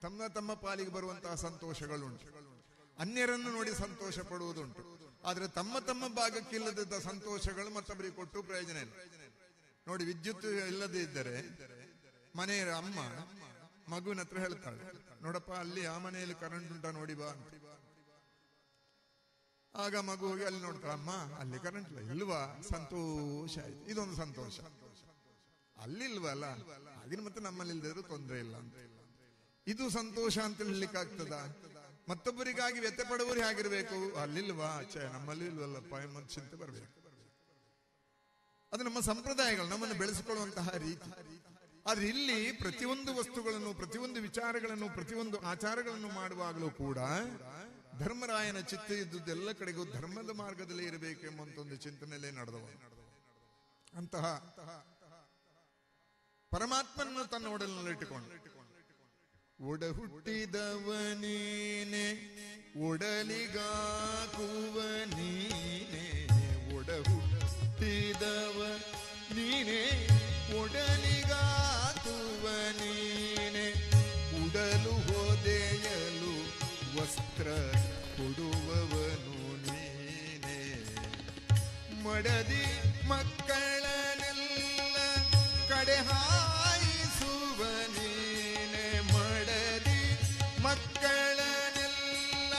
ತಮ್ಮ ತಮ್ಮ ಪಾಲಿಗೆ ಬರುವಂತಹ ಸಂತೋಷಗಳುಂಟು, ಅನ್ಯರನ್ನು ನೋಡಿ ಸಂತೋಷ ಪಡುವುದುಂಟು. ಆದ್ರೆ ತಮ್ಮ ತಮ್ಮ ಭಾಗಕ್ಕಿಲ್ಲದ ಸಂತೋಷಗಳು ಮತ್ತೊಬ್ಬರಿಗೆ ಕೊಟ್ಟು ಪ್ರಯೋಜನ ಇಲ್ಲ. ನೋಡಿ, ವಿದ್ಯುತ್ ಇಲ್ಲದೆ ಇದ್ದರೆ ಮನೆಯ ಅಮ್ಮ ಮಗುವಿನ ಹತ್ರ ಹೇಳ್ತಾಳೆ, ನೋಡಪ್ಪ ಅಲ್ಲಿ ಆ ಮನೆಯಲ್ಲಿ ಕರೆಂಟ್ ಉಂಟಾ ನೋಡಿ ಬಾ ಅಂತ. ಆಗ ಮಗು ಹೋಗಿ ಅಲ್ಲಿ ನೋಡ್ತಾಳೆ, ಅಮ್ಮ ಅಲ್ಲಿ ಕರೆಂಟ್ ಇಲ್ಲ. ಇಲ್ವಾ? ಸಂತೋಷ ಆಯ್ತು. ಇದೊಂದು ಸಂತೋಷ. ಅಲ್ಲಿಲ್ವಲ್ಲ, ಹಾಗೆ ಮತ್ತೆ ನಮ್ಮಲ್ಲಿ ಇಲ್ದಿದ್ರು ತೊಂದರೆ ಇಲ್ಲ ಅಂತ. ಇದು ಸಂತೋಷ ಅಂತ ಹೇಳಲಿಕ್ಕಾಗ್ತದ? ಮತ್ತೊಬ್ಬರಿಗಾಗಿ ವ್ಯತ್ಯ ಪಡುವವರು ಹೇಗಿರ್ಬೇಕು? ಅಲ್ಲಿಲ್ವಾ, ನಮ್ಮಲ್ಲಿ ಇಲ್ವಲ್ಲಪ್ಪ ಎಂಬ ಚಿಂತೆ ಬರಬೇಕು. ಅದು ನಮ್ಮ ಸಂಪ್ರದಾಯಗಳು, ನಮ್ಮನ್ನು ಬೆಳೆಸಿಕೊಳ್ಳುವಂತಹ ರೀತಿ. ಆದ್ರೆ ಇಲ್ಲಿ ಪ್ರತಿಯೊಂದು ವಸ್ತುಗಳನ್ನು, ಪ್ರತಿಯೊಂದು ವಿಚಾರಗಳನ್ನು, ಪ್ರತಿಯೊಂದು ಆಚಾರಗಳನ್ನು ಮಾಡುವಾಗಲೂ ಕೂಡ ಧರ್ಮರಾಯನ ಚಿತ್ತ ಇದ್ದುದು ಎಲ್ಲ ಕಡೆಗೂ ಧರ್ಮದ ಮಾರ್ಗದಲ್ಲಿ ಇರಬೇಕು ಎಂಬಂತ ಒಂದು ಚಿಂತನೆಯಲ್ಲೇ ನಡೆದವ. ಅಂತಹ ಪರಮಾತ್ಮನ ತನ್ನ ಒಡಲಿನಲ್ಲಿಟ್ಟುಕೊಂಡು, ಒಡ ಹುಟ್ಟಿದವ ನೀನೆ ಒಡಲಿಗಾಕುವ ನೀನೆ, ಒಡ ಹುಟ್ಟಿದವ ನೀನೆ ಒಡಲಿಗಾಕುವ ನೀನೆ, ಉಡಲು ಹೊದೆಯಲು ವಸ್ತ್ರ ಕೊಡುವವನು ನೀನೆ, ಮಡದಿ ಮಕ್ಕಳನ್ನೆಲ್ಲ ಕಡೆ ಹಾಯಿಸುವ ನೀನೆ, ಮಡದಿ ಮಕ್ಕಳನ್ನೆಲ್ಲ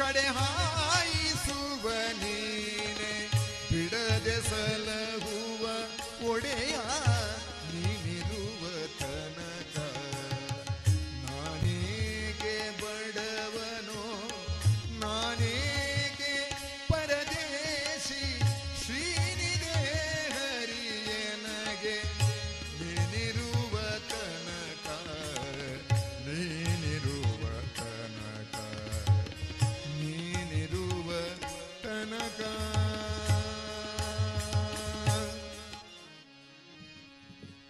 ಕಡೆ ಹಾಯಿಸುವ ನೀನೆ, ಬಿಡದೆ ಸಲಹುವ ಒಡೆಯ ನೀನಿರುವ ತನಕ, ನಾನೇಗೆ ಬಡವನೋ ನಾನೇಗೆ ಪರದೇಶಿ, ಶ್ರೀನಿಧೆ ಹರಿಯನಗೆ ನೀನಿರುವ ತನಕ, ನೀನಿರುವ ತನಕ, ನೀನಿರುವ ತನಕ.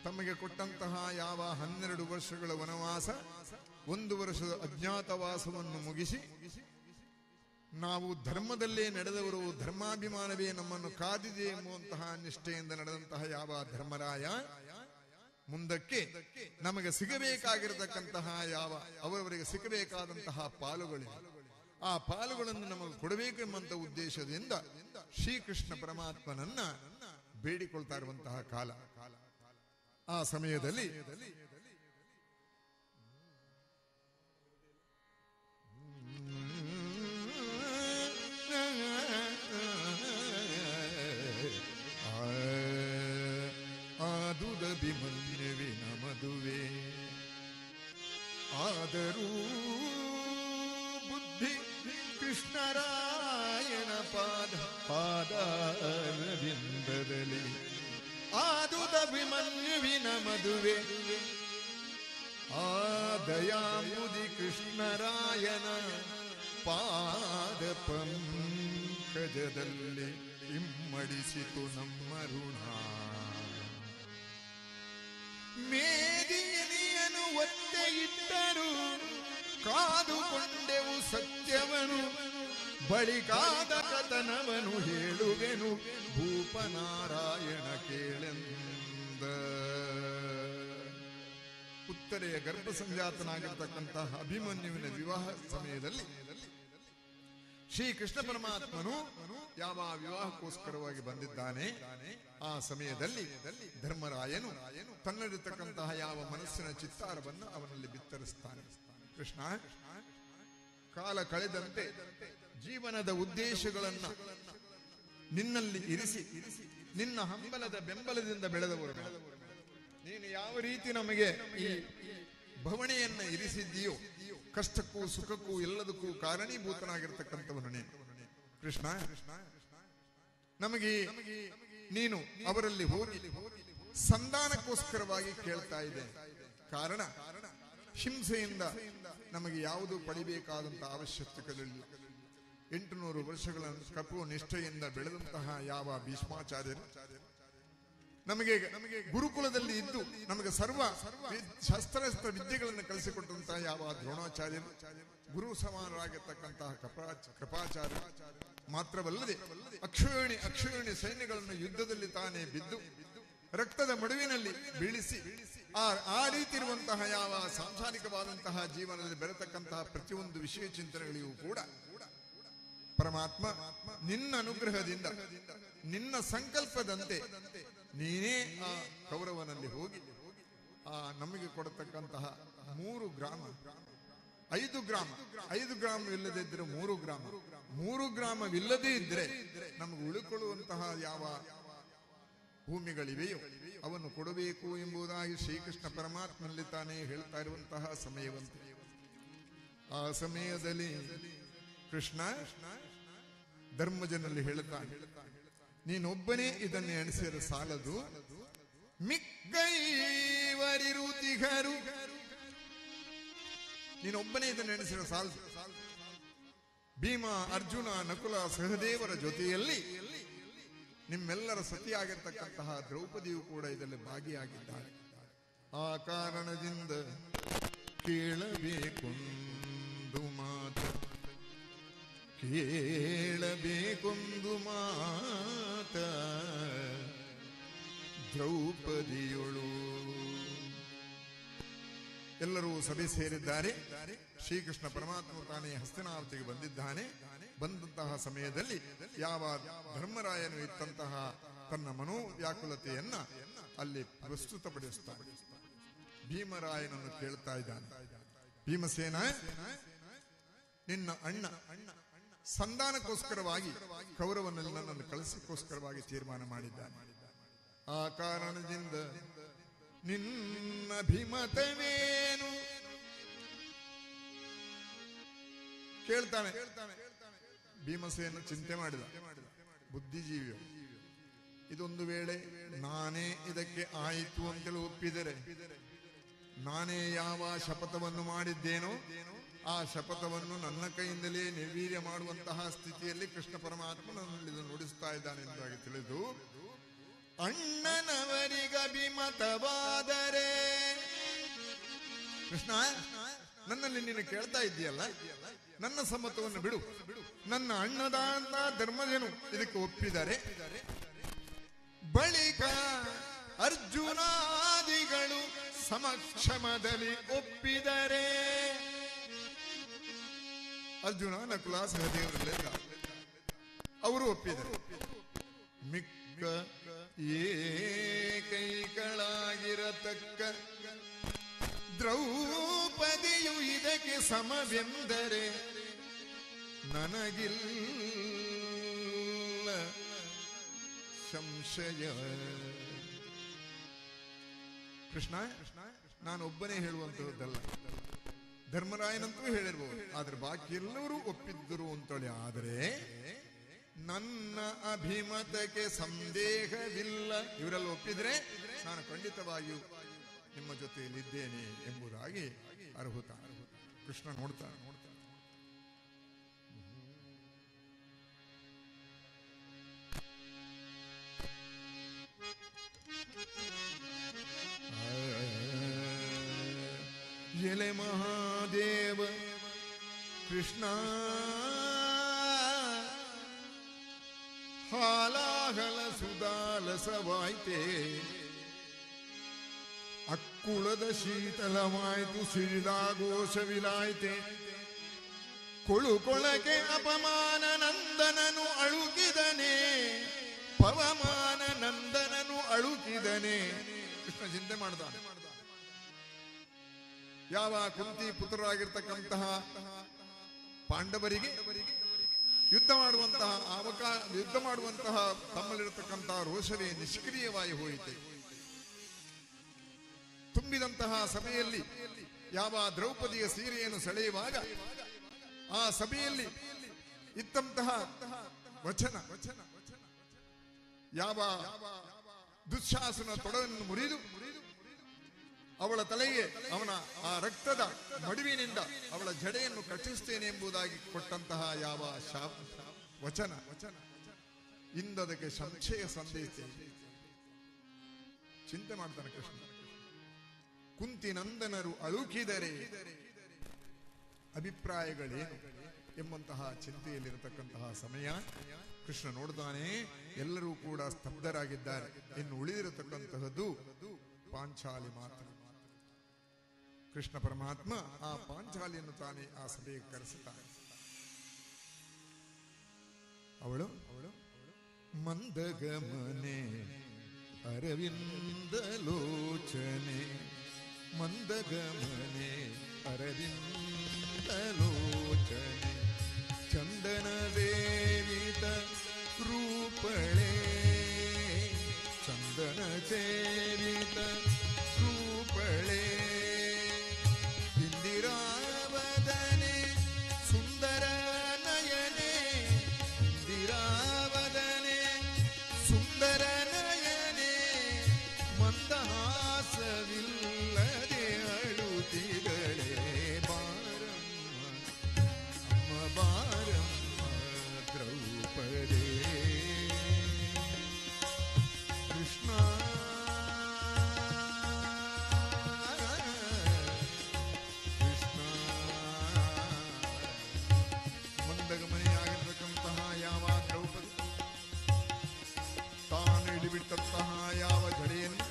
ತಮಗೆ ಕೊಟ್ಟಂತಹ ಯಾವ 12 ವರ್ಷಗಳ ವನವಾಸ, 1 ವರ್ಷದ ಅಜ್ಞಾತವಾಸವನ್ನು ಮುಗಿಸಿ ನಾವು ಧರ್ಮದಲ್ಲೇ ನಡೆದವರು, ಧರ್ಮಾಭಿಮಾನವೇ ನಮ್ಮನ್ನು ಕಾದಿದೆ ಎಂಬುವಂತಹ ನಿಷ್ಠೆಯಿಂದ ನಡೆದಂತಹ ಯಾವ ಧರ್ಮರಾಯ, ಮುಂದಕ್ಕೆ ನಮಗೆ ಸಿಗಬೇಕಾಗಿರತಕ್ಕಂತಹ ಯಾವ ಅವರವರಿಗೆ ಸಿಗಬೇಕಾದಂತಹ ಪಾಲುಗಳಿವೆ, ಆ ಪಾಲುಗಳನ್ನು ನಮಗೆ ಕೊಡಬೇಕು ಎಂಬಂತ ಉದ್ದೇಶದಿಂದ ಶ್ರೀಕೃಷ್ಣ ಪರಮಾತ್ಮನನ್ನ ಬೇಡಿಕೊಳ್ತಾ ಇರುವಂತಹ ಕಾಲ. ಆ ಸಮಯದಲ್ಲಿ ಆದುದಭಿಮನ್ಯುವಿನ ಮದುವೆ ಆದರೂ ಬುದ್ಧಿ ಕೃಷ್ಣರಾಯನ ಪಾದಾರವಿಂದದಲ್ಲಿ, ಆದುದಭಿಮನ್ಯುವಿನ ಮದುವೆ ಆ ದಯಾಂಬುದಿ ಕೃಷ್ಣರಾಯನ ಪಾದ ಪಂಕಜದಲ್ಲಿ ಇಮ್ಮಡಿಸಿತು ನಮ್ಮ ಋಣ. ಮೇದಿನಿಯನು ಒತ್ತೆ ಇಟ್ಟರು ಕಾದುಕೊಂಡೆವು ಸತ್ಯವನು, ಬಳಿಕಾದ ಕಥನವನು ಹೇಳುವೆನು ಭೂಪನಾರಾಯಣ ಕೇಳೆಂದ. ಉತ್ತರೆಯ ಗರ್ಭ ಸಂಜಾತನಾಗಿರ್ತಕ್ಕಂತಹ ಅಭಿಮನ್ಯುವಿನ ವಿವಾಹ ಸಮಯದಲ್ಲಿ ಶ್ರೀಕೃಷ್ಣ ಪರಮಾತ್ಮನು ಯಾವ ವಿವಾಹಕ್ಕೋಸ್ಕರವಾಗಿ ಬಂದಿದ್ದಾನೆ, ಆ ಸಮಯದಲ್ಲಿ ಧರ್ಮರಾಯನು ತನ್ನಲ್ಲಿರ್ತಕ್ಕಂತಹ ಯಾವ ಮನಸ್ಸಿನ ಚಿತ್ತಾರವನ್ನು ಅವನಲ್ಲಿ ಬಿತ್ತರಿಸ್ತಾನೆ. ಕೃಷ್ಣ, ಕಾಲ ಕಳೆದಂತೆ ಜೀವನದ ಉದ್ದೇಶಗಳನ್ನ ನಿನ್ನಲ್ಲಿ ಇರಿಸಿ ನಿನ್ನ ಹಂಬಲದ ಬೆಂಬಲದಿಂದ ಬೆಳೆದವರು ನೀನು ಯಾವ ರೀತಿ ನಮಗೆ ಈ ಭವಣೆಯನ್ನ ಇರಿಸಿದ್ದೀಯೋ, ಕಷ್ಟಕ್ಕೂ ಸುಖಕ್ಕೂ ಎಲ್ಲದಕ್ಕೂ ಕಾರಣೀಭೂತನಾಗಿರ್ತಕ್ಕಂಥವನು ನೀನು. ಕೃಷ್ಣ, ನಮಗೆ ನೀನು ಅವರಲ್ಲಿ ಹೋಗಿ ಸಂಧಾನಕ್ಕೋಸ್ಕರವಾಗಿ ಕೇಳ್ತಾ ಇದೆ. ಕಾರಣ, ಹಿಂಸೆಯಿಂದ ನಮಗೆ ಯಾವುದು ಪಡಿಬೇಕಾದಂತ ಅವಶ್ಯಕತೆಗಳಿಲ್ಲ. 800 ವರ್ಷಗಳ ಕಪು ನಿಷ್ಠೆಯಿಂದ ಬೆಳೆದಂತಹ ಯಾವ ಭೀಷ್ಮಾಚಾರ್ಯರು, ನಮಗೆ ಗುರುಕುಲದಲ್ಲಿ ಇದ್ದು ನಮಗೆ ಸರ್ವ ಶಸ್ತ್ರಾಸ್ತ್ರ ವಿದ್ಯೆಗಳನ್ನು ಕಲಿಸಿಕೊಟ್ಟಂತಹ ಯಾವ ದ್ರೋಣಾಚಾರ್ಯರು, ಗುರು ಸಮಾನರಾಗಿರ್ತಕ್ಕಂತಹ ಕೃಪಾಚಾರ್ಯ ಮಾತ್ರವಲ್ಲದೆ ಅಕ್ಷೋಹಿಣಿ ಸೈನ್ಯಗಳನ್ನು ಯುದ್ಧದಲ್ಲಿ ತಾನೇ ಬಿದ್ದು ರಕ್ತದ ಮಡುವಿನಲ್ಲಿ ಬೀಳಿಸಿ ಆ ರೀತಿ ಇರುವಂತಹ ಯಾವ ಸಾಂಸಾರಿಕವಾದಂತಹ ಜೀವನದಲ್ಲಿ ಬೆರೆತಕ್ಕಂತಹ ಪ್ರತಿಯೊಂದು ವಿಷಯ ಚಿಂತನೆಗಳಿಗೂ ಕೂಡ ಪರಮಾತ್ಮ ನಿನ್ನ ಅನುಗ್ರಹದಿಂದ ನಿನ್ನ ಸಂಕಲ್ಪದಂತೆ ನೀನೇ ಆ ಕೌರವನಲ್ಲಿ ಹೋಗಿ ನಮಗೆ ಕೊಡತಕ್ಕಂತಹ 3 ಗ್ರಾಮ 5 ಗ್ರಾಮವಿಲ್ಲದೆ ಇದ್ರೆ 3 ಗ್ರಾಮವಿಲ್ಲದೇ ಇದ್ರೆ ನಮಗೆ ಉಳಿಕೊಳ್ಳುವಂತಹ ಯಾವ ಭೂಮಿಗಳಿವೆಯೋ ಅವನ್ನು ಕೊಡಬೇಕು ಎಂಬುದಾಗಿ ಶ್ರೀಕೃಷ್ಣ ಪರಮಾತ್ಮನಲ್ಲಿ ತಾನೇ ಹೇಳ್ತಾ ಇರುವಂತಹ ಸಮಯವಂತೆ ಆ ಸಮಯದಲ್ಲಿ ಕೃಷ್ಣ ಧರ್ಮಜನಲ್ಲಿ ಹೇಳುತ್ತಾನೆ, ನೀನೊಬ್ಬನೇ ಇದನ್ನು ಎಣಿಸಿದ ಸಾಲದು, ಮಿಕ್ಕೈವರಿರುತಿಗರು, ನೀನೊಬ್ಬನೇ ಇದನ್ನು ಎಣಿಸಿದ ಸಾಲದು. ಭೀಮ, ಅರ್ಜುನ, ನಕುಲ, ಸಹದೇವರ ಜೊತೆಯಲ್ಲಿ ನಿಮ್ಮೆಲ್ಲರ ಸತಿಯಾಗಿರ್ತಕ್ಕಂತಹ ದ್ರೌಪದಿಯು ಕೂಡ ಇದರಲ್ಲಿ ಭಾಗಿಯಾಗಿದ್ದಾಳೆ. ಆ ಕಾರಣದಿಂದ ಕೇಳಬೇಕೊಂದು ಮಾತ ದ್ರೌಪದಿಯೊಳು. ಎಲ್ಲರೂ ಸಭೆ ಸೇರಿದ್ದಾರೆ. ಶ್ರೀಕೃಷ್ಣ ಪರಮಾತ್ಮ ತಾನೇ ಹಸ್ತಿನಾವತಿಗೆ ಬಂದಿದ್ದಾನೆ. ಬಂದಂತಹ ಸಮಯದಲ್ಲಿ ಯಾವ ಧರ್ಮರಾಯನು ಇತ್ತಂತಹ ತನ್ನ ಮನೋವ್ಯಾಕುಲತೆಯನ್ನ ಅಲ್ಲಿ ಪ್ರಸ್ತುತಪಡಿಸುತ್ತಾನೆ. ಭೀಮರಾಯನನ್ನು ಕೇಳ್ತಾ ಇದ್ದಾನೆ, ಭೀಮಸೇನ, ನಿನ್ನ ಅಣ್ಣ ಸಂಧಾನಕ್ಕೋಸ್ಕರವಾಗಿ ಕೌರವನಲ್ಲಿ ನನ್ನನ್ನು ಕಳಿಸಕ್ಕೋಸ್ಕರವಾಗಿ ತೀರ್ಮಾನ ಮಾಡಿದ್ದಾನೆ. ಆ ಕಾರಣದಿಂದ ನಿನ್ನ ಅಭಿಮತವೇನು ಕೇಳ್ತಾನೆ. ಭೀಮಸೇನ ಚಿಂತೆ ಮಾಡಿದ, ಬುದ್ಧಿಜೀವಿಯು. ಇದೊಂದು ವೇಳೆ ನಾನೇ ಇದಕ್ಕೆ ಆಯಿತು ಅಂತೇಳಿ ಒಪ್ಪಿದರೆ, ನಾನೇ ಯಾವ ಶಪಥವನ್ನು ಮಾಡಿದ್ದೇನೋ ಆ ಶಪಥವನ್ನು ನನ್ನ ಕೈಯಿಂದಲೇ ನಿರ್ವೀರ್ಯ ಮಾಡುವಂತಹ ಸ್ಥಿತಿಯಲ್ಲಿ ಕೃಷ್ಣ ಪರಮಾತ್ಮ ನನ್ನಲ್ಲಿ ಇದನ್ನು ನುಡಿಸ್ತಾ ಇದ್ದಾನೆ ಎಂಬುದಾಗಿ ತಿಳಿದು, ಅಣ್ಣನವರಿಗಭಿಮತವಾದರೆ, ಕೃಷ್ಣ ನನ್ನಲ್ಲಿ ನೀನು ಕೇಳ್ತಾ ಇದ್ದೀಯಲ್ಲ, ನನ್ನ ಸಮ್ಮತವನ್ನು ಬಿಡು. ನನ್ನ ಅಣ್ಣದಾಂತ ಧರ್ಮಜನು ಇದಕ್ಕೆ ಒಪ್ಪಿದರೆ, ಬಳಿಕ ಅರ್ಜುನಾದಿಗಳು ಸಮಕ್ಷಮದಲ್ಲಿ ಒಪ್ಪಿದರೆ, ಅರ್ಜುನ, ನಕುಲ, ಸಹದೇವರಲ್ಲೆಲ್ಲ ಅವರು ಒಪ್ಪಿದರು. ಮಿಕ್ಕ ಏಕೈಗಳಾಗಿರತಕ್ಕ ದ್ರೌಪದಿಯು ಇದಕ್ಕೆ ಸಮವೆಂದರೆ ನನಗಿಲ್ಲ ಸಂಶಯ. ಕೃಷ್ಣ, ನಾನೊಬ್ಬನೇ ಹೇಳುವಂತಹದ್ದಲ್ಲ, ಧರ್ಮರಾಯನಂತೂ ಹೇಳಿರ್ಬೋದು, ಆದ್ರೆ ಬಾಕಿ ಎಲ್ಲರೂ ಒಪ್ಪಿದ್ದರು ಅಂತೇಳಿ. ಆದರೆ ನನ್ನ ಅಭಿಮತಕ್ಕೆ ಸಂದೇಹವಿಲ್ಲ, ಇವರೆಲ್ಲ ಒಪ್ಪಿದ್ರೆ ನಾನು ಖಂಡಿತವಾಗಿಯೂ ನಿಮ್ಮ ಜೊತೆಯಲ್ಲಿದ್ದೇನೆ ಎಂಬುದಾಗಿ ಅರ್ಹುತ. ಕೃಷ್ಣ ನೋಡ್ತಾನೆ. ಎಲೆ ಮಹಾದೇವ ಕೃಷ್ಣ, ಹಾಲಾಹಲ ಸುಧಾಲಸವಾಯ್ತೆ, ಅಕ್ಕುಳದ ಶೀತಲವಾಯ್ತು, ಸಿರಿದಾಘೋಷವಿಲಾಯ್ತೆ, ಕೊಳುಕೊಳಗೆ ಅಪಮಾನ ನಂದನನು ಅಳುಕಿದನೆ, ಪವಮಾನ ನಂದನನು ಅಳುಕಿದನೆ. ಕೃಷ್ಣ ಚಿಂತೆ ಮಾಡ್ತಾನೆ. ಯಾವ ಕುಂತಿ ಪುತ್ರರಾಗಿರ್ತಕ್ಕಂತಹ ಪಾಂಡವರಿಗೆ ಯುದ್ಧ ಮಾಡುವಂತಹ ತಮ್ಮಲ್ಲಿರತಕ್ಕಂತಹ ರೋಷವೇ ನಿಷ್ಕ್ರಿಯವಾಗಿ ಹೋಯಿತು. ತುಂಬಿದಂತಹ ಸಭೆಯಲ್ಲಿ ಯಾವ ದ್ರೌಪದಿಯ ಸೀರೆಯನ್ನು ಸೆಳೆಯುವಾಗ ಆ ಸಭೆಯಲ್ಲಿ ಇತ್ತಂತಹ ವಚನ ಯಾವ ದುಶ್ಯಾಸನ ತೊಡವನ್ನು ಮುರಿದು ಅವಳ ತಲೆಗೆ ಅವನ ಆ ರಕ್ತದ ಮಡುವಿನಿಂದ ಅವಳ ಜಡೆಯನ್ನು ಕಟ್ಟಿಸ್ತೇನೆ ಎಂಬುದಾಗಿ ಕೊಟ್ಟಂತಹ ಯಾವ ವಚನ ಇಂದದಕ್ಕೆ ಸಂಶಯ ಸಂದೇಶ. ಚಿಂತೆ ಮಾಡ್ತಾನೆ ಕೃಷ್ಣ. ಕುಂತಿ ನಂದನರು ಅಳುಕಿದರೆ ಅಭಿಪ್ರಾಯಗಳೇನು ಎಂಬಂತಹ ಚಿಂತೆಯಲ್ಲಿರತಕ್ಕಂತಹ ಸಮಯ. ಕೃಷ್ಣ ನೋಡ್ತಾನೆ, ಎಲ್ಲರೂ ಕೂಡ ಸ್ತಬ್ಧರಾಗಿದ್ದಾರೆ. ಇನ್ನು ಉಳಿದಿರತಕ್ಕಂತಹದ್ದು ಪಾಂಚಾಲಿ ಮಾತ್ರ. ಕೃಷ್ಣ ಪರಮಾತ್ಮ ಆ ಪಾಂಚಾಲಿಯನ್ನು ತಾನೇ ಆ ಸಭೆಗೆ ಕರೆಸುತ್ತಾನೆ. ಅವಳು ಮಂದಗಮನೆ ಅರವಿಂದಲೋಚನೆ, ಮಂದಗಮನೆ ಅರವಿಂದಲೋಚನೆ, ಚಂದನ ಸೇವಿತ ರೂಪಳೆ, ಚಂದನ ಸೇವಿತ ರೂಪಳೆ, ಇಂದಿರಾವದನೆ ಸುಂದರ ನಯನೆ, ಇಂದಿರಾವದನೆ ಸುಂದರ ನಯನೆ, ಮಂದಹಾಸವಿಲ್ಲದೆ ಅಳುತ್ತಿಗಳೇ ಬಾರಮ್ಮ ಅಮ್ಮ ಬಾರಮ್ಮ ದ್ರೌಪದೇ. ಕೃಷ್ಣ ಕೃಷ್ಣ ಮಂದಗಮನೆಯಾಗಿರ್ತಕ್ಕಂತಹ ಯಾವ ದ್ರೌಪದಿ ತಾನು ಹಿಡಿಬಿಟ್ಟಂತಹ ಯಾವ ಜಡೆಯನ್ನು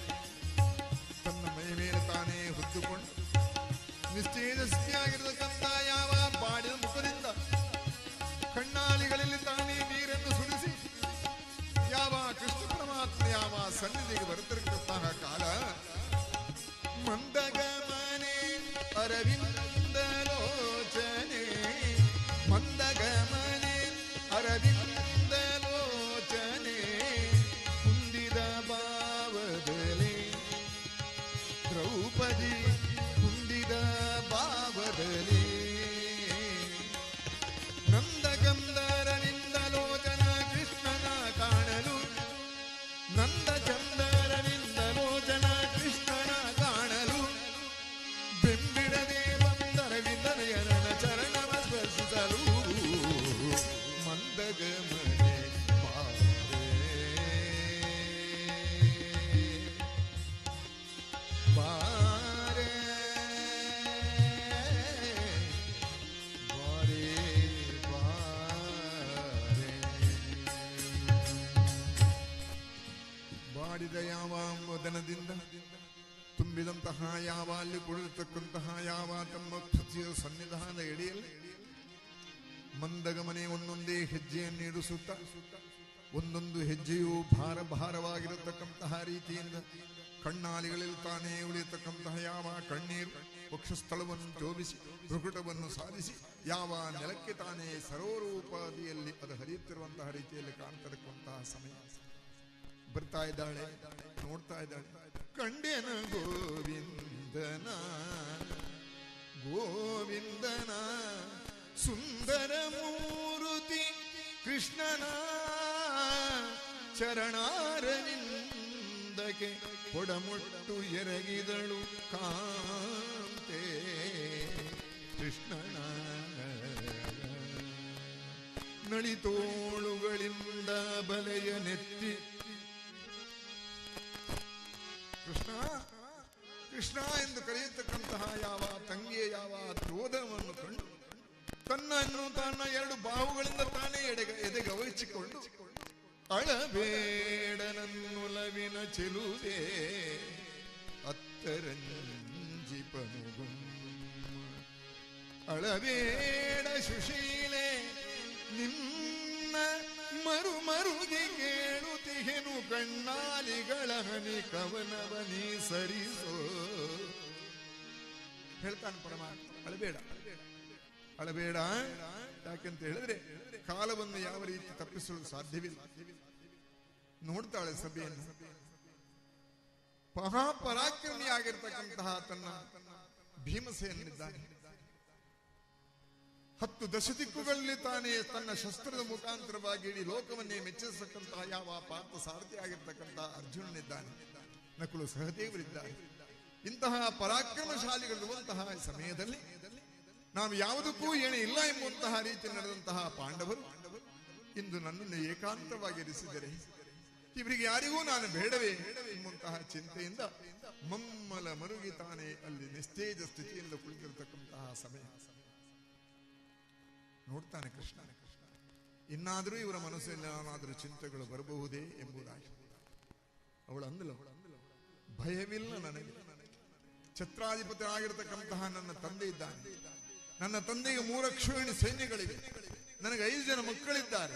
ತನ್ನ ಮೈ ಮೇಲೆ ತಾನೇ ಹೊತ್ತುಕೊಂಡು ನಿಶ್ಚೇಜಸ್ತಿಯಾಗಿರತಕ್ಕಂಥ ಯಾವ ಬಾಡಿದ ಮುಖದಿಂದ ಕಣ್ಣಾಲಿಗಳಲ್ಲಿ ತಾನೇ ನೀರನ್ನು ಸುರಿಸಿ ಯಾವ ಕೃಷ್ಣ ಪರಮಾತ್ಮ ಯಾವ ಸನ್ನಿಧಿಗೆ ಬರುತ್ತಿರತಕ್ಕಂತಹ ಕಾಲ, ಮಂದಗಮನೆ ಅರವಿಂದಲೋಚನೆ, ಮಂದಗಮನೆ ಅರವಿಂದಲೋಚನೆ, ಕುಂದಿದ ಭಾವದಲ್ಲಿ ದ್ರೌಪದಿ ಕುಂದಿದ ಭಾವದಲ್ಲಿ, ನಂದಗಂಧರನಿಂದಲೋಚನ ಕೃಷ್ಣನ ಕಾಣಲು, ನಂದ ಚಂದರನಿಂದಲೋಚನ ಕೃಷ್ಣನ ಕಾಣಲು, ಬೆಂಬಿಡದೆ ಬಂದರವಿಂದನಯನ ಚರಣವ ಸ್ಪರ್ಶಿಸಲು, ಮಂದಗಮನೆ ಬಾರೆ ಬಾರೆ ಬಾರೆ. ಬಾಡಿದ ಯಾವ ವದನದಿಂದ ತುಂಬಿದಂತಹ ಯಾವ ಅಲ್ಲಿ ಕುಳಿತಕ್ಕಂತಹ ಯಾವ ತಮ್ಮ ಪತಿಯ ಸನ್ನಿಧಾನದ ಎಡೆಯಲ್ಲಿ ಮಂದಗಮನೆ ಒಂದೊಂದೇ ಹೆಜ್ಜೆಯನ್ನು ಇಡಿಸುತ್ತಾ ಒಂದೊಂದು ಹೆಜ್ಜೆಯೂ ಭಾರವಾಗಿರತಕ್ಕಂತಹ ರೀತಿಯಿಂದ ಕಣ್ಣಾಲಿಗಳಲ್ಲಿ ತಾನೇ ಉಳಿಯತಕ್ಕಂತಹ ಯಾವ ಕಣ್ಣೀರು ವಕ್ಷಸ್ಥಳವನ್ನು ಜೋಬಿಸಿ ಭೃಕುಟವನ್ನು ಸಾಧಿಸಿ ಯಾವ ನೆಲಕ್ಕೆ ತಾನೇ ಸರೋರೂಪಾದಿಯಲ್ಲಿ ಅದು ಹರಿಯುತ್ತಿರುವಂತಹ ರೀತಿಯಲ್ಲಿ ಕಾಣ್ತಿರಕ್ಕಂತಹ ಸಮಯ ಬರ್ತಾ ಇದ್ದಾಳೆ, ನೋಡ್ತಾ ಇದ್ದಾಳೆ. ಕಂಡೆನ ಗೋವಿಂದನ ಗೋವಿಂದನ ಸುಂದರ ಮೂರುತಿ ಕೃಷ್ಣನ ಚರಣಾರವಿಂದಕ್ಕೆ ಕೊಡಮೊಟ್ಟು ಎರಗಿದಳು ಕಾಂತೆ, ಕೃಷ್ಣನ ನಳಿತೋಳುಗಳಿಂದ ಬಲೆಯ ನೆತ್ತಿ, ಕೃಷ್ಣ ಕೃಷ್ಣ ಎಂದು ಕರೆಯತಕ್ಕಂತಹ ಯಾವ ತಂಗಿಯ ಯಾವ ಕ್ರೋಧವನ್ನು ಕಂಡು ತನ್ನ ಎರಡು ಬಾಹುಗಳಿಂದ ತಾನೇ ಎದೆಗೆ ಅವರಿಸಿಕೊಂಡು, ಅಳಬೇಡನನ್ನುಲವಿನ ಚೆಲುವೆ ಅತ್ತರಂಜಿಪನುಗುಂ, ಅಳಬೇಡ ಸುಶೀಲೆ ನಿನ್ನ ಮರುಗೆ ಕೇಳುತ್ತಿಹೆನು ಕಣ್ಣಾಲಿಗಳ ಹನಿ ಕವನವನಿ ಸರಿಸೋ. ಹೇಳ್ತಾನೆ ಪರಮಾತ್ಮ, ಅಳಬೇಡ ಅಳಬೇಡ. ಯಾಕೆಂತ ಹೇಳಿದ್ರೆ ಕಾಲವನ್ನು ಯಾವ ರೀತಿ ತಪ್ಪಿಸಲು ಸಾಧ್ಯವಿಲ್ಲ. ನೋಡ್ತಾಳೆ ಸಭೆಯನ್ನು, ಮಹಾಪರಾಕ್ರಮಿಯಾಗಿರ್ತಕ್ಕಂತಹ ತನ್ನ ಭೀಮಸೇನಿದ್ದಾನೆ, 10 ದಶದಿಕ್ಕುಗಳಲ್ಲಿ ತಾನೇ ತನ್ನ ಶಸ್ತ್ರದ ಮುಖಾಂತರವಾಗಿ ಇಡೀ ಲೋಕವನ್ನೇ ಮೆಚ್ಚಿಸತಕ್ಕಂತಹ ಯಾವ ಪಾರ್ಥ ಸಾರಥಿ ಆಗಿರ್ತಕ್ಕಂತಹ ಅರ್ಜುನನಿದ್ದಾನೆ, ನಕುಲು ಸಹದೇವರಿದ್ದಾರೆ. ಇಂತಹ ಪರಾಕ್ರಮಶಾಲಿಗಳಿರುವಂತಹ ಸಮಯದಲ್ಲಿ ನಾವು ಯಾವುದಕ್ಕೂ ಏನೇ ಇಲ್ಲ ಎಂಬಂತಹ ರೀತಿ ನಡೆದಂತಹ ಪಾಂಡವರು ಇಂದು ನನ್ನನ್ನು ಏಕಾಂತವಾಗಿ ಇರಿಸಿದರೆ ಇವರಿಗೆ ಯಾರಿಗೂ ನಾನು ಬೇಡವೇ ಎಂಬಂತಹ ಚಿಂತೆಯಿಂದ ಮಮ್ಮಲ ಮರುಗಿ ತಾನೇ ಅಲ್ಲಿ ನಿಸ್ತೇಜ ಸ್ಥಿತಿಯಿಂದ ಕುಳಿತಿರತಕ್ಕಂತಹ ಸಮಯ ನೋಡ್ತಾನೆ ಕೃಷ್ಣ. ಇನ್ನಾದರೂ ಇವರ ಮನಸ್ಸಲ್ಲಿ ಏನಾದರೂ ಚಿಂತೆಗಳು ಬರಬಹುದೇ ಎಂಬುದಾಗಿ ಅವಳು ಅಂದಳು, ಭಯವಿಲ್ಲ ನನಗೆ, ಛತ್ರಾಧಿಪತಿಯಾಗಿರ್ತಕ್ಕಂತಹ ನನ್ನ ತಂದೆ ಇದ್ದಾನೆ. ನನ್ನ ತಂದೆಗೆ 3 ಅಕ್ಷೋಹಿಣಿ ಸೈನ್ಯಗಳಿವೆ. ನನಗೆ 5 ಜನ ಮಕ್ಕಳಿದ್ದಾರೆ.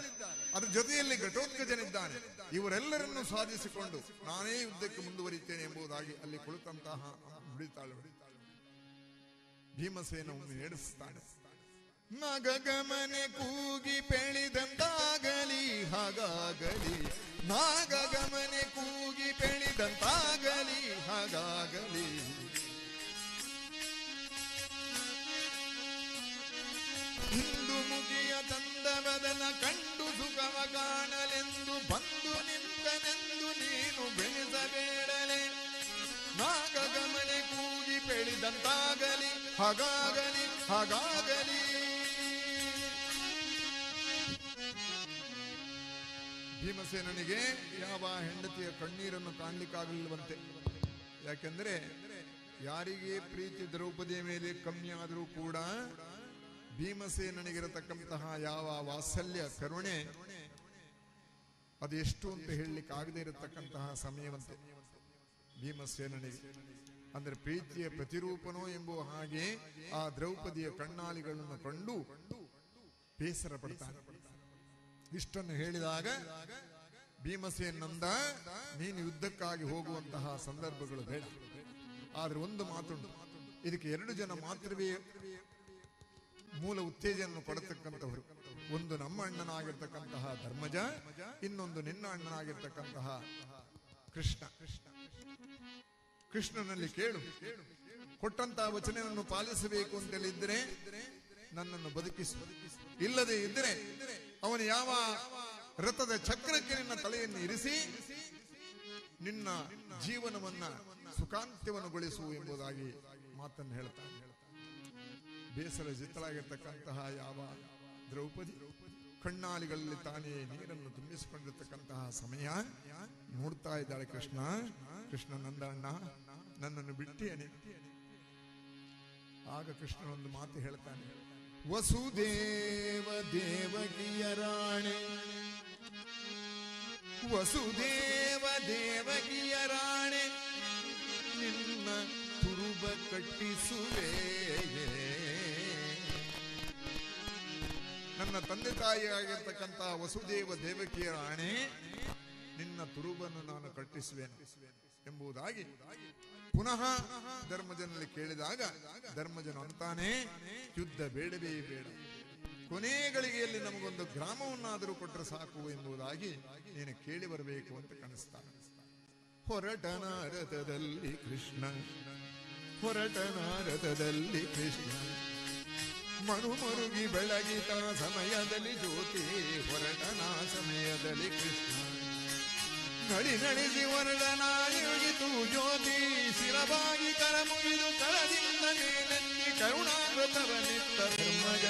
ಅದರ ಜೊತೆಯಲ್ಲಿ ಘಟೋತ್ಕಜನಿದ್ದಾನೆ. ಇವರೆಲ್ಲರನ್ನು ಸಾಧಿಸಿಕೊಂಡು ನಾನೇ ಯುದ್ಧಕ್ಕೆ ಮುಂದುವರಿತೇನೆ ಎಂಬುದಾಗಿ ಅಲ್ಲಿ ಕುಳಿತಂತಹ ನುಡಿತಾಳು. ಭೀಮಸೇನ ಒಮ್ಮೆ ನಡೆಸ್ತಾನೆ. ನಾಗಗಮನೆ ಕೂಗಿ ಪೆಳಿದಂತಾಗಲಿ ಹಾಗಾಗಲಿ, ನಾಗಗಮನೆ ಕೂಗಿ ಪೆಳಿದಂತಾಗಲಿ ಹಾಗಾಗಲಿ, ಇಂದು ಮುಗಿಯ ತಂದವದನ ಕಂಡು ಸುಖವ ಕಾಣಲೆಂದು ಬಂದು ನಿಂತನೆಂದು ನೀನು ಬೆಳೆಸಬೇಡಲೆ, ನಾಗಗಮನೆ ಕೂಗಿ ಪೆಳಿದಂತಾಗಲಿ ಹಾಗಾಗಲಿ ಹಾಗಾಗಲಿ. ಭೀಮಸೇನನಿಗೆ ಯಾವ ಹೆಂಡತಿಯ ಕಣ್ಣೀರನ್ನು ಕಾಣಲಿಕ್ಕಾಗಲಿಲ್ಲವಂತೆ. ಯಾಕೆಂದ್ರೆ ಯಾರಿಗೆ ಪ್ರೀತಿ ದ್ರೌಪದಿಯ ಮೇಲೆ ಕಮ್ಮಿ ಆದರೂ ಕೂಡ ಭೀಮಸೇನನಿಗಿರತಕ್ಕಂತಹ ಯಾವ ವಾತ್ಸಲ್ಯ ಕರುಣೆ ಅದು ಎಷ್ಟು ಅಂತ ಹೇಳಲಿಕ್ಕೆ ಆಗದೆ ಇರತಕ್ಕಂತಹ ಸಮಯವಂತೆ ಭೀಮಸೇನನಿಗೆ. ಅಂದ್ರೆ ಪ್ರೀತಿಯ ಪ್ರತಿರೂಪನೋ ಎಂಬುವ ಹಾಗೆ ಆ ದ್ರೌಪದಿಯ ಕಣ್ಣಾಲಿಗಳನ್ನು ಕಂಡು ಬೇಸರ ಪಡ್ತಾನೆ. ಇಷ್ಟನ್ನು ಹೇಳಿದಾಗ ಭೀಮಸೇನಂದ, ನೀನು ಯುದ್ಧಕ್ಕಾಗಿ ಹೋಗುವಂತಹ ಸಂದರ್ಭಗಳು ಬೇಡ. ಆದ್ರೆ ಒಂದು ಮಾತುಂಟು, ಇದಕ್ಕೆ 2 ಜನ ಮಾತ್ರವೇ ಮೂಲ ಉತ್ತೇಜನ ಕೊಡತಕ್ಕಂಥವರು. ಒಂದು ನಮ್ಮ ಅಣ್ಣನಾಗಿರ್ತಕ್ಕಂತಹ ಧರ್ಮಜ, ಇನ್ನೊಂದು ನಿನ್ನ ಅಣ್ಣನಾಗಿರ್ತಕ್ಕಂತಹ ಕೃಷ್ಣ. ಕೃಷ್ಣನಲ್ಲಿ ಕೇಳು, ಕೊಟ್ಟಂತಹ ವಚನವನ್ನು ಪಾಲಿಸಬೇಕು ಅಂತೇಳಿದ್ರೆ ನನ್ನನ್ನು ಬದುಕಿಸು, ಇಲ್ಲದೆ ಇದ್ದರೆ ಅವನು ಯಾವ ರಥದ ಚಕ್ರಕ್ಕೆ ನಿನ್ನ ತಲೆಯನ್ನು ಇರಿಸಿ ನಿನ್ನ ಜೀವನವನ್ನ ಸುಖಾಂತ್ಯವನ್ನುಗೊಳಿಸು ಎಂಬುದಾಗಿ ಮಾತನ್ನು ಹೇಳ್ತಾನೆ. ಬೇಸರ ಜಿತ್ತಲಾಗಿರ್ತಕ್ಕಂತಹ ಯಾವ ದ್ರೌಪದಿ ಕಣ್ಣಾಲಿಗಳಲ್ಲಿ ತಾನೇ ನೀರನ್ನು ತುಂಬಿಸಿಕೊಂಡಿರ್ತಕ್ಕಂತಹ ಸಮಯ ನೋಡ್ತಾ ಇದ್ದಾಳೆ. ಕೃಷ್ಣ ನಂದ ಅಣ್ಣ, ನನ್ನನ್ನು ಬಿಟ್ಟೇನೆ. ಆಗ ಕೃಷ್ಣನೊಂದು ಮಾತು ಹೇಳ್ತಾನೆ, ವಸುದೇವ ದೇವಕಿಯ ರಾಣೆ, ವಸುದೇವ ದೇವಕಿಯ ರಾಣೆ, ನಿನ್ನ ತುರುಬ ಕಟ್ಟಿಸುವೆ. ನನ್ನ ತಂದೆ ತಾಯಿಯಾಗಿರ್ತಕ್ಕಂಥ ವಸುದೇವ ದೇವಕಿಯ ರಾಣೆ, ನಿನ್ನ ತುರುಬನ್ನು ನಾನು ಕಟ್ಟಿಸುವೆನು ಎಂಬುದಾಗಿ ಪುನಃ ಧರ್ಮಜನಲ್ಲಿ ಕೇಳಿದಾಗ ಧರ್ಮಜನು ಅಂತಾನೆ, ಯುದ್ಧ ಬೇಡವೇ ಬೇಡ, ಕೊನೆ ಗಳಿಗೆಯಲ್ಲಿ ನಮಗೊಂದು ಗ್ರಾಮವನ್ನಾದರೂ ಕೊಟ್ಟರೆ ಸಾಕು ಎಂಬುದಾಗಿ ನೀನು ಕೇಳಿ ಬರಬೇಕು ಅಂತ ಕಾಣಿಸ್ತಾನೆ. ಹೊರಟನ ರಥದಲ್ಲಿ ಕೃಷ್ಣ, ಹೊರಟನ ರಥದಲ್ಲಿ ಕೃಷ್ಣ, ಮರುಮರುಗಿ ಬೆಳಗಿತ ಸಮಯದಲ್ಲಿ ಜ್ಯೋತಿ, ಹೊರಟನ ಸಮಯದಲ್ಲಿ ಕೃಷ್ಣ, ನಡಿ ನಡೆಸಿ ಹೊರಡನಾಗಿತು ಜ್ಯೋತಿ, ಶಿರವಾಗಿ ಕರ ಮುಗಿದು ಕರದಿಂದ ಮೇಲೆಲ್ಲಿ ಕರುಣಾಮೃತವನಿತ್ತ ಧರ್ಮಜ,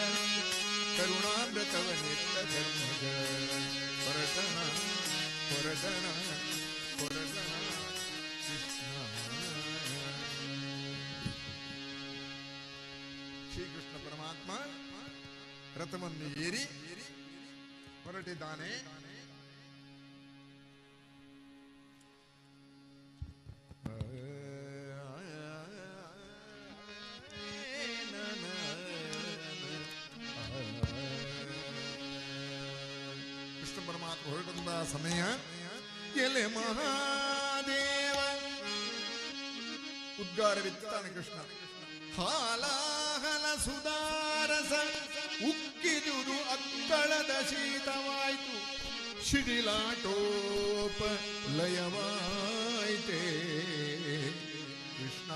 ಕರುಣಾಮೃತವನಿತ್ತ ಧರ್ಮಜ, ಹೊರಟನ ಹೊರಟನ ಹೊರಟನ ಕೃಷ್ಣ. ಶ್ರೀಕೃಷ್ಣ ಪರಮಾತ್ಮ ರಥವನ್ನು ಏರಿ ಹೊರಟಿದ್ದಾನೆ. ಕೃಷ್ಣ ಪರಮಾತ್ಮ ಹೊರಟಂತ ಸಮಯ ಎಲೆ ಮಹಾದೇವ ಉದ್ಗಾರವಿತ್ತಾನೆ ಕೃಷ್ಣ. ಹಾಲಾಹಲ ಸುಧಾರಸ ಉಕ್ಕಿದುದು ಅಕ್ಕಳದ ಶೀತವಾಯ್ತು, ಶಿಡಿಲಾಟೋಪ ಲಯವಾಯ್ತೇ ಕೃಷ್ಣ.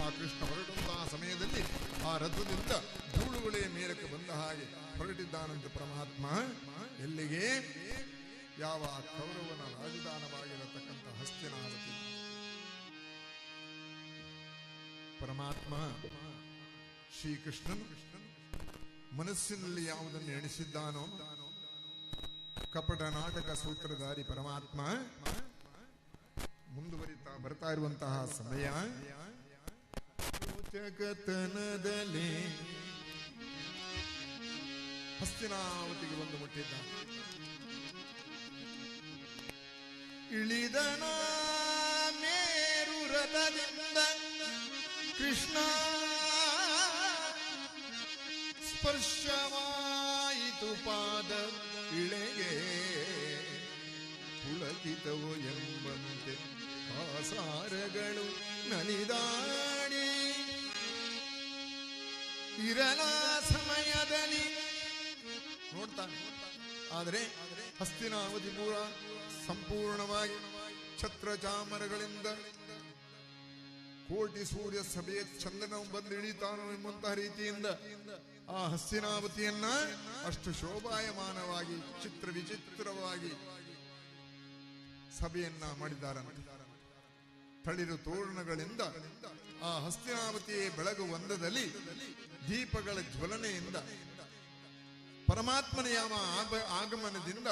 ಆ ಕೃಷ್ಣ ಹೊರಟಂತಹ ಸಮಯದಲ್ಲಿ ಆ ರಥದಿಂದ ಧೂಳುಗಳೇ ಮೇಲಕ್ಕೆ ಬಂದ ಹಾಗೆ ಹೊರಟಿದ್ದಾನಂತ ಪರಮಾತ್ಮ. ಎಲ್ಲಿಗೆ? ಯಾವ ಕೌರವನ ರಾಜಧಾನವಾಗಿರತಕ್ಕಂಥ ಹಸ್ತಿನಾವತಿ. ಪರಮಾತ್ಮ ಶ್ರೀಕೃಷ್ಣನ್ ಮನಸ್ಸಿನಲ್ಲಿ ಯಾವುದನ್ನು ಎಣಿಸಿದ್ದಾನೋ, ಕಪಟ ನಾಟಕ ಸೂತ್ರಧಾರಿ ಪರಮಾತ್ಮ ಮುಂದುವರಿತಾ ಬರ್ತಾ ಇರುವಂತಹ ಸಮಯ ರೋಚಕತನದಲ್ಲಿ ಹಸ್ತಿನಾವತಿಗೆ ಬಂದು ಮುಟ್ಟಿದ್ದಾನೆ. ಇಳಿದನ ಮೇಲೆ ವ್ರತದಿಂದ ಕೃಷ್ಣ ಸ್ಪರ್ಶವಾಯಿತು ಪಾದ ಇಳೆಗೆ ಪುಳಕಿತವು ಎಂಬಂತೆ ಆಸಾರಗಳು ನಲಿದಾಡಿ ಇರಲ ಸಮಯದಲ್ಲಿ ನೋಡ್ತಾನೆ. ಆದರೆ ಹಸ್ತಿನಾವತಿ ಪೂರ ಸಂಪೂರ್ಣವಾಗಿ ಛತ್ರ ಚಾಮರಗಳಿಂದ ಕೋಟಿ ಸೂರ್ಯ ಸಭೆಯ ಚಂದ್ರನ ಬಂದು ಇಳಿತಾನೋ ಎಂಬಂತಹ ರೀತಿಯಿಂದ ಆ ಹಸ್ತಿನಾವತಿಯನ್ನ ಅಷ್ಟು ಶೋಭಾಯಮಾನವಾಗಿ ಚಿತ್ರ ವಿಚಿತ್ರವಾಗಿ ಸಭೆಯನ್ನ ಮಾಡಿದ್ದಾರಂತೆ. ತಳಿರು ತೋರಣಗಳಿಂದ ಆ ಹಸ್ತಿನಾವತಿಯ ಬೆಳಗು ಒಂದದಲ್ಲಿ ದೀಪಗಳ ಜ್ವಲನೆಯಿಂದ ಪರಮಾತ್ಮನ ಯಾವ ಆಗಮನದಿಂದ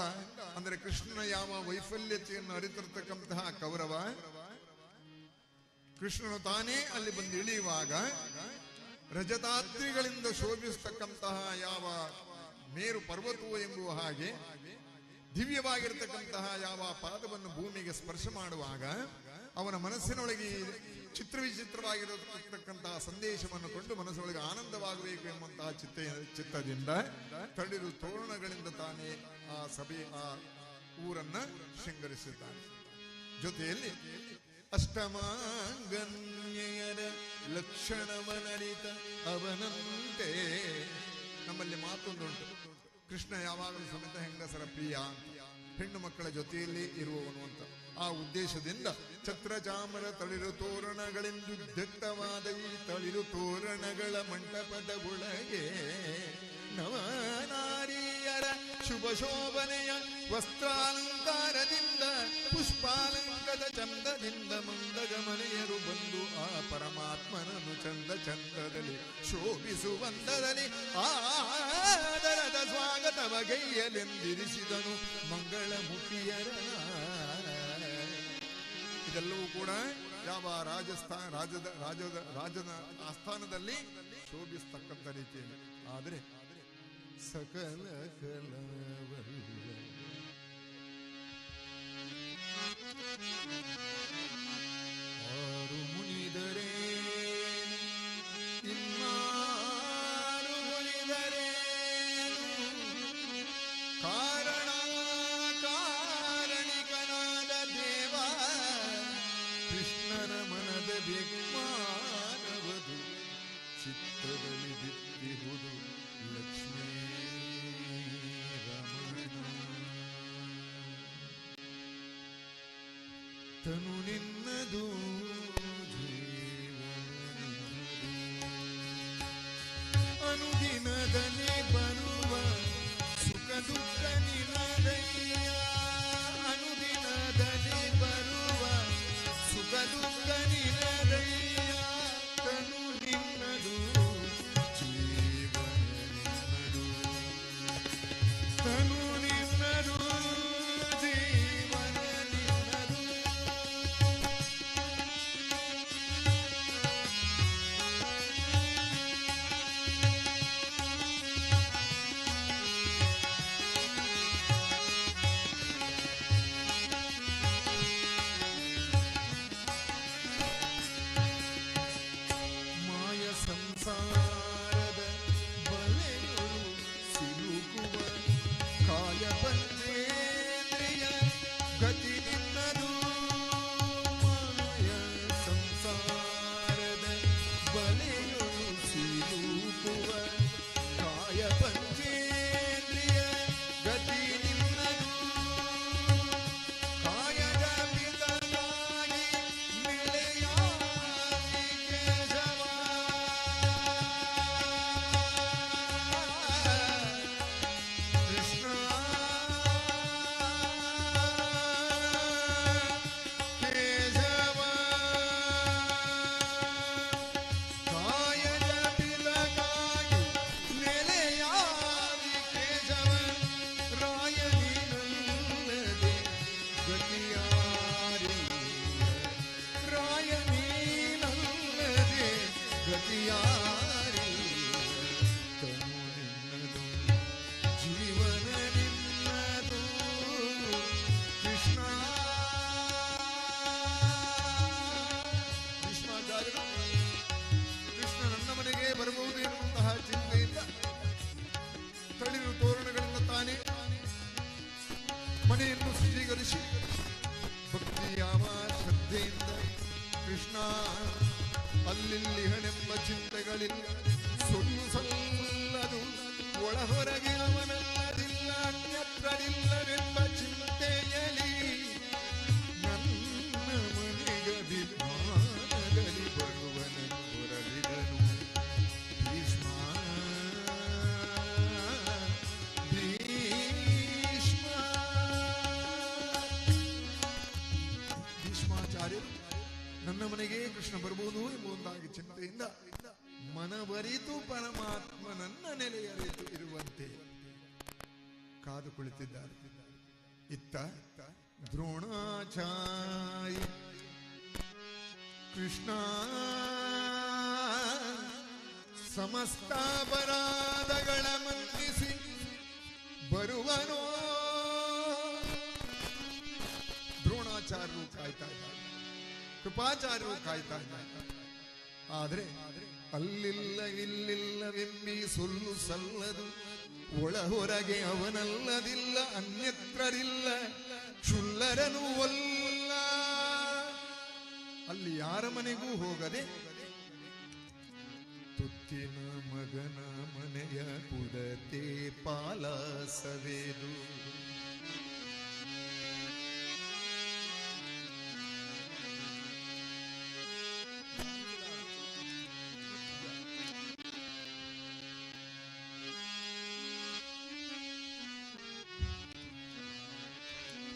ಅಂದರೆ ಕೃಷ್ಣನ ಯಾವ ವೈಫಲ್ಯತೆಯನ್ನು ಅರಿತಿರ್ತಕ್ಕಂತಹ ಕೌರವ ಕೃಷ್ಣನು ತಾನೇ ಅಲ್ಲಿ ಬಂದು ಇಳಿಯುವಾಗ ರಜತಾದ್ರಿಗಳಿಂದ ಶೋಭಿಸ್ತಕ್ಕಂತಹ ಯಾವ ಮೇರು ಪರ್ವತವೋ ಎಂಬುವ ಹಾಗೆ ದಿವ್ಯವಾಗಿರ್ತಕ್ಕಂತಹ ಯಾವ ಪಾದವನ್ನು ಭೂಮಿಗೆ ಸ್ಪರ್ಶ ಮಾಡುವಾಗ ಅವನ ಮನಸ್ಸಿನೊಳಗೆ ಚಿತ್ರವಿಚಿತ್ರವಾಗಿರತಕ್ಕಂತಹ ಸಂದೇಶವನ್ನು ಕೊಂಡು ಮನಸ್ಸೊಳಗೆ ಆನಂದವಾಗಬೇಕು ಎಂಬಂತಹ ಚಿತ್ತದಿಂದ ತಳಿರು ತೋರಣಗಳಿಂದ ತಾನೇ ಆ ಸಭೆ ಆ ಊರನ್ನ ಶೃಂಗರಿಸಿದ್ದಾನೆ. ಜೊತೆಯಲ್ಲಿ ಅಷ್ಟಮಾಂಗನ್ಯರ ಲಕ್ಷಣವನರಿತ ಅವನಂತೆ ನಮ್ಮಲ್ಲಿ ಮಾತೊಂದುಂಟು, ಕೃಷ್ಣ ಯಾವಾಗಲೂ ಸಮೇತ ಹೆಂಗಸರ ಪ್ರಿಯ, ಹೆಣ್ಣು ಮಕ್ಕಳ ಜೊತೆಯಲ್ಲಿ ಇರುವವನು ಅಂತ. ಆ ಉದ್ದೇಶದಿಂದ ಛತ್ರ ಚಾಮರ ತಳಿರು ತೋರಣಗಳೆಂದು ದಟ್ಟವಾದ ಈ ತಳಿರು ತೋರಣಗಳ ಮಂಟಪದ ಒಳಗೆ ನವನಾರಿಯರ ಶುಭ ಶೋಭನೆಯ ವಸ್ತ್ರಾಲಂಕಾರದಿಂದ ಪುಷ್ಪಾಲಂಕದ ಚಂದದಿಂದ ಮಂದಗಮನೆಯರು ಬಂದು ಆ ಪರಮಾತ್ಮನನ್ನು ಚಂದ ಚಂದದಲ್ಲಿ ಶೋಭಿಸುವಂದದಲ್ಲಿ ಆದರದ ಸ್ವಾಗತವ ಗೈಯಲೆಂದಿರಿಸಿದನು ಮಂಗಳ ಮುಖಿಯರ. ಇದೆಲ್ಲವೂ ಕೂಡ ಯಾವ ರಾಜನ ಆಸ್ಥಾನದಲ್ಲಿ ಶೋಭಿಸ್ತಕ್ಕಂಥ ರೀತಿಯಲ್ಲಿ. ಆದರೆ ಸಕಲ ಕಲವಲ್ಲ ಆರು ಮುನಿದರೆ ಇನ್ನಾರು ಮುನಿದರೆ ಕಾರಣಿಕನಾದ ದೇವ ಕೃಷ್ಣನ ಮನದ ಭಿಮಾನವದು ಚಿತ್ತದಲ್ಲಿ ಬಿತ್ತಿಹುದು ಲಕ್ಷ್ಮೀ ರಮಣ. ತನು ನಿನ್ನದು ಅನುದಿನದಲ್ಲಿ ಬರುವ ಸುಖ ದುಃಖ ನಿನ್ನದಯ್ಯ, ಅನುದಿನದಲ್ಲಿ ಬರುವ ಸುಖ ದುಃಖ ನಿನ್ನದಯ್ಯ. ತನು ನಿನ್ನದು ಜೀವನ ನಿನ್ನದು, ತನು ನಿನ್ನದು ಜೀವನ ನಿನ್ನದು. ಒಲಿಸಿ ಭಕ್ತಿಯಾವ ಶ್ರದ್ಧೆಯಿಂದ ಕೃಷ್ಣ ಅಲ್ಲಿಲ್ಲಿಹನೆಂಬ ಚಿಂತೆಗಳಿಲ್ಲ, ಸೊಲ್ಲು ಸಲ್ಲದು ಒಳಹೊರಗೆ ಅವನಲ್ಲದಿಲ್ಲ, ಅನ್ಯತ್ರರಿಲ್ಲವೆಂಬ ಚಿಂತೆಯಲಿ ನನ್ನ ಮನೆಗಭಿಮಾನದಲ್ಲಿ ಬರುವನೆಂಬುರಲಿದನು ಭೀಷ್ಮ. ಭೀಷ್ಮಾಚಾರ್ಯರು ನನ್ನ ಮನೆಗೆ ಕೃಷ್ಣ ಬರಬಹುದು ಎಂಬುದಾಗಿ ಚಿಂತೆಯಿಂದ ಮನವರಿತು ಪರಮಾತ್ಮನನ್ನ ನೆಲೆಯರಿತು ಇರುವಂತೆ ಕಾದು ಕುಳಿತಿದ್ದಾರೆ. ಇತ್ತ ದ್ರೋಣಾಚಾರ್ಯ ಕೃಷ್ಣ ಸಮಸ್ತ ಅಪರಾಧಗಳ ಮನ್ನಿಸಿ ಬರುವನೋ. ದ್ರೋಣಾಚಾರ್ಯರು ಕಾಯ್ತಾ ಇದ್ದಾರೆ, ಕೃಪಾಚಾರ್ಯರು ಕಾಯ್ತಾ ಇದ್ದಾರೆ. ಆದರೆ ಅಲ್ಲಿಲ್ಲ ಇಲ್ಲಿಲ್ಲವೆಂಬಿ ಸೊಲ್ಲು ಸಲ್ಲದು, ಒಳ ಹೊರಗೆ ಅವನಲ್ಲದಿಲ್ಲ, ಅನ್ಯತ್ರರಿಲ್ಲ, ಕ್ಷುಲ್ಲರನು ಒಲ್ಲ. ಅಲ್ಲಿ ಯಾರ ಮನೆಗೂ ಹೋಗದೆ ತುತ್ತಿನ ಮಗನ ಮನೆಯ ಕುಡತೆ ಪಾಲಾಸವೇದು.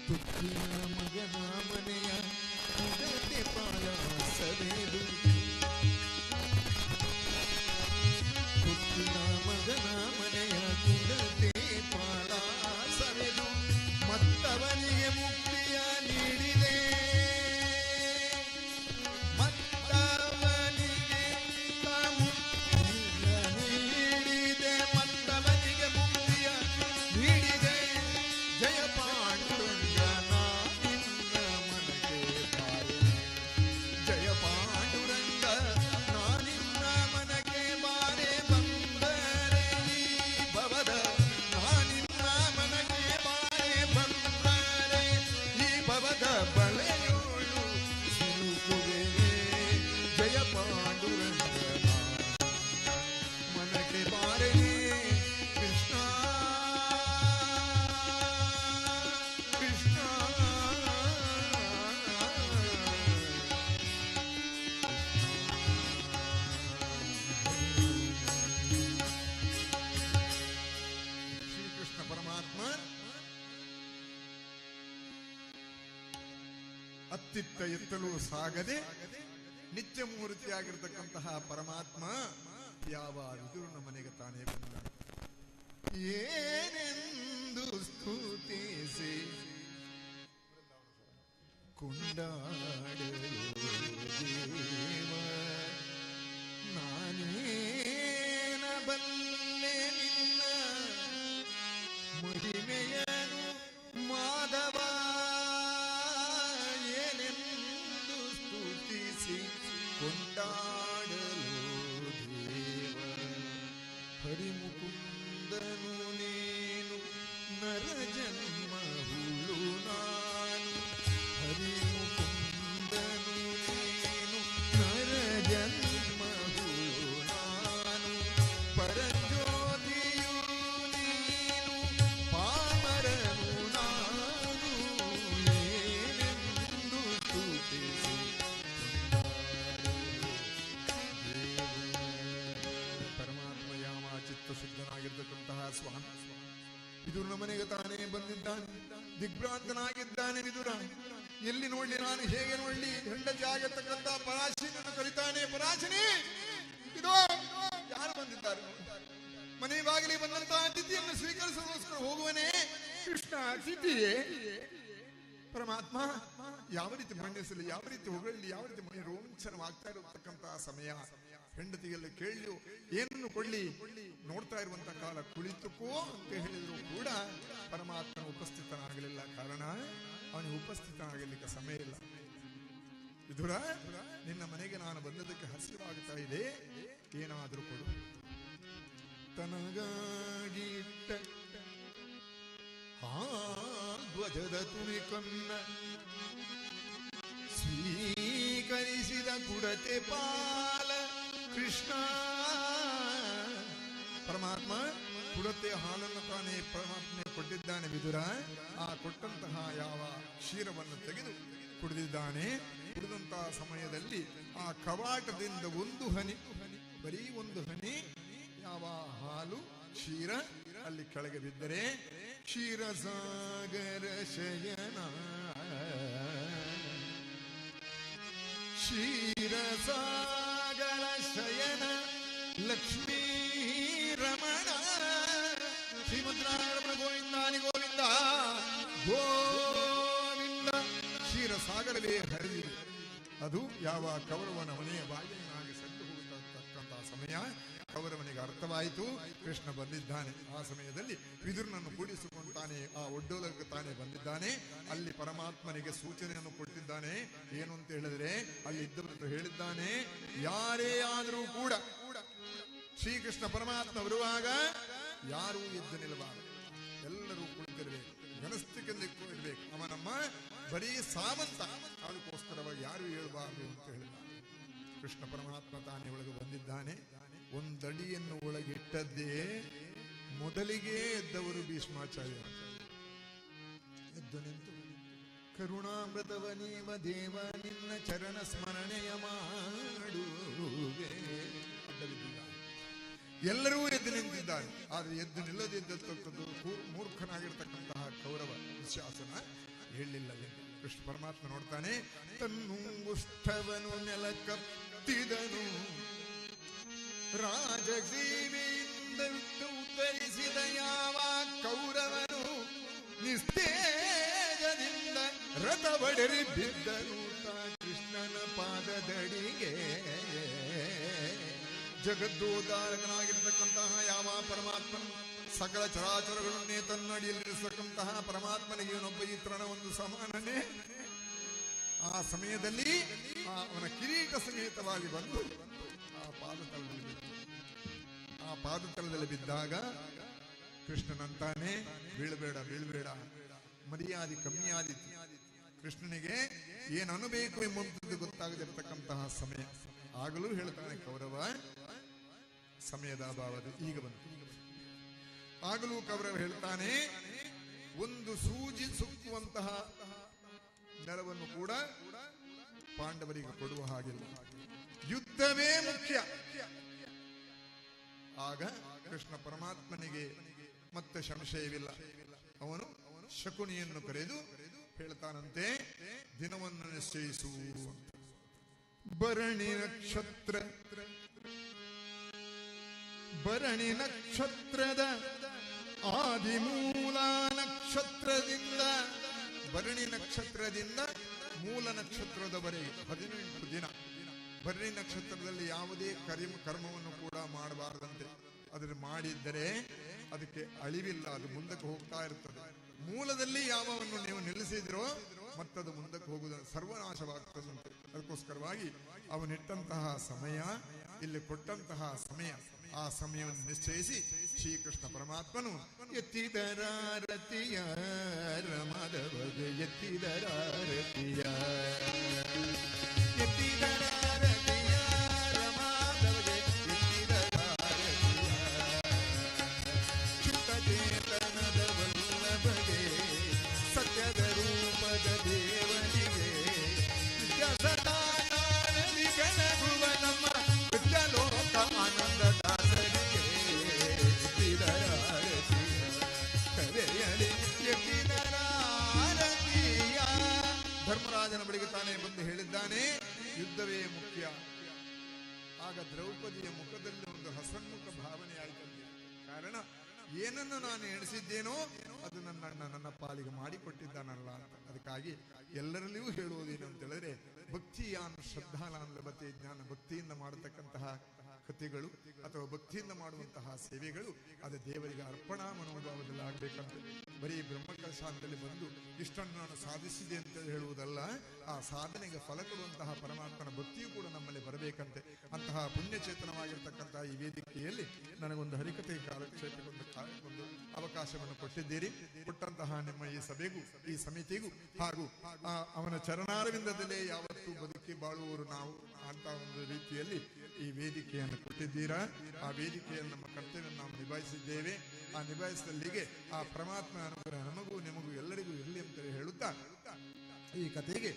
ತುತ್ತಿನ ಮಗನ ಮನೆಯ ಕುಡತೆ ಪಾಲಾಸವೇದು. ತುತ್ತಿನ ಮಗನ ಮನೆಯ ಕುಡತೆ ಪಾಲಾಸವೇದು. ಮತ್ತವನಿಗೆ ಮುಕ್ತಿಯ ನೀಡಿದೆ, ಮತ್ತವನಿಗೆ ನೀಡಿದೆ, ಮತ್ತವನಿಗೆ ಮುಕ್ತಿಯ ನೀಡಿದೆ. ಜಯ ಪಾಂಡುರಂಗ ನಾನಿನ್ನ ಮನಗೆ ಬಾರೆ, ಜಯ ಪಾಂಡುರಂಗ ನಾನಿನ್ನ ಮನಗೆ ಬಾರೆ. ಬಂದರೆ ಈ ಭವದ ನಾನಿನ್ನ ಮನಗೆ ಬಾರೆ, ಬಂದರೆ ಈ ಭವದ ಬಳೆಯೋಳು ಸಿಲುಕುವೆನೆ. ಜಯ ಪಾಂಡುರಂಗ ಮನಗೆ ಬಾರೆ ಕೃಷ್ಣ ಕೃಷ್ಣ. ಶ್ರೀಕೃಷ್ಣ ಪರಮಾತ್ಮ ಅತ್ತಿತ್ತ ಎತ್ತಲು ಸಾಗದೆ ನಿತ್ಯ ಮೂರ್ತಿಯಾಗಿರ್ತಕ್ಕಂತಹ ಪರಮಾತ್ಮ ಯಾವ ವಿದುರನ ಮನೆಗೆ ತಾನೇ ಬಂದ. ಏನೆಂದು ಸ್ತುತಿಸಿ ಕೊಂಡಾಡಲು ದೇವ, ನಾನೇನ ಬಲ್ಲೆ ನಿನ್ನ ಮಹಿಮೆಯನು ಮಾಧವ. ಏನೆಂದು ಸ್ತುತಿಸಿ ಕೊಂಡಾಡಲು ದೇವ, ಹರಿಮುಕುಂದನು ನೀನು ನರ ಜನ್ಮ ಹುಳು ನಾನು. ಹರಿಮುಕುಂದನು ನೀನು ನರ ಜನ್ಮ ಹುಳು ನಾನು. ಪರಂಜ್ಯೋತಿಯು ನೀನು ಪಾಮರನು ನಾನು. ಏನೆಂದು ಸ್ತುತಿಸಿ ಪರಮಾತ್ಮ ಯಾವ ಚಿತ್ತ ಶುದ್ಧನಾಗಿರ್ತಕ್ಕಂತಹ ಸ್ವಾಮಿ ವಿದುರನ ಮನೆಗೆ ತಾನೇ ಬಂದಿದ್ದಾನೆ. ದಿಗ್ಭ್ರಾಂತನಾಗಿದ್ದಾನೆ ವಿದುರ. ಎಲ್ಲಿ ನೋಡ್ಲಿ, ನಾನು ಹೇಗೆ ನೋಡ್ಲಿ? ಹೆಂಡತಿ ಆಗಿರ್ತಕ್ಕಂಥ ಪರಾಶಿನಿಯನ್ನು ಕರೀತಾನೆ. ಪರಾಶಿನಿ, ಇದೋ ಯಾರು ಬಂದಿದ್ದಾರೆ? ಮನೆ ಬಾಗಿಲಿಗೆ ಬಂದಂತಹ ಅತಿಥಿಯನ್ನು ಸ್ವೀಕರಿಸೋಸ್ಕರ ಹೋಗುವನೇ. ಕೃಷ್ಣ ಅತಿಥಿಯೇ? ಪರಮಾತ್ಮ ಯಾವ ರೀತಿ ಬಣ್ಣಿಸಲಿ, ಯಾವ ರೀತಿ ಹೊಗಳಲಿ, ಯಾವ ರೀತಿ ಮನೆ ರೋಮಾಂಚನವಾಗ್ತಾ ಇರತಕ್ಕಂತಹ ಸಮಯ. ಹೆಂಡತಿಗೆಲ್ಲ ಕೇಳಿ ಏನನ್ನು ಕೊಳ್ಳಿ ನೋಡ್ತಾ ಇರುವಂತ ಕಾಲ. ಕುಳಿತುಕೋ ಅಂತ ಹೇಳಿದ್ರು ಕೂಡ ಪರಮಾತ್ಮ ಉಪಸ್ಥಿತನಾಗಲಿಲ್ಲ. ಕಾರಣ ಅವನಿಗೆ ಉಪಸ್ಥಿತನಾಗಲಿಕ್ಕೆ ಸಮಯ ಇಲ್ಲ. ವಿದುರ, ನಿನ್ನ ಮನೆಗೆ ನಾನು ಬಂದದಕ್ಕೆ ಹಸಿವಾಗ್ತಾ ಇದೆ, ಏನಾದರೂ ಕೊಡು. ತನಗಾಗಿಟ್ಟ ಧ್ವಜದ ತುಳಿಕನ್ನ ಸ್ವೀಕರಿಸಿದ ಕುಡತೆ ಪಾಲ ಕೃಷ್ಣ. ಪರಮಾತ್ಮ ಕುಡತೆ ಹಾಲನ್ನು ತಾನೇ ಪರಮಾತ್ಮನೆ ಕೊಟ್ಟಿದ್ದಾನೆ ವಿದುರ. ಆ ಕೊಟ್ಟಂತಹ ಯಾವ ಕ್ಷೀರವನ್ನು ತೆಗೆದು ಕುಡಿದಿದ್ದಾನೆ. ಕುಡಿದಂತಹ ಸಮಯದಲ್ಲಿ ಆ ಕವಾಟದಿಂದ ಒಂದು ಹನಿ, ಬರೀ ಒಂದು ಹನಿ ಯಾವ ಹಾಲು ಕ್ಷೀರ ಅಲ್ಲಿ ಕೆಳಗೆ ಬಿದ್ದರೆ ಕ್ಷೀರಸಾಗರ ಶಯನ, ಕ್ಷೀರಸಾಗರ ಶಯನ ಲಕ್ಷ್ಮೀ ರಮಣ ಶ್ರೀಮಂತನಾರಾಯಣ ಗೋವಿಂದಾನಿ ಗೋವಿಂದ ಗೋವಿಂದ. ಕ್ಷೀರಸಾಗರವೇ ಹರಿದಿದೆ. ಅದು ಯಾವ ಕೌರವನ ಮನೆಯ ಬಾಗಿಲಿನಾಗಿ ಸತ್ತು ಹೋಗತಕ್ಕಂತಹ ಸಮಯ. ಕೌರವನಿಗೆ ಅರ್ಥವಾಯಿತು ಕೃಷ್ಣ ಬಂದಿದ್ದಾನೆ. ಆ ಸಮಯದಲ್ಲಿ ವಿದುರನನ್ನು ಕೂಡಿಸಿಕೊಂಡಾನೆ. ಆ ಒಡ್ಡೋಲಕ್ಕೆ ತಾನೇ ಬಂದಿದ್ದಾನೆ. ಅಲ್ಲಿ ಪರಮಾತ್ಮನಿಗೆ ಸೂಚನೆಯನ್ನು ಕೊಟ್ಟಿದ್ದಾನೆ. ಏನು ಅಂತ ಹೇಳಿದ್ರೆ, ಅಲ್ಲಿ ಇದ್ದವರು ಹೇಳಿದ್ದಾನೆ, ಯಾರೇ ಆದರೂ ಕೂಡ ಶ್ರೀಕೃಷ್ಣ ಪರಮಾತ್ಮ ಬರುವಾಗ ಯಾರೂ ಎದ್ದು ನಿಲ್ಲಬಾರದು, ಎಲ್ಲರೂ ಕುಳಿತಿರಬೇಕು, ಗಣಸ್ಥಿಕೆಂದಿರಬೇಕು. ಅವನಮ್ಮ ಬರೀ ಸಾಮಂತ, ಅದಕ್ಕೋಸ್ಕರವಾಗಿ ಯಾರು ಹೇಳಬಾರದು ಅಂತ ಹೇಳಿದ. ಕೃಷ್ಣ ಪರಮಾತ್ಮ ತಾನೇ ಒಳಗೆ ಬಂದಿದ್ದಾನೆ. ಒಂದಡಿಯನ್ನು ಒಳಗಿಟ್ಟದ್ದೇ ಮೊದಲಿಗೆ ಎದ್ದವರು ಭೀಷ್ಮಾಚಾರ್ಯ. ಎದ್ದು ನಿಂತು ಕರುಣಾಮೃತವ ನೀವ ದೇವ ನಿನ್ನ ಚರಣ ಸ್ಮರಣೆಯ ಮಾಡುವೆ. ಎಲ್ಲರೂ ಎದ್ದು ನಿಂತಿದ್ದಾರೆ. ಆದರೆ ಎದ್ದು ನಿಲ್ಲದಿದ್ದಕ್ಕದ್ದು ಮೂರ್ಖನಾಗಿರ್ತಕ್ಕಂತಹ ಕೌರವ ದುಶ್ಯಾಸನ ಹೇಳಲಿಲ್ಲ. ಕೃಷ್ಣ ಪರಮಾತ್ಮ ನೋಡ್ತಾನೆ. ತನ್ನುಂಗುಷ್ಠವನು ನೆಲ ಕಪ್ತಿದನು, ರಾಜಜೀವಿಯಿಂದ ಉತ್ತರಿಸಿದ ಯಾವ ಕೌರವನು ನಿಸ್ತೇಜದಿಂದ ರಥವಡರಿ ಬಿದ್ದನು ಕೃಷ್ಣನ ಪಾದದಡಿಗೆ. ಜಗದ್ದೋದ್ಧಾರಕನಾಗಿರ್ತಕ್ಕಂತಹ ಯಾವ ಪರಮಾತ್ಮನು ಸಕಲ ಚರಾಚರಗಳನ್ನೇ ತನ್ನಡಿಯಲ್ಲಿರಿಸತಕ್ಕಂತಹ ಪರಮಾತ್ಮನಿಗೆ ಇವನೊಬ್ಬ ಈ ತರಣ ಒಂದು ಸಮಾನನೇ. ಆ ಸಮಯದಲ್ಲಿ ಅವನ ಕಿರೀಟ ಸಮೇತವಾಗಿ ಬಂದು ಆ ಪಾದತಲದಲ್ಲಿ ಬಿದ್ದಾಗ ಕೃಷ್ಣನಂತಾನೆ, ಬೀಳಬೇಡ ಬೀಳಬೇಡ, ಮರ್ಯಾದೆ ಕಮ್ಮಿ ಆದಿತ್ತು. ಕೃಷ್ಣನಿಗೆ ಏನು ಅನ್ನಬೇಕು ಎಂಬುದು ಗೊತ್ತಾಗದಿರತಕ್ಕಂತಹ ಸಮಯ. ಆಗಲೂ ಹೇಳ್ತಾನೆ ಕೌರವ, ಸಮಯದ ಅಭಾವದ ಈಗ ಬಂತು. ಆಗಲೂ ಕೌರವ ಹೇಳ್ತಾನೆ, ಒಂದು ಸೂಜಿ ಸುಕ್ಕುವಂತಹ ನೆರವನ್ನು ಕೂಡ ಪಾಂಡವರಿಗೆ ಕೊಡುವ ಹಾಗಿಲ್ಲ, ಯುದ್ಧವೇ ಮುಖ್ಯ. ಆಗ ಕೃಷ್ಣ ಪರಮಾತ್ಮನಿಗೆ ಮತ್ತೆ ಸಂಶಯವಿಲ್ಲ. ಅವನು ಶಕುನಿಯನ್ನು ಕರೆದು ಹೇಳ್ತಾನಂತೆ, ದಿನವನ್ನು ನಿಶ್ಚಯಿಸು. ಭರಣಿ ನಕ್ಷತ್ರದ ಆದಿಮೂಲ ನಕ್ಷತ್ರದಿಂದ, ಭರಣಿ ನಕ್ಷತ್ರದಿಂದ ಮೂಲ ನಕ್ಷತ್ರದವರೆಗೆ 18 ದಿನ. ಭರಣಿ ನಕ್ಷತ್ರದಲ್ಲಿ ಯಾವುದೇ ಕರ್ಮವನ್ನು ಕೂಡ ಮಾಡಬಾರದಂತೆ. ಅದನ್ನು ಮಾಡಿದ್ದರೆ ಅದಕ್ಕೆ ಅಳಿವಿಲ್ಲ, ಅದು ಮುಂದಕ್ಕೆ ಹೋಗ್ತಾ ಇರ್ತದೆ. ಮೂಲದಲ್ಲಿ ಯಾವವನ್ನು ನೀವು ನಿಲ್ಲಿಸಿದ್ರೋ ಮತ್ತದು ಮುಂದಕ್ಕೆ ಹೋಗುವುದನ್ನು ಸರ್ವನಾಶವಾಗ್ತದಂತೆ. ಅದಕ್ಕೋಸ್ಕರವಾಗಿ ಅವನಿಟ್ಟಂತಹ ಸಮಯ, ಇಲ್ಲಿ ಕೊಟ್ಟಂತಹ ಸಮಯ, ಆ ಸಮಯವನ್ನು ನಿಶ್ಚಯಿಸಿ ಶ್ರೀಕೃಷ್ಣ ಪರಮಾತ್ಮನು ಎತ್ತಿದರಾರತಿಯ ರಮದ ಬಗೆ, ಎತ್ತಿದರಾರತಿಯ ಎತ್ತಿದರಾರತಿಯ ರಮದ ಬಗೆ, ಎತ್ತಿದರಾರತಿಯ ಚಿತ್ತಚೇತನದ ವಲ್ಲಭಗೆ, ಸತ್ಯದ ರೂಪದ ದೇವನಿಗೆ, ಸದಾನಂದಿ ಬೆಳಗುವ ನಮ್ಮ ವಿದ್ಯಲೋಕ ಆನಂದ ದಾಸರಿಗೆ, ಎತ್ತಿದರಾರತಿಯ ಕರೆಯಲಿ ಎತ್ತಿದರಾರತಿಯ. ಧರ್ಮರಾಜನ ಬಳಿಗೆ ತಾನೇ ಬಂದು ಹೇಳಿದ್ದಾನೆ, ಯುದ್ಧವೇ ಮುಖ್ಯ. ಆಗ ದ್ರೌಪದಿಯ ಮುಖದಲ್ಲಿ ಒಂದು ಹಸನ್ಮುಖ ಭಾವನೆ ಆಯಿತಂತೆ. ಕಾರಣ ಏನನ್ನು ನಾನು ಎಣಿಸಿದ್ದೇನೋ ಅದು ನನ್ನ ಪಾಲಿಗೆ ಮಾಡಿಕೊಟ್ಟಿದ್ದಾನಲ್ಲ ಅಂತ. ಅದಕ್ಕಾಗಿ ಎಲ್ಲರಲ್ಲಿಯೂ ಹೇಳುವುದೇನು ಅಂತ ಹೇಳಿದ್ರೆ, ಭಕ್ತಿಯಾನ್ ಶ್ರದ್ಧಾನಾನ್ ಲಭತೆ ಜ್ಞಾನ. ಭಕ್ತಿಯಿಂದ ಮಾಡತಕ್ಕಂತಹ ಕಥೆಗಳು ಅಥವಾ ಭಕ್ತಿಯಿಂದ ಮಾಡುವಂತಹ ಸೇವೆಗಳು ಅದು ದೇವರಿಗೆ ಅರ್ಪಣಾ ಮನೋಭಾವದಲ್ಲಿ ಆಗ್ಬೇಕಂತ. ಬರೀ ಬ್ರಹ್ಮಕಲಶಾಂತದಲ್ಲಿ ಬಂದು ಇಷ್ಟನ್ನು ನಾನು ಸಾಧಿಸಿದೆ ಅಂತ ಹೇಳುವುದಲ್ಲ, ಆ ಸಾಧನೆಗೆ ಫಲ ಕೊಡುವಂತಹ ಪರಮಾತ್ಮನ ಭಕ್ತಿಯೂ ಕೂಡ ನಮ್ಮಲ್ಲಿ ಬರಬೇಕಂತೆ. ಅಂತಹ ಪುಣ್ಯಚೇತನವಾಗಿರ್ತಕ್ಕಂತಹ ಈ ವೇದಿಕೆಯಲ್ಲಿ ನನಗೊಂದು ಹರಿಕತೆ ಕಾಲಕ್ಷೇಪಕ್ಕೊಂದು ಅವಕಾಶವನ್ನು ಕೊಟ್ಟಿದ್ದೀರಿ. ಕೊಟ್ಟಂತಹ ನಿಮ್ಮ ಈ ಸಭೆಗೂ ಈ ಸಮಿತಿಗೂ ಹಾಗೂ ಅವನ ಚರಣಾರವಿಂದದಲ್ಲೇ ಯಾವತ್ತೂ ಬದುಕಿ ಬಾಳುವವರು ನಾವು ಅಂತ ಒಂದು ರೀತಿಯಲ್ಲಿ ಈ ವೇದಿಕೆಯನ್ನು ಕೊಟ್ಟಿದ್ದೀರಾ. ಆ ವೇದಿಕೆಯನ್ನು ನಮ್ಮ ಕರ್ತವ್ಯವನ್ನು ನಾವು ನಿಭಾಯಿಸಿದ್ದೇವೆ. ಆ ನಿಭಾಯಿಸಿದಲ್ಲಿಗೆ ಆ ಪರಮಾತ್ಮ ಅನುಗ್ರಹ ನಮಗೂ ನಿಮಗೂ ಎಲ್ಲರಿಗೂ ಇರಲಿ ಅಂತ ಹೇಳುತ್ತಾ ಈ ಕಥೆಗೆ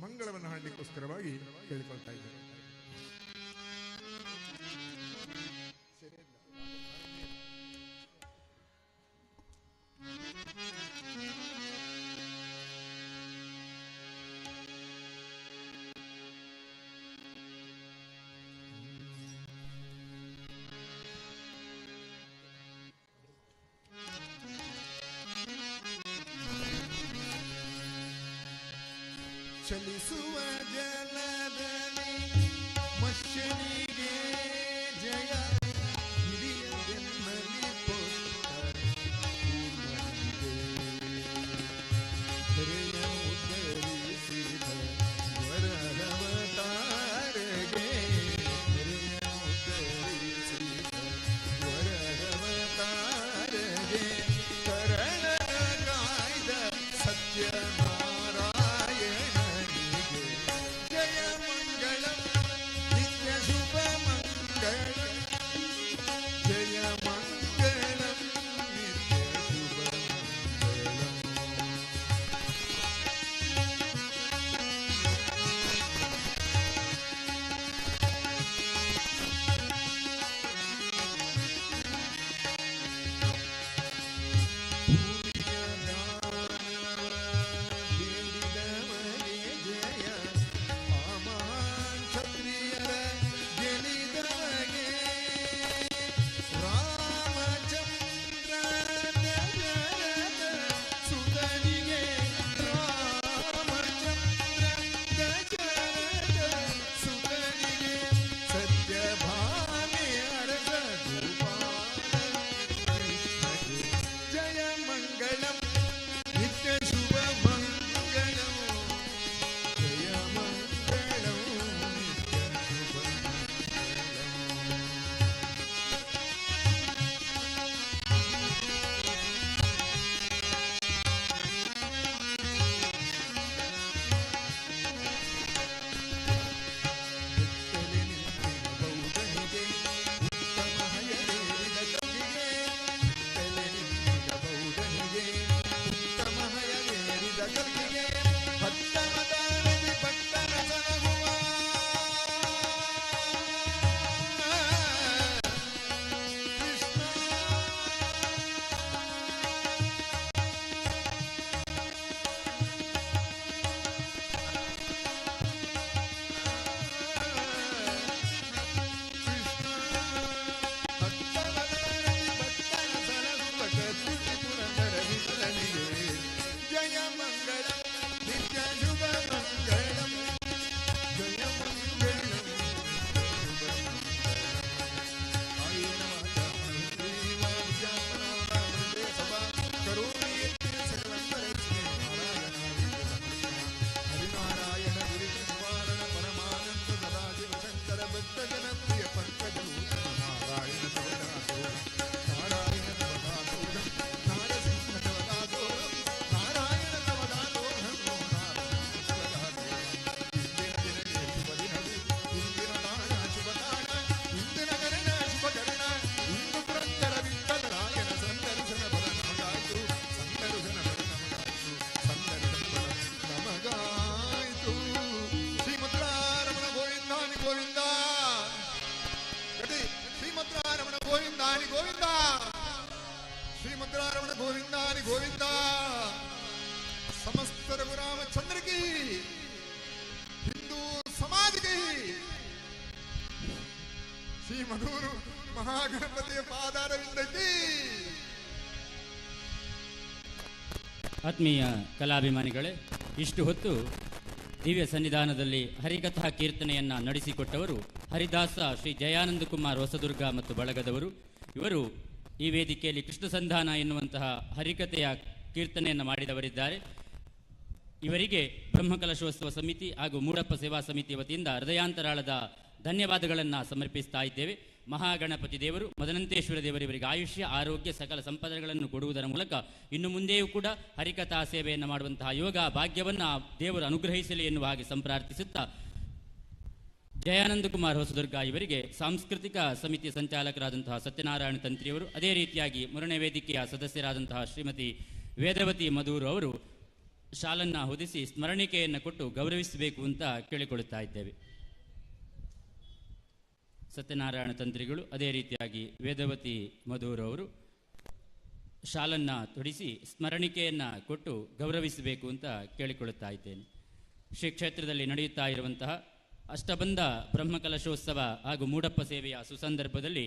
ಮಂಗಳವನ್ನು ಹಾಡಲಿಕ್ಕೋಸ್ಕರವಾಗಿ ಕೇಳಿಕೊಳ್ತಾ ಇದ್ದೇವೆ. ಚಲಿಸುವ ಜಲದಲ್ಲಿ ಮನುಷ್ಯನಿಗೆ ಜಯ ಹಿರಿಯ ಬೆನ್ನಲಿ ಹೊರೆಯನ್ನು ಧರಿಸಿದ ವರಹವತಾರಗೆ ಹೊರೆಯನ್ನು ಧರಿಸಿದ ವರಹವತಾರಗೆ ಕರಣ ಕಾಯ್ದ ಸತ್ಯ ಗೋವಿಂದಾನಿ ಗೋವಿಂದ. ಸಮಸ್ತ ರಘುರಾಮಚಂದ್ರ ಕಿ, ಹಿಂದೂ ಸಮಾಜ ಕಿ, ಶ್ರೀ ಮಧೂರು ಮಹಾಗಣಪತಿಯ ಪಾದಾರವಿಂದಕ್ಕೆ. ಆತ್ಮೀಯ ಕಲಾಭಿಮಾನಿಗಳೇ, ಇಷ್ಟು ಹೊತ್ತು ದಿವ್ಯ ಸನ್ನಿಧಾನದಲ್ಲಿ ಹರಿಕಥಾ ಕೀರ್ತನೆಯನ್ನು ನಡೆಸಿಕೊಟ್ಟವರು ಹರಿದಾಸ ಶ್ರೀ ಜಯಾನಂದ ಕುಮಾರ್ ಹೊಸದುರ್ಗ ಮತ್ತು ಬಳಗದವರು. ಇವರು ಈ ವೇದಿಕೆಯಲ್ಲಿ ಕೃಷ್ಣ ಸಂಧಾನ ಎನ್ನುವಂತಹ ಹರಿಕಥೆಯ ಕೀರ್ತನೆಯನ್ನು ಮಾಡಿದವರಿದ್ದಾರೆ. ಇವರಿಗೆ ಬ್ರಹ್ಮಕಲಶೋತ್ಸವ ಸಮಿತಿ ಹಾಗೂ ಮೂಡಪ್ಪ ಸೇವಾ ಸಮಿತಿ ವತಿಯಿಂದ ಹೃದಯಾಂತರಾಳದ ಧನ್ಯವಾದಗಳನ್ನು ಸಮರ್ಪಿಸ್ತಾ ಇದ್ದೇವೆ. ಮಹಾಗಣಪತಿ ದೇವರು ಮದನಂತೇಶ್ವರ ದೇವರು ಇವರಿಗೆ ಆಯುಷ್ಯ, ಆರೋಗ್ಯ, ಸಕಲ ಸಂಪದಗಳನ್ನು ಕೊಡುವುದರ ಮೂಲಕ ಇನ್ನು ಮುಂದೆಯೂ ಕೂಡ ಹರಿಕಥಾ ಸೇವೆಯನ್ನು ಮಾಡುವಂತಹ ಯೋಗ ಭಾಗ್ಯವನ್ನು ದೇವರು ಅನುಗ್ರಹಿಸಲಿ ಎನ್ನುವ ಹಾಗೆ ಸಂಪ್ರಾರ್ಥಿಸುತ್ತಾ, ಜಯಾನಂದ ಕುಮಾರ್ ಹೊಸದುರ್ಗ ಇವರಿಗೆ ಸಾಂಸ್ಕೃತಿಕ ಸಮಿತಿಯ ಸಂಚಾಲಕರಾದಂತಹ ಸತ್ಯನಾರಾಯಣ ತಂತ್ರಿಯವರು, ಅದೇ ರೀತಿಯಾಗಿ ಮೂರನೇ ವೇದಿಕೆಯ ಸದಸ್ಯರಾದಂತಹ ಶ್ರೀಮತಿ ವೇದವತಿ ಮಧೂರು ಅವರು ಶಾಲನ್ನು ಹೊದಿಸಿ ಸ್ಮರಣಿಕೆಯನ್ನು ಕೊಟ್ಟು ಗೌರವಿಸಬೇಕು ಅಂತ ಕೇಳಿಕೊಳ್ಳುತ್ತಾ ಇದ್ದೇವೆ. ಸತ್ಯನಾರಾಯಣ ತಂತ್ರಿಗಳು, ಅದೇ ರೀತಿಯಾಗಿ ವೇದವತಿ ಮಧೂರು ಅವರು ಶಾಲನ್ನು ತೊಡಿಸಿ ಸ್ಮರಣಿಕೆಯನ್ನು ಕೊಟ್ಟು ಗೌರವಿಸಬೇಕು ಅಂತ ಕೇಳಿಕೊಳ್ಳುತ್ತಾ ಇದ್ದೇನೆ. ಶ್ರೀ ಕ್ಷೇತ್ರದಲ್ಲಿ ನಡೆಯುತ್ತಾ ಇರುವಂತಹ ಅಷ್ಟಬಂಧ ಬ್ರಹ್ಮಕಲಶೋತ್ಸವ ಹಾಗೂ ಮೂಡಪ್ಪ ಸೇವೆಯ ಸುಸಂದರ್ಭದಲ್ಲಿ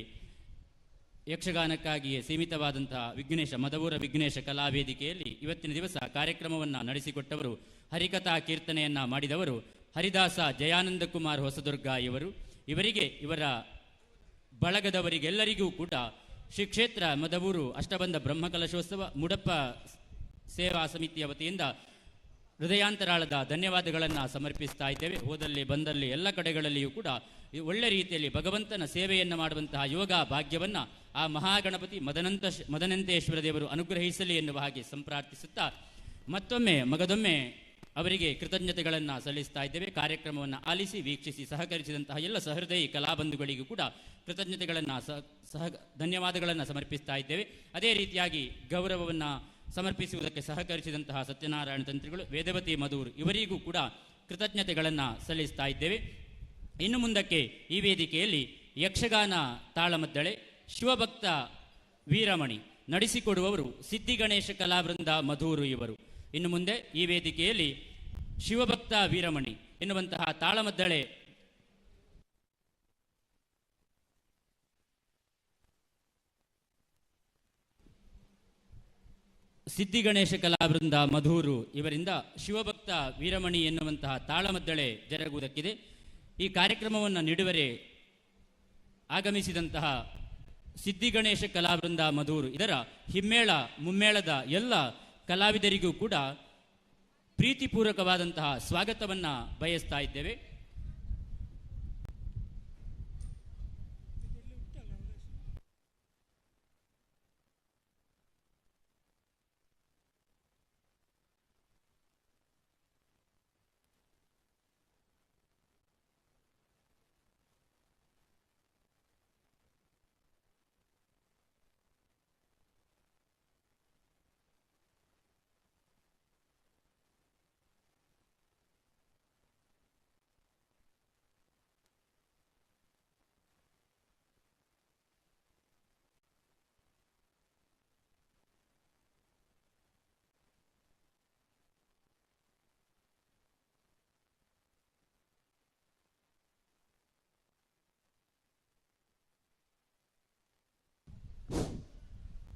ಯಕ್ಷಗಾನಕ್ಕಾಗಿಯೇ ಸೀಮಿತವಾದಂತಹ ಮದವೂರ ವಿಘ್ನೇಶ ಕಲಾವೇದಿಕೆಯಲ್ಲಿ ಇವತ್ತಿನ ದಿವಸ ಕಾರ್ಯಕ್ರಮವನ್ನು ನಡೆಸಿಕೊಟ್ಟವರು, ಹರಿಕಥಾ ಕೀರ್ತನೆಯನ್ನು ಮಾಡಿದವರು ಹರಿದಾಸ ಜಯಾನಂದ ಕುಮಾರ್ ಹೊಸದುರ್ಗ ಇವರು. ಇವರಿಗೆ, ಇವರ ಬಳಗದವರಿಗೆಲ್ಲರಿಗೂ ಕೂಡ ಶ್ರೀ ಕ್ಷೇತ್ರ ಮದವೂರು ಅಷ್ಟಬಂಧ ಬ್ರಹ್ಮಕಲಶೋತ್ಸವ ಮೂಡಪ್ಪ ಸೇವಾ ಸಮಿತಿಯ ವತಿಯಿಂದ ಹೃದಯಾಂತರಾಳದ ಧನ್ಯವಾದಗಳನ್ನು ಸಮರ್ಪಿಸ್ತಾ ಇದ್ದೇವೆ. ಹೋದಲ್ಲಿ ಬಂದಲ್ಲಿ ಎಲ್ಲ ಕಡೆಗಳಲ್ಲಿಯೂ ಕೂಡ ಒಳ್ಳೆ ರೀತಿಯಲ್ಲಿ ಭಗವಂತನ ಸೇವೆಯನ್ನು ಮಾಡುವಂತಹ ಯೋಗ ಭಾಗ್ಯವನ್ನು ಆ ಮಹಾಗಣಪತಿ ಮದನಂತೇಶ್ವರ ದೇವರು ಅನುಗ್ರಹಿಸಲಿ ಎನ್ನುವ ಹಾಗೆ ಸಂಪ್ರಾರ್ಥಿಸುತ್ತಾ, ಮತ್ತೊಮ್ಮೆ ಮಗದೊಮ್ಮೆ ಅವರಿಗೆ ಕೃತಜ್ಞತೆಗಳನ್ನು ಸಲ್ಲಿಸ್ತಾ ಇದ್ದೇವೆ. ಕಾರ್ಯಕ್ರಮವನ್ನು ಆಲಿಸಿ ವೀಕ್ಷಿಸಿ ಸಹಕರಿಸಿದಂತಹ ಎಲ್ಲ ಸಹೃದಯಿ ಕಲಾಬಂಧುಗಳಿಗೂ ಕೂಡ ಕೃತಜ್ಞತೆಗಳನ್ನು ಧನ್ಯವಾದಗಳನ್ನು ಸಮರ್ಪಿಸ್ತಾ ಇದ್ದೇವೆ. ಅದೇ ರೀತಿಯಾಗಿ ಗೌರವವನ್ನು ಸಮರ್ಪಿಸುವುದಕ್ಕೆ ಸಹಕರಿಸಿದಂತಹ ಸತ್ಯನಾರಾಯಣ ತಂತ್ರಿಗಳು, ವೇದವತಿ ಮಧೂರು ಇವರಿಗೂ ಕೂಡ ಕೃತಜ್ಞತೆಗಳನ್ನು ಸಲ್ಲಿಸ್ತಾ ಇದ್ದೇವೆ. ಇನ್ನು ಮುಂದಕ್ಕೆ ಈ ವೇದಿಕೆಯಲ್ಲಿ ಯಕ್ಷಗಾನ ತಾಳಮದ್ದಳೆ ಶಿವಭಕ್ತ ವೀರಮಣಿ ನಡೆಸಿಕೊಡುವವರು ಸಿದ್ಧಿಗಣೇಶ ಕಲಾವೃಂದ ಮಧೂರು ಇವರು. ಇನ್ನು ಮುಂದೆ ಈ ವೇದಿಕೆಯಲ್ಲಿ ಶಿವಭಕ್ತ ವೀರಮಣಿ ಎನ್ನುವಂತಹ ತಾಳಮದ್ದಳೆ ಸಿದ್ಧಿಗಣೇಶ ಕಲಾವೃಂದ ಮಧೂರು ಇವರಿಂದ ಶಿವಭಕ್ತ ವೀರಮಣಿ ಎನ್ನುವಂತಹ ತಾಳಮದ್ದಳೆ ಜರುಗುವುದಕ್ಕಿದೆ. ಈ ಕಾರ್ಯಕ್ರಮವನ್ನು ನೀಡುವರೆ ಆಗಮಿಸಿದಂತಹ ಸಿದ್ಧಿಗಣೇಶ ಕಲಾವೃಂದ ಮಧೂರು ಇದರ ಹಿಮ್ಮೇಳ ಮುಮ್ಮೇಳದ ಎಲ್ಲ ಕಲಾವಿದರಿಗೂ ಕೂಡ ಪ್ರೀತಿಪೂರ್ವಕವಾದಂತಹ ಸ್ವಾಗತವನ್ನು ಬಯಸ್ತಾ ಇದ್ದೇವೆ.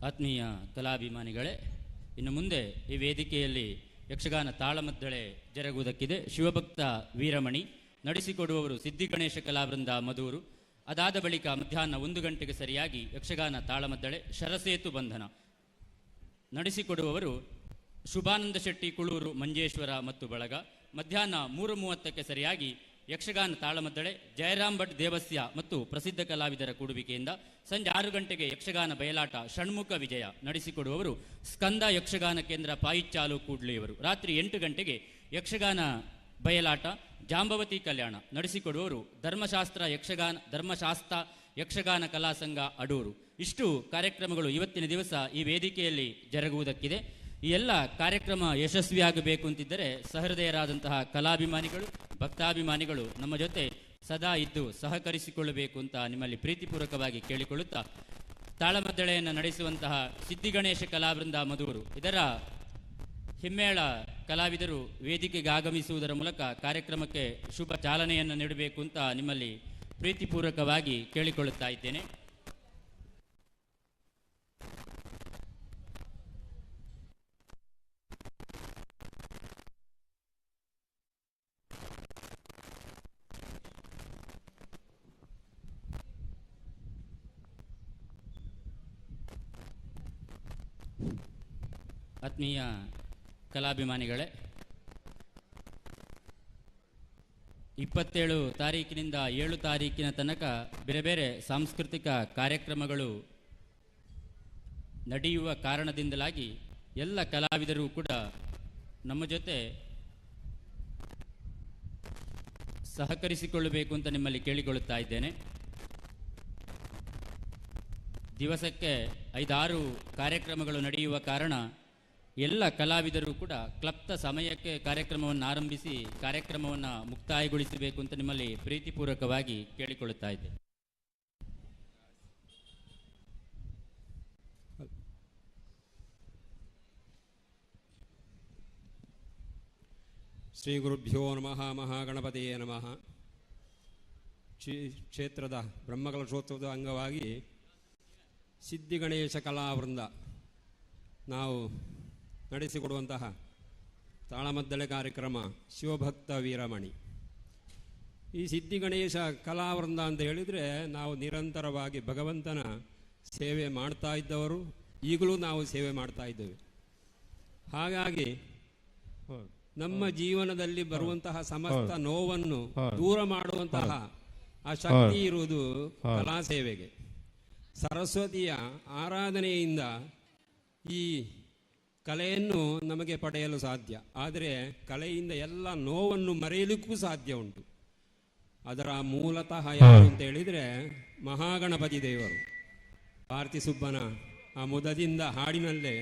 ಆತ್ಮೀಯ ಕಲಾಭಿಮಾನಿಗಳೇ, ಇನ್ನು ಮುಂದೆ ಈ ವೇದಿಕೆಯಲ್ಲಿ ಯಕ್ಷಗಾನ ತಾಳಮದ್ದಳೆ ಜರುಗುವುದಕ್ಕಿದೆ. ಶಿವಭಕ್ತ ವೀರಮಣಿ ನಡೆಸಿಕೊಡುವವರು ಸಿದ್ಧಿಗಣೇಶ ಕಲಾವೃಂದ ಮಧೂರು. ಅದಾದ ಬಳಿಕ ಮಧ್ಯಾಹ್ನ 1 ಗಂಟೆಗೆ ಸರಿಯಾಗಿ ಯಕ್ಷಗಾನ ತಾಳಮದ್ದಳೆ ಶರಸೇತು ಬಂಧನ ನಡೆಸಿಕೊಡುವವರು ಶುಭಾನಂದ ಶೆಟ್ಟಿ ಕುಳೂರು ಮಂಜೇಶ್ವರ ಮತ್ತು ಬಳಗ. ಮಧ್ಯಾಹ್ನ 3:30ಕ್ಕೆ ಸರಿಯಾಗಿ ಯಕ್ಷಗಾನ ತಾಳಮದ್ದಳೆ ಜಯರಾಮ್ ಭಟ್ ದೇವಸ್ಯ ಮತ್ತು ಪ್ರಸಿದ್ಧ ಕಲಾವಿದರ ಕೂಡುವಿಕೆಯಿಂದ. ಸಂಜೆ 6 ಗಂಟೆಗೆ ಯಕ್ಷಗಾನ ಬಯಲಾಟ ಷಣ್ಮುಖ ವಿಜಯ ನಡೆಸಿಕೊಡುವವರು ಸ್ಕಂದ ಯಕ್ಷಗಾನ ಕೇಂದ್ರ ಪಾಯಿಚಾಲು ಕೂಡ್ಲಿಯವರು. ರಾತ್ರಿ 8 ಗಂಟೆಗೆ ಯಕ್ಷಗಾನ ಬಯಲಾಟ ಜಾಂಬವತಿ ಕಲ್ಯಾಣ ನಡೆಸಿಕೊಡುವವರು ಧರ್ಮಶಾಸ್ತ್ರ ಯಕ್ಷಗಾನ ಕಲಾ ಸಂಘ ಅಡೂರು. ಇಷ್ಟು ಕಾರ್ಯಕ್ರಮಗಳು ಇವತ್ತಿನ ದಿವಸ ಈ ವೇದಿಕೆಯಲ್ಲಿ ಜರುಗುವುದಕ್ಕಿದೆ. ಈ ಎಲ್ಲ ಕಾರ್ಯಕ್ರಮ ಯಶಸ್ವಿಯಾಗಬೇಕು ಅಂತಿದ್ದರೆ ಸಹೃದಯರಾದಂತಹ ಕಲಾಭಿಮಾನಿಗಳು, ಭಕ್ತಾಭಿಮಾನಿಗಳು ನಮ್ಮ ಜೊತೆ ಸದಾ ಇದ್ದು ಸಹಕರಿಸಿಕೊಳ್ಳಬೇಕು ಅಂತ ನಿಮ್ಮಲ್ಲಿ ಪ್ರೀತಿಪೂರ್ವಕವಾಗಿ ಕೇಳಿಕೊಳ್ಳುತ್ತಾ, ತಾಳಮದ್ದಳೆಯನ್ನು ನಡೆಸುವಂತಹ ಸಿದ್ಧಿಗಣೇಶ ಕಲಾವೃಂದ ಮಧೂರು ಇದರ ಹಿಮ್ಮೇಳ ಕಲಾವಿದರು ವೇದಿಕೆಗೆ ಆಗಮಿಸುವುದರ ಮೂಲಕ ಕಾರ್ಯಕ್ರಮಕ್ಕೆ ಶುಭ ಚಾಲನೆಯನ್ನು ನೀಡಬೇಕು ಅಂತ ನಿಮ್ಮಲ್ಲಿ ಪ್ರೀತಿಪೂರ್ವಕವಾಗಿ ಕೇಳಿಕೊಳ್ಳುತ್ತಾ ಇದ್ದೇನೆ. ಆತ್ಮೀಯ ಕಲಾಭಿಮಾನಿಗಳೇ, 27 ತಾರೀಕಿನಿಂದ 7 ತಾರೀಕಿನ ತನಕ ಬೇರೆ ಬೇರೆ ಸಾಂಸ್ಕೃತಿಕ ಕಾರ್ಯಕ್ರಮಗಳು ನಡೆಯುವ ಕಾರಣದಿಂದಲಾಗಿ ಎಲ್ಲ ಕಲಾವಿದರು ಕೂಡ ನಮ್ಮ ಜೊತೆ ಸಹಕರಿಸಿಕೊಳ್ಳಬೇಕು ಅಂತ ನಿಮ್ಮಲ್ಲಿ ಕೇಳಿಕೊಳ್ಳುತ್ತಾ ಇದ್ದೇನೆ. ದಿವಸಕ್ಕೆ 5-6 ಕಾರ್ಯಕ್ರಮಗಳು ನಡೆಯುವ ಕಾರಣ ಎಲ್ಲ ಕಲಾವಿದರು ಕೂಡ ಕ್ಲಪ್ತ ಸಮಯಕ್ಕೆ ಕಾರ್ಯಕ್ರಮವನ್ನು ಆರಂಭಿಸಿ ಕಾರ್ಯಕ್ರಮವನ್ನು ಮುಕ್ತಾಯಗೊಳಿಸಬೇಕು ಅಂತ ನಿಮ್ಮಲ್ಲಿ ಪ್ರೀತಿಪೂರ್ವಕವಾಗಿ ಕೇಳಿಕೊಳ್ಳುತ್ತಾ ಇದ್ದೆ. ಶ್ರೀ ಗುರುಭ್ಯೋ ನಮಃ. ಮಹಾಗಣಪತಿಯೇ ನಮಃ. ಕ್ಷೇತ್ರದ ಬ್ರಹ್ಮಕಲಶೋತ್ಸವದ ಅಂಗವಾಗಿ ಸಿದ್ಧಿಗಣೇಶ ಕಲಾವೃಂದ ನಾವು ನಡೆಸಿಕೊಡುವಂತಹ ತಾಳಮದ್ದಳೆ ಕಾರ್ಯಕ್ರಮ ಶಿವಭಕ್ತ ವೀರಮಣಿ. ಈ ಸಿದ್ಧಿಗಣೇಶ ಕಲಾವೃಂದ ಅಂತ ಹೇಳಿದರೆ ನಾವು ನಿರಂತರವಾಗಿ ಭಗವಂತನ ಸೇವೆ ಮಾಡ್ತಾ ಇದ್ದವರು, ಈಗಲೂ ನಾವು ಸೇವೆ ಮಾಡ್ತಾ ಇದ್ದೇವೆ. ಹಾಗಾಗಿ ನಮ್ಮ ಜೀವನದಲ್ಲಿ ಬರುವಂತಹ ಸಮಸ್ತ ನೋವನ್ನು ದೂರ ಮಾಡುವಂತಹ ಆ ಶಕ್ತಿ ಇರುವುದು ಕಲಾ ಸೇವೆಗೆ. ಸರಸ್ವತಿಯ ಆರಾಧನೆಯಿಂದ ಈ ಕಲೆಯನ್ನು ನಮಗೆ ಪಡೆಯಲು ಸಾಧ್ಯ. ಆದರೆ ಕಲೆಯಿಂದ ಎಲ್ಲ ನೋವನ್ನು ಮರೆಯಲಿಕ್ಕೂ ಸಾಧ್ಯ ಉಂಟು. ಅದರ ಮೂಲತಃ ಯಾರು ಅಂತ ಹೇಳಿದರೆ ಮಹಾಗಣಪತಿ ದೇವರು. ಪಾರ್ಥಿಸುಬ್ಬನ ಆ ಮುದದಿಂದ ಹಾಡಿನಲ್ಲೇ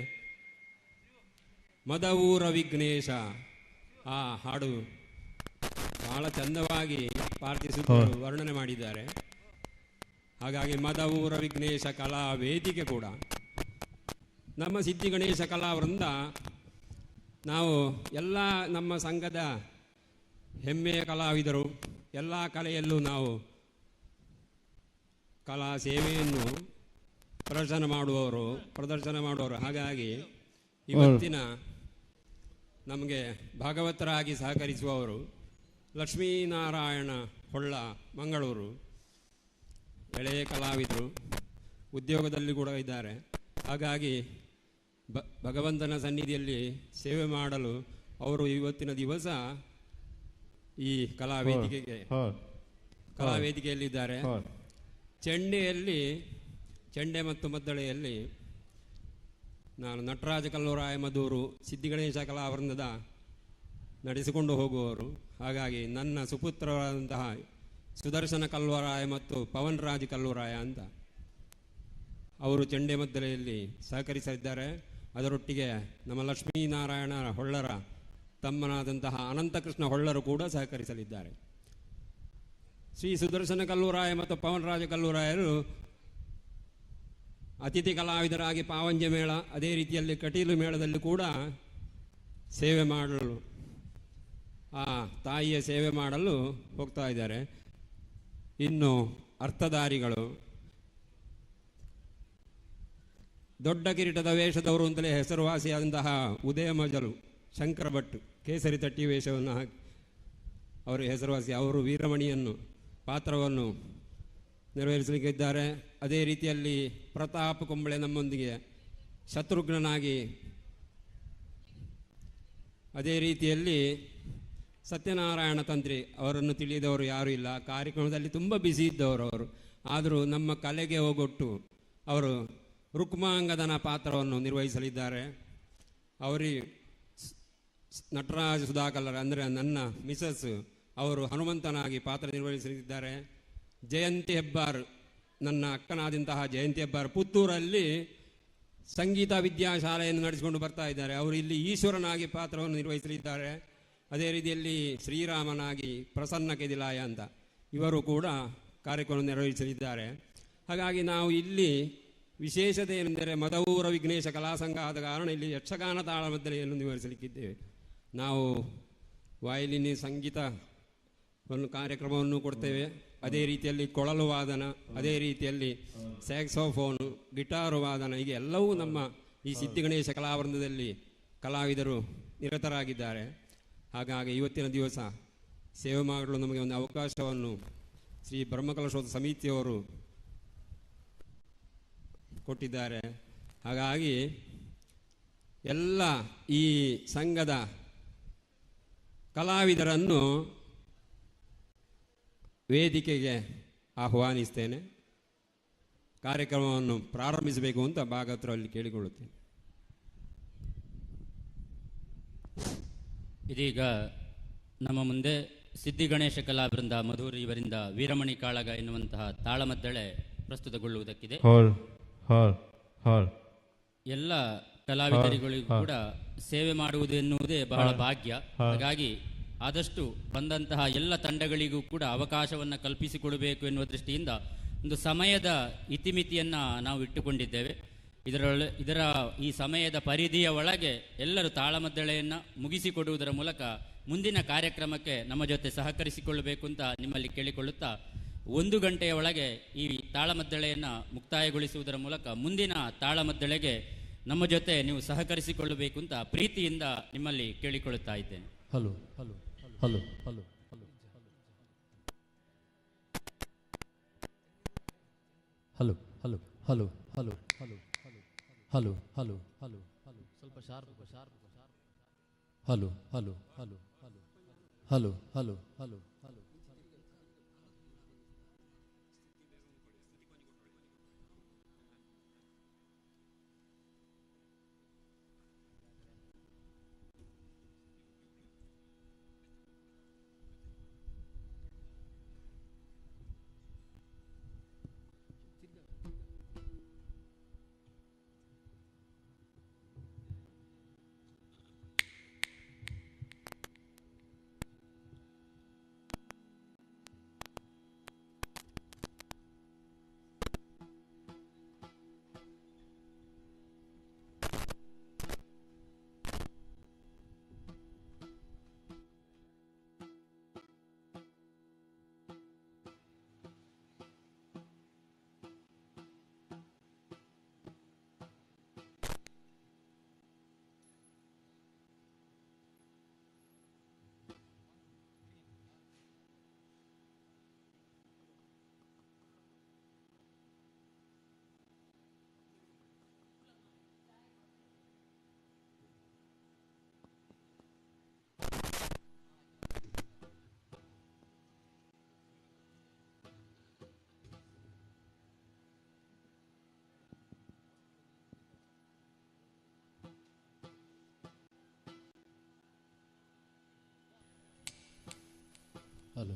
ಮದವೂರ ವಿಘ್ನೇಶ ಆ ಹಾಡು ಬಹಳ ಚಂದವಾಗಿ ಪಾರ್ಥಿಸುಬ್ಬರು ವರ್ಣನೆ ಮಾಡಿದ್ದಾರೆ. ಹಾಗಾಗಿ ಮದವೂರ ವಿಘ್ನೇಶ ಕಲಾ ವೇದಿಕೆ ಕೂಡ ನಮ್ಮ ಸಿದ್ಧಿಗಣೇಶ ಕಲಾವೃಂದ ನಾವು ಎಲ್ಲ ನಮ್ಮ ಸಂಘದ ಹೆಮ್ಮೆಯ ಕಲಾವಿದರು, ಎಲ್ಲ ಕಲೆಯಲ್ಲೂ ನಾವು ಕಲಾ ಸೇವೆಯನ್ನು ಪ್ರದರ್ಶನ ಮಾಡುವವರು. ಹಾಗಾಗಿ ಇವತ್ತಿನ ನಮಗೆ ಭಾಗವತರಾಗಿ ಸಹಕರಿಸುವವರು ಲಕ್ಷ್ಮೀನಾರಾಯಣ ಹೊಳ್ಳ, ಮಂಗಳೂರು. ಎಳೆಯ ಕಲಾವಿದರು, ಉದ್ಯೋಗದಲ್ಲಿ ಕೂಡ ಇದ್ದಾರೆ. ಹಾಗಾಗಿ ಭಗವಂತನ ಸನ್ನಿಧಿಯಲ್ಲಿ ಸೇವೆ ಮಾಡಲು ಅವರು ಇವತ್ತಿನ ದಿವಸ ಈ ಕಲಾವೇದಿಕೆಯಲ್ಲಿದ್ದಾರೆ. ಚೆಂಡೆ ಮತ್ತು ಮದ್ದಳೆಯಲ್ಲಿ ನಾನು ನಟರಾಜ ಕಲ್ಲೂರಾಯ ಮಧೂರು ಸಿದ್ಧಿಗಣೇಶ ಕಲಾವೃಂದದ ನಡೆಸಿಕೊಂಡು ಹೋಗುವವರು. ಹಾಗಾಗಿ ನನ್ನ ಸುಪುತ್ರರಾದಂತಹ ಸುದರ್ಶನ ಕಲ್ಲೂರಾಯ ಮತ್ತು ಪವನ್ ರಾಜ್ ಕಲ್ಲೂರಾಯ ಅಂತ ಅವರು ಚೆಂಡೆ ಮದ್ದಳೆಯಲ್ಲಿ ಸಹಕರಿಸಲಿದ್ದಾರೆ. ಅದರೊಟ್ಟಿಗೆ ನಮ್ಮ ಲಕ್ಷ್ಮೀನಾರಾಯಣ ಹೊಳ್ಳರ ತಮ್ಮನಾದಂತಹ ಅನಂತಕೃಷ್ಣ ಹೊಳ್ಳರು ಕೂಡ ಸಹಕರಿಸಲಿದ್ದಾರೆ. ಶ್ರೀ ಸುದರ್ಶನ ಕಲ್ಲೂರಾಯ ಮತ್ತು ಪವನ್ ರಾಜ ಕಲ್ಲೂರಾಯರು ಅತಿಥಿ ಕಲಾವಿದರಾಗಿ ಪಾವಂಜ ಮೇಳ, ಅದೇ ರೀತಿಯಲ್ಲಿ ಕಟೀಲು ಮೇಳದಲ್ಲಿ ಕೂಡ ಸೇವೆ ಮಾಡಲು, ಆ ತಾಯಿಯ ಸೇವೆ ಮಾಡಲು ಹೋಗ್ತಾ ಇದ್ದಾರೆ. ಇನ್ನು ಅರ್ಥಧಾರಿಗಳು ದೊಡ್ಡ ಕಿರೀಟದ ವೇಷದವರು ಅಂತಲೇ ಹೆಸರುವಾಸಿಯಾದಂತಹ ಉದಯ ಮಜಲು ಶಂಕರ ಭಟ್ ಕೇಸರಿ ತಟ್ಟಿ ವೇಷವನ್ನು ಹಾಕಿ ಅವರು ಹೆಸರುವಾಸಿ. ಅವರು ವೀರಮಣಿಯನ್ನು ಪಾತ್ರವನ್ನು ನೆರವೇರಿಸಲಿಕ್ಕಿದ್ದಾರೆ. ಅದೇ ರೀತಿಯಲ್ಲಿ ಪ್ರತಾಪ್ ಕೊಂಬಳೆ ನಮ್ಮೊಂದಿಗೆ ಶತ್ರುಘ್ನನಾಗಿ, ಅದೇ ರೀತಿಯಲ್ಲಿ ಸತ್ಯನಾರಾಯಣ ತಂತ್ರಿ, ಅವರನ್ನು ತಿಳಿದವರು ಯಾರೂ ಇಲ್ಲ. ಕಾರ್ಯಕ್ರಮದಲ್ಲಿ ತುಂಬ ಬ್ಯುಸಿ ಇದ್ದವರು ಅವರು. ಆದರೂ ನಮ್ಮ ಕಲೆಗೆ ಹೋಗೊಟ್ಟು ಅವರು ರುಕ್ಮಾಂಗದನ ಪಾತ್ರವನ್ನು ನಿರ್ವಹಿಸಲಿದ್ದಾರೆ. ಅವರಿಗೆ ನಟರಾಜ ಸುಧಾಕಲ್ಲರ ಅಂದರೆ ನನ್ನ ಮಿಸಸ್ ಅವರು ಹನುಮಂತನಾಗಿ ಪಾತ್ರ ನಿರ್ವಹಿಸಲಿದ್ದಾರೆ. ಜಯಂತಿ ಹೆಬ್ಬಾರ್, ನನ್ನ ಅಕ್ಕನಾದಂತಹ ಜಯಂತಿ ಹೆಬ್ಬಾರ್ ಪುತ್ತೂರಲ್ಲಿ ಸಂಗೀತ ವಿದ್ಯಾಶಾಲೆಯನ್ನು ನಡೆಸಿಕೊಂಡು ಬರ್ತಾ ಇದ್ದಾರೆ. ಅವರು ಇಲ್ಲಿ ಈಶ್ವರನಾಗಿ ಪಾತ್ರವನ್ನು ನಿರ್ವಹಿಸಲಿದ್ದಾರೆ. ಅದೇ ರೀತಿಯಲ್ಲಿ ಶ್ರೀರಾಮನಾಗಿ ಪ್ರಸನ್ನ ಕೆದಿಲಾಯ ಅಂತ ಇವರು ಕೂಡ ಕಾರ್ಯಕ್ರಮ ನಿರ್ವಹಿಸಲಿದ್ದಾರೆ. ಹಾಗಾಗಿ ನಾವು ಇಲ್ಲಿ ವಿಶೇಷತೆ ಏನೆಂದರೆ ಮದವೂರ ವಿಘ್ನೇಶ ಕಲಾ ಸಂಘ ಆದ ಕಾರಣ ಇಲ್ಲಿ ಯಕ್ಷಗಾನ ತಾಳಮದ್ದಳೆಯನ್ನು ನಿರ್ವಹಿಸಲಿಕ್ಕಿದ್ದೇವೆ. ನಾವು ವಯಲಿನ್ ಸಂಗೀತವನ್ನು ಕಾರ್ಯಕ್ರಮವನ್ನು ಕೊಡ್ತೇವೆ. ಅದೇ ರೀತಿಯಲ್ಲಿ ಕೊಳಲು ವಾದನ, ಅದೇ ರೀತಿಯಲ್ಲಿ ಸ್ಯಾಕ್ಸೋಫೋನು, ಗಿಟಾರು ವಾದನ, ಹೀಗೆ ಎಲ್ಲವೂ ನಮ್ಮ ಈ ಸಿದ್ಧಿಗಣೇಶ ಕಲಾವೃಂದದಲ್ಲಿ ಕಲಾವಿದರು ನಿರತರಾಗಿದ್ದಾರೆ. ಹಾಗಾಗಿ ಇವತ್ತಿನ ದಿವಸ ಸೇವೆ ಮಾಡಲು ನಮಗೆ ಒಂದು ಅವಕಾಶವನ್ನು ಶ್ರೀ ಬ್ರಹ್ಮಕಲಶೋತ್ಸವ ಸಮಿತಿಯವರು ಕೊಟ್ಟಿದ್ದಾರೆ. ಹಾಗಾಗಿ ಎಲ್ಲ ಈ ಸಂಘದ ಕಲಾವಿದರನ್ನು ವೇದಿಕೆಗೆ ಆಹ್ವಾನಿಸ್ತೇನೆ. ಕಾರ್ಯಕ್ರಮವನ್ನು ಪ್ರಾರಂಭಿಸಬೇಕು ಅಂತ ಭಾಗವತರಲ್ಲಿ ಕೇಳಿಕೊಳ್ಳುತ್ತೇನೆ. ಇದೀಗ ನಮ್ಮ ಮುಂದೆ ಸಿದ್ಧಿಗಣೇಶ ಕಲಾವೃಂದ ಮಧುರ್ ಇವರಿಂದ ವೀರಮಣಿ ಕಾಳಗ ಎನ್ನುವಂತಹ ತಾಳಮದ್ದಳೆ ಪ್ರಸ್ತುತಗೊಳ್ಳುವುದಕ್ಕಿದೆ. ಎಲ್ಲ ಕಲಾವಿದರಿಗಳಿಗೂ ಕೂಡ ಸೇವೆ ಮಾಡುವುದು ಎನ್ನುವುದೇ ಬಹಳ ಭಾಗ್ಯ. ಹಾಗಾಗಿ ಆದಷ್ಟು ಬಂದಂತಹ ಎಲ್ಲ ತಂಡಗಳಿಗೂ ಕೂಡ ಅವಕಾಶವನ್ನು ಕಲ್ಪಿಸಿಕೊಡಬೇಕು ಎನ್ನುವ ದೃಷ್ಟಿಯಿಂದ ಒಂದು ಸಮಯದ ಇತಿಮಿತಿಯನ್ನು ನಾವು ಇಟ್ಟುಕೊಂಡಿದ್ದೇವೆ. ಇದರ ಈ ಸಮಯದ ಪರಿಧಿಯ ಒಳಗೆ ಎಲ್ಲರೂ ತಾಳಮದ್ದಳೆಯನ್ನು ಮುಗಿಸಿಕೊಡುವುದರ ಮೂಲಕ ಮುಂದಿನ ಕಾರ್ಯಕ್ರಮಕ್ಕೆ ನಮ್ಮ ಜೊತೆ ಸಹಕರಿಸಿಕೊಳ್ಳಬೇಕು ಅಂತ ನಿಮ್ಮಲ್ಲಿ ಕೇಳಿಕೊಳ್ಳುತ್ತಾ 1 ಗಂಟೆಯ ಒಳಗೆ ಈ ತಾಳಮದ್ದಳೆಯನ್ನು ಮುಕ್ತಾಯಗೊಳಿಸುವುದರ ಮೂಲಕ ಮುಂದಿನ ತಾಳಮದ್ದಳೆಗೆ ನಮ್ಮ ಜೊತೆ ನೀವು ಸಹಕರಿಸಿಕೊಳ್ಳಬೇಕು ಅಂತ ಪ್ರೀತಿಯಿಂದ ನಿಮ್ಮಲ್ಲಿ ಕೇಳಿಕೊಳ್ಳುತ್ತಾ ಇದ್ದೇನೆ. Hello hello hello hello hello hello hello hello hello hello hello hello hello ಸ್ವಲ್ಪ sharp hello hello hello hello hello hello hello hello hello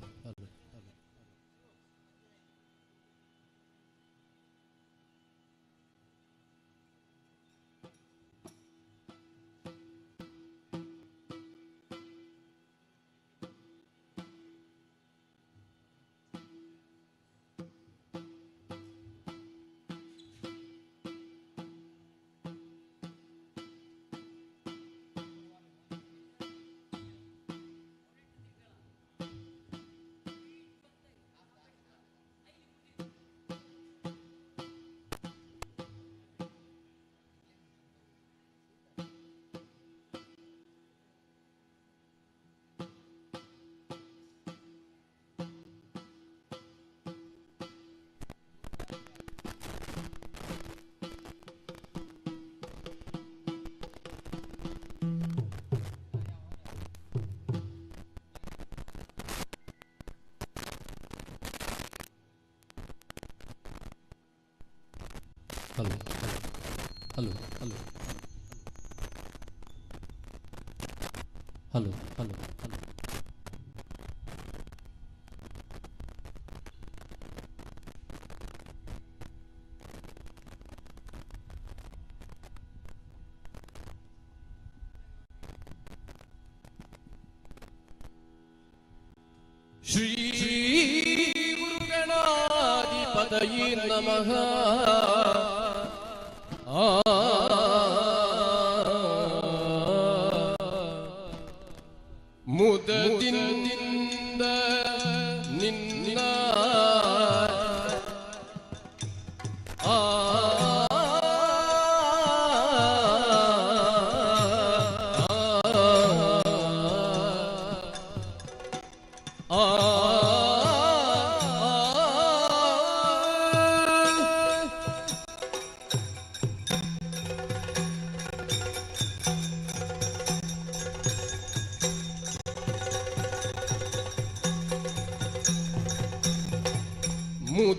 hello hello hello hello hello hello hello ಶ್ರೀ ಗುರುಗಣಾಧಿಪತಯೇ ನಮಃ. ಮುದದಿಂದ ನಿನ್ನ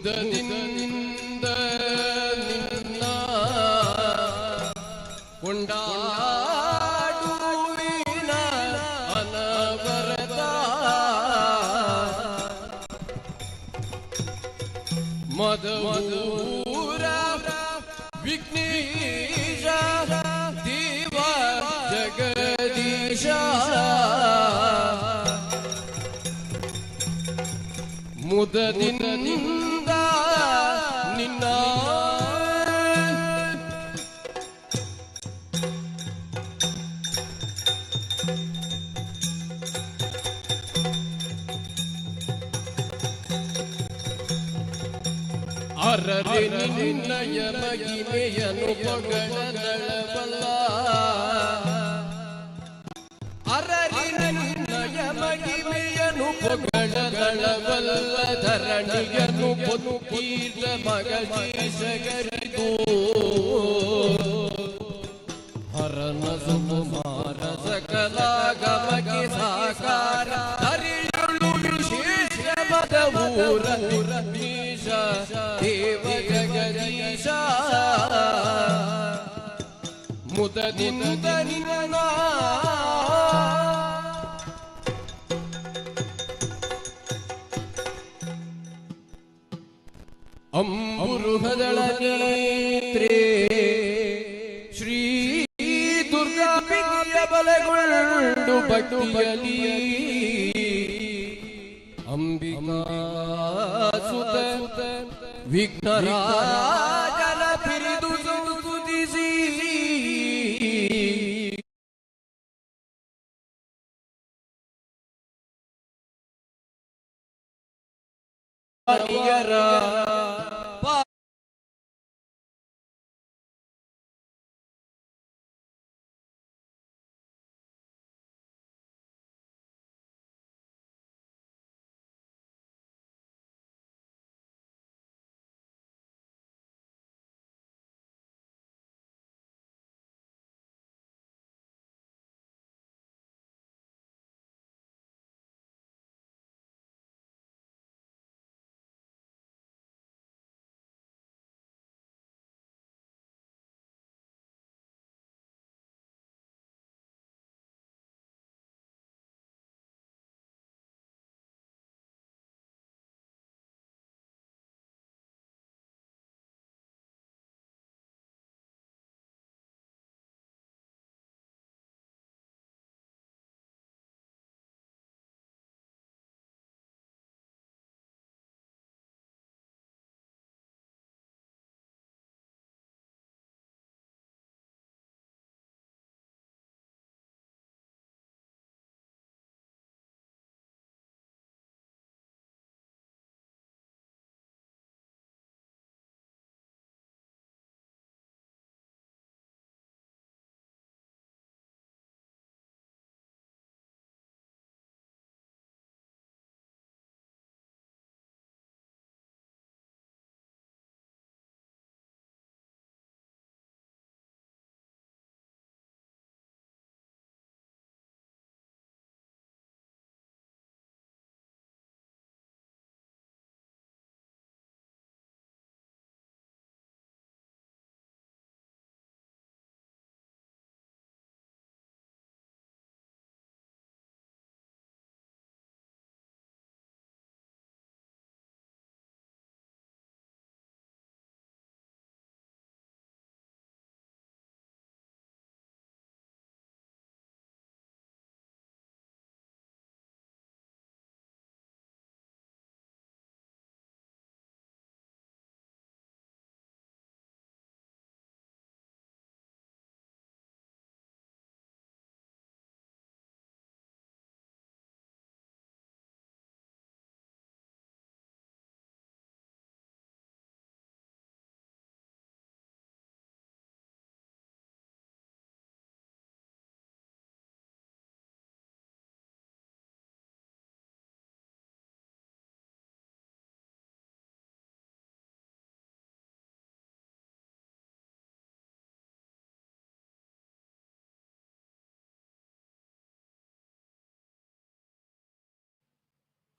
ಮುದದಿಂದ ನಿನ್ನ ಕೊಂಡಾಡುವಿನ ಅನವರತ ಮಧುರ ವಿಘ್ನೇಶ ದೇವ ಜಗದೀಶ ಮುದದಿಂದ ನಿನ್ನ ಅರರೆ ನಿನ್ನಯ ಮಹಿಮೆಯನು ಪೊಗಳದಳವಲ್ಲ ಅರರೆ ನಿನ್ನಯ ಮಹಿಮೆಯನು ಪೊಗಳದಳವಲ್ಲ ಧರಣಿಯನು ಬದುಕೀರ್ತ ಮಗಶೀಶಗರಿದು ಹರನ ಸುಕುಮಾರ ಸಕಲ ಗಮಗೆ ಸಾಕಾರ ಹರಿಯಳು ವಿಶೇಷ ಮದವೂರ ನೀಶ ದೇವ ಜಗದೀಶ ಮುದದಿಂದ ನಿನ್ನ ಅಂಬುರುಹದಳ ನೇತ್ರೇ ಶ್ರೀ ದುರ್ಗಾ ಪಿಗಿಯ ಬಲಗೊಂಡು ಭಕ್ತಿಯಲಿ ಅಂಬಿಕಾ ಸುತ ವಿಘ್ನರಾಜನ ಪಿರಿದು ಸಂಸ್ತುತಿಸಿ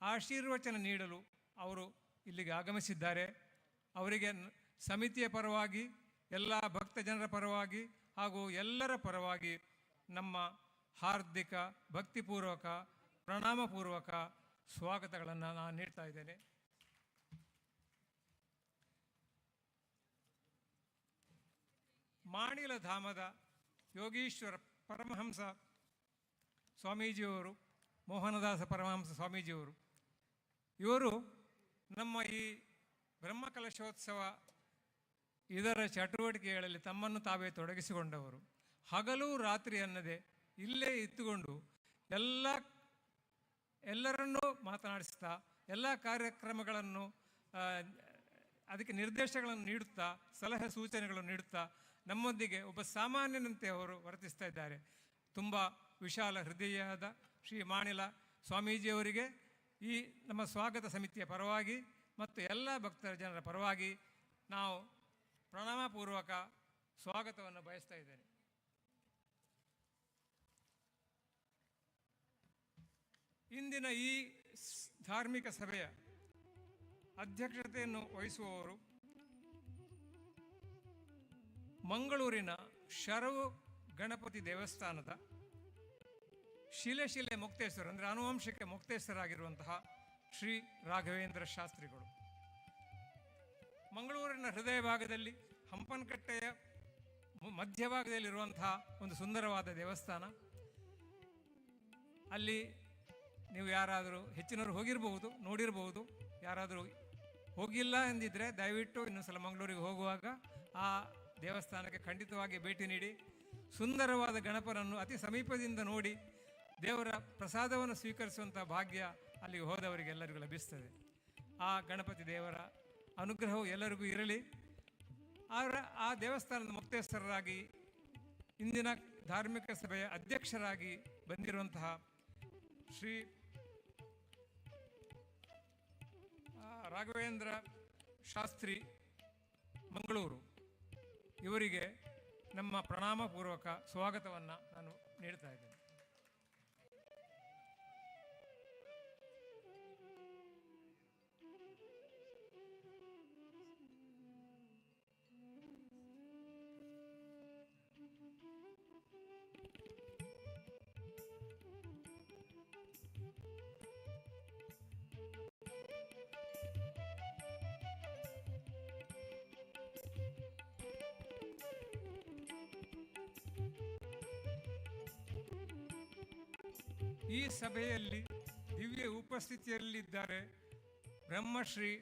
ಆಶೀರ್ವಚನ ನೀಡಲು ಅವರು ಇಲ್ಲಿಗೆ ಆಗಮಿಸಿದ್ದಾರೆ. ಅವರಿಗೆ ಸಮಿತಿಯ ಪರವಾಗಿ, ಎಲ್ಲ ಭಕ್ತ ಜನರ ಪರವಾಗಿ ಹಾಗೂ ಎಲ್ಲರ ಪರವಾಗಿ ನಮ್ಮ ಹಾರ್ದಿಕ ಭಕ್ತಿಪೂರ್ವಕ ಪ್ರಣಾಮಪೂರ್ವಕ ಸ್ವಾಗತಗಳನ್ನು ನಾನು ನೀಡ್ತಾ ಇದ್ದೇನೆ. ಮಾಣಿಲ ಧಾಮದ ಯೋಗೀಶ್ವರ ಪರಮಹಂಸ ಸ್ವಾಮೀಜಿಯವರು, ಮೋಹನದಾಸ ಪರಮಹಂಸ ಸ್ವಾಮೀಜಿಯವರು, ಇವರು ನಮ್ಮ ಈ ಬ್ರಹ್ಮಕಲಶೋತ್ಸವ ಇದರ ಚಟುವಟಿಕೆಗಳಲ್ಲಿ ತಮ್ಮನ್ನು ತಾವೇ ತೊಡಗಿಸಿಕೊಂಡವರು. ಹಗಲು ರಾತ್ರಿ ಅನ್ನದೆ ಇಲ್ಲೇ ಇತ್ತುಕೊಂಡು ಎಲ್ಲರನ್ನೂ ಮಾತನಾಡಿಸ್ತಾ, ಎಲ್ಲ ಕಾರ್ಯಕ್ರಮಗಳನ್ನು ಅದಕ್ಕೆ ನಿರ್ದೇಶಗಳನ್ನು ನೀಡುತ್ತಾ, ಸಲಹೆ ಸೂಚನೆಗಳನ್ನು ನೀಡುತ್ತಾ ನಮ್ಮೊಂದಿಗೆ ಒಬ್ಬ ಸಾಮಾನ್ಯನಂತೆ ಅವರು ವರ್ತಿಸ್ತಾ ಇದ್ದಾರೆ. ತುಂಬ ವಿಶಾಲ ಹೃದಯದ ಶ್ರೀ ಮಾಣಿಲ ಸ್ವಾಮೀಜಿಯವರಿಗೆ ಈ ನಮ್ಮ ಸ್ವಾಗತ ಸಮಿತಿಯ ಪರವಾಗಿ ಮತ್ತು ಎಲ್ಲ ಭಕ್ತರ ಜನರ ಪರವಾಗಿ ನಾವು ಪ್ರಣಾಮಪೂರ್ವಕ ಸ್ವಾಗತವನ್ನು ಬಯಸ್ತಾ ಇದ್ದೇನೆ. ಇಂದಿನ ಈ ಧಾರ್ಮಿಕ ಸಭೆಯ ಅಧ್ಯಕ್ಷತೆಯನ್ನು ವಹಿಸುವವರು ಮಂಗಳೂರಿನ ಶರವು ಗಣಪತಿ ದೇವಸ್ಥಾನದ ಶಿಲೆ ಮುಕ್ತೇಶ್ವರ ಅಂದರೆ ಆನುವಂಶಿಕ ಮುಕ್ತೇಶ್ವರಾಗಿರುವಂತಹ ಶ್ರೀ ರಾಘವೇಂದ್ರ ಶಾಸ್ತ್ರಿಗಳು. ಮಂಗಳೂರಿನ ಹೃದಯ ಭಾಗದಲ್ಲಿ ಹಂಪನಕಟ್ಟೆಯ ಮಧ್ಯಭಾಗದಲ್ಲಿರುವಂತಹ ಒಂದು ಸುಂದರವಾದ ದೇವಸ್ಥಾನ. ಅಲ್ಲಿ ನೀವು ಯಾರಾದರೂ ಹೆಚ್ಚಿನವರು ಹೋಗಿರಬಹುದು, ನೋಡಿರಬಹುದು. ಯಾರಾದರೂ ಹೋಗಿಲ್ಲ ಎಂದಿದ್ದರೆ ದಯವಿಟ್ಟು ಇನ್ನೊಂದು ಸಲ ಮಂಗಳೂರಿಗೆ ಹೋಗುವಾಗ ಆ ದೇವಸ್ಥಾನಕ್ಕೆ ಖಂಡಿತವಾಗಿ ಭೇಟಿ ನೀಡಿ ಸುಂದರವಾದ ಗಣಪನನ್ನು ಅತಿ ಸಮೀಪದಿಂದ ನೋಡಿ ದೇವರ ಪ್ರಸಾದವನ್ನು ಸ್ವೀಕರಿಸುವಂಥ ಭಾಗ್ಯ ಅಲ್ಲಿಗೆ ಹೋದವರಿಗೆಲ್ಲರಿಗೂ ಲಭಿಸ್ತದೆ. ಆ ಗಣಪತಿ ದೇವರ ಅನುಗ್ರಹವು ಎಲ್ಲರಿಗೂ ಇರಲಿ. ಆ ದೇವಸ್ಥಾನದ ಮುಕ್ತೇಶ್ವರರಾಗಿ ಇಂದಿನ ಧಾರ್ಮಿಕ ಸಭೆಯ ಅಧ್ಯಕ್ಷರಾಗಿ ಬಂದಿರುವಂತಹ ಶ್ರೀ ರಾಘವೇಂದ್ರ ಶಾಸ್ತ್ರಿ ಮಂಗಳೂರು ಇವರಿಗೆ ನಮ್ಮ ಪ್ರಣಾಮಪೂರ್ವಕ ಸ್ವಾಗತವನ್ನು ನಾನು ನೀಡ್ತಾ ಇದ್ದೇನೆ. ಈ ಸಭೆಯಲ್ಲಿ ದಿವ್ಯ ಉಪಸ್ಥಿತಿಯಲ್ಲಿದ್ದಾರೆ ಬ್ರಹ್ಮಶ್ರೀ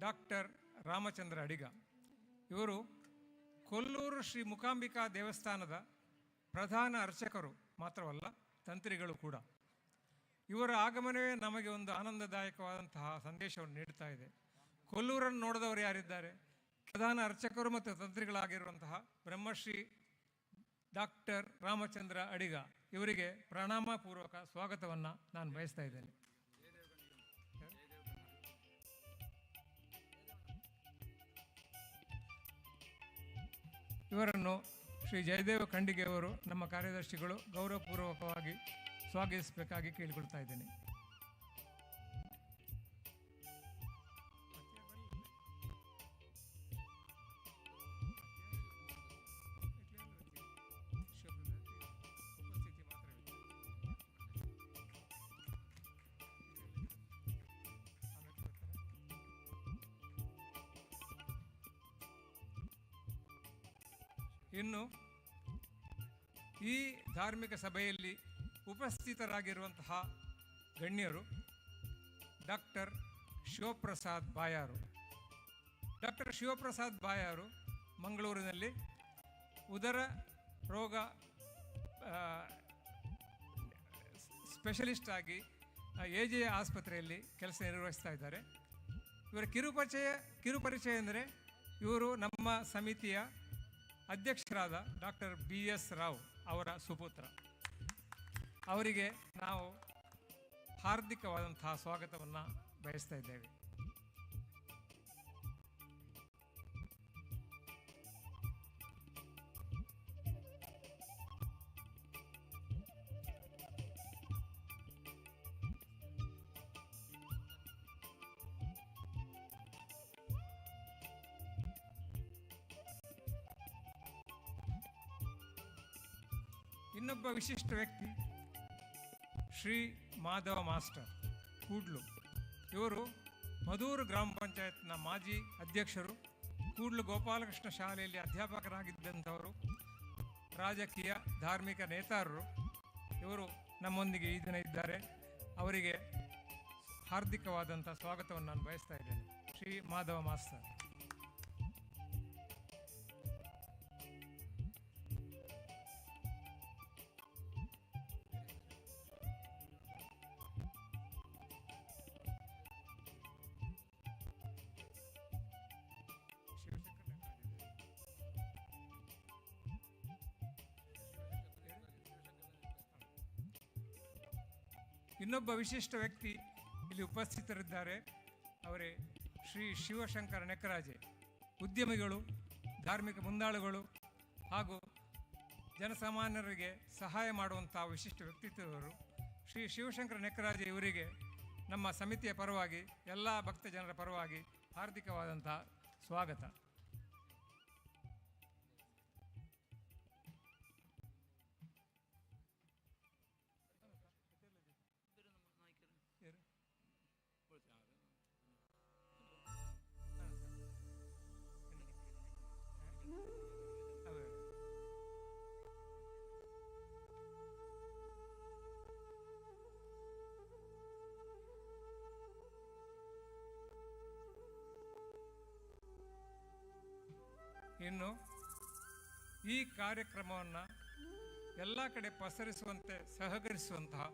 ಡಾಕ್ಟರ್ ರಾಮಚಂದ್ರ ಅಡಿಗ. ಇವರು ಕೊಲ್ಲೂರು ಶ್ರೀ ಮೂಕಾಂಬಿಕಾ ದೇವಸ್ಥಾನದ ಪ್ರಧಾನ ಅರ್ಚಕರು ಮಾತ್ರವಲ್ಲ, ತಂತ್ರಿಗಳು ಕೂಡ. ಇವರ ಆಗಮನವೇ ನಮಗೆ ಒಂದು ಆನಂದದಾಯಕವಾದಂತಹ ಸಂದೇಶವನ್ನು ನೀಡ್ತಾ ಇದೆ. ಕೊಲ್ಲೂರನ್ನು ನೋಡಿದವರು ಯಾರಿದ್ದಾರೆ? ಪ್ರಧಾನ ಅರ್ಚಕರು ಮತ್ತು ತಂತ್ರಿಗಳಾಗಿರುವಂತಹ ಬ್ರಹ್ಮಶ್ರೀ ಡಾಕ್ಟರ್ ರಾಮಚಂದ್ರ ಅಡಿಗ ಇವರಿಗೆ ಪ್ರಣಾಮಪೂರ್ವಕ ಸ್ವಾಗತವನ್ನು ನಾನು ಬಯಸ್ತಾ ಇದ್ದೇನೆ. ಇವರನ್ನು ಶ್ರೀ ಜಯದೇವ ಖಂಡಿಗೆಯವರು ನಮ್ಮ ಕಾರ್ಯದರ್ಶಿಗಳು ಗೌರವಪೂರ್ವಕವಾಗಿ ಸ್ವಾಗತಿಸಬೇಕಾಗಿ ಕೇಳಿಕೊಳ್ತಾ ಇದ್ದೇನೆ. ಇನ್ನು ಈ ಧಾರ್ಮಿಕ ಸಭೆಯಲ್ಲಿ ಉಪಸ್ಥಿತರಾಗಿರುವಂತಹ ಗಣ್ಯರು ಡಾಕ್ಟರ್ ಶಿವಪ್ರಸಾದ್ ಬಾಯಾರು. ಡಾಕ್ಟರ್ ಶಿವಪ್ರಸಾದ್ ಬಾಯಾರು ಮಂಗಳೂರಿನಲ್ಲಿ ಉದರ ರೋಗ ಸ್ಪೆಷಲಿಸ್ಟ್ ಆಗಿ AJ ಆಸ್ಪತ್ರೆಯಲ್ಲಿ ಕೆಲಸ ನಿರ್ವಹಿಸ್ತಾ ಇದ್ದಾರೆ. ಇವರ ಕಿರುಪರಿಚಯ ಅಂದರೆ ಇವರು ನಮ್ಮ ಸಮಿತಿಯ ಅಧ್ಯಕ್ಷರಾದ ಡಾಕ್ಟರ್ BS ರಾವ್ ಅವರ ಸುಪುತ್ರ. ಅವರಿಗೆ ನಾವು ಹಾರ್ದಿಕವಾದಂತಹ ಸ್ವಾಗತವನ್ನು ಬಯಸ್ತಾ ಇದ್ದೇವೆ. ಇನ್ನೊಬ್ಬ ವಿಶಿಷ್ಟ ವ್ಯಕ್ತಿ ಶ್ರೀ ಮಾಧವ ಮಾಸ್ಟರ್ ಕೂಡ್ಲು. ಇವರು ಮಧೂರು ಗ್ರಾಮ ಪಂಚಾಯತ್ನ ಮಾಜಿ ಅಧ್ಯಕ್ಷರು, ಕೂಡ್ಲು ಗೋಪಾಲಕೃಷ್ಣ ಶಾಲೆಯಲ್ಲಿ ಅಧ್ಯಾಪಕರಾಗಿದ್ದಂಥವರು, ರಾಜಕೀಯ ಧಾರ್ಮಿಕ ನೇತಾರರು. ಇವರು ನಮ್ಮೊಂದಿಗೆ ಈ ದಿನ ಇದ್ದಾರೆ. ಅವರಿಗೆ ಹಾರ್ದಿಕವಾದಂಥ ಸ್ವಾಗತವನ್ನು ನಾನು ಬಯಸ್ತಾ ಇದ್ದೇನೆ. ಶ್ರೀ ಮಾಧವ ಮಾಸ್ಟರ್. ಇನ್ನೊಬ್ಬ ವಿಶಿಷ್ಟ ವ್ಯಕ್ತಿ ಇಲ್ಲಿ ಉಪಸ್ಥಿತರಿದ್ದಾರೆ. ಅವರೇ ಶ್ರೀ ಶಿವಶಂಕರ ನೆಕ್ಕರಾಜೆ. ಉದ್ಯಮಿಗಳು, ಧಾರ್ಮಿಕ ಮುಂದಾಳುಗಳು ಹಾಗೂ ಜನಸಾಮಾನ್ಯರಿಗೆ ಸಹಾಯ ಮಾಡುವಂಥ ವಿಶಿಷ್ಟ ವ್ಯಕ್ತಿತ್ವದವರು. ಶ್ರೀ ಶಿವಶಂಕರ ನೆಕ್ಕರಾಜೆ ಇವರಿಗೆ ನಮ್ಮ ಸಮಿತಿಯ ಪರವಾಗಿ, ಎಲ್ಲ ಭಕ್ತ ಜನರ ಪರವಾಗಿ ಹಾರ್ದಿಕವಾದಂಥ ಸ್ವಾಗತ. ಇನ್ನು ಈ ಕಾರ್ಯಕ್ರಮವನ್ನು ಎಲ್ಲ ಕಡೆ ಪಸರಿಸುವಂತೆ ಸಹಕರಿಸುವಂತಹ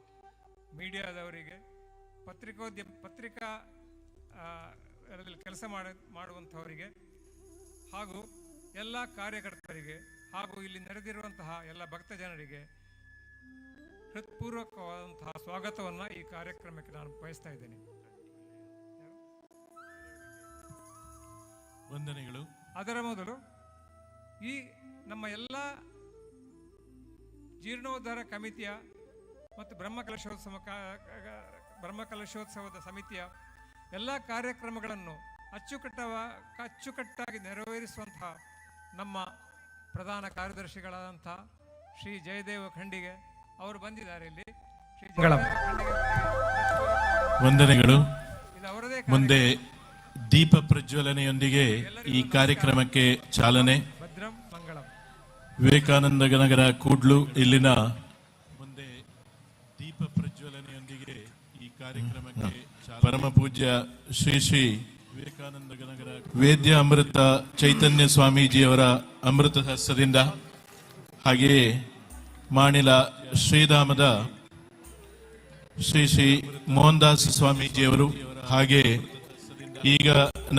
ಮೀಡಿಯಾದವರಿಗೆ, ಪತ್ರಿಕಾ ಕೆಲಸ ಮಾಡುವಂಥವರಿಗೆ ಹಾಗೂ ಎಲ್ಲ ಕಾರ್ಯಕರ್ತರಿಗೆ ಹಾಗೂ ಇಲ್ಲಿ ನಡೆದಿರುವಂತಹ ಎಲ್ಲ ಭಕ್ತ ಜನರಿಗೆ ಹೃತ್ಪೂರ್ವಕವಾದಂತಹ ಸ್ವಾಗತವನ್ನು ಈ ಕಾರ್ಯಕ್ರಮಕ್ಕೆ ನಾನು ಬಯಸ್ತಾ ಇದ್ದೇನೆ. ವಂದನೆಗಳು. ಅದರ ಮೊದಲು ಈ ನಮ್ಮ ಎಲ್ಲ ಜೀರ್ಣೋದ್ಧಾರ ಕಮಿಟಿಯ ಮತ್ತು ಬ್ರಹ್ಮಕಲಶೋತ್ಸವದ ಸಮಿತಿಯ ಎಲ್ಲ ಕಾರ್ಯಕ್ರಮಗಳನ್ನು ಅಚ್ಚುಕಟ್ಟಾಗಿ ನೆರವೇರಿಸುವಂತಹ ನಮ್ಮ ಪ್ರಧಾನ ಕಾರ್ಯದರ್ಶಿಗಳಾದಂಥ ಶ್ರೀ ಜಯದೇವ ಖಂಡಿಗೆ ಅವರು ಬಂದಿದ್ದಾರೆ. ಇಲ್ಲಿ ವಂದನೆಗಳು. ಮುಂದೆ ದೀಪ ಪ್ರಜ್ವಲನೆಯೊಂದಿಗೆ ಈ ಕಾರ್ಯಕ್ರಮಕ್ಕೆ ಚಾಲನೆ. ವಿವೇಕಾನಂದ ನಗರ ಕೂಡ್ಲು ಇಲ್ಲಿನ ಮುಂದೆ ದೀಪ ಪ್ರಜ್ವಲನೆಯೊಂದಿಗೆ ಈ ಕಾರ್ಯಕ್ರಮಕ್ಕೆ ಪರಮ ಪೂಜ್ಯ ಶ್ರೀ ಶ್ರೀ ವಿವೇಕಾನಂದ ನಗರ ವೇದ್ಯ ಅಮೃತ ಚೈತನ್ಯ ಸ್ವಾಮೀಜಿಯವರ ಅಮೃತ ಹಸ್ತದಿಂದ, ಹಾಗೆಯೇ ಮಾಣಿಲ ಶ್ರೀಧಾಮದ ಶ್ರೀ ಶ್ರೀ ಮೋಹನ್ದಾಸ್ ಸ್ವಾಮೀಜಿಯವರು, ಹಾಗೆ ಈಗ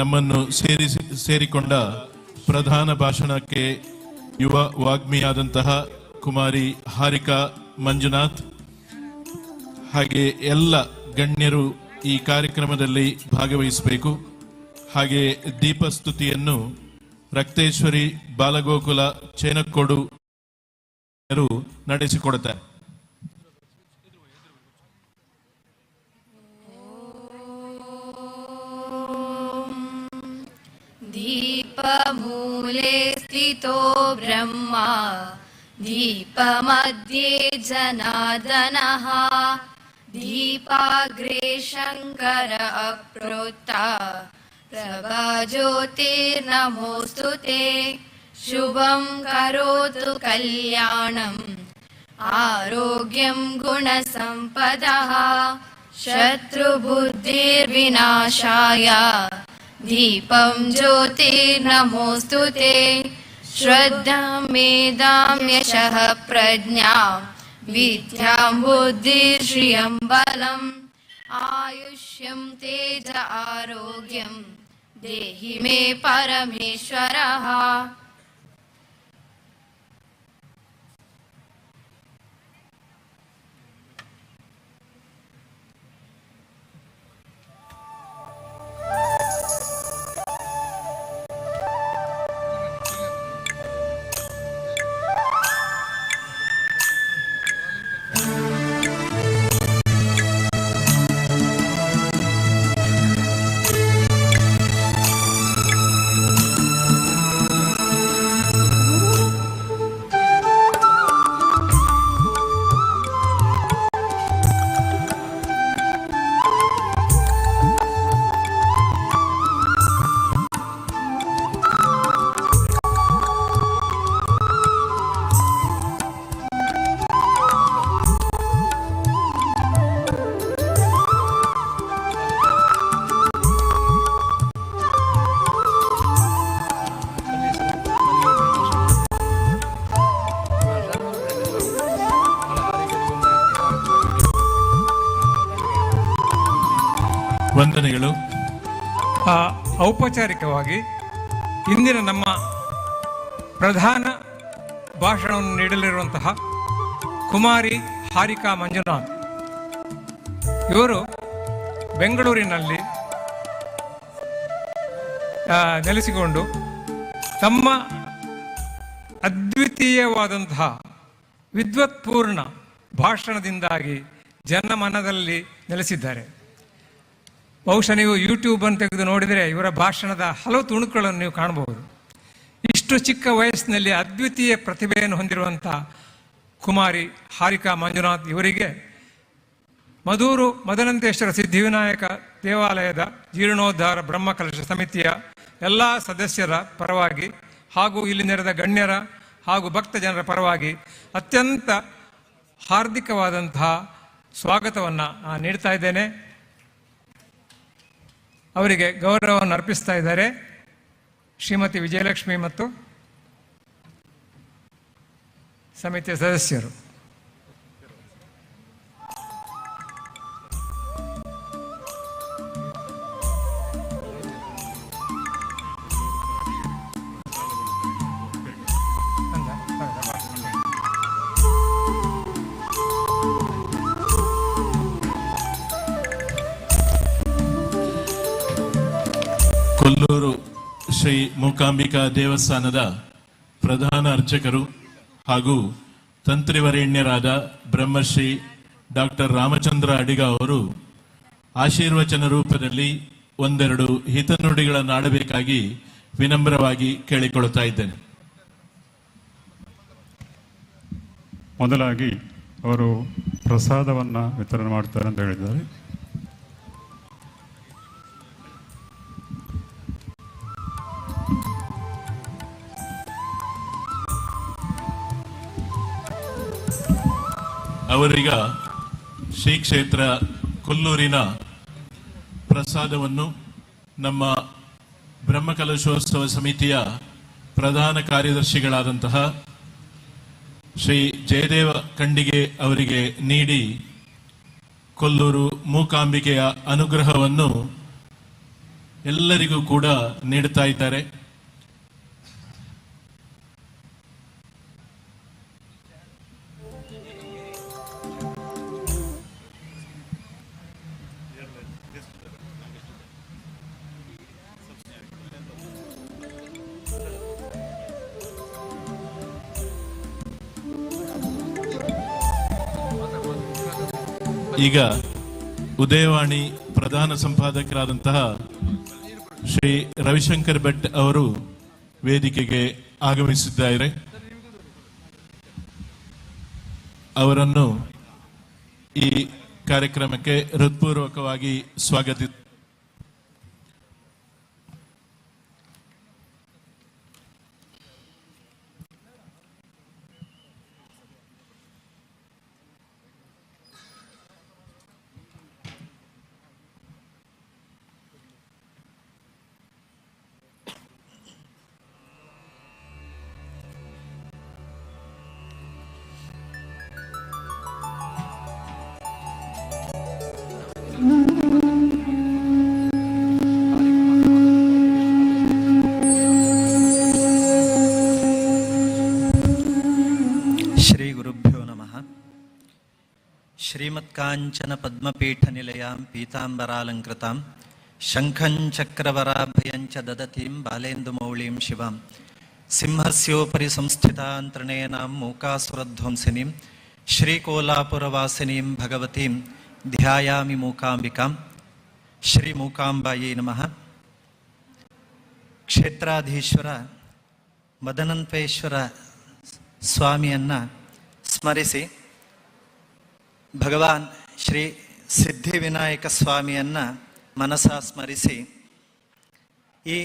ನಮ್ಮನ್ನು ಸೇರಿಕೊಂಡ ಪ್ರಧಾನ ಭಾಷಣಕ್ಕೆ ಯುವ ವಾಗ್ಮಿಯಾದಂತಹ ಕುಮಾರಿ ಹಾರಿಕಾ ಮಂಜುನಾಥ್, ಹಾಗೆ ಎಲ್ಲ ಗಣ್ಯರು ಈ ಕಾರ್ಯಕ್ರಮದಲ್ಲಿ ಭಾಗವಹಿಸಬೇಕು. ಹಾಗೆ ದೀಪಸ್ತುತಿಯನ್ನು ರಕ್ತೇಶ್ವರಿ ಬಾಲಗೋಕುಲ ಚೇನಕ್ಕೋಡು ನಡೆಸಿಕೊಡುತ್ತಾರೆ. दीपमूले स्थितो ब्रह्मा दीपमध्ये जनार्दनः दीपाग्रे शङ्कर अप्रोक्ता प्रभाज्योतिर्नमोऽस्तु ते शुभं करोतु कल्याणम् आरोग्यं गुणसम्पदः शत्रुबुद्धिर्विनाशाय दीपं ज्योतिर्नमोऽस्तु ते श्रद्धां मेधां यशः प्रज्ञां विद्यां बुद्धिर्श्रियं बलम् आयुष्यं तेज आरोग्यं देहि मे परमेश्वरः. ವಂದನೆಗಳು. ಔಪಚಾರಿಕವಾಗಿ ಇಂದಿನ ನಮ್ಮ ಪ್ರಧಾನ ಭಾಷಣವನ್ನು ನೀಡಲಿರುವಂತಹ ಕುಮಾರಿ ಹಾರಿಕಾ ಮಂಜುನಾಥ್ ಇವರು ಬೆಂಗಳೂರಿನಲ್ಲಿ ನೆಲೆಸಿಕೊಂಡು ತಮ್ಮ ಅದ್ವಿತೀಯವಾದಂತಹ ವಿದ್ವತ್ಪೂರ್ಣ ಭಾಷಣದಿಂದಾಗಿ ಜನಮನದಲ್ಲಿ ನೆಲೆಸಿದ್ದಾರೆ. ಬಹುಶಃ ನೀವು ಯೂಟ್ಯೂಬನ್ನು ತೆಗೆದು ನೋಡಿದರೆ ಇವರ ಭಾಷಣದ ಹಲವು ತುಣುಕುಗಳನ್ನು ನೀವು ಕಾಣಬಹುದು. ಇಷ್ಟು ಚಿಕ್ಕ ವಯಸ್ಸಿನಲ್ಲಿ ಅದ್ವಿತೀಯ ಪ್ರತಿಭೆಯನ್ನು ಹೊಂದಿರುವಂಥ ಕುಮಾರಿ ಹಾರಿಕಾ ಮಂಜುನಾಥ್ ಇವರಿಗೆ ಮದೂರು ಮದನಂತೇಶ್ವರ ಸಿದ್ಧಿವಿನಾಯಕ ದೇವಾಲಯದ ಜೀರ್ಣೋದ್ಧಾರ ಬ್ರಹ್ಮಕಲಶ ಸಮಿತಿಯ ಎಲ್ಲ ಸದಸ್ಯರ ಪರವಾಗಿ ಹಾಗೂ ಇಲ್ಲಿ ನೆರೆದ ಗಣ್ಯರ ಹಾಗೂ ಭಕ್ತ ಜನರ ಪರವಾಗಿ ಅತ್ಯಂತ ಹಾರ್ದಿಕವಾದಂತಹ ಸ್ವಾಗತವನ್ನು ನೀಡ್ತಾ ಇದ್ದೇನೆ. ಅವರಿಗೆ ಗೌರವವನ್ನು ಅರ್ಪಿಸ್ತಾ ಇದ್ದಾರೆ ಶ್ರೀಮತಿ ವಿಜಯಲಕ್ಷ್ಮಿ ಮತ್ತು ಸಮಿತಿಯ ಸದಸ್ಯರು. ಕೊಲ್ಲೂರು ಶ್ರೀ ಮೂಕಾಂಬಿಕಾ ದೇವಸ್ಥಾನದ ಪ್ರಧಾನ ಅರ್ಚಕರು ಹಾಗೂ ತಂತ್ರಿವರೇಣ್ಯರಾದ ಬ್ರಹ್ಮಶ್ರೀ ಡಾಕ್ಟರ್ ರಾಮಚಂದ್ರ ಅಡಿಗ ಅವರು ಆಶೀರ್ವಚನ ರೂಪದಲ್ಲಿ ಒಂದೆರಡು ಹಿತನುಡಿಗಳನ್ನು ಆಡಬೇಕಾಗಿ ವಿನಮ್ರವಾಗಿ ಕೇಳಿಕೊಳ್ಳುತ್ತಾ ಇದ್ದೇನೆ. ಮೊದಲಾಗಿ ಅವರು ಪ್ರಸಾದವನ್ನು ವಿತರಣೆ ಮಾಡ್ತಾರೆ ಅಂತ ಹೇಳಿದ್ದಾರೆ. ಅವರೀಗ ಶ್ರೀ ಕ್ಷೇತ್ರ ಕೊಲ್ಲೂರಿನ ಪ್ರಸಾದವನ್ನು ನಮ್ಮ ಬ್ರಹ್ಮಕಲಶೋತ್ಸವ ಸಮಿತಿಯ ಪ್ರಧಾನ ಕಾರ್ಯದರ್ಶಿಗಳಾದಂತಹ ಶ್ರೀ ಜಯದೇವ ಖಂಡಿಗೆ ಅವರಿಗೆ ನೀಡಿ ಕೊಲ್ಲೂರು ಮೂಕಾಂಬಿಕೆಯ ಅನುಗ್ರಹವನ್ನು ಎಲ್ಲರಿಗೂ ಕೂಡ ನೀಡುತ್ತಾ ಇದ್ದಾರೆ. ಈಗ ಉದಯವಾಣಿ ಪ್ರಧಾನ ಸಂಪಾದಕರಾದಂತಹ ಶ್ರೀ ರವಿಶಂಕರ್ ಭಟ್ ಅವರು ವೇದಿಕೆಗೆ ಆಗಮಿಸಿದ್ದಾರೆ. ಅವರನ್ನು ಈ ಕಾರ್ಯಕ್ರಮಕ್ಕೆ ಹೃತ್ಪೂರ್ವಕವಾಗಿ ಸ್ವಾಗತ. ಶ್ರೀಮತ್ಕಾಂಚನ ಪದ್ಮಪೀಠ ನಿಲಯಾಂ ಪೀತಾಂಬರಾಲಂಕೃತಾಂ ಶಂಖಂ ಚಕ್ರವರಾಭಯಂಚ ದದತೀಂ ಬಾಲೇಂದು ಮೌಳಿಂ ಶಿವಾಂ ಸಿಂಹಸ್ಯೋಪರಿ ಸಂಸ್ಥಿತಾಂತರಣೇನಾಂ ಮೂಕಾಸುರಧ್ವಂಸಿನೀಂ ಶ್ರೀಕೋಲಾಪುರವಾಸಿನೀಂ ಭಗವತೀಂ ಧ್ಯಾಯಾಮಿ ಮೂಕಾಂಬಿಕಾಂ. ಶ್ರೀ ಮೂಕಾಂಬಾಯೇ ನಮಃ. ಕ್ಷೇತ್ರಾಧೀಶ್ವರ ಮದನಂತೇಶ್ವರ ಸ್ವಾಮಿಯನ್ನು ಸ್ಮರಿಸಿ ಭಗವಾನ್ ಶ್ರೀ ಸಿದ್ಧಿವಿನಾಯಕ ಸ್ವಾಮಿಯನ್ನು ಮನಸ ಸ್ಮರಿಸಿ ಈ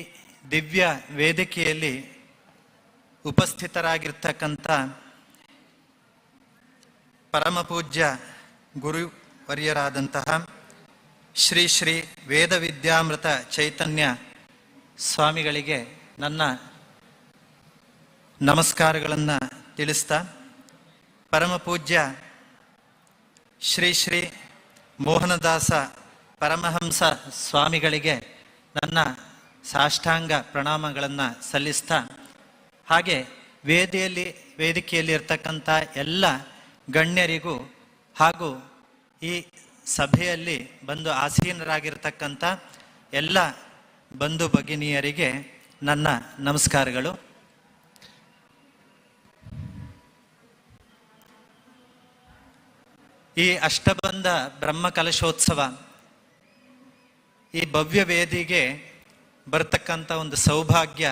ದಿವ್ಯ ವೇದಿಕೆಯಲ್ಲಿ ಉಪಸ್ಥಿತರಾಗಿರ್ತಕ್ಕಂಥ ಪರಮಪೂಜ್ಯ ಗುರುವರ್ಯರಾದಂತಹ ಶ್ರೀ ಶ್ರೀ ವೇದವಿದ್ಯಾಮೃತ ಚೈತನ್ಯ ಸ್ವಾಮಿಗಳಿಗೆ ನನ್ನ ನಮಸ್ಕಾರಗಳನ್ನು ತಿಳಿಸ್ತಾ, ಪರಮಪೂಜ್ಯ ಶ್ರೀ ಶ್ರೀ ಮೋಹನದಾಸ ಪರಮಹಂಸ ಸ್ವಾಮಿಗಳಿಗೆ ನನ್ನ ಸಾಷ್ಟಾಂಗ ಪ್ರಣಾಮಗಳನ್ನು ಸಲ್ಲಿಸ್ತಾ, ಹಾಗೆ ವೇದಿಕೆಯಲ್ಲಿ ಇರ್ತಕ್ಕಂಥ ಎಲ್ಲ ಗಣ್ಯರಿಗೂ ಹಾಗೂ ಈ ಸಭೆಯಲ್ಲಿ ಬಂದು ಆಸೀನರಾಗಿರ್ತಕ್ಕಂಥ ಎಲ್ಲ ಬಂಧು ಭಗಿನಿಯರಿಗೆ ನನ್ನ ನಮಸ್ಕಾರಗಳು. ಈ ಅಷ್ಟಬಂಧ ಬ್ರಹ್ಮಕಲಶೋತ್ಸವ, ಈ ಭವ್ಯ ವೇದಿಗೆ ಬರ್ತಕ್ಕಂಥ ಒಂದು ಸೌಭಾಗ್ಯ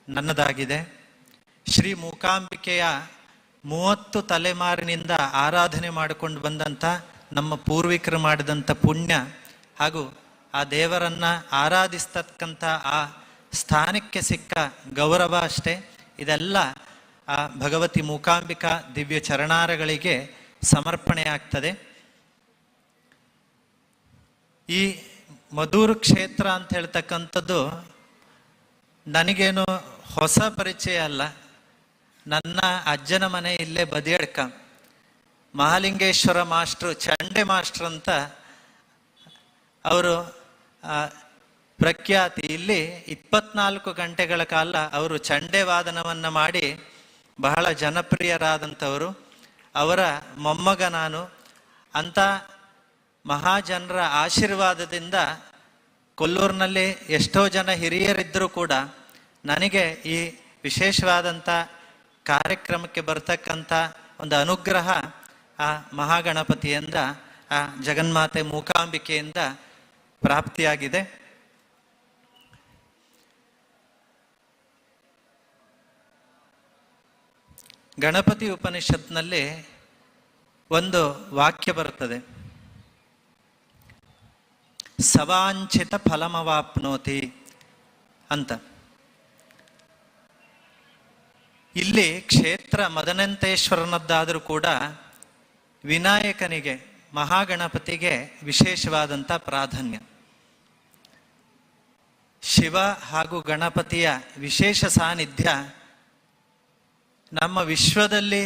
ನನ್ನದಾಗಿದೆ. ಶ್ರೀ ಮೂಕಾಂಬಿಕೆಯ 30 ತಲೆಮಾರಿನಿಂದ ಆರಾಧನೆ ಮಾಡಿಕೊಂಡು ಬಂದಂಥ ನಮ್ಮ ಪೂರ್ವಿಕರು ಮಾಡಿದಂಥ ಪುಣ್ಯ ಹಾಗೂ ಆ ದೇವರನ್ನು ಆರಾಧಿಸ್ತಕ್ಕಂಥ ಆ ಸ್ಥಾನಕ್ಕೆ ಸಿಕ್ಕ ಗೌರವ ಅಷ್ಟೇ. ಇದೆಲ್ಲ ಆ ಭಗವತಿ ಮೂಕಾಂಬಿಕಾ ದಿವ್ಯ ಚರಣಾರಗಳಿಗೆ ಸಮರ್ಪಣೆ ಆಗ್ತದೆ. ಈ ಮಧೂರು ಕ್ಷೇತ್ರ ಅಂತ ಹೇಳ್ತಕ್ಕಂಥದ್ದು ನನಗೇನು ಹೊಸ ಪರಿಚಯ ಅಲ್ಲ. ನನ್ನ ಅಜ್ಜನ ಮನೆ ಇಲ್ಲೇ ಬದಿಯಡ್ಕ. ಮಹಾಲಿಂಗೇಶ್ವರ ಮಾಸ್ಟ್ರು, ಚಂಡೆ ಮಾಸ್ಟ್ರು ಅಂತ ಅವರು ಪ್ರಖ್ಯಾತಿ. ಇಲ್ಲಿ 24 ಗಂಟೆಗಳ ಕಾಲ ಅವರು ಚಂಡೆ ವಾದನವನ್ನು ಮಾಡಿ ಬಹಳ ಜನಪ್ರಿಯರಾದಂಥವರು. ಅವರ ಮೊಮ್ಮಗ ನಾನು. ಅಂಥ ಮಹಾಜನರ ಆಶೀರ್ವಾದದಿಂದ ಕೊಲ್ಲೂರಿನಲ್ಲಿ ಎಷ್ಟೋ ಜನ ಹಿರಿಯರಿದ್ದರೂ ಕೂಡ ನನಗೆ ಈ ವಿಶೇಷವಾದಂಥ ಕಾರ್ಯಕ್ರಮಕ್ಕೆ ಬರ್ತಕ್ಕಂಥ ಒಂದು ಅನುಗ್ರಹ ಆ ಮಹಾಗಣಪತಿಯಿಂದ, ಆ ಜಗನ್ಮಾತೆ ಮೂಕಾಂಬಿಕೆಯಿಂದ ಪ್ರಾಪ್ತಿಯಾಗಿದೆ. ಗಣಪತಿ ಉಪನಿಷತ್ನಲ್ಲಿ ಒಂದು ವಾಕ್ಯ ಬರ್ತದೆ, ಸವಾಂಚಿತ ಫಲಮವಾಪ್ನೋತಿ ಅಂತ. ಇಲ್ಲಿ ಕ್ಷೇತ್ರ ಮದನಂತೇಶ್ವರನದ್ದಾದರೂ ಕೂಡ ವಿನಾಯಕನಿಗೆ, ಮಹಾಗಣಪತಿಗೆ ವಿಶೇಷವಾದಂಥ ಪ್ರಾಧಾನ್ಯ. ಶಿವ ಹಾಗೂ ಗಣಪತಿಯ ವಿಶೇಷ ಸಾನ್ನಿಧ್ಯ ನಮ್ಮ ವಿಶ್ವದಲ್ಲಿ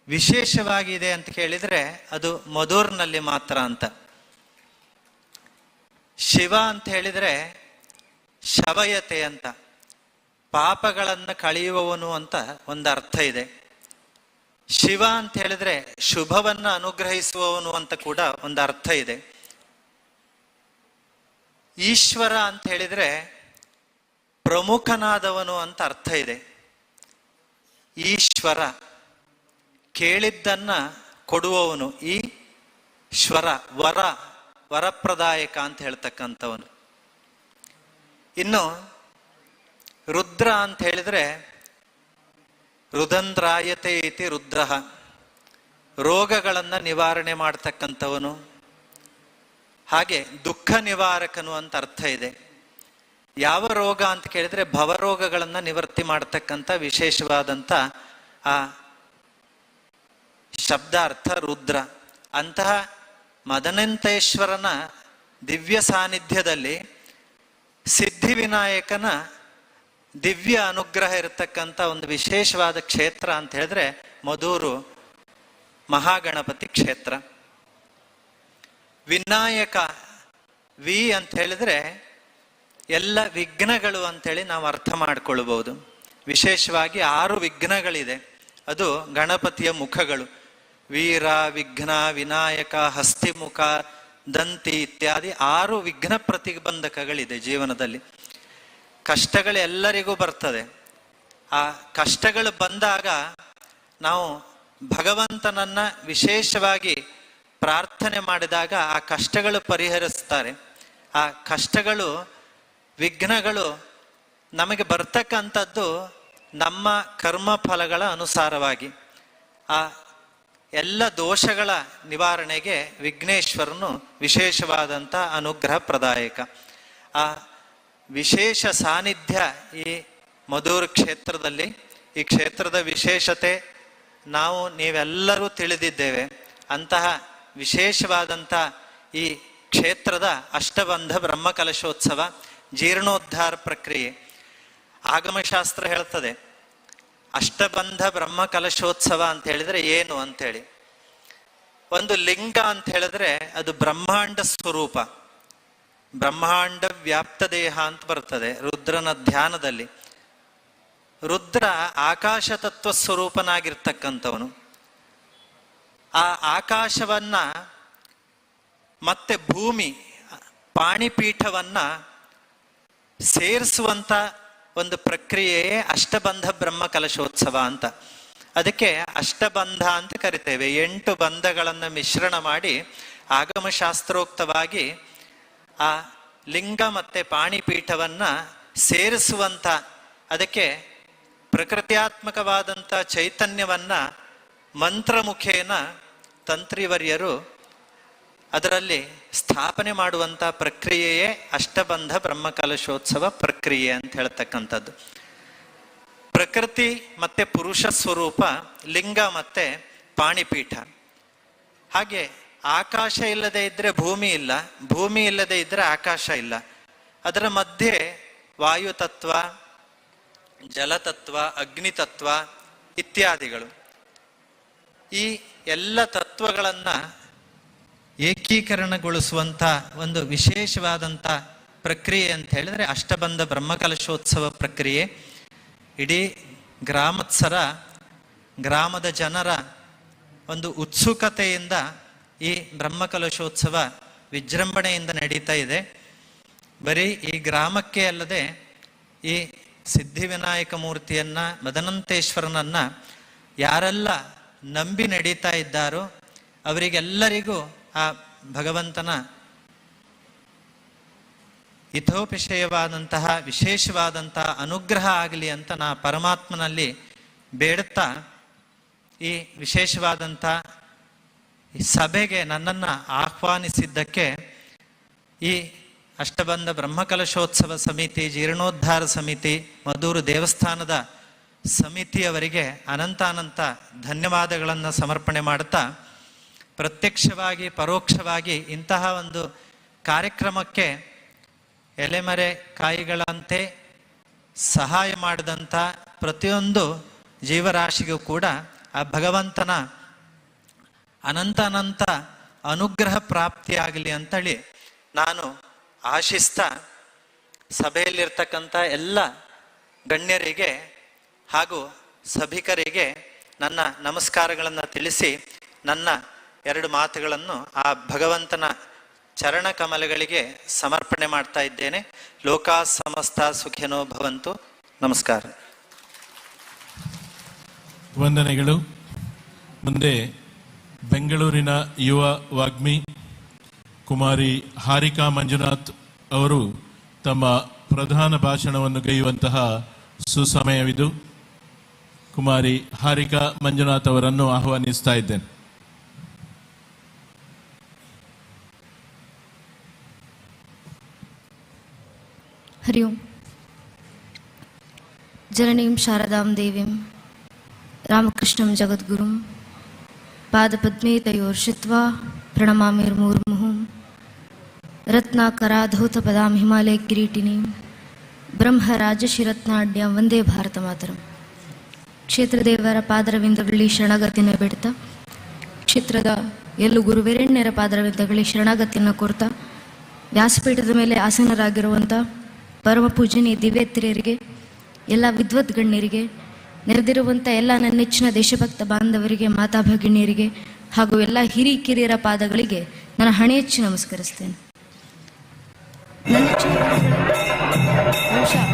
ವಿಶೇಷವಾಗಿದೆ ಅಂತ ಕೇಳಿದರೆ ಅದು ಮಧೂರಿನಲ್ಲಿ ಮಾತ್ರ ಅಂತ. ಶಿವ ಅಂತ ಹೇಳಿದರೆ ಶವಯತೆ ಅಂತ, ಪಾಪಗಳನ್ನು ಕಳೆಯುವವನು ಅಂತ ಒಂದು ಅರ್ಥ ಇದೆ. ಶಿವ ಅಂತ ಹೇಳಿದ್ರೆ ಶುಭವನ್ನು ಅನುಗ್ರಹಿಸುವವನು ಅಂತ ಕೂಡ ಒಂದು ಅರ್ಥ ಇದೆ. ಈಶ್ವರ ಅಂತ ಹೇಳಿದ್ರೆ ಪ್ರಮುಖನಾದವನು ಅಂತ ಅರ್ಥ ಇದೆ. ಈಶ್ವರ ಕೇಳಿದ್ದನ್ನ ಕೊಡುವವನು, ಈಶ್ವರ ವರಪ್ರದಾಯಕ ಅಂತ ಹೇಳ್ತಕ್ಕಂಥವನು. ಇನ್ನು ರುದ್ರ ಅಂತ ಹೇಳಿದ್ರೆ ರುದಂದ್ರಾಯತೆ ಇತಿ ರುದ್ರ, ರೋಗಗಳನ್ನು ನಿವಾರಣೆ ಮಾಡ್ತಕ್ಕಂಥವನು. ಹಾಗೆ ದುಃಖ ನಿವಾರಕನು ಅಂತ ಅರ್ಥ ಇದೆ. ಯಾವ ರೋಗ ಅಂತ ಕೇಳಿದ್ರೆ ಭವರೋಗಗಳನ್ನು ನಿವೃತ್ತಿ ಮಾಡ್ತಕ್ಕಂಥ ವಿಶೇಷವಾದಂಥ ಆ ಶಬ್ದಾರ್ಥ ರುದ್ರ. ಅಂತಹ ಮದನಂತೇಶ್ವರನ ದಿವ್ಯ ಸಾನ್ನಿಧ್ಯದಲ್ಲಿ ಸಿದ್ಧಿವಿನಾಯಕನ ದಿವ್ಯ ಅನುಗ್ರಹ ಇರತಕ್ಕಂಥ ಒಂದು ವಿಶೇಷವಾದ ಕ್ಷೇತ್ರ ಅಂತ ಹೇಳಿದ್ರೆ ಮಧೂರು ಮಹಾಗಣಪತಿ ಕ್ಷೇತ್ರ. ವಿನಾಯಕ ವಿ ಅಂತ ಹೇಳಿದ್ರೆ ಎಲ್ಲ ವಿಘ್ನಗಳು ಅಂತೇಳಿ ನಾವು ಅರ್ಥ ಮಾಡ್ಕೊಳ್ಬಹುದು. ವಿಶೇಷವಾಗಿ 6 ವಿಘ್ನಗಳಿದೆ, ಅದು ಗಣಪತಿಯ ಮುಖಗಳು. ವೀರ, ವಿಘ್ನ, ವಿನಾಯಕ, ಹಸ್ತಿಮುಖ, ದಂತಿ ಇತ್ಯಾದಿ 6 ವಿಘ್ನ ಪ್ರತಿಬಂಧಕಗಳಿದೆ ಜೀವನದಲ್ಲಿ. ಕಷ್ಟಗಳು ಎಲ್ಲರಿಗೂ ಬರ್ತದೆ. ಆ ಕಷ್ಟಗಳು ಬಂದಾಗ ನಾವು ಭಗವಂತನನ್ನ ವಿಶೇಷವಾಗಿ ಪ್ರಾರ್ಥನೆ ಮಾಡಿದಾಗ ಆ ಕಷ್ಟಗಳು ಪರಿಹರಿಸ್ತಾರೆ. ಆ ಕಷ್ಟಗಳು, ವಿಘ್ನಗಳು ನಮಗೆ ಬರ್ತಕ್ಕಂಥದ್ದು ನಮ್ಮ ಕರ್ಮ ಫಲಗಳ ಅನುಸಾರವಾಗಿ. ಆ ಎಲ್ಲ ದೋಷಗಳ ನಿವಾರಣೆಗೆ ವಿಘ್ನೇಶ್ವರನು ವಿಶೇಷವಾದಂಥ ಅನುಗ್ರಹ ಪ್ರದಾಯಕ. ಆ ವಿಶೇಷ ಸಾನ್ನಿಧ್ಯ ಈ ಮಧೂರು ಕ್ಷೇತ್ರದಲ್ಲಿ. ಈ ಕ್ಷೇತ್ರದ ವಿಶೇಷತೆ ನೀವೆಲ್ಲರೂ ತಿಳಿದಿದ್ದೇವೆ. ಅಂತಹ ವಿಶೇಷವಾದಂಥ ಈ ಕ್ಷೇತ್ರದ ಅಷ್ಟಬಂಧ ಬ್ರಹ್ಮಕಲಶೋತ್ಸವ ಜೀರ್ಣೋದ್ಧಾರ ಪ್ರಕ್ರಿಯೆ. ಆಗಮಶಾಸ್ತ್ರ ಹೇಳ್ತದೆ ಅಷ್ಟಬಂಧ ಬ್ರಹ್ಮಕಲಶೋತ್ಸವ ಅಂತ ಹೇಳಿದ್ರೆ ಏನು ಅಂತೇಳಿ. ಒಂದು ಲಿಂಗ ಅಂತ ಹೇಳಿದ್ರೆ ಅದು ಬ್ರಹ್ಮಾಂಡ ಸ್ವರೂಪ. ಬ್ರಹ್ಮಾಂಡ ವ್ಯಾಪ್ತ ದೇಹ ಅಂತ ಬರ್ತದೆ ರುದ್ರನ ಧ್ಯಾನದಲ್ಲಿ. ರುದ್ರ ಆಕಾಶ ತತ್ವ ಸ್ವರೂಪನಾಗಿರ್ತಕ್ಕಂಥವನು. ಆ ಆಕಾಶವನ್ನ ಮತ್ತೆ ಭೂಮಿ ಪಾಣಿಪೀಠವನ್ನ ಸೇರಿಸುವಂತ ಒಂದು ಪ್ರಕ್ರಿಯೆಯೇ ಅಷ್ಟಬಂಧ ಬ್ರಹ್ಮ ಕಲಶೋತ್ಸವ ಅಂತ. ಅದಕ್ಕೆ ಅಷ್ಟಬಂಧ ಅಂತ ಕರಿತೇವೆ. 8 ಬಂಧಗಳನ್ನು ಮಿಶ್ರಣ ಮಾಡಿ ಆಗಮಶಾಸ್ತ್ರೋಕ್ತವಾಗಿ ಆ ಲಿಂಗ ಮತ್ತೆ ಪಾಣಿಪೀಠವನ್ನ ಸೇರಿಸುವಂತ, ಅದಕ್ಕೆ ಪ್ರಕೃತ್ಯಾತ್ಮಕವಾದಂಥ ಚೈತನ್ಯವನ್ನ ಮಂತ್ರಮುಖೇನ ತಂತ್ರಿವರ್ಯರು ಅದರಲ್ಲಿ ಸ್ಥಾಪನೆ ಮಾಡುವಂಥ ಪ್ರಕ್ರಿಯೆಯೇ ಅಷ್ಟಬಂಧ ಬ್ರಹ್ಮ ಕಲಶೋತ್ಸವ ಪ್ರಕ್ರಿಯೆ ಅಂತ ಹೇಳ್ತಕ್ಕಂಥದ್ದು. ಪ್ರಕೃತಿ ಮತ್ತೆ ಪುರುಷ ಸ್ವರೂಪ ಲಿಂಗ ಮತ್ತೆ ಪಾಣಿಪೀಠ. ಹಾಗೆ ಆಕಾಶ ಇಲ್ಲದೆ ಇದ್ರೆ ಭೂಮಿ ಇಲ್ಲ, ಭೂಮಿ ಇಲ್ಲದೆ ಇದ್ರೆ ಆಕಾಶ ಇಲ್ಲ. ಅದರ ಮಧ್ಯೆ ವಾಯುತತ್ವ, ಜಲತತ್ವ, ಅಗ್ನಿತತ್ವ ಇತ್ಯಾದಿಗಳು. ಈ ಎಲ್ಲ ತತ್ವಗಳನ್ನ ಏಕೀಕರಣಗೊಳಿಸುವಂಥ ಒಂದು ವಿಶೇಷವಾದಂಥ ಪ್ರಕ್ರಿಯೆ ಅಂತ ಹೇಳಿದ್ರೆ ಅಷ್ಟಬಂಧ ಬ್ರಹ್ಮಕಲಶೋತ್ಸವ ಪ್ರಕ್ರಿಯೆ. ಇಡೀ ಗ್ರಾಮತ್ಸರ, ಗ್ರಾಮದ ಜನರ ಒಂದು ಉತ್ಸುಕತೆಯಿಂದ ಈ ಬ್ರಹ್ಮಕಲಶೋತ್ಸವ ವಿಜೃಂಭಣೆಯಿಂದ ನಡೀತಾ ಇದೆ. ಬರೀ ಈ ಗ್ರಾಮಕ್ಕೆ ಅಲ್ಲದೆ ಈ ಸಿದ್ಧಿವಿನಾಯಕ ಮೂರ್ತಿಯನ್ನ, ಮದನಂತೇಶ್ವರನನ್ನ ಯಾರೆಲ್ಲ ನಂಬಿ ನಡೀತಾ ಇದ್ದಾರೋ ಅವರಿಗೆಲ್ಲರಿಗೂ ಆ ಭಗವಂತನ ಹಿತೋಪಿಷಯವಾದಂತಹ ವಿಶೇಷವಾದಂತಹ ಅನುಗ್ರಹ ಆಗಲಿ ಅಂತ ನಾ ಪರಮಾತ್ಮನಲ್ಲಿ ಬೇಡುತ್ತಾ ಈ ವಿಶೇಷವಾದಂಥ ಈ ಸಭೆಗೆ ನನ್ನನ್ನು ಆಹ್ವಾನಿಸಿದ್ದಕ್ಕೆ ಈ ಅಷ್ಟಬಂಧ ಬ್ರಹ್ಮಕಲಶೋತ್ಸವ ಸಮಿತಿ, ಜೀರ್ಣೋದ್ಧಾರ ಸಮಿತಿ, ಮದ್ದೂರು ದೇವಸ್ಥಾನದ ಸಮಿತಿಯವರಿಗೆ ಅನಂತಾನಂತ ಧನ್ಯವಾದಗಳನ್ನು ಸಮರ್ಪಣೆ ಮಾಡುತ್ತಾ, ಪ್ರತ್ಯಕ್ಷವಾಗಿ ಪರೋಕ್ಷವಾಗಿ ಇಂತಹ ಒಂದು ಕಾರ್ಯಕ್ರಮಕ್ಕೆ ಎಲೆಮರೆ ಕಾಯಿಗಳಂತೆ ಸಹಾಯ ಮಾಡಿದಂಥ ಪ್ರತಿಯೊಂದು ಜೀವರಾಶಿಗೂ ಕೂಡ ಆ ಭಗವಂತನ ಅನಂತ ಅನುಗ್ರಹ ಪ್ರಾಪ್ತಿಯಾಗಲಿ ಅಂತೇಳಿ ನಾನು ಆಶಿಸ್ತಾ, ಸಭೆಯಲ್ಲಿರ್ತಕ್ಕಂಥ ಎಲ್ಲ ಗಣ್ಯರಿಗೆ ಹಾಗೂ ಸಭಿಕರಿಗೆ ನನ್ನ ನಮಸ್ಕಾರಗಳನ್ನು ತಿಳಿಸಿ ನನ್ನ 2 ಮಾತುಗಳನ್ನು ಆ ಭಗವಂತನ ಚರಣ ಕಮಲಗಳಿಗೆ ಸಮರ್ಪಣೆ ಮಾಡ್ತಾ ಇದ್ದೇನೆ. ಲೋಕಾ ಸಮಸ್ತ ಸುಖಿನೋ ಭವಂತು. ನಮಸ್ಕಾರ. ವಂದನೆಗಳು. ಮುಂದೆ ಬೆಂಗಳೂರಿನ ಯುವ ವಾಗ್ಮಿ ಕುಮಾರಿ ಹಾರಿಕಾ ಮಂಜುನಾಥ್ ಅವರು ತಮ್ಮ ಪ್ರಧಾನ ಭಾಷಣವನ್ನು ಗೈಯುವಂತಹ ಸುಸಮಯವಿದು. ಕುಮಾರಿ ಹಾರಿಕಾ ಮಂಜುನಾಥ್ ಅವರನ್ನು ಆಹ್ವಾನಿಸ್ತಾ ಇದ್ದೇನೆ. ಹರಿ ಓಂ. ಜನನೀಂ ಶಾರದಾಂ ದೇವೀಂ ರಾಮಕೃಷ್ಣಂ ಜಗದ್ಗುರುಂ ಪಾದಪದ್ಮೇ ತಯೋರ್ಷಿತ್ವಾ ಪ್ರಣಮಾಮಿರ್ಮೂರ್ಮುಹುಂ ರತ್ನಾಕರಾಧೌತ ಪದಾಂ ಹಿಮಾಲಯ ಕಿರೀಟಿನೀಂ ಬ್ರಹ್ಮರಾಜಶಿರತ್ನಾಡ್ಯಾಂ ವಂದೇ ಭಾರತ ಮಾತರಂ. ಕ್ಷೇತ್ರದೇವರ ಪಾದರವಿಂದಗಳಲ್ಲಿ ಶರಣಾಗತಿಯನ್ನು ಬೇಡ್ತಾ, ಕ್ಷೇತ್ರದ ಎಲ್ಲೂ ಗುರುವೆರೆಣ್ಯರ ಪಾದರವಿಂದಗಳಲ್ಲಿ ಶರಣಾಗತಿಯನ್ನು ಕೋರ್ತಾ, ವ್ಯಾಸಪೀಠದ ಮೇಲೆ ಆಸೀನರಾಗಿರುವಂಥ ಪರಮ ಪೂಜನೀಯ ದಿವ್ಯತ್ರಿಯರಿಗೆ, ಎಲ್ಲ ವಿದ್ವತ್ ಗಣ್ಯರಿಗೆ, ನೆರೆದಿರುವಂಥ ಎಲ್ಲ ನನ್ನ ನೆಚ್ಚಿನ ದೇಶಭಕ್ತ ಬಾಂಧವರಿಗೆ, ಮಾತಾ ಭಗಿನಿಯರಿಗೆ ಹಾಗೂ ಎಲ್ಲ ಹಿರಿಕಿರಿಯರ ಪಾದಗಳಿಗೆ ನಾನು ಹಣೆಯಚ್ಚಿ ನಮಸ್ಕರಿಸ್ತೇನೆ. ಬಹುಶಃ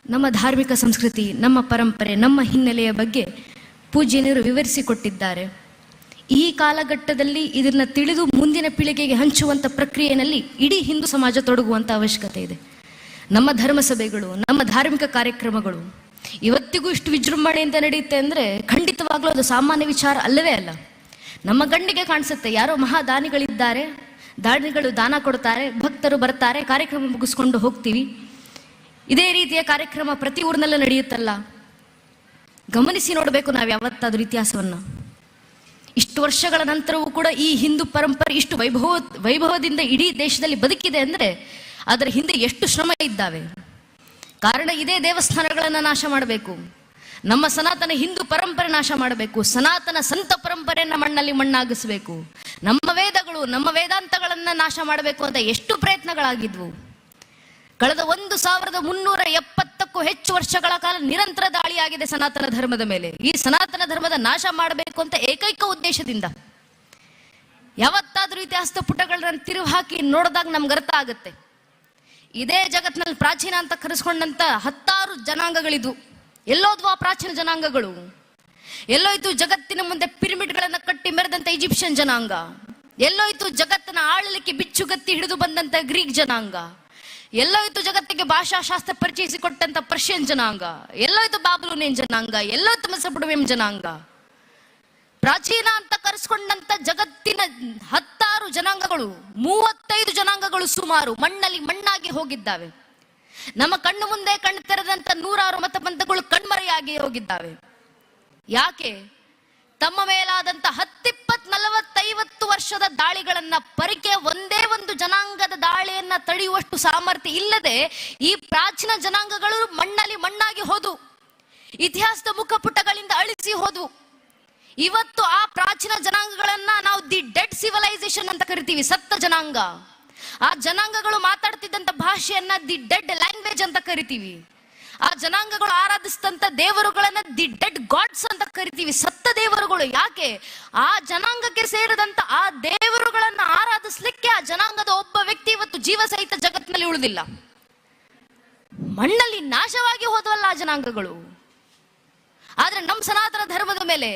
ನಮ್ಮ ಧಾರ್ಮಿಕ ಸಂಸ್ಕೃತಿ, ನಮ್ಮ ಪರಂಪರೆ, ನಮ್ಮ ಹಿನ್ನೆಲೆಯ ಬಗ್ಗೆ ಪೂಜ್ಯನರು ವಿವರಿಸಿಕೊಟ್ಟಿದ್ದಾರೆ. ಈ ಕಾಲಘಟ್ಟದಲ್ಲಿ ಇದನ್ನು ತಿಳಿದು ಮುಂದಿನ ಪೀಳಿಗೆಗೆ ಹಂಚುವಂಥ ಪ್ರಕ್ರಿಯೆಯಲ್ಲಿ ಇಡೀ ಹಿಂದೂ ಸಮಾಜ ತೊಡಗುವಂಥ ಅವಶ್ಯಕತೆ ಇದೆ. ನಮ್ಮ ಧರ್ಮ ಸಭೆಗಳು, ನಮ್ಮ ಧಾರ್ಮಿಕ ಕಾರ್ಯಕ್ರಮಗಳು ಇವತ್ತಿಗೂ ಇಷ್ಟು ವಿಜೃಂಭಣೆಯಿಂದ ನಡೆಯುತ್ತೆ ಅಂದರೆ ಖಂಡಿತವಾಗ್ಲೂ ಅದು ಸಾಮಾನ್ಯ ವಿಚಾರ ಅಲ್ಲವೇ ಅಲ್ಲ. ನಮ್ಮ ಗಣ್ಣಿಗೆ ಕಾಣಿಸುತ್ತೆ ಯಾರೋ ಮಹಾದಾನಿಗಳಿದ್ದಾರೆ, ದಾನಿಗಳು ದಾನ ಕೊಡ್ತಾರೆ, ಭಕ್ತರು ಬರ್ತಾರೆ, ಕಾರ್ಯಕ್ರಮ ಮುಗಿಸ್ಕೊಂಡು ಹೋಗ್ತೀವಿ. ಇದೇ ರೀತಿಯ ಕಾರ್ಯಕ್ರಮ ಪ್ರತಿ ಊರಿನಲ್ಲೂ ನಡೆಯುತ್ತಲ್ಲ. ಗಮನಿಸಿ ನೋಡಬೇಕು ನಾವು ಯಾವತ್ತಾದ್ರೂ ಇತಿಹಾಸವನ್ನು. ಇಷ್ಟು ವರ್ಷಗಳ ನಂತರವೂ ಕೂಡ ಈ ಹಿಂದೂ ಪರಂಪರೆ ಇಷ್ಟು ವೈಭವದಿಂದ ಇಡೀ ದೇಶದಲ್ಲಿ ಬದುಕಿದೆ ಅಂದರೆ ಅದರ ಹಿಂದೆ ಎಷ್ಟು ಶ್ರಮ ಇದ್ದಾವೆ. ಕಾರಣ ಇದೇ ದೇವಸ್ಥಾನಗಳನ್ನು ನಾಶ ಮಾಡಬೇಕು, ನಮ್ಮ ಸನಾತನ ಹಿಂದೂ ಪರಂಪರೆ ನಾಶ ಮಾಡಬೇಕು, ಸನಾತನ ಸಂತ ಪರಂಪರೆಯನ್ನ ಮಣ್ಣಲ್ಲಿ ಮಣ್ಣಾಗಿಸಬೇಕು, ನಮ್ಮ ವೇದಗಳು ನಮ್ಮ ವೇದಾಂತಗಳನ್ನ ನಾಶ ಮಾಡಬೇಕು ಅಂತ ಎಷ್ಟು ಪ್ರಯತ್ನಗಳಾಗಿದ್ವು. ಕಳೆದ 1370ಕ್ಕೂ ಹೆಚ್ಚು ವರ್ಷಗಳ ಕಾಲ ನಿರಂತರ ದಾಳಿಯಾಗಿದೆ ಸನಾತನ ಧರ್ಮದ ಮೇಲೆ. ಈ ಸನಾತನ ಧರ್ಮದ ನಾಶ ಮಾಡಬೇಕು ಅಂತ ಏಕೈಕ ಉದ್ದೇಶದಿಂದ. ಯಾವತ್ತಾದ್ರೂ ಇತಿಹಾಸದ ಪುಟಗಳನ್ನ ತಿರುವು ಹಾಕಿ ನೋಡಿದಾಗ ನಮ್ಗೆ ಅರ್ಥ ಆಗುತ್ತೆ. ಇದೇ ಜಗತ್ತಿನಲ್ಲಿ ಪ್ರಾಚೀನ ಅಂತ ಕರೆಸ್ಕೊಂಡಂತ 10 ಜನಾಂಗಗಳಿದ್ವು. ಎಲ್ಲೋದ್ವು ಆ ಪ್ರಾಚೀನ ಜನಾಂಗಗಳು? ಎಲ್ಲೋಯ್ತು ಜಗತ್ತಿನ ಮುಂದೆ ಪಿರಮಿಡ್ಗಳನ್ನ ಕಟ್ಟಿ ಮೆರೆದಂತ ಈಜಿಪ್ಷಿಯನ್ ಜನಾಂಗ? ಎಲ್ಲೋಯ್ತು ಜಗತ್ತನ್ನ ಆಳಲಿಕ್ಕೆ ಬಿಚ್ಚುಗತ್ತಿ ಹಿಡಿದು ಬಂದಂತ ಗ್ರೀಕ್ ಜನಾಂಗ? ಎಲ್ಲೋಯ್ತು ಜಗತ್ತಿಗೆ ಭಾಷಾಶಾಸ್ತ್ರ ಪರಿಚಯಿಸಿಕೊಟ್ಟಂತ ಪರ್ಷಿಯನ್ ಜನಾಂಗ? ಎಲ್ಲೋಯ್ತು ಬಾಬ್ಲೋನಿಯನ್ ಜನಾಂಗ? ಎಲ್ಲೋಯ್ತು ಮೆಸೊಪೊಟೇಮಿಯನ್ ಜನಾಂಗ? ಪ್ರಾಚೀನ ಅಂತ ಕರೆಸ್ಕೊಂಡಂತ ಜಗತ್ತಿನ 10 ಜನಾಂಗಗಳು 35 ಜನಾಂಗಗಳು ಸುಮಾರು ಮಣ್ಣಲ್ಲಿ ಮಣ್ಣಾಗಿ ಹೋಗಿದ್ದಾವೆ. ನಮ್ಮ ಕಣ್ಣು ಮುಂದೆ ಕಣ್ಣು ತೆರೆದಂತ 100 ಮತಪಂಥಗಳು ಕಣ್ಮರೆಯಾಗಿ ಹೋಗಿದ್ದಾವೆ. ಯಾಕೆ? ತಮ್ಮ ಮೇಲಾದಂತ 10, 20, 40, 50 ವರ್ಷದ ದಾಳಿಗಳನ್ನ ಪರಿಕೆ ಒಂದೇ ಒಂದು ಜನಾಂಗದ ದಾಳಿಯನ್ನ ತಡೆಯುವಷ್ಟು ಸಾಮರ್ಥ್ಯ ಇಲ್ಲದೆ ಈ ಪ್ರಾಚೀನ ಜನಾಂಗಗಳು ಮಣ್ಣಲ್ಲಿ ಮಣ್ಣಾಗಿ ಹೋದು, ಇತಿಹಾಸದ ಮುಖಪುಟಗಳಿಂದ ಅಳಿಸಿ ಹೋದು. ಇವತ್ತು ಆ ಪ್ರಾಚೀನ ಜನಾಂಗಗಳನ್ನ ನಾವು ದಿ ಡೆಡ್ ಸಿವಿಲೈಸೇಷನ್ ಅಂತ ಕರಿತೀವಿ, ಸತ್ತ ಜನಾಂಗ. ಆ ಜನಾಂಗಗಳು ಮಾತಾಡ್ತಿದ್ದಂತ ಭಾಷೆಯನ್ನ ದಿ ಡೆಡ್ ಲ್ಯಾಂಗ್ವೇಜ್ ಅಂತ ಕರಿತೀವಿ. ಆ ಜನಾಂಗಗಳು ಆರಾಧಿಸಿದಂತ ದೇವರುಗಳನ್ನ ದಿ ಡೆಡ್ ಗಾಡ್ಸ್ ಅಂತ ಕರಿತೀವಿ, ಸತ್ತ ದೇವರುಗಳು. ಯಾಕೆ? ಆ ಜನಾಂಗಕ್ಕೆ ಸೇರಿದಂತ ಆ ದೇವರುಗಳನ್ನ ಆರಾಧಿಸ್ಲಿಕ್ಕೆ ಆ ಜನಾಂಗದ ಒಬ್ಬ ವ್ಯಕ್ತಿ ಇವತ್ತು ಜೀವ ಸಹಿತ ಜಗತ್ತಿನಲ್ಲಿ ಉಳಿದಿಲ್ಲ. ಮಣ್ಣಲ್ಲಿ ನಾಶವಾಗಿ ಹೋದವಲ್ಲ ಆ ಜನಾಂಗಗಳು. ಆದ್ರೆ ನಮ್ಮ ಸನಾತನ ಧರ್ಮದ ಮೇಲೆ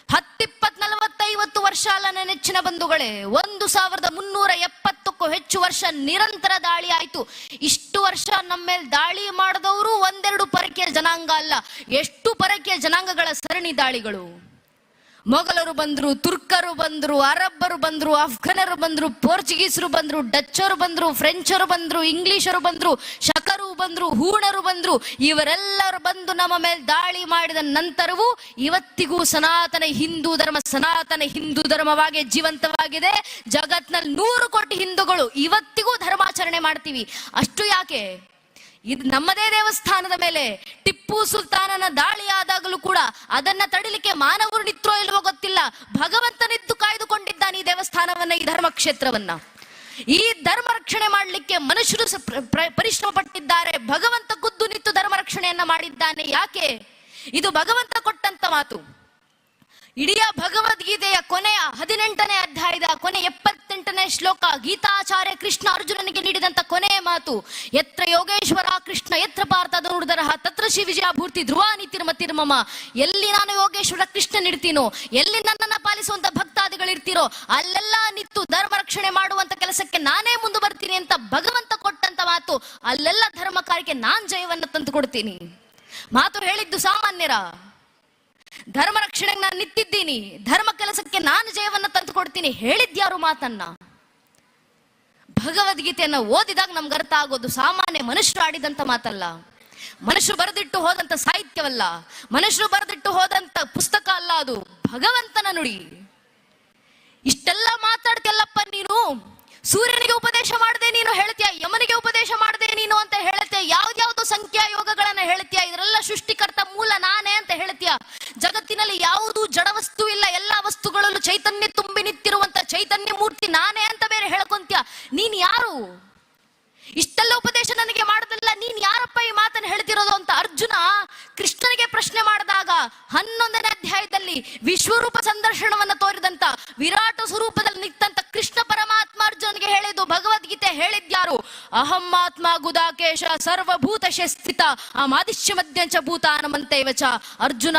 10, 20, 40, 50 ವರ್ಷ ಅಲ್ಲ ನನ್ನ ನೆಚ್ಚಿನ ಬಂಧುಗಳೇ, 1370ಕ್ಕೂ ಹೆಚ್ಚು ವರ್ಷ ನಿರಂತರ ದಾಳಿ ಆಯ್ತು. ಇಷ್ಟು ವರ್ಷ ನಮ್ಮ ಮೇಲೆ ದಾಳಿ ಮಾಡಿದವರು 1-2 ಪರಕೀಯ ಜನಾಂಗ ಅಲ್ಲ, ಎಷ್ಟು ಪರಕೀಯ ಜನಾಂಗಗಳ ಸರಣಿ ದಾಳಿಗಳು. ಮೊಘಲರು ಬಂದ್ರು, ತುರ್ಕರು ಬಂದ್ರು, ಅರಬ್ಬರು ಬಂದ್ರು, ಅಫ್ಘನರು ಬಂದ್ರು, ಪೋರ್ಚುಗೀಸರು ಬಂದ್ರು, ಡಚ್ಚರು ಬಂದ್ರು, ಫ್ರೆಂಚರು ಬಂದ್ರು, ಇಂಗ್ಲಿಷರು ಬಂದ್ರು, ಶಕರು ಬಂದ್ರು, ಹೂಣರು ಬಂದ್ರು. ಇವರೆಲ್ಲರೂ ಬಂದು ನಮ್ಮ ಮೇಲೆ ದಾಳಿ ಮಾಡಿದ ನಂತರವೂ ಇವತ್ತಿಗೂ ಸನಾತನ ಹಿಂದೂ ಧರ್ಮವಾಗಿ ಜೀವಂತವಾಗಿದೆ. ಜಗತ್ನಲ್ಲಿ 100 ಕೋಟಿ ಹಿಂದೂಗಳು ಇವತ್ತಿಗೂ ಧರ್ಮಾಚರಣೆ ಮಾಡ್ತೀವಿ. ಅಷ್ಟು ಯಾಕೆ? ಇದು ನಮ್ಮದೇ ದೇವಸ್ಥಾನದ ಮೇಲೆ ಟಿಪ್ಪು ಸುಲ್ತಾನನ ದಾಳಿ ಆದಾಗಲೂ ಕೂಡ ಅದನ್ನ ತಡಿಲಿಕ್ಕೆ ಮಾನವರು ನಿತ್ರೋ ಇಲ್ವೋ ಗೊತ್ತಿಲ್ಲ, ಭಗವಂತನಿದ್ದು ಕಾಯ್ದುಕೊಂಡಿದ್ದಾನೆ ಈ ದೇವಸ್ಥಾನವನ್ನ, ಈ ಧರ್ಮಕ್ಷೇತ್ರವನ್ನ. ಈ ಧರ್ಮ ರಕ್ಷಣೆ ಮಾಡಲಿಕ್ಕೆ ಮನುಷ್ಯರು ಪರಿಶ್ರಮ ಪಟ್ಟಿದ್ದಾರೆ. ಭಗವಂತ ಖುದ್ದು ನಿಂತು ಧರ್ಮ ರಕ್ಷಣೆಯನ್ನ ಮಾಡಿದ್ದಾನೆ. ಯಾಕೆ? ಇದು ಭಗವಂತ ಕೊಟ್ಟಂತ ಮಾತು. ಇಡೀ ಭಗವದ್ಗೀತೆಯ ಕೊನೆಯ 18ನೇ ಅಧ್ಯಾಯದ ಕೊನೆ 78ನೇ ಶ್ಲೋಕ, ಗೀತಾಚಾರ್ಯ ಕೃಷ್ಣ ಅರ್ಜುನನಿಗೆ ನೀಡಿದಂತ ಕೊನೆಯ ಮಾತು, ಯತ್ರ ಯೋಗೇಶ್ವರ ಕೃಷ್ಣ ಯತ್ರ ಪಾರ್ಥ ಧನುರ್ಧರ ತತ್ರ ಶ್ರೀ ವಿಜಯಭೂರ್ತಿ ಧ್ರುವಾನಿ ತಿರ್ಮಮ. ಎಲ್ಲಿ ನಾನು ಯೋಗೇಶ್ವರ ಕೃಷ್ಣ ಇಡ್ತೀನೋ, ಎಲ್ಲಿ ನನ್ನನ್ನ ಪಾಲಿಸುವಂತ ಭಕ್ತಾದಿಗಳಿರ್ತೀರೋ, ಅಲ್ಲೆಲ್ಲ ನಿಂತು ಧರ್ಮ ರಕ್ಷಣೆ ಮಾಡುವಂತ ಕೆಲಸಕ್ಕೆ ನಾನೇ ಮುಂದೆ ಬರ್ತೀನಿ ಅಂತ ಭಗವಂತ ಕೊಟ್ಟಂತ ಮಾತು. ಅಲ್ಲೆಲ್ಲ ಧರ್ಮ ಕಾರ್ಯಕ್ಕೆ ನಾನ್ ಜಯವನ್ನು ತಂದು ಕೊಡ್ತೀನಿ. ಮಾತು ಹೇಳಿದ್ದು ಸಾಮಾನ್ಯರ. ಧರ್ಮ ರಕ್ಷಣೆಗೆ ನಾನು ನಿಂತಿದ್ದೀನಿ, ಧರ್ಮ ಕೆಲಸಕ್ಕೆ ನಾನು ಜಯವನ್ನು ತಂದು ಕೊಡ್ತೀನಿ ಹೇಳಿದ್ಯಾರು ಮಾತನ್ನ? ಭಗವದ್ಗೀತೆಯನ್ನ ಓದಿದಾಗ ನಮ್ಗೆ ಅರ್ಥ ಆಗೋದು ಸಾಮಾನ್ಯ ಮನುಷ್ಯರು ಆಡಿದಂತ ಮಾತಲ್ಲ, ಮನುಷ್ಯರು ಬರೆದಿಟ್ಟು ಹೋದಂತ ಸಾಹಿತ್ಯವಲ್ಲ, ಮನುಷ್ಯರು ಬರೆದಿಟ್ಟು ಹೋದಂತ ಪುಸ್ತಕ ಅಲ್ಲ, ಅದು ಭಗವಂತನ ನುಡಿ. ಇಷ್ಟೆಲ್ಲ ಮಾತಾಡ್ತಿಯಲ್ಲಪ್ಪ ನೀನು, ಸೂರ್ಯನಿಗೆ ಉಪದೇಶ ಮಾಡದೆ ನೀನು ಹೇಳ್ತೀಯ, ಯಮನಿಗೆ ಉಪದೇಶ ಮಾಡದೆ ನೀನು ಅಂತ ಹೇಳ್ತೀಯ, ಯಾವ್ದ್ಯಾವ್ದು ಸಂಖ್ಯಾ ಯೋಗಗಳನ್ನ ಹೇಳ್ತೀಯ, ಇದರೆಲ್ಲ ಸೃಷ್ಟಿಕರ್ತ ಮೂಲ ನಾನೇ ಅಂತ ಹೇಳ್ತೀಯ. ಜಗತ್ತಿನಲ್ಲಿ ಯಾವುದೂ ಜಡವಸ್ತು ಇಲ್ಲ, ಎಲ್ಲಾ ವಸ್ತುಗಳಲ್ಲೂ ಚೈತನ್ಯ ತುಂಬಿ ನಿಂತಿರುವಂತ ಚೈತನ್ಯ ಮೂರ್ತಿ ನಾನೇ ಅಂತ ಬೇರೆ ಹೇಳ್ಕೊಂತೀಯ. ನೀನ್ ಯಾರು? ಇಷ್ಟೆಲ್ಲ ಉಪದೇಶ ನನಗೆ ಮಾಡದಲ್ಲ, ನೀನ್ ಯಾರಪ್ಪ ಈ ಮಾತನ್ನು ಹೇಳ್ತಿರೋದು ಅಂತ ಅರ್ಜುನ ಕೃಷ್ಣನಿಗೆ ಪ್ರಶ್ನೆ ಮಾಡಿದಾಗ 11ನೇ ಅಧ್ಯಾಯದಲ್ಲಿ ವಿಶ್ವರೂಪ ಸಂದರ್ಶನವನ್ನ ತೋರಿದಂತ ವಿರಾಟ ಸ್ವರೂಪದಲ್ಲಿ ನಿಂತಂತ ಕೃಷ್ಣ ಪರಮಾತ್ಮ ಅರ್ಜುನನಿಗೆ ಹೇಳಿದ್ದು ಭಗವದ್ಗೀತೆ ಹೇಳಿದ್ಯಾರು? ಅಹಂ ಆತ್ಮ ಗುದಾಕೇಶ ಸರ್ವಭೂತಶೇ ಸ್ಥಿತ ಆದಿಶ್ಯ ಮಧ್ಯಂಚ ಭೂತಾನಮಂತೈವಚ. ಅರ್ಜುನ,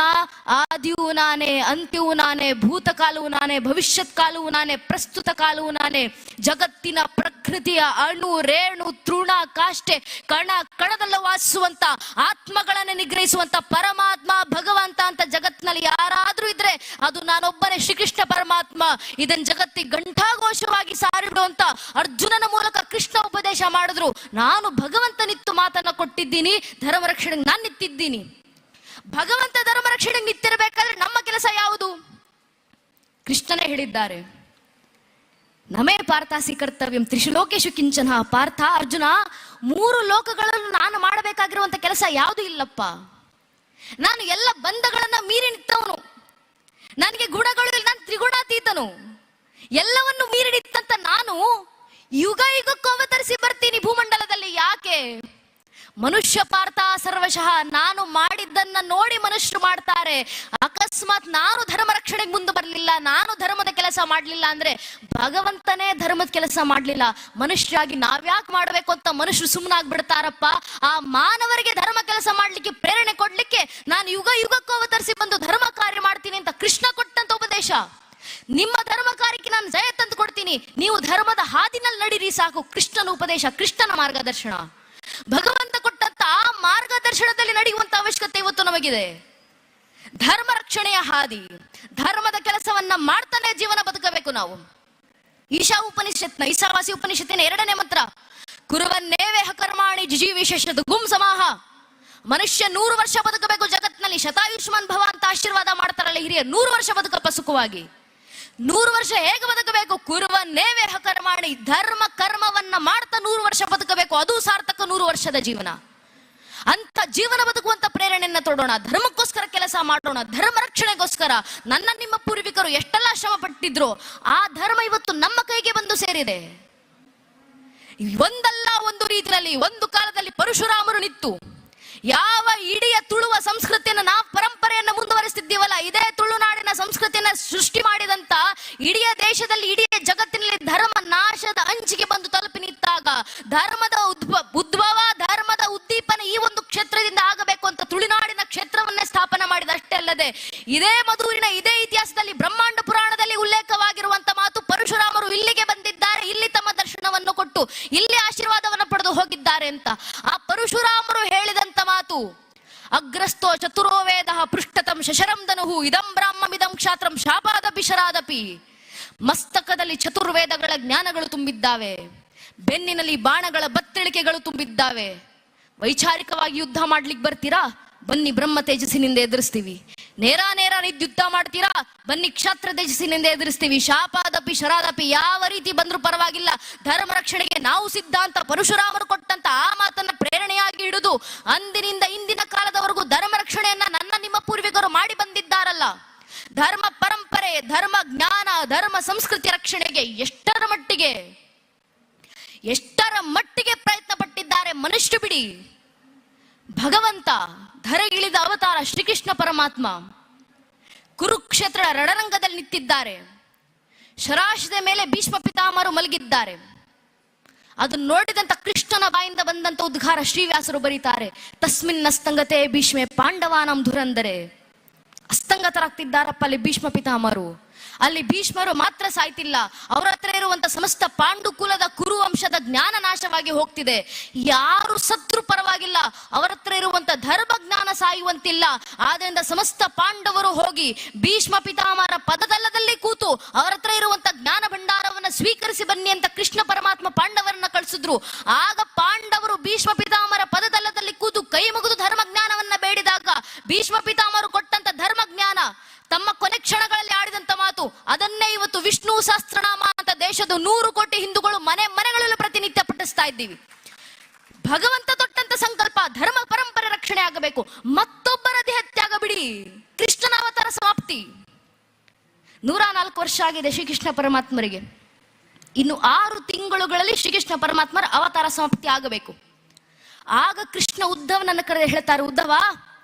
ಆದಿಯೂ ನಾನೇ, ಅಂತ್ಯವೂ ನಾನೇ, ಭೂತಕಾಲವೂ ನಾನೇ, ಭವಿಷ್ಯತ್ ಕಾಲವೂ ನಾನೇ, ಪ್ರಸ್ತುತ ಕಾಲವೂ ನಾನೇ. ಜಗತ್ತಿನ ಪ್ರಕೃತಿಯ ಅಣು ರೇಣು ತೃಣ ಕಾಷ್ಟೆ ಕಣ ಕಣದಲ್ಲ ವಾಸಿಸುವಂತ ಆತ್ಮಗಳನ್ನು ನಿಗ್ರಹಿಸುವಂತ ಪರಮಾತ್ಮ ಭಗವಂತ ಅಂತ ಜಗತ್ತಿನಲ್ಲಿ ಯಾರಾದ್ರೂ ಇದ್ರೆ ಅದು ನಾನೊಬ್ಬನೇ, ಶ್ರೀಕೃಷ್ಣ ಪರಮಾತ್ಮ. ಇದನ್ ಜಗತ್ತಿಗೆ ಘಂಟಾಘೋಷವಾಗಿ ಸಾರಿಡುವಂತ ಅರ್ಜುನನ ಮೂಲಕ ಕೃಷ್ಣ ಉಪದೇಶ ಮಾಡಿದ್ರು. ನಾನು ಭಗವಂತ ನಿತ್ತು ಮಾತನ್ನ ಕೊಟ್ಟಿದ್ದೀನಿ, ಧರ್ಮ ರಕ್ಷಣೆಗೆ ನಾನು ನಿಂತಿದ್ದೀನಿ. ಭಗವಂತ ಧರ್ಮ ರಕ್ಷಣೆಗೆ ನಿಂತಿರಬೇಕಾದ್ರೆ ನಮ್ಮ ಕೆಲಸ ಯಾವುದು? ಕೃಷ್ಣನೇ ಹೇಳಿದ್ದಾರೆ, ನಮೇ ಪಾರ್ಥಾಸಿ ಕರ್ತವ್ಯಂ ತ್ರಿಶುಲೋಕೇಶು ಕಿಂಚನ. ಪಾರ್ಥ, ಅರ್ಜುನ, 3 ಲೋಕಗಳಲ್ಲೂ ನಾನು ಮಾಡಬೇಕಾಗಿರುವಂತ ಕೆಲಸ ಯಾವುದು ಇಲ್ಲಪ್ಪ. ನಾನು ಎಲ್ಲ ಬಂಧಗಳನ್ನ ಮೀರಿ ನಿಂತವನು. ನನಗೆ ಗುಣಗಳು ಇಲ್ಲ, ನಾನು ತ್ರಿಗುಣಾತೀತನು. ಎಲ್ಲವನ್ನು ಮೀರಿ ನಿಂತಂತ ನಾನು ಯುಗ ಯುಗಕ್ಕೂ ಅವತರಿಸಿ ಬರ್ತೀನಿ ಭೂಮಂಡಲದಲ್ಲಿ. ಯಾಕೆ? ಮನುಷ್ಯ ಪಾರ್ಥ ಸರ್ವಶಃ. ನಾನು ಮಾಡಿದ್ದನ್ನ ನೋಡಿ ಮನುಷ್ಯರು ಮಾಡ್ತಾರೆ. ಅಕಸ್ಮಾತ್ ನಾನು ಧರ್ಮ ರಕ್ಷಣೆಗೆ ಮುಂದೆ ಬರಲಿಲ್ಲ, ನಾನು ಧರ್ಮದ ಕೆಲಸ ಮಾಡಲಿಲ್ಲ ಅಂದ್ರೆ ಭಗವಂತನೇ ಧರ್ಮದ ಕೆಲಸ ಮಾಡಲಿಲ್ಲ. ಮನುಷ್ಯರಾಗಿ ನಾವ್ಯಾಕೆ ಮಾಡಬೇಕು ಅಂತ ಮನುಷ್ಯರು ಸುಮ್ಮನಾಗ್ಬಿಡ್ತಾರಪ್ಪ. ಆ ಮಾನವರಿಗೆ ಧರ್ಮ ಕೆಲಸ ಮಾಡ್ಲಿಕ್ಕೆ ಪ್ರೇರಣೆ ಕೊಡ್ಲಿಕ್ಕೆ ನಾನು ಯುಗ ಯುಗಕ್ಕೂ ಅವತರಿಸಿ ಬಂದು ಧರ್ಮ ಕಾರ್ಯ ಮಾಡ್ತೀನಿ ಅಂತ ಕೃಷ್ಣ ಕೊಟ್ಟಂತ ಉಪದೇಶ. ನಿಮ್ಮ ಧರ್ಮ ಕಾರ್ಯಕ್ಕೆ ನಾನು ಜಯ ತಂದು ಕೊಡ್ತೀನಿ, ನೀವು ಧರ್ಮದ ಹಾದಿನಲ್ಲಿ ನಡೀರಿ ಸಾಕು. ಕೃಷ್ಣನ ಉಪದೇಶ, ಕೃಷ್ಣನ ಮಾರ್ಗದರ್ಶನ, ಭಗವಂತ ಕೊಟ್ಟಂತ ಆ ಮಾರ್ಗದರ್ಶನದಲ್ಲಿ ನಡೆಯುವಂತ ಅವಶ್ಯಕತೆ ಇವತ್ತು ನಮಗಿದೆ. ಧರ್ಮ ರಕ್ಷಣೆಯ ಹಾದಿ, ಧರ್ಮದ ಕೆಲಸವನ್ನ ಮಾಡ್ತಾನೆ ಜೀವನ ಬದುಕಬೇಕು ನಾವು. ಈಶಾವಾಸಿ ಉಪನಿಷತ್ತಿನ 2ನೇ ಮಂತ್ರ, ಕುರುವನ್ನೇವೇಹ ಕರ್ಮಾಣಿ ಜಿಜೀವಿಶೇಷದ ಗುಂ ಸಮಾಹ. ಮನುಷ್ಯ 100 ವರ್ಷ ಬದುಕಬೇಕು ಜಗತ್ನಲ್ಲಿ. ಶತಾಯುಷ್ಮಾನ್ ಭವ ಅಂತ ಆಶೀರ್ವಾದ ಮಾಡ್ತಾರಲ್ಲ ಹಿರಿಯರು, 100 ವರ್ಷ ಬದುಕಪ್ಪ ಸುಖವಾಗಿ. 100 ವರ್ಷ ಹೇಗೆ ಬದುಕಬೇಕು? ಕುರುವನ್ನೇವೇಹ ಕರ್ಮಾಣಿ, ಧರ್ಮ ಕರ್ಮವನ್ನ ಮಾಡ್ತಾ 100 ವರ್ಷ ಬದುಕಬೇಕು. ಅದು ಸಾರ್ಥಕ 100 ವರ್ಷದ ಜೀವನ. ಅಂತ ಜೀವನ ಬದುಕುವಂತ ಪ್ರೇರಣೆಯನ್ನ ತೊಡೋಣ, ಧರ್ಮಕ್ಕೋಸ್ಕರ ಕೆಲಸ ಮಾಡೋಣ, ಧರ್ಮ ರಕ್ಷಣೆಗೋಸ್ಕರ. ನನ್ನ ನಿಮ್ಮ ಪೂರ್ವಿಕರು ಎಷ್ಟೆಲ್ಲ ಶ್ರಮ ಪಟ್ಟಿದ್ರು, ಆ ಧರ್ಮ ಇವತ್ತು ನಮ್ಮ ಕೈಗೆ ಬಂದು ಸೇರಿದೆ. ಒಂದಲ್ಲ ಒಂದು ರೀತಿಯಲ್ಲಿ ಒಂದು ಕಾಲದಲ್ಲಿ ಪರಶುರಾಮರು ನಿಂತು ಯಾವ ಇಡೀ ತುಳುವ ಸಂಸ್ಕೃತಿಯನ್ನು, ನಾವು ಪರಂಪರೆಯನ್ನು ಮುಂದುವರಿಸ್ತಿದ್ದೀವಲ್ಲ, ಇದೇ ತುಳುನಾಡಿನ ಸಂಸ್ಕೃತಿಯನ್ನ ಸೃಷ್ಟಿ ಮಾಡಿದಂತ ಇಡೀ ದೇಶದಲ್ಲಿ, ಇಡೀ ಜಗತ್ತಿನಲ್ಲಿ ಧರ್ಮ ನಾಶದ ಅಂಚಿಗೆ ಬಂದು ತಲುಪಿ ನಿಂತಾಗ ಧರ್ಮದ ಉದ್ಭವ, ಧರ್ಮದ ಉದ್ದೀಪನ ಈ ಒಂದು ಕ್ಷೇತ್ರದಿಂದ ಆಗಬೇಕು ಅಂತ ತುಳುನಾಡಿನ ಕ್ಷೇತ್ರವನ್ನೇ ಸ್ಥಾಪನೆ ಮಾಡಿದ. ಅಷ್ಟೇ ಅಲ್ಲದೆ ಇದೇ ಮಧುರಿನ ಇದೇ ಇತಿಹಾಸದಲ್ಲಿ ಬ್ರಹ್ಮಾಂಡ ಪುರಾಣದಲ್ಲಿ ಉಲ್ಲೇಖವಾಗಿರುವಂತ ಮಾತು, ಪರಶುರಾಮರು ಇಲ್ಲಿಗೆ ಬಂದಿದ್ದಾರೆ, ಇಲ್ಲಿ ತಮ್ಮ ದರ್ಶನವನ್ನು ಕೊಟ್ಟು ಇಲ್ಲಿ ಆಶೀರ್ವಾದವನ್ನು ಪಡೆದು ಹೋಗಿದ್ದಾರೆ ಅಂತ. ಆ ಪರಶುರಾಮರು ಹೇಳಿದಂತ ಮಾತು, ಅಗ್ರಸ್ಥೋ ಚತುರೋ ವೇದ ಪೃಷ್ಠತಂ ಶಶರಂ ಧನುಹು ಇದಂ ಬ್ರಾಹ್ಮಮಿದಂ ಕ್ಷಾತ್ರಂ ಶಾಪಾದಪಿ ಶರಾದಪಿ. ಮಸ್ತಕದಲ್ಲಿ ಚತುರ್ವೇದಗಳ ಜ್ಞಾನಗಳು ತುಂಬಿದ್ದಾವೆ, ಬೆನ್ನಿನಲ್ಲಿ ಬಾಣಗಳ ಬತ್ತಳಿಕೆಗಳು ತುಂಬಿದ್ದಾವೆ. ವೈಚಾರಿಕವಾಗಿ ಯುದ್ಧ ಮಾಡ್ಲಿಕ್ಕೆ ಬರ್ತೀರಾ? ಬನ್ನಿ ಬ್ರಹ್ಮ ತೇಜಸ್ಸಿನಿಂದ ಎದುರಿಸ್ತೀವಿ. ನೇರ ಯುದ್ಧ ಮಾಡ್ತೀರಾ? ಬನ್ನಿ ಕ್ಷಾತ್ರ ತೇಜಸ್ಸಿನಿಂದ ಎದುರಿಸ್ತೀವಿ. ಶಾಪಾದಪಿ ಶರಾದಪಿ, ಯಾವ ರೀತಿ ಬಂದ್ರೂ ಪರವಾಗಿಲ್ಲ, ಧರ್ಮ ರಕ್ಷಣೆಗೆ ನಾವು ಸಿದ್ಧ ಅಂತ ಪರಶುರಾಮರು ಕೊಟ್ಟಂತ ಆ ಮಾತನ್ನ ಪ್ರೇರಣೆಯಾಗಿ ಹಿಡಿದು ಅಂದಿನಿಂದ ಇಂದಿನ ಕಾಲದವರೆಗೂ ಧರ್ಮ ರಕ್ಷಣೆಯನ್ನ ನನ್ನ ನಿಮ್ಮ ಪೂರ್ವಿಕರು ಮಾಡಿ ಬಂದಿದ್ದಾರಲ್ಲ. ಧರ್ಮ ಪರಂಪರೆ, ಧರ್ಮ ಜ್ಞಾನ, ಧರ್ಮ ಸಂಸ್ಕೃತಿ ರಕ್ಷಣೆಗೆ ಎಷ್ಟರ ಮಟ್ಟಿಗೆ ಪ್ರಯತ್ನ ಪಟ್ಟಿದ್ದಾರೆ ಮನುಷ್ಯ ಬಿಡಿ. ಭಗವಂತ ಧರೆಗಿಳಿದ ಅವತಾರ ಶ್ರೀಕೃಷ್ಣ ಪರಮಾತ್ಮ ಕುರುಕ್ಷೇತ್ರ ರಣರಂಗದಲ್ಲಿ ನಿಂತಿದ್ದಾರೆ. ಶರಾಶದ ಮೇಲೆ ಭೀಷ್ಮ ಪಿತಾಮಹರು ಮಲಗಿದ್ದಾರೆ. ಅದನ್ನು ನೋಡಿದಂತ ಕೃಷ್ಣನ ಬಾಯಿಂದ ಬಂದಂತ ಉದ್ಗಾರ ಶ್ರೀವ್ಯಾಸರು ಬರೀತಾರೆ, ತಸ್ಮಿನ್ ಅಸ್ತಂಗತೆ ಭೀಷ್ಮೆ ಪಾಂಡವಾನಂ ಧುರಂದರೆ. ಅಸ್ತಂಗತರಾಗ್ತಿದ್ದಾರಪ್ಪ ಅಲ್ಲಿ ಭೀಷ್ಮ ಪಿತಾಮಹರು. ಅಲ್ಲಿ ಭೀಷ್ಮರು ಮಾತ್ರ ಸಾಯ್ತಿಲ್ಲ, ಅವರ ಹತ್ರ ಇರುವಂತ ಸಮಸ್ತ ಪಾಂಡು ಕುಲದ ಕುರು ವಂಶದ ಜ್ಞಾನ ನಾಶವಾಗಿ ಹೋಗ್ತಿದೆ. ಯಾರು ಸತ್ರು ಪರವಾಗಿಲ್ಲ, ಅವರ ಹತ್ರ ಇರುವಂತ ಧರ್ಮ ಜ್ಞಾನ ಸಾಯುವಂತಿಲ್ಲ. ಆದ್ರಿಂದ ಸಮಸ್ತ ಪಾಂಡವರು ಹೋಗಿ ಭೀಷ್ಮ ಪಿತಾಮಹರ ಪದದಲ್ಲದಲ್ಲಿ ಕೂತು ಅವರ ಹತ್ರ ಇರುವಂತ ಜ್ಞಾನ ಭಂಡಾರವನ್ನ ಸ್ವೀಕರಿಸಿ ಬನ್ನಿ ಅಂತ ಕೃಷ್ಣ ಪರಮಾತ್ಮ ಪಾಂಡವರನ್ನ ಕಳಿಸಿದ್ರು. ಆಗ ಪಾಂಡವರು ಭೀಷ್ಮ ಪಿತಾಮಹರ ಪದದಲ್ಲದಲ್ಲಿ ಕೂತು ಕೈ ಮುಗಿದು ಧರ್ಮ ಜ್ಞಾನವನ್ನ ಬೇಡಿದಾಗ ಭೀಷ್ಮ ಪಿತಾಮಹರು ಕೊಟ್ಟಂತ ಧರ್ಮ ಜ್ಞಾನ, ತಮ್ಮ ಕೊನೆ ಕ್ಷಣಗಳಲ್ಲಿ ಆಡಿದಂತ ಮಾತು, ಅದನ್ನೇ ಇವತ್ತು ವಿಷ್ಣು ಸಹಸ್ರನಾಮ ಅಂತ ದೇಶದ 100 ಕೋಟಿ ಹಿಂದೂಗಳು ಮನೆಗಳಲ್ಲಿ ಪ್ರತಿನಿತ್ಯ ಪಠಿಸ್ತಾ ಇದ್ದೀವಿ. ಭಗವಂತ ತೊಟ್ಟಂತ ಸಂಕಲ್ಪ ಧರ್ಮ ಪರಂಪರೆ ರಕ್ಷಣೆ ಆಗಬೇಕು. ಮತ್ತೊಬ್ಬರ ದೇಹತ್ಯಾಗ ಬಿಡಿ, ಕೃಷ್ಣನ ಅವತಾರ ಸಮಾಪ್ತಿ. 104 ವರ್ಷ ಆಗಿದೆ ಶ್ರೀಕೃಷ್ಣ ಪರಮಾತ್ಮರಿಗೆ. ಇನ್ನು 6 ತಿಂಗಳುಗಳಲ್ಲಿ ಶ್ರೀಕೃಷ್ಣ ಪರಮಾತ್ಮರ ಅವತಾರ ಸಮಾಪ್ತಿ ಆಗಬೇಕು. ಆಗ ಕೃಷ್ಣ ಉದ್ಧವನನ್ನು ಕರೆದು ಹೇಳ್ತಾರೆ, ಉದ್ಧವ,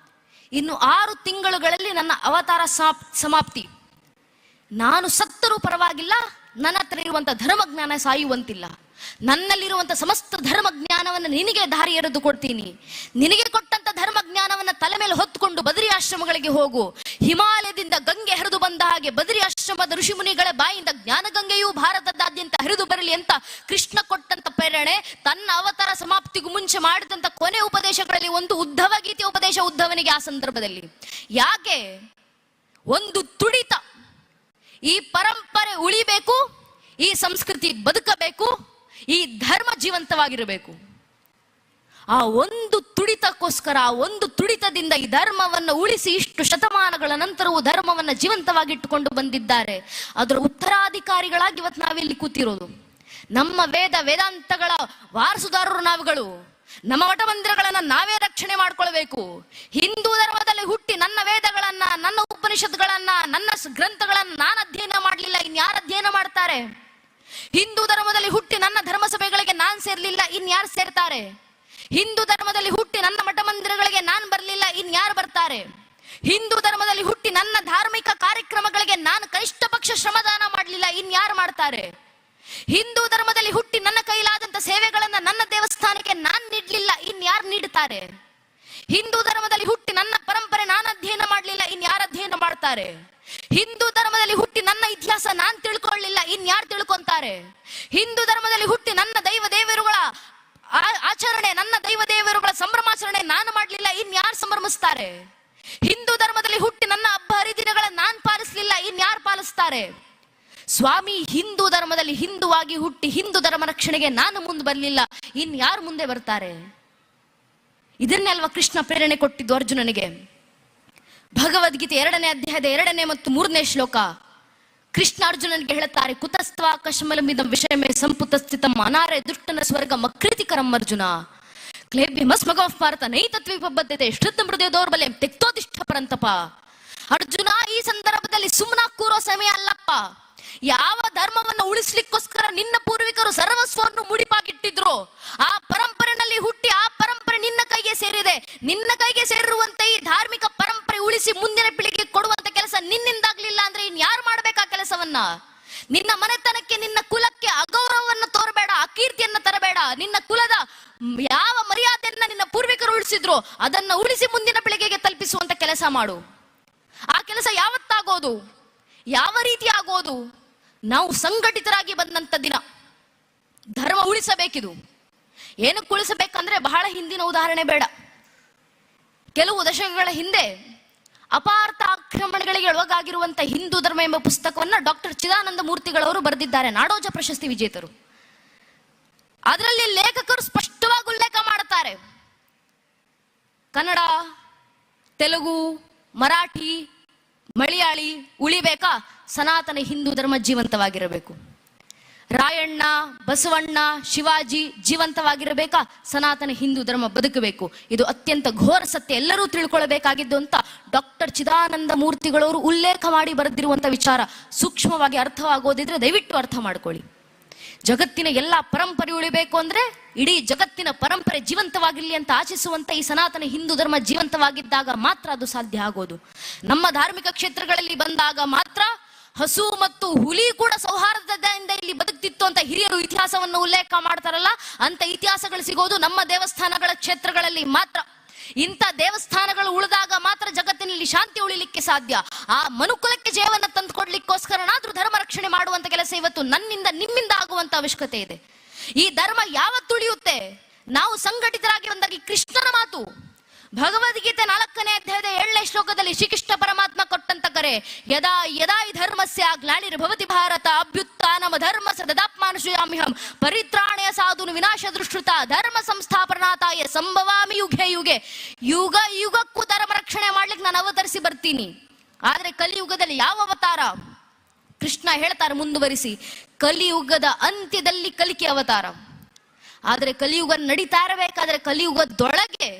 ಇನ್ನು 6 ತಿಂಗಳುಗಳಲ್ಲಿ ನನ್ನ ಅವತಾರ ಸಮಾಪ್ತಿ. ನಾನು ಸತ್ತರೂ ಪರವಾಗಿಲ್ಲ, ನನ್ನ ಹತ್ರ ಇರುವಂತ ಧರ್ಮಜ್ಞಾನ ಸಾಯುವಂತಿಲ್ಲ. ನನ್ನಲ್ಲಿರುವಂತ ಸಮಸ್ತ ಧರ್ಮಜ್ಞಾನವನ್ನು ನಿನಗೆ ದಾರಿ ಎರೆದು ಕೊಡ್ತೀನಿ. ನಿನಗೆ ಕೊಟ್ಟಂತ ಧರ್ಮಜ್ಞಾನವನ್ನ ತಲೆ ಮೇಲೆ ಹೊತ್ತುಕೊಂಡು ಬದರಿ ಆಶ್ರಮಗಳಿಗೆ ಹೋಗು. ಹಿಮಾಲಯದಿಂದ ಗಂಗೆ ಹರಿದು ಬಂದ ಹಾಗೆ ಬದರಿ ಆಶ್ರಮದ ಋಷಿಮುನಿಗಳ ಬಾಯಿಂದ ಜ್ಞಾನ ಗಂಗೆಯೂ ಭಾರತದಾದ್ಯಂತ ಹರಿದು ಬರಲಿ ಅಂತ ಕೃಷ್ಣ ಕೊಟ್ಟಂತ ಪ್ರೇರಣೆ. ತನ್ನ ಅವತಾರ ಸಮಾಪ್ತಿಗೂ ಮುಂಚೆ ಮಾಡಿದಂತ ಕೊನೆ ಉಪದೇಶಗಳಲ್ಲಿ ಒಂದು ಉದ್ಧವ ಗೀತೆ ಉಪದೇಶ ಉದ್ಧವನಿಗೆ. ಆ ಸಂದರ್ಭದಲ್ಲಿ ಯಾಕೆ ಒಂದು ತುಡಿತ, ಈ ಪರಂಪರೆ ಉಳಿಬೇಕು, ಈ ಸಂಸ್ಕೃತಿ ಬದುಕಬೇಕು, ಈ ಧರ್ಮ ಜೀವಂತವಾಗಿರಬೇಕು. ಆ ಒಂದು ತುಡಿತಕ್ಕೋಸ್ಕರ, ಆ ಒಂದು ತುಡಿತದಿಂದ ಈ ಧರ್ಮವನ್ನು ಉಳಿಸಿ ಇಷ್ಟು ಶತಮಾನಗಳ ನಂತರವೂ ಧರ್ಮವನ್ನು ಜೀವಂತವಾಗಿಟ್ಟುಕೊಂಡು ಬಂದಿದ್ದಾರೆ. ಅದರ ಉತ್ತರಾಧಿಕಾರಿಗಳಾಗಿ ಇವತ್ತು ನಾವಿಲ್ಲಿ ಕೂತಿರೋದು. ನಮ್ಮ ವೇದಾಂತಗಳ ವಾರಸುದಾರರು ನಾವುಗಳು. ನಮ್ಮ ಮಠ ಮಂದಿರಗಳನ್ನ ನಾವೇ ರಕ್ಷಣೆ ಮಾಡ್ಕೊಳ್ಬೇಕು. ಹಿಂದೂ ಧರ್ಮದಲ್ಲಿ ಧರ್ಮದಲ್ಲಿ ಹುಟ್ಟಿ ನನ್ನ ವೇದಗಳನ್ನ, ನನ್ನ ಉಪನಿಷತ್ಗಳನ್ನ, ನನ್ನ ಗ್ರಂಥಗಳನ್ನ ನಾನು ಅಧ್ಯಯನ ಮಾಡಲಿಲ್ಲ, ಇನ್ಯಾರು ಅಧ್ಯಯನ ಮಾಡ್ತಾರೆ? ಹಿಂದೂ ಧರ್ಮದಲ್ಲಿ ಹುಟ್ಟಿ ನನ್ನ ಧರ್ಮ ಸಭೆಗಳಿಗೆ ನಾನ್ ಸೇರ್ಲಿಲ್ಲ, ಇನ್ಯಾರು ಸೇರ್ತಾರೆ? ಹಿಂದೂ ಧರ್ಮದಲ್ಲಿ ಹುಟ್ಟಿ ನನ್ನ ಮಠ ಮಂದಿರಗಳಿಗೆ ನಾನ್ ಬರ್ಲಿಲ್ಲ, ಇನ್ಯಾರು ಬರ್ತಾರೆ? ಹಿಂದೂ ಧರ್ಮದಲ್ಲಿ ಹುಟ್ಟಿ ನನ್ನ ಧಾರ್ಮಿಕ ಕಾರ್ಯಕ್ರಮಗಳಿಗೆ ನಾನು ಕನಿಷ್ಠ ಪಕ್ಷ ಶ್ರಮದಾನ ಮಾಡಲಿಲ್ಲ, ಇನ್ಯಾರು ಮಾಡ್ತಾರೆ? ಹಿಂದೂ ಧರ್ಮದಲ್ಲಿ ಹುಟ್ಟಿ ನನ್ನ ಕೈಲಾದಂತ ಸೇವೆಗಳನ್ನ ನನ್ನ ದೇವಸ್ಥಾನಕ್ಕೆ ನಾನ್ ನೀಡಲಿಲ್ಲ, ಇನ್ಯಾರು ನೀಡುತ್ತಾರೆ? ಹಿಂದೂ ಧರ್ಮದಲ್ಲಿ ಹುಟ್ಟಿ ನನ್ನ ಪರಂಪರೆ ನಾನು ಅಧ್ಯಯನ ಮಾಡಲಿಲ್ಲ, ಇನ್ಯಾರು ಅಧ್ಯಯನ ಮಾಡ್ತಾರೆ? ಹಿಂದೂ ಧರ್ಮದಲ್ಲಿ ಹುಟ್ಟಿ ನನ್ನ ಇತಿಹಾಸ ನಾನ್ ತಿಳ್ಕೊಳ್ಳಿಲ್ಲ, ಇನ್ಯಾರು ತಿಳ್ಕೊಂತಾರೆ? ಹಿಂದೂ ಧರ್ಮದಲ್ಲಿ ಹುಟ್ಟಿ ನನ್ನ ದೈವ ದೇವರುಗಳ ಆಚರಣೆ, ನನ್ನ ದೈವ ದೇವರುಗಳ ಸಂಭ್ರಮಾಚರಣೆ ನಾನು ಮಾಡಲಿಲ್ಲ, ಇನ್ಯಾರು ಸಂಭ್ರಮಿಸ್ತಾರೆ? ಹಿಂದೂ ಧರ್ಮದಲ್ಲಿ ಹುಟ್ಟಿ ನನ್ನ ಹಬ್ಬ ಹರಿದಿನಗಳನ್ನ ನಾನ್ ಪಾಲಿಸಲಿಲ್ಲ, ಇನ್ಯಾರು ಪಾಲಿಸ್ತಾರೆ? ಸ್ವಾಮಿ, ಹಿಂದೂ ಧರ್ಮದಲ್ಲಿ ಹಿಂದುವಾಗಿ ಹುಟ್ಟಿ ಹಿಂದೂ ಧರ್ಮ ರಕ್ಷಣೆಗೆ ನಾನು ಮುಂದೆ ಬರಲಿಲ್ಲ, ಇನ್ಯಾರು ಮುಂದೆ ಬರ್ತಾರೆ? ಇದನ್ನೇ ಅಲ್ವಾ ಕೃಷ್ಣ ಪ್ರೇರಣೆ ಕೊಟ್ಟಿದ್ದು ಅರ್ಜುನನಿಗೆ. ಭಗವದ್ಗೀತೆ 2ನೇ ಅಧ್ಯಾಯದ 2ನೇ ಮತ್ತು 3ನೇ ಶ್ಲೋಕ ಕೃಷ್ಣ ಅರ್ಜುನನಿಗೆ ಹೇಳುತ್ತಾರೆ, ಕುತಸ್ತ್ವಾ ಕಶ್ಮಲಮಿದಂ ವಿಷಯಮೇ ಸಂಪುಟ ಸ್ಥಿತಂ ಅನಾರೇ ದುಷ್ಟನ ಸ್ವರ್ಗ ಮಕ್ರೀತಿಕರಂ ಅರ್ಜುನ ಕ್ಲೇಭ್ಯಮಸ್ಮಗಃ ಭಾರತ ನೈತತ್ವಿಪಬದ್ಧತೆ ಶ್ರದ್ಧ ಮೃದಯ ದೌರ್ಬಲ್ಯಂ ತೆಕ್ತೋದಿಷ್ಠ ಪರಂತಪ. ಅರ್ಜುನ, ಈ ಸಂದರ್ಭದಲ್ಲಿ ಸುಮ್ಮನ ಕೂರೋ ಸಮಯ ಅಲ್ಲಪ್ಪ. ಯಾವ ಧರ್ಮವನ್ನು ಉಳಿಸ್ಲಿಕ್ಕೋಸ್ಕರ ನಿನ್ನ ಪೂರ್ವಿಕರು ಸರ್ವಸ್ವವನ್ನು ಮುಡಿಪಾಗಿಟ್ಟಿದ್ರು, ಆ ಪರಂಪರೆನಲ್ಲಿ ಹುಟ್ಟಿ ಆ ಪರಂಪರೆ ನಿನ್ನ ಕೈಗೆ ಸೇರಿದೆ. ನಿನ್ನ ಕೈಗೆ ಸೇರಿರುವಂತೆ ಈ ಧಾರ್ಮಿಕ ಪರಂಪರೆ ಉಳಿಸಿ ಮುಂದಿನ ಪೀಳಿಗೆಗೆ ಕೊಡುವಂತ ಕೆಲಸ ನಿನ್ನಿಂದಾಗ್ಲಿಲ್ಲ ಅಂದ್ರೆ ಇನ್ ಯಾರು ಮಾಡ್ಬೇಕು ಆ ಕೆಲಸವನ್ನ? ನಿನ್ನ ಮನೆತನಕ್ಕೆ, ನಿನ್ನ ಕುಲಕ್ಕೆ ಅಗೌರವವನ್ನು ತೋರಬೇಡ, ಅಕೀರ್ತಿಯನ್ನ ತರಬೇಡ. ನಿನ್ನ ಕುಲದ ಯಾವ ಮರ್ಯಾದೆಯನ್ನ ನಿನ್ನ ಪೂರ್ವಿಕರು ಉಳಿಸಿದ್ರು ಅದನ್ನ ಉಳಿಸಿ ಮುಂದಿನ ಪೀಳಿಗೆಗೆ ತಲುಪಿಸುವಂತ ಕೆಲಸ ಮಾಡು. ಆ ಕೆಲಸ ಯಾವತ್ತಾಗೋದು, ಯಾವ ರೀತಿ ಆಗೋದು? ನಾವು ಸಂಘಟಿತರಾಗಿ ಬಂದಂತ ದಿನ. ಧರ್ಮ ಉಳಿಸಬೇಕಿದು. ಏನಕ್ಕೆ ಉಳಿಸಬೇಕಂದ್ರೆ ಬಹಳ ಹಿಂದಿನ ಉದಾಹರಣೆ ಬೇಡ. ಕೆಲವು ದಶಕಗಳ ಹಿಂದೆ ಅಪಾರ್ಥ ಆಕ್ರಮಣಗಳಿಗೆ ಒಳಗಾಗಿರುವಂತಹ ಹಿಂದೂ ಧರ್ಮ ಎಂಬ ಪುಸ್ತಕವನ್ನ ಡಾಕ್ಟರ್ ಚಿದಾನಂದ ಮೂರ್ತಿಗಳವರು ಬರೆದಿದ್ದಾರೆ, ನಾಡೋಜ ಪ್ರಶಸ್ತಿ ವಿಜೇತರು. ಅದರಲ್ಲಿ ಲೇಖಕರು ಸ್ಪಷ್ಟವಾಗಿ ಉಲ್ಲೇಖ ಮಾಡುತ್ತಾರೆ, ಕನ್ನಡ, ತೆಲುಗು, ಮರಾಠಿ, ಮಲಯಾಳಿ ಉಳಿಬೇಕಾ? ಸನಾತನ ಹಿಂದೂ ಧರ್ಮ ಜೀವಂತವಾಗಿರಬೇಕು. ರಾಯಣ್ಣ, ಬಸವಣ್ಣ, ಶಿವಾಜಿ ಜೀವಂತವಾಗಿರಬೇಕಾ? ಸನಾತನ ಹಿಂದೂ ಧರ್ಮ ಬದುಕಬೇಕು. ಇದು ಅತ್ಯಂತ ಘೋರ ಸತ್ಯ, ಎಲ್ಲರೂ ತಿಳ್ಕೊಳ್ಬೇಕಾಗಿದ್ದು ಅಂತ ಡಾಕ್ಟರ್ ಚಿದಾನಂದ ಮೂರ್ತಿಗಳವರು ಉಲ್ಲೇಖ ಮಾಡಿ ಬರೆದಿರುವಂತ ವಿಚಾರ ಸೂಕ್ಷ್ಮವಾಗಿ ಅರ್ಥವಾಗೋದಿದ್ರೆ ದಯವಿಟ್ಟು ಅರ್ಥ ಮಾಡ್ಕೊಳ್ಳಿ. ಜಗತ್ತಿನ ಎಲ್ಲ ಪರಂಪರೆ ಉಳಿಬೇಕು ಅಂದ್ರೆ ಇಡೀ ಜಗತ್ತಿನ ಪರಂಪರೆ ಜೀವಂತವಾಗಿರ್ಲಿ ಅಂತ ಆಶಿಸುವಂತ ಈ ಸನಾತನ ಹಿಂದೂ ಧರ್ಮ ಜೀವಂತವಾಗಿದ್ದಾಗ ಮಾತ್ರ ಅದು ಸಾಧ್ಯ ಆಗೋದು. ನಮ್ಮ ಧಾರ್ಮಿಕ ಕ್ಷೇತ್ರಗಳಲ್ಲಿ ಬಂದಾಗ ಮಾತ್ರ ಹಸು ಮತ್ತು ಹುಲಿ ಕೂಡ ಸೌಹಾರ್ದದಿಂದ ಇಲ್ಲಿ ಬದುಕ್ತಿತ್ತು ಅಂತ ಹಿರಿಯರು ಇತಿಹಾಸವನ್ನು ಉಲ್ಲೇಖ ಮಾಡ್ತಾರಲ್ಲ, ಅಂತ ಇತಿಹಾಸಗಳು ಸಿಗೋದು ನಮ್ಮ ದೇವಸ್ಥಾನಗಳ ಕ್ಷೇತ್ರಗಳಲ್ಲಿ ಮಾತ್ರ. ಇಂಥ ದೇವಸ್ಥಾನಗಳು ಉಳಿದಾಗ ಮಾತ್ರ ಜಗತ್ತಿನಲ್ಲಿ ಶಾಂತಿ ಉಳಿಲಿಕ್ಕೆ ಸಾಧ್ಯ. ಆ ಮನುಕುಲಕ್ಕೆ ಜೀವನ ತಂದುಕೊಡ್ಲಿಕ್ಕೋಸ್ಕರನಾದ್ರೂ ಧರ್ಮ ರಕ್ಷಣೆ ಮಾಡುವಂತ ಕೆಲಸ ಇವತ್ತು ನನ್ನಿಂದ ನಿಮ್ಮಿಂದ ಆಗುವಂತ ಅವಶ್ಯಕತೆ ಇದೆ. ಈ ಧರ್ಮ ಯಾವತ್ತು ಉಳಿಯುತ್ತೆ? ನಾವು ಸಂಘಟಿತರಾಗಿ ಬಂದಾಗ. ಕೃಷ್ಣನ ಮಾತು ಭಗವದ್ಗೀತೆ 4ನೇ ಅಧ್ಯಾಯದ 7ನೇ ಶ್ಲೋಕದಲ್ಲಿ ಶ್ರೀಕೃಷ್ಣ ಪರಮಾತ್ಮ ಕೊಟ್ಟಂತ ಕರೆ, ಯದಾ ಯದಾ ಈ ಧರ್ಮಸ್ಯ ಗ್ಲಾನಿರ್ಭವತಿ ಭಾರತ ಅಭ್ಯುತ್ಥಾನಮ ಧರ್ಮ ಸದದಾತ್ಮಾನುಷಯಾಮ್ಯಹಂ ಪರಿತ್ರಾಣಯ ಸಾಧುನು ವಿನಾಶ ದೃಷ್ಟೃತ ಧರ್ಮ ಸಂಸ್ಥಾಪನಾತಾಯ ಸಂಭವಾಮಿ ಯುಗೆ ಯುಗೆ. ಯುಗ ಯುಗಕ್ಕೂ ಧರ್ಮ ರಕ್ಷಣೆ ಮಾಡ್ಲಿಕ್ಕೆ ನಾನು ಅವತರಿಸಿ ಬರ್ತೀನಿ. ಆದ್ರೆ ಕಲಿಯುಗದಲ್ಲಿ ಯಾವ ಅವತಾರ? ಕೃಷ್ಣ ಹೇಳ್ತಾರೆ ಮುಂದುವರಿಸಿ, ಕಲಿಯುಗದ ಅಂತ್ಯದಲ್ಲಿ ಕಲಿಕೆ ಅವತಾರ. ಆದ್ರೆ ಕಲಿಯುಗ ನಡೀತಾ ಇರಬೇಕಾದ್ರೆ ಕಲಿಯುಗದೊಳಗೆ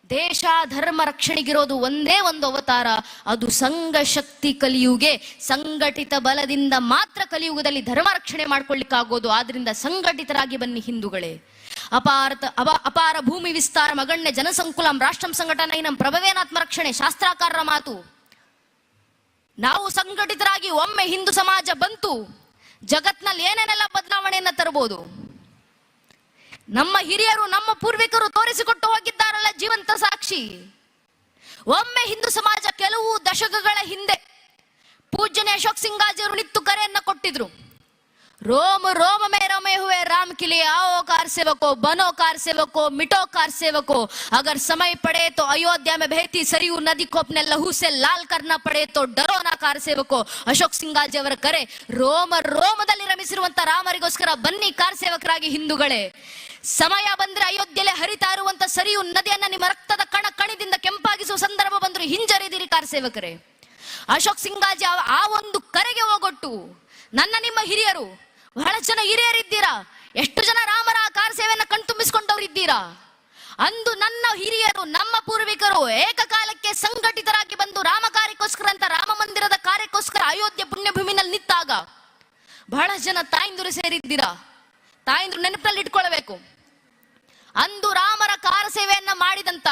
ದೇಶ ಧರ್ಮ ರಕ್ಷಣೆಗಿರೋದು ಒಂದೇ ಒಂದು ಅವತಾರ, ಅದು ಸಂಘ ಶಕ್ತಿ ಕಲಿಯುಗೆ. ಸಂಘಟಿತ ಬಲದಿಂದ ಮಾತ್ರ ಕಲಿಯುಗದಲ್ಲಿ ಧರ್ಮ ರಕ್ಷಣೆ ಮಾಡ್ಕೊಳ್ಳಿಕ್ಕಾಗೋದು. ಆದ್ರಿಂದ ಸಂಘಟಿತರಾಗಿ ಬನ್ನಿ ಹಿಂದೂಗಳೇ. ಅಪಾರ ಭೂಮಿ ವಿಸ್ತಾರ ಮಗಣ್ಯ ಜನಸಂಕುಲಂ ರಾಷ್ಟ್ರಂ ಸಂಘಟನೈನಂ ಪ್ರಭವೇನಾತ್ಮ ರಕ್ಷಣೆ ಶಾಸ್ತ್ರಾಕಾರರ ಮಾತು. ನಾವು ಸಂಘಟಿತರಾಗಿ ಒಮ್ಮೆ ಹಿಂದೂ ಸಮಾಜ ಬಂತು, ಜಗತ್ನಲ್ಲಿ ಏನೇನೆಲ್ಲ ಬದಲಾವಣೆಯನ್ನ ತರಬಹುದು. ನಮ್ಮ ಹಿರಿಯರು, ನಮ್ಮ ಪೂರ್ವಿಕರು ತೋರಿಸಿಕೊಟ್ಟು ಹೋಗಿದ್ದಾರಲ್ಲ ಜೀವಂತ ಸಾಕ್ಷಿ. ಒಮ್ಮೆ ಹಿಂದೂ ಸಮಾಜ ಕೆಲವು ದಶಕಗಳ ಹಿಂದೆ ಪೂಜ್ಯನೇ ಅಶೋಕ್ ಸಿಂಗಾಜಿಯವರು ನಿತ್ತು ಕರೆಯನ್ನ ಕೊಟ್ಟಿದ್ರು. रोम रोम में रमे हुए राम के लिए आओ कार सेवको, बनो कार सेवको, मिटो कार सेवको. अगर समय पड़े तो अयोध्या में बहती सरयू नदी को अपने लहू से लाल करना पड़े तो डरो ना कार सेवको. ಅಶೋಕ್ ಸಿಂಗಾಜಿ ಅವರ ಕರೆ. ರೋಮ ರೋಮದಲ್ಲಿ ರಮಿಸಿರುವಂತ ರಾಮರಿಗೋಸ್ಕರ ಬನ್ನಿ ಕಾರ್ ಸೇವಕರಾಗಿ ಹಿಂದೂಗಳೇ. ಸಮಯ ಬಂದ್ರೆ ಅಯೋಧ್ಯೆಯಲ್ಲಿ ಹರಿತಾ ಇರುವಂತ ಸರಿಯು ನದಿಯನ್ನ ನಿಮ್ಮ ರಕ್ತದ ಕಣ ಕಣಿದಿಂದ ಕೆಂಪಾಗಿಸುವ ಸಂದರ್ಭ ಬಂದ್ರು ಹಿಂಜರಿದಿರಿ ಕಾರ್ ಸೇವಕರೇ. ಅಶೋಕ್ ಸಿಂಗಾಜಿ ಆ ಒಂದು ಕರೆಗೆ ಹೋಗೊಟ್ಟು ನನ್ನ ನಿಮ್ಮ ಹಿರಿಯರು, ಬಹಳ ಜನ ಹಿರಿಯರಿದ್ದೀರಾ, ಎಷ್ಟು ಜನ ರಾಮರ ಕಾರ್ ಸೇವೆಯನ್ನ ಕಣ್ತುಂಬಿಸಿಕೊಂಡವ್ರು ಇದ್ದೀರಾ. ಅಂದು ನನ್ನ ಹಿರಿಯರು, ನಮ್ಮ ಪೂರ್ವಿಕರು ಏಕಕಾಲಕ್ಕೆ ಸಂಘಟಿತರಾಗಿ ಬಂದು ರಾಮ ಕಾರ್ಯಕ್ಕೋಸ್ಕರ ಅಂತ ರಾಮ ಮಂದಿರದ ಕಾರ್ಯಕ್ಕೋಸ್ಕರ ಅಯೋಧ್ಯೆ ಪುಣ್ಯಭೂಮಿನಲ್ಲಿ ನಿಂತಾಗ ಬಹಳ ಜನ ತಾಯಿಂದರು ಸೇರಿದ್ದೀರಾ. ತಾಯಿಂದ್ರು ನೆನಪಿನಲ್ಲಿ ಇಟ್ಕೊಳ್ಬೇಕು. ಅಂದು ರಾಮರ ಕಾರ ಸೇವೆಯನ್ನ ಮಾಡಿದಂತ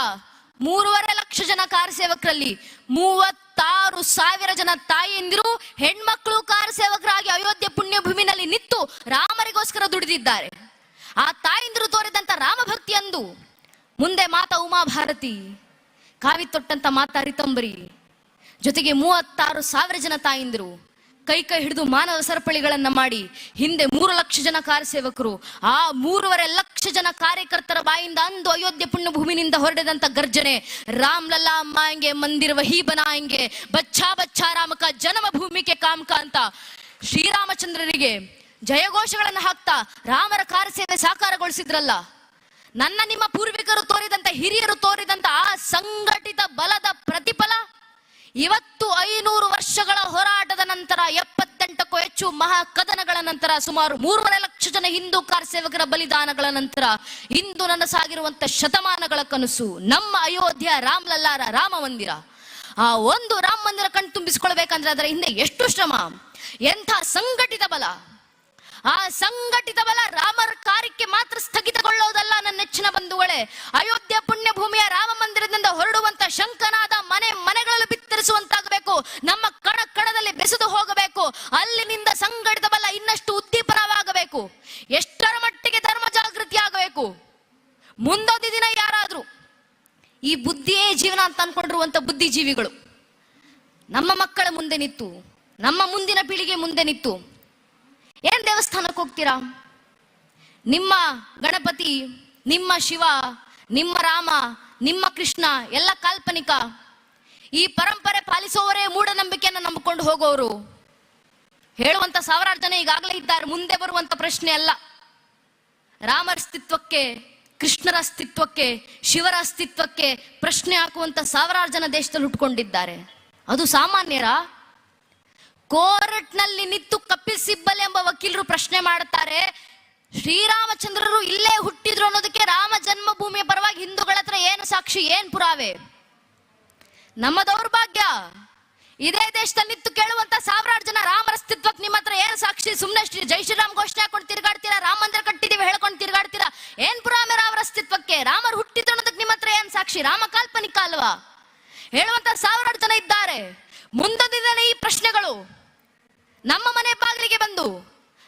3.5 ಲಕ್ಷ ಜನ ಕಾರ ಸೇವಕರಲ್ಲಿ 36,000 ಜನ ತಾಯಿಯಂದಿರು ಹೆಣ್ಮಕ್ಳು ಕಾರ ಸೇವಕರಾಗಿ ಅಯೋಧ್ಯೆ ಪುಣ್ಯಭೂಮಿನಲ್ಲಿ ನಿಂತು ರಾಮರಿಗೋಸ್ಕರ ದುಡಿದಿದ್ದಾರೆ. ಆ ತಾಯಿಂದಿರು ತೋರಿದಂತ ರಾಮಭಕ್ತಿ ಅಂದು ಮುಂದೆ ಮಾತಾ ಉಮಾಭಾರತಿ, ಕಾವಿ ತೊಟ್ಟಂತ ಮಾತಾ ರಿತಂಬರಿ, ಜೊತೆಗೆ 36,000 ಜನ ತಾಯಿಂದಿರು ಕೈ ಹಿಡಿದು ಮಾನವ ಸರಪಳಿಗಳನ್ನ ಮಾಡಿ ಹಿಂದೆ 3 ಲಕ್ಷ ಜನ ಕಾರ್ಯಸೇವಕರು, ಆ 3.5 ಲಕ್ಷ ಜನ ಕಾರ್ಯಕರ್ತರ ಬಾಯಿಂದ ಅಂದು ಅಯೋಧ್ಯೆ ಪುಣ್ಯಭೂಮಿನಿಂದ ಹೊರಡಿದಂತ ಗರ್ಜನೆ, ರಾಮ್ ಲಲ್ಲಾ ಮಾಯಂಗೆ ಮಂದಿರ ವಹಿ ಬನಾಯಂಗೆ, ಬಚ್ಚಾ ಬಚ್ಚಾ ರಾಮಕ ಜನ್ಮಭೂಮಿಗೆ ಕಾಮಕ ಅಂತ ಶ್ರೀರಾಮಚಂದ್ರರಿಗೆ ಜಯಘೋಷಗಳನ್ನು ಹಾಕ್ತಾ ರಾಮರ ಕಾರ್ಯಸೇವೆ ಸಾಕಾರಗೊಳಿಸಿದ್ರಲ್ಲ. ನನ್ನ ನಿಮ್ಮ ಪೂರ್ವಿಕರು ತೋರಿದಂತ, ಹಿರಿಯರು ತೋರಿದಂತ ಆ ಸಂಘಟಿತ ಬಲದ ಪ್ರತಿಫಲ ಇವತ್ತು 500 ವರ್ಷಗಳ ಹೋರಾಟದ ನಂತರ, 78ಕ್ಕೂ ಹೆಚ್ಚು ಮಹಾ ಕದನಗಳ ನಂತರ, ಸುಮಾರು 3.5 ಲಕ್ಷ ಜನ ಹಿಂದೂ ಕಾರ್ಯಸೇವಕರ ಬಲಿದಾನಗಳ ನಂತರ ಇಂದು ನನಸಾಗಿರುವಂತ ಶತಮಾನಗಳ ಕನಸು ನಮ್ಮ ಅಯೋಧ್ಯೆಯ ರಾಮ್ ಲಲ್ಲಾರ ರಾಮ ಮಂದಿರ. ಆ ಒಂದು ರಾಮ ಮಂದಿರ ಕಣ್ ತುಂಬಿಸಿಕೊಳ್ಬೇಕಂದ್ರೆ ಅದರ ಹಿಂದೆ ಎಷ್ಟು ಶ್ರಮ, ಎಂಥ ಸಂಘಟಿತ ಬಲ. ಆ ಸಂಘಟಿತ ಬಲ ರಾಮರ ಕಾರ್ಯಕ್ಕೆ ಮಾತ್ರ ಸ್ಥಗಿತಗೊಳ್ಳೋದಲ್ಲ ನನ್ನ ನೆಚ್ಚಿನ ಬಂಧುಗಳೇ. ಅಯೋಧ್ಯೆ ಪುಣ್ಯಭೂಮಿಯ ರಾಮ ಮಂದಿರದಿಂದ ಹೊರಡುವಂತ ಶಂಖನಾದ ಮನೆ ಮನೆಗಳಲ್ಲಿ ಬಿತ್ತರಿಸುವಂತಾಗಬೇಕು, ನಮ್ಮ ಕಣ ಕಣದಲ್ಲಿ ಬೆಸೆದು ಹೋಗಬೇಕು. ಅಲ್ಲಿನಿಂದ ಸಂಘಟಿತ ಬಲ ಇನ್ನಷ್ಟು ಉದ್ದೀಪನವಾಗಬೇಕು. ಎಷ್ಟರ ಮಟ್ಟಿಗೆ ಧರ್ಮ ಜಾಗೃತಿ ಆಗಬೇಕು. ಮುಂದೊಂದು ದಿನ ಯಾರಾದ್ರೂ ಈ ಬುದ್ಧಿಯೇ ಜೀವನ ಅಂತ ಅನ್ಕೊಂಡಿರುವಂತ ಬುದ್ಧಿಜೀವಿಗಳು ನಮ್ಮ ಮಕ್ಕಳ ಮುಂದೆ ನಿಂತು, ನಮ್ಮ ಮುಂದಿನ ಪೀಳಿಗೆ ಮುಂದೆ ನಿಂತು, ಏನ್ ದೇವಸ್ಥಾನಕ್ಕೆ ಹೋಗ್ತೀರಾ? ನಿಮ್ಮ ಗಣಪತಿ, ನಿಮ್ಮ ಶಿವ, ನಿಮ್ಮ ರಾಮ, ನಿಮ್ಮ ಕೃಷ್ಣ ಎಲ್ಲ ಕಾಲ್ಪನಿಕ. ಈ ಪರಂಪರೆ ಪಾಲಿಸುವವರೇ ಮೂಢನಂಬಿಕೆಯನ್ನು ನಂಬಿಕೊಂಡು ಹೋಗೋರು ಹೇಳುವಂತ 1000 ಜನ ಈಗಾಗಲೇ ಇದ್ದಾರೆ. ಮುಂದೆ ಬರುವಂತ ಪ್ರಶ್ನೆ ಅಲ್ಲ. ರಾಮರ ಅಸ್ತಿತ್ವಕ್ಕೆ, ಕೃಷ್ಣರ ಅಸ್ತಿತ್ವಕ್ಕೆ, ಶಿವರ ಅಸ್ತಿತ್ವಕ್ಕೆ ಪ್ರಶ್ನೆ ಹಾಕುವಂತ 1000 ಜನ ದೇಶದಲ್ಲಿ ಹುಟ್ಕೊಂಡಿದ್ದಾರೆ. ಅದು ಸಾಮಾನ್ಯರ? ಕೋರ್ಟ್ನಲ್ಲಿ ನಿಂತು ಕಪಿಲ್ ಸಿಬ್ಬಲ್ ಎಂಬ ವಕೀಲರು ಪ್ರಶ್ನೆ ಮಾಡುತ್ತಾರೆ, ಶ್ರೀರಾಮಚಂದ್ರರು ಇಲ್ಲೇ ಹುಟ್ಟಿದ್ರು ಅನ್ನೋದಕ್ಕೆ ರಾಮ ಜನ್ಮಭೂಮಿಯ ಪರವಾಗಿ ಹಿಂದೂಗಳ ಹತ್ರ ಏನು ಸಾಕ್ಷಿ, ಏನ್ ಪುರಾವೆ? ನಮ್ಮ ದೌರ್ಭಾಗ್ಯ. ಇದೇ ದೇಶದಲ್ಲಿ ನಿಂತು ಕೇಳುವಂತ 1000 ಜನ ರಾಮರ ಅಸ್ತಿತ್ವಕ್ಕೆ ನಿಮ್ಮ ಹತ್ರ ಏನು ಸಾಕ್ಷಿ? ಸುಮ್ಮನೆ ಜೈ ಶ್ರೀರಾಮ್ ಘೋಷಣೆ ಹಾಕೊಂಡು ತಿರ್ಗಾಡ್ತೀರಾ, ರಾಮ ಮಂದಿರ ಕಟ್ಟಿದೀವಿ ಹೇಳ್ಕೊಂಡು ತಿರ್ಗಾಡ್ತೀರಾ, ಏನ್ ಪುರಾವೆ ರಾಮರ ಅಸ್ತಿತ್ವಕ್ಕೆ? ರಾಮರು ಹುಟ್ಟಿದ್ರು ಅನ್ನೋದಕ್ಕೆ ನಿಮ್ಮ ಹತ್ರ ಏನ್ ಸಾಕ್ಷಿ? ರಾಮ ಕಾಲ್ಪನಿಕ ಅಲ್ವಾ? ಹೇಳುವಂತ 1000 ಜನ ಇದ್ದಾರೆ. ಮುಂದೊಂದಿನ ಈ ಪ್ರಶ್ನೆಗಳು ನಮ್ಮ ಮನೆ ಬಾಗಿಲಿಗೆ ಬಂದು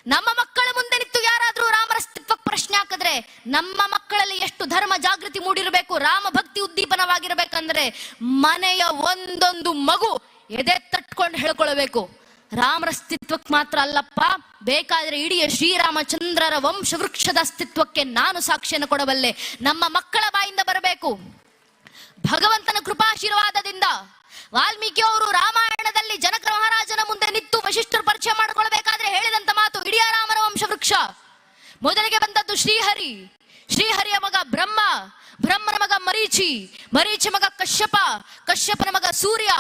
ನಮ್ಮ ಮಕ್ಕಳ ಮುಂದೆ ನಿಂತು ಯಾರಾದ್ರೂ ರಾಮರ ಅಸ್ತಿತ್ವಕ್ಕೆ ಪ್ರಶ್ನೆ ಹಾಕಿದ್ರೆ ನಮ್ಮ ಮಕ್ಕಳಲ್ಲಿ ಎಷ್ಟು ಧರ್ಮ ಜಾಗೃತಿ ಮೂಡಿರಬೇಕು, ರಾಮ ಭಕ್ತಿ ಉದ್ದೀಪನವಾಗಿರ್ಬೇಕಂದ್ರೆ ಮನೆಯ ಒಂದೊಂದು ಮಗು ಎದೆ ತಟ್ಕೊಂಡು ಹೇಳ್ಕೊಳ್ಬೇಕು, ರಾಮರ ಅಸ್ತಿತ್ವಕ್ಕೆ ಮಾತ್ರ ಅಲ್ಲಪ್ಪ, ಬೇಕಾದ್ರೆ ಇಡೀ ಶ್ರೀರಾಮಚಂದ್ರರ ವಂಶವೃಕ್ಷದ ಅಸ್ತಿತ್ವಕ್ಕೆ ನಾನು ಸಾಕ್ಷಿಯನ್ನು ಕೊಡಬಲ್ಲೆ. ನಮ್ಮ ಮಕ್ಕಳ ಬಾಯಿಂದ ಬರಬೇಕು. ಭಗವಂತನ ಕೃಪಾಶೀರ್ವಾದದಿಂದ ವಾಲ್ಮೀಕಿ ಅವರು ರಾಮಾಯಣದಲ್ಲಿ ಜನಕ ಮಹಾರಾಜನ ಮುಂದೆ ನಿಂತು ವಶಿಷ್ಠರು ಪರಿಚಯ ಮಾಡಿಕೊಳ್ಬೇಕಾದ್ರೆ ಹೇಳಿದಂತ ಮಾತು, ಇಡೀ ರಾಮನ ವಂಶವೃಕ್ಷ. ಮೊದಲಿಗೆ ಬಂದದ್ದು ಶ್ರೀಹರಿ, ಶ್ರೀಹರಿಯ ಮಗ ಬ್ರಹ್ಮ, ಬ್ರಹ್ಮನ ಮಗ ಮರೀಚಿ, ಮರೀಚಿ ಮಗ ಕಶ್ಯಪ, ಕಶ್ಯಪನ ಮಗ ಸೂರ್ಯ,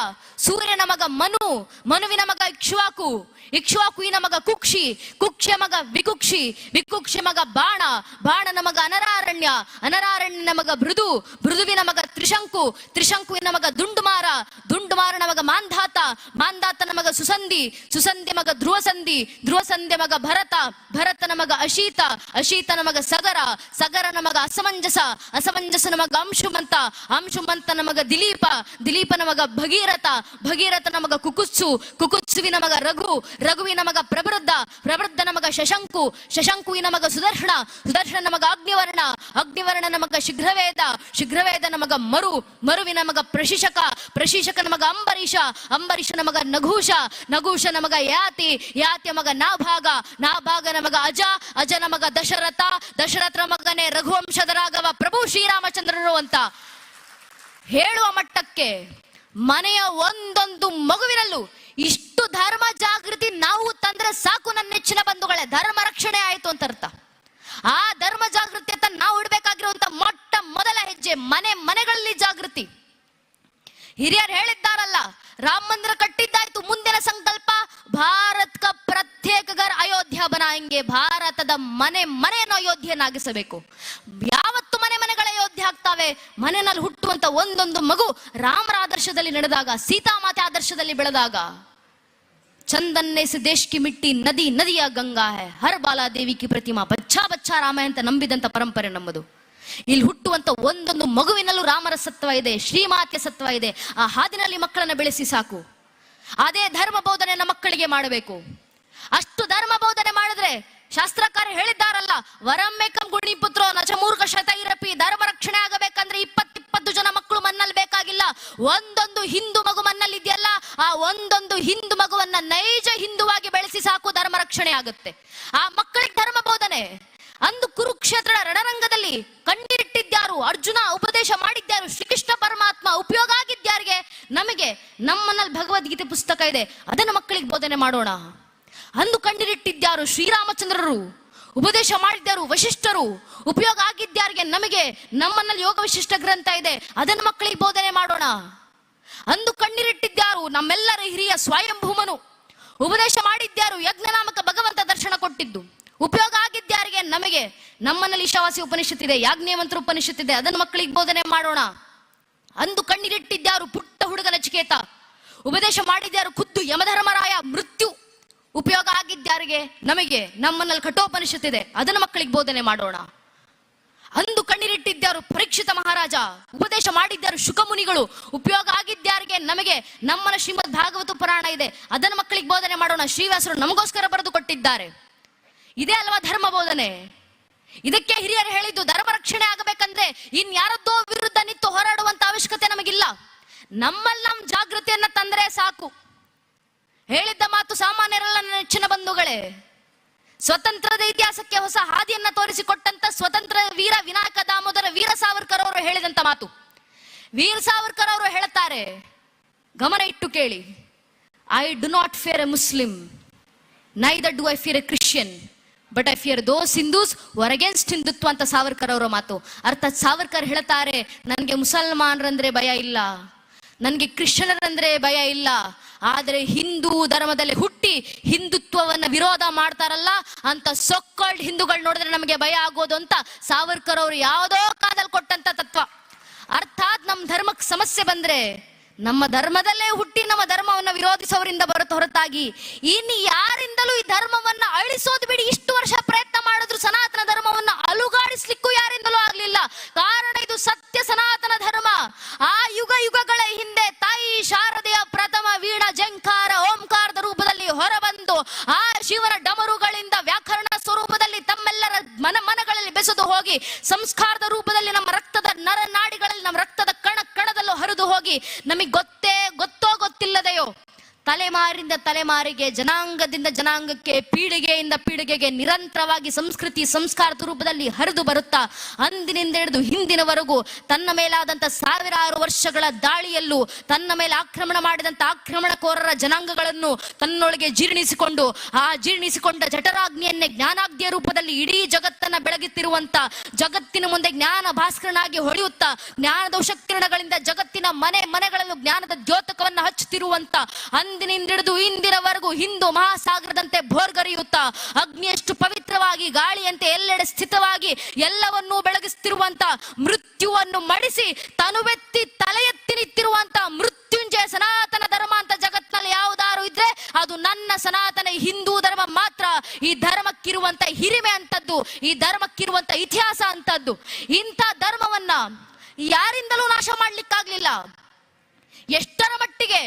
ಸೂರ್ಯನ ಮಗ ಮನು, ಮನುವಿನ ಮಗ ಇಕ್ಷ್ವಾಕು, ಇಕ್ಷ್ವಾಕುವಿನ ಮಗ ಕುಕ್ಷಿ, ಕುಕ್ಷಿಯ ಮಗ ವಿಕುಕ್ಷಿ, ವಿಕುಕ್ಷಿ ಮಗ ಬಾಣ, ಬಾಣನ ಮಗ ಅನರಾರಣ್ಯ, ಅನರಾರಣ್ಯನ ಮಗ ಭೃದು, ಭೃದುವಿನ ಮಗ ತ್ರಿಶಂಕು, ತ್ರಿಶಂಕುವಿನ ಮಗ ದುಂಡುಮಾರ, ದುಂಡುಮಾರನ ಮಗ ಮಾಂಧಾತ, ಮಾಂಧಾತನ ಮಗ ಸುಸಂಧಿ, ಸುಸಂಧಿ ಮಗ ಧ್ರುವಸಂಧಿ, ಧ್ರುವಸಂಧಿ ಮಗ ಭರತ, ಭರತನ ಮಗ ಅಶೀತ, ಅಶೀತನ ಮಗ ಸಗರ, ಸಗರನ ಮಗ ಅಸಮಂಜಸ, ಅಸಮಂಜಸನ ಮಗ ಅಂಶುಮಂತ, ಅಂಶುಮಂತನ ಮಗ ದಿಲೀಪ, ದಿಲೀಪನ ಮಗ ಭಗೀರಥ, ಭಗೀರಥನ ಮಗ ಕುಕುತ್ಸು, ಕುಕುತ್ಸುವಿನ ಮಗ ರಘು, ರಘುವಿನ ಮಗ ಪ್ರವೃದ್ಧ, ಪ್ರವೃದ್ಧನ ಮಗ ಶಶಂಕು, ಶಶಂಕುವಿನ ಮಗ ಸುದರ್ಶನ, ಸುದರ್ಶನ ಮಗ ಅಗ್ನಿವರ್ಣ, ಅಗ್ನಿವರ್ಣನ ಮಗ ಶೀಘ್ರವೇದ, ಶೀಘ್ರವೇದನ ಮಗ ಮರು, ಮರುವಿನ ಮಗ ಪ್ರಶಿಷಕ, ಪ್ರಶಿಷಕನ ಮಗ ಅಂಬರೀಷ, ಅಂಬರೀಷನ ಮಗ ನಘೂಷ, ನಘೂಷನ ಮಗ ಯಾತಿ, ಯಾತಿಯ ಮಗ ನಾಭಾಗ, ನಾಭಾಗನ ಮಗ ಅಜ, ಅಜನ ಮಗ ದಶರಥ, ದಶರಥನ ಮಗನೇ ರಘುವಂಶದ ರಾಘವ ಪ್ರಭು ಶ್ರೀರಾಮಚಂದ್ರರು ಅಂತ ಹೇಳುವ ಮಟ್ಟಕ್ಕೆ ಮನೆಯ ಒಂದೊಂದು ಮಗುವಿನಲ್ಲೂ ಇಷ್ಟು ಧರ್ಮ ಜಾಗೃತಿ ನಾವು ತಂದ್ರೆ ಸಾಕು ನನ್ನ ನೆಚ್ಚಿನ ಬಂಧುಗಳೇ, ಧರ್ಮ ರಕ್ಷಣೆ ಆಯ್ತು ಅಂತ ಅರ್ಥ. ಆ ಧರ್ಮ ಜಾಗೃತಿಯತ್ತ ನಾವು ಇಡಬೇಕಾಗಿರುವಂತ ಮೊಟ್ಟ ಮೊದಲ ಹೆಜ್ಜೆ ಮನೆ ಮನೆಗಳಲ್ಲಿ ಜಾಗೃತಿ. ಹಿರಿಯರು ಹೇಳಿದ್ದಾರಲ್ಲ, ರಾಮ ಮಂದಿರ ಕಟ್ಟಿದ್ದಾಯ್ತು, ಮುಂದಿನ ಸಂಕಲ್ಪ ಭಾರತ್ ಕ ಪ್ರತ್ಯೇಕ ಘರ್ ಅಯೋಧ್ಯ ಬನಾಯಂಗೆ, ಭಾರತದ ಮನೆ ಮನೆಯನ್ನು ಅಯೋಧ್ಯೆಯನ್ನಾಗಿಸಬೇಕು. ಯಾವತ್ತು ಮನೆ ಮನೆಗಳ ಅಯೋಧ್ಯ ಸಾಧ್ಯ ಆಗ್ತಾವೆ? ಮನೆಯಲ್ಲಿ ಹುಟ್ಟುವಂತ ಒಂದೊಂದು ಮಗು ರಾಮರ ಆದರ್ಶದಲ್ಲಿ ನಡೆದಾಗ, ಸೀತಾಮಾತೆ ಆದರ್ಶದಲ್ಲಿ ಬೆಳೆದಾಗ. ಚಂದನ್ನೆ ಸೆ ದೇಶ್ ಕಿ ಮಿಟ್ಟಿ ನದಿ ನದಿಯ ಗಂಗಾ ಹೈ, ಹರ್ ಬಾಲಾ ದೇವಿ ಕಿ ಪ್ರತಿಮಾ ಬಚ್ಚಾ ಬಚ್ಚಾ ರಾಮ ಅಂತ ನಂಬಿದಂತ ಪರಂಪರೆ ನಮ್ಮದು. ಇಲ್ಲಿ ಹುಟ್ಟುವಂತ ಒಂದೊಂದು ಮಗುವಿನಲ್ಲೂ ರಾಮರ ಸತ್ವ ಇದೆ, ಶ್ರೀಮಾತೆಯ ಸತ್ವ ಇದೆ. ಆ ಹಾದಿನಲ್ಲಿ ಮಕ್ಕಳನ್ನ ಬೆಳೆಸಿ ಸಾಕು. ಅದೇ ಧರ್ಮ ಬೋಧನೆಯನ್ನ ಮಕ್ಕಳಿಗೆ ಮಾಡಬೇಕು. ಅಷ್ಟು ಧರ್ಮ ಬೋಧನೆ ಮಾಡಿದ್ರೆ, ಶಾಸ್ತ್ರಕಾರ ಹೇಳಿದ್ದಾರಲ್ಲ, ವರಮ್ಮೇಕಂ ಗುಣಿಪುತ್ರೋ ನಚಮೂರ್ಖ ಶತೈರಪಿ, ಧರ್ಮ ರಕ್ಷಣೆ ಆಗಬೇಕಂದ್ರೆ 20 ಜನ ಮಕ್ಕಳು ಮನ್ನಲ್ಲಿ ಬೇಕಾಗಿಲ್ಲ, ಒಂದೊಂದು ಹಿಂದೂ ಮಗು ಮನ್ನಲ್ಲಿ ಇದೆಯಲ್ಲ, ಆ ಒಂದೊಂದು ಹಿಂದೂ ಮಗುವನ್ನ ನೈಜ ಹಿಂದುವಾಗಿ ಬೆಳೆಸಿ ಸಾಕು, ಧರ್ಮ ರಕ್ಷಣೆ ಆಗುತ್ತೆ. ಆ ಮಕ್ಕಳಿಗೆ ಧರ್ಮ ಬೋಧನೆ. ಅಂದು ಕುರುಕ್ಷೇತ್ರ ರಣರಂಗದಲ್ಲಿ ಕಂಡಿಟ್ಟಿದ್ಯಾರು? ಅರ್ಜುನ ಉಪದೇಶ ಮಾಡಿದ್ಯಾರು? ಶ್ರೀಕೃಷ್ಣ ಪರಮಾತ್ಮ ಉಪಯೋಗ ಆಗಿದ್ಯಾರಿಗೆ? ನಮಗೆ. ನಮ್ಮನಲ್ಲಿ ಭಗವದ್ಗೀತೆ ಪುಸ್ತಕ ಇದೆ, ಅದನ್ನು ಮಕ್ಕಳಿಗೆ ಬೋಧನೆ ಮಾಡೋಣ. ಅಂದು ಕಂಡಿಟ್ಟಿದ್ಯಾರು? ಶ್ರೀರಾಮಚಂದ್ರರು ಉಪದೇಶ ಮಾಡಿದ್ಯಾರು? ವಶಿಷ್ಠರು ಉಪಯೋಗ ಆಗಿದ್ಯಾರಿಗೆ? ನಮಗೆ. ನಮ್ಮನಲ್ಲಿ ಯೋಗ ವಿಶಿಷ್ಟ ಗ್ರಂಥ ಇದೆ, ಅದನ್ನು ಮಕ್ಕಳಿಗೆ ಬೋಧನೆ ಮಾಡೋಣ. ಅಂದು ಕಣ್ಣಿರಿಟ್ಟಿದ್ಯಾರು? ನಮ್ಮೆಲ್ಲರ ಹಿರಿಯ ಸ್ವಯಂಭೂಮನು ಉಪದೇಶ ಮಾಡಿದ್ಯಾರು? ಯಜ್ಞನಾಮಕ ಭಗವಂತ ದರ್ಶನ ಕೊಟ್ಟಿದ್ದು ಉಪಯೋಗ ಆಗಿದ್ಯಾರಿಗೆ? ನಮಗೆ. ನಮ್ಮನಲ್ಲಿ ಈಶಾವಾಸಿ ಉಪನಿಷತ್ ಇದೆ, ಯಾಜ್ಞವಂತ್ರ ಉಪನಿಷತ್ ಇದೆ, ಅದನ್ನು ಮಕ್ಕಳಿಗೆ ಬೋಧನೆ ಮಾಡೋಣ. ಅಂದು ಕಣ್ಣಿರಿಟ್ಟಿದ್ಯಾರು? ಪುಟ್ಟ ಹುಡುಗ ನಚಿಕೇತ ಉಪದೇಶ ಮಾಡಿದ್ಯಾರು? ಖುದ್ದು ಯಮಧರ್ಮರಾಯ ಮೃತ್ಯು ಉಪಯೋಗ ಆಗಿದ್ಯಾರಿಗೆ? ನಮಗೆ. ನಮ್ಮನಲ್ಲಿ ಕಠೋಪನಿಷತ್ ಇದೆ, ಅದನ್ನು ಮಕ್ಕಳಿಗೆ ಬೋಧನೆ ಮಾಡೋಣ. ಅಂದು ಕಣ್ಣಿರಿಟ್ಟಿದ್ಯಾರು? ಪರೀಕ್ಷಿತ ಮಹಾರಾಜ ಉಪದೇಶ ಮಾಡಿದ್ಯಾರು? ಶುಕಮುನಿಗಳು ಉಪಯೋಗ ಆಗಿದ್ಯಾರಿಗೆ? ನಮಗೆ. ನಮ್ಮನ ಶ್ರೀಮದ್ ಭಾಗವತ ಪುರಾಣ ಇದೆ, ಅದನ್ನು ಮಕ್ಕಳಿಗೆ ಬೋಧನೆ ಮಾಡೋಣ. ಶ್ರೀವ್ಯಾಸರು ನಮಗೋಸ್ಕರ ಬರೆದು ಕೊಟ್ಟಿದ್ದಾರೆ. ಇದೇ ಅಲ್ವಾ ಧರ್ಮ ಬೋಧನೆ? ಇದಕ್ಕೆ ಹಿರಿಯರು ಹೇಳಿದ್ದು, ಧರ್ಮ ರಕ್ಷಣೆ ಆಗಬೇಕಂದ್ರೆ ಇನ್ಯಾರದ್ದೋ ವಿರುದ್ಧ ನಿಂತು ಹೋರಾಡುವಂತ ಅವಶ್ಯಕತೆ ನಮಗಿಲ್ಲ. ನಮ್ಮಲ್ಲಿ ನಮ್ಮ ಜಾಗೃತಿಯನ್ನ ತಂದ್ರೆ ಸಾಕು. ಹೇಳಿದ್ದ ಮಾತು ಸಾಮಾನ್ಯರಲ್ಲ ನೆಚ್ಚಿನ ಬಂಧುಗಳೇ. ಸ್ವತಂತ್ರದ ಇತಿಹಾಸಕ್ಕೆ ಹೊಸ ಹಾದಿಯನ್ನ ತೋರಿಸಿಕೊಟ್ಟಂತ ಸ್ವತಂತ್ರ ವೀರ ವಿನಾಯಕ ದಾಮೋದರ ವೀರ ಸಾವರ್ಕರ್ ಅವರು ಹೇಳಿದಂತ ಮಾತು. ವೀರ ಸಾವರ್ಕರ್ ಅವರು ಹೇಳುತ್ತಾರೆ, ಗಮನ ಇಟ್ಟು ಕೇಳಿ, I do not fear A Muslim, neither do I fear A Christian, but I fear those Hindus var against Hindutva ಅಂತ ಸಾವರ್ಕರ್ ಅವರ ಮಾತು. ಅರ್ಥಾತ್ ಸಾವರ್ಕರ್ ಹೇಳ್ತಾರೆ, ನನಗೆ ಮುಸಲ್ಮಾನರಂದ್ರೆ ಭಯ ಇಲ್ಲ, ನನಗೆ ಕ್ರಿಶ್ಚಿಯನರಂದ್ರೆ ಭಯ ಇಲ್ಲ, ಆದರೆ ಹಿಂದೂ ಧರ್ಮದಲ್ಲಿ ಹುಟ್ಟಿ ಹಿಂದುತ್ವವನ್ನ ವಿರೋಧ ಮಾಡ್ತಾರಲ್ಲ ಅಂತ ಸೊಕ್ಕಾಲ್ಡ್ ಹಿಂದೂಗಳು ನೋಡಿದ್ರೆ ನಮಗೆ ಭಯ ಆಗೋದು ಅಂತ ಸಾವರ್ಕರ್ ಅವರು ಯಾವುದೋ ಕಾಲದಲ್ಲಿ ಕೊಟ್ಟಂತ ತತ್ವ. ಅರ್ಥಾತ್ ನಮ್ಮ ಧರ್ಮಕ್ಕೆ ಸಮಸ್ಯೆ ಬಂದ್ರೆ ನಮ್ಮ ಧರ್ಮದಲ್ಲೇ ಹುಟ್ಟಿ ನಮ್ಮ ಧರ್ಮವನ್ನ ವಿರೋಧಿಸೋರಿಂದ ಹೊರತಾಗಿ ಇನ್ನು ಯಾರಿಂದಲೂ ಈ ಧರ್ಮವನ್ನ ಅಳಿಸೋದು ಬಿಡಿ. ಇಷ್ಟು ವರ್ಷ ಪ್ರಯತ್ನ ಮಾಡಿದ್ರು ಸನಾತನ ಧರ್ಮವನ್ನ ಅಲುಗಾಡಿಸ್ಲಿಕ್ಕೂ ಯಾರಿಂದಲೂ ಆಗ್ಲಿಲ್ಲ. ಕಾರಣ ಇದು ಸತ್ಯ ಸನಾತನ ಧರ್ಮ. ಆ ಯುಗ ಯುಗಗಳ ಹಿಂದೆ ತಾಯಿ ಶಾರದೆಯ ಪ್ರಥಮ ವೀಣ ಜಂಕಾರ ಓಂಕಾರದ ರೂಪದಲ್ಲಿ ಹೊರಬಂದು ಆ ಶಿವನ ಡಮರುಗಳಿಂದ ವ್ಯಾಕರಣ ಸ್ವರೂಪದಲ್ಲಿ ತಮ್ಮೆಲ್ಲರ ಮನಗಳಲ್ಲಿ ಬೆಸೆದು ಹೋಗಿ ಸಂಸ್ಕಾರದ ರೂಪದಲ್ಲಿ ನಮ್ಮ ರಕ್ತದ ನರನಾಡಿಗಳಲ್ಲಿ ನಮ್ಮ ರಕ್ತದ ಕಣದಲ್ಲೂ ಹರಿದು ಹೋಗಿ ನಮಗೆ ಗೊತ್ತೋ ಗೊತ್ತಿಲ್ಲದೆಯೋ ತಲೆಮಾರಿಂದ ತಲೆಮಾರಿಗೆ, ಜನಾಂಗದಿಂದ ಜನಾಂಗಕ್ಕೆ, ಪೀಳಿಗೆಯಿಂದ ಪೀಳಿಗೆಗೆ ನಿರಂತರವಾಗಿ ಸಂಸ್ಕೃತಿ ಸಂಸ್ಕಾರದ ರೂಪದಲ್ಲಿ ಹರಿದು ಬರುತ್ತಾ ಅಂದಿನಿಂದ ಹಿಡಿದು ಹಿಂದಿನವರೆಗೂ ತನ್ನ ಮೇಲಾದಂಥ ಸಾವಿರಾರು ವರ್ಷಗಳ ದಾಳಿಯಲ್ಲೂ ತನ್ನ ಮೇಲೆ ಆಕ್ರಮಣ ಮಾಡಿದಂಥ ಆಕ್ರಮಣಕೋರರ ಜನಾಂಗಗಳನ್ನು ತನ್ನೊಳಗೆ ಜೀರ್ಣಿಸಿಕೊಂಡು ಆ ಜೀರ್ಣಿಸಿಕೊಂಡ ಜಠರಾಗ್ನಿಯನ್ನೇ ಜ್ಞಾನಾಗ್ನಿಯ ರೂಪದಲ್ಲಿ ಇಡೀ ಜಗತ್ತನ್ನ ಬೆಳಗುತ್ತಿರುವಂತ, ಜಗತ್ತಿನ ಮುಂದೆ ಜ್ಞಾನ ಭಾಸ್ಕರನಾಗಿ ಹೊಳೆಯುತ್ತಾ ಜ್ಞಾನದ ಉಷಕಿರಣಗಳಿಂದ ಜಗತ್ತಿನ ಮನೆಗಳಲ್ಲೂ ಜ್ಞಾನದ ದ್ಯೋತಕವನ್ನು ಹಚ್ಚುತ್ತಿರುವಂತ ಅಂದಿನಿಂದಿಡಿದು ಇಂದಿನವರೆಗೂ ಹಿಂದೂ ಮಹಾಸಾಗರದಂತೆ ಭೋರ್ಗರೆಯುತ್ತಾ ಅಗ್ನಿಯಷ್ಟು ಪವಿತ್ರವಾಗಿ ಗಾಳಿಯಂತೆ ಎಲ್ಲೆಡೆ ಸ್ಥಿತವಾಗಿ ಎಲ್ಲವನ್ನೂ ಬೆಳಗಿಸುತ್ತಿರುವಂತ, ಮೃತ್ಯುವನ್ನು ಮಡಿಸಿ ತನುವೆತ್ತಿ ತಲೆ ಎತ್ತಿ ನಿಂತಿರುವಂತ ಮೃತ್ಯುಂಜಯ ಸನಾತನ ಧರ್ಮ ಅಂತ ಜಗತ್ನಲ್ಲಿ ಯಾವುದಾರು ಇದ್ರೆ ಅದು ನನ್ನ ಸನಾತನ ಹಿಂದೂ ಧರ್ಮ ಮಾತ್ರ. ಈ ಧರ್ಮಕ್ಕಿರುವಂತ ಹಿರಿಮೆ ಅಂತದ್ದು, ಈ ಧರ್ಮಕ್ಕಿರುವಂತ ಇತಿಹಾಸ ಅಂತದ್ದು. ಇಂಥ ಧರ್ಮವನ್ನ ಯಾರಿಂದಲೂ ನಾಶ ಮಾಡ್ಲಿಕ್ಕಾಗ್ಲಿಲ್ಲ. ಎಷ್ಟರ ಮಟ್ಟಿಗೆ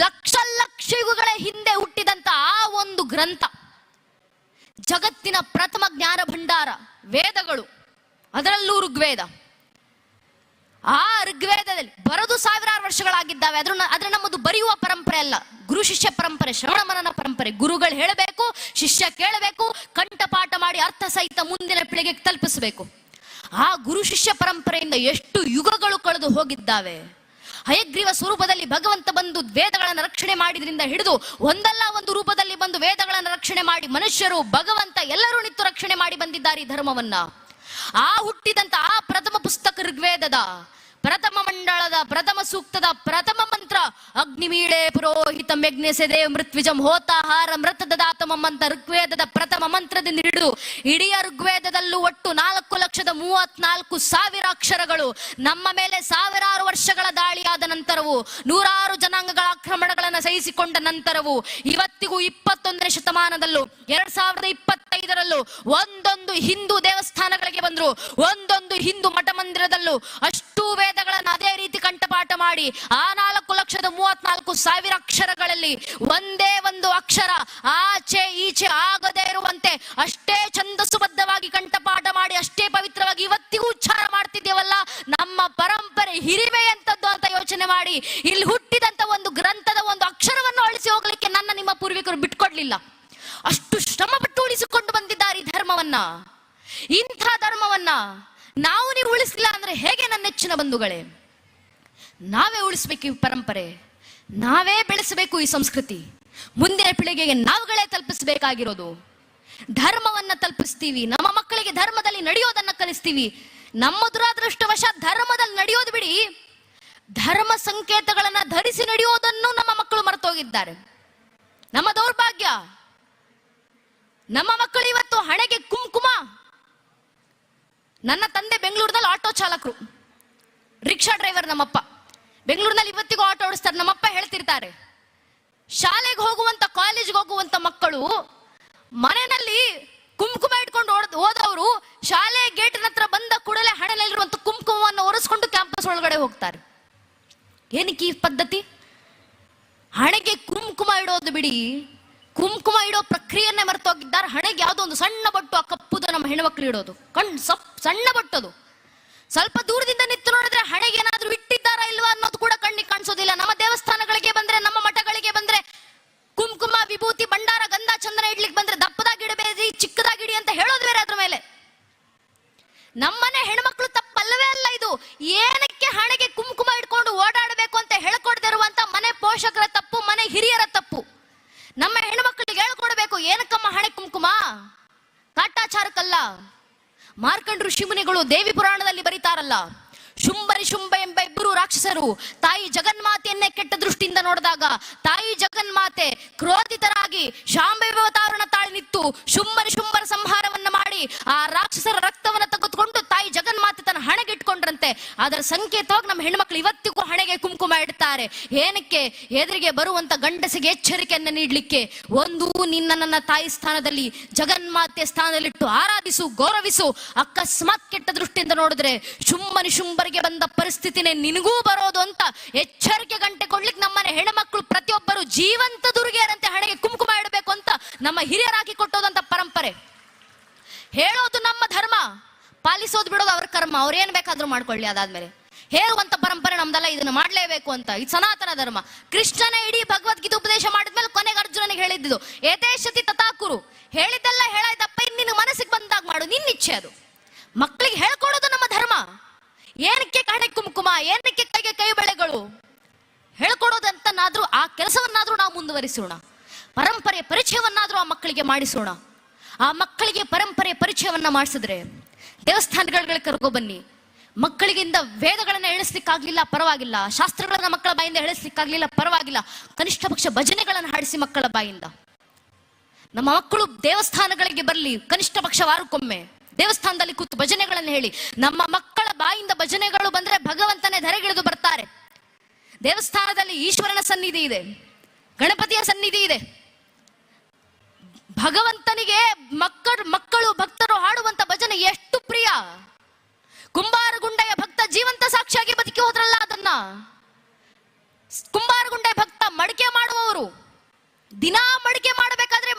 ಲಕ್ಷ ಲಕ್ಷ ಯುಗಗಳ ಹಿಂದೆ ಹುಟ್ಟಿದಂತ ಆ ಒಂದು ಗ್ರಂಥ, ಜಗತ್ತಿನ ಪ್ರಥಮ ಜ್ಞಾನ ಭಂಡಾರ ವೇದಗಳು, ಅದರಲ್ಲೂ ಋಗ್ವೇದ. ಆ ಋಗ್ವೇದದಲ್ಲಿ ಬರೋದು ಸಾವಿರಾರು ವರ್ಷಗಳಾಗಿದ್ದಾವೆ. ಆದ್ರೆ ನಮ್ಮದು ಬರೆಯುವ ಪರಂಪರೆ ಅಲ್ಲ, ಗುರು ಶಿಷ್ಯ ಪರಂಪರೆ, ಶ್ರವಣ ಮನನ ಪರಂಪರೆ. ಗುರುಗಳು ಹೇಳಬೇಕು, ಶಿಷ್ಯ ಕೇಳಬೇಕು, ಕಂಠಪಾಠ ಮಾಡಿ ಅರ್ಥ ಸಹಿತ ಮುಂದಿನ ಪೀಳಿಗೆಗೆ ತಲುಪಿಸಬೇಕು. ಆ ಗುರು ಶಿಷ್ಯ ಪರಂಪರೆಯಿಂದ ಎಷ್ಟು ಯುಗಗಳು ಕಳೆದು ಹೋಗಿದ್ದಾವೆ. ಹಯಗ್ರೀವ ಸ್ವರೂಪದಲ್ಲಿ ಭಗವಂತ ಬಂದು ವೇದಗಳನ್ನು ರಕ್ಷಣೆ ಮಾಡಿದ್ರಿಂದ ಹಿಡಿದು ಒಂದಲ್ಲ ಒಂದು ರೂಪದಲ್ಲಿ ಬಂದು ವೇದಗಳನ್ನು ರಕ್ಷಣೆ ಮಾಡಿ ಮನುಷ್ಯರು, ಭಗವಂತ ಎಲ್ಲರೂ ನಿಂತು ರಕ್ಷಣೆ ಮಾಡಿ ಬಂದಿದ್ದಾರೆ ಈ ಧರ್ಮವನ್ನ. ಆ ಹುಟ್ಟಿದಂತ ಆ ಪ್ರಥಮ ಪುಸ್ತಕ ಋಗ್ವೇದದ ಪ್ರಥಮ ಮಂಡಳದ ಪ್ರಥಮ ಸೂಕ್ತದ ಪ್ರಥಮ ಮಂತ್ರ ಅಗ್ನಿಮೀಳೆ ಪುರೋಹಿತಂ ಯಜ್ಞಸೆದೆ ಮೃತ್ವಿಜಂ ಹೋತಾಹಾರ ಮೃತ ದದಾತಮಂ ಅಂತ ಋಗ್ವೇದದ ಪ್ರಥಮ ಮಂತ್ರದಿಂದ ಹಿಡಿದು ಇಡೀ ಋಗ್ವೇದದಲ್ಲೂ ಒಟ್ಟು 4,34,000 ಅಕ್ಷರಗಳು. ನಮ್ಮ ಮೇಲೆ ಸಾವಿರಾರು ವರ್ಷಗಳ ದಾಳಿಯಾದ ನಂತರವೂ, ನೂರಾರು ಜನಾಂಗಗಳ ಆಕ್ರಮಣಗಳನ್ನು ಸಹಿಸಿಕೊಂಡ ನಂತರವೂ, ಇವತ್ತಿಗೂ 21ನೇ ಶತಮಾನದಲ್ಲೂ 2025ರಲ್ಲೂ ಒಂದೊಂದು ಹಿಂದೂ ದೇವಸ್ಥಾನಗಳಿಗೆ ಬಂದ್ರು, ಒಂದೊಂದು ಹಿಂದೂ ಮಠ ಮಂದಿರದಲ್ಲೂ ಅಷ್ಟೂ ವೇದಗಳನ್ನು ಅದೇ ರೀತಿ ಕಂಠಪಾಠ ಮಾಡಿ ಆ 4,34,000 ಅಕ್ಷರಗಳಲ್ಲಿ ಒಂದೇ ಒಂದು ಅಕ್ಷರ ಆಚೆ ಈಚೆ ಆಗದೇ ಇರುವಂತೆ ಅಷ್ಟೇ ಛಂದಸ್ಸುಬದ್ಧವಾಗಿ ಕಂಠಪಾಠ ಮಾಡಿ ಅಷ್ಟೇ ಪವಿತ್ರವಾಗಿ ಇವತ್ತಿಗೂ ಉಚ್ಚಾರ ಮಾಡ್ತಿದ್ದೇವಲ್ಲ. ನಮ್ಮ ಪರಂಪರೆ ಹಿರಿಮೆ ಎಂತದ್ದು ಅಂತ ಯೋಚನೆ ಮಾಡಿ ಇಲ್ಲಿ ಹುಟ್ಟಿದಂತ ಒಂದು ಗ್ರಂಥದ ಒಂದು ಅಕ್ಷರವನ್ನು ಅಳಿಸಿ ಹೋಗ್ಲಿಕ್ಕೆ ನನ್ನ ನಿಮ್ಮ ಪೂರ್ವಿಕರು ಬಿಟ್ಕೊಡ್ಲಿಲ್ಲ. ಅಷ್ಟು ಶ್ರಮಪಟ್ಟು ಉಳಿಸಿಕೊಂಡು ಬಂದಿದ್ದಾರೆ ಈ ಧರ್ಮವನ್ನ. ಇಂಥ ಧರ್ಮವನ್ನ ನಾವು ನೀವು ಉಳಿಸಿಲ್ಲ ಅಂದ್ರೆ ಹೇಗೆ ನನ್ನ ನೆಚ್ಚಿನ ಬಂಧುಗಳೇ? ನಾವೇ ಉಳಿಸ್ಬೇಕು ಈ ಪರಂಪರೆ, ನಾವೇ ಬೆಳೆಸಬೇಕು ಈ ಸಂಸ್ಕೃತಿ. ಮುಂದಿನ ಪೀಳಿಗೆಗೆ ನಾವುಗಳೇ ತಲುಪಿಸಬೇಕಾಗಿರೋದು. ಧರ್ಮವನ್ನ ತಲುಪಿಸ್ತೀವಿ, ನಮ್ಮ ಮಕ್ಕಳಿಗೆ ಧರ್ಮದಲ್ಲಿ ನಡೆಯೋದನ್ನ ಕಲಿಸ್ತೀವಿ. ನಮ್ಮ ದುರಾದೃಷ್ಟವಶ ಧರ್ಮದಲ್ಲಿ ನಡೆಯೋದು ಬಿಡಿ, ಧರ್ಮ ಸಂಕೇತಗಳನ್ನ ಧರಿಸಿ ನಡೆಯೋದನ್ನು ನಮ್ಮ ಮಕ್ಕಳು ಮರೆತೋಗಿದ್ದಾರೆ. ನಮ್ಮ ದೌರ್ಭಾಗ್ಯ. ನಮ್ಮ ಮಕ್ಕಳು ಇವತ್ತು ಹಣೆಗೆ ಕುಂಕುಮ. ನನ್ನ ತಂದೆ ಬೆಂಗಳೂರಿನಲ್ಲಿ ಆಟೋ ಚಾಲಕರು, ರಿಕ್ಷಾ ಡ್ರೈವರ್. ನಮ್ಮಪ್ಪ ಬೆಂಗಳೂರಿನಲ್ಲಿ ಇವತ್ತಿಗೂ ಆಟೋ ಓಡಿಸ್ತಾರೆ. ನಮ್ಮಪ್ಪ ಹೇಳ್ತಿರ್ತಾರೆ, ಶಾಲೆಗೆ ಹೋಗುವಂತ ಕಾಲೇಜ್ಗೆ ಹೋಗುವಂತ ಮಕ್ಕಳು ಮನೆಯಲ್ಲಿ ಕುಂಕುಮ ಇಟ್ಕೊಂಡು ಹೋದವರು ಶಾಲೆ ಗೇಟಿನ ಹತ್ರ ಬಂದ ಕೂಡಲೇ ಹಣೆಯಲ್ಲಿರುವಂತ ಕುಂಕುಮವನ್ನು ಒರೆಸ್ಕೊಂಡು ಕ್ಯಾಂಪಸ್ ಒಳಗಡೆ ಹೋಗ್ತಾರೆ. ಏನಕ್ಕೆ ಈ ಪದ್ಧತಿ? ಹಣೆಗೆ ಕುಂಕುಮ ಇಡೋದು ಬಿಡಿ, ಕುಂಕುಮ ಇಡೋ ಪ್ರಕ್ರಿಯೆಯನ್ನೇ ಮರೆತೋಗಿದ್ದಾರೆ. ಹಣೆಗೆ ಯಾವುದೋ ಒಂದು ಸಣ್ಣ ಬೊಟ್ಟು, ಆ ಕಪ್ಪುದು ನಮ್ಮ ಹೆಣ್ಮಕ್ಳು ಇಡೋದು, ಸಣ್ಣ ಬೊಟ್ಟದು. ಸ್ವಲ್ಪ ದೂರದಿಂದ ನಿಂತು ನೋಡಿದ್ರೆ ಹಣೆಗೆ ಏನಾದ್ರೂ ಇಟ್ಟಿದ್ದಾರಾ ಇಲ್ವಾ ಅನ್ನೋದು ಕೂಡ ಕಣ್ಣಿಗೆ ಕಾಣಿಸೋದಿಲ್ಲ. ನಮ್ಮ ದೇವಸ್ಥಾನಗಳಿಗೆ ಬಂದ್ರೆ, ನಮ್ಮ ಮಠಗಳಿಗೆ ಬಂದ್ರೆ ಕುಂಕುಮ, ವಿಭೂತಿ, ಭಂಡಾರ, ಗಂಧ, ಚಂದನ ಇಡ್ಲಿಕ್ಕೆ ಬಂದ್ರೆ ದಪ್ಪದಾಗಿ ಇಡಬೇಡಿ, ಚಿಕ್ಕದಾಗಿಡಿ ಅಂತ ಹೇಳೋದು ಬೇರೆ. ಅದ್ರ ಮೇಲೆ ನಮ್ಮನೆ ಹೆಣ್ಮಕ್ಳು ತಪ್ಪಲ್ಲವೇ ಅಲ್ಲ ಇದು. ಏನಕ್ಕೆ ಹಣೆಗೆ ಕುಂಕುಮ ಇಟ್ಕೊಂಡು ಓಡಾಡಬೇಕು ಅಂತ ಹೇಳ್ಕೊಡ್ದಿರುವಂತ ಮನೆ ಪೋಷಕರ ತಪ್ಪು, ಮನೆ ಹಿರಿಯರ ತಪ್ಪು. ನಮ್ಮ ಹೆಣ್ಮಕ್ಳಿಗೆ ಹೇಳ್ಕೊಡ್ಬೇಕು, ಏನಕ್ಕಮ್ಮ ಹಣೆ ಕುಂಕುಮ? ಕಾಟಾಚಾರಕ್ಕಲ್ಲ. ಮಾರ್ಕಂಡ ಋಷಿ ಮುನಿಗಳು ದೇವಿ ಪುರಾಣದಲ್ಲಿ ಬರೀತಾರಲ್ಲ, ಶುಂಭರಿ ಶುಂಭ ಎಂಬ ಇಬ್ಬರು ರಾಕ್ಷಸರು ತಾಯಿ ಜಗನ್ಮಾತೆಯನ್ನೇ ಕೆಟ್ಟ ದೃಷ್ಟಿಯಿಂದ ನೋಡಿದಾಗ ತಾಯಿ ಜಗನ್ಮಾತೆ ಕ್ರೋಧಿತರಾಗಿ ಶಾಂಭವಿ ಅವತಾರನ ತಾಳಿ ನಿಂತು ಶುಂಭರಿ ಶುಂಭರ ಸಂಹಾರವನ್ನ ಮಾಡಿ ಆ ರಾಕ್ಷಸರ ರಕ್ತವನ್ನ ತೆಗೆದುಕೊಂಡು ತಾಯಿ ಜಗನ್ಮಾತೆ ತನ್ನ ಹಣೆಗೆ ಇಟ್ಕೊಂಡ್ರಂತೆ. ಅದರ ಸಂಕೇತವಾಗಿ ನಮ್ಮ ಹೆಣ್ಮಕ್ಳು ಇವತ್ತಿಗೂ ಹಣೆಗೆ ಕುಂಕುಮ ಇಡ್ತಾರೆ. ಏನಕ್ಕೆ? ಎದುರಿಗೆ ಬರುವಂತ ಗಂಡಸಿಗೆ ಎಚ್ಚರಿಕೆಯನ್ನ ನೀಡ್ಲಿಕ್ಕೆ. ಒಂದು, ನಿನ್ನ ನನ್ನ ತಾಯಿ ಸ್ಥಾನದಲ್ಲಿ ಜಗನ್ಮಾತೆ ಸ್ಥಾನದಲ್ಲಿಟ್ಟು ಆರಾಧಿಸು, ಗೌರವಿಸು. ಅಕಸ್ಮಾತ್ ಕೆಟ್ಟ ದೃಷ್ಟಿಯಿಂದ ನೋಡಿದ್ರೆ ಶುಂಭನಿ ಶುಂಭರಿಗೆ ಬಂದ ಪರಿಸ್ಥಿತಿನೇ ನಿನಗೂ ಬರೋದು ಅಂತ ಎಚ್ಚರಿಕೆ ಗಂಟೆ ಕೊಡ್ಲಿಕ್ಕೆ ನಮ್ಮನೆ ಹೆಣ್ಮಕ್ಳು ಪ್ರತಿಯೊಬ್ಬರು ಜೀವಂತ ದುರ್ಗೆಯರಂತೆ ಹಣೆಗೆ ಕುಂಕುಮ ಇಡಬೇಕು ಅಂತ ನಮ್ಮ ಹಿರಿಯರಾಗಿ ಕೊಟ್ಟೋದಂತ ಪರಂಪರೆ. ಹೇಳೋದು ನಮ್ಮ ಧರ್ಮ, ಪಾಲಿಸೋದು ಬಿಡೋದು ಅವ್ರ ಕರ್ಮ. ಅವ್ರು ಏನ್ ಬೇಕಾದ್ರೂ ಮಾಡ್ಕೊಳ್ಳಿ. ಅದಾದ್ಮೇಲೆ ಹೇಳುವಂತ ಪರಂಪರೆ ನಮ್ದಲ್ಲ, ಇದನ್ನ ಮಾಡ್ಲೇಬೇಕು ಅಂತ. ಇದು ಸನಾತನ ಧರ್ಮ. ಕೃಷ್ಣನೇ ಇಡೀ ಭಗವದ್ಗೀತೆ ಉಪದೇಶ ಮಾಡಿದ್ಮೇಲೆ ಕೊನೆಗೆ ಅರ್ಜುನನಿಗೆ ಹೇಳಿದ್ದು ಏತೇಶತಿ ತಥಾಕುರು. ಹೇಳಿದ್ದೆಲ್ಲ ಹೇಳಾಯ್ತಪ್ಪ, ನಿನ್ನ ಮನಸ್ಸಿಗೆ ಬಂದಾಗ ಮಾಡು, ನಿನ್ನ ಇಚ್ಛೆ ಅದು. ಮಕ್ಕಳಿಗೆ ಹೇಳ್ಕೊಡೋದು ನಮ್ಮ ಧರ್ಮ. ಏನಕ್ಕೆ ಹಣೆ ಕುಂಕುಮ, ಏನಕ್ಕೆ ಕೈಗೆ ಕೈ ಬಳೆಗಳು ಹೇಳ್ಕೊಡೋದಂತನಾದ್ರೂ ಆ ಕೆಲಸವನ್ನಾದ್ರೂ ನಾವು ಮುಂದುವರಿಸೋಣ. ಪರಂಪರೆ ಪರಿಚಯವನ್ನಾದ್ರೂ ಆ ಮಕ್ಕಳಿಗೆ ಮಾಡಿಸೋಣ. ಆ ಮಕ್ಕಳಿಗೆ ಪರಂಪರೆ ಪರಿಚಯವನ್ನ ಮಾಡಿಸಿದ್ರೆ ದೇವಸ್ಥಾನಗಳಿಗೆ ಕರ್ಕೊ ಬನ್ನಿ. ಮಕ್ಕಳಿಗಿಂದ ವೇದಗಳನ್ನ ಹೇಳಿಸ್ಲಿಕ್ಕಾಗ್ಲಿಲ್ಲ, ಪರವಾಗಿಲ್ಲ. ಶಾಸ್ತ್ರಗಳನ್ನ ಮಕ್ಕಳ ಬಾಯಿಂದ ಹೇಳಿಸ್ಲಿಕ್ಕಾಗ್ಲಿಲ್ಲ, ಪರವಾಗಿಲ್ಲ. ಕನಿಷ್ಠ ಪಕ್ಷ ಭಜನೆಗಳನ್ನು ಹಾಡಿಸಿ ಮಕ್ಕಳ ಬಾಯಿಂದ. ನಮ್ಮ ಮಕ್ಕಳು ದೇವಸ್ಥಾನಗಳಿಗೆ ಬರಲಿ, ಕನಿಷ್ಠ ಪಕ್ಷ ವಾರಕ್ಕೊಮ್ಮೆ ದೇವಸ್ಥಾನದಲ್ಲಿ ಕೂತು ಭಜನೆಗಳನ್ನು ಹೇಳಿ. ನಮ್ಮ ಮಕ್ಕಳ ಬಾಯಿಂದ ಭಜನೆಗಳು ಬಂದ್ರೆ ಭಗವಂತನೇ ಧರೆಗಿಳಿದು ಬರ್ತಾರೆ. ದೇವಸ್ಥಾನದಲ್ಲಿ ಈಶ್ವರನ ಸನ್ನಿಧಿ ಇದೆ, ಗಣಪತಿಯ ಸನ್ನಿಧಿ ಇದೆ. ಭಗವಂತನಿಗೆ ಮಕ್ಕಳು ಭಕ್ತರು ಹಾಡುವಂತ ಭಜನೆ ಎಷ್ಟು ಪ್ರಿಯ. ಕುಂಬಾರಗುಂಡೆಯ ಭಕ್ತ ಜೀವಂತ ಸಾಕ್ಷಿಯಾಗಿ ಬದುಕಿ ಹೋದ್ರಲ್ಲ, ಅದನ್ನ ಕುಂಬಾರಗುಂಡೆಯ ಭಕ್ತ ಮಡಿಕೆ ಮಾಡುವವರು ದಿನಾ ಮಡಿಕೆ ಮಾಡಬೇಕಾದ್ರೆ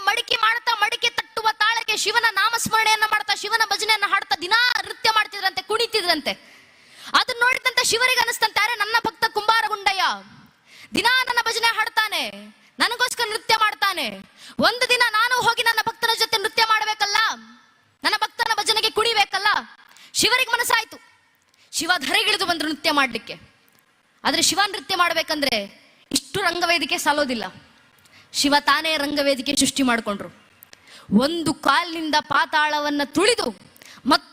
ಮಡಿಕೆ ತಟ್ಟುವ ತಾಳಕ್ಕೆ ಶಿವನ ನಾಮಸ್ಮರಣೆಯನ್ನ ಮಾಡ್ತಾ, ಶಿವನ ಭಜನೆಯನ್ನ ಹಾಡ್ತಾ ದಿನಾ ನೃತ್ಯ ಮಾಡ್ತಿದ್ರಂತೆ, ಕುಣಿತಿದ್ರಂತೆ. ಅದನ್ನ ನೋಡಿದಂತೆ ಶಿವರಿಗೆ ಅನಿಸ್ತಂತೆ, ಅರೆ ನನ್ನ ಭಕ್ತ ಕುಂಬಾರಗುಂಡಯ್ಯ ದಿನಾ ನನ್ನ ಭಜನೆ ಹಾಡ್ತಾನೆ, ನನಗೋಸ್ಕರ ನೃತ್ಯ ಮಾಡ್ತಾನೆ. ಒಂದು ದಿನ ನಾನು ಹೋಗಿ ನನ್ನ ಭಕ್ತನ ಜೊತೆ ನೃತ್ಯ ಮಾಡಬೇಕಲ್ಲ, ನನ್ನ ಭಕ್ತನ ಭಜನೆಗೆ ಕುಣಿಬೇಕಲ್ಲ. ಶಿವರಿಗೆ ಮನಸ್ಸಾಯ್ತು. ಶಿವ ಧರೆಗಿಳಿದು ಬಂದ್ರು ನೃತ್ಯ ಮಾಡ್ಲಿಕ್ಕೆ. ಆದ್ರೆ ಶಿವ ನೃತ್ಯ ಮಾಡ್ಬೇಕಂದ್ರೆ ಇಷ್ಟು ರಂಗವೇದಿಕೆ ಸಾಲೋದಿಲ್ಲ. ಶಿವ ತಾನೇ ರಂಗವೇದಿಕೆ ಸೃಷ್ಟಿ ಮಾಡಿಕೊಂಡ್ರು. ಒಂದು ಕಾಲಿನಿಂದ ಪಾತಾಳವನ್ನ ತುಳಿದು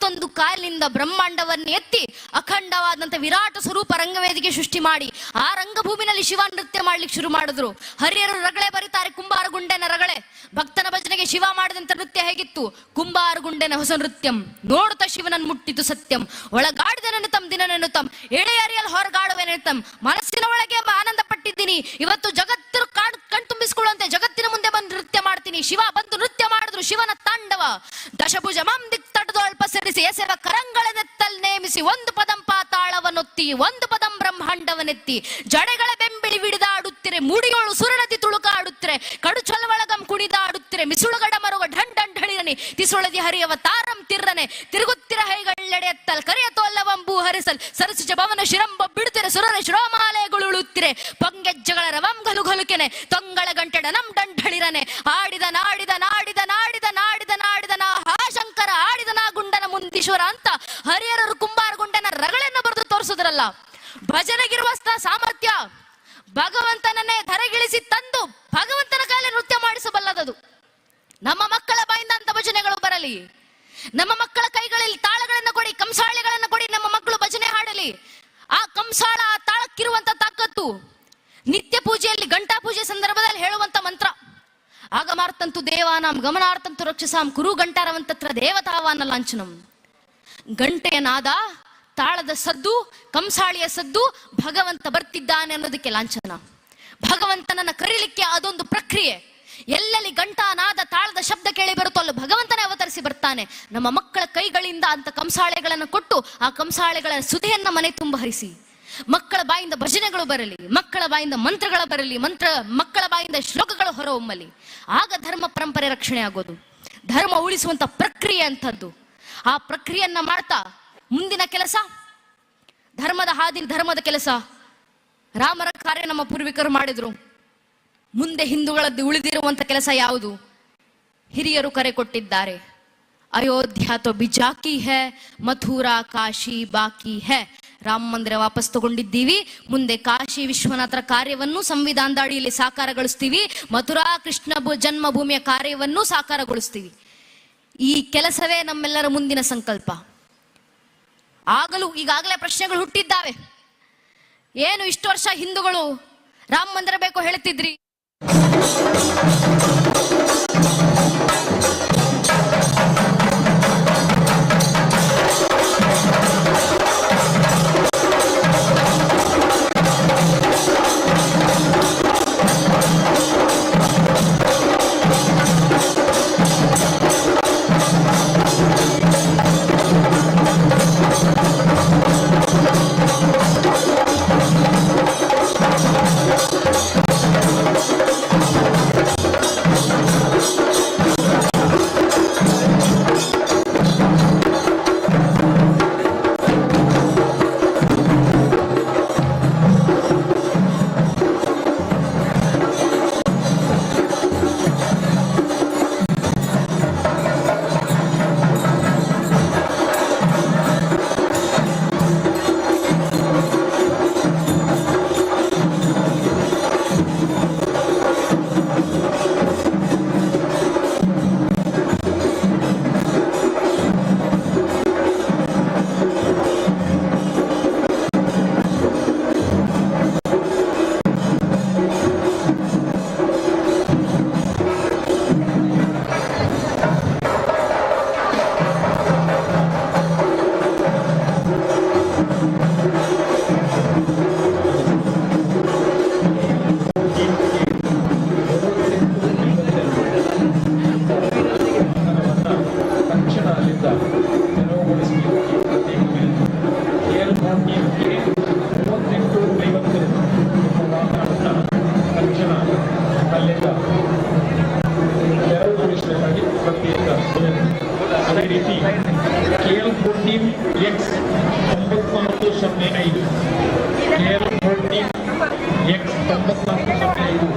ಮತ್ತೊಂದು ಕಾಲಿನಿಂದ ಬ್ರಹ್ಮಾಂಡವನ್ನು ಎತ್ತಿ ಅಖಂಡವಾದಂಥ ವಿರಾಟ ಸ್ವರೂಪ ರಂಗವೇದಿಕೆ ಸೃಷ್ಟಿ ಮಾಡಿ ಆ ರಂಗಭೂಮಿನಲ್ಲಿ ಶಿವ ನೃತ್ಯ ಮಾಡ್ಲಿಕ್ಕೆ ಶುರು ಮಾಡಿದ್ರು. ಹರಿಯರು ರಗಳೆ ಬರೀತಾರೆ, ಕುಂಬಾರಗುಂಡೆನ ರಗಳೆ. ಭಕ್ತನ ಭಜನೆಗೆ ಶಿವ ಮಾಡಿದಂತ ನೃತ್ಯ ಹೇಗಿತ್ತು? ಕುಂಬಾರಗುಂಡೆನ ಹೊಸ ನೃತ್ಯಂ ನೋಡುತ್ತಾ ಶಿವನನ್ನು ಮುಟ್ಟಿತು ಸತ್ಯಂ. ಒಳಗಾಡಿದನೆನುತಂ ದಿನನೆನುತಂ ಎಳೆಯರಿಯಲ್ ಹೊರಗಾಡುವೆನೆನುತಂ. ಮನಸ್ಸಿನ ಒಳಗೆ ಆನಂದ ಪಟ್ಟಿದ್ದೀನಿ, ಇವತ್ತು ಜಗತ್ತಿನ ಕಣ್ತುಂಬಿಸಿಕೊಳ್ಳುವಂತೆ ಜಗತ್ತಿನ ಮುಂದೆ ಬಂದು ನೃತ್ಯ ಮಾಡ್ತೀನಿ. ಶಿವ ಬಂದು ನೃತ್ಯ ಮಾಡಿದ್ರು, ಶಿವನ ತಾಂಡವ. ದಶಭುಜ ಮಂ ದಿಕ್ ತಟದೊಲ್ಪ ಸರಿಸಿ ಎಸೆವ ಕರಂಗಳನೆತ್ತಲ್ ನೇಮಿಸಿ ಒಂದು ಪದಂ ಪಾತಾಳವನ್ನೊತ್ತಿ ಒಂದು ಪದಂ ಬ್ರಹ್ಮಾಂಡವನೆತ್ತಿ ಜಡೆಗಳ ಬೆಂಬಿಳಿ ವಿಡಿದಾಡುತ್ತಿರೆ ಮುಡಿಯೋಳು ಸುರನದಿ ತುಳುಕಾಡುತ್ತಿರೆ ಕಡು ಚೊಲವಳಗಂ ಕುಣಿದಾಡುತ್ತಿರೆ ಮಿಸುಳುಗಡ ಮರುಗ ಢಂಡ್ ಢಂಡ್ ಢಳಿರನೆ ತಿಸುಳದಿ ಹರಿಯವ ತಾರಂ ತಿರ್ರನೆ ತಿರುಗುತ್ತಿರ ಹೈಗಳೆಡೆ ಎತ್ತಲ್ ಕರೆಯ ತೋಲ್ಲವಂ ಭೂ ಹರಿಸಲ್ ಸರಸುಜ ಭವನ ಶಿರಂಬ ಬಿಡುತ್ತಿರೆ ಸುರರ ಶಿರೋಮಾಲೆಗಳು ಉಳುತ್ತಿರೆ ಪಂಗೆಜ್ಜಗಳ ರವಂ ಗಲುಗಲುಕೆನೆ ತೊಂಗಳ ಗಂಟೆಡ ನಂ ಢಂಢಳಿರನೆ ಆಡಿದ ನಾಡಿದ ನಾಡಿದ ನಾಡಿದ ನಾಡಿದ ನಾಡಿದ ನಾ ಹಾ ಶಂಕರ ಆಡಿದ ನಾ ಗುಂಡನ ಮುಂದೀಶ್ವರ ಅಂತ ಹರಿಹರರು ಕುಂಬಾರಗುಂಡನ ರಗಳೆಯನ್ನು ಬರೆದು ತೋರಿಸಿದ್ರಲ್ಲ. ಭಜನೆಗಿರುವಷ್ಟ ಸಾಮರ್ಥ್ಯ ಭಗವಂತನನ್ನೇ ಧರೆಗಿಳಿಸಿ ತಂದು ಭಗವಂತನ ಕೈಯಲ್ಲಿ ನೃತ್ಯ ಮಾಡಿಸಬಲ್ಲದದು. ನಮ್ಮ ಮಕ್ಕಳ ಬಾಯಿಂದ ಅಂತ ಭಜನೆಗಳು ಬರಲಿ, ನಮ್ಮ ಮಕ್ಕಳ ಕೈಗಳಲ್ಲಿ ತಾಳಗಳನ್ನು ಕೊಡಿ, ಕಂಸಾಳೆಗಳನ್ನು ಕೊಡಿ, ನಮ್ಮ ಮಕ್ಕಳು ಭಜನೆ ಹಾಡಲಿ. ಆ ಕಂಸಾಳ ಆ ತಾಳಕ್ಕಿರುವಂತ ತಾಕತ್ತು ನಿತ್ಯ ಪೂಜೆಯಲ್ಲಿ ಗಂಟಾ ಪೂಜೆ ಸಂದರ್ಭದಲ್ಲಿ ಹೇಳುವಂತ ಮಂತ್ರ ಆಗಮಾರ್ತಂತು ದೇವಾನಾಂ ಗಮನಾರ್ಥಂತು ರಕ್ಷಸಾಂ ಕುರು ಗಂಟಾರವಂತತ್ರ ದೇವತಾವಾನ ಲಾಂಛನಂ. ಗಂಟೆಯ ನಾದ, ತಾಳದ ಸದ್ದು, ಕಂಸಾಳಿಯ ಸದ್ದು, ಭಗವಂತ ಬರ್ತಿದ್ದಾನೆ ಅನ್ನೋದಕ್ಕೆ ಲಾಂಛನ. ಭಗವಂತನನ್ನ ಕರೀಲಿಕ್ಕೆ ಅದೊಂದು ಪ್ರಕ್ರಿಯೆ. ಎಲ್ಲೆಲ್ಲಿ ಗಂಟಾ ನಾದ ತಾಳದ ಶಬ್ದ ಕೇಳಿ ಬರುತ್ತೋ ಅಲ್ಲಿ ಭಗವಂತನೇ ಅವತರಿಸಿ ಬರ್ತಾನೆ. ನಮ್ಮ ಮಕ್ಕಳ ಕೈಗಳಿಂದ ಅಂತ ಕಂಸಾಳೆಗಳನ್ನು ಕೊಟ್ಟು ಆ ಕಂಸಾಳೆಗಳ ಸುಧೆಯನ್ನ ಮನೆ ತುಂಬ ಹರಿಸಿ, ಮಕ್ಕಳ ಬಾಯಿಂದ ಭಜನೆಗಳು ಬರಲಿ, ಮಕ್ಕಳ ಬಾಯಿಂದ ಮಂತ್ರಗಳು ಬರಲಿ, ಮಕ್ಕಳ ಬಾಯಿಂದ ಶ್ಲೋಕಗಳು ಹೊರಹೊಮ್ಮಲಿ. ಆಗ ಧರ್ಮ ಪರಂಪರೆ ರಕ್ಷಣೆ ಆಗೋದು. ಧರ್ಮ ಉಳಿಸುವಂತ ಪ್ರಕ್ರಿಯೆ ಅಂತದ್ದು. ಆ ಪ್ರಕ್ರಿಯೆಯನ್ನ ಮಾಡ್ತಾ ಮುಂದಿನ ಕೆಲಸ ಧರ್ಮದ ಹಾದಿ, ಧರ್ಮದ ಕೆಲಸ. ರಾಮರ ಕಾರ್ಯ ನಮ್ಮ ಪೂರ್ವಿಕರು ಮಾಡಿದ್ರು. ಮುಂದೆ ಹಿಂದೂಗಳದ್ದು ಉಳಿದಿರುವಂತ ಕೆಲಸ ಯಾವುದು? ಹಿರಿಯರು ಕರೆ ಕೊಟ್ಟಿದ್ದಾರೆ. ಅಯೋಧ್ಯ ತೋ ಬಿಜಾಕಿ ಹೈ, ಮಥುರಾ ಕಾಶಿ ಬಾಕಿ ಹೈ. ರಾಮ ಮಂದಿರ ವಾಪಸ್ ತಗೊಂಡಿದ್ದೀವಿ. ಮುಂದೆ ಕಾಶಿ ವಿಶ್ವನಾಥರ ಕಾರ್ಯವನ್ನು ಸಂವಿಧಾನದ ಅಡಿಯಲ್ಲಿ ಸಾಕಾರಗೊಳಿಸ್ತೀವಿ. ಮಥುರಾ ಕೃಷ್ಣ ಜನ್ಮಭೂಮಿಯ ಕಾರ್ಯವನ್ನು ಸಾಕಾರಗೊಳಿಸ್ತೀವಿ. ಈ ಕೆಲಸವೇ ನಮ್ಮೆಲ್ಲರ ಮುಂದಿನ ಸಂಕಲ್ಪ. ಈಗಾಗಲೇ ಪ್ರಶ್ನೆಗಳು ಹುಟ್ಟಿದ್ದಾವೆ. ಏನು ಇಷ್ಟು ವರ್ಷ ಹಿಂದೂಗಳು ರಾಮ ಮಂದಿರ ಬೇಕು ಹೇಳ್ತಿದ್ರಿ, ಅದೇ ರೀತಿ KL14X 9905 KL14X 9905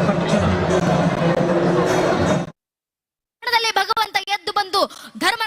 ತಕ್ಷಣ ಭಗವಂತ ಎದ್ದು ಬಂದು ಧರ್ಮ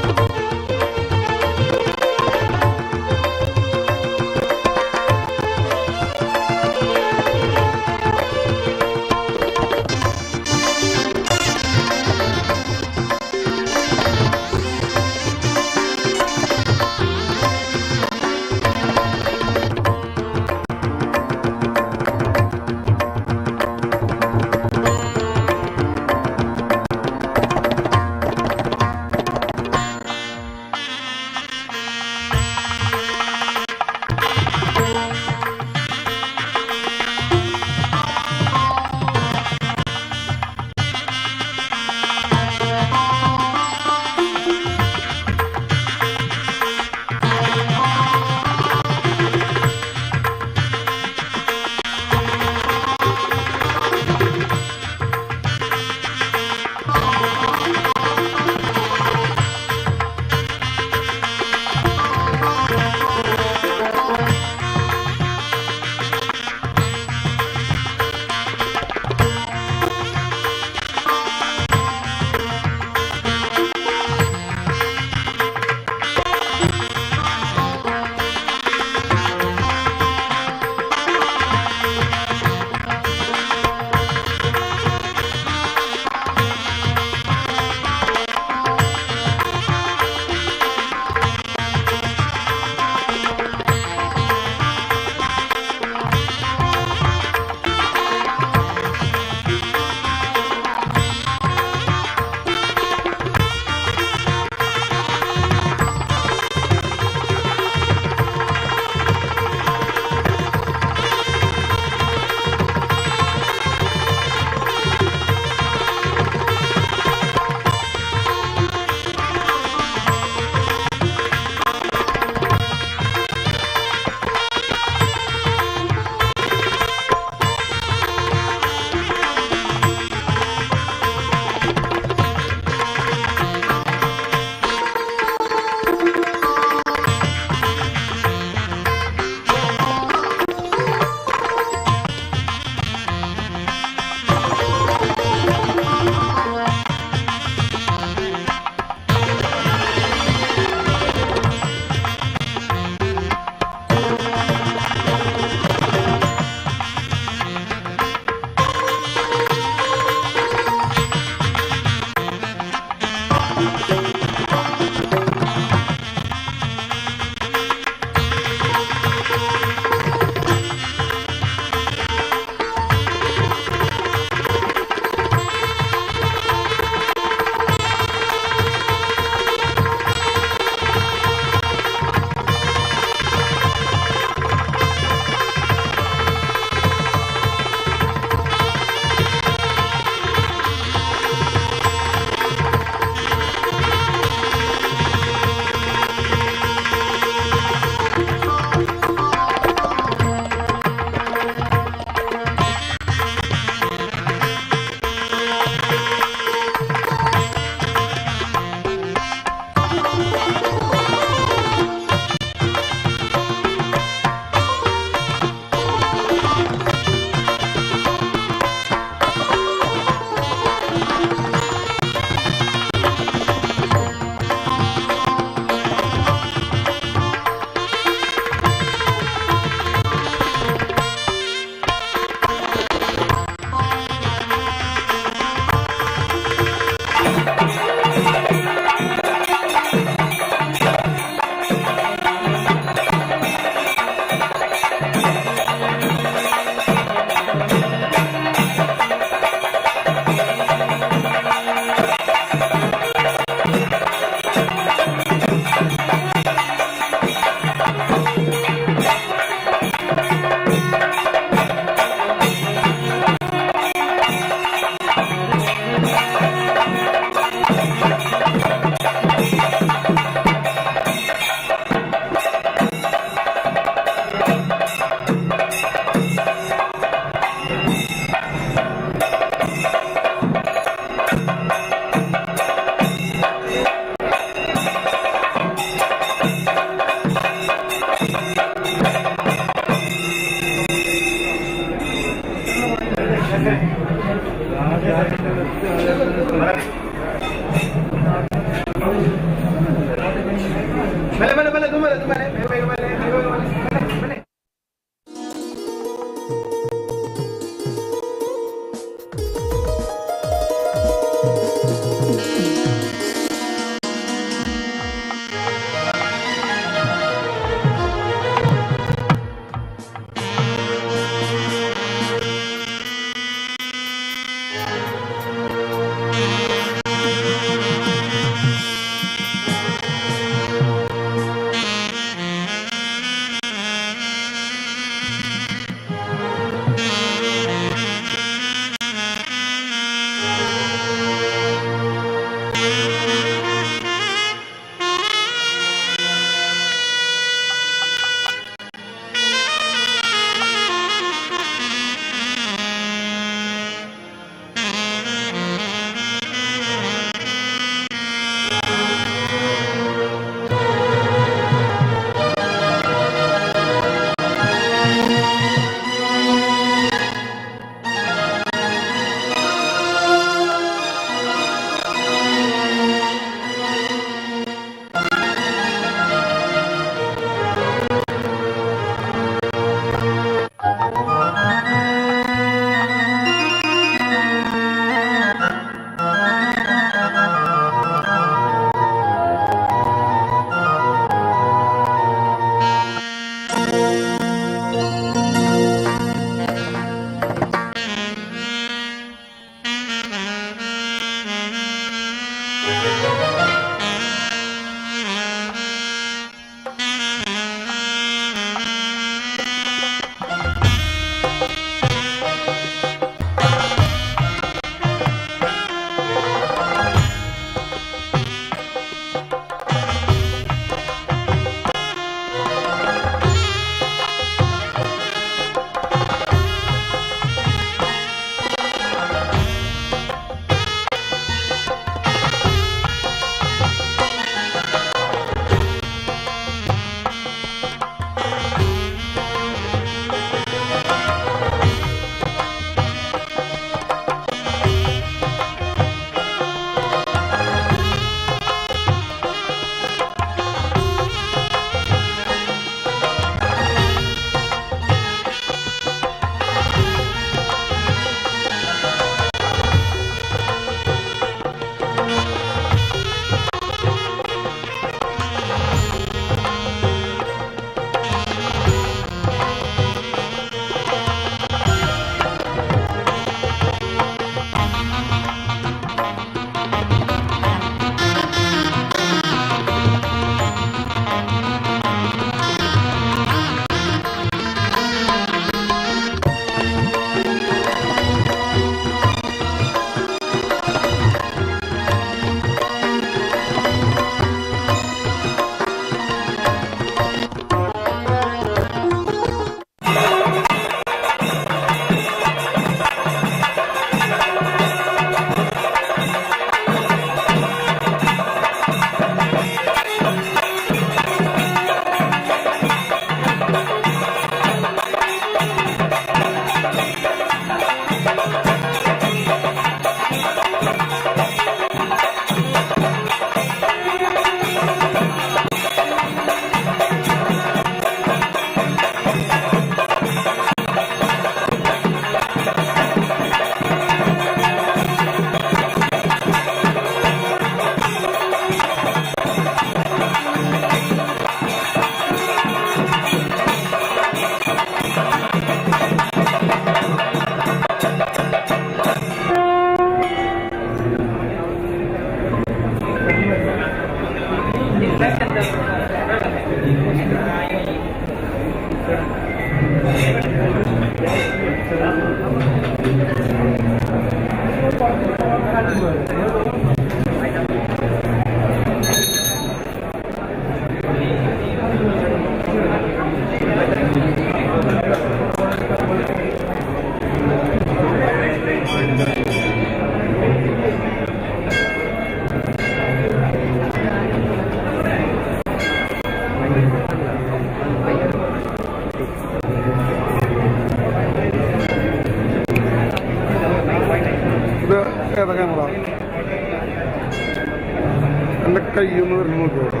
എൻ്റെ കയ്യൊന്ന് വരുന്ന നോക്കി കേട്ടോ.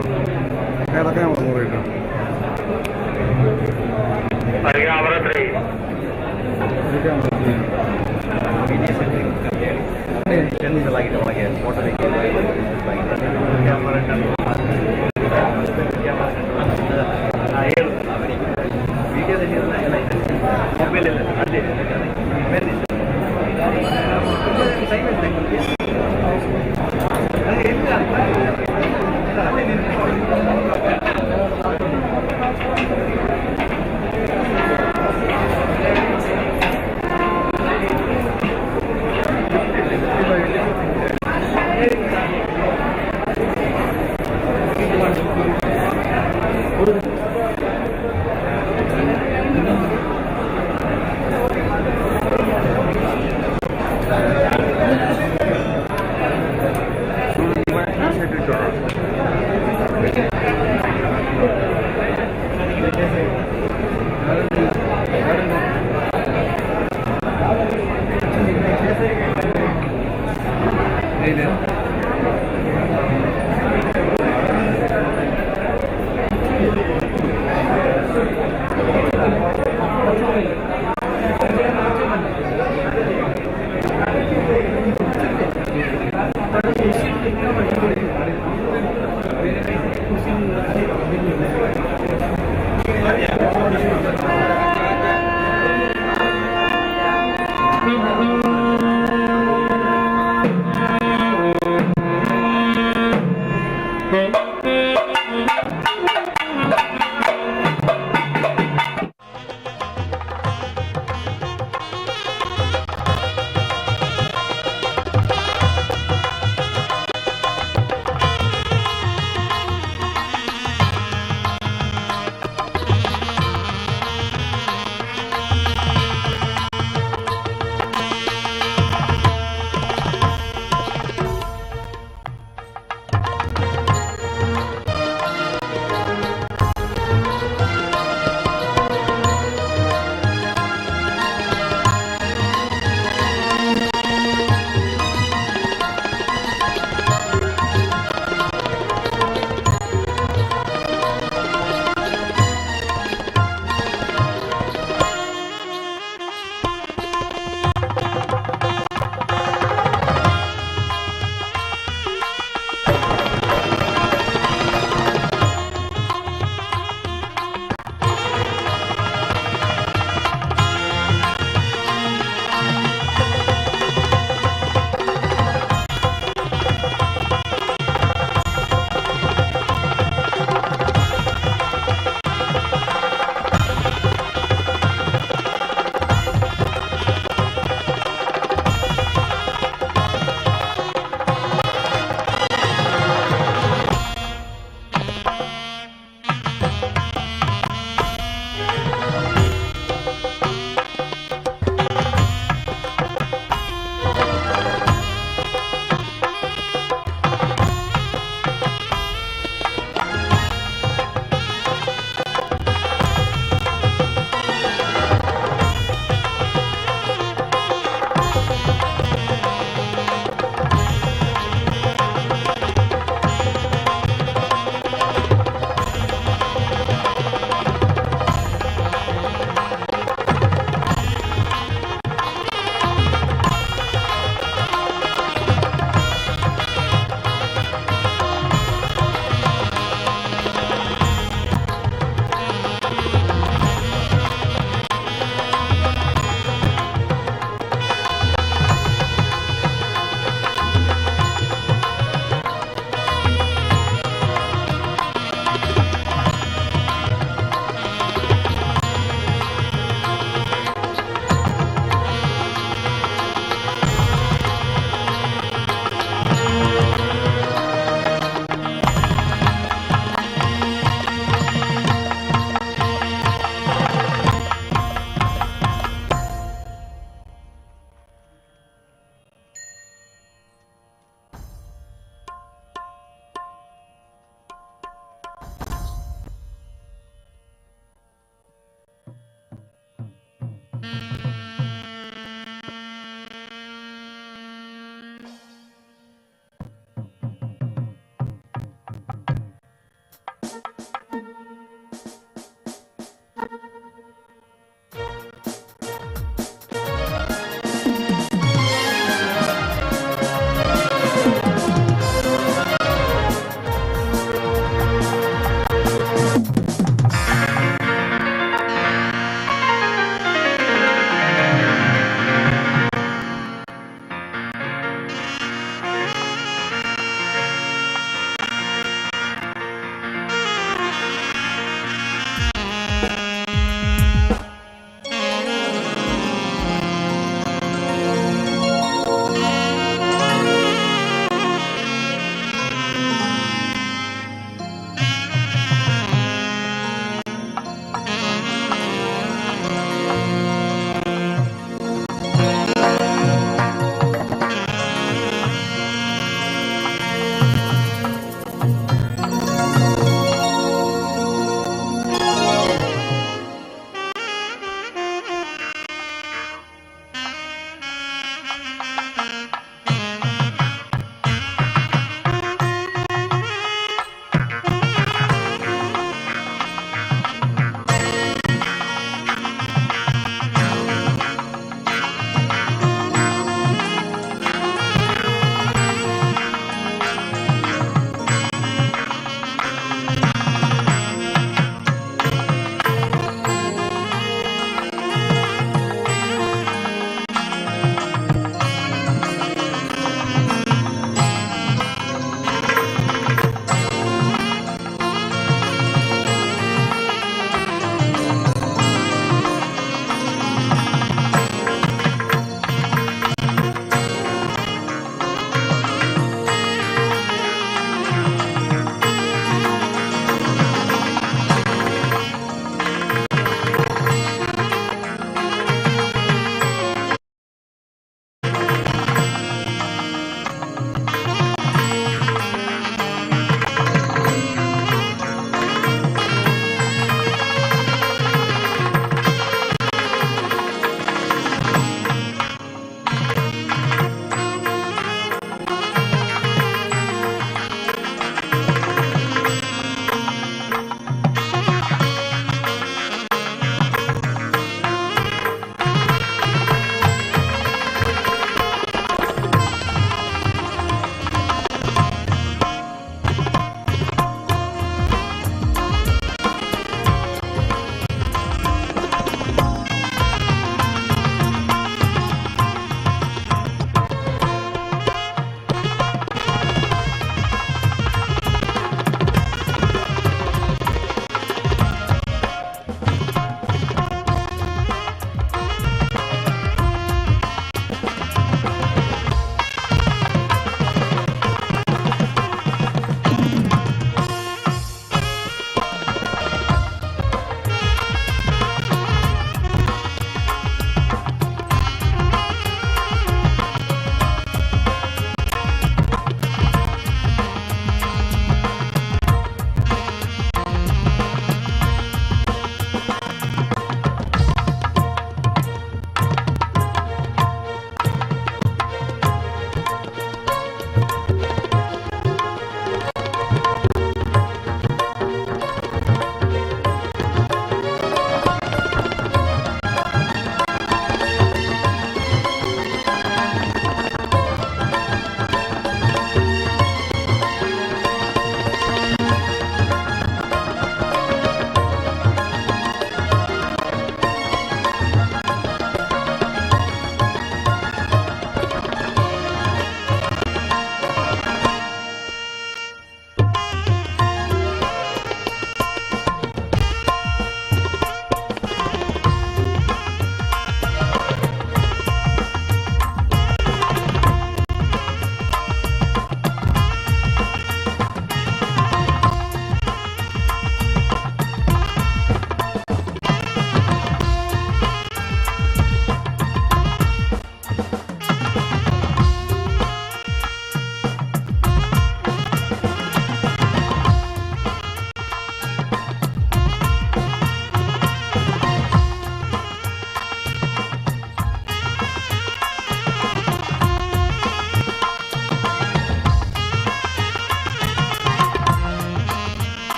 ഏതൊക്കെ ഞാൻ പറഞ്ഞു പറയട്ടോ.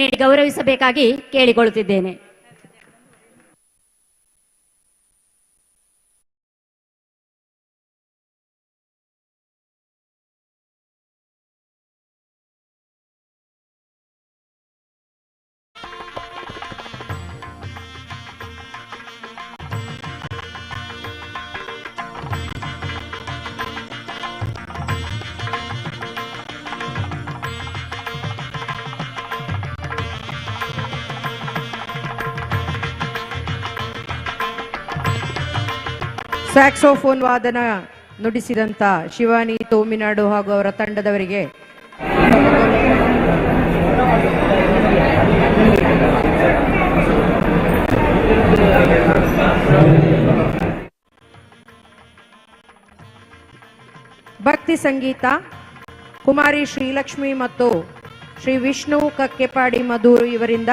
ನೀಡಿ ಗೌರವಿಸಬೇಕಾಗಿ ಕೇಳಿಕೊಳ್ಳುತ್ತಿದ್ದೇನೆ. ಸ್ಯಾಕ್ಸೋಫೋನ್ ವಾದನ ನುಡಿಸಿದಂಥ ಶಿವಾನಿ ತೋಮಿನಾಡು ಹಾಗೂ ಅವರ ತಂಡದವರಿಗೆ ಭಕ್ತಿ ಸಂಗೀತ ಕುಮಾರಿ ಶ್ರೀಲಕ್ಷ್ಮಿ ಮತ್ತು ಶ್ರೀ ವಿಷ್ಣು ಕಕ್ಕೆಪಾಡಿ ಮಧೂರು ಇವರಿಂದ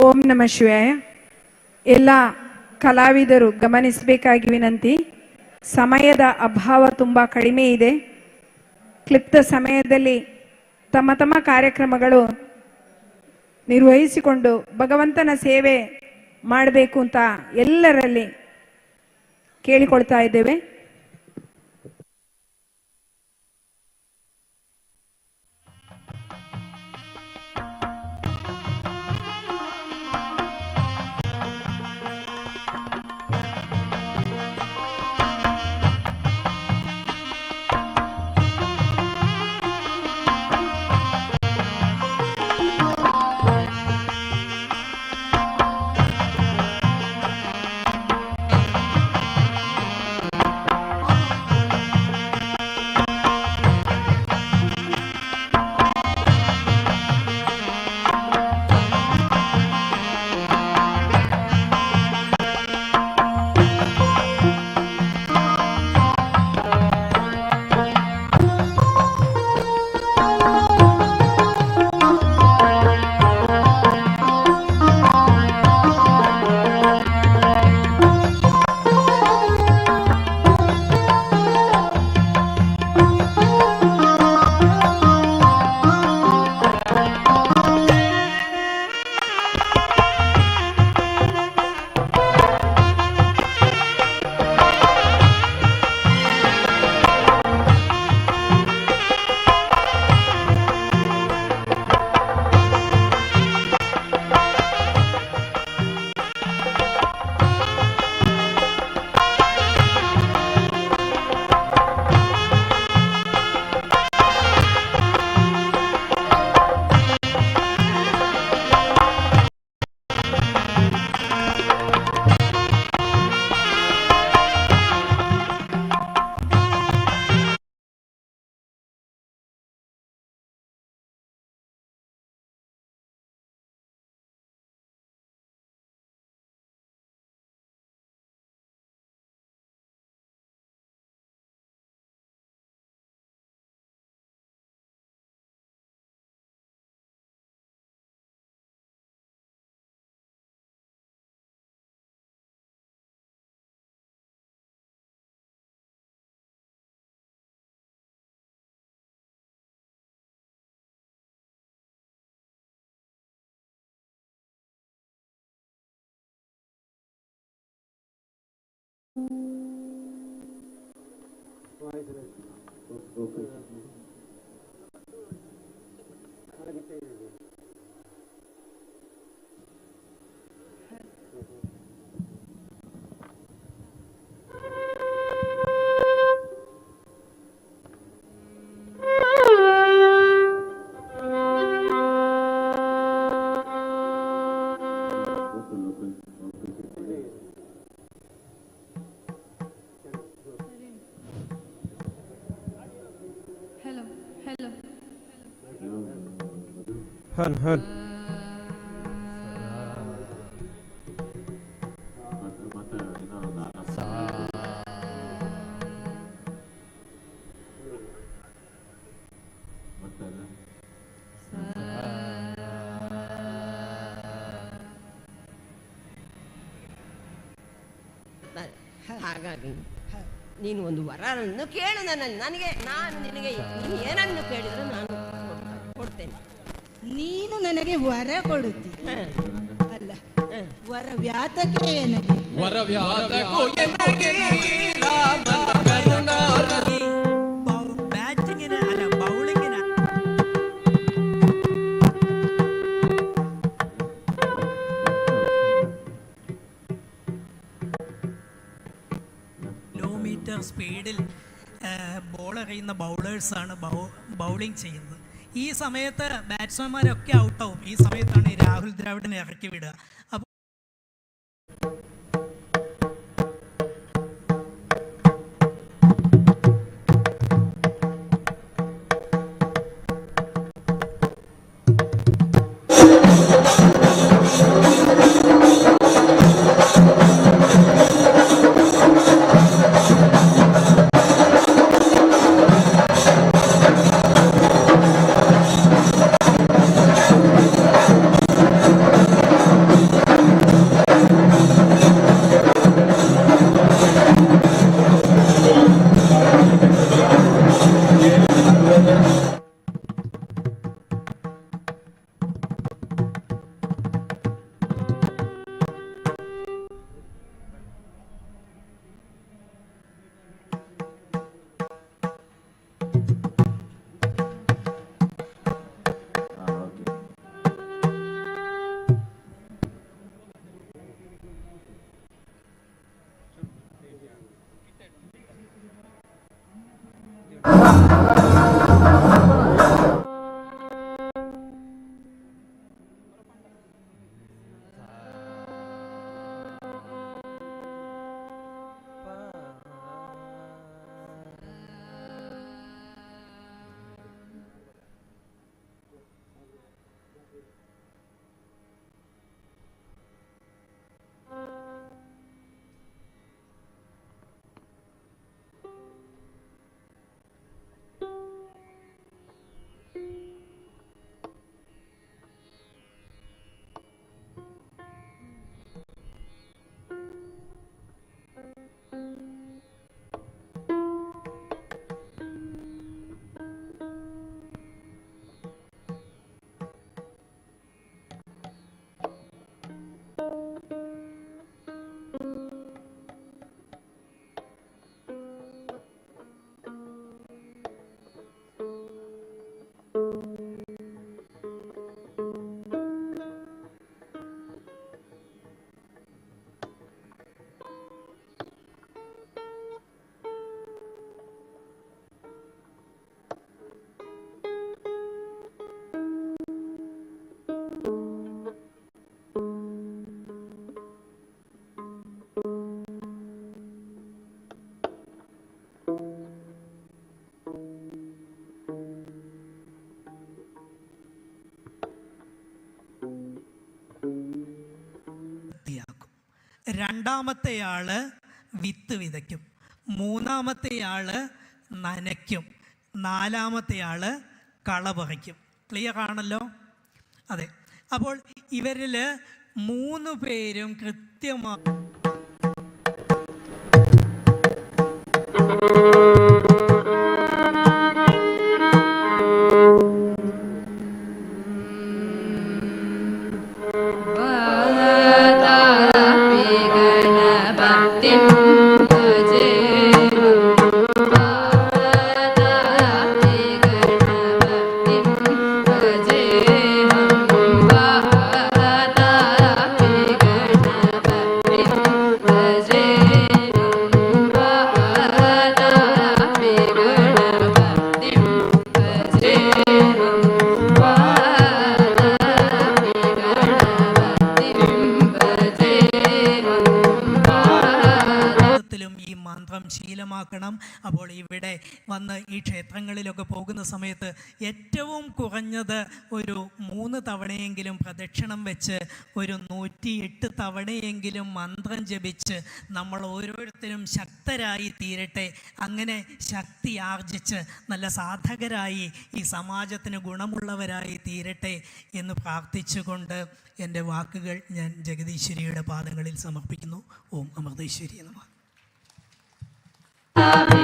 ಓಂ ನಮಃ ಶಿವಾಯ. ಎಲ್ಲ ಕಲಾವಿದರು ಗಮನಿಸಬೇಕಾಗಿ ವಿನಂತಿ, ಸಮಯದ ಅಭಾವ ತುಂಬ ಕಡಿಮೆ ಇದೆ. ಕ್ಲಿಪ್ತ ಸಮಯದಲ್ಲಿ ತಮ್ಮ ತಮ್ಮ ಕಾರ್ಯಕ್ರಮಗಳು ನಿರ್ವಹಿಸಿಕೊಂಡು ಭಗವಂತನ ಸೇವೆ ಮಾಡಬೇಕು ಅಂತ ಎಲ್ಲರಲ್ಲಿ ಕೇಳಿಕೊಳ್ತಾ ಇದ್ದೇವೆ. ಹನ್ ಹಾಗಾಗಿ ನೀನು ಒಂದು ವರವನ್ನು ಕೇಳು ನನಗೆ ನಾನು ನಿನಗೆ ನೀನು ಏನನ್ನು ಕೇಳಿದ್ರು ನಾನು ಕೊಡ್ತೇನೆ. ನೀನು ನನಗೆ ವರ ಕೊಡುತ್ತಿ ಅಲ್ಲ, ವರ ವ್ಯಾತಕ್ಕೆ ನನಗೆ ವರ ವ್ಯಾತಕೋ ಎನಗೆ ರಾಮನ ಕರುಣಾರತಿ ಬ್ಯಾಟಿಂಗಿನ ಅಲ್ಲ ಬೌಲಿಂಗಿನ കിലോമീറ്റർ സ്പീഡിൽ ബോൾ എറിയുന്ന ബൗളേഴ്സാണ് ബൗളിംഗ് ചെയ്യുന്നത്. ഈ സമയത്ത് ബാറ്റ്സ്മാൻമാരൊക്കെ ഔട്ടാവും. ഈ സമയത്താണ് ഈ രാഹുൽ ദ്രാവിഡിനെ ഇറക്കി വിടുക. രണ്ടാമത്തെയാള് വിത്ത് വിതയ്ക്കും, മൂന്നാമത്തെയാള് നനയ്ക്കും, നാലാമത്തെയാള് കള പറിക്കും. ക്ലിയർ ആണല്ലോ? അതെ. അപ്പോൾ ഇവരിൽ 3 പേരും കൃത്യമായി गणपतिं സഫലമാക്കണം. അപ്പോൾ ഇവിടെ വന്ന് ഈ ക്ഷേത്രങ്ങളിലൊക്കെ പോകുന്ന സമയത്ത് ഏറ്റവും കുറഞ്ഞത് ഒരു 3 തവണയെങ്കിലും പ്രദക്ഷിണം വെച്ച് ഒരു 108 തവണയെങ്കിലും മന്ത്രം ജപിച്ച് നമ്മൾ ഓരോരുത്തരും ശക്തരായി തീരട്ടെ. അങ്ങനെ ശക്തി ആർജിച്ച് നല്ല സാധകരായി ഈ സമാജത്തിന് ഗുണമുള്ളവരായി തീരട്ടെ എന്ന് പ്രാർത്ഥിച്ചുകൊണ്ട് എൻ്റെ വാക്കുകൾ ഞാൻ ജഗദീശ്വരിയുടെ പാദങ്ങളിൽ സമർപ്പിക്കുന്നു. ഓം അമൃതേശ്വരി നമഃ. Bye.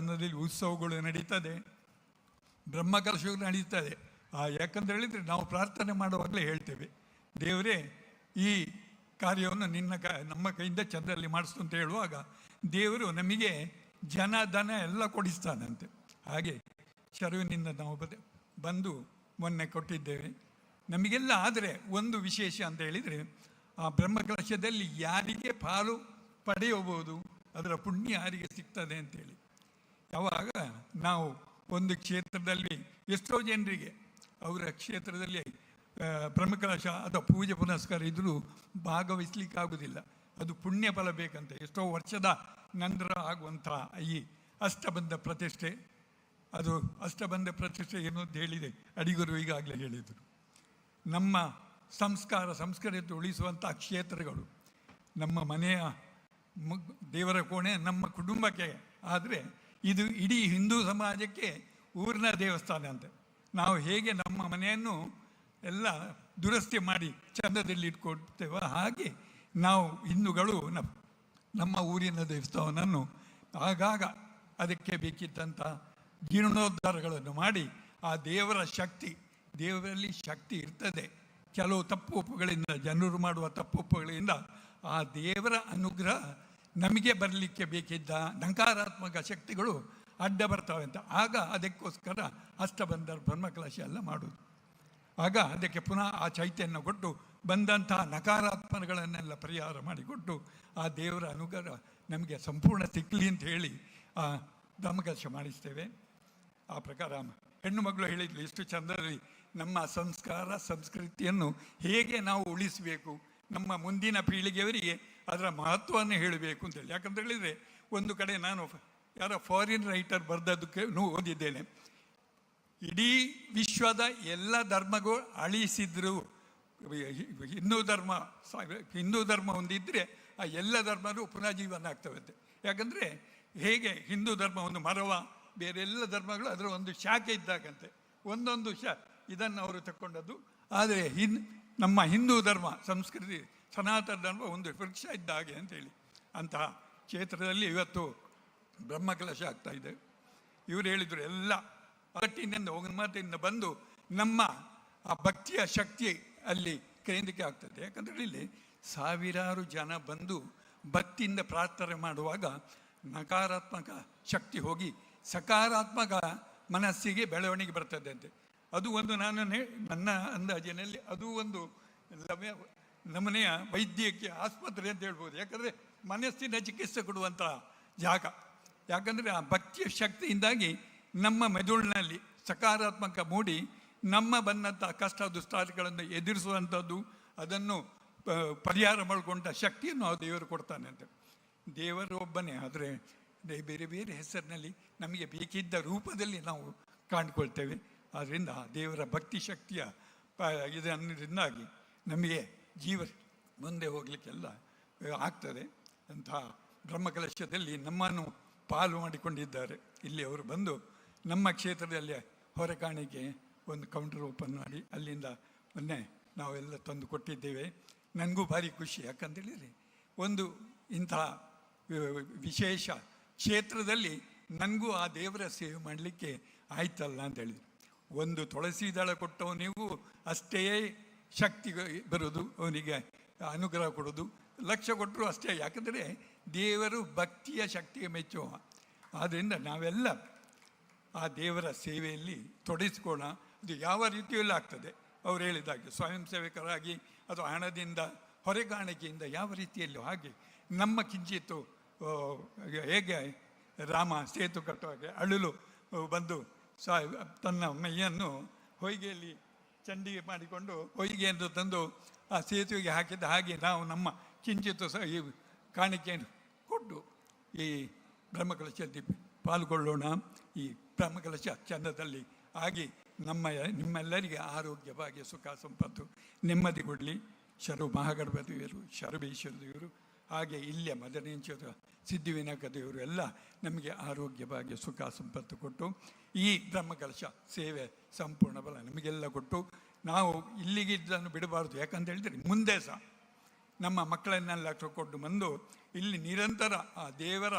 ದೇವಸ್ಥಾನದಲ್ಲಿ ಉತ್ಸವಗಳು ನಡೀತದೆ, ಬ್ರಹ್ಮಕಲಶಗಳು ನಡೀತದೆ. ಯಾಕಂತ ಹೇಳಿದರೆ ನಾವು ಪ್ರಾರ್ಥನೆ ಮಾಡುವಾಗಲೇ ಹೇಳ್ತೇವೆ, ದೇವರೇ ಈ ಕಾರ್ಯವನ್ನು ನಮ್ಮ ಕೈಯಿಂದ ಚಂದ್ರಲ್ಲಿ ಮಾಡಿಸ್ತು ಅಂತ ಹೇಳುವಾಗ ದೇವರು ನಮಗೆ ಜನ ಧನ ಎಲ್ಲ ಕೊಡಿಸ್ತಾನಂತೆ. ಹಾಗೆ ಶರುವಿನಿಂದ ನಾವು ಬಂದು ಮೊನ್ನೆ ಕೊಟ್ಟಿದ್ದೇವೆ. ನಮಗೆಲ್ಲ ಆದರೆ ಒಂದು ವಿಶೇಷ ಅಂತ ಹೇಳಿದರೆ, ಆ ಬ್ರಹ್ಮಕಲಶದಲ್ಲಿ ಯಾರಿಗೆ ಪಾಲು ಪಡೆಯಬಹುದು, ಅದರ ಪುಣ್ಯ ಯಾರಿಗೆ ಸಿಗ್ತದೆ ಅಂತೇಳಿ. ಯಾವಾಗ ನಾವು ಒಂದು ಕ್ಷೇತ್ರದಲ್ಲಿ ಎಷ್ಟೋ ಜನರಿಗೆ ಅವರ ಕ್ಷೇತ್ರದಲ್ಲಿ ಬ್ರಹ್ಮಕಲಶ ಅಥವಾ ಪೂಜೆ ಪುನಸ್ಕಾರ ಇದ್ದರೂ ಭಾಗವಹಿಸ್ಲಿಕ್ಕಾಗೋದಿಲ್ಲ. ಅದು ಪುಣ್ಯ ಫಲ ಬೇಕಂತೆ. ಎಷ್ಟೋ ವರ್ಷದ ನಂತರ ಆಗುವಂಥ ಈ ಅಷ್ಟಬಂಧ ಪ್ರತಿಷ್ಠೆ, ಅದು ಅಷ್ಟಬಂಧ ಪ್ರತಿಷ್ಠೆ ಏನು ಅಂತ ಹೇಳಿದೆ ಅಡಿಗರು ಈಗಾಗಲೇ ಹೇಳಿದರು. ನಮ್ಮ ಸಂಸ್ಕೃತಿ ಉಳಿಸುವಂಥ ಕ್ಷೇತ್ರಗಳು, ನಮ್ಮ ಮನೆಯ ದೇವರ ಕೋಣೆ ನಮ್ಮ ಕುಟುಂಬಕ್ಕೆ ಆದರೆ ಇದು ಇಡೀ ಹಿಂದೂ ಸಮಾಜಕ್ಕೆ ಊರಿನ ದೇವಸ್ಥಾನ ಅಂತ. ನಾವು ಹೇಗೆ ನಮ್ಮ ಮನೆಯನ್ನು ಎಲ್ಲ ದುರಸ್ತಿ ಮಾಡಿ ಚಂದದಲ್ಲಿ ಇಟ್ಕೊಳ್ತೇವೋ ಹಾಗೆ ನಾವು ಹಿಂದೂಗಳು ನಮ್ಮ ಊರಿನ ದೇವಸ್ಥಾನವನ್ನು ಆಗಾಗ ಅದಕ್ಕೆ ಬೇಕಿದ್ದಂಥ ಜೀರ್ಣೋದ್ಧಾರಗಳನ್ನು ಮಾಡಿ ಆ ದೇವರ ಶಕ್ತಿ, ದೇವರಲ್ಲಿ ಶಕ್ತಿ ಇರ್ತದೆ. ಕೆಲವು ತಪ್ಪುಗಳಿಂದ, ಜನರು ಮಾಡುವ ತಪ್ಪುಗಳಿಂದ ಆ ದೇವರ ಅನುಗ್ರಹ ನಮಗೆ ಬರಲಿಕ್ಕೆ ಬೇಕಿದ್ದ ನಕಾರಾತ್ಮಕ ಶಕ್ತಿಗಳು ಅಡ್ಡ ಬರ್ತವೆ ಅಂತ. ಆಗ ಅದಕ್ಕೋಸ್ಕರ ಅಷ್ಟಬಂಧ ಬ್ರಹ್ಮಕಲಶ ಎಲ್ಲ ಮಾಡೋದು. ಆಗ ಅದಕ್ಕೆ ಪುನಃ ಆ ಚೈತನ್ಯ ಕೊಟ್ಟು ಬಂದಂತಹ ನಕಾರಾತ್ಮಕಗಳನ್ನೆಲ್ಲ ಪರಿಹಾರ ಮಾಡಿಕೊಟ್ಟು ಆ ದೇವರ ಅನುಗ್ರಹ ನಮಗೆ ಸಂಪೂರ್ಣ ಸಿಕ್ಕಲಿ ಅಂತ ಹೇಳಿ ಆ ಬ್ರಹ್ಮಕಲಶ ಮಾಡಿಸ್ತೇವೆ. ಆ ಪ್ರಕಾರ ಹೆಣ್ಣು ಮಗಳು ಹೇಳಿದ್ಲು, ಇಷ್ಟು ಚಂದದಲ್ಲಿ ನಮ್ಮ ಸಂಸ್ಕಾರ ಸಂಸ್ಕೃತಿಯನ್ನು ಹೇಗೆ ನಾವು ಉಳಿಸಬೇಕು, ನಮ್ಮ ಮುಂದಿನ ಪೀಳಿಗೆಯವರಿಗೆ ಅದರ ಮಹತ್ವವನ್ನು ಹೇಳಬೇಕು ಅಂತೇಳಿ. ಯಾಕಂತ ಹೇಳಿದರೆ ಒಂದು ಕಡೆ ನಾನು ಯಾರೋ ಫಾರಿನ್ ರೈಟರ್ ಬರೆದದ್ದಕ್ಕೆ ಓದಿದ್ದೇನೆ, ಇಡೀ ವಿಶ್ವದ ಎಲ್ಲ ಧರ್ಮಗಳು ಅಳಿಸಿದ್ರು ಹಿಂದೂ ಧರ್ಮ ಒಂದಿದ್ದರೆ ಆ ಎಲ್ಲ ಧರ್ಮಗಳು ಪುನಃ ಜೀವನ ಆಗ್ತವಂತೆ. ಯಾಕಂದರೆ ಹೇಗೆ ಹಿಂದೂ ಧರ್ಮ ಒಂದು ಮರವ, ಬೇರೆಲ್ಲ ಧರ್ಮಗಳು ಅದರ ಒಂದು ಶಾಖೆ ಇದ್ದಾಗಂತೆ, ಒಂದೊಂದು ಇದನ್ನು ಅವರು ತಗೊಂಡದ್ದು. ಆದರೆ ನಮ್ಮ ಹಿಂದೂ ಧರ್ಮ ಸಂಸ್ಕೃತಿ ಸನಾತನ ಧರ್ಮ ಒಂದು ವೃಕ್ಷ ಇದ್ದ ಹಾಗೆ ಅಂತೇಳಿ ಅಂತಹ ಕ್ಷೇತ್ರದಲ್ಲಿ ಇವತ್ತು ಬ್ರಹ್ಮಕಲಶ ಆಗ್ತಾ ಇದೆ. ಇವರು ಹೇಳಿದರು ಎಲ್ಲ ಒಟ್ಟಿನಿಂದ ಒಮ್ಮತದಿಂದ ಬಂದು ನಮ್ಮ ಆ ಭಕ್ತಿಯ ಶಕ್ತಿ ಅಲ್ಲಿ ಕೇಂದ್ರಕ್ಕೆ ಆಗ್ತದೆ. ಯಾಕಂದರೆ ಇಲ್ಲಿ ಸಾವಿರಾರು ಜನ ಬಂದು ಭಕ್ತಿಯಿಂದ ಪ್ರಾರ್ಥನೆ ಮಾಡುವಾಗ ನಕಾರಾತ್ಮಕ ಶಕ್ತಿ ಹೋಗಿ ಸಕಾರಾತ್ಮಕ ಮನಸ್ಸಿಗೆ ಬೆಳವಣಿಗೆ ಬರ್ತದೆ ಅಂತೆ. ಅದು ಒಂದು ನನ್ನ ಅಂದಾಜಿನಲ್ಲಿ ಅದು ಒಂದು ನಮನೆಯ ವೈದ್ಯಕೀಯ ಆಸ್ಪತ್ರೆ ಅಂತ ಹೇಳ್ಬೋದು. ಯಾಕಂದರೆ ಮನಸ್ಸಿನ ಚಿಕಿತ್ಸೆ ಕೊಡುವಂಥ ಜಾಗ. ಯಾಕಂದರೆ ಆ ಭಕ್ತಿಯ ಶಕ್ತಿಯಿಂದಾಗಿ ನಮ್ಮ ಮೆದುಳಿನಲ್ಲಿ ಸಕಾರಾತ್ಮಕ ಮೂಡಿ ನಮ್ಮ ಬಂದಂಥ ಕಷ್ಟ ದುಷ್ಟಾರಿಗಳನ್ನು ಎದುರಿಸುವಂಥದ್ದು, ಅದನ್ನು ಪರಿಹಾರ ಮಾಡಿಕೊಂಡ ಶಕ್ತಿಯನ್ನು ಆ ದೇವರು ಕೊಡ್ತಾನೆ ಅಂತ. ದೇವರು ಒಬ್ಬನೇ, ಆದರೆ ಬೇರೆ ಬೇರೆ ಹೆಸರಿನಲ್ಲಿ ನಮಗೆ ಬೇಕಿದ್ದ ರೂಪದಲ್ಲಿ ನಾವು ಕಾಣ್ಕೊಳ್ತೇವೆ. ಆದ್ದರಿಂದ ದೇವರ ಭಕ್ತಿ ಶಕ್ತಿಯ ಇದರಿಂದಾಗಿ ನಮಗೆ ಜೀವ ಮುಂದೆ ಹೋಗಲಿಕ್ಕೆಲ್ಲ ಆಗ್ತದೆ. ಅಂತಹ ಬ್ರಹ್ಮಕಲಶದಲ್ಲಿ ನಮ್ಮನ್ನು ಪಾಲು ಮಾಡಿಕೊಂಡಿದ್ದಾರೆ. ಇಲ್ಲಿ ಅವರು ಬಂದು ನಮ್ಮ ಕ್ಷೇತ್ರದಲ್ಲಿ ಹೊರಕಾಣಿಕೆ ಒಂದು ಕೌಂಟರ್ ಓಪನ್ ಮಾಡಿ ಅಲ್ಲಿಂದ ಮೊನ್ನೆ ನಾವೆಲ್ಲ ತಂದು ಕೊಟ್ಟಿದ್ದೇವೆ. ನನಗೂ ಭಾರಿ ಖುಷಿ. ಯಾಕಂತೇಳಿದರೆ ಒಂದು ಇಂತಹ ವಿಶೇಷ ಕ್ಷೇತ್ರದಲ್ಲಿ ನನಗೂ ಆ ದೇವರ ಸೇವೆ ಮಾಡಲಿಕ್ಕೆ ಆಯ್ತಲ್ಲ ಅಂತೇಳಿದರು. ಒಂದು ತುಳಸಿ ದಳ ಕೊಟ್ಟವನಿಗೂ ಅಷ್ಟೇ ಶಕ್ತಿ ಬರೋದು, ಅವನಿಗೆ ಅನುಗ್ರಹ ಕೊಡೋದು. ಲಕ್ಷ ಕೊಟ್ಟರು ಅಷ್ಟೇ. ಯಾಕಂದರೆ ದೇವರು ಭಕ್ತಿಯ ಶಕ್ತಿಗೆ ಮೆಚ್ಚುವ. ಆದ್ದರಿಂದ ನಾವೆಲ್ಲ ಆ ದೇವರ ಸೇವೆಯಲ್ಲಿ ತೊಡಗಿಸ್ಕೋಣ. ಇದು ಯಾವ ರೀತಿಯಲ್ಲಿ ಆಗ್ತದೆ ಅವರು ಹೇಳಿದಾಗೆ ಸ್ವಯಂ ಸೇವಕರಾಗಿ ಅಥವಾ ಹಣದಿಂದ ಹೊರೆಗಾಣಿಕೆಯಿಂದ ಯಾವ ರೀತಿಯಲ್ಲೂ ಹಾಗೆ ನಮ್ಮ ಕಿಂಚಿತ್ತು ಹೇಗೆ ರಾಮ ಸೇತು ಕಟ್ಟುವಾಗೆ ಅಳಲು ಬಂದು ತನ್ನ ಮೈಯನ್ನು ಹೊಯ್ಗೆಯಲ್ಲಿ ಚಂಡಿಗೆ ಮಾಡಿಕೊಂಡು ಹೊಯ್ಗೆಯನ್ನು ತಂದು ಆ ಸೇತುವೆಗೆ ಹಾಕಿದ ಹಾಗೆ ನಾವು ನಮ್ಮ ಕಿಂಚಿತ್ತು ಈ ಕಾಣಿಕೆಯನ್ನು ಕೊಟ್ಟು ಈ ಬ್ರಹ್ಮಕಲಶದಲ್ಲಿ ಪಾಲ್ಗೊಳ್ಳೋಣ. ಈ ಬ್ರಹ್ಮಕಲಶ ಚಂದದಲ್ಲಿ ಆಗಿ ನಿಮ್ಮೆಲ್ಲರಿಗೆ ಆರೋಗ್ಯ ಭಾಗ್ಯ ಸುಖ ಸಂಪತ್ತು ನೆಮ್ಮದಿ ಕೊಡಲಿ. ಶರು ಮಹಾಗಣಪತಿಯವರು, ಶರಬೇಶ್ವರ ದೇವರು, ಹಾಗೆ ಇಲ್ಲಿಯ ಮದನೇಶ್ವರ ಸಿದ್ಧಿವಿನಾಯಕ ದೇವರು ಎಲ್ಲ ನಮಗೆ ಆರೋಗ್ಯ ಭಾಗ್ಯ ಸುಖ ಸಂಪತ್ತು ಕೊಟ್ಟು ಈ ಬ್ರಹ್ಮಕಲಶ ಸೇವೆ ಸಂಪೂರ್ಣ ಬಲ ನಮಗೆಲ್ಲ ಕೊಟ್ಟು ನಾವು ಇಲ್ಲಿಗಿದ್ದನ್ನು ಬಿಡಬಾರ್ದು. ಯಾಕಂತ ಹೇಳಿದರೆ ಮುಂದೆ ಸಹ ನಮ್ಮ ಮಕ್ಕಳನ್ನೆಲ್ಲ ತಗೊಂಡು ಬಂದು ಇಲ್ಲಿ ನಿರಂತರ ಆ ದೇವರ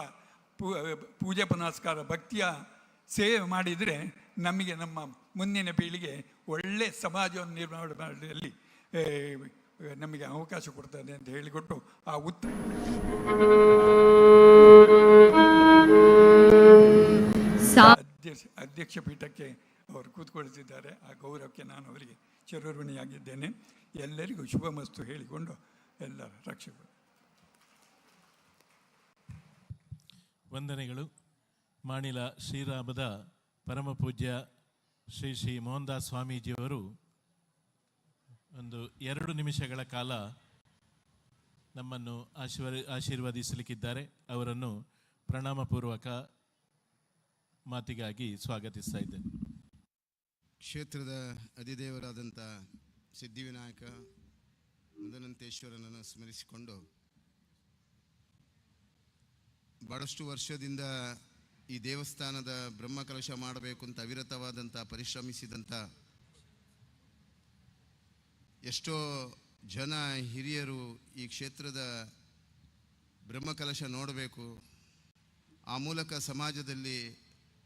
ಪೂಜೆ ಪುನಸ್ಕಾರ ಭಕ್ತಿಯ ಸೇವೆ ಮಾಡಿದರೆ ನಮಗೆ ನಮ್ಮ ಮುಂದಿನ ಪೀಳಿಗೆ ಒಳ್ಳೆ ಸಮಾಜವನ್ನು ನಿರ್ಮಾಣ ಮಾಡಲಿ ನಮಗೆ ಅವಕಾಶ ಕೊಡ್ತದೆ ಅಂತ ಹೇಳಿಕೊಟ್ಟು ಆ ಅಧ್ಯಕ್ಷ ಪೀಠಕ್ಕೆ ಅವರು ಕೂತ್ಕೊಳ್ತಿದ್ದಾರೆ. ಆ ಗೌರವಕ್ಕೆ ನಾನು ಅವರಿಗೆ ಚಿರಋಣಿಯಾಗಿದ್ದೇನೆ. ಎಲ್ಲರಿಗೂ ಶುಭಮಸ್ತು ಹೇಳಿಕೊಂಡು ಎಲ್ಲರ ರಕ್ಷಕರು ವಂದನೆಗಳು. ಮಾಣಿಲ ಶ್ರೀರಾಮದ ಪರಮಪೂಜ್ಯ ಶ್ರೀ ಶ್ರೀ ಮೋಹನ್ದಾಸ್ ಸ್ವಾಮೀಜಿಯವರು ಒಂದು 2 ನಿಮಿಷಗಳ ಕಾಲ ನಮ್ಮನ್ನು ಆಶೀರ್ವದಿಸಲಿಕ್ಕಿದ್ದಾರೆ. ಅವರನ್ನು ಪ್ರಣಾಮಪೂರ್ವಕ ಮಾತಿಗಾಗಿ ಸ್ವಾಗತಿಸ್ತಾ ಇದ್ದೇನೆ. ಕ್ಷೇತ್ರದ ಅಧಿದೇವರಾದಂಥ ಸಿದ್ಧಿವಿನಾಯಕ ಮದನಂತೇಶ್ವರನನ್ನು ಸ್ಮರಿಸಿಕೊಂಡು ಬಹಳಷ್ಟು ವರ್ಷದಿಂದ ಈ ದೇವಸ್ಥಾನದ ಬ್ರಹ್ಮಕಲಶ ಮಾಡಬೇಕು ಅಂತ ಅವಿರತವಾದಂಥ ಪರಿಶ್ರಮಿಸಿದಂಥ ಎಷ್ಟೋ ಜನ ಹಿರಿಯರು ಈ ಕ್ಷೇತ್ರದ ಬ್ರಹ್ಮಕಲಶ ನೋಡಬೇಕು, ಆ ಮೂಲಕ ಸಮಾಜದಲ್ಲಿ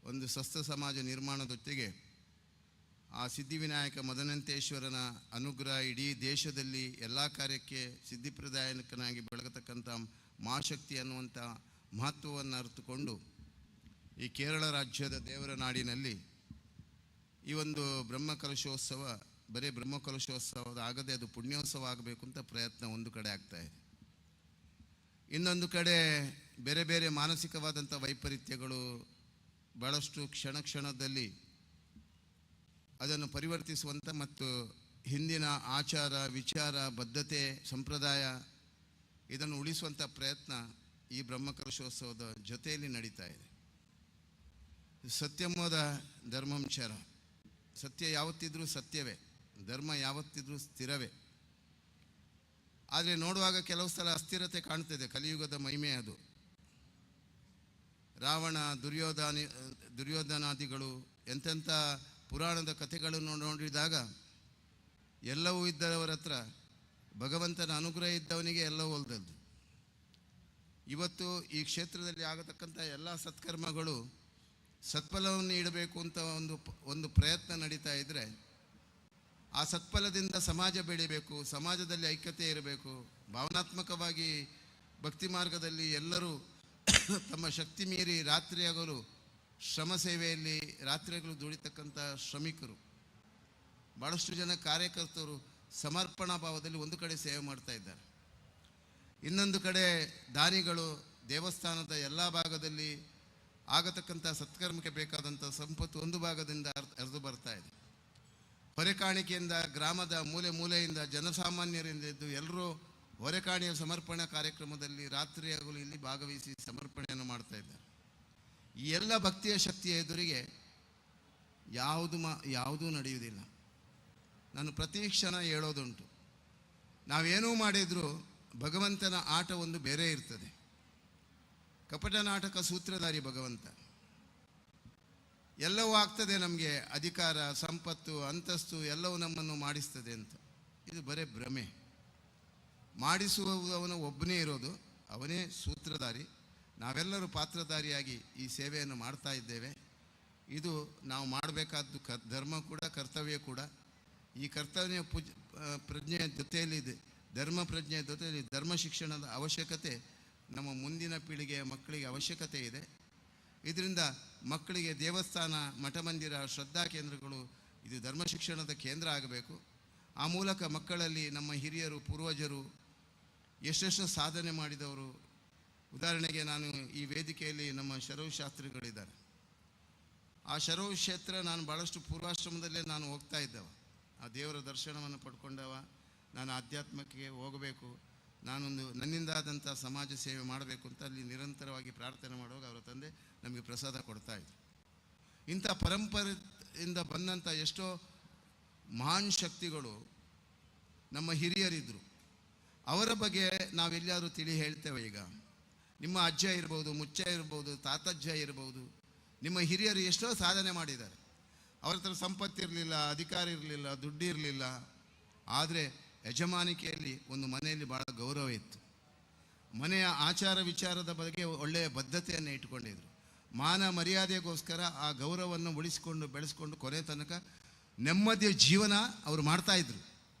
ಒಂದು ಸ್ವಸ್ಥ ಸಮಾಜ ನಿರ್ಮಾಣದೊತ್ತಿಗೆ ಆ ಸಿದ್ಧಿವಿನಾಯಕ ಮದನಂತೇಶ್ವರನ ಅನುಗ್ರಹ ಇಡೀ ದೇಶದಲ್ಲಿ ಎಲ್ಲ ಕಾರ್ಯಕ್ಕೆ ಸಿದ್ಧಿಪ್ರದಾಯಕನಾಗಿ ಬೆಳಗತಕ್ಕಂಥ ಮಹಾಶಕ್ತಿ ಅನ್ನುವಂಥ ಮಹತ್ವವನ್ನು ಅರಿತುಕೊಂಡು ಈ ಕೇರಳ ರಾಜ್ಯದ ದೇವರ ನಾಡಿನಲ್ಲಿ ಈ ಒಂದು ಬ್ರಹ್ಮಕಲಶೋತ್ಸವ ಬರೀ ಬ್ರಹ್ಮಕಲಶೋತ್ಸವದ ಆಗದೆ ಅದು ಪುಣ್ಯೋತ್ಸವ ಆಗಬೇಕು ಅಂತ ಪ್ರಯತ್ನ ಒಂದು ಕಡೆ ಆಗ್ತಾಯಿದೆ. ಇನ್ನೊಂದು ಕಡೆ ಬೇರೆ ಬೇರೆ ಮಾನಸಿಕವಾದಂಥ ವೈಪರೀತ್ಯಗಳು ಭಾಳಷ್ಟು ಕ್ಷಣದಲ್ಲಿ ಅದನ್ನು ಪರಿವರ್ತಿಸುವಂಥ ಮತ್ತು ಹಿಂದಿನ ಆಚಾರ ವಿಚಾರ ಬದ್ಧತೆ ಸಂಪ್ರದಾಯ ಇದನ್ನು ಉಳಿಸುವಂಥ ಪ್ರಯತ್ನ ಈ ಬ್ರಹ್ಮಕಲಶೋತ್ಸವದ ಜೊತೆಯಲ್ಲಿ ನಡೀತಾ ಇದೆ. ಸತ್ಯಮೋದ ಧರ್ಮಂಚರ, ಸತ್ಯ ಯಾವತ್ತಿದ್ರೂ ಸತ್ಯವೇ, ಧರ್ಮ ಯಾವತ್ತಿದ್ರೂ ಸ್ಥಿರವೇ. ಆದರೆ ನೋಡುವಾಗ ಕೆಲವು ಸಲ ಅಸ್ಥಿರತೆ ಕಾಣ್ತಿದೆ. ಕಲಿಯುಗದ ಮಹಿಮೆ ಅದು. ರಾವಣ ದುರ್ಯೋಧನಾದಿಗಳು ಎಂತೆಂಥ ಪುರಾಣದ ಕಥೆಗಳನ್ನು ನೋಡಿದಾಗ ಎಲ್ಲವೂ ಇದ್ದವರ ಹತ್ರ ಭಗವಂತನ ಅನುಗ್ರಹ ಇದ್ದವನಿಗೆ ಎಲ್ಲವೂ ಒಲ್ದದ್ದು. ಇವತ್ತು ಈ ಕ್ಷೇತ್ರದಲ್ಲಿ ಆಗತಕ್ಕಂಥ ಎಲ್ಲ ಸತ್ಕರ್ಮಗಳು ಸತ್ಫಲವನ್ನು ನೀಡಬೇಕು ಅಂತ ಒಂದು ಪ್ರಯತ್ನ ನಡೀತಾ ಇದ್ದರೆ ಆ ಸತ್ಫಲದಿಂದ ಸಮಾಜ ಬೆಳಿಬೇಕು, ಸಮಾಜದಲ್ಲಿ ಐಕ್ಯತೆ ಇರಬೇಕು. ಭಾವನಾತ್ಮಕವಾಗಿ ಭಕ್ತಿ ಮಾರ್ಗದಲ್ಲಿ ಎಲ್ಲರೂ ತಮ್ಮ ಶಕ್ತಿ ಮೀರಿ ರಾತ್ರಿ ಹಗಲು ಶ್ರಮ ಸೇವೆಯಲ್ಲಿ ರಾತ್ರಿಗಳು ದುಡಿತಕ್ಕಂಥ ಶ್ರಮಿಕರು, ಭಾಳಷ್ಟು ಜನ ಕಾರ್ಯಕರ್ತರು ಸಮರ್ಪಣಾ ಭಾವದಲ್ಲಿ ಒಂದು ಕಡೆ ಸೇವೆ ಮಾಡ್ತಾ ಇದ್ದಾರೆ. ಇನ್ನೊಂದು ಕಡೆ ದಾನಿಗಳು ದೇವಸ್ಥಾನದ ಎಲ್ಲ ಭಾಗದಲ್ಲಿ ಆಗತಕ್ಕಂಥ ಸತ್ಕರ್ಮಕ್ಕೆ ಬೇಕಾದಂಥ ಸಂಪತ್ತು ಒಂದು ಭಾಗದಿಂದ ಹರಿದು ಬರ್ತಾ ಇದೆ. ಹೊರೆಕಾಣಿಕೆಯಿಂದ ಗ್ರಾಮದ ಮೂಲೆ ಮೂಲೆಯಿಂದ ಜನಸಾಮಾನ್ಯರಿಂದ ಇದ್ದು ಎಲ್ಲರೂ ಹೊರೆಕಾಣಿಯ ಸಮರ್ಪಣಾ ಕಾರ್ಯಕ್ರಮದಲ್ಲಿ ರಾತ್ರಿ ಹಗಲು ಇಲ್ಲಿ ಭಾಗವಹಿಸಿ ಸಮರ್ಪಣೆಯನ್ನು ಮಾಡ್ತಾ ಇದ್ದಾರೆ. ಈ ಎಲ್ಲ ಭಕ್ತಿಯ ಶಕ್ತಿಯ ಎದುರಿಗೆ ಯಾವುದೂ ನಡೆಯುವುದಿಲ್ಲ. ನಾನು ಪ್ರತಿ ಕ್ಷಣ ಹೇಳೋದುಂಟು, ನಾವೇನೂ ಮಾಡಿದರೂ ಭಗವಂತನ ಆಟ ಒಂದು ಬೇರೆ ಇರ್ತದೆ. ಕಪಟ ನಾಟಕ ಸೂತ್ರಧಾರಿ ಭಗವಂತ. ಎಲ್ಲವೂ ಆಗ್ತದೆ, ನಮಗೆ ಅಧಿಕಾರ ಸಂಪತ್ತು ಅಂತಸ್ತು ಎಲ್ಲವೂ ನಮ್ಮನ್ನು ಮಾಡಿಸ್ತದೆ ಅಂತ. ಇದು ಬರೇ ಭ್ರಮೆ. ಮಾಡಿಸುವವನು ಒಬ್ಬನೇ ಇರೋದು, ಅವನೇ ಸೂತ್ರಧಾರಿ. ನಾವೆಲ್ಲರೂ ಪಾತ್ರಧಾರಿಯಾಗಿ ಈ ಸೇವೆಯನ್ನು ಮಾಡ್ತಾ ಇದ್ದೇವೆ. ಇದು ನಾವು ಮಾಡಬೇಕಾದ್ದು ಧರ್ಮ ಕೂಡ ಕರ್ತವ್ಯ ಕೂಡ. ಈ ಕರ್ತವ್ಯ ಪ್ರಜ್ಞೆಯ ಜೊತೆಯಲ್ಲಿದೆ, ಧರ್ಮ ಪ್ರಜ್ಞೆಯ ಜೊತೆಯಲ್ಲಿ ಧರ್ಮ ಶಿಕ್ಷಣದ ಅವಶ್ಯಕತೆ ನಮ್ಮ ಮುಂದಿನ ಪೀಳಿಗೆಯ ಮಕ್ಕಳಿಗೆ ಅವಶ್ಯಕತೆ ಇದೆ. ಇದರಿಂದ ಮಕ್ಕಳಿಗೆ ದೇವಸ್ಥಾನ, ಮಠ ಮಂದಿರ, ಶ್ರದ್ಧಾ ಕೇಂದ್ರಗಳು ಇದು ಧರ್ಮ ಶಿಕ್ಷಣದ ಕೇಂದ್ರ ಆಗಬೇಕು. ಆ ಮೂಲಕ ಮಕ್ಕಳಲ್ಲಿ ನಮ್ಮ ಹಿರಿಯರು ಪೂರ್ವಜರು ಎಷ್ಟೆಷ್ಟು ಸಾಧನೆ ಮಾಡಿದವರು, ಉದಾಹರಣೆಗೆ ನಾನು ಈ ವೇದಿಕೆಯಲ್ಲಿ ನಮ್ಮ ಶರವ್ ಶಾಸ್ತ್ರಿಗಳಿದ್ದಾರೆ. ಆ ಶರವ್ ಕ್ಷೇತ್ರ ನಾನು ಭಾಳಷ್ಟು ಪೂರ್ವಾಶ್ರಮದಲ್ಲೇ ನಾನು ಹೋಗ್ತಾ ಇದ್ದವ. ಆ ದೇವರ ದರ್ಶನವನ್ನು ಪಡ್ಕೊಂಡವ. ನಾನು ಆಧ್ಯಾತ್ಮಕ್ಕೆ ಹೋಗಬೇಕು, ನಾನೊಂದು ನನ್ನಿಂದಾದಂಥ ಸಮಾಜ ಸೇವೆ ಮಾಡಬೇಕು ಅಂತ ಅಲ್ಲಿ ನಿರಂತರವಾಗಿ ಪ್ರಾರ್ಥನೆ ಮಾಡುವಾಗ ಅವರ ತಂದೆ ನಮಗೆ ಪ್ರಸಾದ ಕೊಡ್ತಾಯಿದ್ರು. ಇಂಥ ಪರಂಪರೆಯಿಂದ ಬಂದಂಥ ಎಷ್ಟೋ ಮಹಾನ್ ಶಕ್ತಿಗಳು ನಮ್ಮ ಹಿರಿಯರಿದ್ದರು. ಅವರ ಬಗ್ಗೆ ನಾವೆಲ್ಲರೂ ತಿಳಿ ಹೇಳ್ತೇವೆ. ಈಗ ನಿಮ್ಮ ಅಜ್ಜ ಇರ್ಬೋದು, ಮುಚ್ಚ ಇರ್ಬೋದು, ತಾತಜ್ಜ ಇರ್ಬೋದು, ನಿಮ್ಮ ಹಿರಿಯರು ಎಷ್ಟೋ ಸಾಧನೆ ಮಾಡಿದ್ದಾರೆ. ಅವ್ರ ಹತ್ರ ಸಂಪತ್ತಿರಲಿಲ್ಲ, ಅಧಿಕಾರ ಇರಲಿಲ್ಲ, ದುಡ್ಡು ಇರಲಿಲ್ಲ. ಆದರೆ ಯಜಮಾನಿಕೆಯಲ್ಲಿ ಒಂದು ಮನೆಯಲ್ಲಿ ಭಾಳ ಗೌರವ ಇತ್ತು. ಮನೆಯ ಆಚಾರ ವಿಚಾರದ ಬಗ್ಗೆ ಒಳ್ಳೆಯ ಬದ್ಧತೆಯನ್ನು ಇಟ್ಕೊಂಡಿದ್ರು. ಮಾನ ಮರ್ಯಾದೆಗೋಸ್ಕರ ಆ ಗೌರವವನ್ನು ಉಳಿಸಿಕೊಂಡು ಬೆಳೆಸ್ಕೊಂಡು ಕೊನೆ ತನಕ ನೆಮ್ಮದಿಯ ಜೀವನ ಅವರು ಮಾಡ್ತಾಯಿದ್ರು.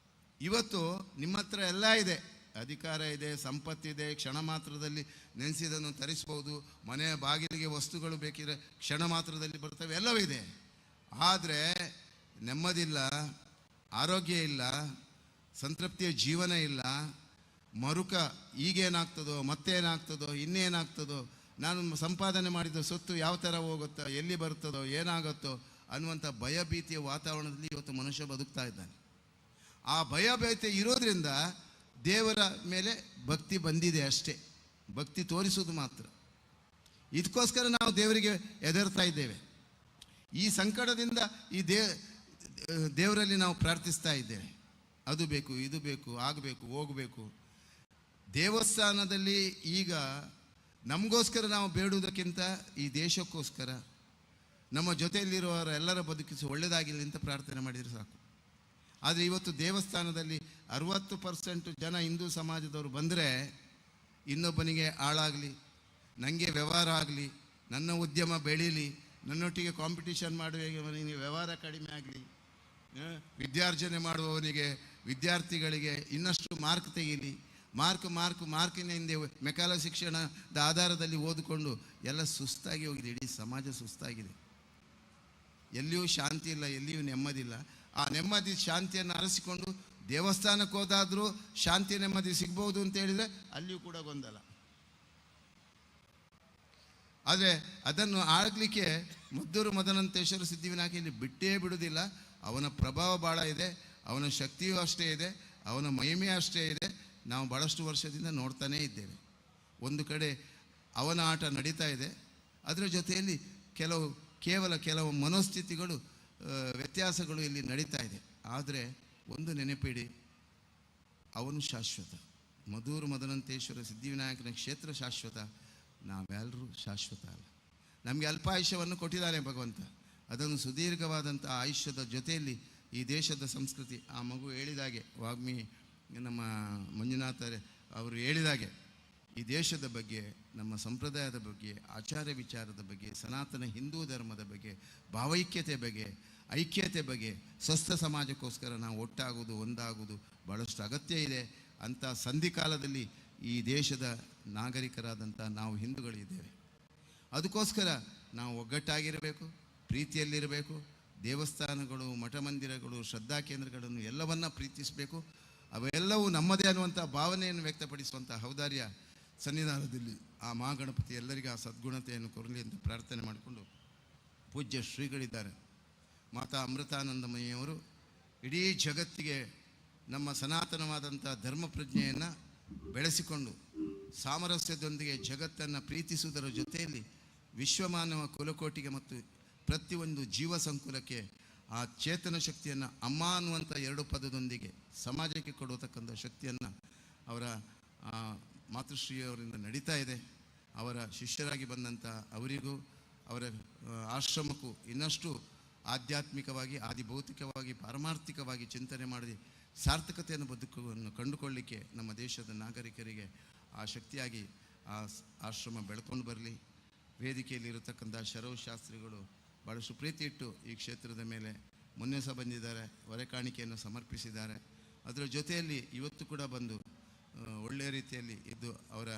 ಇವತ್ತು ನಿಮ್ಮ ಹತ್ರ ಎಲ್ಲ ಇದೆ, ಅಧಿಕಾರ ಇದೆ, ಸಂಪತ್ತಿದೆ, ಕ್ಷಣ ಮಾತ್ರದಲ್ಲಿ ನೆನೆಸಿದನ್ನು ತರಿಸ್ಬೋದು, ಮನೆಯ ಬಾಗಿಲಿಗೆ ವಸ್ತುಗಳು ಬೇಕಿದ್ರೆ ಕ್ಷಣ ಮಾತ್ರದಲ್ಲಿ ಬರ್ತವೆ, ಎಲ್ಲವೂ ಇದೆ. ಆದರೆ ನೆಮ್ಮದಿಲ್ಲ, ಆರೋಗ್ಯ ಇಲ್ಲ, ಸಂತೃಪ್ತಿಯ ಜೀವನ ಇಲ್ಲ. ಮರುಕ ಈಗೇನಾಗ್ತದೋ, ಮತ್ತೇನಾಗ್ತದೋ, ಇನ್ನೇನಾಗ್ತದೋ, ನಾನು ಸಂಪಾದನೆ ಮಾಡಿದ ಸೊತ್ತು ಯಾವ ಥರ ಹೋಗುತ್ತೋ, ಎಲ್ಲಿ ಬರ್ತದೋ, ಏನಾಗುತ್ತೋ ಅನ್ನುವಂಥ ಭಯಭೀತಿಯ ವಾತಾವರಣದಲ್ಲಿ ಇವತ್ತು ಮನುಷ್ಯ ಬದುಕ್ತಾ ಇದ್ದಾನೆ. ಆ ಭಯಭೀತಿ ಇರೋದ್ರಿಂದ ದೇವರ ಮೇಲೆ ಭಕ್ತಿ ಬಂದಿದೆ ಅಷ್ಟೇ, ಭಕ್ತಿ ತೋರಿಸೋದು ಮಾತ್ರ. ಇದಕ್ಕೋಸ್ಕರ ನಾವು ದೇವರಿಗೆ ಎದುರ್ತಾ ಇದ್ದೇವೆ. ಈ ಸಂಕಟದಿಂದ ಈ ದೇವರಲ್ಲಿ ನಾವು ಪ್ರಾರ್ಥಿಸ್ತಾ ಇದ್ದೇವೆ. ಅದು ಬೇಕು, ಇದು ಬೇಕು, ಆಗಬೇಕು, ಹೋಗಬೇಕು. ದೇವಸ್ಥಾನದಲ್ಲಿ ಈಗ ನಮಗೋಸ್ಕರ ನಾವು ಬೇಡುವುದಕ್ಕಿಂತ ಈ ದೇಶಕ್ಕೋಸ್ಕರ, ನಮ್ಮ ಜೊತೆಯಲ್ಲಿರುವವರ ಎಲ್ಲರ ಬದುಕಿಸಿ ಒಳ್ಳೆಯದಾಗಿರಲಿ ಅಂತ ಪ್ರಾರ್ಥನೆ ಮಾಡಿದರೆ ಸಾಕು. ಆದರೆ ಇವತ್ತು ದೇವಸ್ಥಾನದಲ್ಲಿ 60% ಜನ ಹಿಂದೂ ಸಮಾಜದವರು ಬಂದರೆ ಇನ್ನೊಬ್ಬನಿಗೆ ಹಾಳಾಗಲಿ, ನನಗೆ ವ್ಯವಹಾರ ಆಗಲಿ, ನನ್ನ ಉದ್ಯಮ ಬೆಳೀಲಿ, ನನ್ನೊಟ್ಟಿಗೆ ಕಾಂಪಿಟಿಷನ್ ಮಾಡುವವನಿಗೆ ವ್ಯವಹಾರ ಕಡಿಮೆ ಆಗಲಿ, ವಿದ್ಯಾರ್ಜನೆ ಮಾಡುವವನಿಗೆ ವಿದ್ಯಾರ್ಥಿಗಳಿಗೆ ಇನ್ನಷ್ಟು ಮಾರ್ಕ್ ತೆಗೀಲಿ, ಮಾರ್ಕಿನ ಹಿಂದೆ ಮೆಕಾಲ ಶಿಕ್ಷಣದ ಆಧಾರದಲ್ಲಿ ಓದಿಕೊಂಡು ಎಲ್ಲ ಸುಸ್ತಾಗಿ ಹೋಗಿದೆ. ಇಡೀ ಸಮಾಜ ಸುಸ್ತಾಗಿದೆ. ಎಲ್ಲಿಯೂ ಶಾಂತಿ ಇಲ್ಲ, ಎಲ್ಲಿಯೂ ನೆಮ್ಮದಿಲ್ಲ. ಆ ನೆಮ್ಮದಿ ಶಾಂತಿಯನ್ನು ಅರಸಿಕೊಂಡು ದೇವಸ್ಥಾನಕ್ಕೆ ಹೋದಾದರೂ ಶಾಂತಿ ನೆಮ್ಮದಿ ಸಿಗ್ಬೋದು ಅಂತ ಹೇಳಿದರೆ ಅಲ್ಲಿಯೂ ಕೂಡ ಗೊಂದಲ. ಆದರೆ ಅದನ್ನು ಆಗಲಿಕ್ಕೆ ಮದ್ದೂರು ಮದನಂತೇಶ್ವರ ಸಿದ್ಧಿವಿನಾಯಕ ಇಲ್ಲಿ ಬಿಟ್ಟೇ ಬಿಡುವುದಿಲ್ಲ. ಅವನ ಪ್ರಭಾವ ಭಾಳ ಇದೆ, ಅವನ ಶಕ್ತಿಯೂ ಅಷ್ಟೇ ಇದೆ, ಅವನ ಮಹಿಮೆ ಅಷ್ಟೇ ಇದೆ. ನಾವು ಭಾಳಷ್ಟು ವರ್ಷದಿಂದ ನೋಡ್ತಾನೇ ಇದ್ದೇವೆ. ಒಂದು ಕಡೆ ಅವನ ಆಟ ನಡೀತಾ ಇದೆ, ಅದರ ಜೊತೆಯಲ್ಲಿ ಕೆಲವು ಮನೋಸ್ಥಿತಿಗಳು, ವ್ಯತ್ಯಾಸಗಳು ಇಲ್ಲಿ ನಡೀತಾ ಇದೆ. ಆದರೆ ಒಂದು ನೆನಪಿಡಿ, ಅವನು ಶಾಶ್ವತ. ಮದ್ದೂರು ಮದನಂತೇಶ್ವರ ಸಿದ್ಧಿವಿನಾಯಕನ ಕ್ಷೇತ್ರ ಶಾಶ್ವತ, ನಾವೆಲ್ಲರೂ ಶಾಶ್ವತ ಅಲ್ಲ. ನಮಗೆ ಅಲ್ಪಾಯುಷ್ಯವನ್ನು ಕೊಟ್ಟಿದ್ದಾನೆ ಭಗವಂತ. ಅದನ್ನು ಸುದೀರ್ಘವಾದಂಥ ಆಯುಷ್ಯದ ಜೊತೆಯಲ್ಲಿ ಈ ದೇಶದ ಸಂಸ್ಕೃತಿ, ಆ ಮಗು ಹೇಳಿದಾಗೆ, ವಾಗ್ಮಿ ನಮ್ಮ ಮಂಜುನಾಥ ಅವರು ಹೇಳಿದಾಗೆ, ಈ ದೇಶದ ಬಗ್ಗೆ, ನಮ್ಮ ಸಂಪ್ರದಾಯದ ಬಗ್ಗೆ, ಆಚಾರ ವಿಚಾರದ ಬಗ್ಗೆ, ಸನಾತನ ಹಿಂದೂ ಧರ್ಮದ ಬಗ್ಗೆ, ಭಾವೈಕ್ಯತೆ ಬಗ್ಗೆ, ಐಕ್ಯತೆ ಬಗ್ಗೆ, ಸ್ವಸ್ಥ ಸಮಾಜಕ್ಕೋಸ್ಕರ ನಾವು ಒಟ್ಟಾಗುವುದು, ಒಂದಾಗುವುದು ಭಾಳಷ್ಟು ಅಗತ್ಯ ಇದೆ. ಅಂಥ ಸಂಧಿಕಾಲದಲ್ಲಿ ಈ ದೇಶದ ನಾಗರಿಕರಾದಂಥ ನಾವು ಹಿಂದೂಗಳಿದ್ದೇವೆ. ಅದಕ್ಕೋಸ್ಕರ ನಾವು ಒಗ್ಗಟ್ಟಾಗಿರಬೇಕು, ಪ್ರೀತಿಯಲ್ಲಿರಬೇಕು. ದೇವಸ್ಥಾನಗಳು, ಮಠ ಮಂದಿರಗಳು, ಶ್ರದ್ಧಾ ಕೇಂದ್ರಗಳನ್ನು ಎಲ್ಲವನ್ನ ಪ್ರೀತಿಸಬೇಕು. ಅವೆಲ್ಲವೂ ನಮ್ಮದೇ ಅನ್ನುವಂಥ ಭಾವನೆಯನ್ನು ವ್ಯಕ್ತಪಡಿಸುವಂಥ ಔದಾರ್ಯ ಸನ್ನಿಧಾನದಲ್ಲಿ ಆ ಮಹಾಗಣಪತಿ ಎಲ್ಲರಿಗೂ ಆ ಸದ್ಗುಣತೆಯನ್ನು ಕೊರಲಿ ಅಂತ ಪ್ರಾರ್ಥನೆ ಮಾಡಿಕೊಂಡು, ಪೂಜ್ಯ ಶ್ರೀಗಳಿದ್ದಾರೆ ಮಾತಾ ಅಮೃತಾನಂದಮಯಿಯವರು ಇಡೀ ಜಗತ್ತಿಗೆ ನಮ್ಮ ಸನಾತನವಾದಂಥ ಧರ್ಮ ಪ್ರಜ್ಞೆಯನ್ನು ಬೆಳೆಸಿಕೊಂಡು ಸಾಮರಸ್ಯದೊಂದಿಗೆ ಜಗತ್ತನ್ನು ಪ್ರೀತಿಸುವುದರ ಜೊತೆಯಲ್ಲಿ ವಿಶ್ವಮಾನವ ಕುಲಕೋಟಿಗೆ ಮತ್ತು ಪ್ರತಿಯೊಂದು ಜೀವ ಸಂಕುಲಕ್ಕೆ ಆ ಚೇತನ ಶಕ್ತಿಯನ್ನು ಅಮ್ಮ ಅನ್ನುವಂಥ 2 ಪದದೊಂದಿಗೆ ಸಮಾಜಕ್ಕೆ ಕೊಡತಕ್ಕಂಥ ಶಕ್ತಿಯನ್ನು ಅವರ ಮಾತೃಶ್ರೀಯವರಿಂದ ನಡೀತಾ ಇದೆ. ಅವರ ಶಿಷ್ಯರಾಗಿ ಬಂದಂಥ ಅವರಿಗೂ ಅವರ ಆಶ್ರಮಕ್ಕೂ ಇನ್ನಷ್ಟು ಆಧ್ಯಾತ್ಮಿಕವಾಗಿ, ಆದಿಭೌತಿಕವಾಗಿ, ಪಾರಮಾರ್ಥಿಕವಾಗಿ ಚಿಂತನೆ ಮಾಡಿ ಸಾರ್ಥಕತೆಯನ್ನು ಬದುಕನ್ನು ಕಂಡುಕೊಳ್ಳಲಿಕ್ಕೆ ನಮ್ಮ ದೇಶದ ನಾಗರಿಕರಿಗೆ ಆ ಶಕ್ತಿಯಾಗಿ ಆ ಆಶ್ರಮ ಬೆಳ್ಕೊಂಡು ಬರಲಿ. ವೇದಿಕೆಯಲ್ಲಿರತಕ್ಕಂಥ ಶರವ್ ಶಾಸ್ತ್ರಿಗಳು ಭಾಳಷ್ಟು ಪ್ರೀತಿ ಇಟ್ಟು ಈ ಕ್ಷೇತ್ರದ ಮೇಲೆ ಮೊನ್ನೆ ಸಹ ಬಂದಿದ್ದಾರೆ, ಹೊರೆಕಾಣಿಕೆಯನ್ನು ಸಮರ್ಪಿಸಿದ್ದಾರೆ. ಅದರ ಜೊತೆಯಲ್ಲಿ ಇವತ್ತು ಕೂಡ ಬಂದು ಒಳ್ಳೆಯ ರೀತಿಯಲ್ಲಿ ಇದ್ದು ಅವರ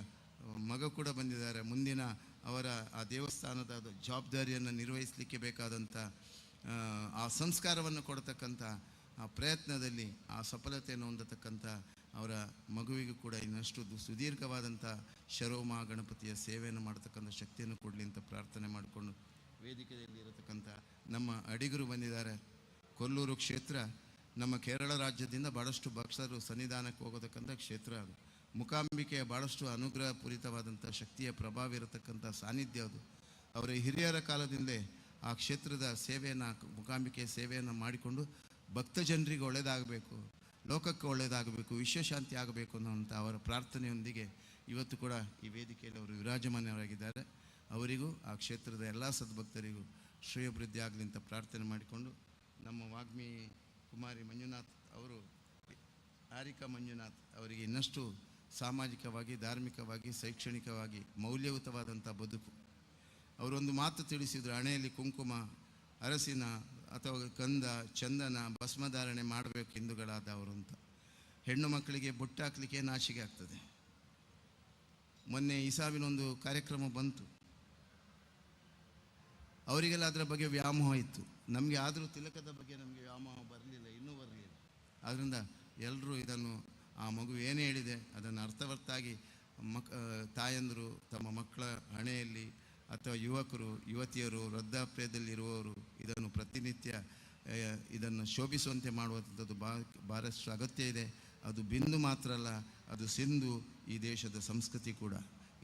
ಮಗ ಕೂಡ ಬಂದಿದ್ದಾರೆ. ಮುಂದಿನ ಅವರ ಆ ದೇವಸ್ಥಾನದ ಜವಾಬ್ದಾರಿಯನ್ನು ನಿರ್ವಹಿಸಲಿಕ್ಕೆ ಬೇಕಾದಂಥ ಆ ಸಂಸ್ಕಾರವನ್ನು ಕೊಡತಕ್ಕಂಥ ಆ ಪ್ರಯತ್ನದಲ್ಲಿ ಆ ಸಫಲತೆಯನ್ನು ಹೊಂದತಕ್ಕಂಥ ಅವರ ಮಗುವಿಗೂ ಕೂಡ ಇನ್ನಷ್ಟು ಸುದೀರ್ಘವಾದಂಥ ಶರೋಮ ಗಣಪತಿಯ ಸೇವೆಯನ್ನು ಮಾಡತಕ್ಕಂಥ ಶಕ್ತಿಯನ್ನು ಕೊಡಲಿ ಅಂತ ಪ್ರಾರ್ಥನೆ ಮಾಡಿಕೊಂಡು, ವೇದಿಕೆಯಲ್ಲಿ ಇರತಕ್ಕಂಥ ನಮ್ಮ ಅಡಿಗರು ಬಂದಿದ್ದಾರೆ. ಕೊಲ್ಲೂರು ಕ್ಷೇತ್ರ ನಮ್ಮ ಕೇರಳ ರಾಜ್ಯದಿಂದ ಭಾಳಷ್ಟು ಭಕ್ತರು ಸನ್ನಿಧಾನಕ್ಕೆ ಹೋಗತಕ್ಕಂಥ ಕ್ಷೇತ್ರ. ಅದು ಮೂಕಾಂಬಿಕೆಯ ಭಾಳಷ್ಟು ಅನುಗ್ರಹಪೂರಿತವಾದಂಥ ಶಕ್ತಿಯ ಪ್ರಭಾವ ಇರತಕ್ಕಂಥ ಸಾನ್ನಿಧ್ಯ ಅದು. ಅವರ ಹಿರಿಯರ ಕಾಲದಿಂದಲೇ ಆ ಕ್ಷೇತ್ರದ ಸೇವೆಯನ್ನು, ಮೂಕಾಂಬಿಕೆಯ ಸೇವೆಯನ್ನು ಮಾಡಿಕೊಂಡು ಭಕ್ತ ಜನರಿಗೆ ಒಳ್ಳೆಯದಾಗಬೇಕು, ಲೋಕಕ್ಕೆ ಒಳ್ಳೆಯದಾಗಬೇಕು, ವಿಶ್ವಶಾಂತಿ ಆಗಬೇಕು ಅನ್ನೋಂಥ ಅವರ ಪ್ರಾರ್ಥನೆಯೊಂದಿಗೆ ಇವತ್ತು ಕೂಡ ಈ ವೇದಿಕೆಯಲ್ಲಿ ಅವರು ವಿರಾಜಮಾನರಾಗಿದ್ದಾರೆ. ಅವರಿಗೂ ಆ ಕ್ಷೇತ್ರದ ಎಲ್ಲ ಸದ್ಭಕ್ತರಿಗೂ ಶ್ರೇಯೋಭಿವೃದ್ಧಿ ಆಗಲಿ ಅಂತ ಪ್ರಾರ್ಥನೆ ಮಾಡಿಕೊಂಡು, ನಮ್ಮ ವಾಗ್ಮಿ ಕುಮಾರಿ ಮಂಜುನಾಥ್ ಅವರು, ಹಾರಿಕಾ ಮಂಜುನಾಥ್ ಅವರಿಗೆ ಇನ್ನಷ್ಟು ಸಾಮಾಜಿಕವಾಗಿ, ಧಾರ್ಮಿಕವಾಗಿ, ಶೈಕ್ಷಣಿಕವಾಗಿ ಮೌಲ್ಯಯುತವಾದಂಥ ಬದುಕು. ಅವರೊಂದು ಮಾತು ತಿಳಿಸಿದರು, ಹಣೆಯಲ್ಲಿ ಕುಂಕುಮ, ಅರಸಿನ ಅಥವಾ ಗಂಧ, ಚಂದನ, ಭಸ್ಮಧಾರಣೆ ಮಾಡಬೇಕು ಹಿಂದೂಗಳಾದವರು ಅಂತ. ಹೆಣ್ಣು ಮಕ್ಕಳಿಗೆ ಬೊಟ್ಟು ಹಾಕಲಿಕ್ಕೆ ನಾಚಿಕೆ ಆಗ್ತದೆ. ಮೊನ್ನೆ ಇಸಾವಿನೊಂದು ಕಾರ್ಯಕ್ರಮ ಬಂತು, ಅವರಿಗೆಲ್ಲ ಅದರ ಬಗ್ಗೆ ವ್ಯಾಮೋಹ ಇತ್ತು. ನಮಗೆ ಆದರೂ ತಿಲಕದ ಬಗ್ಗೆ ನಮಗೆ ವ್ಯಾಮೋಹ ಬರಲಿಲ್ಲ, ಇನ್ನೂ ಬರಲಿಲ್ಲ. ಆದ್ದರಿಂದ ಎಲ್ಲರೂ ಇದನ್ನು, ಆ ಮಗು ಏನೇ ಹೇಳಿದೆ ಅದನ್ನು ಅರ್ಥವತ್ತಾಗಿ ತಾಯಂದರು ತಮ್ಮ ಮಕ್ಕಳ ಹಣೆಯಲ್ಲಿ ಅಥವಾ ಯುವಕರು, ಯುವತಿಯರು, ವೃದ್ಧಾಪ್ಯದಲ್ಲಿರುವವರು ಇದನ್ನು ಪ್ರತಿನಿತ್ಯ ಇದನ್ನು ಶೋಭಿಸುವಂತೆ ಮಾಡುವಂಥದ್ದು ಭಾಳಷ್ಟು ಅಗತ್ಯ ಇದೆ. ಅದು ಬಿಂದು ಮಾತ್ರ ಅಲ್ಲ, ಅದು ಸಿಂಧು, ಈ ದೇಶದ ಸಂಸ್ಕೃತಿ ಕೂಡ.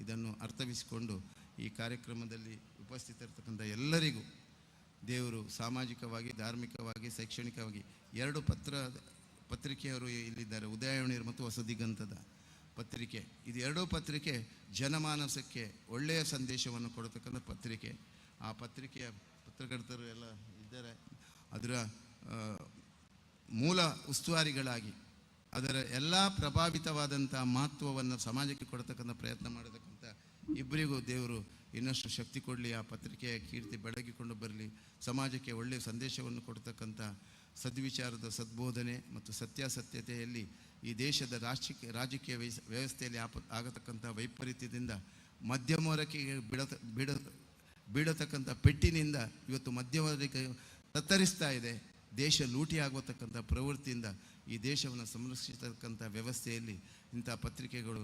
ಇದನ್ನು ಅರ್ಥವಿಸಿಕೊಂಡು ಈ ಕಾರ್ಯಕ್ರಮದಲ್ಲಿ ಉಪಸ್ಥಿತರಿರ್ತಕ್ಕಂಥ ಎಲ್ಲರಿಗೂ ದೇವರು ಸಾಮಾಜಿಕವಾಗಿ, ಧಾರ್ಮಿಕವಾಗಿ, ಶೈಕ್ಷಣಿಕವಾಗಿ 2 ಪತ್ರಿಕೆಯವರು ಇಲ್ಲಿದ್ದಾರೆ, ಉದಯವಾಣಿ ಮತ್ತು ಹೊಸ ದಿಗಂತದ ಪತ್ರಿಕೆ. ಇದು 2 ಪತ್ರಿಕೆ ಜನಮಾನಸಕ್ಕೆ ಒಳ್ಳೆಯ ಸಂದೇಶವನ್ನು ಕೊಡತಕ್ಕಂಥ ಪತ್ರಿಕೆ. ಆ ಪತ್ರಿಕೆಯ ಪತ್ರಕರ್ತರು ಎಲ್ಲ ಇದ್ದಾರೆ. ಅದರ ಮೂಲ ಉಸ್ತುವಾರಿಗಳಾಗಿ ಅದರ ಎಲ್ಲ ಪ್ರಭಾವಿತವಾದಂಥ ಮಹತ್ವವನ್ನು ಸಮಾಜಕ್ಕೆ ಕೊಡತಕ್ಕಂಥ ಪ್ರಯತ್ನ ಮಾಡತಕ್ಕಂಥ ಇಬ್ಬರಿಗೂ ದೇವರು ಇನ್ನಷ್ಟು ಶಕ್ತಿ ಕೊಡಲಿ. ಆ ಪತ್ರಿಕೆಯ ಕೀರ್ತಿ ಬೆಳಗಿಕೊಂಡು ಬರಲಿ. ಸಮಾಜಕ್ಕೆ ಒಳ್ಳೆಯ ಸಂದೇಶವನ್ನು ಕೊಡ್ತಕ್ಕಂಥ ಸದ್ವಿಚಾರದ ಸದ್ಬೋಧನೆ ಮತ್ತು ಸತ್ಯಾಸತ್ಯತೆಯಲ್ಲಿ ಈ ದೇಶದ ರಾಜಕೀಯ ವ್ಯವಸ್ಥೆಯಲ್ಲಿ ಆಗತಕ್ಕಂಥ ವೈಪರೀತ್ಯದಿಂದ ಮಧ್ಯಮವರ್ಗಕ್ಕೆ ಬೀಳತಕ್ಕಂಥ ಪೆಟ್ಟಿನಿಂದ ಇವತ್ತು ಮಧ್ಯವರ್ಗಕ್ಕೆ ತತ್ತರಿಸ್ತಾ ಇದೆ. ದೇಶ ಲೂಟಿಯಾಗುವತಕ್ಕಂಥ ಪ್ರವೃತ್ತಿಯಿಂದ ಈ ದೇಶವನ್ನು ಸಂರಕ್ಷಿಸತಕ್ಕಂಥ ವ್ಯವಸ್ಥೆಯಲ್ಲಿ ಇಂಥ ಪತ್ರಿಕೆಗಳು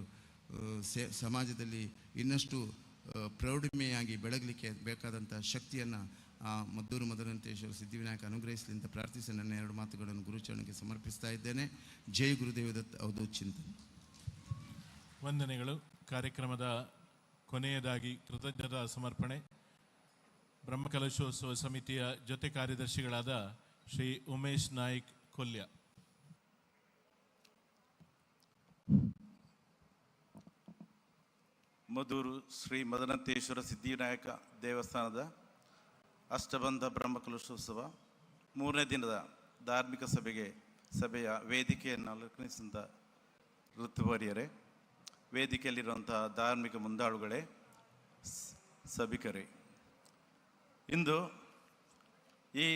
ಸಮಾಜದಲ್ಲಿ ಇನ್ನಷ್ಟು ಪ್ರೌಢಿಮೆಯಾಗಿ ಬೆಳಗಲಿಕ್ಕೆ ಬೇಕಾದಂಥ ಶಕ್ತಿಯನ್ನು ಆ ಮದ್ದೂರು ಮದರಂತೇಶ್ವರ ಸಿದ್ಧಿವಿನಾಯಕ ಅನುಗ್ರಹಿಸಲಿ ಅಂತ ಪ್ರಾರ್ಥಿಸಿ ನನ್ನ 2 ಮಾತುಗಳನ್ನು ಗುರುಚರಣಕ್ಕೆ ಸಮರ್ಪಿಸ್ತಾ ಇದ್ದೇನೆ. ಜೈ ಗುರುದೇವದತ್ತ ಅವಧೂತ್ ಚಿಂತನೆ. ವಂದನೆಗಳು. ಕಾರ್ಯಕ್ರಮದ ಕೊನೆಯದಾಗಿ ಕೃತಜ್ಞತಾ ಸಮರ್ಪಣೆ. ಬ್ರಹ್ಮಕಲಶೋತ್ಸವ ಸಮಿತಿಯ ಜೊತೆ ಕಾರ್ಯದರ್ಶಿಗಳಾದ ಶ್ರೀ ಉಮೇಶ್ ನಾಯ್ಕ್ ಕೊಲ್ಯ. ಮದ್ದೂರು ಶ್ರೀ ಮದನಂತೇಶ್ವರ ಸಿದ್ಧಿವಿನಾಯಕ ದೇವಸ್ಥಾನದ ಅಷ್ಟಬಂಧ ಬ್ರಹ್ಮಕಲಶೋತ್ಸವ 3ನೇ ದಿನದ ಧಾರ್ಮಿಕ ಸಭೆಯ ವೇದಿಕೆಯನ್ನು ಅಲಂಕರಿಸಿದಂಥ ಋತುವರಿಯರೇ, ವೇದಿಕೆಯಲ್ಲಿರುವಂಥ ಧಾರ್ಮಿಕ ಮುಂದಾಳುಗಳೇ, ಸಭಿಕರೇ, ಇಂದು ಈ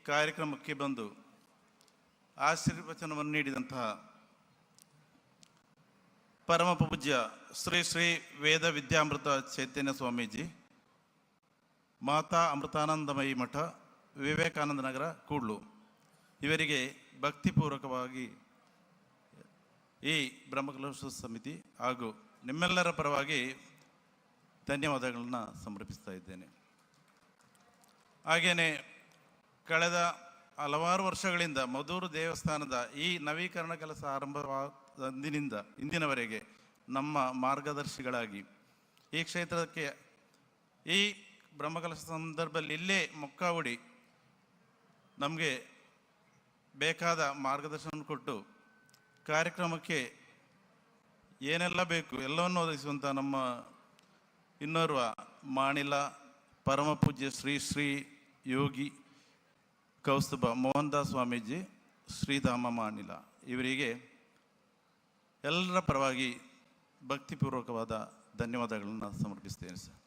ಕಾರ್ಯಕ್ರಮಕ್ಕೆ ಬಂದು ಆಶೀರ್ವಚನವನ್ನು ನೀಡಿದಂತಹ ಪರಮ ಪೂಜ್ಯ ಶ್ರೀ ಶ್ರೀ ವೇದ ವಿದ್ಯಾಮೃತ ಚೈತನ್ಯ ಸ್ವಾಮೀಜಿ, ಮಾತಾ ಅಮೃತಾನಂದಮಯಿ ಮಠ, ವಿವೇಕಾನಂದ ನಗರ, ಕೂಡ್ಲು, ಇವರಿಗೆ ಭಕ್ತಿಪೂರ್ವಕವಾಗಿ ಈ ಬ್ರಹ್ಮಕಲಶೋತ್ಸವ ಸಮಿತಿ ಹಾಗೂ ನಿಮ್ಮೆಲ್ಲರ ಪರವಾಗಿ ಧನ್ಯವಾದಗಳನ್ನು ಸಮರ್ಪಿಸ್ತಾ ಇದ್ದೇನೆ. ಹಾಗೆಯೇ ಕಳೆದ ಹಲವಾರು ವರ್ಷಗಳಿಂದ ಮದ್ದೂರು ದೇವಸ್ಥಾನದ ಈ ನವೀಕರಣ ಕೆಲಸ ಆರಂಭವಾದ ಇಂದಿನವರೆಗೆ ನಮ್ಮ ಮಾರ್ಗದರ್ಶಿಗಳಾಗಿ ಈ ಕ್ಷೇತ್ರಕ್ಕೆ ಈ ಬ್ರಹ್ಮಕಲಶ ಸಂದರ್ಭದಲ್ಲಿ ಇಲ್ಲೇ ಮೊಕ್ಕ ಹೂಡಿ ನಮಗೆ ಬೇಕಾದ ಮಾರ್ಗದರ್ಶನ ಕೊಟ್ಟು ಕಾರ್ಯಕ್ರಮಕ್ಕೆ ಏನೆಲ್ಲ ಬೇಕು ಎಲ್ಲವನ್ನು ಒದಗಿಸುವಂಥ ನಮ್ಮ ಇನ್ನೋರ್ವ ಮಾಣಿಲ ಪರಮ ಪೂಜ್ಯ ಶ್ರೀ ಶ್ರೀ ಯೋಗಿ ಕೌಸ್ತುಭ ಮೋಹನ್ ದಾಸ್ ಸ್ವಾಮೀಜಿ, ಶ್ರೀಧಾಮ ಮಾಣಿಲ, ಇವರಿಗೆ ಎಲ್ಲರ ಪರವಾಗಿ ಭಕ್ತಿಪೂರ್ವಕವಾದ ಧನ್ಯವಾದಗಳನ್ನು ಸಮರ್ಪಿಸ್ತೇನೆ ಸರ್.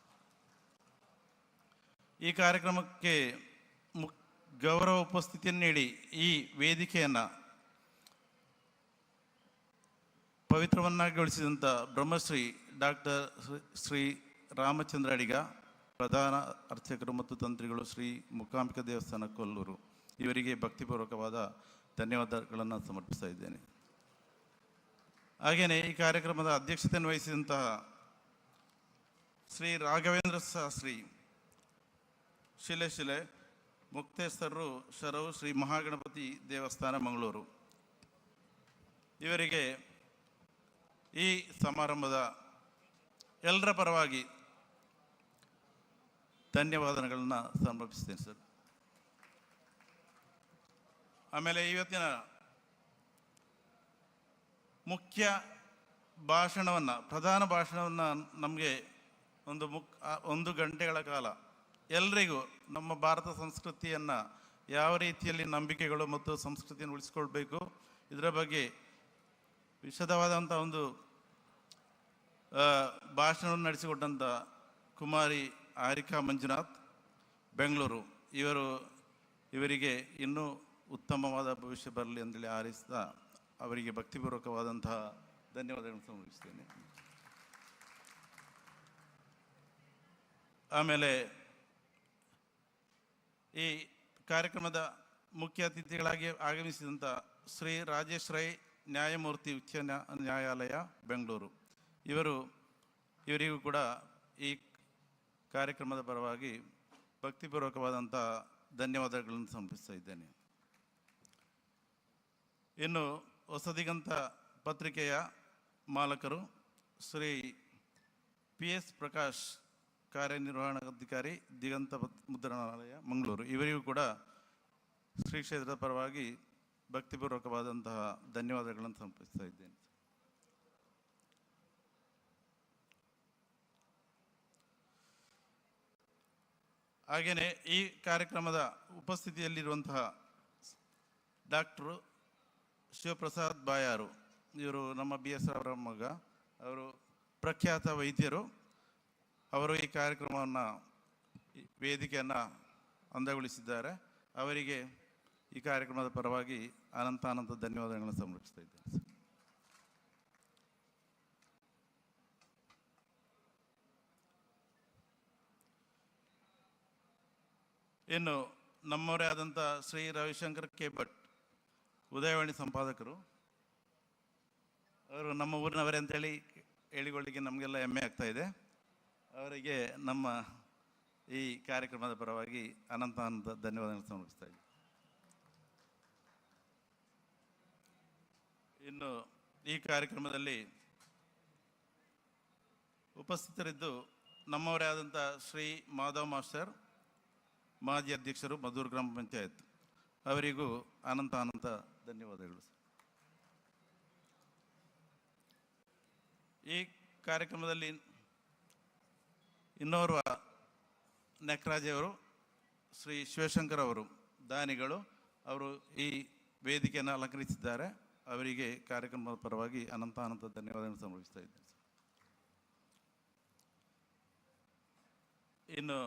ಈ ಕಾರ್ಯಕ್ರಮಕ್ಕೆ ಗೌರವ ಉಪಸ್ಥಿತಿಯನ್ನು ನೀಡಿ ಈ ವೇದಿಕೆಯನ್ನು ಪವಿತ್ರವನ್ನಾಗಿಗೊಳಿಸಿದಂಥ ಬ್ರಹ್ಮಶ್ರೀ ಡಾಕ್ಟರ್ ಶ್ರೀ ರಾಮಚಂದ್ರ ಅಡಿಗ, ಪ್ರಧಾನ ಅರ್ಚಕರು ಮತ್ತು ತಂತ್ರಿಗಳು, ಶ್ರೀ ಮೂಕಾಂಬಿಕಾ ದೇವಸ್ಥಾನ ಕೊಲ್ಲೂರು, ಇವರಿಗೆ ಭಕ್ತಿಪೂರ್ವಕವಾದ ಧನ್ಯವಾದಗಳನ್ನು ಸಮರ್ಪಿಸ್ತಾ ಇದ್ದೇನೆ. ಹಾಗೆಯೇ ಈ ಕಾರ್ಯಕ್ರಮದ ಅಧ್ಯಕ್ಷತೆಯನ್ನು ವಹಿಸಿದಂತಹ ಶ್ರೀ ರಾಘವೇಂದ್ರ ಶಾಸ್ತ್ರಿ, ಶಿಲೆ ಮುಕ್ತೇಶ್ವರರು ಶರವು, ಶ್ರೀ ಮಹಾಗಣಪತಿ ದೇವಸ್ಥಾನ ಮಂಗಳೂರು, ಇವರಿಗೆ ಈ ಸಮಾರಂಭದ ಎಲ್ಲರ ಪರವಾಗಿ ಧನ್ಯವಾದಗಳನ್ನು ಸಮರ್ಪಿಸ್ತೇನೆ ಸರ್. ಆಮೇಲೆ ಇವತ್ತಿನ ಮುಖ್ಯ ಭಾಷಣವನ್ನು, ಪ್ರಧಾನ ಭಾಷಣವನ್ನು ನಮಗೆ ಒಂದು ಗಂಟೆಗಳ ಕಾಲ ಎಲ್ಲರಿಗೂ ನಮ್ಮ ಭಾರತ ಸಂಸ್ಕೃತಿಯನ್ನು ಯಾವ ರೀತಿಯಲ್ಲಿ ನಂಬಿಕೆಗಳು ಮತ್ತು ಸಂಸ್ಕೃತಿಯನ್ನು ಉಳಿಸ್ಕೊಳ್ಬೇಕು ಇದರ ಬಗ್ಗೆ ವಿಶದವಾದಂಥ ಒಂದು ಭಾಷಣವನ್ನು ನಡೆಸಿಕೊಟ್ಟಂಥ ಕುಮಾರಿ ಆರಿಕಾ ಮಂಜುನಾಥ್ ಬೆಂಗಳೂರು, ಇವರಿಗೆ ಇನ್ನೂ ಉತ್ತಮವಾದ ಭವಿಷ್ಯ ಬರಲಿ ಅಂತೇಳಿ ಹಾರೈಸ್ತಾ ಅವರಿಗೆ ಭಕ್ತಿಪೂರ್ವಕವಾದಂತಹ ಧನ್ಯವಾದಗಳನ್ನು ಸಮರ್ಪಿಸ್ತೇನೆ. ಆಮೇಲೆ ಈ ಕಾರ್ಯಕ್ರಮದ ಮುಖ್ಯ ಅತಿಥಿಗಳಾಗಿ ಆಗಮಿಸಿದಂಥ ಶ್ರೀ ರಾಜೇಶ್ ರೈ, ನ್ಯಾಯಮೂರ್ತಿ ಉಚ್ಚ ನ್ಯಾಯಾಲಯ ಬೆಂಗಳೂರು, ಇವರಿಗೂ ಕೂಡ ಈ ಕಾರ್ಯಕ್ರಮದ ಪರವಾಗಿ ಭಕ್ತಿಪೂರ್ವಕವಾದಂಥ ಧನ್ಯವಾದಗಳನ್ನು ಸಮರ್ಪಿಸ್ತಾ ಇದ್ದೇನೆ. ಇನ್ನು ಹೊಸದಿಗಂತ ಪತ್ರಿಕೆಯ ಮಾಲಕರು ಶ್ರೀ PS ಪ್ರಕಾಶ್, ಕಾರ್ಯನಿರ್ವಹಣಾಧಿಕಾರಿ, ದಿಗಂತ ಮುದ್ರಣಾಲಯ ಮಂಗಳೂರು, ಇವರಿಗೂ ಕೂಡ ಶ್ರೀ ಕ್ಷೇತ್ರದ ಪರವಾಗಿ ಭಕ್ತಿಪೂರ್ವಕವಾದಂತಹ ಧನ್ಯವಾದಗಳನ್ನು ಸಮರ್ಪಿಸ್ತಾ ಇದ್ದೇನೆ. ಹಾಗೆಯೇ ಈ ಕಾರ್ಯಕ್ರಮದ ಉಪಸ್ಥಿತಿಯಲ್ಲಿರುವಂತಹ ಡಾಕ್ಟ್ರು ಶಿವಪ್ರಸಾದ್ ಬಾಯಾರು, ಇವರು ನಮ್ಮ BS ಅವರ ಮಗ, ಅವರು ಪ್ರಖ್ಯಾತ ವೈದ್ಯರು. ಅವರು ಈ ಕಾರ್ಯಕ್ರಮವನ್ನು, ವೇದಿಕೆಯನ್ನು ಅಂದಗೊಳಿಸಿದ್ದಾರೆ. ಅವರಿಗೆ ಈ ಕಾರ್ಯಕ್ರಮದ ಪರವಾಗಿ ಅನಂತ ಧನ್ಯವಾದಗಳನ್ನು ಸಮರ್ಪಿಸ್ತಾ ಇದ್ದೇನೆ. ಇನ್ನು ನಮ್ಮವರೇ ಆದಂಥ ಶ್ರೀ ರವಿಶಂಕರ್ ಕೆ ಭಟ್, ಉದಯವಾಣಿ ಸಂಪಾದಕರು, ಅವರು ನಮ್ಮ ಊರಿನವರೇ ಅಂತೇಳಿ ಹೇಳಿಕೊಳ್ಳಿಕ್ಕೆ ನಮಗೆಲ್ಲ ಹೆಮ್ಮೆ ಆಗ್ತಾ ಇದೆ. ಅವರಿಗೆ ನಮ್ಮ ಈ ಕಾರ್ಯಕ್ರಮದ ಪರವಾಗಿ ಅನಂತ ಧನ್ಯವಾದಗಳನ್ನು ಸಮರ್ಪಿಸ್ತಾ ಇದ್ದೀನಿ. ಇನ್ನು ಈ ಕಾರ್ಯಕ್ರಮದಲ್ಲಿ ಉಪಸ್ಥಿತರಿದ್ದು ನಮ್ಮವರೇ ಆದಂಥ ಶ್ರೀ ಮಾಧವ್ ಮಾಸ್ಟರ್, ಮಾಜಿ ಅಧ್ಯಕ್ಷರು, ಮಧೂರು ಗ್ರಾಮ ಪಂಚಾಯತ್, ಅವರಿಗೂ ಅನಂತ ಧನ್ಯವಾದಗಳು. ಈ ಕಾರ್ಯಕ್ರಮದಲ್ಲಿ ಇನ್ನೋರ್ವ ನೆಕ್ರಾಜಿಯವರು, ಶ್ರೀ ಶಿವಶಂಕರ್ ಅವರು, ದಾನಿಗಳು, ಅವರು ಈ ವೇದಿಕೆಯನ್ನು ಅಲಂಕರಿಸಿದ್ದಾರೆ. ಅವರಿಗೆ ಕಾರ್ಯಕ್ರಮದ ಪರವಾಗಿ ಅನಂತ ಧನ್ಯವಾದಗಳನ್ನು ಸಮರ್ಪಿಸ್ತಾ ಇದ್ದೇನೆ. ಇನ್ನು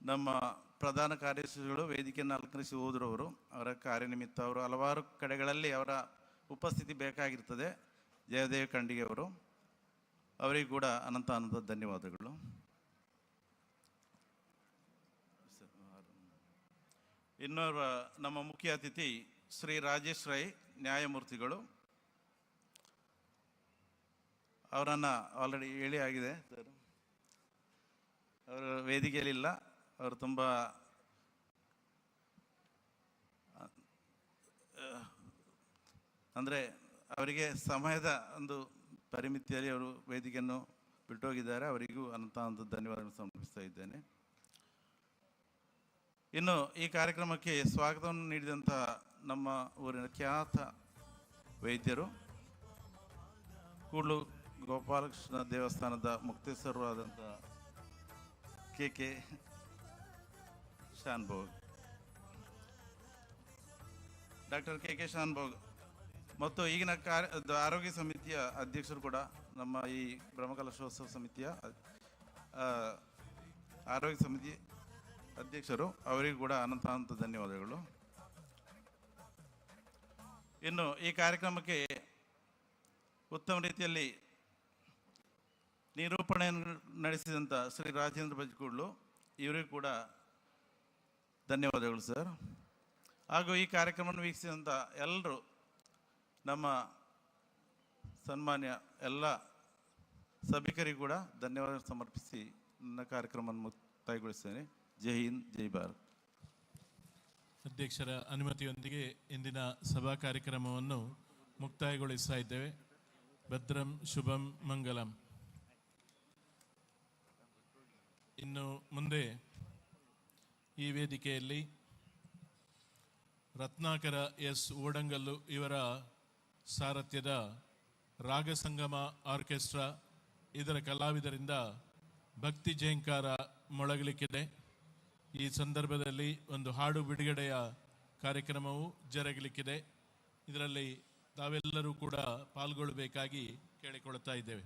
ನಮ್ಮ ಪ್ರಧಾನ ಕಾರ್ಯದರ್ಶಿಗಳು ವೇದಿಕೆಯನ್ನು ಅಲಂಕರಿಸಿ ಹೋದರವರು, ಅವರ ಕಾರ್ಯನಿಮಿತ್ತ ಅವರು ಹಲವಾರು ಕಡೆಗಳಲ್ಲಿ ಅವರ ಉಪಸ್ಥಿತಿ ಬೇಕಾಗಿರ್ತದೆ. ಜಯದೇವ್ ಖಂಡಿಗೆ ಅವರು, ಅವರಿಗೂ ಕೂಡ ಅನಂತ ಧನ್ಯವಾದಗಳು. ಇನ್ನೋರ್ವ ನಮ್ಮ ಮುಖ್ಯ ಅತಿಥಿ ಶ್ರೀ ರಾಜೇಶ್ ರೈ, ನ್ಯಾಯಮೂರ್ತಿಗಳು, ಅವರನ್ನು ಆಲ್ರೆಡಿ ಹೇಳಿ ಆಗಿದೆ ಸರ್. ಅವರು ವೇದಿಕೆಯಲ್ಲಿಲ್ಲ, ಅವರು ತುಂಬ ಅಂದರೆ ಅವರಿಗೆ ಸಮಯದ ಒಂದು ಪರಿಮಿತಿಯಲ್ಲಿ ಅವರು ವೇದಿಕೆಯನ್ನು ಬಿಟ್ಟೋಗಿದ್ದಾರೆ. ಅವರಿಗೂ ಅನಂತ ಧನ್ಯವಾದಗಳನ್ನು ಸಮರ್ಪಿಸ್ತಾ ಇದ್ದೇನೆ. ಇನ್ನು ಈ ಕಾರ್ಯಕ್ರಮಕ್ಕೆ ಸ್ವಾಗತವನ್ನು ನೀಡಿದಂಥ ನಮ್ಮ ಊರಿನ ಖ್ಯಾತ ವೈದ್ಯರು, ಕೂಡ್ಲು ಗೋಪಾಲಕೃಷ್ಣ ದೇವಸ್ಥಾನದ ಮುಕ್ತೇಶ್ವರರು ಆದಂಥ KK Shanbhog, doctor KK Shanbhog ಮತ್ತು ಈಗಿನ ಆರೋಗ್ಯ ಸಮಿತಿಯ ಅಧ್ಯಕ್ಷರು ಕೂಡ, ನಮ್ಮ ಈ ಬ್ರಹ್ಮಕಲಶೋತ್ಸವ ಸಮಿತಿಯ ಆರೋಗ್ಯ ಸಮಿತಿ ಅಧ್ಯಕ್ಷರು, ಅವರಿಗೂ ಕೂಡ ಅನಂತ ಧನ್ಯವಾದಗಳು. ಇನ್ನು ಈ ಕಾರ್ಯಕ್ರಮಕ್ಕೆ ಉತ್ತಮ ರೀತಿಯಲ್ಲಿ ನಿರೂಪಣೆಯನ್ನು ನಡೆಸಿದಂಥ ಶ್ರೀ ರಾಜೇಂದ್ರ ಬಜ್ಕೂಡ್ಲು, ಇವರಿಗೂ ಕೂಡ ಧನ್ಯವಾದಗಳು ಸರ್. ಹಾಗೂ ಈ ಕಾರ್ಯಕ್ರಮವನ್ನು ವೀಕ್ಷಿಸಿದಂಥ ಎಲ್ಲರೂ, ನಮ್ಮ ಸನ್ಮಾನ್ಯ ಎಲ್ಲ ಸಭಿಕರಿಗೂ ಕೂಡ ಧನ್ಯವಾದ ಸಮರ್ಪಿಸಿ ನನ್ನ ಕಾರ್ಯಕ್ರಮವನ್ನು ಮುಕ್ತಾಯಗೊಳಿಸ್ತೇನೆ. ಜೈ ಹಿಂದ್, ಜೈ ಭಾರತ್. ಅಧ್ಯಕ್ಷರ ಅನುಮತಿಯೊಂದಿಗೆ ಇಂದಿನ ಸಭಾ ಕಾರ್ಯಕ್ರಮವನ್ನು ಮುಕ್ತಾಯಗೊಳಿಸ್ತಾ ಇದ್ದೇವೆ. ಭದ್ರಂ ಶುಭಂ ಮಂಗಲಂ. ಇನ್ನು ಮುಂದೆ ಈ ವೇದಿಕೆಯಲ್ಲಿ ರತ್ನಾಕರ S. ಓಡಂಗಲ್ಲು ಇವರ ಸಾರಥ್ಯದ ರಾಗಸಂಗಮ ಆರ್ಕೆಸ್ಟ್ರಾ, ಇದರ ಕಲಾವಿದರಿಂದ ಭಕ್ತಿ ಜಯಂಕಾರ ಮೊಳಗಲಿಕ್ಕಿದೆ. ಈ ಸಂದರ್ಭದಲ್ಲಿ ಒಂದು ಹಾಡು ಬಿಡುಗಡೆಯ ಕಾರ್ಯಕ್ರಮವು ಜರುಗಲಿಕ್ಕಿದೆ. ಇದರಲ್ಲಿ ತಾವೆಲ್ಲರೂ ಕೂಡ ಪಾಲ್ಗೊಳ್ಳಬೇಕಾಗಿ ಕೇಳಿಕೊಳ್ಳುತ್ತಾ ಇದ್ದೇವೆ.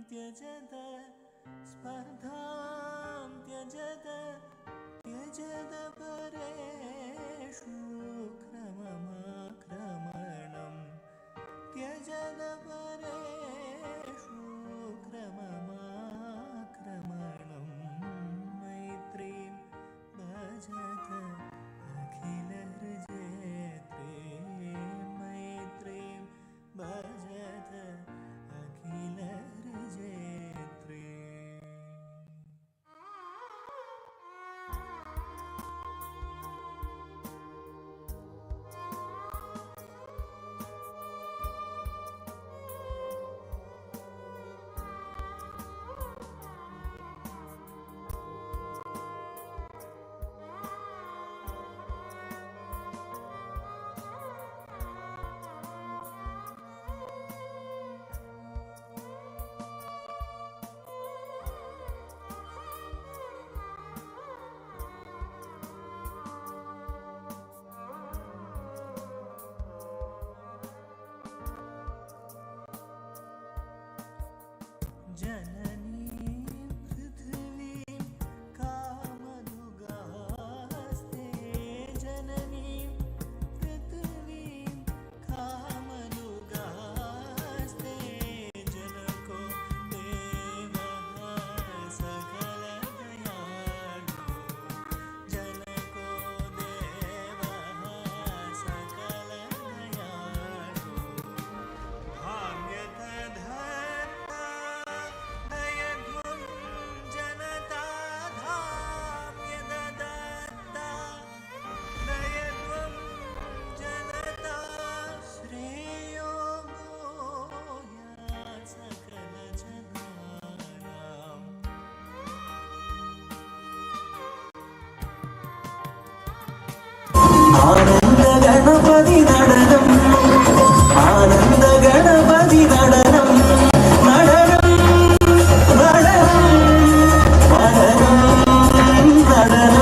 त्यजत स्पर्धां त्यजत त्यजत परेषु क्रममाक्रमणं त्यजत परेषु क्रममाक्रमणं मैत्रीं भजत अखिलहृजेत्रे मैत्रीं भजत अखिलहृजेत्रे। जननीं पृथिवीं कामनुगास्ते जननीं पृथिवीं कामनुगास्ते जनको देवः सकलदयाळु जनको देवः सकलदयाळु भाग्यतधर्ता दयध्वं जनता धाम्यददत्ता दयध्वं जनता श्रेयो भूयात् सकलजनानाम्। आनन्द गणपति नडनं आनन्द गणपति नडनं नडनं नडनं नडनं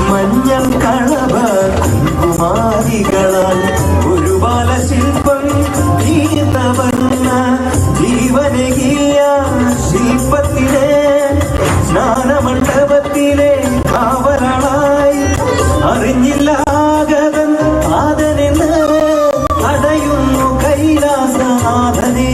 മഞ്ഞൾ കളഭ കുമാരികളാൽ ഒരു ബാലശില്പം തീർത്തവർണ്ണ ജീവനകിയ ശില്പത്തിലെ സ്നാനമണ്ഡപത്തിലെ കാവലായി അറിഞ്ഞില്ലാകതൻ ആദനെന്ന് അടയുന്നു കൈലാസനാഥനെ.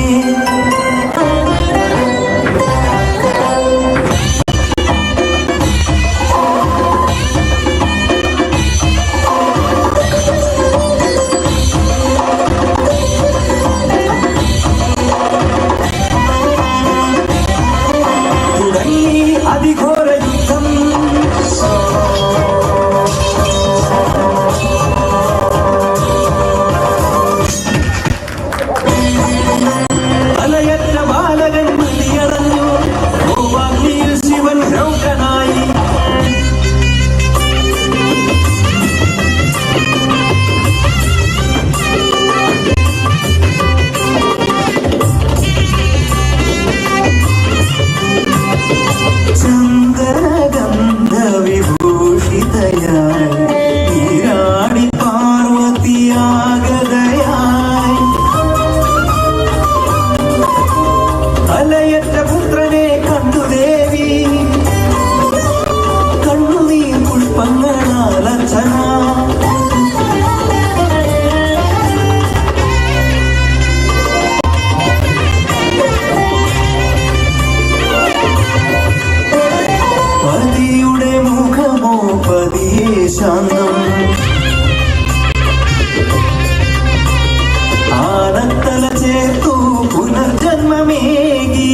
శాంతం ఆనత్తల చేతూ పునర్జన్మమేగి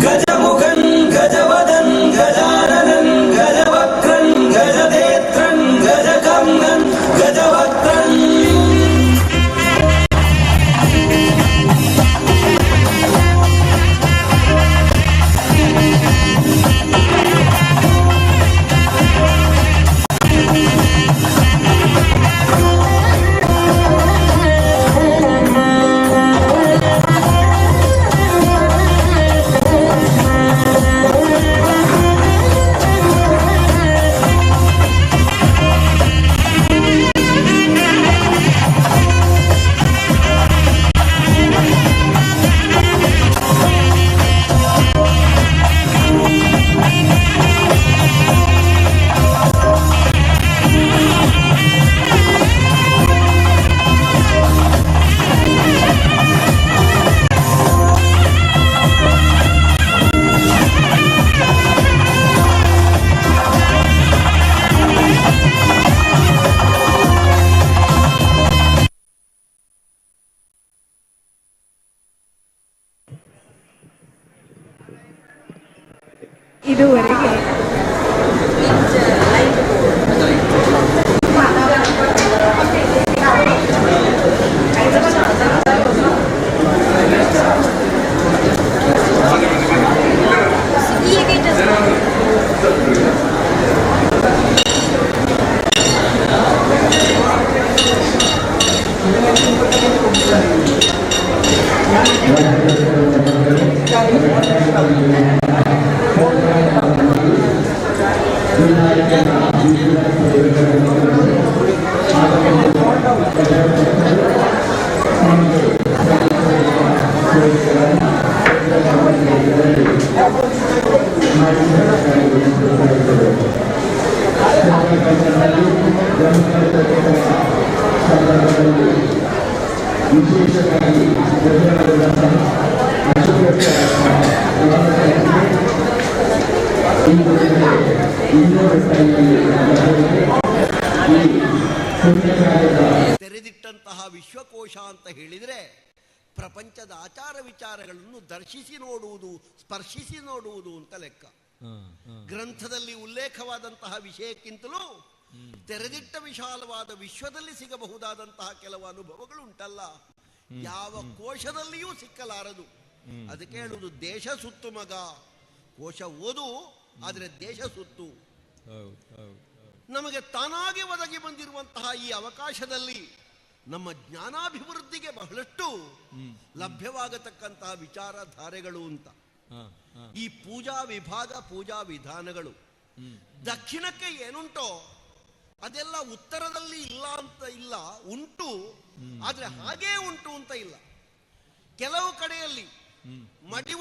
గజముఖన్ గజవదన్ గజాననన్ గజవక్రన్ గజనేత్రన్ గజకర్ణన్ గజవక్రన్ ಇದುವರೆಗೆ ತೆರೆದಿಟ್ಟಂತಹ ವಿಶ್ವಕೋಶ ಅಂತ ಹೇಳಿದರೆ ಪ್ರಪಂಚದ ಆಚಾರ ವಿಚಾರಗಳನ್ನು ದರ್ಶಿಸಿ ನೋಡುವುದು, ಸ್ಪರ್ಶಿಸಿ ನೋಡುವುದು ಅಂತ ಲೆಕ್ಕ. ಗ್ರಂಥದಲ್ಲಿ ಉಲ್ಲೇಖವಾದಂತಹ ವಿಷಯಕ್ಕಿಂತಲೂ ತೆರೆದಿಟ್ಟ ವಿಶಾಲವಾದ ವಿಶ್ವದಲ್ಲಿ ಸಿಗಬಹುದಾದಂತಹ ಕೆಲವು ಅನುಭವಗಳು ಉಂಟಲ್ಲ, ಯಾವ ಕೋಶದಲ್ಲಿಯೂ ಸಿಕ್ಕಲಾರದು. ಅದಕ್ಕೆ ಹೇಳುವುದು ದೇಶ ಸುತ್ತು ಮಗ. ಕೋಶ ಓದು, ಆದರೆ ದೇಶ ಸುತ್ತು. ನಮಗೆ ತಾನಾಗಿ ಒದಗಿ ಬಂದಿರುವಂತಹ ಈ ಅವಕಾಶದಲ್ಲಿ ನಮ್ಮ ಜ್ಞಾನಾಭಿವೃದ್ಧಿಗೆ ಬಹಳಷ್ಟು ಲಭ್ಯವಾಗತಕ್ಕಂತಹ ವಿಚಾರಧಾರೆಗಳು ಅಂತ. ಈ ಪೂಜಾ ವಿಭಾಗ, ಪೂಜಾ ವಿಧಾನಗಳು ದಕ್ಷಿಣಕ್ಕೆ ಏನುಂಟೋ ಅದೆಲ್ಲ ಉತ್ತರದಲ್ಲಿ ಇಲ್ಲ ಅಂತ ಇಲ್ಲ, ಉಂಟು, ಆದ್ರೆ ಹಾಗೇ ಉಂಟು ಅಂತ ಇಲ್ಲ. ಕೆಲವು ಕಡೆಯಲ್ಲಿ ಮಡಿ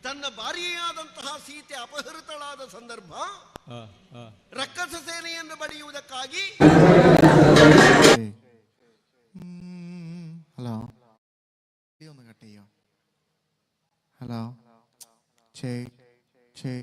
ತನ್ನ ಭಾರ್ಯೆಯಾದಂತಹ ಸೀತೆ ಅಪಹೃತಳಾದ ಸಂದರ್ಭ ರಕ್ಕಸ ಸೇನೆಯನ್ನು ಬಡಿಯುವುದಕ್ಕಾಗಿ ഹലോ ഒന്ന് കട്ട് ചെയ്യോ ഹലോ ചേ ചേ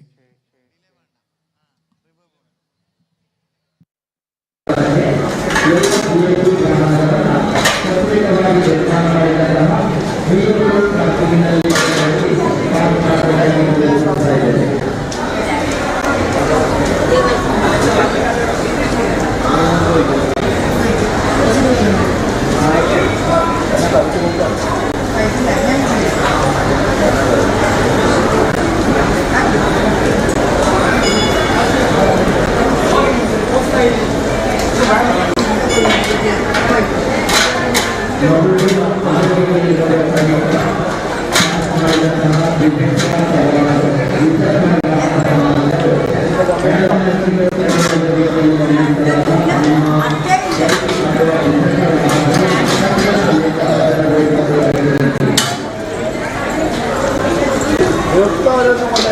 Hallelujah.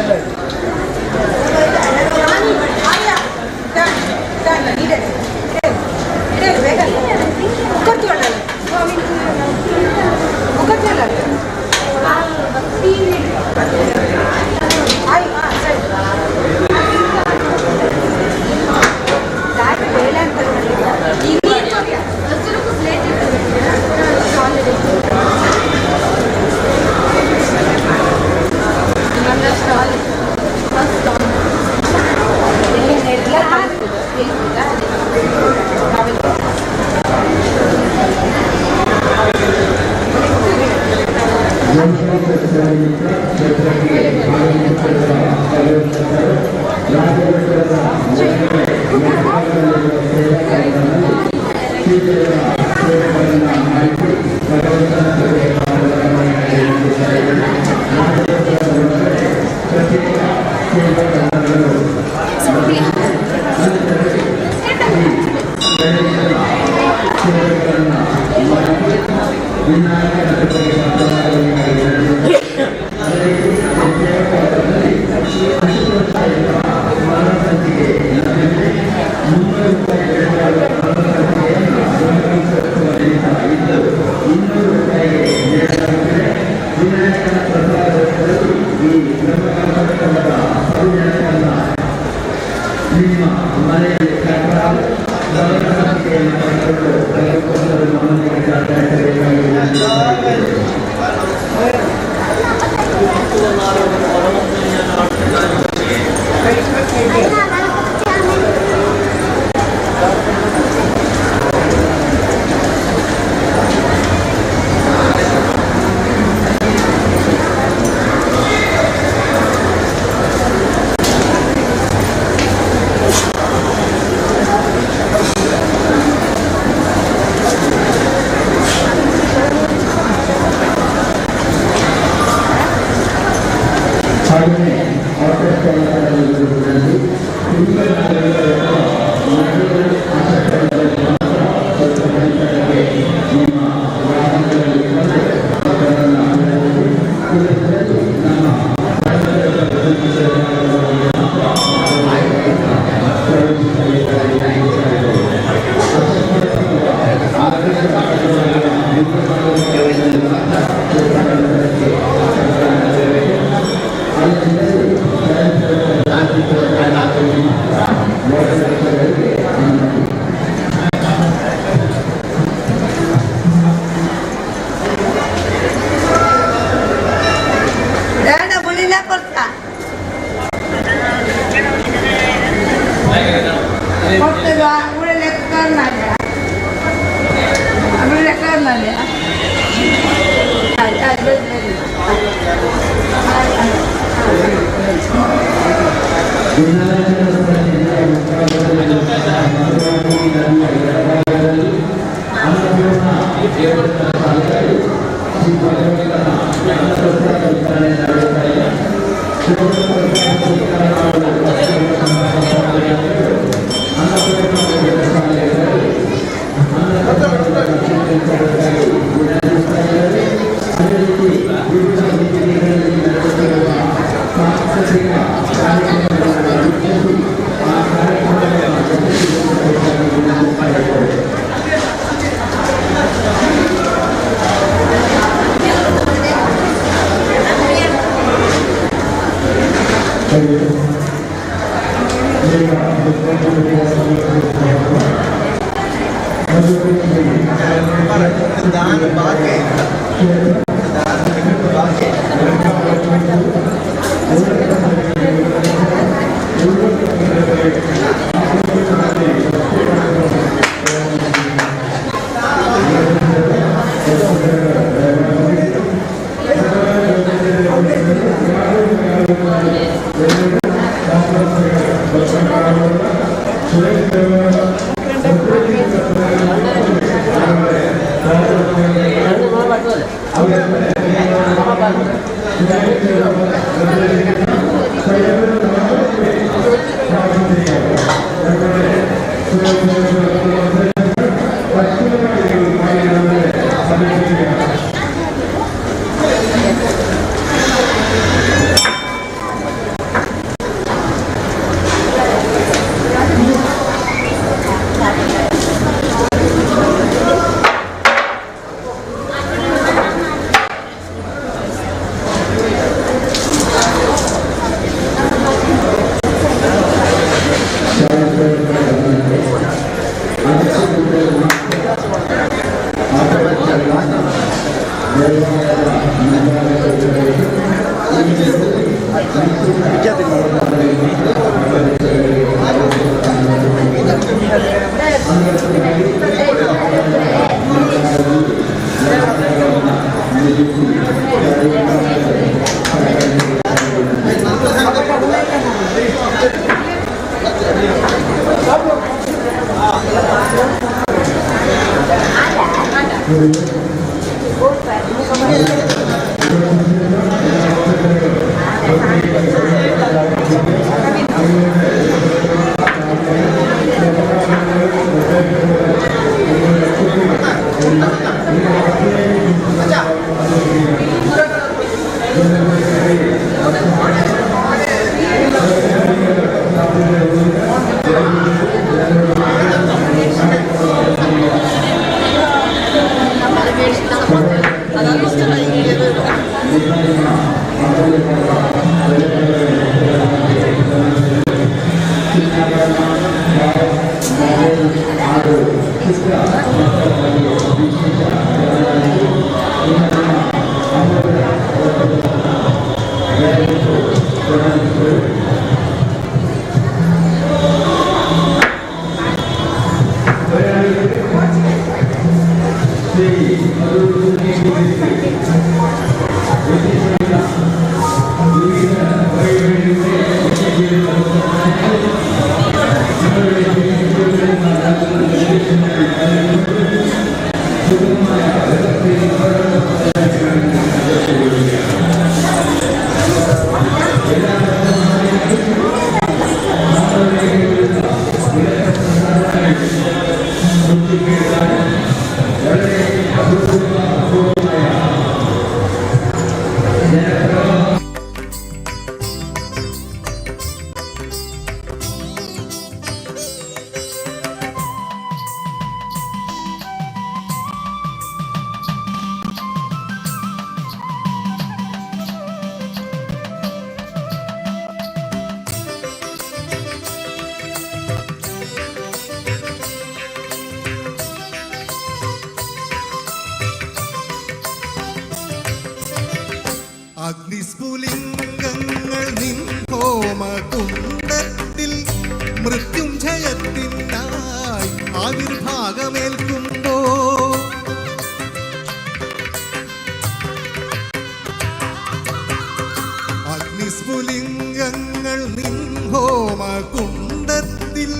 ഹോമകുണ്ടത്തിൽ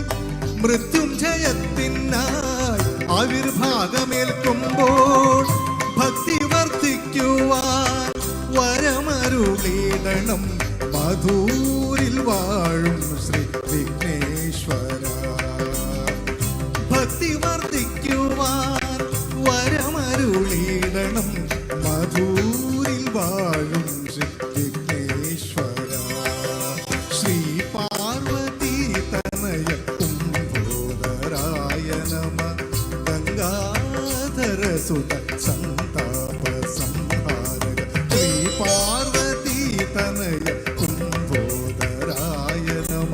മൃത്യുഞ്ജയത്തിനായി ആവിർഭാഗമേൽക്കുമ്പോൾ ഭക്തി വർദ്ധിക്കുവാൻ വരമരുളിടണം മധൂരിൽ വാഴും ശ്രീ വിഘ്നേശ്വര. ഭക്തി വർദ്ധിക്കുവാൻ വരമരുളിടണം മധൂരിൽ വാഴും ശ്രീ വിഘ്നേശ്വര. ശ്രീ പാർവതി തനയ കുംഭോദരായ നമ. ഗംഗാധര സുത സന്താപ സംഹാരക. ശ്രീ പാർവതി തനയ കുംഭോദരായ നമ.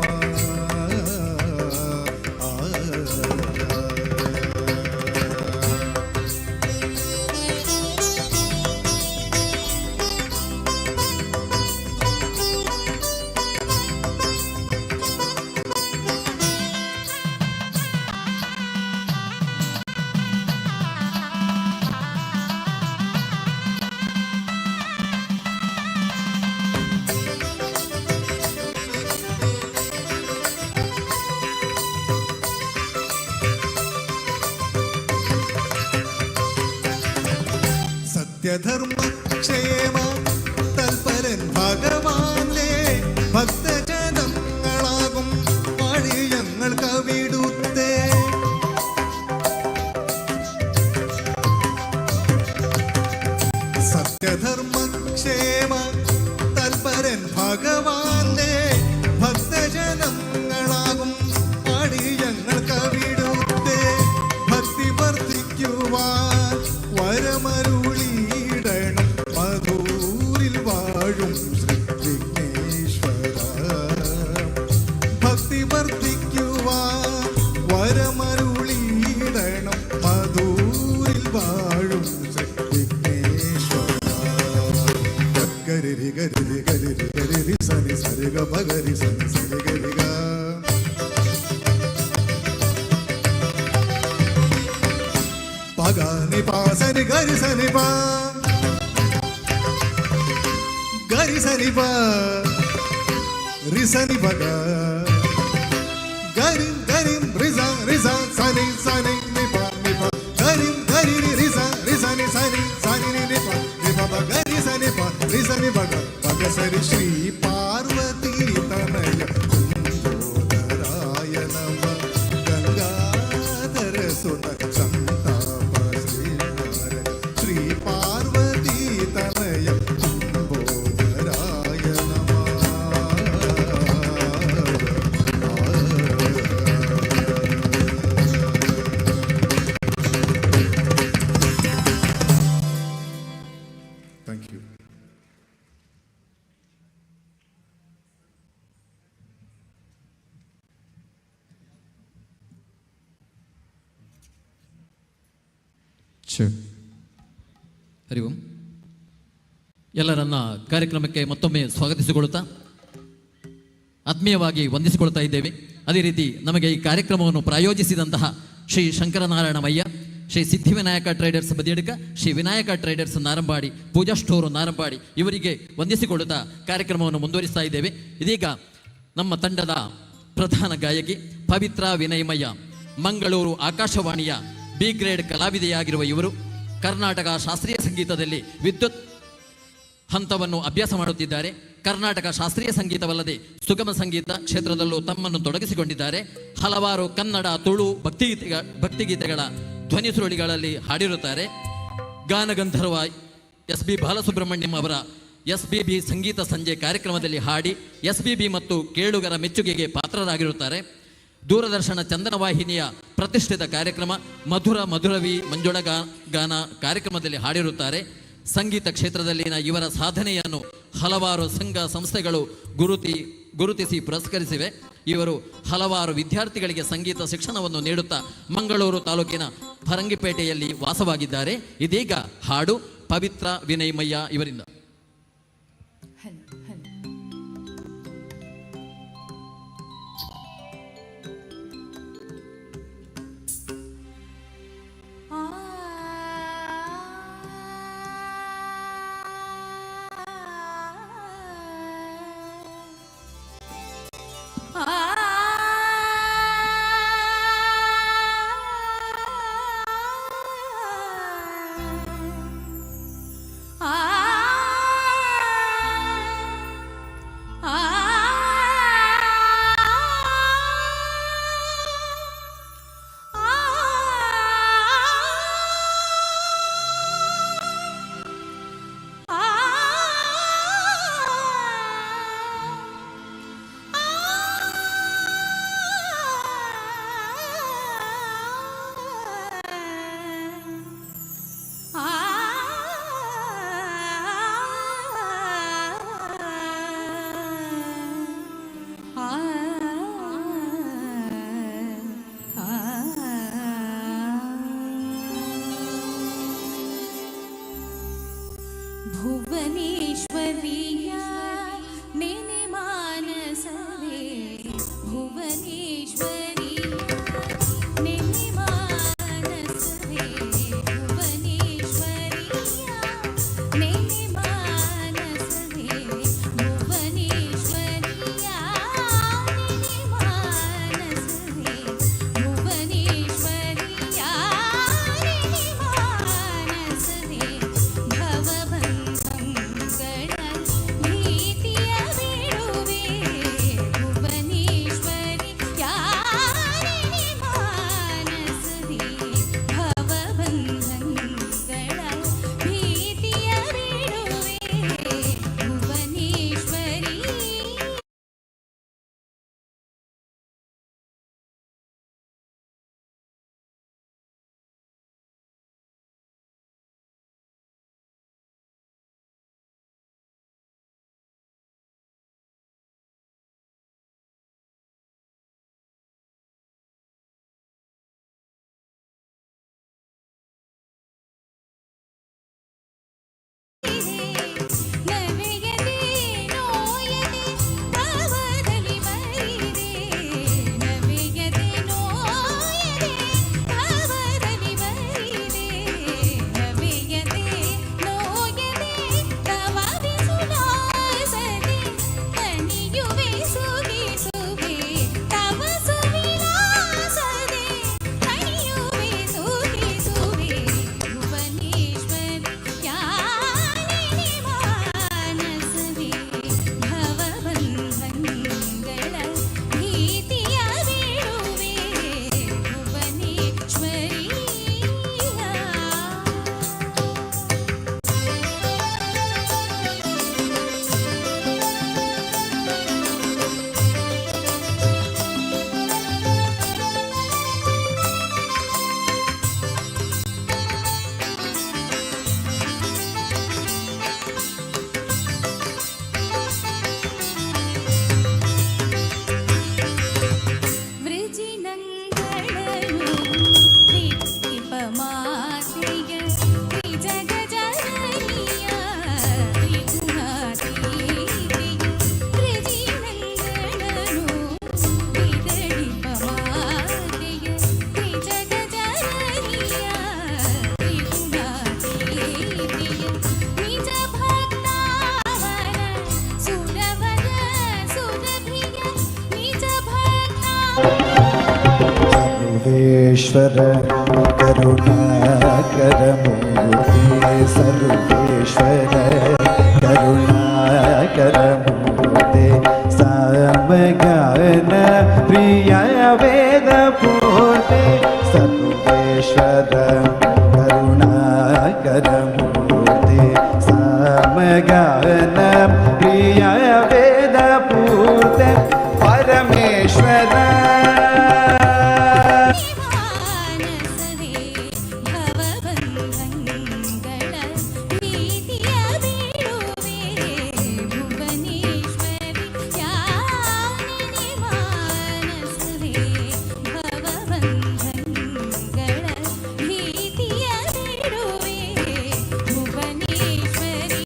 സത്യധർമ്മ ക്ഷേമ തൽപരൻ ഭഗവാന്റെ ഭക്തജനങ്ങളാകും വഴിയങ്ങൾ കവിടുത്തേ. സത്യധർമ്മ ക്ഷേമ തൽപരൻ ഭഗവാന്റെ ഭക്തജനങ്ങളാകും വഴിയങ്ങൾ കവിടുത്തേ. ഭക്തി വർദ്ധിക്കുവാൻ വരമരുളിടണം മധൂരിൽ വാഴും ശ്രീ വിഘ്നേശ്വര. ഭക്തി വർദ്ധിക്കുവാൻ വരമരുളിടണം മധൂരിൽ വാഴും ശ്രീ വിഘ്നേശ്വര. ഗരി ഗരി ഗരി ഗരി സനി സരിഗ ഭഗരി സനി സരി ഗരി ഗ. పగని పాసని గరి సని పా గరి సని పా రి సని పగ గరి గరి రిజా రిజా సని సని ని పా గరి గరి రిజా రిజని సని సని ని పా ని పా గరి సని పా రి సని పగ పగ సరి శ్రీ పార్వతీ తనయ కుంభోదరాయ నమ. గంగాధర సుత ಹರಿ ಓಂ. ಎಲ್ಲರನ್ನ ಕಾರ್ಯಕ್ರಮಕ್ಕೆ ಮತ್ತೊಮ್ಮೆ ಸ್ವಾಗತಿಸಿಕೊಳ್ಳುತ್ತಾ ಆತ್ಮೀಯವಾಗಿ ವಂದಿಸಿಕೊಳ್ತಾ ಇದ್ದೇವೆ. ಅದೇ ರೀತಿ ನಮಗೆ ಈ ಕಾರ್ಯಕ್ರಮವನ್ನು ಪ್ರಾಯೋಜಿಸಿದಂತಹ ಶ್ರೀ ಶಂಕರನಾರಾಯಣಮಯ್ಯ, ಶ್ರೀ ಸಿದ್ಧಿವಿನಾಯಕ ಟ್ರೇಡರ್ಸ್ ಬದಿಯಡ್ಕ, ಶ್ರೀ ವಿನಾಯಕ ಟ್ರೇಡರ್ಸ್ ನಾರಂಬಾಡಿ, ಪೂಜಾ ಸ್ಟೋರು ನಾರಂಬಾಡಿ ಇವರಿಗೆ ವಂದಿಸಿಕೊಳ್ಳುತ್ತಾ ಕಾರ್ಯಕ್ರಮವನ್ನು ಮುಂದುವರಿಸ್ತಾ ಇದ್ದೇವೆ. ಇದೀಗ ನಮ್ಮ ತಂಡದ ಪ್ರಧಾನ ಗಾಯಕಿ ಪವಿತ್ರ ವಿನಯಮಯ್ಯ, ಮಂಗಳೂರು ಆಕಾಶವಾಣಿಯ ಬಿ ಗ್ರೇಡ್ ಕಲಾವಿದೆಯಾಗಿರುವ ಇವರು ಕರ್ನಾಟಕ ಶಾಸ್ತ್ರೀಯ ಸಂಗೀತದಲ್ಲಿ ವಿದ್ಯುತ್ ಹಂತವನ್ನು ಅಭ್ಯಾಸ ಮಾಡುತ್ತಿದ್ದಾರೆ. ಕರ್ನಾಟಕ ಶಾಸ್ತ್ರೀಯ ಸಂಗೀತವಲ್ಲದೆ ಸುಗಮ ಸಂಗೀತ ಕ್ಷೇತ್ರದಲ್ಲೂ ತಮ್ಮನ್ನು ತೊಡಗಿಸಿಕೊಂಡಿದ್ದಾರೆ. ಹಲವಾರು ಕನ್ನಡ, ತುಳು ಭಕ್ತಿಗೀತೆಗಳ ಧ್ವನಿ ಸುರುಳಿಗಳಲ್ಲಿ ಹಾಡಿರುತ್ತಾರೆ. ಗಾನಗಂಧರ್ವ SB ಬಾಲಸುಬ್ರಹ್ಮಣ್ಯಂ ಅವರ SBB ಸಂಗೀತ ಸಂಜೆ ಕಾರ್ಯಕ್ರಮದಲ್ಲಿ ಹಾಡಿ SBB ಮತ್ತು ಕೇಳುಗರ ಮೆಚ್ಚುಗೆಗೆ ಪಾತ್ರರಾಗಿರುತ್ತಾರೆ. ದೂರದರ್ಶನ ಚಂದನ ವಾಹಿನಿಯ ಪ್ರತಿಷ್ಠಿತ ಕಾರ್ಯಕ್ರಮ ಮಧುರ ಮಧುರವಿ ಮಂಜುಳ ಗಾನ ಕಾರ್ಯಕ್ರಮದಲ್ಲಿ ಹಾಡಿರುತ್ತಾರೆ. ಸಂಗೀತ ಕ್ಷೇತ್ರದಲ್ಲಿನ ಇವರ ಸಾಧನೆಯನ್ನು ಹಲವಾರು ಸಂಘ ಸಂಸ್ಥೆಗಳು ಗುರುತಿಸಿ ಪುರಸ್ಕರಿಸಿವೆ. ಇವರು ಹಲವಾರು ವಿದ್ಯಾರ್ಥಿಗಳಿಗೆ ಸಂಗೀತ ಶಿಕ್ಷಣವನ್ನು ನೀಡುತ್ತಾ ಮಂಗಳೂರು ತಾಲೂಕಿನ ಫರಂಗಿಪೇಟೆಯಲ್ಲಿ ವಾಸವಾಗಿದ್ದಾರೆ. ಇದೀಗ ಹಾಡು ಪವಿತ್ರ ವಿನಯಮಯ್ಯ ಇವರಿಂದ. ಭುವನೇಶ್ವರಿಯ ನೆನೆ ಮಾನಸವೇ ಭುವನೇಶ್ವರಿಯ ನೆನೆ ಮಾನಸವೇ ಭುವನೇಶ್ವರಿಯ ನೆನೆ ಮಾನಸವೇ ಭುವನೇಶ್ವರಿಯ ನೆನೆ ಮಾನಸವೇ ಭುವನೇಶ್ವರಿಯ ನೆನೆ ಮಾನಸವೇ ಭವಬಂಧಗಳ ಭೀತಿಯ ಬಿಡುವೆ ಭುವನೇಶ್ವರಿ ಯಾರಿಣಿ ಮಾನಸವೇ ಭವಬಂಧಗಳ ಭೀತಿಯ ಬಿಡುವೆ ಭುವನೇಶ್ವರಿ. ನವೆಯದೆ ನೋಯದೆ ಭಾವದಲ್ಲಿ ಬರಿದೆ ನವೆಯದೆ ನೋಯದೆ ಭಾವದಲ್ಲಿ ಬರಿದೆ ನವೆಯದೆ ನೋಯದೆ ತವಾದಿ ಸುಲಾಸದೆ ಕಣಿಯುವೆ ಸುಗಿಸುವೆ ತವ ಸುವಿಲಾಸದೆ ಕಣಿಯುವೆ ಸುಗಿಸುವೆ ಭುವನೇಶ್ವರಿ ಯಾರಿಣಿ ಮಾನಸವೇ ಭವಬಂಧಗಳ ಭೀತಿಯ ಬಿಡುವೆ ಭುವನೇಶ್ವರಿ. ವೃಜಿನಂಗಳನು ತ್ರಿಪಮಾತೆಯ ತ್ರಿಜಗಜನನಿಯ ತ್ರಿಗುಣಾತೀತೆಯ ವೃಜಿನಂಗಳನು ತ್ರಿಪಮಾತೆಯ ತ್ರಿಜಗಜನನಿಯ ತ್ರಿಗುಣಾತೀತೆಯ ನಿಜ ಭಕ್ತಾವರ ಸುರವರ ಸುರಭಿಯ ನಿಜ ಭಕ್ತ ಸರ್ವೇಶ್ವರ ಕರುಣಾಕರಮೂರ್ತಿ ಸರ್ವೇಶ್ವರ ಕರುಣಾಕರಮೂರ್ತಿ ಸಮಗಾನ ಪ್ರಿಯ ವೇದ ಪೂರ್ತಿ ಸರ್ವೇಶ್ವರ ಕರುಣಾಕರಮೂರ್ತಿ ಸಮಗಾನ ಪ್ರಿಯ ವೇದ ಪೂರ್ತಿ ಪರಮೇಶ್ವರ ಮಾನಸವೇ ಭವಬಂಧಗಳ ಭೀತಿಯ ಬಿಡುವೆ ಭುವನೇಶ್ವರಿ ಯಾರಿಣಿ ಮಾನಸವೇ ಭವಬಂಧಗಳ ಭೀತಿಯ ಬಿಡುವೆ ಭುವನೇಶ್ವರಿ.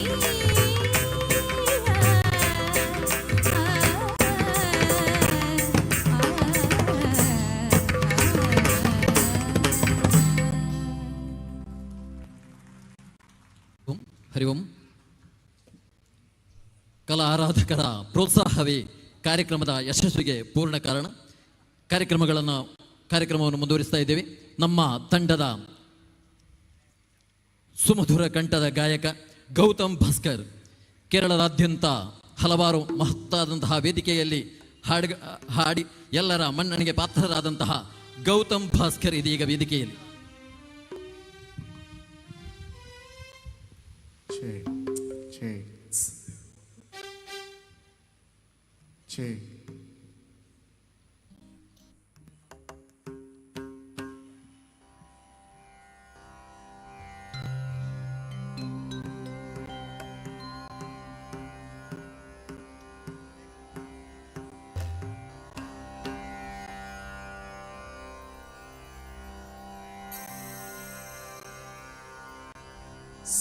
ಹರಿ ಓಂ. ಕಲಾ ಆರಾಧಕರ ಪ್ರೋತ್ಸಾಹವೇ ಕಾರ್ಯಕ್ರಮದ ಯಶಸ್ವಿಗೆ ಪೂರ್ಣ ಕಾರಣ. ಕಾರ್ಯಕ್ರಮವನ್ನು ಮುಂದುವರಿಸ್ತಾ ಇದ್ದೇವೆ. ನಮ್ಮ ತಂಡದ ಸುಮಧುರ ಕಂಠದ ಗಾಯಕ ಗೌತಮ್ ಭಾಸ್ಕರ್ ಕೇರಳದಾದ್ಯಂತ ಹಲವಾರು ಮಹತ್ತಾದಂತಹ ವೇದಿಕೆಯಲ್ಲಿ ಹಾಡಿ ಎಲ್ಲರ ಮನ್ನಣೆಗೆ ಪಾತ್ರರಾದಂತಹ ಗೌತಮ್ ಭಾಸ್ಕರ್ ಇದೀಗ ವೇದಿಕೆಯಲ್ಲಿ.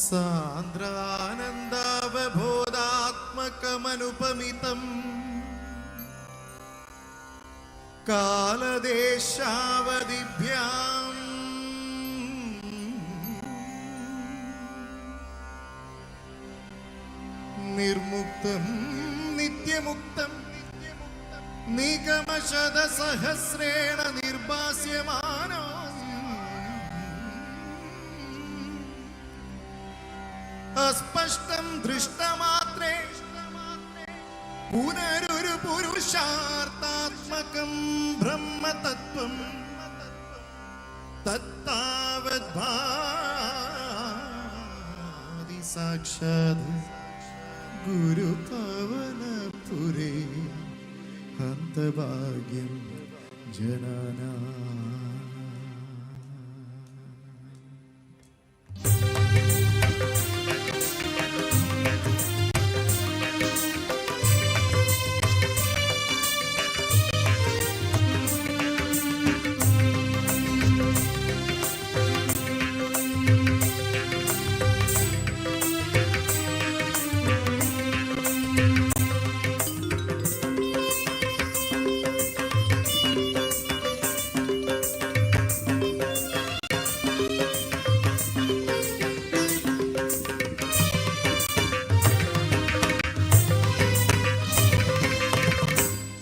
ಸ സാന്ദ്രാനന്ദാവബോധാത്മകമനുപമിതം കാലദേശാവധിഭ്യാം നിർമുക്തം നിത്യമുക്തം നിഗമശതസഹസ്രേണ നിർഭാസ്യമാനോ അസ്പഷ്ടം ദൃഷ്ടമാത്രേ പുനരൊരു പുരുഷാർത്ഥാത്മകം ബ്രഹ്മതത്വം തത്താവദ്ഭാതി സാക്ഷാത് ഗുരുപവനപുരേ ഹന്തഭാഗ്യം ജനാനാ.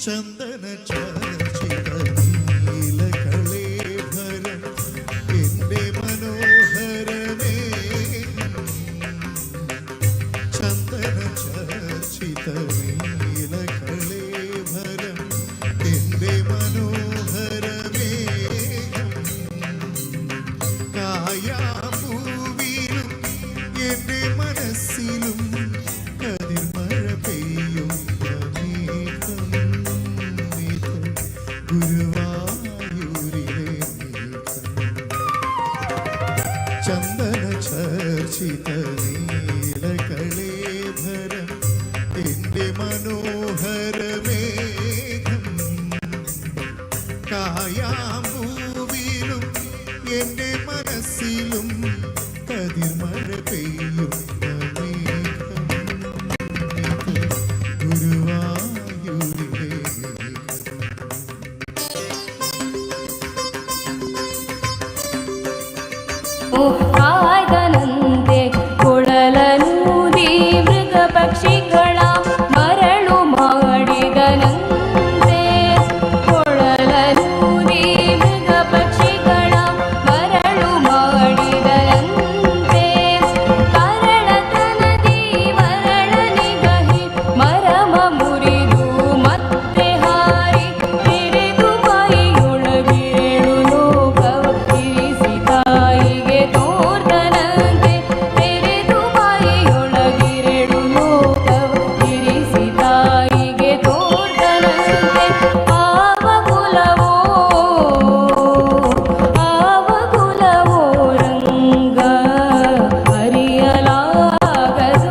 ചന്ദന ചർച്ചിത നീലകളേഭരം എന്റെ മനോഹരമേ. ചന്ദന ചർച്ചിത നീലകളേഭരം എന്റെ മനോഹരമേ. കായാമ്പൂവിലും എന്റെ മനസ്സിലും കതിർമഴ പെയ്യും ഗുരുവായൂരിലെ ചന്ദന ചർച്ചിത നീലകളേഭരം എന്റെ മനോഹരമേഘം. കായാമ്പൂവിലും എന്റെ മനസ്സിലും കതിർമഴ പെയ്യും ഗുരുവായൂരിലെ ಕಾಯ್ದನಂತೆ ಕೊಡಲನೂದಿ ಮೃಗ ಪಕ್ಷಿಗಳ ಮರಳು ಮಾಡಿದನಂತೆ. ಕೊಡಲನೂದಿ ಮೃಗ ಪಕ್ಷಿಗಳ ಮರಳು ಮಾಡಿದನಂತೆ. ಕರಳತನದಿ ಮರಳನಿಗಹಿ ಮರಮ ಮುರಿದು ಮತ್ತೆ ಹಾರಿ ತಿರಿದು ಮೈಯೊಳಗಿರೇಳು ಲೋಕವ ಇರಿಸಿ ತಾಯಿಗೆ ತೋರ್ದನಂತೆ. ತೆರೆದು ಬಾಯಿಯೊಳಗಿರೆಡು ಲೋಕವ ಇರಿಸಿ ತಾಯಿಗೆ ತೋರ್ದನಂತೆ. ಆವ ಕುಲವೋ ರಂಗ ಅರಿಯಲಾಗದು.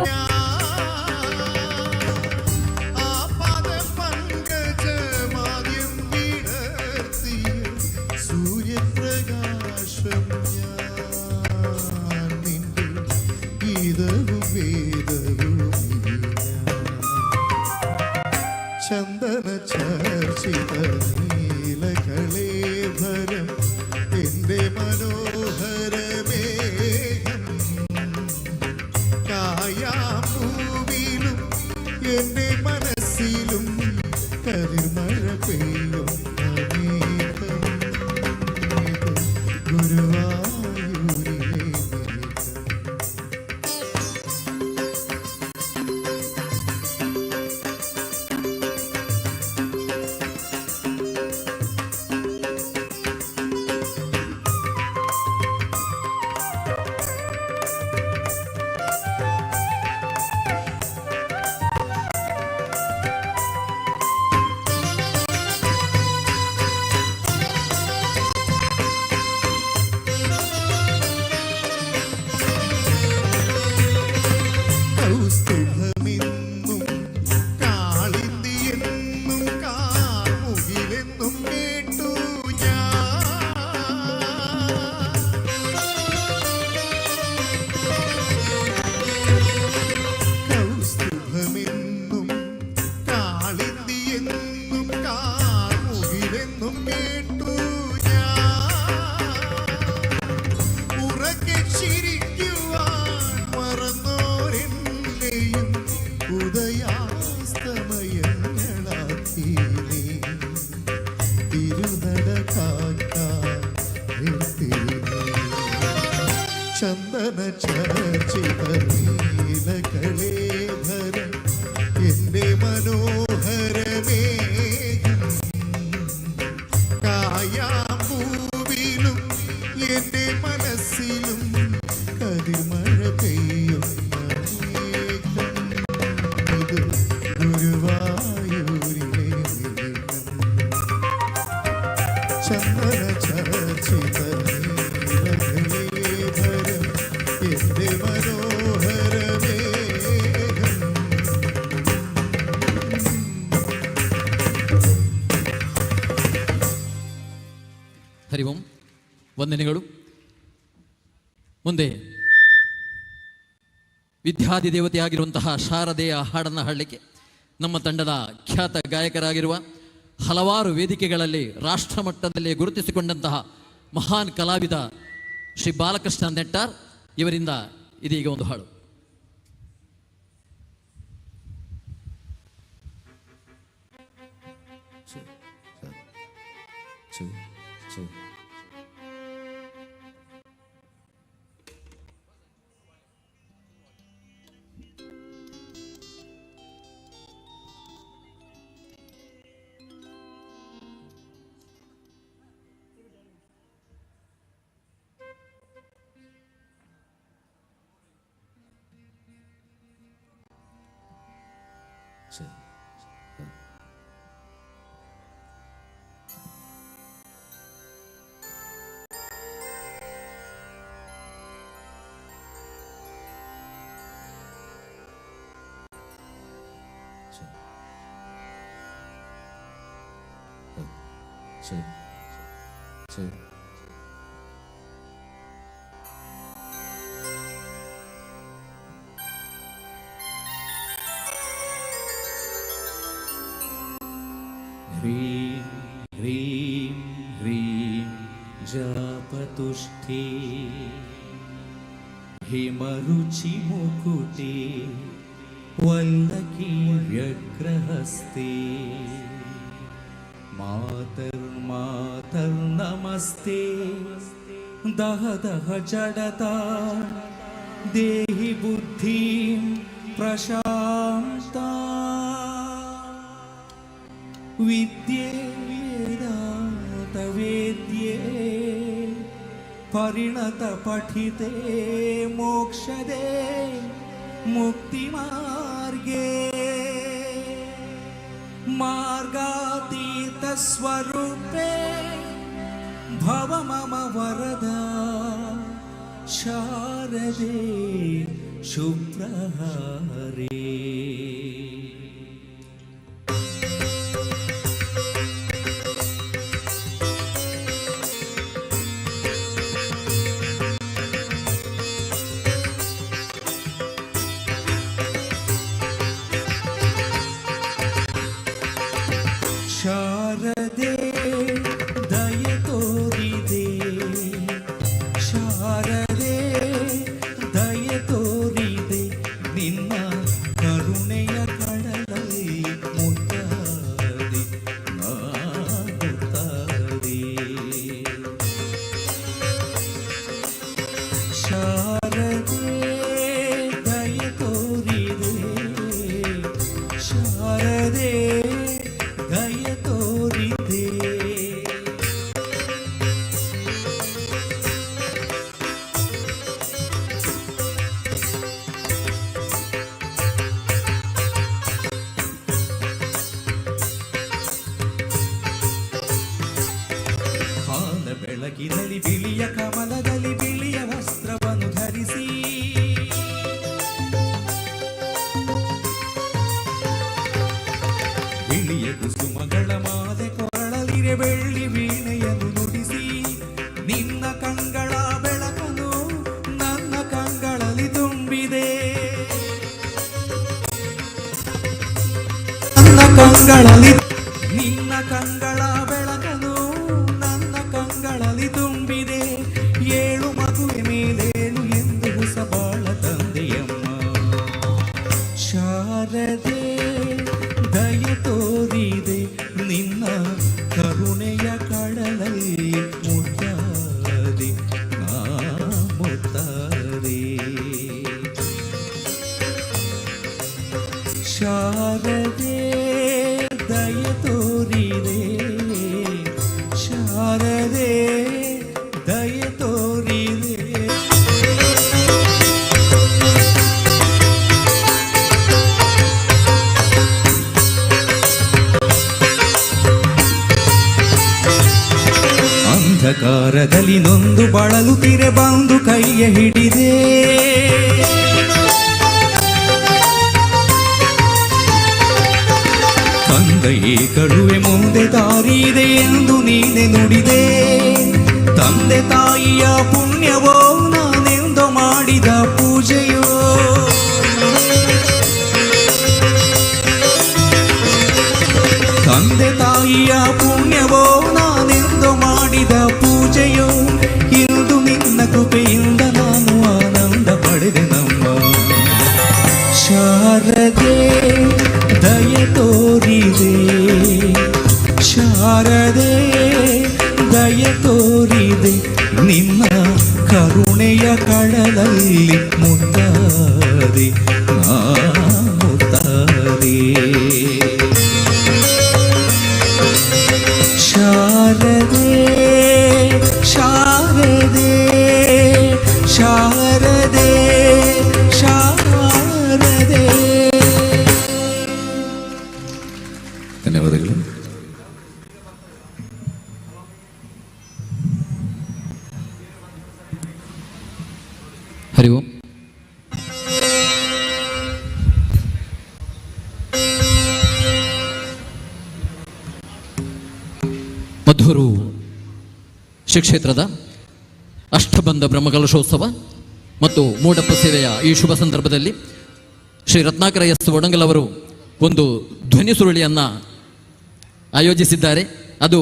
പങ്കജമാദ്യം വിടർത്തിയ സൂര്യപ്രകാശം ഞാൻ നിന്റെ ഗീതവും വേദവും ചന്ദന ചർച്ചിത നീലകളേഭരം എന്റെ മനോഹരമേഘം. കായാമ്പൂവിലും എന്റെ മനസ്സിലും കതിർമഴ പെയ്യും മേഘം. ഗുരുവായൂരിലെ മേഘം. കൗസ്തുഭമെന്നും കാളിന്തിയെന്നും കാർമുകിലെന്നും കേട്ടു ഞാൻ. ചന്ദന ചർച്ചിത നീലകളേധര എന്റെ മനോഹരമേ കായാമ്പൂവിലും എന്റെ മനസ്സിലും കതിർമഴ പെയ്യുന്ന മേഘം ഇത് ഗുരുവായൂരിലെ മേഘം ചന്ദന ചർച്ചിത നീലകളേധരം എന്റെ മനോഹരമേ ಹರಿ ಓಂ ವಂದನೆಗಳು. ಮುಂದೆ ವಿದ್ಯಾದಿ ದೇವತೆಯಾಗಿರುವಂತಹ ಶಾರದೆಯ ಹಾಡನ್ನು ಹಾಡಲಿಕ್ಕೆ ನಮ್ಮ ತಂಡದ ಖ್ಯಾತ ಗಾಯಕರಾಗಿರುವ ಹಲವಾರು ವೇದಿಕೆಗಳಲ್ಲಿ ರಾಷ್ಟ್ರಮಟ್ಟದಲ್ಲಿ ಗುರುತಿಸಿಕೊಂಡಂತಹ ಮಹಾನ್ ಕಲಾವಿದ ಶ್ರೀ ಬಾಲಕೃಷ್ಣ ನೆಟ್ಟಾರ್ ಇವರಿಂದ ಇದೀಗ ಒಂದು ಹಾಡು. ह्रीं ह्रीं ह्रीं जापतुष्टे हिमरुचिमुकुटे वल्लकी व्यग्रहस्ते मातर्मातर्नमस्ते दह दह जडता देहि बुद्धिं प्रशान्ता विद्ये वेदान्तवेद्ये परिणतपठिते मोक्षदे मुक्तिमार्गे मार्गातीतस्वरूपे भव मम वरदा शारदे शुभ्रहारे ಶಾರದೆ ದಯ ತೋರಿದೆ ಶಾರದೆ ದಯ ತೋರಿದೆ ನಿನ್ನ ಕರುಣೆಯ ಕಡಲಲ್ಲಿ ಮುತ್ತಾದೆ ಮುತ್ತಾದೆ ಶಾರದೆ ದಯ ತೋರಿದೆ ಶಾರದೆ ದಯ ತೋರಿದೆ ಹಾಲ ಬೆಳಕಿನಲ್ಲಿ ಬಿಳಿಯ ಕಮಲದಲ್ಲಿ ಬಿಳಿಯ ವಸ್ತ್ರವನ್ನು ಧರಿಸಿ ಬಿಳಿಯ ಕುಸುಮಗಳ ಮಾಲೆ ಕೊರಳಲಿರೆ ಬೆಳ್ಳಿ ವೀಣೆಯನ್ನು ನುಡಿಸಿ ನಿನ್ನ ಕಂಗಳ ಬೆಳಕನು ನನ್ನ ಕಂಗಳಲ್ಲಿ ತುಂಬಿದೆ ನನ್ನ ಕಂಗಳಲ್ಲಿ ನಿನ್ನ ಕಂಗಳ ಬೆಳಕನು ನನ್ನ ಕಂಗಳಲ್ಲಿ ತುಂಬಿದೆ ಏಳು ಮಗುವೆ ಮೇಲೇನು ಎಂದು ಹೊಸ ಬಾಳ ತಂದೆಯಮ್ಮ ಶಾರದೆ ದಯ ತೋರಿದೆ ನಿನ್ನ ಕರುಣೆಯ ಕಡಲಲ್ಲಿ ಮುತ್ತಾದೆ ನಾ ಮುತ್ತಾದೆ ಶಾರದೆ ದಯ ತೋರಿದೆ ಶಾರದೆ ದಯ ತೋರಿದೆ ಅಂಧಕಾರದಲ್ಲಿ ನೊಂದು ಬಳಲುತ್ತಿರೆ ಬಂದು ಕೈಯ ಹಿಡಿದೆ ತಂದೆಯೇ ಕಳುವೆ ಮುಂದೆ ದಾರಿದೆ ಎಂದು ನೀನೆ ನುಡಿದೆ ತಂದೆ ತಾಯಿಯ ಪುಣ್ಯವೋ ನಾನೆಂದು ಮಾಡಿದ ಪೂಜೆಯೋ ತಂದೆ ತಾಯಿಯ ಪುಣ್ಯವೋ ನಾನೆಂದು ಮಾಡಿದ ಪೂಜೆಯೋ ಇಂದು ನಿನ್ನ ಕೃಪೆಯಿಂದ ನಾನು ಆನಂದ ಪಡೆದೆ ನಮ್ಮ ಶಾರದೆ ದಯ ತೋರಿದೆ ಶಾರದೆ ದಯ ತೋರಿದೆ ನಿನ್ನ ಕರುಣೆಯ ಕಡಲಲ್ಲಿ ಮುತ್ತಾದೆ ನಾ ಮುತ್ತಾದೆ ಶಾರದೆ ಶಾರದೆ ಶಾರದೆ ಶಾರದೆ. ಧನ್ಯವಾದಗಳು. ಹರಿ ಓಂ. ಮಧೂರು ಶ್ರೀ ಕ್ಷೇತ್ರದ ಅಷ್ಟಬಂಧ ಬ್ರಹ್ಮಕಲಶೋತ್ಸವ ಮತ್ತು ಮೂಡಪ್ಪ ಸೇವೆಯ ಈ ಶುಭ ಸಂದರ್ಭದಲ್ಲಿ ಶ್ರೀ ರತ್ನಾಕರ ಎಸ್ ಒಡಂಗಲ್ ಅವರು ಒಂದು ಧ್ವನಿ ಸುರುಳಿಯನ್ನು ಆಯೋಜಿಸಿದ್ದಾರೆ. ಅದು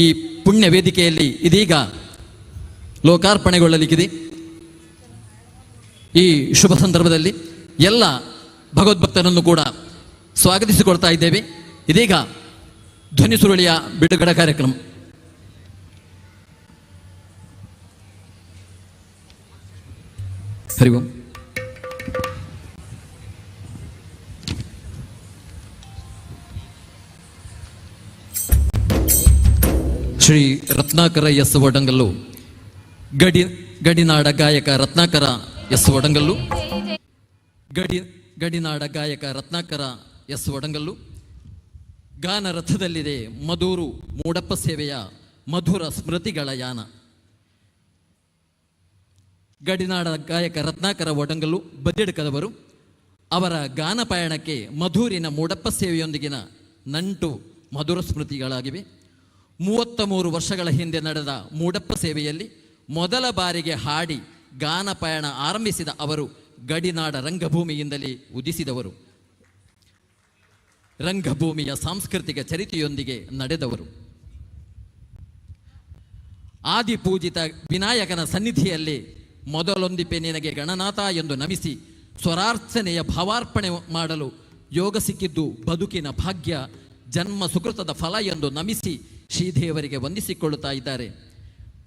ಈ ಪುಣ್ಯ ವೇದಿಕೆಯಲ್ಲಿ ಇದೀಗ ಲೋಕಾರ್ಪಣೆಗೊಳ್ಳಲಿಕ್ಕಿದೆ. ಈ ಶುಭ ಸಂದರ್ಭದಲ್ಲಿ ಎಲ್ಲ ಭಗವದ್ಭಕ್ತರನ್ನು ಕೂಡ ಸ್ವಾಗತಿಸಿಕೊಳ್ತಾ ಇದ್ದೇವೆ. ಇದೀಗ ಧ್ವನಿ ಸುರುಳಿಯ ಬಿಡುಗಡೆ ಕಾರ್ಯಕ್ರಮ. ಹರಿ ಓಂ. ಶ್ರೀ ರತ್ನಾಕರ ಎಸ್ ಒಡಂಗಲ್ಲು ಗಡಿನಾಡ ಗಾಯಕ ರತ್ನಾಕರ ಎಸ್ ಒಡಂಗಲ್ಲು ಗಡಿನಾಡ ಗಾಯಕ ರತ್ನಾಕರ ಎಸ್ ಒಡಂಗಲ್ಲು ಗಾನ ರಥದಲ್ಲಿದೆ ಮಧೂರು ಮೂಡಪ್ಪ ಸೇವೆಯ ಮಧುರ ಸ್ಮೃತಿಗಳ ಯಾನ. ಗಡಿನಾಡ ಗಾಯಕ ರತ್ನಾಕರ ಒಡಂಗಲ್ಲು ಬದಿಡ್ಕದವರು. ಅವರ ಗಾನ ಪಯಣಕ್ಕೆ ಮಧೂರಿನ ಮೂಡಪ್ಪ ಸೇವೆಯೊಂದಿಗಿನ ನಂಟು ಮಧುರ ಸ್ಮೃತಿಗಳಾಗಿವೆ. 33 ವರ್ಷಗಳ ಹಿಂದೆ ನಡೆದ ಮೂಡಪ್ಪ ಸೇವೆಯಲ್ಲಿ ಮೊದಲ ಬಾರಿಗೆ ಹಾಡಿ ಗಾನ ಪಯಣ ಆರಂಭಿಸಿದ ಅವರು ಗಡಿನಾಡ ರಂಗಭೂಮಿಯಿಂದಲೇ ಉದಿಸಿದವರು. ರಂಗಭೂಮಿಯ ಸಾಂಸ್ಕೃತಿಕ ಚರಿತೆಯೊಂದಿಗೆ ನಡೆದವರು. ಆದಿಪೂಜಿತ ವಿನಾಯಕನ ಸನ್ನಿಧಿಯಲ್ಲಿ ಮೊದಲೊಂದಿಪೆ ನಿನಗೆ ಗಣನಾಥ ಎಂದು ನಮಿಸಿ ಸ್ವರಾರ್ಚನೆಯ ಭಾವಾರ್ಪಣೆ ಮಾಡಲು ಯೋಗ ಸಿಕ್ಕಿದ್ದು ಬದುಕಿನ ಭಾಗ್ಯ, ಜನ್ಮ ಸುಕೃತದ ಫಲ ಎಂದು ನಮಿಸಿ ಶ್ರೀದೇವರಿಗೆ ವಂದಿಸಿಕೊಳ್ಳುತ್ತಾ ಇದ್ದಾರೆ.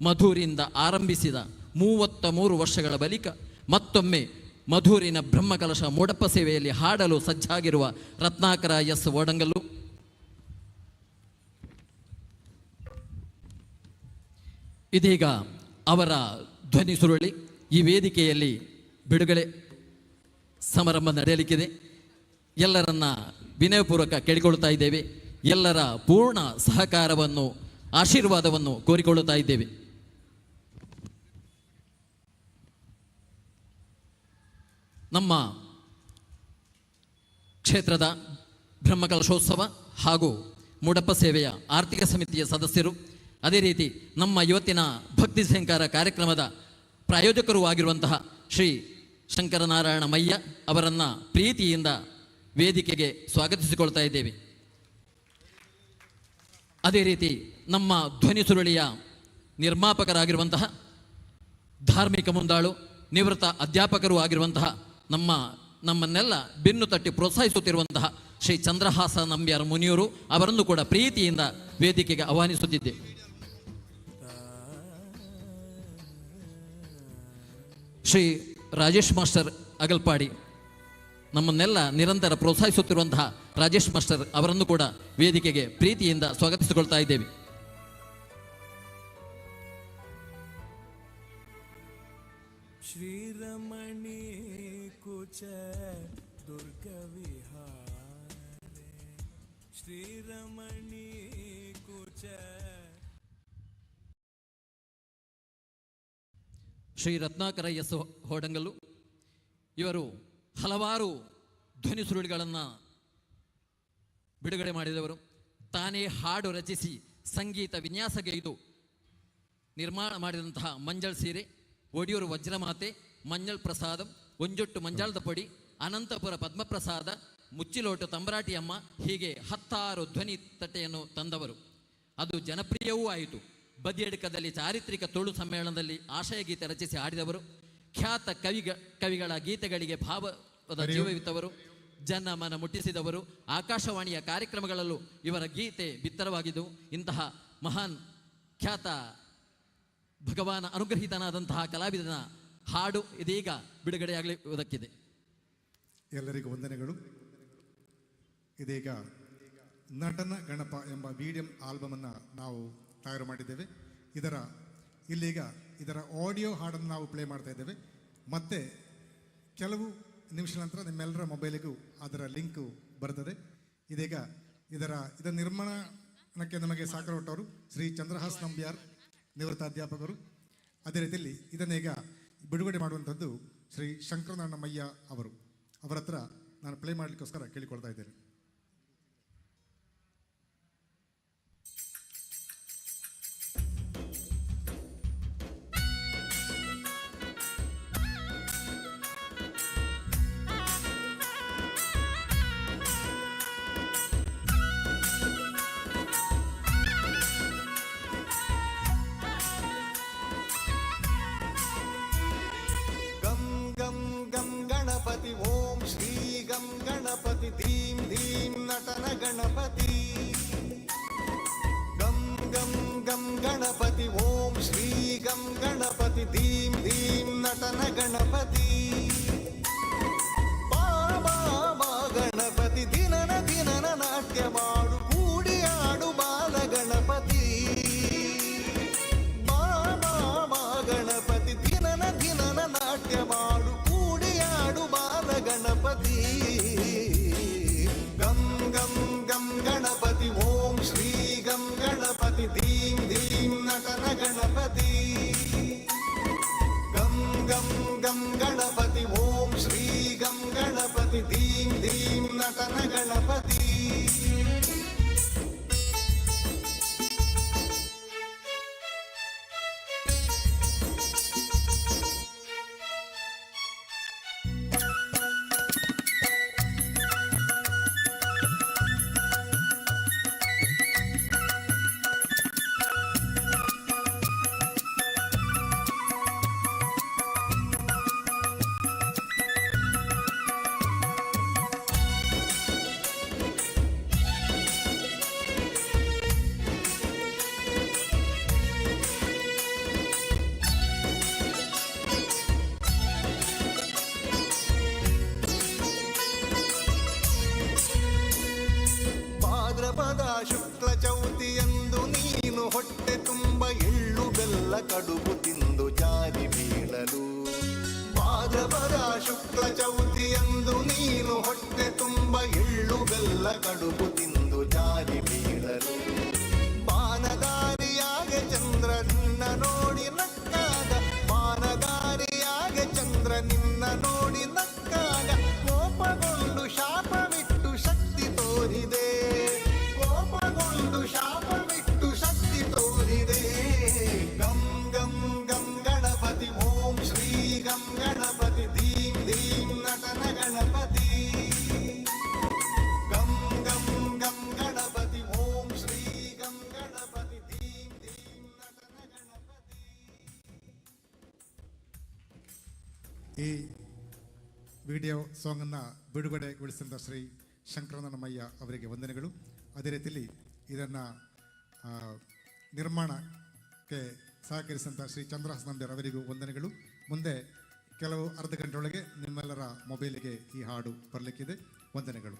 ಮಧೂರಿಂದ ಆರಂಭಿಸಿದ 33 ವರ್ಷಗಳ ಬಳಿಕ ಮತ್ತೊಮ್ಮೆ ಮಧೂರಿನ ಬ್ರಹ್ಮಕಲಶ ಮೂಡಪ್ಪ ಸೇವೆಯಲ್ಲಿ ಹಾಡಲು ಸಜ್ಜಾಗಿರುವ ರತ್ನಾಕರ ಎಸ್ ಒಡಂಗಲ್ಲು ಇದೀಗ ಅವರ ಧ್ವನಿ ಸುರುಳಿ ಈ ವೇದಿಕೆಯಲ್ಲಿ ಬಿಡುಗಡೆ ಸಮಾರಂಭ ನಡೆಯಲಿಕ್ಕಿದೆ. ಎಲ್ಲರನ್ನ ವಿನಯಪೂರ್ವಕ ಕೇಳಿಕೊಳ್ಳುತ್ತಾ ಇದ್ದೇವೆ. ಎಲ್ಲರ ಪೂರ್ಣ ಸಹಕಾರವನ್ನು ಆಶೀರ್ವಾದವನ್ನು ಕೋರಿಕೊಳ್ಳುತ್ತಾ ಇದ್ದೇವೆ. ನಮ್ಮ ಕ್ಷೇತ್ರದ ಬ್ರಹ್ಮಕಲಶೋತ್ಸವ ಹಾಗೂ ಮೂಡಪ್ಪ ಸೇವೆಯ ಆರ್ಥಿಕ ಸಮಿತಿಯ ಸದಸ್ಯರು, ಅದೇ ರೀತಿ ನಮ್ಮ ಇವತ್ತಿನ ಭಕ್ತಿ ಝಂಕಾರ ಕಾರ್ಯಕ್ರಮದ ಪ್ರಾಯೋಜಕರೂ ಆಗಿರುವಂತಹ ಶ್ರೀ ಶಂಕರನಾರಾಯಣ ಮಯ್ಯ ಅವರನ್ನು ಪ್ರೀತಿಯಿಂದ ವೇದಿಕೆಗೆ ಸ್ವಾಗತಿಸಿಕೊಳ್ತಾ ಇದ್ದೇವೆ. ಅದೇ ರೀತಿ ನಮ್ಮ ಧ್ವನಿ ಸುರುಳಿಯ ನಿರ್ಮಾಪಕರಾಗಿರುವಂತಹ ಧಾರ್ಮಿಕ ಮುಂದಾಳು, ನಿವೃತ್ತ ಅಧ್ಯಾಪಕರೂ ಆಗಿರುವಂತಹ ನಮ್ಮನ್ನೆಲ್ಲ ಬೆನ್ನು ತಟ್ಟಿ ಪ್ರೋತ್ಸಾಹಿಸುತ್ತಿರುವಂತಹ ಶ್ರೀ ಚಂದ್ರಹಾಸ ನಂಬ್ಯಾರ ಮುನಿಯವರು ಅವರನ್ನು ಕೂಡ ಪ್ರೀತಿಯಿಂದ ವೇದಿಕೆಗೆ ಆಹ್ವಾನಿಸುತ್ತಿದ್ದೇವೆ. ಶ್ರೀ ರಾಜೇಶ್ ಮಾಸ್ಟರ್ ಅಗಲ್ಪಾಡಿ ನಮ್ಮನ್ನೆಲ್ಲ ನಿರಂತರ ಪ್ರೋತ್ಸಾಹಿಸುತ್ತಿರುವಂತಹ ರಾಜೇಶ್ ಮಾಸ್ಟರ್ ಅವರನ್ನು ಕೂಡ ವೇದಿಕೆಗೆ ಪ್ರೀತಿಯಿಂದ ಸ್ವಾಗತಿಸಿಕೊಳ್ತಾ ಇದ್ದೇವೆ. ಶ್ರೀರಮಣಿ ಕುಚ ದುರ್ಗ ವಿಹಾರ ಶ್ರೀರಮಣಿ ಕುಚ. ಶ್ರೀ ರತ್ನಾಕರ ಎಸ್ ಹೋಡಂಗಲ್ಲು ಇವರು ಹಲವಾರು ಧ್ವನಿ ಸುರುಳಿಗಳನ್ನು ಬಿಡುಗಡೆ ಮಾಡಿದವರು. ತಾನೇ ಹಾಡು ರಚಿಸಿ ಸಂಗೀತ ವಿನ್ಯಾಸಗೈದು ನಿರ್ಮಾಣ ಮಾಡಿದಂತಹ ಮಂಜಳ್ ಸೀರೆ, ಒಡಿಯೂರು ವಜ್ರಮಾತೆ, ಮಂಜಳ್ ಪ್ರಸಾದಂ, ಒಂಜೊಟ್ಟು ಮಂಜಾಳದ ಪೊಡಿ, ಅನಂತಪುರ ಪದ್ಮಪ್ರಸಾದ, ಮುಚ್ಚಿಲೋಟು ತಂಬರಾಟಿಯಮ್ಮ, ಹೀಗೆ 10 ಧ್ವನಿ ತಟ್ಟೆಯನ್ನು ತಂದವರು. ಅದು ಜನಪ್ರಿಯವೂ ಆಯಿತು. ಬದಿಯಡ್ಕದಲ್ಲಿ ಚಾರಿತ್ರಿಕ ತುಳು ಸಮ್ಮೇಳನದಲ್ಲಿ ಆಶಯ ಗೀತೆ ರಚಿಸಿ ಹಾಡಿದವರು. ಖ್ಯಾತ ಕವಿಗಳ ಗೀತೆಗಳಿಗೆ ಭಾವದ ಜೀವವಿತ್ತವರು. ಜನ ಮನ ಮುಟ್ಟಿಸಿದವರು. ಆಕಾಶವಾಣಿಯ ಕಾರ್ಯಕ್ರಮಗಳಲ್ಲೂ ಇವರ ಗೀತೆ ಬಿತ್ತರವಾಗಿದ್ದವು. ಇಂತಹ ಮಹಾನ್ ಖ್ಯಾತ ಭಗವಾನ ಅನುಗ್ರಹಿತನಾದಂತಹ ಕಲಾವಿದನ ಹಾಡು ಇದೀಗ ಬಿಡುಗಡೆಯಾಗಲಿರುವುದಕ್ಕಿದೆ. ಎಲ್ಲರಿಗೂ ವಂದನೆಗಳು. ಇದೀಗ ನಟನ ಗಣಪ ಎಂಬ ಮೀಡಿಯಂ ಆಲ್ಬಮನ್ನು ನಾವು ತಯಾರು ಮಾಡಿದ್ದೇವೆ. ಇಲ್ಲೀಗ ಇದರ ಆಡಿಯೋ ಹಾಡನ್ನು ನಾವು ಪ್ಲೇ ಮಾಡ್ತಾ ಇದ್ದೇವೆ. ಮತ್ತೆ ಕೆಲವು ನಿಮಿಷ ನಂತರ ನಿಮ್ಮೆಲ್ಲರ ಮೊಬೈಲಿಗೂ ಅದರ ಲಿಂಕು ಬರ್ತದೆ. ಇದೀಗ ಇದರ ನಿರ್ಮಾಣಕ್ಕೆ ನಮಗೆ ಸಹಕಾರ ಕೊಟ್ಟವರು ಶ್ರೀ ಚಂದ್ರಹಾಸ್ ನಂಬ್ಯಾರ್, ನಿವೃತ್ತ ಅಧ್ಯಾಪಕರು. ಅದೇ ರೀತಿಯಲ್ಲಿ ಇದನ್ನೀಗ ಬಿಡುಗಡೆ ಮಾಡುವಂಥದ್ದು ಶ್ರೀ ಶಂಕರನಾರಾಯಣ ಮಯ್ಯ ಅವರು. ಅವರ ಹತ್ರ ನಾನು ಪ್ಲೇ ಮಾಡಲಿಕ್ಕೋಸ್ಕರ ಕೇಳಿಕೊಳ್ತಾ ಇದ್ದೇನೆ. ಓಂ ಶ್ರೀ ಗಂ ಗಣಪತಿ ಧೀಂ ಧೀಂ ನಟನ ಗಣಪತಿ. ಗಂ ಗಂ ಗಂ ಗಣಪತಿ ಓಂ ಶ್ರೀ ಗಂ ಗಣಪತಿ ಧೀಂ ಧೀಂ ನಟನ ಗಣಪತಿ. ಬಾಬಾ ಬಾ ಗಣಪತಿ ದಿನನ ದಿನನ ನಾಟ್ಯ ಮಾಡು ಕೂಡಿ ಆಡು ಬಾಲ ಗಣಪತಿ. ಬಾಬಾ ಬಾ ಗಣಪತಿ ದಿನನ ದಿನನ ನಾಟ್ಯ ಮಾಡು ಬಾಲ ಗಣಪತಿ. ಗಂ ಗಂ ಗಂ ಗಣಪತಿ ಓಂ ಶ್ರೀ ಗಂ ಗಣಪತಿ ಧೀಂ ಧೀಂ ನಟನ ಗಣಪತಿ. ಗಂ ಗಂ ಗಂ ಗಣಪತಿ ಓಂ ಶ್ರೀ ಗಂ ಗಣಪತಿ ಧೀಂ ಧೀಂ ನಟನ ಗಣಪತಿ. ಶುಕ್ಲ ಚೌತಿಯಂದು ನೀನು ಹೊಟ್ಟೆ ತುಂಬ ಎಳ್ಳು ಬೆಲ್ಲ ಕಡುಬು ತಿಂದು ಜಾರಿ ಬೀಳಲು. ಭಾದ್ರಪದ ಶುಕ್ಲ ಚೌತಿಯಂದು ನೀನು ಹೊಟ್ಟೆ ತುಂಬ ಎಳ್ಳು ಬೆಲ್ಲ ಕಡುಬು ತಿಂದು ಜಾರಿ ಬೀಳಲು. ಬಾನದಾರಿಯಾಗೆ ಚಂದ್ರ ನಿನ್ನ ನೋಡಿ ನಕ್ಕಾಗ, ಬಾನದಾರಿಯಾಗೆ ಚಂದ್ರ ನಿನ್ನ ನೋಡಿ ನಕ್ಕಾಗ, ಕೋಪಗೊಂಡು ಶಾಪವಿಟ್ಟು ಶಕ್ತಿ ತೋರಿದೆ. ಶಾಪವಿಟ್ಟು ಶಕ್ತಿ ತೋರಿದೆ. ಗಂ ಗಂ ಗಂ ಗಣಪತಿ ಓಂ ಶ್ರೀ ಗಂ ಗಣಪತಿ ಧೀಂ ಧೀಂ ನಟನ ಗಣಪತಿ. ಗಂ ಗಂ ಗಂ ಗಣಪತಿ ಓಂ ಶ್ರೀ ಗಂ ಗಣಪತಿ ಧೀಂ ಧೀಂ ನಟನ ಗಣಪತಿ. ಈ ವಿಡಿಯೋ ಸಾಂಗನ್ನು ಬಿಡುಗಡೆಗೊಳಿಸಿದ ಶ್ರೀ ಶಂಕರನಾರಾಯಣ ಮಯ್ಯ ಅವರಿಗೆ ವಂದನೆಗಳು. ಅದೇ ರೀತಿಯಲ್ಲಿ ಇದನ್ನು ನಿರ್ಮಾಣಕ್ಕೆ ಸಹಕರಿಸಿದಂಥ ಶ್ರೀ ಚಂದ್ರಹಾಸ್ ನಂಬ್ಯಾರ್ ಅವರಿಗೂ ವಂದನೆಗಳು. ಮುಂದೆ ಕೆಲವು ಅರ್ಧ ಗಂಟೆ ಒಳಗೆ ನಿಮ್ಮೆಲ್ಲರ ಮೊಬೈಲಿಗೆ ಈ ಹಾಡು ಬರಲಿಕ್ಕಿದೆ. ವಂದನೆಗಳು.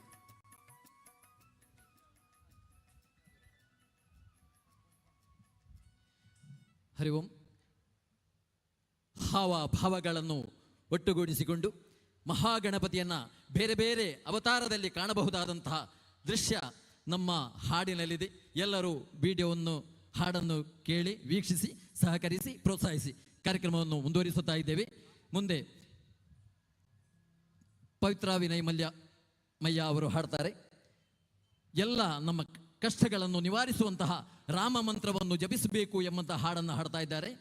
ಹರಿ ಓಂ. ಭಾವಗಳನ್ನು ಒಟ್ಟುಗೂಡಿಸಿಕೊಂಡು ಮಹಾಗಣಪತಿಯನ್ನು ಬೇರೆ ಬೇರೆ ಅವತಾರದಲ್ಲಿ ಕಾಣಬಹುದಾದಂತಹ ದೃಶ್ಯ ನಮ್ಮ ಹಾಡಿನಲ್ಲಿದೆ. ಎಲ್ಲರೂ ಹಾಡನ್ನು ಕೇಳಿ ವೀಕ್ಷಿಸಿ ಸಹಕರಿಸಿ ಪ್ರೋತ್ಸಾಹಿಸಿ ಕಾರ್ಯಕ್ರಮವನ್ನು ಮುಂದುವರಿಸುತ್ತಾ ಇದ್ದೇವೆ. ಮುಂದೆ ಪವಿತ್ರ ವಿನಯ್ ಮಯ್ಯ ಅವರು ಹಾಡ್ತಾರೆ. ಎಲ್ಲ ನಮ್ಮ ಕಷ್ಟಗಳನ್ನು ನಿವಾರಿಸುವಂತಹ ರಾಮ ಮಂತ್ರವನ್ನು ಜಪಿಸಬೇಕು ಎಂಬಂತಹ ಹಾಡನ್ನು ಹಾಡ್ತಾ ಇದ್ದಾರೆ.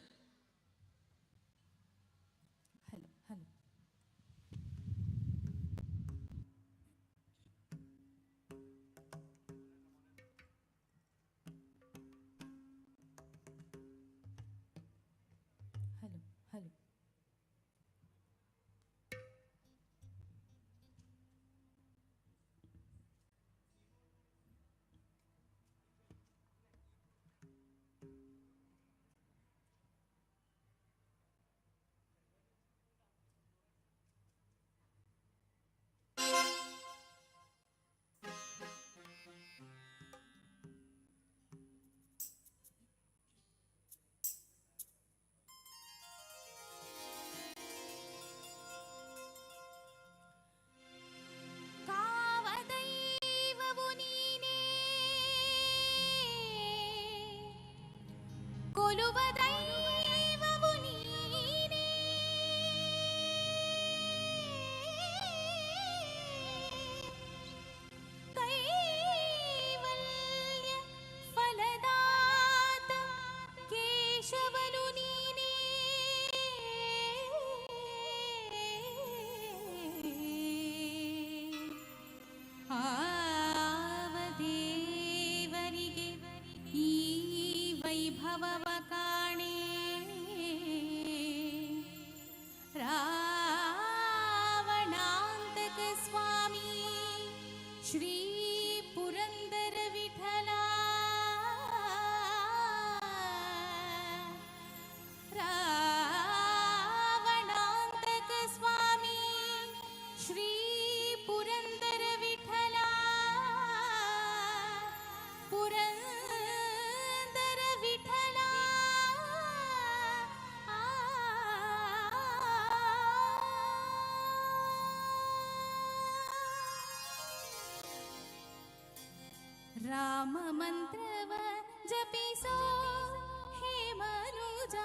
ರಾಮ ಮಂತ್ರವ ಜಪಿಸೋ ಹೇ ಮನುಜ,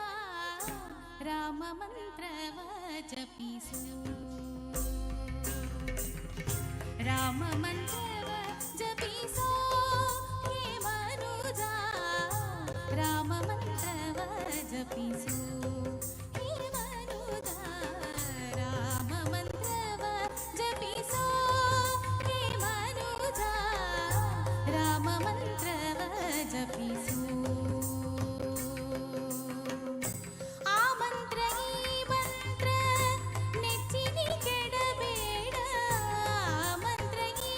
ರಾಮ ಮಂತ್ರವ ಜಪಿಸೋ, ರಾಮ ಮಂತ್ರವ ಜಪಿಸೋ ಹೇ ಮನುಜ, ರಾಮ ಮಂತ್ರವ ಜಪಿಸೋ ಹೇ ಮನುಜ, ರಾಮ ಮಂತ್ರವ ಜಪಿಸೋ ಹೇ ಮನುಜ, ರಾಮ ಮಂತ್ರವ ಜಪಿಸು. ಆ ಮಂತ್ರ ಈ ಮಂತ್ರ ನೆಚ್ಚಿನಿ ಕೆಡಬೇಡ, ಆ ಮಂತ್ರ ಈ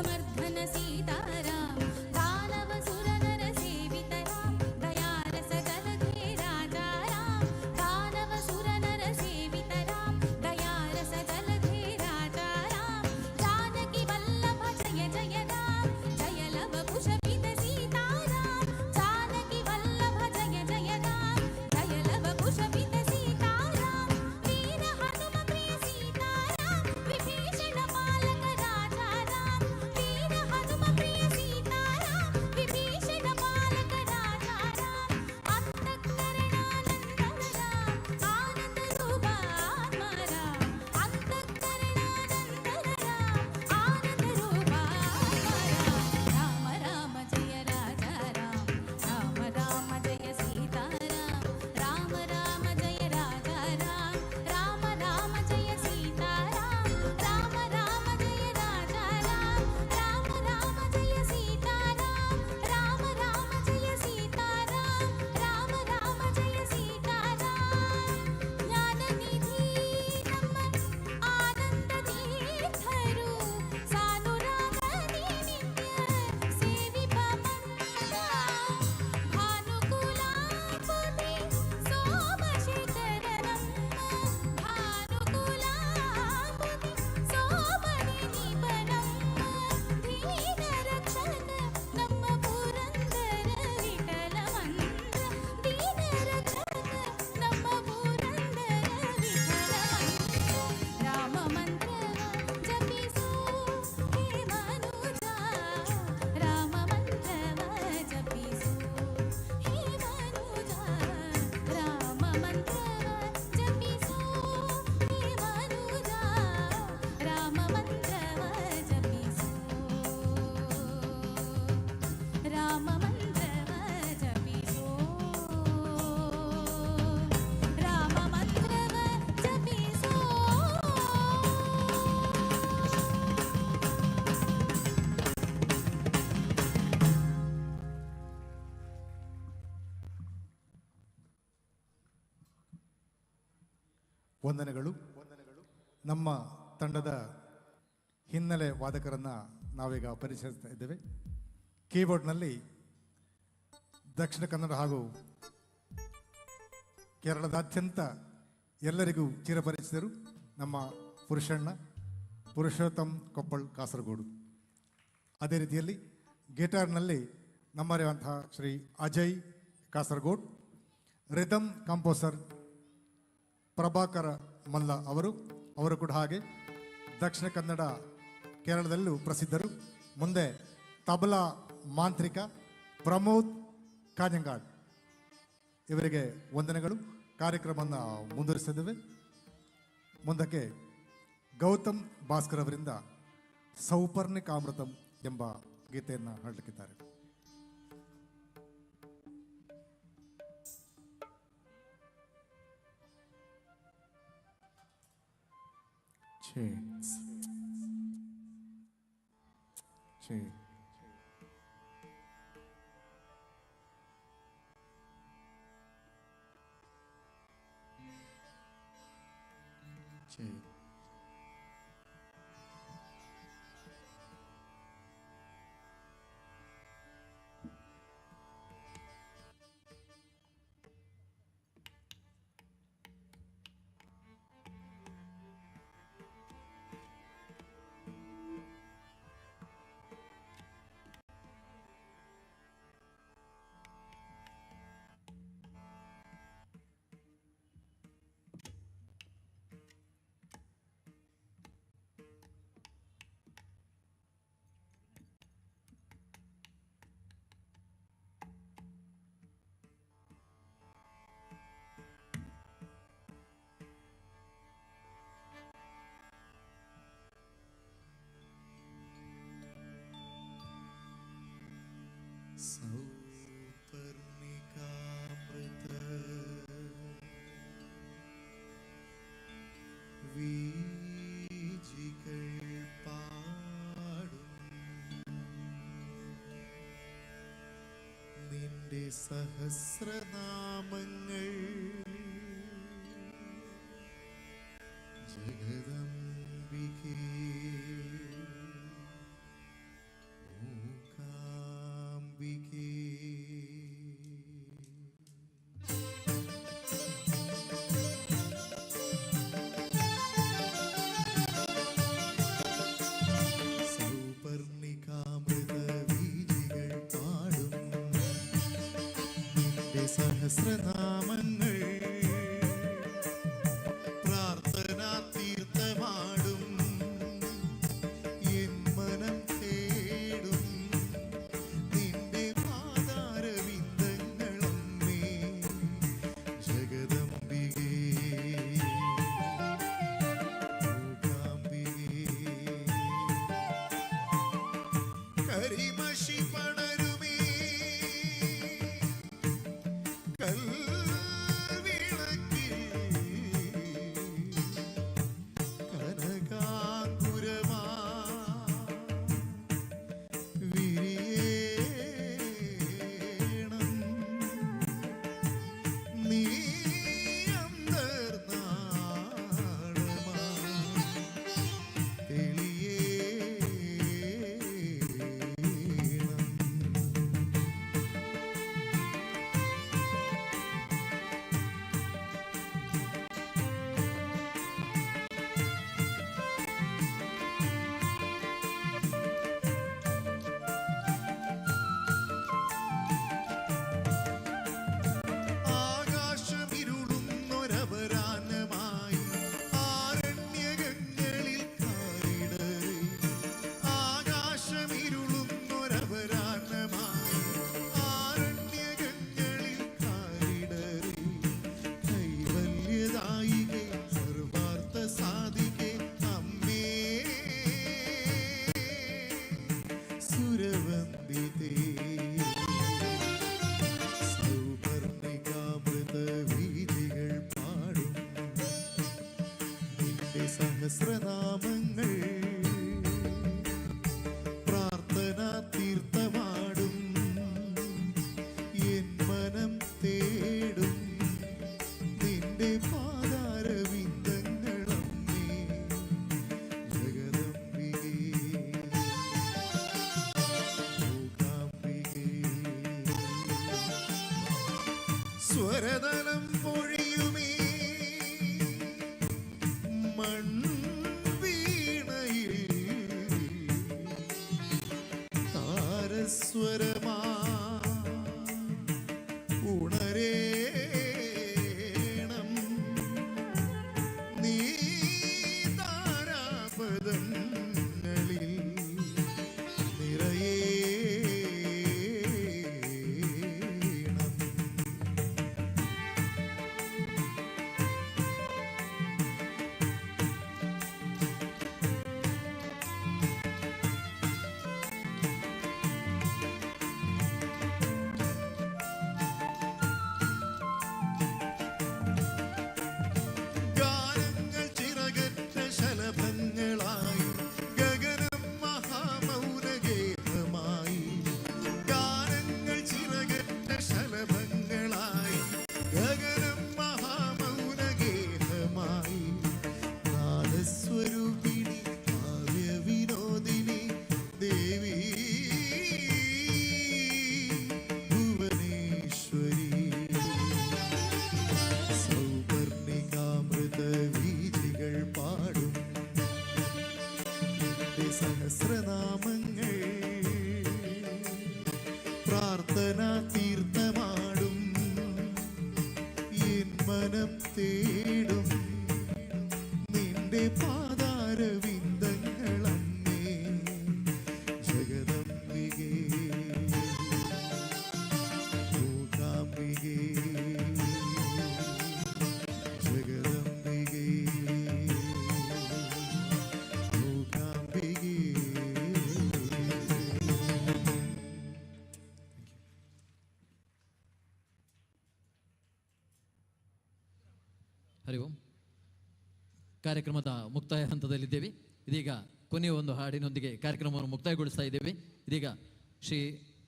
समर्धन सीताराम दानव सुर नर सेवितराम दयारस जलधे राजा राम दानव सुर नर सेवितराम दयारस जलधे राजा राम जानकी वल्लभ जय जय राम जय लव कुश विद सीताराम जानकी वल्लभ जय जय राम जय लव कुश विद सीताराम वीर हनुम प्रिय सीताराम विभीषण पालक राजा राम वीर हनुम प्रिय सीताराम विभीषण पालक राजा राम अंतःकरणानंदन राम आनंद रूप आत्मा राम अंतःकरणानंदन राम आनंद रूप आत्मा राम राम जय राजा राम राम राम जय सीताराम राम राम जय राजा राम राम राम जय सीताराम राम राम जय राजा राम राम राम जय सीताराम राम राम जय सीताराम राम राम जय सीताराम ज्ञाननिधि ನಮ್ಮ ಆನಂದ ತೀರ್ಥರು ಸಾನುರಾಗದಿ ನಿತ್ಯ ಸೇವಿಪ ಮಂಗಳ ಭಾನುಕುಲಾಂಬುಧಿ ಸೋಮಶೇಖರ ನಮ್ಮ ಭಾನುಕುಲಾಂಬುಧಿ ಸೋಮನಿ ನಿಪನಮ್ಮ ದೀನ ರಕ್ಷಕ ನಮ್ಮ ಪುರಂದರ ವಿಠಲ ಮಂದ್ರ ದೀನ ರಕ್ಷಕ ನಮ್ಮ ಪುರಂದರ ವಿಠಲ ರಾಮ ಮಂತ್ರವ ಜಪಿಸು ಹೇ ಮನುಜ ರಾಮ ಮಂತ್ರವ ಜಪಿಸು ಹೇ ಮನುಜ ರಾಮ ಮಂತ್ರವ ಜಪಿಸು ಹೇ ಮನುಜ ರಾಮ ಮಂತ್ರವ ಜಪಿಸು ರಾಮ ಮಂತ್ರವ ಜಪಿಸು ರಾಮ ಮಂತ್ರವ ಜಪಿಸು ವಂದನೆಗಳು. ನಮ್ಮ ತಂಡದ ಹಿನ್ನೆಲೆ ವಾದಕರನ್ನು ನಾವೀಗ ಪರಿಚಯಿಸ್ತಾ ಇದ್ದೇವೆ. ಕೀಬೋರ್ಡ್ನಲ್ಲಿ ದಕ್ಷಿಣ ಕನ್ನಡ ಹಾಗೂ ಕೇರಳದಾದ್ಯಂತ ಎಲ್ಲರಿಗೂ ಚಿರಪರಿಚಿತರು ನಮ್ಮ ಪುರುಷೋತ್ತಮ್ ಕೊಪ್ಪಳ್ ಕಾಸರಗೋಡು. ಅದೇ ರೀತಿಯಲ್ಲಿ ಗಿಟಾರ್ನಲ್ಲಿ ನಮ್ಮರಿರುವಂತಹ ಶ್ರೀ ಅಜಯ್ ಕಾಸರಗೋಡ್, ರಿದಮ್ ಕಂಪೋಸರ್ ಪ್ರಭಾಕರ ಮಲ್ಲ ಅವರು ಕೂಡ ಹಾಗೆ ದಕ್ಷಿಣ ಕನ್ನಡ ಕೇರಳದಲ್ಲೂ ಪ್ರಸಿದ್ಧರು. ಮುಂದೆ ತಬಲಾ ಮಾಂತ್ರಿಕ ಪ್ರಮೋದ್ ಕಾಂಜಂಗಾಡ್, ಇವರಿಗೆ ವಂದನೆಗಳು. ಕಾರ್ಯಕ್ರಮವನ್ನು ಮುಂದುವರಿಸಿದ್ದೇವೆ. ಮುಂದಕ್ಕೆ ಗೌತಮ್ ಭಾಸ್ಕರ್ ಅವರಿಂದ ಸೌಪರ್ಣಿಕಾಮೃತಂ ಎಂಬ ಗೀತೆಯನ್ನು ಹಾಡಲಿಕ್ಕಿದ್ದಾರೆ. സൗപർണികാമൃത വീജികൾ പാടും നിന്റെ സഹസ്രനാമങ്ങൾ ജഗദംബികേ കരിമഷി പടരുമേ കൽവിളക്കിൽ കനകാങ്കുരമാ വിരിയേണം നീ അന്തർനാളമാ ആകാശമിരുളുന്നൊരപരാഹമായി ആരണ്യകങ്ങളിൽ കാരിടറി ആകാശമിരുളുന്നൊരപരാഹമായി ആരണ്യകങ്ങളിൽ കാരിടറി കൈവല്യദായികെ സർവാർത്ഥ സാധികെ അമ്മേ സുരവന്ദിതേ സൗപർണികാമൃത വീഥികൾ പാടും നിന്റെ സഹസ്രനാമങ്ങൾ പ്രാർത്ഥനാ തീർത്ഥമാടും എൻ മനം തേടും നിന്റെ പാദാരവിന്ദങ്ങളമ്മേ ജഗദംബികേ സ്വരതലം പൊഴിയുമേ മൺവീണയിൽ താരസ്വരമാ ഉണരേണം നീ താരാപദങ്ങളിൽ നിറയേ ഗാനങ്ങൾ ചിറകറ്റ ശലഭങ്ങളായി ഗഗനം മഹാമൗനഗേഹമായി ഗാനങ്ങൾ ചിറകറ്റ ശലഭങ്ങളായി ഗഗനം മഹാമൗനഗേഹമായി നാദസ്വരൂപിണി കാവ്യവിനോദിനി ദേവി ഭുവനേശ്വരി സൗപർണികാമൃത വീഥികൾ പാടും നിന്റെ സഹസ്രനാമങ്ങൾ പ്രാർത്ഥനാ തീർത്ഥമാടും എൻ മനം തേടും നിന്റെ പാദാരവിന്ദങ്ങളമ്മേ ജഗദംബികേ മൂകാംബികേ ജഗദംബികേ മൂകാംബികേ. ಹರಿ ಓಂ. ಕಾರ್ಯಕ್ರಮದ ಮುಕ್ತಾಯ ಹಂತದಲ್ಲಿದ್ದೇವೆ. ಇದೀಗ ಕೊನೆಯ ಒಂದು ಹಾಡಿನೊಂದಿಗೆ ಕಾರ್ಯಕ್ರಮವನ್ನು ಮುಕ್ತಾಯಗೊಳಿಸ್ತಾ ಇದ್ದೇವೆ. ಇದೀಗ ಶ್ರೀ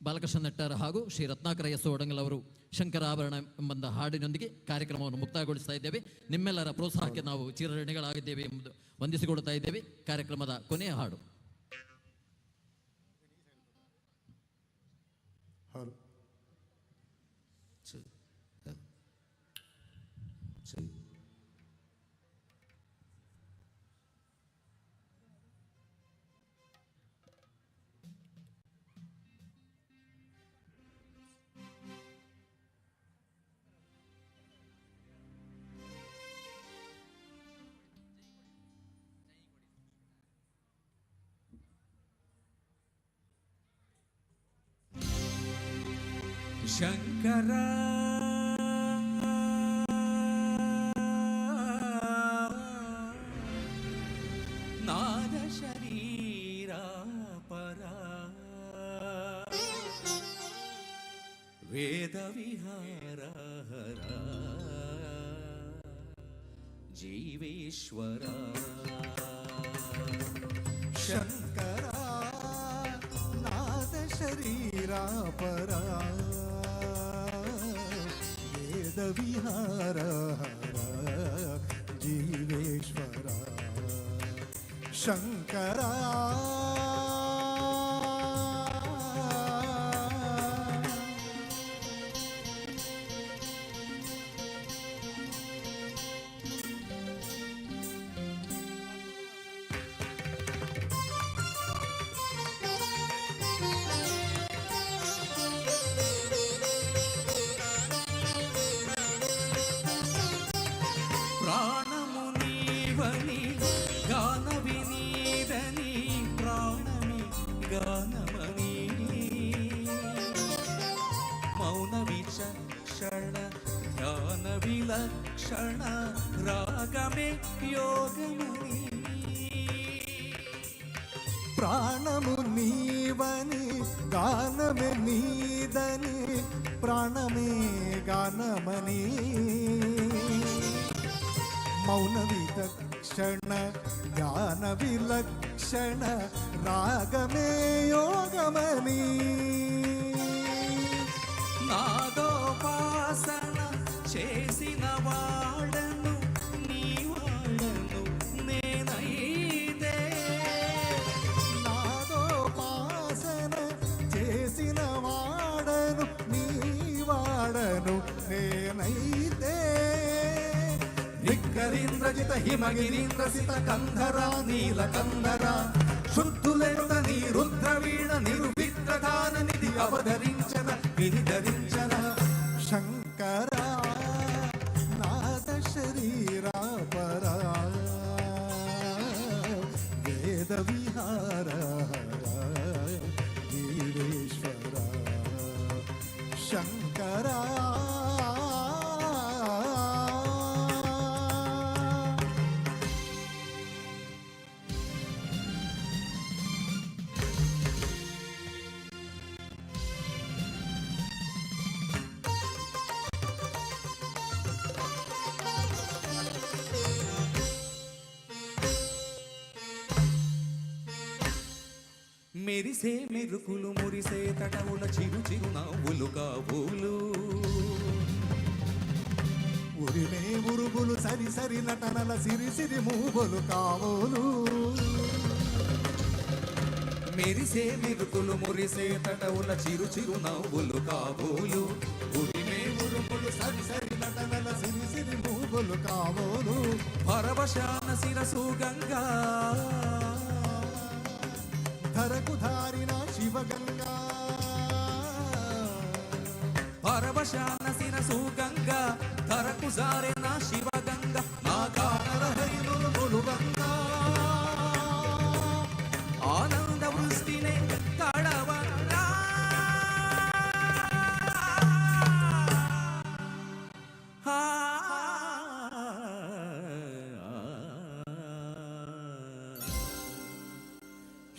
ಬಾಲಕೃಷ್ಣ ನಟ್ಟಾರ ಹಾಗೂ ಶ್ರೀ ರತ್ನಾಕರ ಎಸ್ ಒಡಂಗಲ್ ಅವರು ಶಂಕರಾಭರಣ ಎಂಬ ಹಾಡಿನೊಂದಿಗೆ ಕಾರ್ಯಕ್ರಮವನ್ನು ಮುಕ್ತಾಯಗೊಳಿಸ್ತಾ ಇದ್ದೇವೆ. ನಿಮ್ಮೆಲ್ಲರ ಪ್ರೋತ್ಸಾಹಕ್ಕೆ ನಾವು ಚಿರಋಣಿಗಳಾಗಿದ್ದೇವೆ ಎಂಬುದು ವಂದಿಸಿಕೊಳ್ತಾ ಇದ್ದೇವೆ. ಕಾರ್ಯಕ್ರಮದ ಕೊನೆಯ ಹಾಡು. ಶಂಕರ ನಾದ ಶರೀರ ಪರ ವೇದ ವಿಹಾರ ಹರ ಜೀವೇಶ್ವರ ಶಂಕರ ನಾದ ಶರೀರ ಪರ ವೇದ ವಿಹಾರ ಹರ ಜೀವೇಶ್ವರ ಶಂಕರ ప్రాణమునీవని గానవినీదని ప్రాణమి గానమని మౌన విచక్షణ ధ్యాన విలక్షణ రాగమే యోగమని ప్రాణము నీవని గానమే నీదని ప్రాణమే గానమని మౌన విలక్షణ జ్ఞాన విలక్షణ రాగమే యోగమని నాదోపాసన చేసిన వాడను నీ వాడను నేనైతే నాదోపాసన చేసిన వాడను నీ వాడను నేనైతే ధిక్కరీంద్రజిత హిమగిరీంద్రసిత కంధర నీలకంధర శుద్ధులెరుత నీ రుద్రవీణ నిరువిద్రగాన నిధి అవధరించన వినిధరించన శంకర నాద శరీర పర వేద విహార జీవేశ్వర శంకర మెరిసే మెరుకులు మురిసే తటవుల చిరు చిరు నవ్వులు కాబోలు ఉరిమే ఉరుగులు సరి సరి నటనల సిరి సిరి మూవలు కావోలు మెరిసే మెరుకులు మురిసే తటవుల చిరు చిరు నవ్వులు కాబోలు ఉరిమే ఉరుగులు సరి సరి నటనల సిరి సిరి మూవలు కావోలు పరవశాన శిరసు గంగా ధరకు ధారిన శివగంగా పరవశాన శిరసు గంగా ధరకు జారెన శివగంగా నా కానర హరినులు గంగా ఆనంద వృష్టినే తడవంగా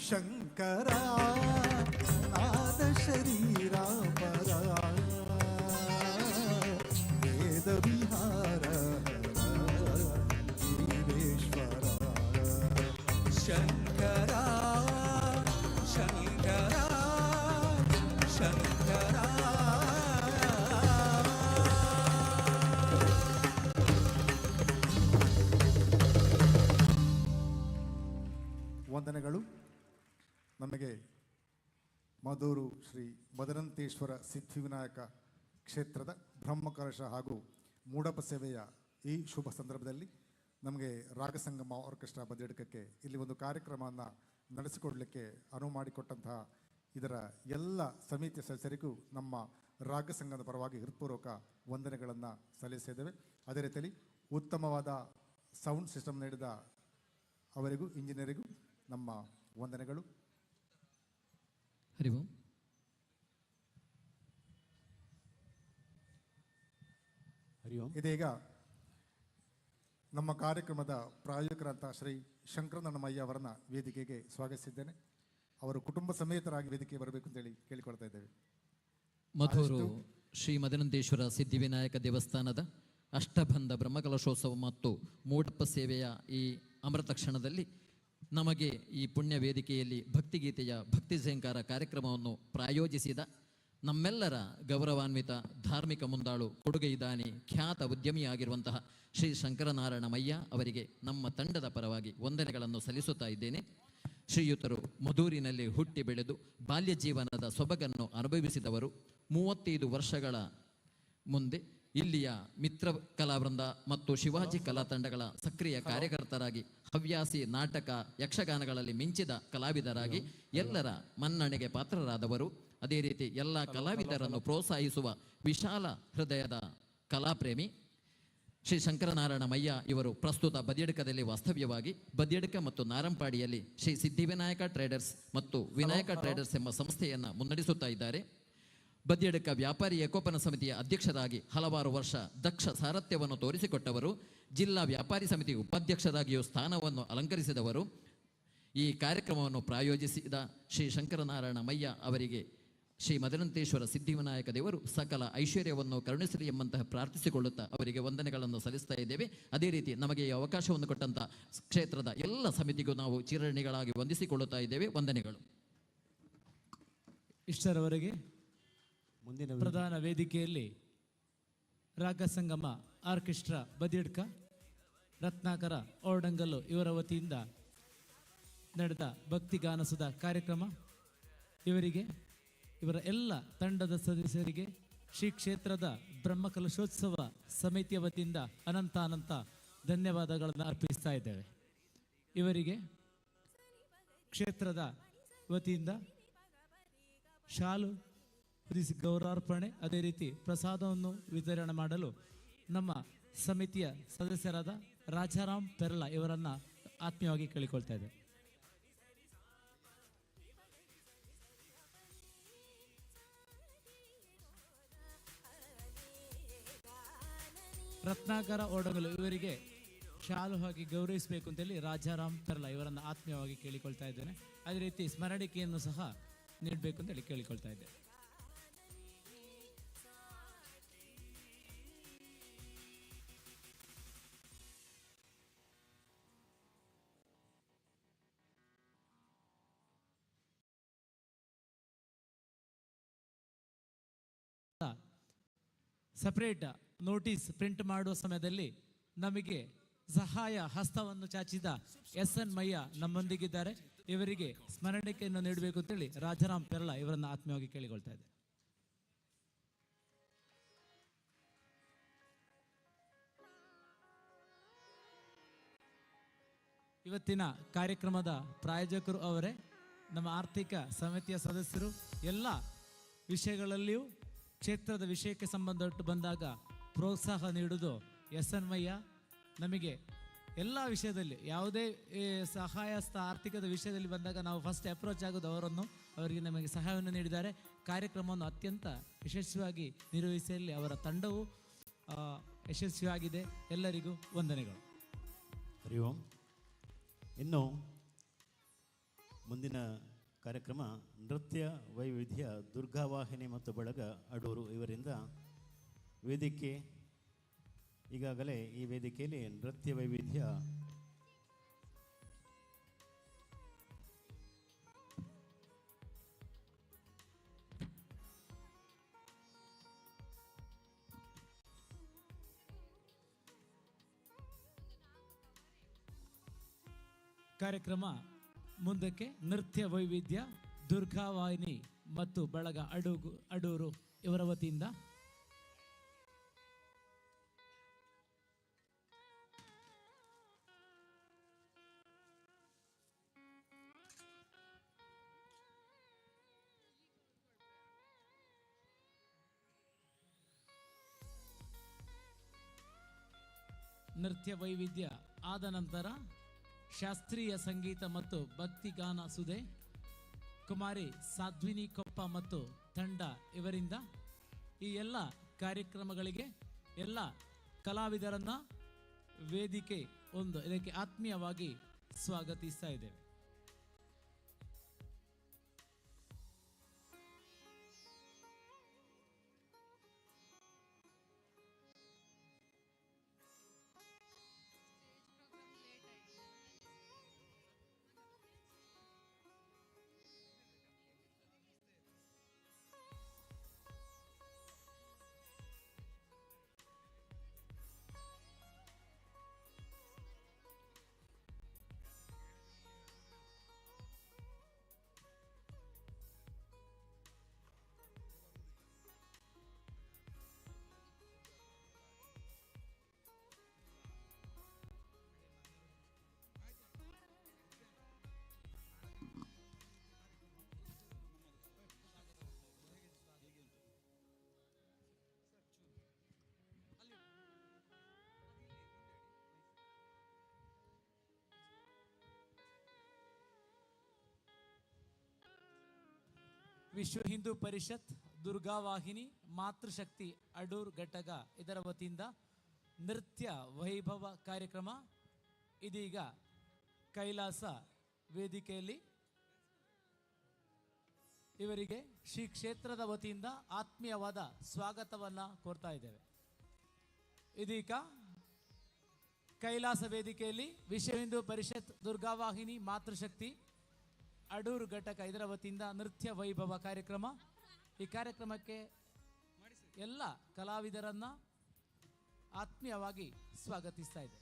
శంకర నాద శరీర పర వేద విహార జీవేశ్వర శంకర శంకర శంకర ವಂದನೆಗಳು. ನಮಗೆ ಮಧೂರು ಶ್ರೀ ಮದರಂತೇಶ್ವರ ಸಿದ್ಧಿವಿನಾಯಕ ಕ್ಷೇತ್ರದ ಬ್ರಹ್ಮಕಲಶ ಹಾಗೂ ಮೂಡಪ ಸೇವೆಯ ಈ ಶುಭ ಸಂದರ್ಭದಲ್ಲಿ ನಮಗೆ ರಾಗಸಂಗಮ ಆರ್ಕೆಸ್ಟ್ರಾ ಬದಿಯಡ್ಕಕ್ಕೆ ಇಲ್ಲಿ ಒಂದು ಕಾರ್ಯಕ್ರಮವನ್ನು ನಡೆಸಿಕೊಡಲಿಕ್ಕೆ ಅನುವು ಮಾಡಿಕೊಟ್ಟಂತಹ ಇದರ ಎಲ್ಲ ಸಮಿತಿಯ ಸದಸ್ಯರಿಗೂ ನಮ್ಮ ರಾಗಸಂಘದ ಪರವಾಗಿ ಹೃತ್ಪೂರ್ವಕ ವಂದನೆಗಳನ್ನು ಸಲ್ಲಿಸಿದ್ದೇವೆ. ಅದೇ ರೀತಿಯಲ್ಲಿ ಉತ್ತಮವಾದ ಸೌಂಡ್ ಸಿಸ್ಟಮ್ ನೀಡಿದ ಅವರಿಗೂ ಇಂಜಿನಿಯರಿಗೂ ನಮ್ಮ ವಂದನೆಗಳು. ಹರಿ ಓಂ. ಹರಿ ಓಂ. ಇದೀಗ ನಮ್ಮ ಕಾರ್ಯಕ್ರಮದ ಪ್ರಾಯೋಜಕರಂತ ಶ್ರೀ ಶಂಕರನಣ್ಣಮಯ್ಯ ಅವರನ್ನ ವೇದಿಕೆಗೆ ಸ್ವಾಗತಿಸಿದ್ದೇನೆ. ಅವರು ಕುಟುಂಬ ಸಮೇತರಾಗಿ ವೇದಿಕೆಗೆ ಬರಬೇಕು ಅಂತೇಳಿ ಕೇಳಿಕೊಳ್ತಾ ಇದ್ದೇವೆ. ಮಧೂರು ಶ್ರೀ ಮದನಂತೇಶ್ವರ ಸಿದ್ಧಿವಿನಾಯಕ ದೇವಸ್ಥಾನದ ಅಷ್ಟಬಂಧ ಬ್ರಹ್ಮಕಲಶೋತ್ಸವ ಮತ್ತು ಮೂಡಪ್ಪ ಸೇವೆಯ ಈ ಅಮೃತ ಕ್ಷಣದಲ್ಲಿ ನಮಗೆ ಈ ಪುಣ್ಯ ವೇದಿಕೆಯಲ್ಲಿ ಭಕ್ತಿಗೀತೆಯ ಭಕ್ತಿ ಝೇಂಕಾರ ಕಾರ್ಯಕ್ರಮವನ್ನು ಪ್ರಾಯೋಜಿಸಿದ ನಮ್ಮೆಲ್ಲರ ಗೌರವಾನ್ವಿತ ಧಾರ್ಮಿಕ ಮುಂದಾಳು ಕೊಡುಗೈದಾನಿ ಖ್ಯಾತ ಉದ್ಯಮಿಯಾಗಿರುವಂತಹ ಶ್ರೀ ಶಂಕರನಾರಾಯಣ ಮಯ್ಯ ಅವರಿಗೆ ನಮ್ಮ ತಂಡದ ಪರವಾಗಿ ವಂದನೆಗಳನ್ನು ಸಲ್ಲಿಸುತ್ತಾ ಇದ್ದೇನೆ. ಶ್ರೀಯುತರು ಮಧೂರಿನಲ್ಲಿ ಹುಟ್ಟಿ ಬೆಳೆದು ಬಾಲ್ಯ ಜೀವನದ ಸೊಬಗನ್ನು ಅನುಭವಿಸಿದವರು. 35 ವರ್ಷಗಳ ಮುಂದೆ ಇಲ್ಲಿಯ ಮಿತ್ರ ಕಲಾವೃಂದ ಮತ್ತು ಶಿವಾಜಿ ಕಲಾ ತಂಡಗಳ ಸಕ್ರಿಯ ಕಾರ್ಯಕರ್ತರಾಗಿ ಹವ್ಯಾಸಿ ನಾಟಕ ಯಕ್ಷಗಾನಗಳಲ್ಲಿ ಮಿಂಚಿದ ಕಲಾವಿದರಾಗಿ ಎಲ್ಲರ ಮನ್ನಣೆಗೆ ಪಾತ್ರರಾದವರು. ಅದೇ ರೀತಿ ಎಲ್ಲ ಕಲಾವಿದರನ್ನು ಪ್ರೋತ್ಸಾಹಿಸುವ ವಿಶಾಲ ಹೃದಯದ ಕಲಾಪ್ರೇಮಿ ಶ್ರೀ ಶಂಕರನಾರಾಯಣ ಮಯ್ಯ ಇವರು ಪ್ರಸ್ತುತ ಬದಿಯಡ್ಕದಲ್ಲಿ ವಾಸ್ತವ್ಯವಾಗಿ ಬದಿಯಡ್ಕ ಮತ್ತು ನಾರಂಪಾಡಿಯಲ್ಲಿ ಶ್ರೀ ಸಿದ್ಧಿವಿನಾಯಕ ಟ್ರೇಡರ್ಸ್ ಮತ್ತು ವಿನಾಯಕ ಟ್ರೇಡರ್ಸ್ ಎಂಬ ಸಂಸ್ಥೆಯನ್ನು ಮುನ್ನಡೆಸುತ್ತಾ ಇದ್ದಾರೆ. ಬದಿಯಡ್ಕ ವ್ಯಾಪಾರಿ ಏಕೋಪನ ಸಮಿತಿಯ ಅಧ್ಯಕ್ಷರಾಗಿ ಹಲವಾರು ವರ್ಷ ದಕ್ಷ ಸಾರಥ್ಯವನ್ನು ತೋರಿಸಿಕೊಟ್ಟವರು. ಜಿಲ್ಲಾ ವ್ಯಾಪಾರಿ ಸಮಿತಿ ಉಪಾಧ್ಯಕ್ಷರಾಗಿಯೂ ಸ್ಥಾನವನ್ನು ಅಲಂಕರಿಸಿದವರು. ಈ ಕಾರ್ಯಕ್ರಮವನ್ನು ಪ್ರಾಯೋಜಿಸಿದ ಶ್ರೀ ಶಂಕರನಾರಾಯಣ ಮಯ್ಯ ಅವರಿಗೆ ಶ್ರೀ ಮದನಂತೇಶ್ವರ ಸಿದ್ಧಿವಿನಾಯಕ ದೇವರು ಸಕಲ ಐಶ್ವರ್ಯವನ್ನು ಕರುಣಿಸಲಿ ಎಂಬಂತಹ ಪ್ರಾರ್ಥಿಸಿಕೊಳ್ಳುತ್ತಾ ಅವರಿಗೆ ವಂದನೆಗಳನ್ನು ಸಲ್ಲಿಸ್ತಾ ಇದ್ದೇವೆ. ಅದೇ ರೀತಿ ನಮಗೆ ಈ ಅವಕಾಶವನ್ನು ಕೊಟ್ಟಂಥ ಕ್ಷೇತ್ರದ ಎಲ್ಲ ಸಮಿತಿಗೂ ನಾವು ಚಿರಣಿಗಳಾಗಿ ವಂದಿಸಿಕೊಳ್ಳುತ್ತಾ ಇದ್ದೇವೆ. ವಂದನೆಗಳು. ಇಷ್ಟರವರೆಗೆ ಮುಂದಿನ ಪ್ರಧಾನ ವೇದಿಕೆಯಲ್ಲಿ ರಾಗ ಸಂಗಮ ಆರ್ಕೆಸ್ಟ್ರಾ ಬದಿಯಡ್ಕ, ರತ್ನಾಕರ ಓರ್ಡಂಗಲ್ಲು ಇವರ ವತಿಯಿಂದ ನಡೆದ ಭಕ್ತಿಗಾನಸುದ ಕಾರ್ಯಕ್ರಮ. ಇವರಿಗೆ ಇವರ ಎಲ್ಲ ತಂಡದ ಸದಸ್ಯರಿಗೆ ಶ್ರೀ ಕ್ಷೇತ್ರದ ಬ್ರಹ್ಮಕಲಶೋತ್ಸವ ಸಮಿತಿಯ ವತಿಯಿಂದ ಅನಂತ ಧನ್ಯವಾದಗಳನ್ನು ಅರ್ಪಿಸ್ತಾ ಇದ್ದೇವೆ. ಇವರಿಗೆ ಕ್ಷೇತ್ರದ ವತಿಯಿಂದ ಶಾಲು ಹೊದಿಸಿ ಗೌರವಾರ್ಪಣೆ, ಅದೇ ರೀತಿ ಪ್ರಸಾದವನ್ನು ವಿತರಣೆ ಮಾಡಲು ನಮ್ಮ ಸಮಿತಿಯ ಸದಸ್ಯರಾದ ರಾಜಾರಾಮ್ ಪೆರ್ಲ ಇವರನ್ನು ಆತ್ಮೀಯವಾಗಿ ಕೇಳಿಕೊಳ್ತಾ ಇದ್ದೇವೆ. ರತ್ನಾಕರ ಓಡಗಲು ಇವರಿಗೆ ಶಾಲು ಹಾಕಿ ಗೌರವಿಸಬೇಕು ಅಂತೇಳಿ ರಾಜಾರಾಮ್ ಪೆರ್ಲ ಇವರನ್ನು ಆತ್ಮೀಯವಾಗಿ ಕೇಳಿಕೊಳ್ತಾ ಇದ್ದೇನೆ. ಅದೇ ರೀತಿ ಸ್ಮರಣಿಕೆಯನ್ನು ಸಹ ನೀಡಬೇಕು ಅಂತೇಳಿ ಕೇಳಿಕೊಳ್ತಾ ಇದ್ದೇನೆ. ಸಪರೇಟ್ ನೋಟಿಸ್ ಪ್ರಿಂಟ್ ಮಾಡುವ ಸಮಯದಲ್ಲಿ ನಮಗೆ ಸಹಾಯ ಹಸ್ತವನ್ನು ಚಾಚಿದ SN ಮಯ್ಯ ನಮ್ಮೊಂದಿಗಿದ್ದಾರೆ. ಇವರಿಗೆ ಸ್ಮರಣಿಕೆಯನ್ನು ನೀಡಬೇಕು ಅಂತೇಳಿ ರಾಜಾರಾಮ್ ಪೆರ್ಲ ಇವರನ್ನು ಆತ್ಮೀಯವಾಗಿ ಕೇಳಿಕೊಳ್ತಾ ಇದೆ. ಇವತ್ತಿನ ಕಾರ್ಯಕ್ರಮದ ಪ್ರಾಯೋಜಕರು ಅವರೇ, ನಮ್ಮ ಆರ್ಥಿಕ ಸಮಿತಿಯ ಸದಸ್ಯರು. ಎಲ್ಲ ವಿಷಯಗಳಲ್ಲಿಯೂ ಕ್ಷೇತ್ರದ ವಿಷಯಕ್ಕೆ ಸಂಬಂಧಪಟ್ಟು ಬಂದಾಗ ಪ್ರೋತ್ಸಾಹ ನೀಡುವುದು SN ಮಯ್ಯ. ನಮಗೆ ಎಲ್ಲ ವಿಷಯದಲ್ಲಿ ಯಾವುದೇ ಸಹಾಯಸ್ಥ ಆರ್ಥಿಕದ ವಿಷಯದಲ್ಲಿ ಬಂದಾಗ ನಾವು ಫಸ್ಟ್ ಅಪ್ರೋಚ್ ಆಗೋದು ಅವರನ್ನು. ಅವರಿಗೆ ನಮಗೆ ಸಹಾಯವನ್ನು ನೀಡಿದ್ದಾರೆ. ಕಾರ್ಯಕ್ರಮವನ್ನು ಅತ್ಯಂತ ಯಶಸ್ವಿಯಾಗಿ ನಿರ್ವಹಿಸಲಿ ಅವರ ತಂಡವು ಯಶಸ್ವಿಯಾಗಿದೆ. ಎಲ್ಲರಿಗೂ ವಂದನೆಗಳು. ಹರಿ ಓಂ. ಇನ್ನು ಮುಂದಿನ ಕಾರ್ಯಕ್ರಮ ನೃತ್ಯ ವೈವಿಧ್ಯ ದುರ್ಗಾವಾಹಿನಿ ಮತ್ತು ಬಳಗ ಅಡೂರು ಇವರಿಂದ ವೇದಿಕೆ. ಈಗಾಗಲೇ ಈ ವೇದಿಕೆಯಲ್ಲಿ ನೃತ್ಯ ವೈವಿಧ್ಯ ಕಾರ್ಯಕ್ರಮ ಮುಂದಕ್ಕೆ ನೃತ್ಯ ವೈವಿಧ್ಯ ದುರ್ಗಾವಾಹಿನಿ ಮತ್ತು ಬಳಗ ಅಡೂರು ಇವರ ವತಿಯಿಂದ ನೃತ್ಯ ವೈವಿಧ್ಯ ಆದ ನಂತರ ಶಾಸ್ತ್ರೀಯ ಸಂಗೀತ ಮತ್ತು ಭಕ್ತಿಗಾನ ಸುಧೆ ಕುಮಾರಿ ಸಾಧ್ವಿನಿ ಕೊಪ್ಪ ಮತ್ತು ತಂಡ ಇವರಿಂದ ಈ ಎಲ್ಲ ಕಾರ್ಯಕ್ರಮಗಳಿಗೆ ಎಲ್ಲ ಕಲಾವಿದರನ್ನ ವೇದಿಕೆ ಇದಕ್ಕೆ ಆತ್ಮೀಯವಾಗಿ ಸ್ವಾಗತಿಸ್ತಾ ಇದ್ದೇವೆ. ವಿಶ್ವ ಹಿಂದೂ ಪರಿಷತ್ ದುರ್ಗಾವಾಹಿನಿ ಮಾತೃಶಕ್ತಿ ಅಡೂರ್ ಘಟಕ ಇದರ ವತಿಯಿಂದ ನೃತ್ಯ ವೈಭವ ಕಾರ್ಯಕ್ರಮ ಇದೀಗ ಕೈಲಾಸ ವೇದಿಕೆಯಲ್ಲಿ ಇವರಿಗೆ ಶ್ರೀ ಕ್ಷೇತ್ರದ ವತಿಯಿಂದ ಆತ್ಮೀಯವಾದ ಸ್ವಾಗತವನ್ನು ಕೋರ್ತಾ ಇದ್ದೇವೆ. ಇದೀಗ ಕೈಲಾಸ ವೇದಿಕೆಯಲ್ಲಿ ವಿಶ್ವ ಹಿಂದೂ ಪರಿಷತ್ ದುರ್ಗಾವಾಹಿನಿ ಮಾತೃಶಕ್ತಿ ಅಡೂರು ಘಟಕ ಇದರ ವತಿಯಿಂದ ನೃತ್ಯ ವೈಭವ ಕಾರ್ಯಕ್ರಮ. ಈ ಕಾರ್ಯಕ್ರಮಕ್ಕೆ ಎಲ್ಲ ಕಲಾವಿದರನ್ನ ಆತ್ಮೀಯವಾಗಿ ಸ್ವಾಗತಿಸ್ತಾ ಇದೆ.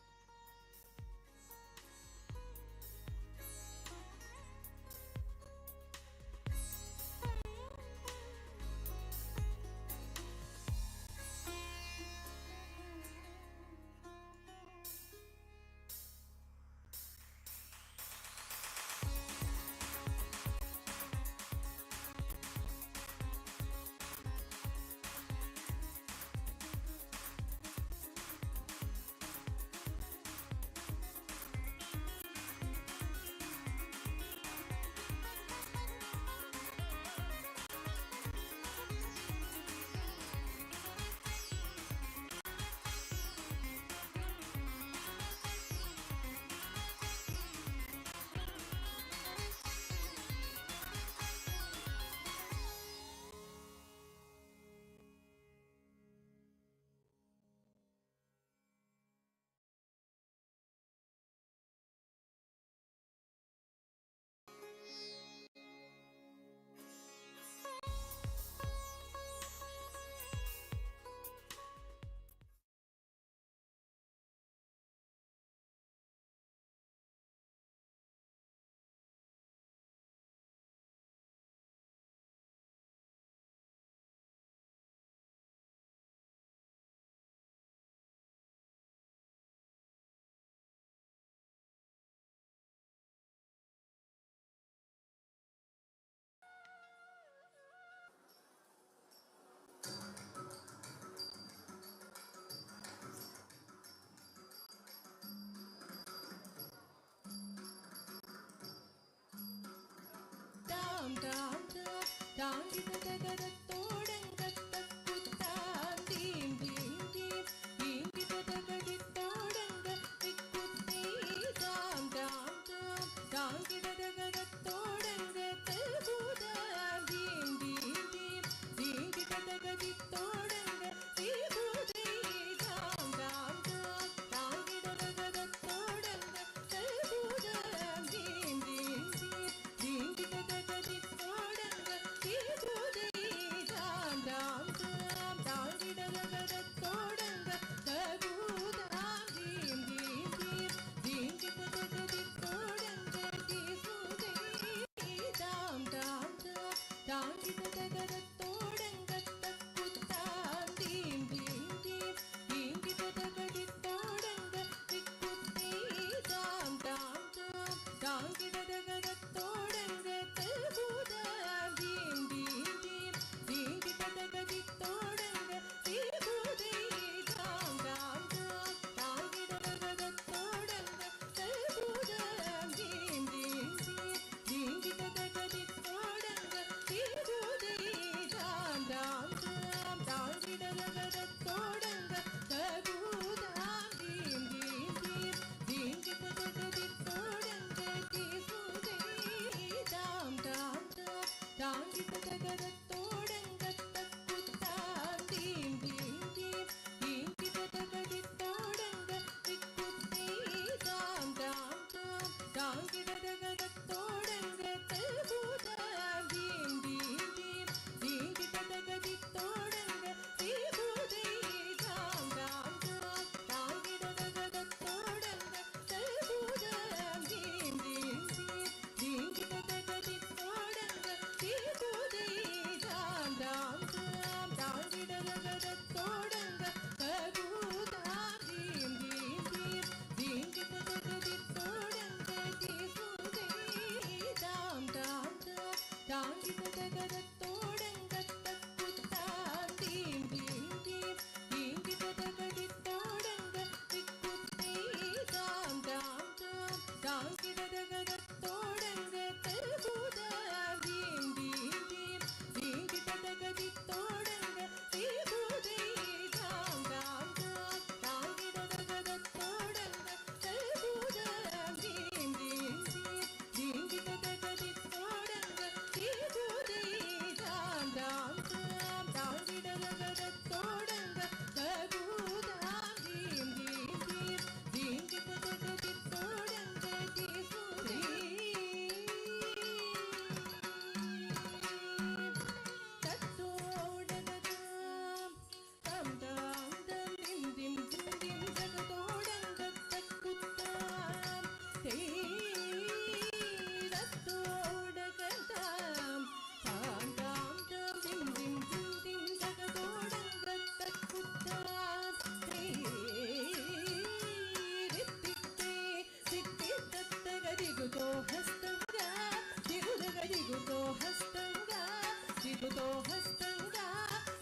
ದಿಗುತೋ ಹಸ್ತಂಗ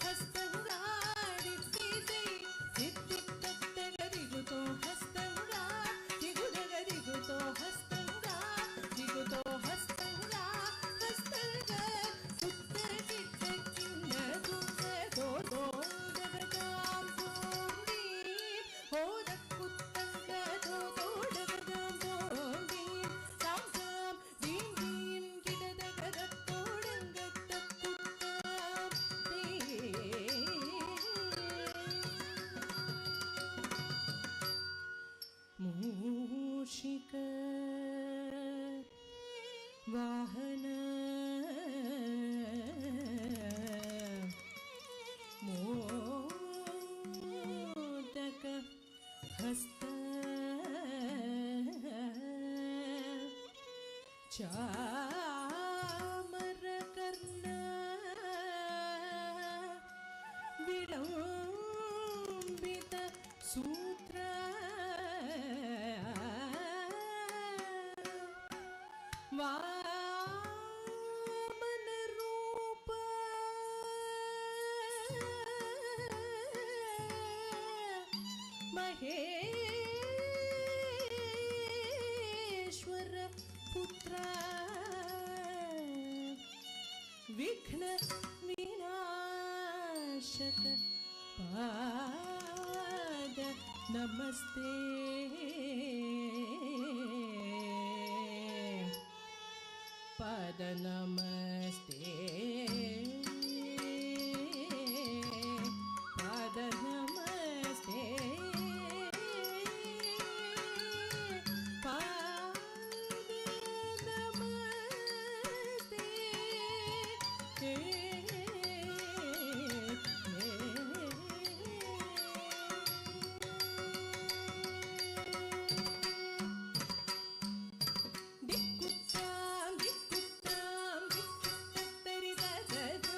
ಹಸ್ತಂಗ ದಿತ್ತಿದೆ ದಿತ್ತಿತ್ತಗ ದಿಗುತೋ ಹಸ್ತಂಗ ದಿಗುದಗ ದಿಗುತೋ ಹಸ್ತಂಗ ದಿಗುತೋ ಹಸ್ತಂಗ ಹಸ್ತಂಗ ಉತ್ತರ ಚಿತ್ತಕ್ಕಿನ್ನ ದುಂಗ ದೋ ದಗದಾಂ ದೋಂದಿ ಹೋದ ಕುತ್ತಂಗ ದೋ ದಗದಾಂ ದೋಂದಿ ತಾಂ ತಾಂ ದೀಂ ದೀಂ ಗಿಡದಗದ ತೋಡಂಗತ್ತ ಕುತ್ತಾಂ ಮೂಷಿಕ ವಾಹನ ಮೋದಕ ಹಸ್ತ ಚಾಮರ ಕರ್ಣ ವಿಳಂಬಿತ ಸೂತ್ರ ವಾಮನ ರೂಪ ಮಹೇಶ್ವರ ಪುತ್ರ ವಿಘ್ನ ವಿನಾಶಕ ಪಾದ ನಮಸ್ತೆ ಪಾದ ನಮಸ್ತೆ ಪಾದ ನಮಸ್ತೆ ಪಾದ ನಮಸ್ತೆ ದಿಕ್ಕುತ್ತಾಂ ದಿಕ್ಕುತ್ತಾಂ ದಿಕ್ಕುತ್ತರಿದ ಗದ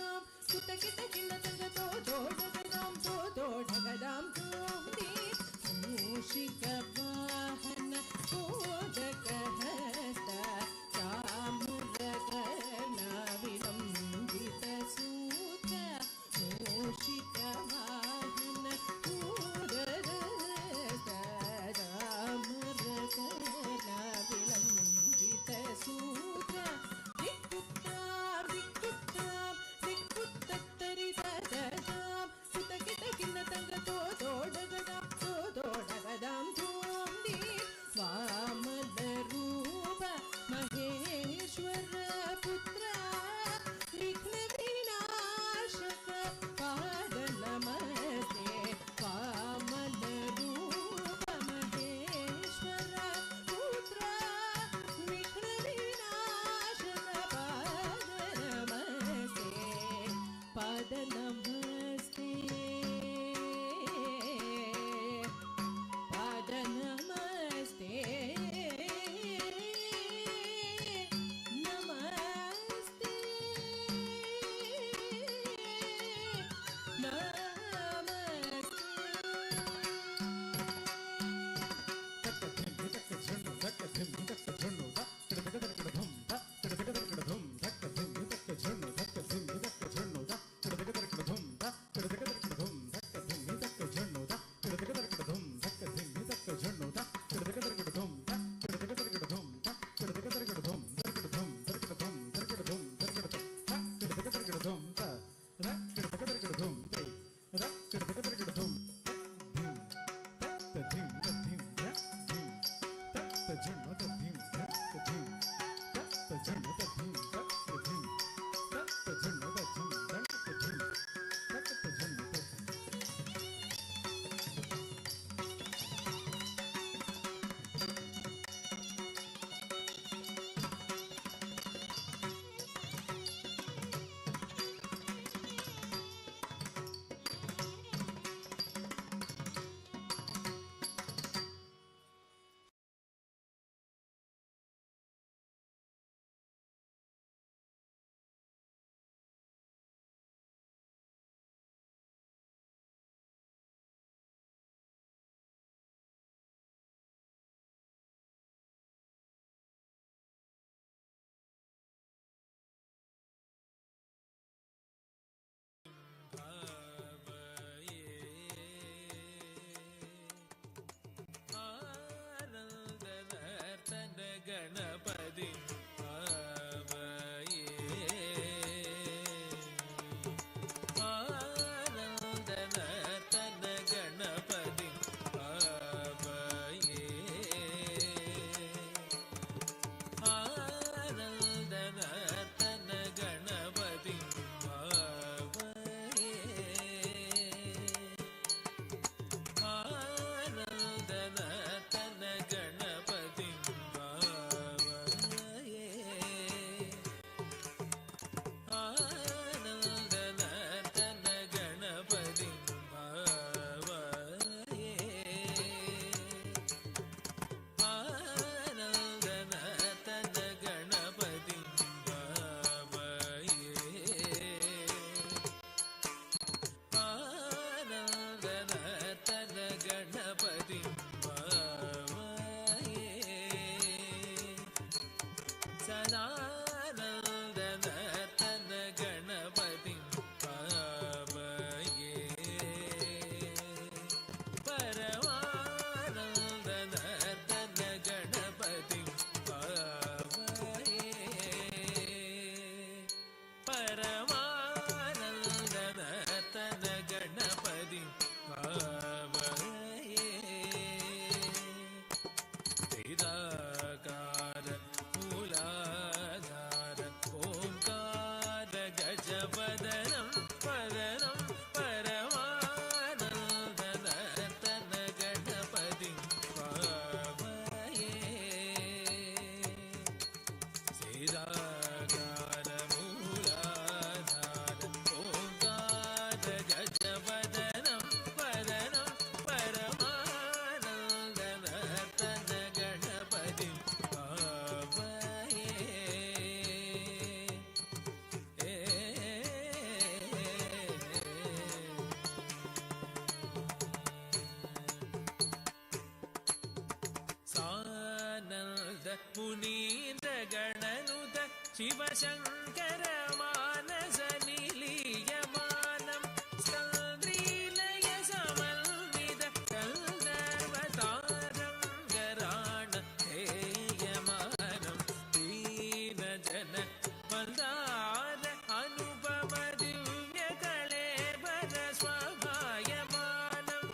ಮುನೀಂದ್ರ ಗಣನುತ ಶಿವಶಂಕರ ಮಾನಸ ನಿಲೀಯಮಾನಂ ಸ್ಕಂದ್ರೀಲಯ ಸಮನ್ವಿತ ಗಂಧರ್ವತಾರಂ ಗರಾಣ ಧ್ಯೇಯಮಾನಂ ದೀನ ಜನ ಮಂದಾರ ಅನುಪಮ ದಿವ್ಯ ಕಳೇಬರ ಸ್ವಭಾಯಮಾನಂ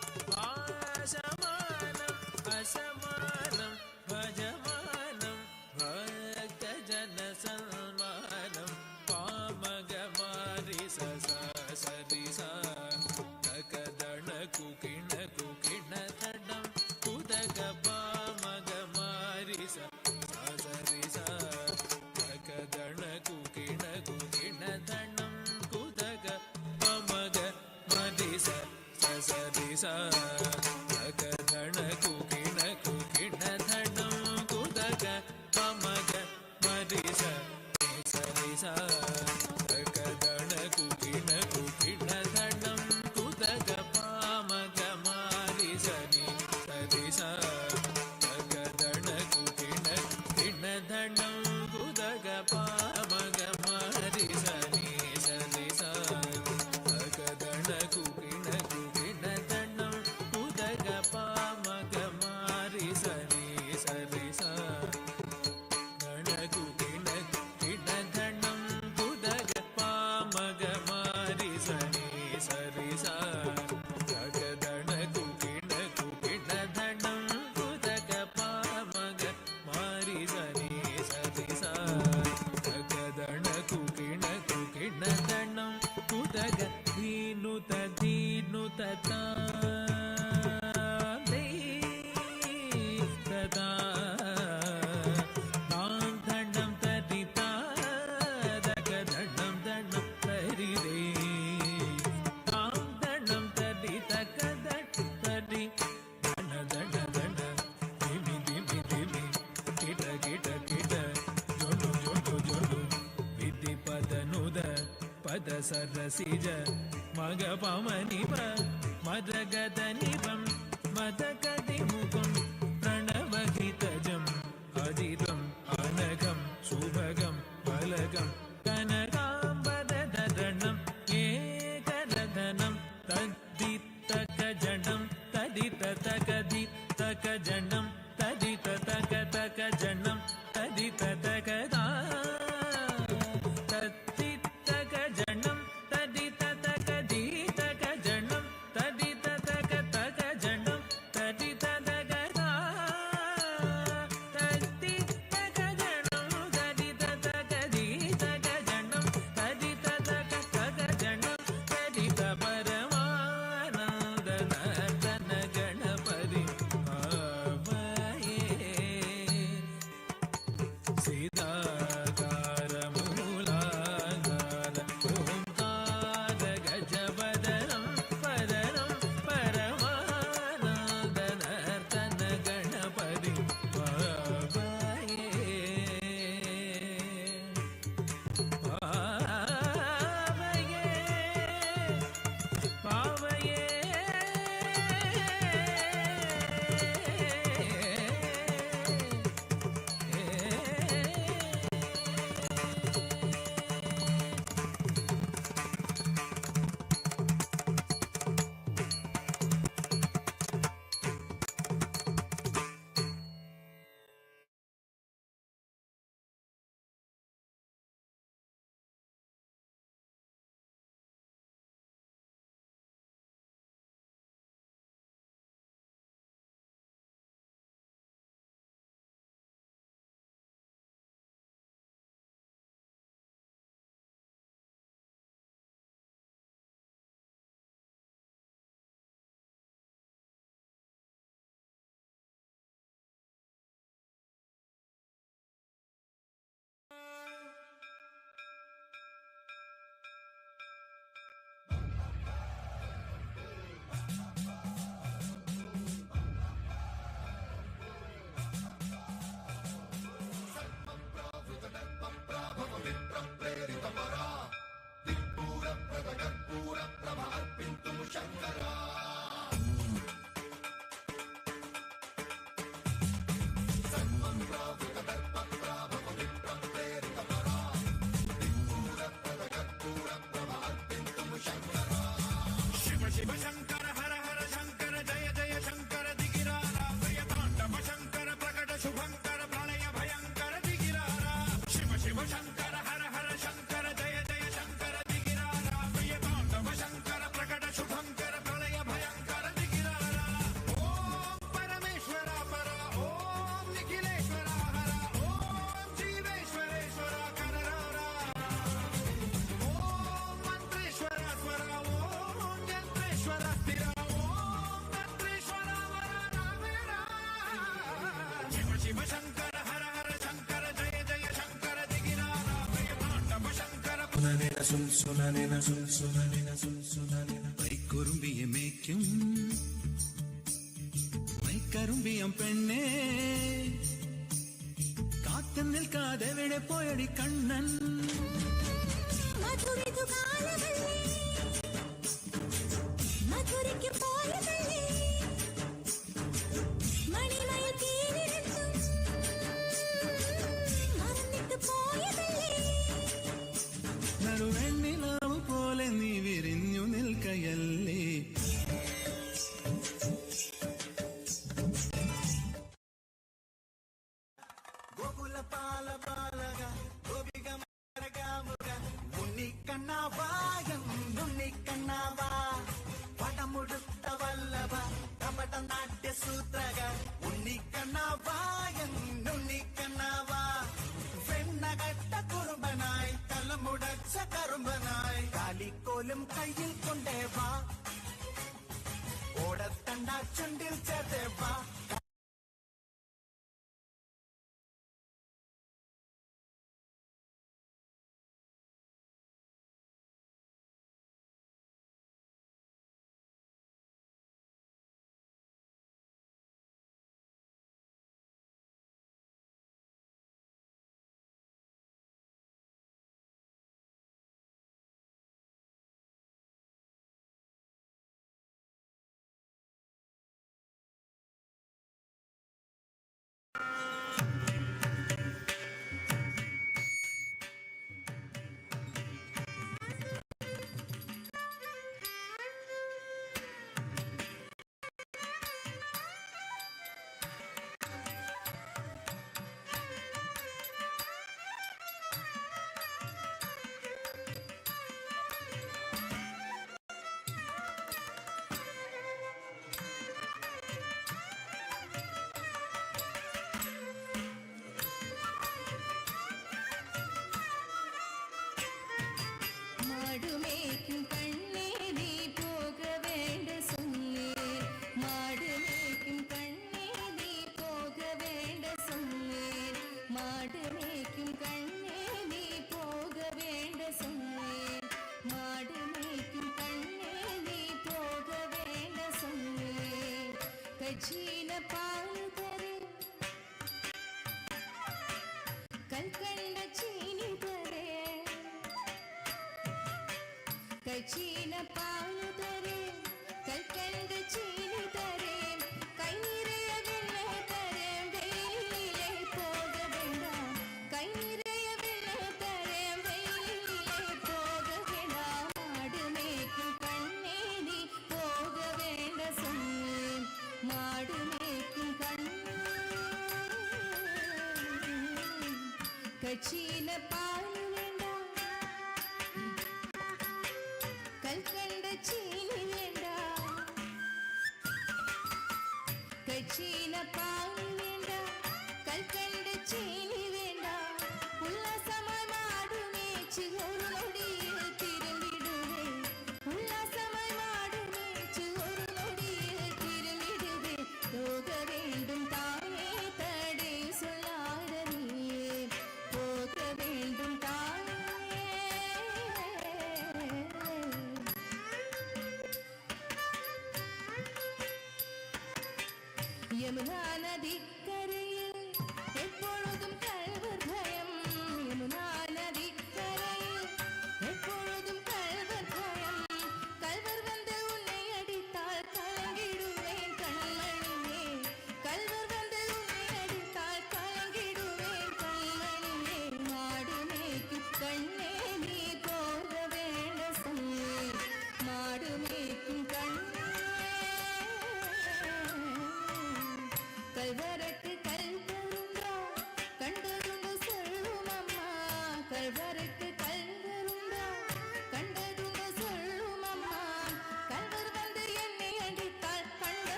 ಆಸಮಾನಂ ಅಸಮಾನಂ ಭಜಮಾನಂ ಭಕ್ತ ಜನ ಸನ್ಮಾನಂ ಪಾಮಗಮಾರಿ ಸರಿ ಸಕದಣ ಕುಕಿಣ ಕುಕಿಣ ತಡಂ ಕುದಗ ಪಾಮಗಮಾರಿ ಸರಿ ಸಕದಣ ಕುಕಿಣ ಕುಕಿಣ ತಡಂ ಕುದಗ ಪಮಗ ಮರಿ ಸರಿ ಸಕದಣ ಕುಕಿಣ ಕುಕಿಣ ತಡಂ ಕುದಗ ಪಮಗ ಮರಿ ಸರಿ ಸಕದಣ ಕುಕಿಣ ಕುಕಿಣ ತಡಂ ಕುದಗ ಪಾಮಗ ಮಾರಿ ಸರಿ ಸಕದಣ ಕುಕಿಣ ಕುಕಿಣ ತಡಂ ಕುದಗ ಪಾಮಗ ಮಾರಿ ಸರಿ ಸಕದಣ ಕುಕಿಣ ಕುಕಿಣ ತಡಂ ಕುದಗ ಪಾಮಗ ಮಾರಿ ಸರಿ ಗಣ ಕುಕಿಣ ಕುಕಿಣ ತಡಂ ಕುದಗ ಪಾಮಗ ಮಾರಿ ಸರಿ ಸಕದಣ ಕುಕಿಣ ಕುಕಿಣ ತಡಂ ಕುದಗ ಪಾಮಗ ಮಾರಿ ಸರಿ ಸಕದಣ ಕುಕಿಣ ಕುಕಿಣ ತಡಂ ಕುದಗ ಧೀನುತ ಧೀನುತ ಧಂಡಂ ತರಿತಾ ದಕದಂ ದಂಡಂ ತರಿದೇ ದಂಡಂ ತರಿ ತಕದ ತರಿ ದಂಡ ದಂಡ ದಂಡ ದಿಮಿ ದಿಮಿ ದಿಮಿ ಕಿಟ ಕಿಟ ಕಿಟ ಜೊಂಡು ಜೊಂಡು ಜೊಂಡು ವಿಧಿ ಪದನುದ ಪದ ಸರಸಿಜ ಮಗ ಪಮನಿಪ ಮದಗದ ನಿಪಂ ಮದಕದಿ ಮುಖಂ ಪ್ರಣವಹಿತಜಂ ಅಜಿತಂ ಅನಘಂ ಶುಭಗಂ ಬಲಗಂ ಕನಕಾಂಬರದರಣಂ ಏಕರಧನಂ ತದ್ದಿತಕ ಜಡಂ ತದಿತ ತಕದಿ ತಕ ಜಡಂ ತದಿತ ತಕ ತಕ ಜಡಂ ತದಿತ ತಕದಾ ತದ್ದಿತಕ ಜಡಂ ತದಿತ ತಕದಿ ತಕ ಜಡಂ ತದಿತ ತಕ ತಕ ಜಡಂ ತದಿತ ತಕದಾ ತದ್ದಿತಕ ಜಡಂ ತದಿತ ತಕದಿ ತಕ പൈക്കുറുമ്പിയെ മേയ്ക്കും മൈക്കറുമ്പിയം പെണ്ണേ കാത്തു നിൽക്കാതെ എവിടെ പോയടി കണ്ണൻ നറുവെണ്ണിലാവ് പോലെ നീ വിരിഞ്ഞു നിൽക്കയല്ലേ ഗോകുല പാല പാലക ഗോപിക മരകാമുക ഉണ്ണിക്കണ്ണാവായം ഉണ്ണിക്കണ്ണാവാ പടമുടുത്ത വല്ലഭ കപട നാട്യസൂത്രക ഉണ്ണിക്കണ്ണാവായം ഉണ്ണിക്കണ്ണാവാ വെണ്ണകട്ട കുറുമ്പനായി തലമുടച്ച കറുമ്പനായി കാലിക്കോലും കയ്യിൽ കൊണ്ടേ വാ ഓടത്തണ്ട ചുണ്ടിൽ ചേർത്തേ വാ மாடுமேய்க்கும் கண்ணே நீ போக வேண்ட சொன்னேன் மாடுமேய்க்கும் கண்ணே நீ போக வேண்ட சொன்னேன் மாடுமேய்க்கும் கண்ணே நீ போக வேண்ட சொன்னேன் மாடுமேய்க்கும் கண்ணே நீ போக வேண்ட சொன்னேன் கஜீன பால் தரே கல்கண்ட சீனி தரே கச்சீன பால் தரே கல்கண்ட சீனி தரே கை நிறைய வெண்ணெய் தரே வெயிலே போக வேண்டாம் கை நிறைய வெண்ணெய் தரே வெயிலே போக வேண்டாம் மாடு மேய்க்கும் கண்ணே நீ போக வேண்ட சொன்னேன் மாடு மேய்க்கும் கண்ணே கச்சீன பால் வேண்டாம் கல்கண்ட சீனி வேண்டாம் கச்சீன பால் வேண்டாம் கல்கண்ட சீனி வேண்டாம் உல்லாசமாய் மாடு மேய்ச்சி ஒரு நொடியில் திரும்பிடுவே உல்லாசமாய் மாடு மேய்ச்சி ஒரு நொடியில் திரும்பிடுவே போக வேண்டும் தானே தடை சொல்லாத நீயே போக வேண்டும் தானே யமுனா நதி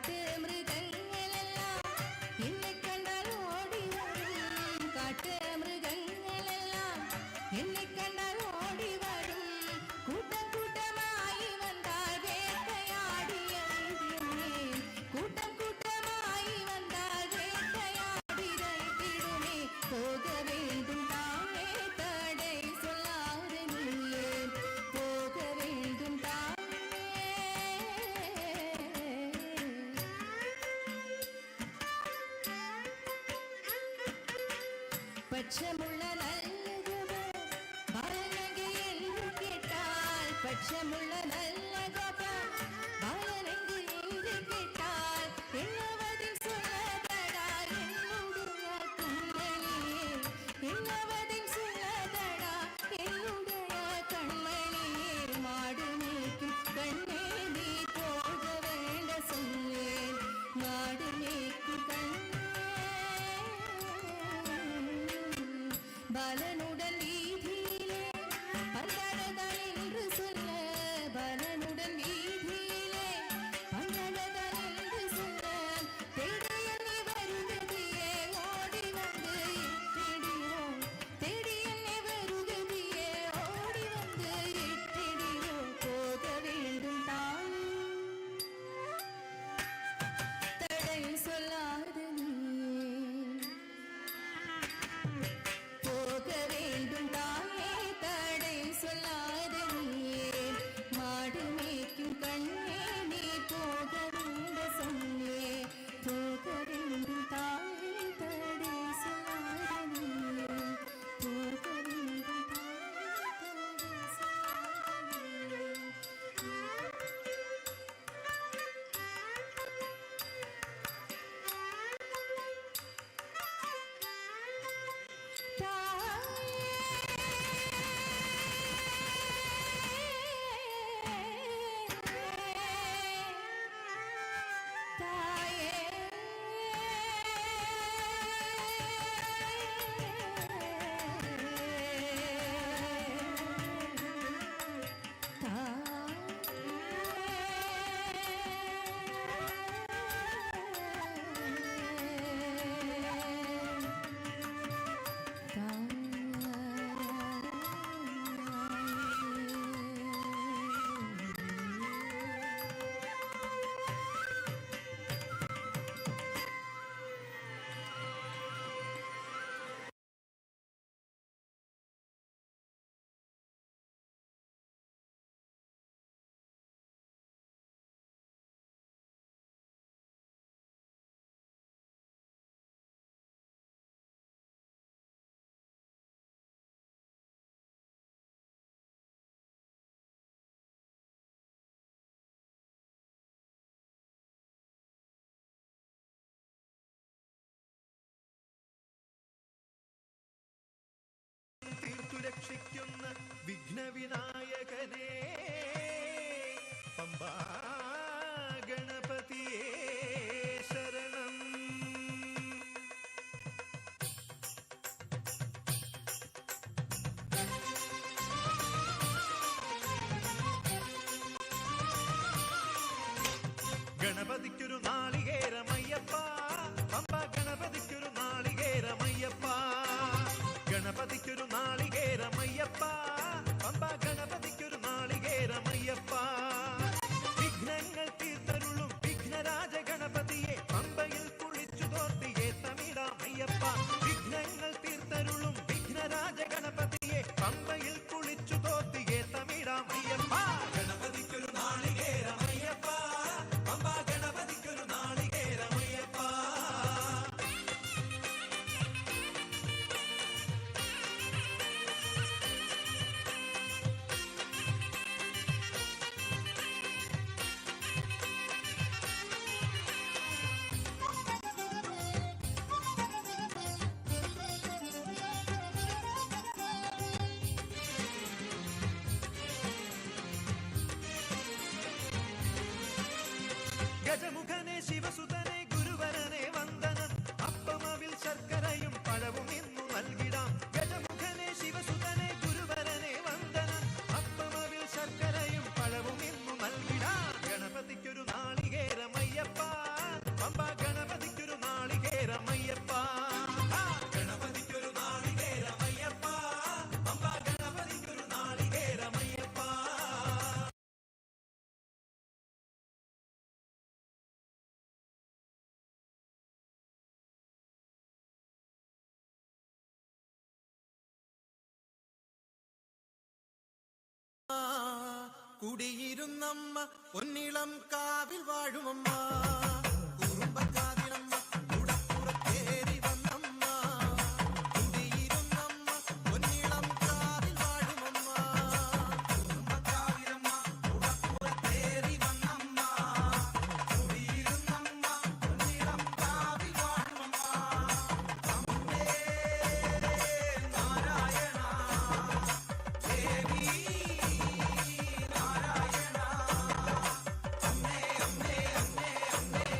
കാട്ട് മൃഗങ്ങളെല്ലാം എന്നെ കണ്ടാൽ ഓടി വരും കാട്ട് മൃഗങ്ങളെല്ലാം എന്നെ കണ്ടാൽ ഓടി വരും കൂട്ടം കൂട്ടമായി വന്നാൽ വേട്ടയാടിയതിടുമേ കൂട്ടം കൂട്ടമായി വന്നാൽ വേട്ടയാടിയതിടുമേ പോക வேண்டும் தானே தடை சொல்லாத நீயே போக வேண்டும் பட்சமுள்ள நல்லதோ பாலனங்கே என்று கேட்டால் பட்சமுள்ள நல்லதோ பாலனங்கே என்று கேட்டால் என்னவதில் சொல்லதடா என்னுடைய கண்மணியே என்னவதில் சொல்லதடா என்னுடைய கண்மணியே மாடு மேய்க்கும் கண்ணே நீ போக வேண்ட சொன்னேன் மாடு மேய்க்கும் கண்ணே பலனுடன் வீதியிலே பந்தடதான் என்று சொல்ல பலனுடன் வீதியிலே பந்தடதான் என்று சொல்ல தேடிய நீ வருகதியே ஓடி வந்து இட்டிடியோ தேடிய நீ வருகதியே ஓடி வந்து இட்டிடியோ போக வேண்டும் தான் தடை சொல்லாத போக வேண்டும் தாயே தடை சொல்லாத நீயே மாடு மேய்க்கும் கண்ணே நீ போக வேண்ட சொன்னே போக வேண்டும் தாயே தடை சொல்லாத நீயே போக வேண்டும் தாயே தடை சொல்லாத நீயே തീർത്തു രക്ഷിക്കുന്ന വിഘ്നവിനായകനേ പമ്പാ ഗണപതിയേ ശരണം ഗണപതിക്കൊരു നാളികേരമയ്യപ്പ പമ്പ ഗണപതിക്കൊരു നാളികേരമയ്യപ്പ ഗണപതിക്കൊരു നാളികേരമയ്യപ്പ പമ്പ ഗണപതിക്കൊരു നാളികേരമയ്യപ്പ വിഘ്നങ്ങൾ തീർത്തരുളും വിഘ്നരാജ ഗണപതിയെ പമ്പയിൽ കുളിച്ചു തോർത്തിയെ തമിഴാമയ്യപ്പ വിഘ്നങ്ങൾ തീർത്തരുളും വിഘ്നരാജ ഗണപതിയെ പമ്പയിൽ കുളിച്ചു തോർത്തിയെ തമിഴാമയ്യപ്പ ഗണപതിക്കൊരു നാളികേരമയ്യപ്പ പമ്പ ഗണപതിക്കൊരു നാളികേരമയ്യപ്പ ഗജമുഖനെ ശിവസുതനെ ഗുരുവരനെ വന്ദനം അപ്പമവിൽ ശർക്കരയും പഴവും ഇന്നു നൽകിടാം ഗജമുഖനെ ശിവസുതനെ ഗുരുവരനെ വന്ദനം അപ്പമവിൽ ശർക്കരയും പഴവും ഇന്നു നൽകിടാം ഗണപതിക്കൊരു നാളികേരമയ്യപ്പ കുടിയിരുന്നമ്മ പൊന്നിളം കാവിൽ വാഴുമമ്മ കുറുമ്പക്കാതിലമ്മ കുടപ്പുറത്തേറി വന്നമ്മ കുടിയിരുന്നമ്മ പൊന്നിളം കാവിൽ വാഴുമമ്മ കുറുമ്പക്കാവിലമ്മ കുടപ്പുറത്തേറി വന്നമ്മ കുടിയിരുന്നമ്മ പൊന്നിളം കാവിൽ വാഴുമമ്മ അമ്മേ നാരായണ ദേവി നാരായണ അമ്മേ അമ്മേ അമ്മേ അമ്മേ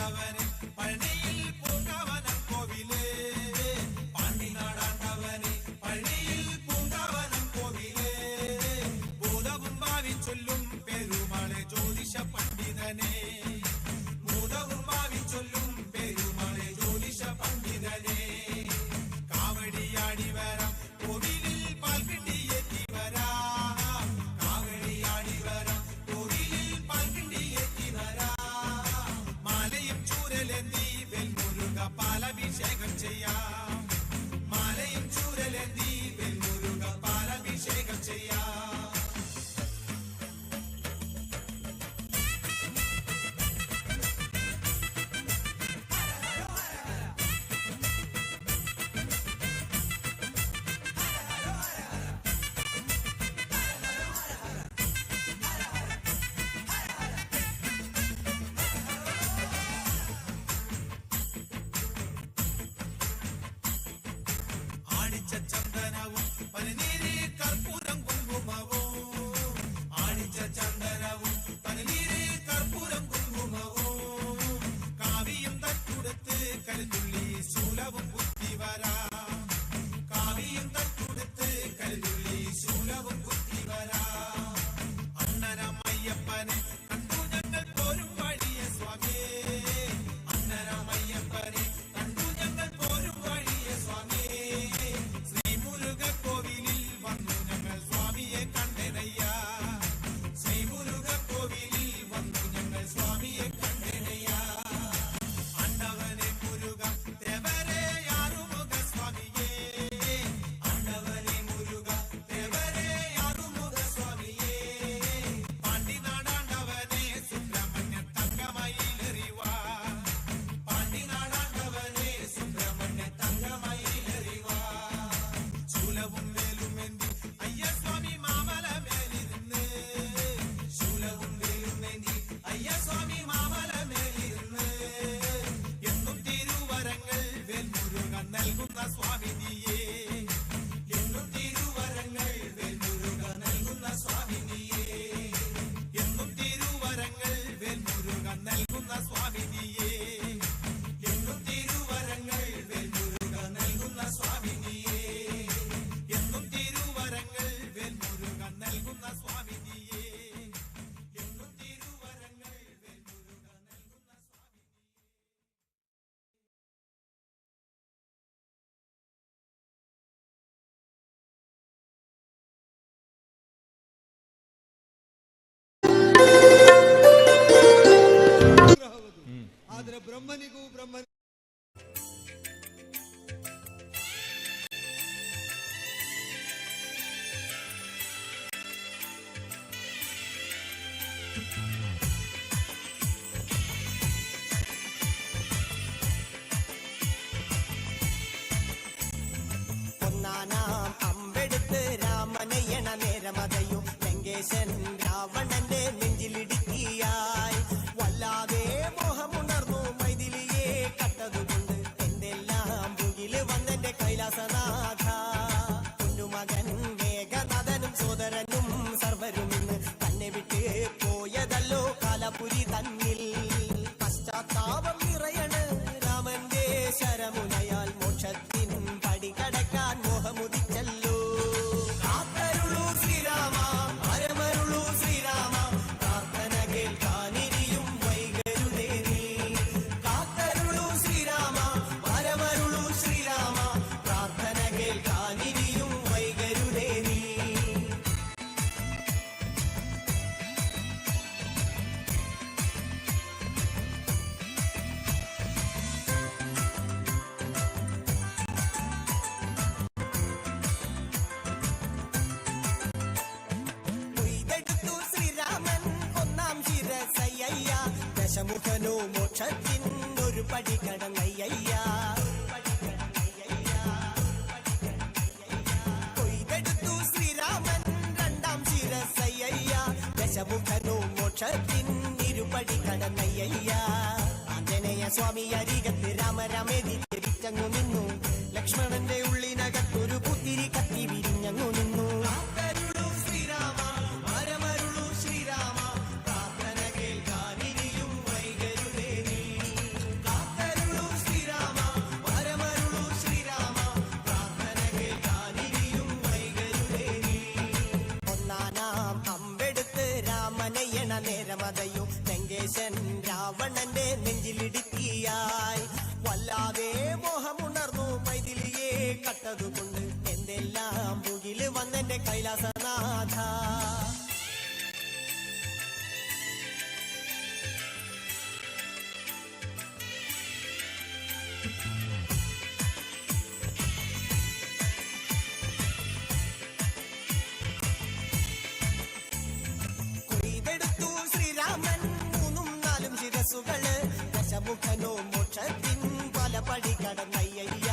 നാടാണ്ടവനെ പഴനിയിൽ പൂങ്കാവനം കോവിലേ പാണ്ടി നാടാണ്ടവനെ പഴനിയിൽ പൂങ്കാവനം കോവിലേ ഭൂതവും ഭാവി ചൊല്ലും പെരുമാളെ ജ്യോതിഷ പണ്ഡിതനെ ഭൂതവും ഭാവി ചൊല്ലും പെരുമാളെ ജ്യോതിഷ പണ്ഡിതനെ കാവടിയാടി വരാം കോവിലിൽ പാൽക്കിണ്ടിയെത്തി വരാം കാവടിയാടി വരാം കോവിലിൽ പാൽക്കിണ്ടിയെത്തി വരാം മാലയും ചൂരലെന്തി വെൽമുരുക പാലഭിഷേകം ചെയ്യാം മാലയും ചൂരലെന്തി വെൽമുരുക പാലഭിഷേകം ചെയ്യാം ആണിച്ച ചന്ദനവും പനിനീരിൽ കർപ്പൂരം കുങ്കുമവും ആണിച്ച ചന്ദനവും പനിനീരിൽ കർപ്പൂരം കുങ്കുമവും കാവിയും തട്ടുടുത്ത് കരുതുള്ളി ശൂലവും കുത്തി വരാം കാവിയും തട്ടുടുത്ത് കരുതുള്ളി ശൂലവും കുത്തി വരാം അണ്ണനമയ്യപ്പനെ കണ്ടു ഞങ്ങൾ പോരും വഴിയെ സ്വാമിയേ അണ്ണനമയ്യപ്പനെ കണ്ടു ഞങ്ങൾ പോരും വഴിയെ സ്വാമിയേ ശ്രീമുരുക കോവിലിൽ വന്നു ഞങ്ങൾ സ്വാമിയെ കണ്ടനയ്യ ശ്രീമുരുക കോവിലിൽ വന്നു ഞങ്ങൾ സ്വാമിയെ കണ്ടനയ്യ അണ്ടവനെ മുരുക ദേവരെ ആറുമുഖ സ്വാമിയേ അണ്ടവനെ മുരുക ദേവരെ ആറുമുഖ സ്വാമിയേ പാണ്ടി നാടാണ്ടവനെ സുബ്രഹ്മണ്യ തങ്കമയിലെറിവാ പാണ്ടി നാടാണ്ടവനെ സുബ്രഹ്മണ്യ തങ്കമയിലെറിവാ ശൂലവും വേലുമെന്തി അയ്യസ്വാമി മാമല മേലിരുന്ന് ശൂലവും വേലുമെന്തി അയ്യസ്വാമി മാമല മേലിരുന്ന് എന്നും തിരുവരങ്ങൾ വേൽമുരുക നൽകുന്ന സ്വാമിനിയേ എന്നും തിരുവരങ്ങൾ വേൽമുരുക നൽകുന്ന സ്വാമിനിയേ എന്നും തിരുവരങ്ങൾ വേൽമുരുക നൽകുന്ന സ്വാമിനിയേ എന്നും തിരുവരങ്ങൾ വേൽമുരുക നൽകുന്ന സ്വാമിനിയേ എന്നും തിരുവരങ്ങൾ വേൽമുരുക നൽകുന്ന സ്വാമിനിയേ എന്നും തിരുവരങ്ങൾ വേൽമുരുക നൽകുന്ന ಆದ್ರೆ ಬ್ರಹ್ಮನಿಗೂ ಬ್ರಹ್ಮ ഒന്നാനാം അമ്പെടുത്ത് രാമനയണ നേരമതയും ലങ്കേശൻ രാവണന്റെ നെഞ്ചിലിടുക്കിയായി വല്ലാതെ മോഹമുണർന്നു മൈഥിലിയെ കട്ടതുകൊണ്ട് എന്തെല്ലാം മുകില് വന്നെന്റെ കൈലാസനാഥ പൊന്നുമകൻ മേഘനാഥനും സോദരനും സർവരും ഇന്ന് തന്നെ വിട്ട് പോയതല്ലോ കാലപുരി തന്നിൽ പശ്ചാത്താപം നിറയണ് രാമന്റെ ശരമുനയാൽ മോക്ഷത്തിൻ പടികടക്കാൻ മോഹമുദിച്ചല്ലോ കാത്തരുളൂ ശ്രീരാമ പരമരുളൂ ശ്രീരാമ പ്രാർത്ഥന കേൾക്കാനിരിയും വൈകരുതേ നീ കാത്തരുളൂ ശ്രീരാമ പരമരുളൂ ശ്രീരാമ പ്രാർത്ഥന കേൾക്കാനിരിയും വൈകരുതേ നീ കൊയ്തെടുത്തു ശ്രീരാമൻ ഒന്നാം ശിരസയ്യ ദശമുഖനോ മോക്ഷത്തിൻ ഒരു പടി കടന്നയ്യ കൊയ്തെടുത്തു ശ്രീരാമൻ രണ്ടാം ശിരസയ്യ ദശമുഖനോ മോക്ഷത്തിൻ ഇരുപടി കടന്നയ്യ ആഞ്ജനേയ സ്വാമി അരികത്ത് രാമരാമേതി തിരിച്ചങ്ങു നിന്നു ലക്ഷ്മണന്റെ ഉള്ളിനകത്തൊരു പുത്തിരി കത്തി വിരിഞ്ഞങ്ങു നിന്നു ശ്രീരാമ പരമരുളു ശ്രീരാമ പ്രാർത്ഥന കേൾക്കാനിരിയും വൈകരുതേ നീ എൻ്റെ കൈലാസനാഥ. കൊയ്തെടുത്തു ശ്രീരാമൻ 3 4 ശിരസുകള്, ദശമുഖനോ മോക്ഷത്തിൻ പല പടി കടന്നയ്യ.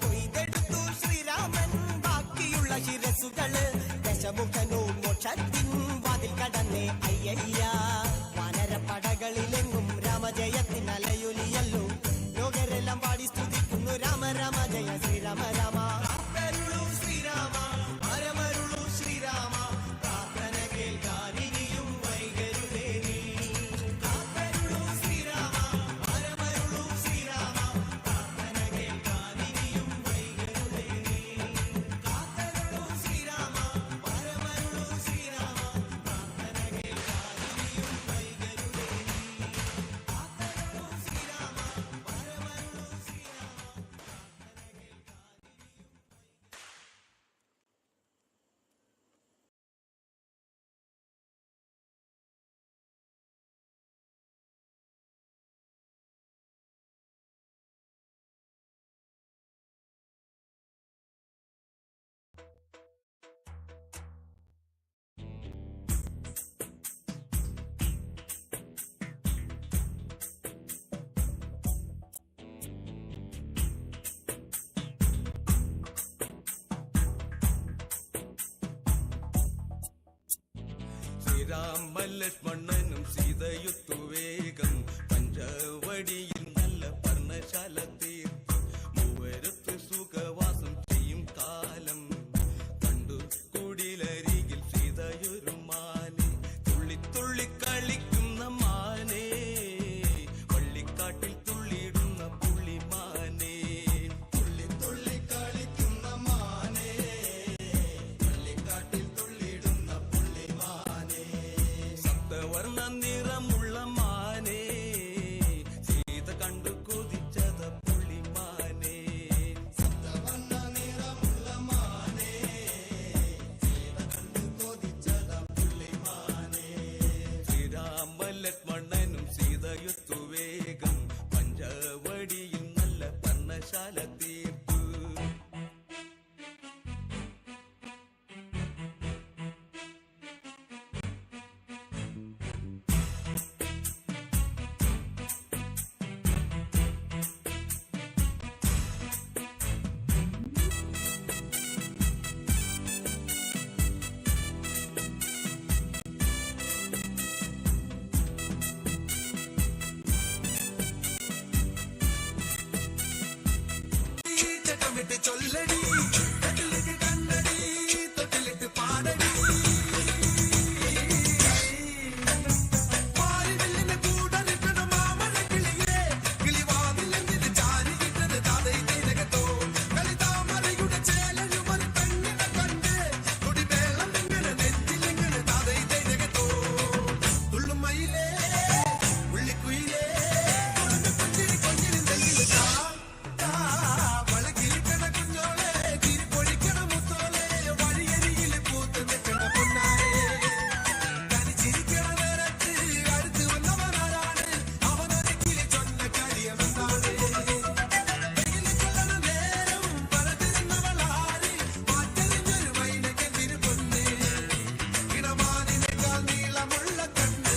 കൊയ്തെടുത്തു ശ്രീരാമൻ ബാക്കിയുള്ള ശിരസുകള്, ദശമുഖനോ മോക്ഷത്തിൻ വാതിൽ കടന്നേ അയ്യയ്യ. വാനരപ്പടകളിലെങ്ങും രാമജയത്തിൻ അലയൊലിയല്ലോ, ലോകരെല്ലാം പാടി സ്തുതിക്കുന്നു രാമ രാമ ജയ ശ്രീരാമ രാമ. കാത്തരുളൂ ശ്രീരാമ, പരമരുളൂ ശ്രീരാമ, പ്രാർത്ഥന കേൾക്കാനിനിയും വൈകരുതേ നീ. കാത്തരുളൂ ശ്രീരാമ, പരമരുളൂ ശ്രീരാമ, പ്രാർത്ഥന കേൾക്കാനിനിയും വൈകരുതേ നീ. കാത്തരുളൂ ശ്രീരാമ, പരമരുളൂ ശ്രീരാമ, പ്രാർത്ഥന കേൾക്കാനിനിയും വൈകരുതേ നീ. കാത്തരുളൂ ശ്രീരാമ, പരമരുളൂ ശ്രീരാമ. ശ്രീരാമലക്ഷ്മണനും സീതയുത്തു വേഗം പഞ്ചവടിയിൽ നല്ല പർണശാല തീർത്തു മൂവരത്ത് സുഖവാസം ചെയ്യും കാലം കണ്ടു കുടിലരികിൽ സീതയൊരു മാനെ തുള്ളി തുള്ളി കളിക്കുന്ന മാനെ വള്ളിക്കാട്ടിൽ തുള്ളിയിടുന്ന പുള്ളിമാനെ തുള്ളി തുള്ളി കളിക്കുന്ന മാനെ വള്ളിക്കാട്ടിൽ തുള്ളിയിടുന്ന പുള്ളിമാനെ സപ്തവർണ്ണ നിറമുള്ള മാനെ സീത കണ്ടു കൊതിച്ചത പുള്ളിമാനെ സപ്തവർണ്ണ നിറമുള്ള മാനെ സീത കണ്ടു കൊതിച്ചത പുള്ളിമാനെ ശ്രീരാമലക്ഷ്മണനും സീതയുത്തു വേഗം പഞ്ചവടിയിൽ നല്ല പർണശാല തീർത്തു. ചട്ടമിട്ട് ചൊല്ലടി തൊട്ടിലിട്ട് കണ്ണടി തൊട്ടിലിട്ട് പാടടി പാരിവില്ലിന് കൂടലിട്ടണ മാമന കിളിയേ കിളിവാതിലെന്നിന് ചാരി കിട്ടത് താതൈ തിരകത്തോ കളിതാമരയുടെ ചേലഴുമൊരു പെണ്ണിനെ കണ്ട് കൊടിവേളം ഇങ്ങനെ നെഞ്ചിലിങ്ങനെ താതൈ തിരകത്തോ തുള്ളുമയിലേ ഉള്ളിക്കുയിലേ പുഞ്ചിരി കൊഞ്ഞിരി നെല്ലിൽ വളകിലിക്കണ കുഞ്ഞോളെ തിരിപ്പൊഴിക്കണ മുത്തോളെ വഴിയരികിൽ പൂത്ത് നിൽക്കണ പൊന്നാരെ തനിച്ചിരിക്കണ നേരത്ത് അടുത്ത് വന്നവനാരാണ് അവനൊരിക്കലും ചൊന്ന കാര്യമെന്താണ് വെയില് കൊള്ളണ നേരം പലതിരുന്നവളാര് മാറ്റലിഞ്ഞൊരു വൈനക്കെന്തിന് പൊന്ന് ഇടമാനിനേക്കാൾ നീളമുള്ള കണ്ണ്.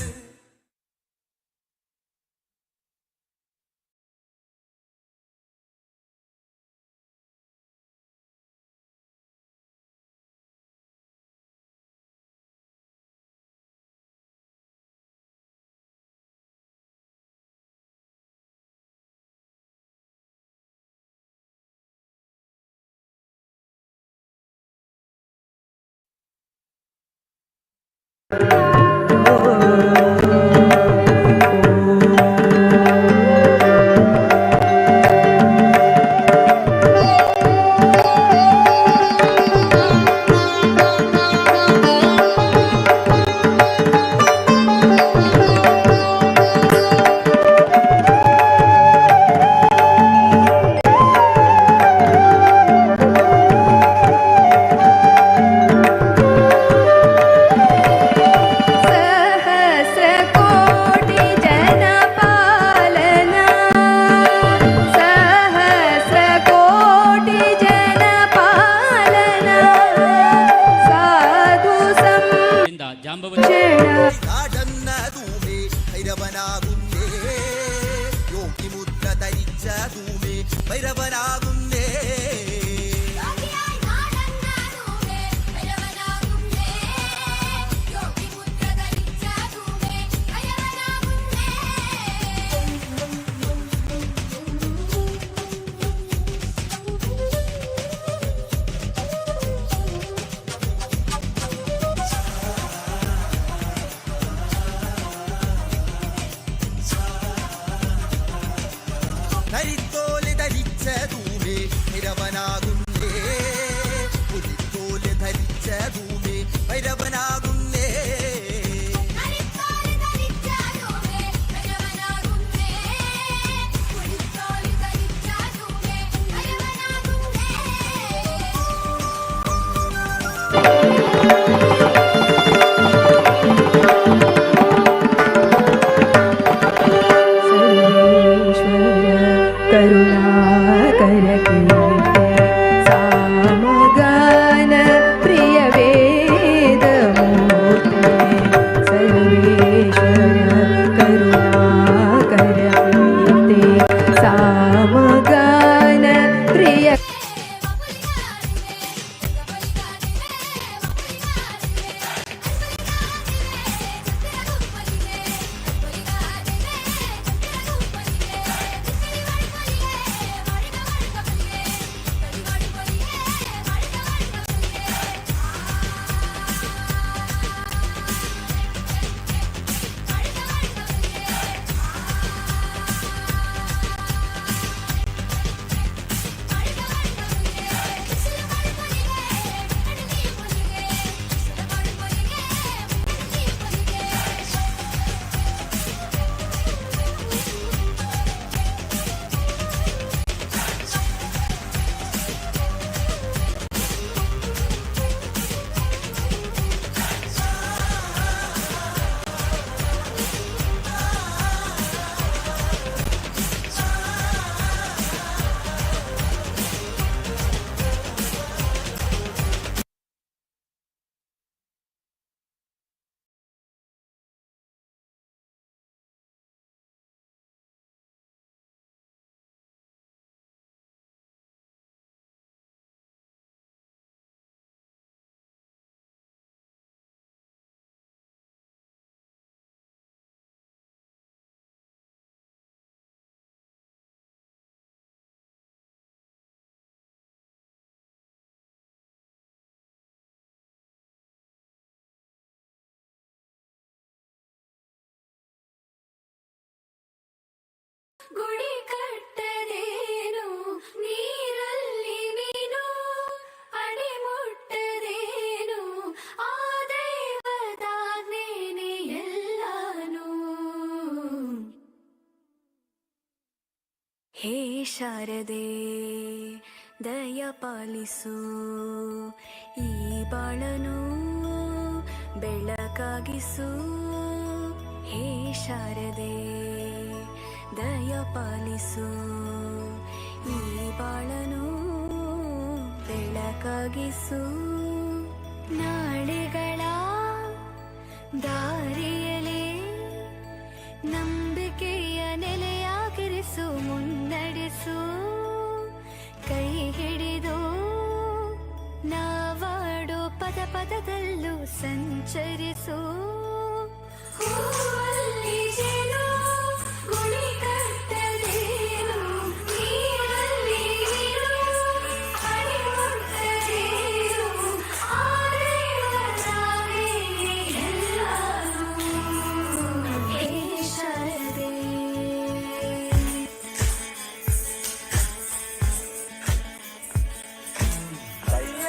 ധൂമേ ഭൈരവനാകുന്നേ പുലിത്തോല് ധരിച്ച ധൂമേ ഭൈരവനാകുന്നേ ಸಾಮಗಾನ ಪ್ರಿಯ ವೇದ ಮೂರ್ತಿ ಸರ್ವೇಶ್ವರ ಕರುಣಾಕರ ಪ್ರೀತೆ ಸಾಮಗಾನ ಪ್ರಿಯ ಗುಡಿ ಕಟ್ಟದೇನು ನೀರಲ್ಲಿ ಮೀನು ಅಡಿ ಮುಟ್ಟದೇನು ಆ ದೈವದಾಜ್ಞೆನೇ ಎಲ್ಲಾನು. ಹೇ ಶಾರದೆ ದಯ ಪಾಲಿಸು ಈ ಬಾಳನು ಬೆಳಕಾಗಿಸು. ಹೇ ಶಾರದೆ ದಯ ಪಾಲಿಸು ಈ ಬಾಳನು ಬೆಳಕಾಗಿಸು. ನಾಳೆಗಳ ದಾರಿಯಲೇ ನಂಬಿಕೆಯ ನೆಲೆಯಾಗಿರಿಸು, ಮುನ್ನಡೆಸು. ಕೈ ಹಿಡಿದು ನಾವಾಡೋ ಪದ ಪದದಲ್ಲೂ ಸಂಚರಿಸು. ಹೂವಲ್ಲಿ ಜೇನು ಗುಡಿ ಕಟ್ಟದೇನು ನೀರಲ್ಲಿ ನೀರು ಅಡಿ ಮುಟ್ಟದೇನು ಆ ದೇವರಾಗೇ ಎಲ್ಲಾನು. ಹೇ ಶಾರದೆ ಧೈರ್ಯ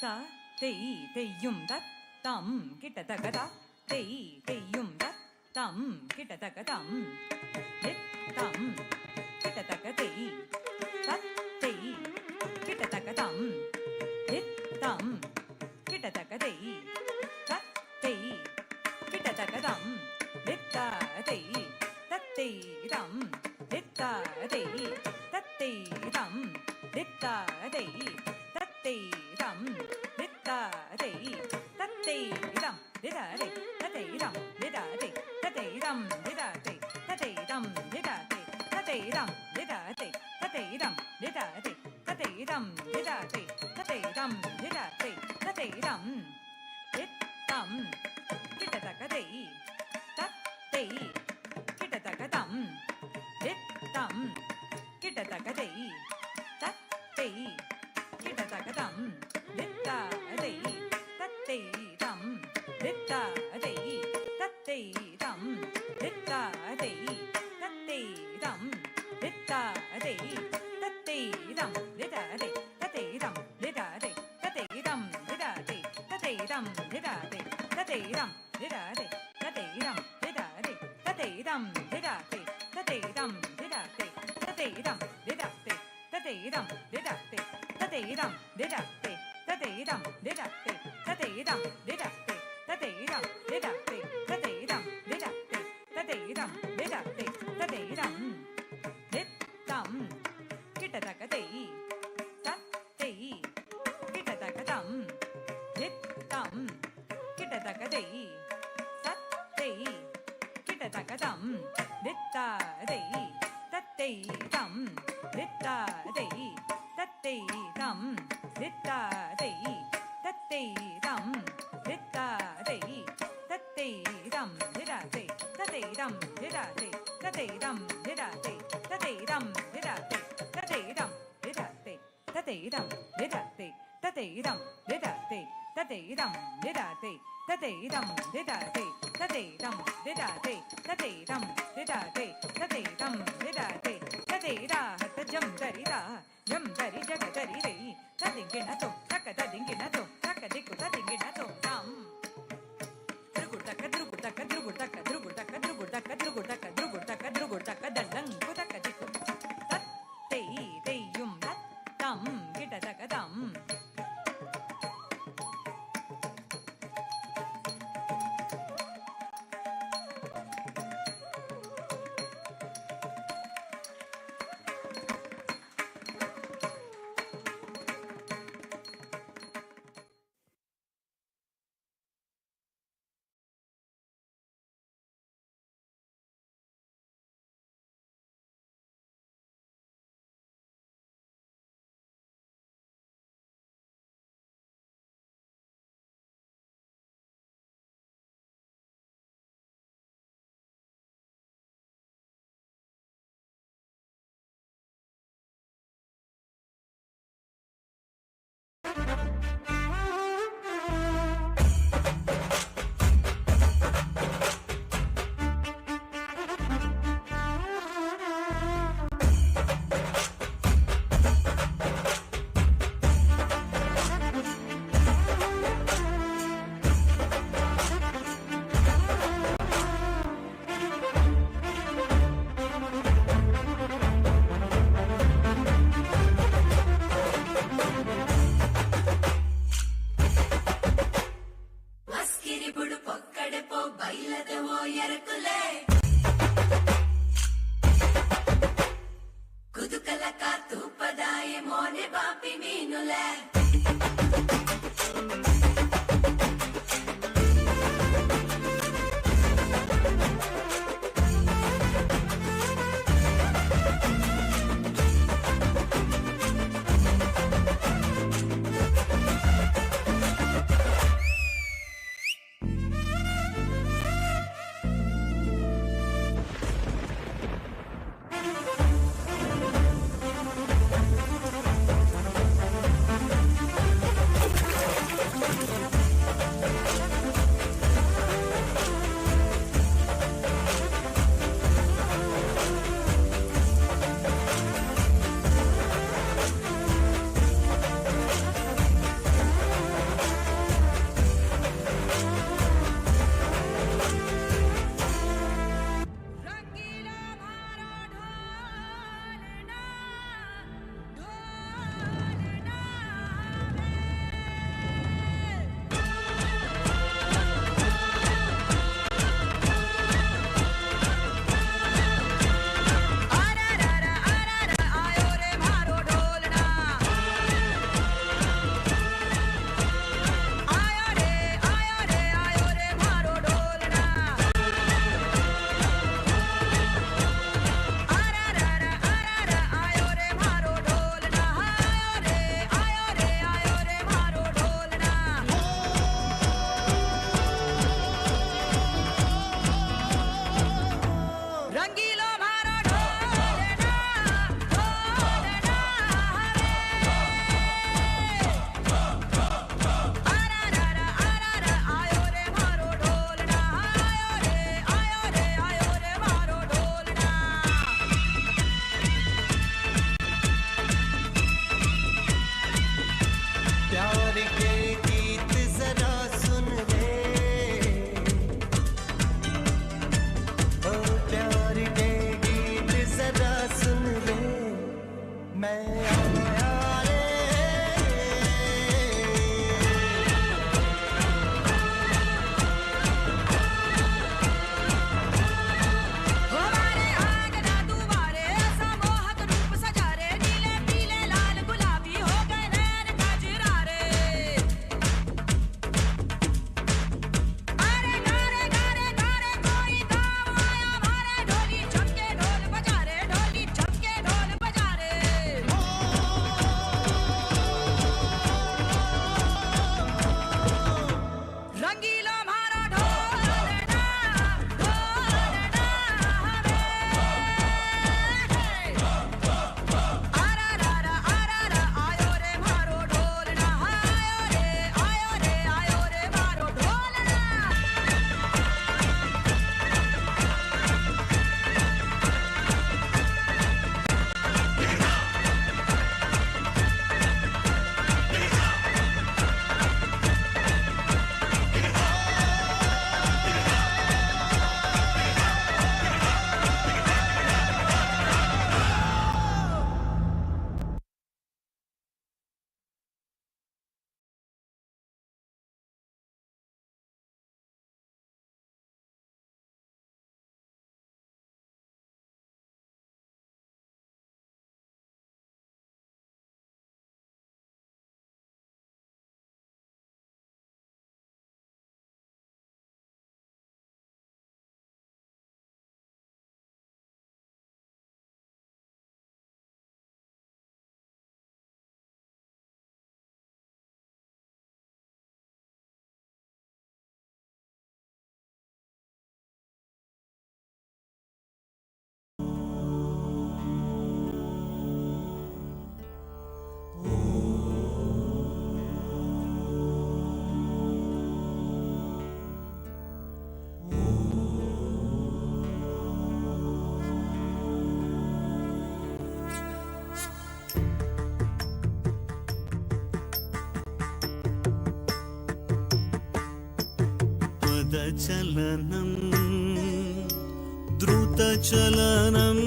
த தெய் தெய்யும் தத் தம் கிட்டத்தகத தெய் தெய்யும் தத் தம் கிட்டத்தகதம் தம் கிட்டத்தக தெய் தத் தெய் கிட்டத்தகதம் தம் கிட்டத்தக தெய் தத் தெய் கிட்டத்தகதம் தித்த தெய் தத்தை தம் தித்த தெய் தத்தை தம் தித்த தெய் தத்தை தம் தித்த தெய் தத்தை தம் திதரை தத்தை தம் திதரை தத்தை தம் திதரை தத்தை தம் திதரை தத்தை தம் திதரை தத்தை தம் திதரை தத்தை தம் திதரை தத்தை தம் திதரை தத்தை தம் தித்தம் கிட்டத்தகதை தத்தை கிட்டத்தகதம் தித்தம் கிட்டத்தகதை தத்தை கிட்டத்தகதம் தித்ததை தத்தை தம் தித்ததை தத்தை தம் தித்ததை தத்தை தம் தித்ததை தத்தை தம் திதரை தத்தை தம் திதரை தத்தை தம் திதரை தத்தை தம் திதரை தத்தை தம் திதரை தத்தை தம் திதரை தத்தை தம் திதரை தத்தை தம் திதரை தத்தை தம் திதரை தத்தை தம் திதரை தத்தை தம் திதரை தத்தை தம் திதரை தத்தை தம் திதரை தத்தை தம் திதரை தத்தை தம் திதரை தத்தை தம் திதரை தத்தை தம் தித்தம் கிட்டத்தகதை தத்தை கிட்டத்தகதம் தித்தம் கிட்டத்தகதை தத்தை கிட்டத்தகதம் தித்ததை தத்தை தம் தித்ததை தத்தை தம் தித்ததை தத்தை தம் தித்ததை தத்தை தம் திதரை தத்தை தம் திதரை தத்தை தம் திதரை தத்தை தம் திதரை தத்தை தம் திதரை தத்தை தம் திதரை தத்தை தம் திதரை தத்தை தம் திதரை தத்தை தம் திதரை தத்தை தம் திதரை தத்தை தம் திதரை தத்தை தம் திதரை தத்தை தா ஹத ஜம் தரிதா ஜம் தரி ஜக தரி ரை ததிங்கின தோ தಕ ததிங்கின தோ தಕ ದಿಕ್ಕು ತದಿಂಗಿನ ತೋ ತಂ ದ್ರುಗುಡ್ತಕ ದ್ರುಗುಡ್ತಕ ದ್ರುಗುಡ್ತಕ ದ್ರುಗುಡ್ತಕ ದ್ರುಗುಡ್ತಕ ದ್ರುಗುಡ್ತಕ ದ್ರುಗುಡ್ತಕ ದ್ರುಗುಡ್ತಕ ದಲ್ಲಂಗು ತಕ ದಿಕ್ಕು ತತ್ ತೈ ತೈಯುಂ ತತ್ ತಂ ಗಿಟತಕ ತಂ पदचलनं द्रुतचलनं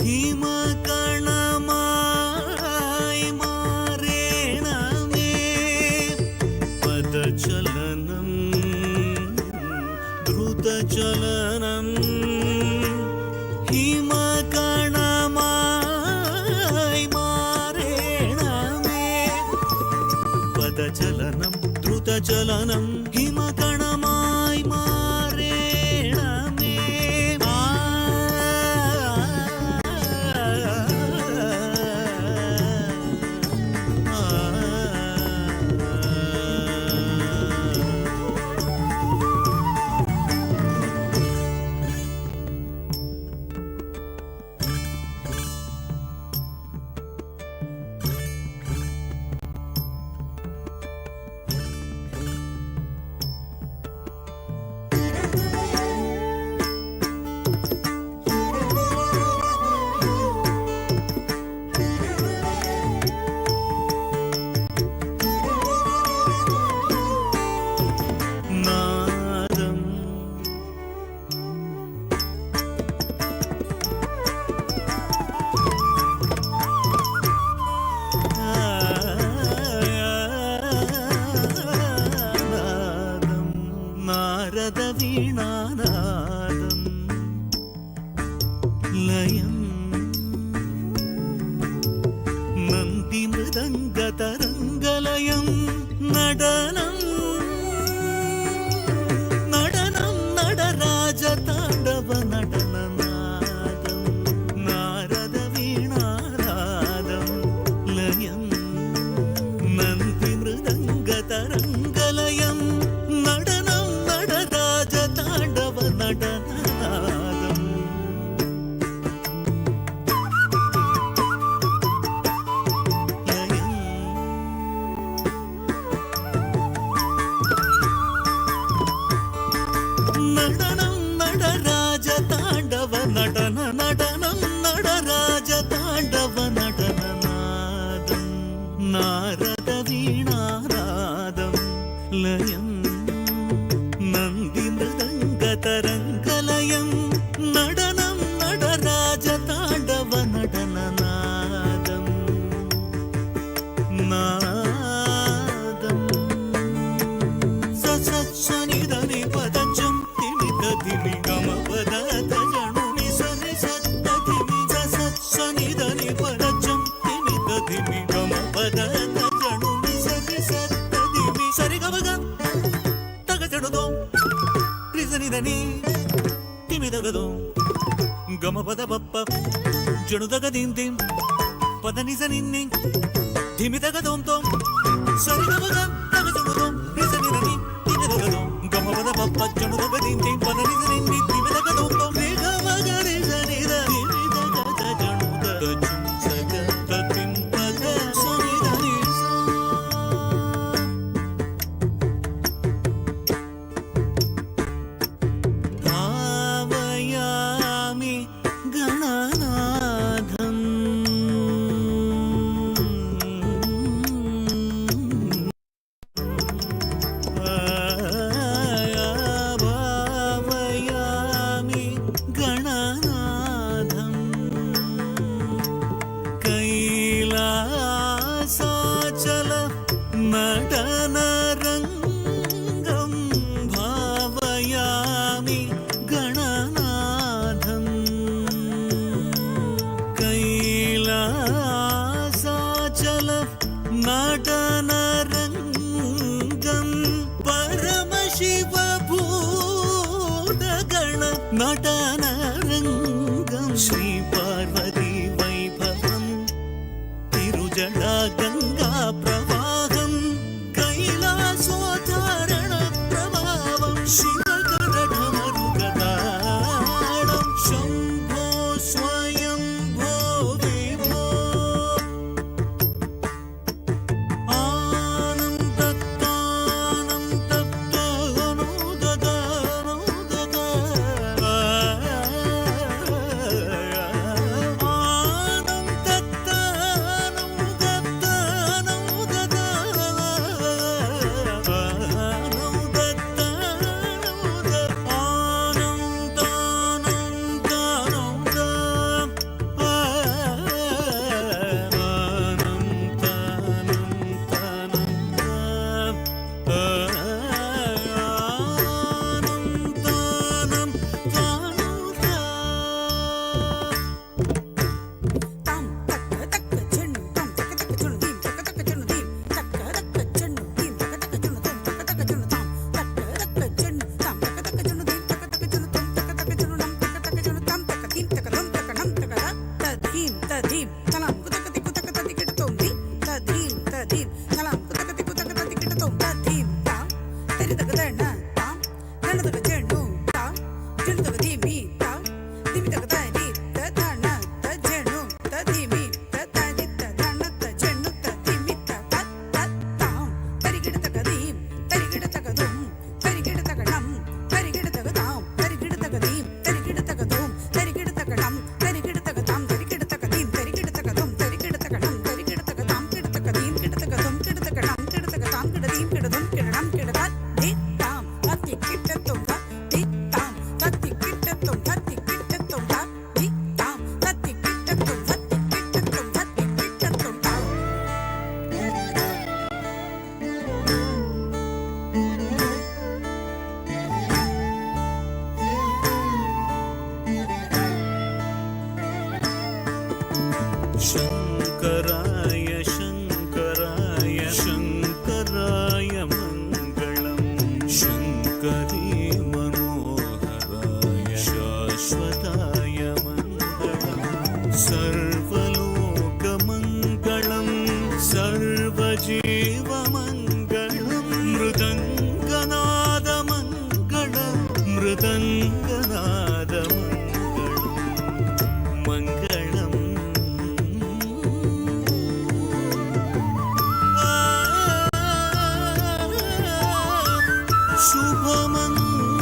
हिमकणमाय मारेण मे पदचलनं द्रुतचलनं हिमकणमाय मारेण मे पदचलनं द्रुतचलनं हिमकणमाय मारेण मे नारदवीणानादं लयं नन्दिमृदङ्गतरङ्गलयं नडनं नडनं नडराजताण्डव नडननादं नारदवीणानादं लयं नन्दिमृदङ्गतरङ्गलयं नडनं नडराजताण्डव नडननादं नडनं नडराजताण्डव नडन नडनं नडराजताण्डव नडननादं नारदवीणानादं लयं नन्दिमृदङ्गतरङ्गलयं नडनं नडराजताण्डव नडननादं नादं सत्सनिधनि पदजं तिमिदधिमि गमपदतजनुनि सरि सत्तधिमि सत्सनिधनि पदजं तिमिदधिमि गमपदतजनुनि सरि सत्तधिमि सरि गमग तगजनुदो रिसनिधनि तिमिदगदो गमपद पप्प जनुदगदिंदिं पदनिसनिन्नि धिमिदगदों तों सरि गमग तगजनुदो रिसनिधनि तिमिदगदो गमपद पप्प जनुदगदिंदिं पदनिसनिन्नि धिमिदगदों तों रेगमग रिसनिधनि तिमिदगदजनुदगजुं सगततिं पद सनिधनि भावयामि गणनाथं भावयामि गणनाथं कैलासाचल नटनरङ्गं भावयामि गणनाथं कैलासाचल नटनरङ्गं परमशिवभूतगण नटनरङ्गं श्रीपार्वती वैभवं तिरुजडा गङ्गा प्रवाहं कैलासोद्धारण प्रभावं शिवगणमरुगताडं शम्भो स्वयंभो विभो आनन्दतानं तप्तनुददानुददा शङ्कराय शङ्कराय शङ्कराय मङ्गलम् शङ्करी मनोहराय शाश्वताय मङ्गलम् सर्वलोकमङ्गलं सर्वजीवमङ्गलं मृदङ्गनादमङ्गलं मृदङ्गनादमङ्गलं मङ्गलम्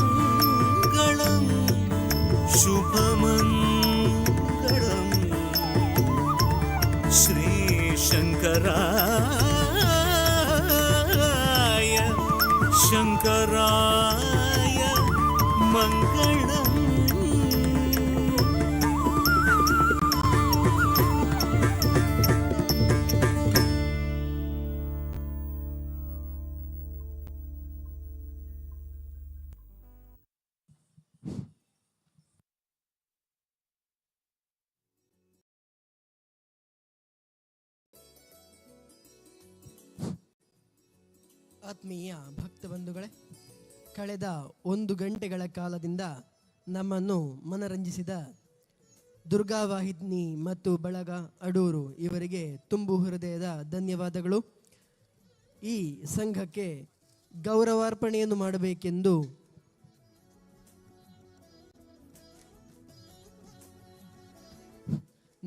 शुभमङ्गलं शुभमङ्गलं श्रीशङ्कराय शङ्कराय मङ्गलम् ಆತ್ಮೀಯ ಭಕ್ತ ಬಂಧುಗಳೇ, ಕಳೆದ 1 ಗಂಟೆಗಳ ಕಾಲದಿಂದ ನಮ್ಮನ್ನು ಮನರಂಜಿಸಿದ ದುರ್ಗಾವಾಹಿನಿ ಮತ್ತು ಬಳಗ ಅಡೂರು ಇವರಿಗೆ ತುಂಬು ಹೃದಯದ ಧನ್ಯವಾದಗಳು. ಈ ಸಂಘಕ್ಕೆ ಗೌರವಾರ್ಪಣೆಯನ್ನು ಮಾಡಬೇಕೆಂದು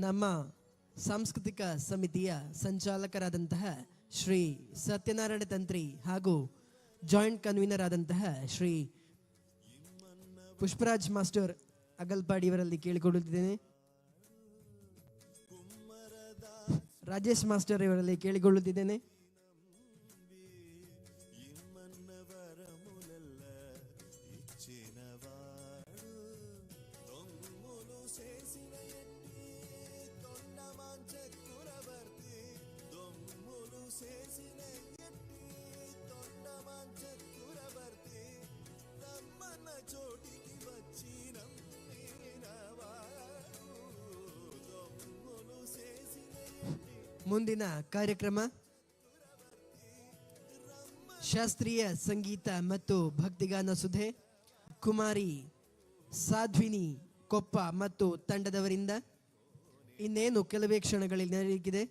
ನಮ್ಮ ಸಾಂಸ್ಕೃತಿಕ ಸಮಿತಿಯ ಸಂಚಾಲಕರಾದಂತಹ ಶ್ರೀ ಸತ್ಯನಾರಾಯಣ ತಂತ್ರಿ ಹಾಗೂ ಜಾಯಿಂಟ್ ಕನ್ವೀನರ್ ಆದಂತಹ ಶ್ರೀ ಪುಷ್ಪರಾಜ್ ಮಾಸ್ಟರ್ ಅಗಲ್ಪಾಡಿ ಇವರಲ್ಲಿ ಕೇಳಿಕೊಳ್ಳುತ್ತಿದ್ದೇನೆ. ರಾಜೇಶ್ ಮಾಸ್ಟರ್ ಇವರಲ್ಲಿ ಕೇಳಿಕೊಳ್ಳುತ್ತಿದ್ದೇನೆ. ಮುಂದಿನ ಕಾರ್ಯಕ್ರಮ ಶಾಸ್ತ್ರೀಯ ಸಂಗೀತ ಮತ್ತು ಭಕ್ತಿಗಾನ ಸುಧೆ ಕುಮಾರಿ ಸಾಧ್ವಿನಿ ಕೊಪ್ಪ ಮತ್ತು ತಂಡದವರಿಂದ ಇನ್ನೇನು ಕೆಲವೇ ಕ್ಷಣಗಳಲ್ಲಿ ನಡೆಯಲಿದೆ.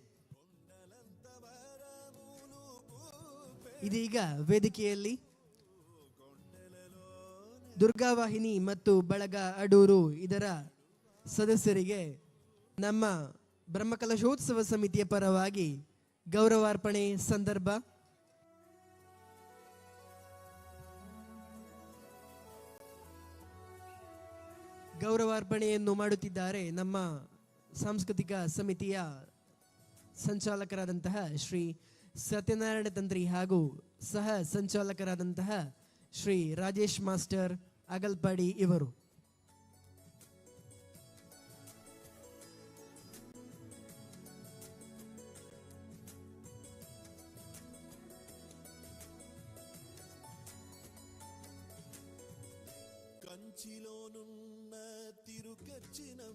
ಇದೀಗ ವೇದಿಕೆಯಲ್ಲಿ ದುರ್ಗಾವಾಹಿನಿ ಮತ್ತು ಬಳಗ ಅಡೂರು ಇದರ ಸದಸ್ಯರಿಗೆ ನಮ್ಮ ಬ್ರಹ್ಮಕಲಶೋತ್ಸವ ಸಮಿತಿಯ ಪರವಾಗಿ ಗೌರವಾರ್ಪಣೆ ಸಂದರ್ಭ. ಗೌರವಾರ್ಪಣೆಯನ್ನು ಮಾಡುತ್ತಿದ್ದಾರೆ ನಮ್ಮ ಸಾಂಸ್ಕೃತಿಕ ಸಮಿತಿಯ ಸಂಚಾಲಕರಾದಂತಹ ಶ್ರೀ ಸತ್ಯನಾರಾಯಣ ತಂತ್ರಿ ಹಾಗೂ ಸಹ ಸಂಚಾಲಕರಾದಂತಹ ಶ್ರೀ ರಾಜೇಶ್ ಮಾಸ್ಟರ್ ಅಗಲ್ಪಾಡಿ ಇವರು.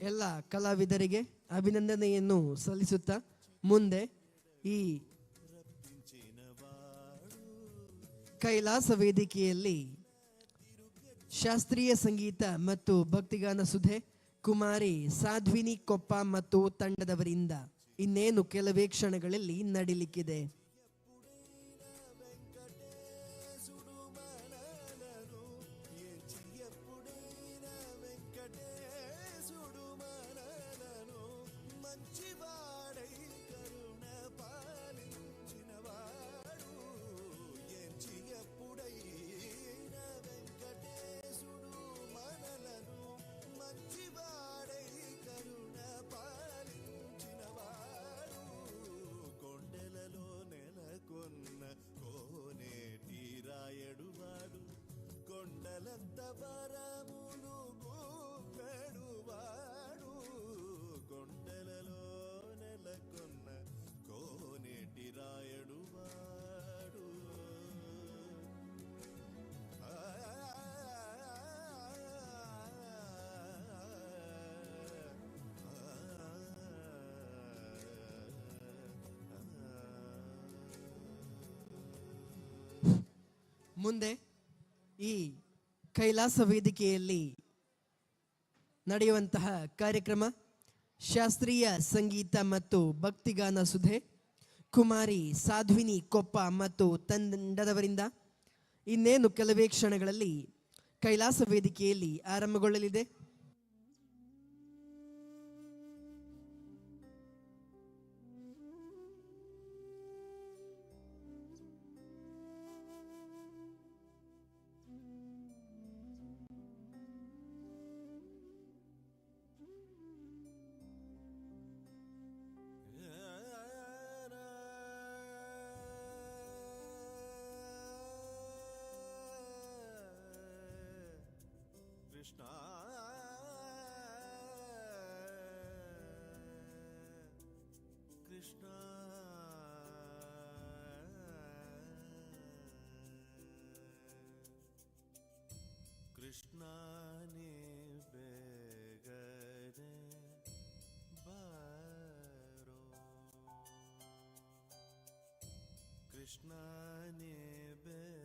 ಎಲ್ಲ ಕಲಾವಿದರಿಗೆ ಅಭಿನಂದನೆಯನ್ನು ಸಲ್ಲಿಸುತ್ತಾ ಮುಂದೆ ಈ ಕೈಲಾಸ ವೇದಿಕೆಯಲ್ಲಿ ಶಾಸ್ತ್ರೀಯ ಸಂಗೀತ ಮತ್ತು ಭಕ್ತಿಗಾನ ಸುಧೆ ಕುಮಾರಿ ಸಾಧ್ವಿನಿ ಕೊಪ್ಪ ಮತ್ತು ತಂಡದವರಿಂದ ಇನ್ನೇನು ಕೆಲವೇ ಕ್ಷಣಗಳಲ್ಲಿ ನಡೀಲಿಕ್ಕಿದೆ. ಮುಂದೆ ಈ ಕೈಲಾಸ ವೇದಿಕೆಯಲ್ಲಿ ನಡೆಯುವಂತಹ ಕಾರ್ಯಕ್ರಮ ಶಾಸ್ತ್ರೀಯ ಸಂಗೀತ ಮತ್ತು ಭಕ್ತಿಗಾನ ಸುಧೆ ಕುಮಾರಿ ಸಾಧ್ವಿನಿ ಕೊಪ್ಪ ಮತ್ತು ತಂಡದವರಿಂದ ಇನ್ನೇನು ಕೆಲವೇ ಕ್ಷಣಗಳಲ್ಲಿ ಕೈಲಾಸ ವೇದಿಕೆಯಲ್ಲಿ ಆರಂಭಗೊಳ್ಳಲಿದೆ. Krishna Krishna Krishna ne begare baro Krishna ne begane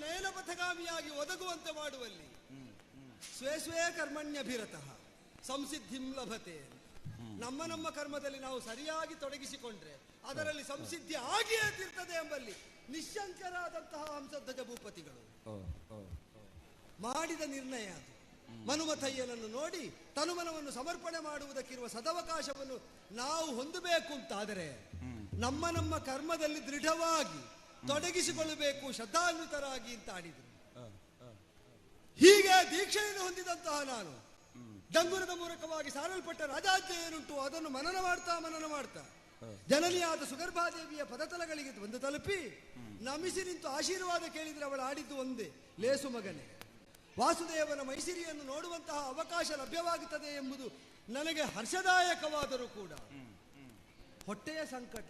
ನಯನಪಥಗಾಮಿಯಾಗಿ ಒದಗುವಂತೆ ಮಾಡುವಲ್ಲಿ ಸ್ವೇ ಸ್ವೇ ಕರ್ಮಣ್ಯಭಿರತಃ ಸಂಸಿದ್ಧಿಂ ಲಭತೆ. ನಮ್ಮ ಕರ್ಮದಲ್ಲಿ ನಾವು ಸರಿಯಾಗಿ ತೊಡಗಿಸಿಕೊಂಡ್ರೆ ಅದರಲ್ಲಿ ಸಂಸಿದ್ಧಿ ಆಗಿಯೇ ತೀರ್ತದೆ ಎಂಬಲ್ಲಿ ನಿಶ್ಶಂಕರಾದಂತಹ ಹಂಸಧ್ವಜ ಭೂಪತಿಗಳು ಮಾಡಿದ ನಿರ್ಣಯ ಅದು. ಮನುಮಥಯ್ಯನನ್ನು ನೋಡಿ ತನುಮನವನ್ನು ಸಮರ್ಪಣೆ ಮಾಡುವುದಕ್ಕಿರುವ ಸದವಕಾಶವನ್ನು ನಾವು ಹೊಂದಬೇಕು ಅಂತಾದರೆ ನಮ್ಮ ಕರ್ಮದಲ್ಲಿ ದೃಢವಾಗಿ ತೊಡಗಿಸಿಕೊಳ್ಳಬೇಕು, ಶ್ರದ್ಧಾನ್ವಿತರಾಗಿ ಅಂತ ಆಡಿದರು. ಹೀಗೆ ದೀಕ್ಷೆಯನ್ನು ಹೊಂದಿದಂತಹ ನಾನು ಡಂಗುರದ ಮೂಲಕವಾಗಿ ಸಾರಲ್ಪಟ್ಟ ರಾಜಾಜ್ಞೆ ಏನುಂಟು ಅದನ್ನು ಮನನ ಮಾಡ್ತಾ ಜನನಿಯಾದ ಸುಗರ್ಭಾದೇವಿಯ ಪದತಲಗಳಿಗೆ ಬಂದು ತಲುಪಿ ನಮಿಸಿ ನಿಂತು ಆಶೀರ್ವಾದ ಕೇಳಿದರೆ ಅವಳು ಆಡಿದ್ದು ಒಂದೇ, ಲೇಸು ಮಗನೇ, ವಾಸುದೇವನ ಮೈಸಿರಿಯನ್ನು ನೋಡುವಂತಹ ಅವಕಾಶ ಲಭ್ಯವಾಗುತ್ತದೆ ಎಂಬುದು ನನಗೆ ಹರ್ಷದಾಯಕವಾದರೂ ಕೂಡ ಹೊಟ್ಟೆಯ ಸಂಕಟ,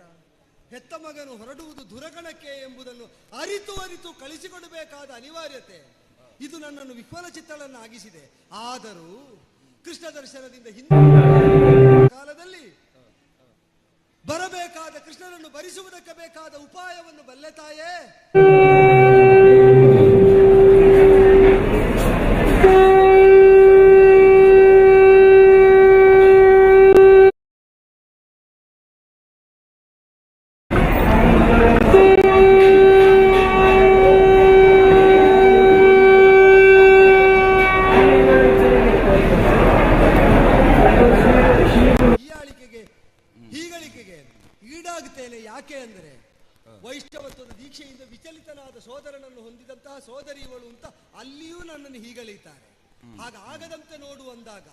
ಹೆತ್ತ ಮಗನು ಹೊರಡುವುದು ದುರಗಣಕ್ಕೆ ಎಂಬುದನ್ನು ಅರಿತು ಕಳಿಸಿಕೊಡಬೇಕಾದ ಅನಿವಾರ್ಯತೆ ಇದು ನನ್ನನ್ನು ವಿಹ್ವಲಚಿತ್ತಳನ್ನಾಗಿಸಿದೆ. ಆದರೂ ಕೃಷ್ಣ ದರ್ಶನದಿಂದ ಹಿಂದೆ ಕಾಲದಲ್ಲಿ ಬರಬೇಕಾದ ಕೃಷ್ಣನನ್ನು ಭರಿಸುವುದಕ್ಕೆ ಬೇಕಾದ ಉಪಾಯವನ್ನು ಬಲ್ಲೆ ತಾಯೇ. ಈಡಾಗುತ್ತೇನೆ. ಯಾಕೆ ಅಂದರೆ ವೈಷ್ಣವತ್ವದ ದೀಕ್ಷೆಯಿಂದ ವಿಚಲಿತನಾದ ಸೋದರನನ್ನು ಹೊಂದಿದಂತಹ ಸೋದರಿ ಇವಳು ಅಂತ ಅಲ್ಲಿಯೂ ನನ್ನನ್ನು ಹೀಗಳೆಯುತ್ತಾರೆ. ಹಾಗಾಗದಂತೆ ನೋಡುವಂದಾಗ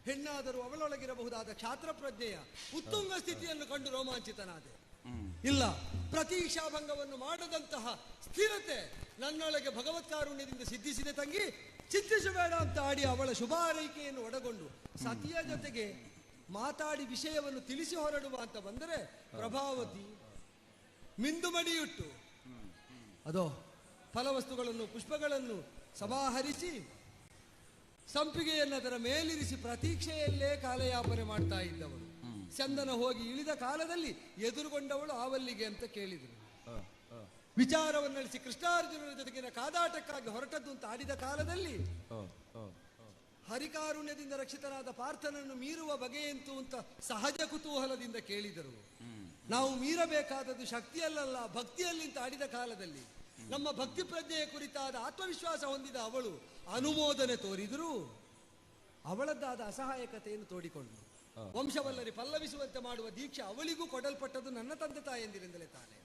ಹೆಣ್ಣಾದರೂ ಅವಳೊಳಗಿರಬಹುದಾದ ಕ್ಷಾತ್ರ ಪ್ರಜ್ಞೆಯ ಉತ್ತುಂಗ ಸ್ಥಿತಿಯನ್ನು ಕಂಡು ರೋಮಾಂಚಿತನಾದೆ. ಇಲ್ಲ, ಪ್ರತೀಕ್ಷಾಭಂಗವನ್ನು ಮಾಡದಂತಹ ಸ್ಥಿರತೆ ನನ್ನೊಳಗೆ ಭಗವತ್ಕಾರುಣ್ಯದಿಂದ ಸಿದ್ಧಿಸಿದೆ. ತಂಗಿ, ಚಿಂತಿಸಬೇಡ ಅಂತ ಆಡಿ ಅವಳ ಶುಭಾರೈಕೆಯನ್ನು ಒಳಗೊಂಡು ಸತಿಯ ಜೊತೆಗೆ ಮಾತಾಡಿ ವಿಷಯವನ್ನು ತಿಳಿಸಿ ಹೊರಡುವ ಅಂತ ಬಂದರೆ ಪ್ರಭಾವತಿ ಮಿಂದು ಮಡಿಯುಟ್ಟು ಅದೋ ಫಲವಸ್ತುಗಳನ್ನು ಪುಷ್ಪಗಳನ್ನು ಸಮಾಹರಿಸಿ ಸಂಪಿಗೆಯನ್ನು ಅದರ ಮೇಲಿರಿಸಿ ಪ್ರತೀಕ್ಷೆಯಲ್ಲೇ ಕಾಲಯಾಪನೆ ಮಾಡ್ತಾ ಇದ್ದವಳು. ಚಂದನ ಹೋಗಿ ಇಳಿದ ಕಾಲದಲ್ಲಿ ಎದುರುಗೊಂಡವಳು ಆವಲ್ಲಿಗೆ ಅಂತ ಕೇಳಿದರು. ವಿಚಾರವನ್ನು ನಡೆಸಿ ಕೃಷ್ಣಾರ್ಜುನರ ಜೊತೆಗಿನ ಕಾದಾಟಕ್ಕಾಗಿ ಹೊರಟದ್ದು ಅಂತ ಆಡಿದ ಕಾಲದಲ್ಲಿ ಹರಿಕಾರುಣ್ಯದಿಂದ ರಕ್ಷಿತನಾದ ಪಾರ್ಥನನ್ನು ಮೀರುವ ಬಗೆಯಂತೂ ಅಂತ ಸಹಜ ಕುತೂಹಲದಿಂದ ಕೇಳಿದರು. ನಾವು ಮೀರಬೇಕಾದದ್ದು ಶಕ್ತಿಯಲ್ಲ ಭಕ್ತಿಯಲ್ಲಿಂತ ಆಡಿದ ಕಾಲದಲ್ಲಿ ನಮ್ಮ ಭಕ್ತಿ ಪ್ರಜ್ಞೆಯ ಕುರಿತಾದ ಆತ್ಮವಿಶ್ವಾಸ ಹೊಂದಿದ ಅವಳು ಅನುಮೋದನೆ ತೋರಿದರೂ ಅವಳದ್ದಾದ ಅಸಹಾಯಕತೆಯನ್ನು ತೋಡಿಕೊಂಡು ವಂಶವಲ್ಲರಿ ಪಲ್ಲವಿಸುವಂತೆ ಮಾಡುವ ದೀಕ್ಷೆ ಅವಳಿಗೂ ಕೊಡಲ್ಪಟ್ಟದ್ದು ನನ್ನ ತಂದೆ ತಾಯಂದಿರಿಂದಲೇ ತಾನೆ.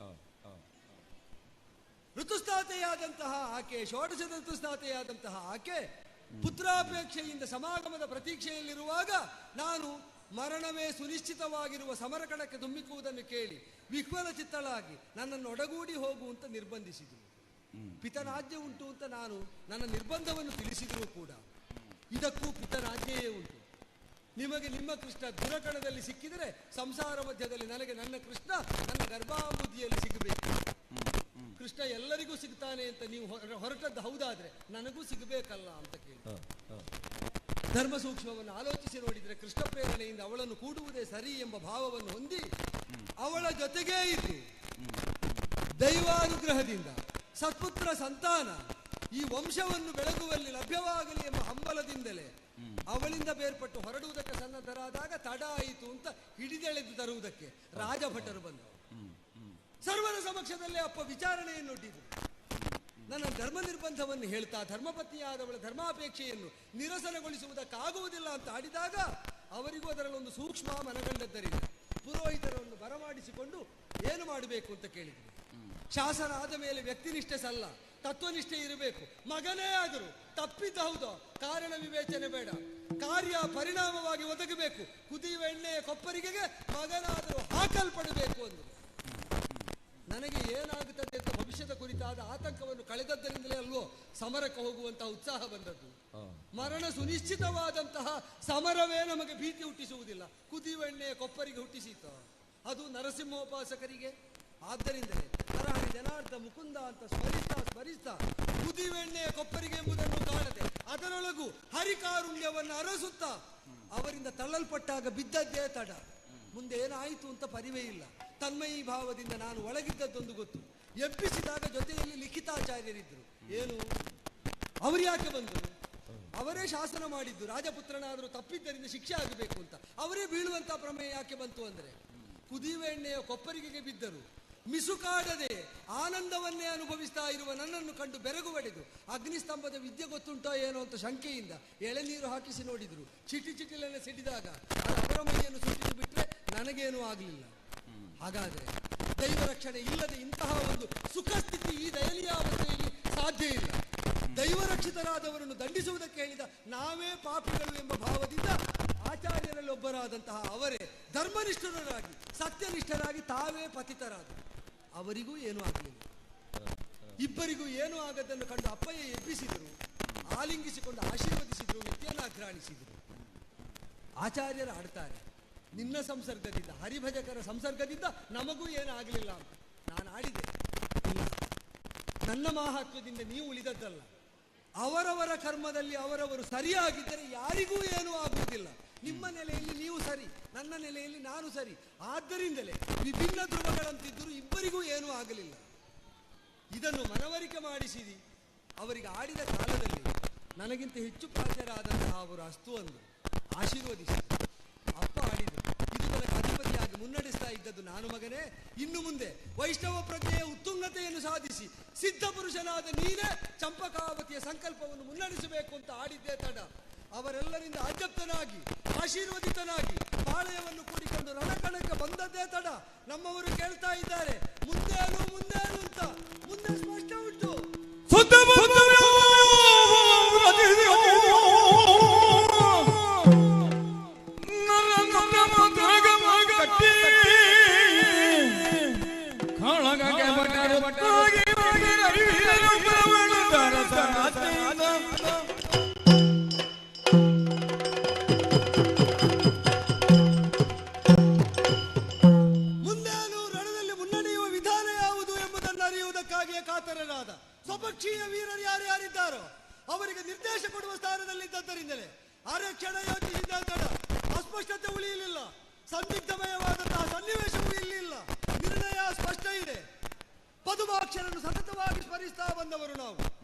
ಋತುಸ್ನಾತೆಯಾದಂತಹ ಆಕೆ, ಷೋಡಶದ ಋತುಸ್ನಾತೆಯಾದಂತಹ ಆಕೆ ಪುತ್ರಾಪೇಕ್ಷೆಯಿಂದ ಸಮಾಗಮದ ಪ್ರತೀಕ್ಷೆಯಲ್ಲಿರುವಾಗ ನಾನು ಮರಣವೇ ಸುನಿಶ್ಚಿತವಾಗಿರುವ ಸಮರಕಣಕ್ಕೆ ಧುಮ್ಮಿಕುವುದನ್ನು ಕೇಳಿ ವಿಹ್ವಲ ಚಿತ್ತಳಾಗಿ ನನ್ನನ್ನು ಒಡಗೂಡಿ ಹೋಗುವಂತ ನಿರ್ಬಂಧಿಸಿದರು. ಪಿತನಾಜ್ಞೆ ಉಂಟು ಅಂತ ನಾನು ನನ್ನ ನಿರ್ಬಂಧವನ್ನು ತಿಳಿಸಿದರೂ ಕೂಡ ಇದಕ್ಕೂ ಪಿತನಾಜ್ಞೆಯೇ ಉಂಟು. ನಿಮಗೆ ನಿಮ್ಮ ಕೃಷ್ಣ ದುರಕಣದಲ್ಲಿ ಸಿಕ್ಕಿದರೆ ಸಂಸಾರ ಮಧ್ಯದಲ್ಲಿ ನನಗೆ ನನ್ನ ಕೃಷ್ಣ ನನ್ನ ಗರ್ಭಾಬುದ್ಧಿಯಲ್ಲಿ ಸಿಗಬೇಕು. ಕೃಷ್ಣ ಎಲ್ಲರಿಗೂ ಸಿಗ್ತಾನೆ ಅಂತ ನೀವು ಹೊರಟದ್ದು ಹೌದಾದ್ರೆ ನನಗೂ ಸಿಗಬೇಕಲ್ಲ ಅಂತ ಕೇಳಿ ಧರ್ಮ ಸೂಕ್ಷ್ಮವನ್ನು ಆಲೋಚಿಸಿ ನೋಡಿದರೆ ಕೃಷ್ಣ ಪ್ರೇರಣೆಯಿಂದ ಅವಳನ್ನು ಕೂಡುವುದೇ ಸರಿ ಎಂಬ ಭಾವವನ್ನು ಹೊಂದಿ ಅವಳ ಜೊತೆಗೇ ಇದ್ದು ದೈವಾನುಗ್ರಹದಿಂದ ಸತ್ಪುತ್ರ ಸಂತಾನ ಈ ವಂಶವನ್ನು ಬೆಳಗುವಲ್ಲಿ ಲಭ್ಯವಾಗಲಿ ಎಂಬ ಹಂಬಲದಿಂದಲೇ ಅವಳಿಂದ ಬೇರ್ಪಟ್ಟು ಹೊರಡುವುದಕ್ಕೆ ಸನ್ನದ್ಧರಾದಾಗ ತಡ ಆಯಿತು ಅಂತ ಹಿಡಿದೆಳೆದು ತರುವುದಕ್ಕೆ ರಾಜಭಟರು ಬಂದರು. ಸರ್ವರ ಸಮಕ್ಷದಲ್ಲೇ ಅಪ್ಪ ವಿಚಾರಣೆಯನ್ನೊಡ್ಡಿದರು. ನನ್ನ ಧರ್ಮ ನಿರ್ಬಂಧವನ್ನು ಹೇಳ್ತಾ ಧರ್ಮಪತ್ನಿಯಾದವಳ ಧರ್ಮಾಪೇಕ್ಷೆಯನ್ನು ನಿರಸನಗೊಳಿಸುವುದಕ್ಕಾಗುವುದಿಲ್ಲ ಅಂತ ಆಡಿದಾಗ ಅವರಿಗೂ ಅದರಲ್ಲೊಂದು ಸೂಕ್ಷ್ಮ ಮನಗಂಡದ್ದರಿಂದ ಪುರೋಹಿತರನ್ನು ಬರಮಾಡಿಸಿಕೊಂಡು ಏನು ಮಾಡಬೇಕು ಅಂತ ಕೇಳಿದರು. ಶಾಸನ ಆದ ಮೇಲೆ ವ್ಯಕ್ತಿನಿಷ್ಠೆ ಸಲ್ಲ, ತತ್ವನಿಷ್ಠೆ ಇರಬೇಕು. ಮಗನೇ ಆದರೂ ತಪ್ಪಿದ್ದ ಹೌದು, ಕಾರಣ ವಿವೇಚನೆ ಬೇಡ, ಕಾರ್ಯ ಪರಿಣಾಮವಾಗಿ ಒದಗಬೇಕು. ಕುದಿಯುವ ಎಣ್ಣೆಯ ಕೊಪ್ಪರಿಗೆಗೆ ಮಗನಾದರೂ ಹಾಕಲ್ಪಡಬೇಕು ಅಂದರು. ನನಗೆ ಏನಾಗುತ್ತದೆ ಅಂತ ಭವಿಷ್ಯದ ಕುರಿತಾದ ಆತಂಕವನ್ನು ಕಳೆದದ್ದರಿಂದಲೇ ಅಲ್ವೋ ಸಮರಕ್ಕೆ ಹೋಗುವಂತಹ ಉತ್ಸಾಹ ಬಂದದ್ದು. ಮರಣ ಸುನಿಶ್ಚಿತವಾದಂತಹ ಸಮರವೇ ನಮಗೆ ಭೀತಿ ಹುಟ್ಟಿಸುವುದಿಲ್ಲ, ಕುದಿಯುವ ಎಣ್ಣೆಯ ಕೊಪ್ಪರಿಗೆ ಹುಟ್ಟಿಸಿತು. ಅದು ನರಸಿಂಹೋಪಾಸಕರಿಗೆ. ಆದ್ದರಿಂದಲೇ ನರಹರಿ ಜನಾರ್ಥ ಮುಕುಂದ ಅಂತ ಸ್ಮರಿಸ್ತಾ ಕುದಿಯುವ ಎಣ್ಣೆಯ ಕೊಪ್ಪರಿಗೆ ಎಂಬುದನ್ನು ಕಾಣದೆ ಅದರೊಳಗೂ ಹರಿಕಾರುಣ್ಯವನ್ನು ಅರಸುತ್ತಾ ಅವರಿಂದ ತಳ್ಳಲ್ಪಟ್ಟಾಗ ಬಿದ್ದದ್ದೇ ತಡ. ಮುಂದೆ ಏನಾಯಿತು ಅಂತ ಪರಿವೇ ಇಲ್ಲ. ತನ್ಮಯಿ ಭಾವದಿಂದ ನಾನು ಒಳಗಿದ್ದದ್ದೊಂದು ಗೊತ್ತು. ಎಬ್ಬಿಸಿದಾಗ ಜೊತೆಯಲ್ಲಿ ಲಿಖಿತಾಚಾರ್ಯರಿದ್ದರು. ಏನು ಅವರು ಯಾಕೆ ಬಂದರು? ಅವರೇ ಶಾಸನ ಮಾಡಿದ್ದು ರಾಜಪುತ್ರನಾದರೂ ತಪ್ಪಿದ್ದರಿಂದ ಶಿಕ್ಷೆ ಆಗಬೇಕು ಅಂತ. ಅವರೇ ಬೀಳುವಂತ ಪ್ರಮೇಯ ಯಾಕೆ ಬಂತು ಅಂದರೆ ಕುದಿಯುವ ಎಣ್ಣೆಯ ಕೊಪ್ಪರಿಗೆಗೆ ಬಿದ್ದರು. ಮಿಸುಕಾಡದೆ ಆನಂದವನ್ನೇ ಅನುಭವಿಸ್ತಾ ಇರುವ ನನ್ನನ್ನು ಕಂಡು ಬೆರಗು ಹೊಡೆದು ಅಗ್ನಿಸ್ತಂಭದ ವಿದ್ಯೆ ಗೊತ್ತುಂಟೋ ಏನೋ ಅಂತ ಶಂಕೆಯಿಂದ ಎಳೆನೀರು ಹಾಕಿಸಿ ನೋಡಿದ್ರು. ಚಿಟಿಲೆಲ್ಲ ಸಿಡಿದಾಗ ಅವರ ಮೈಯನ್ನು ಸುಟ್ಟಿದ್ದು ಬಿಟ್ಟರೆ ನನಗೇನೂ ಆಗಲಿಲ್ಲ. ಹಾಗಾದರೆ ದೈವ ರಕ್ಷಣೆ ಇಲ್ಲದೆ ಇಂತಹ ಒಂದು ಸುಖ ಸ್ಥಿತಿ ಈ ದಯನೀಯಾವಸ್ಥೆಯಲ್ಲಿ ಸಾಧ್ಯ ಇಲ್ಲ. ದೈವರಕ್ಷಿತರಾದವರನ್ನು ದಂಡಿಸುವುದಕ್ಕೆ ಹೇಳಿದ ನಾವೇ ಪಾಪಿಗಳು ಎಂಬ ಭಾವದಿಂದ ಆಚಾರ್ಯರಲ್ಲಿ ಒಬ್ಬರಾದಂತಹ ಅವರೇ ಧರ್ಮನಿಷ್ಠರಾಗಿ ಸತ್ಯನಿಷ್ಠರಾಗಿ ತಾವೇ ಪತಿತರಾದರು. ಅವರಿಗೂ ಏನೂ ಆಗಲಿಲ್ಲ. ಇಬ್ಬರಿಗೂ ಏನೂ ಆಗದನ್ನು ಕಂಡು ಅಪ್ಪಯ್ಯ ಎಬ್ಬಿಸಿದರು, ಆಲಿಂಗಿಸಿಕೊಂಡು ಆಶೀರ್ವದಿಸಿದರು, ನಿತ್ಯನ ಅಘ್ರಾಣಿಸಿದರು. ಆಚಾರ್ಯರು ಆಡ್ತಾರೆ, ನಿನ್ನ ಸಂಸರ್ಗದಿಂದ ಹರಿಭಜಕರ ಸಂಸರ್ಗದಿಂದ ನಮಗೂ ಏನೂ ಆಗಲಿಲ್ಲ ಅಂತ. ನಾನು ಆಡಿದೆ, ಇಲ್ಲ, ನನ್ನ ಮಾಹಾತ್ಮ್ಯದಿಂದ ನೀವು ಉಳಿದದ್ದಲ್ಲ. ಅವರವರ ಕರ್ಮದಲ್ಲಿ ಅವರವರು ಸರಿಯಾಗಿದ್ದರೆ ಯಾರಿಗೂ ಏನೂ ಆಗುವುದಿಲ್ಲ. ನಿಮ್ಮ ನೆಲೆಯಲ್ಲಿ ನೀವು ಸರಿ, ನನ್ನ ನೆಲೆಯಲ್ಲಿ ನಾನು ಸರಿ. ಆದ್ದರಿಂದಲೇ ವಿಭಿನ್ನ ಧ್ರುವಗಳಂತಿದ್ದರೂ ಇಬ್ಬರಿಗೂ ಏನೂ ಆಗಲಿಲ್ಲ. ಇದನ್ನು ಮನವರಿಕೆ ಮಾಡಿಸಿದಿ ಅವರಿಗೆ ಆಡಿದ ಕಾಲದಲ್ಲಿ ನನಗಿಂತ ಹೆಚ್ಚು ಪ್ರಾಚಾರಾದಂತಹ ಅವರು ಅಸ್ತು ಅಂದು ಆಶೀರ್ವದಿಸಿ ಅಪ್ಪ ಆಡಿದರು. ಇದು ನನಗೆ ಅಧಿಪತಿಯಾಗಿ ಮುನ್ನಡೆಸ್ತಾ ಇದ್ದದ್ದು ನಾನು ಮಗನೇ. ಇನ್ನು ಮುಂದೆ ವೈಷ್ಣವ ಪ್ರಜ್ಞೆಯ ಉತ್ತುಂಗತೆಯನ್ನು ಸಾಧಿಸಿ ಸಿದ್ಧ ಪುರುಷನಾದ ನೀನೇ ಚಂಪಕಾವತಿಯ ಸಂಕಲ್ಪವನ್ನು ಮುನ್ನಡೆಸಬೇಕು ಅಂತ ಆಡಿದ್ದೇ ತಡ. ಅವರೆಲ್ಲರಿಂದ ಅಜಪ್ತನಾಗಿ ಆಶೀರ್ವದಿತನಾಗಿ ಪಾಳಯವನ್ನು ಕೂಡಿಕೊಂಡು ರಣಕಣಕ್ಕೆ ಬಂದದ್ದೇ ತಡ. ನಮ್ಮವರು ಕೇಳ್ತಾ ಇದ್ದಾರೆ ಮುಂದೇನು ಮುಂದೇನು ಅಂತ. ಮುಂದೆ ಸ್ಪಷ್ಟ ಉಂಟು. ಕಾತರರಾದ ಸ್ವಪಕ್ಷೀಯ ವೀರರು ಯಾರ್ಯಾರಿದ್ದಾರೋ ಅವರಿಗೆ ನಿರ್ದೇಶ ಕೊಡುವ ಸ್ಥಾನದಲ್ಲಿದ್ದದ್ದರಿಂದಲೇ ಆರಕ್ಷಣ ಯೋಚಿಸಿದ್ದ ತಡ. ಅಸ್ಪಷ್ಟತೆ ಉಳಿಯಲಿಲ್ಲ, ಸಂದಿಗ್ಧಮಯವಾದಂತಹ ಸನ್ನಿವೇಶವೂ ಇಲ್ಲಿಲ್ಲ. ನಿರ್ಣಯ ಸ್ಪಷ್ಟ ಇದೆ. ಪದುಮಾಕ್ಷರನ್ನು ಸತತವಾಗಿ ಸ್ಮರಿಸ್ತಾ ಬಂದವರು ನಾವು.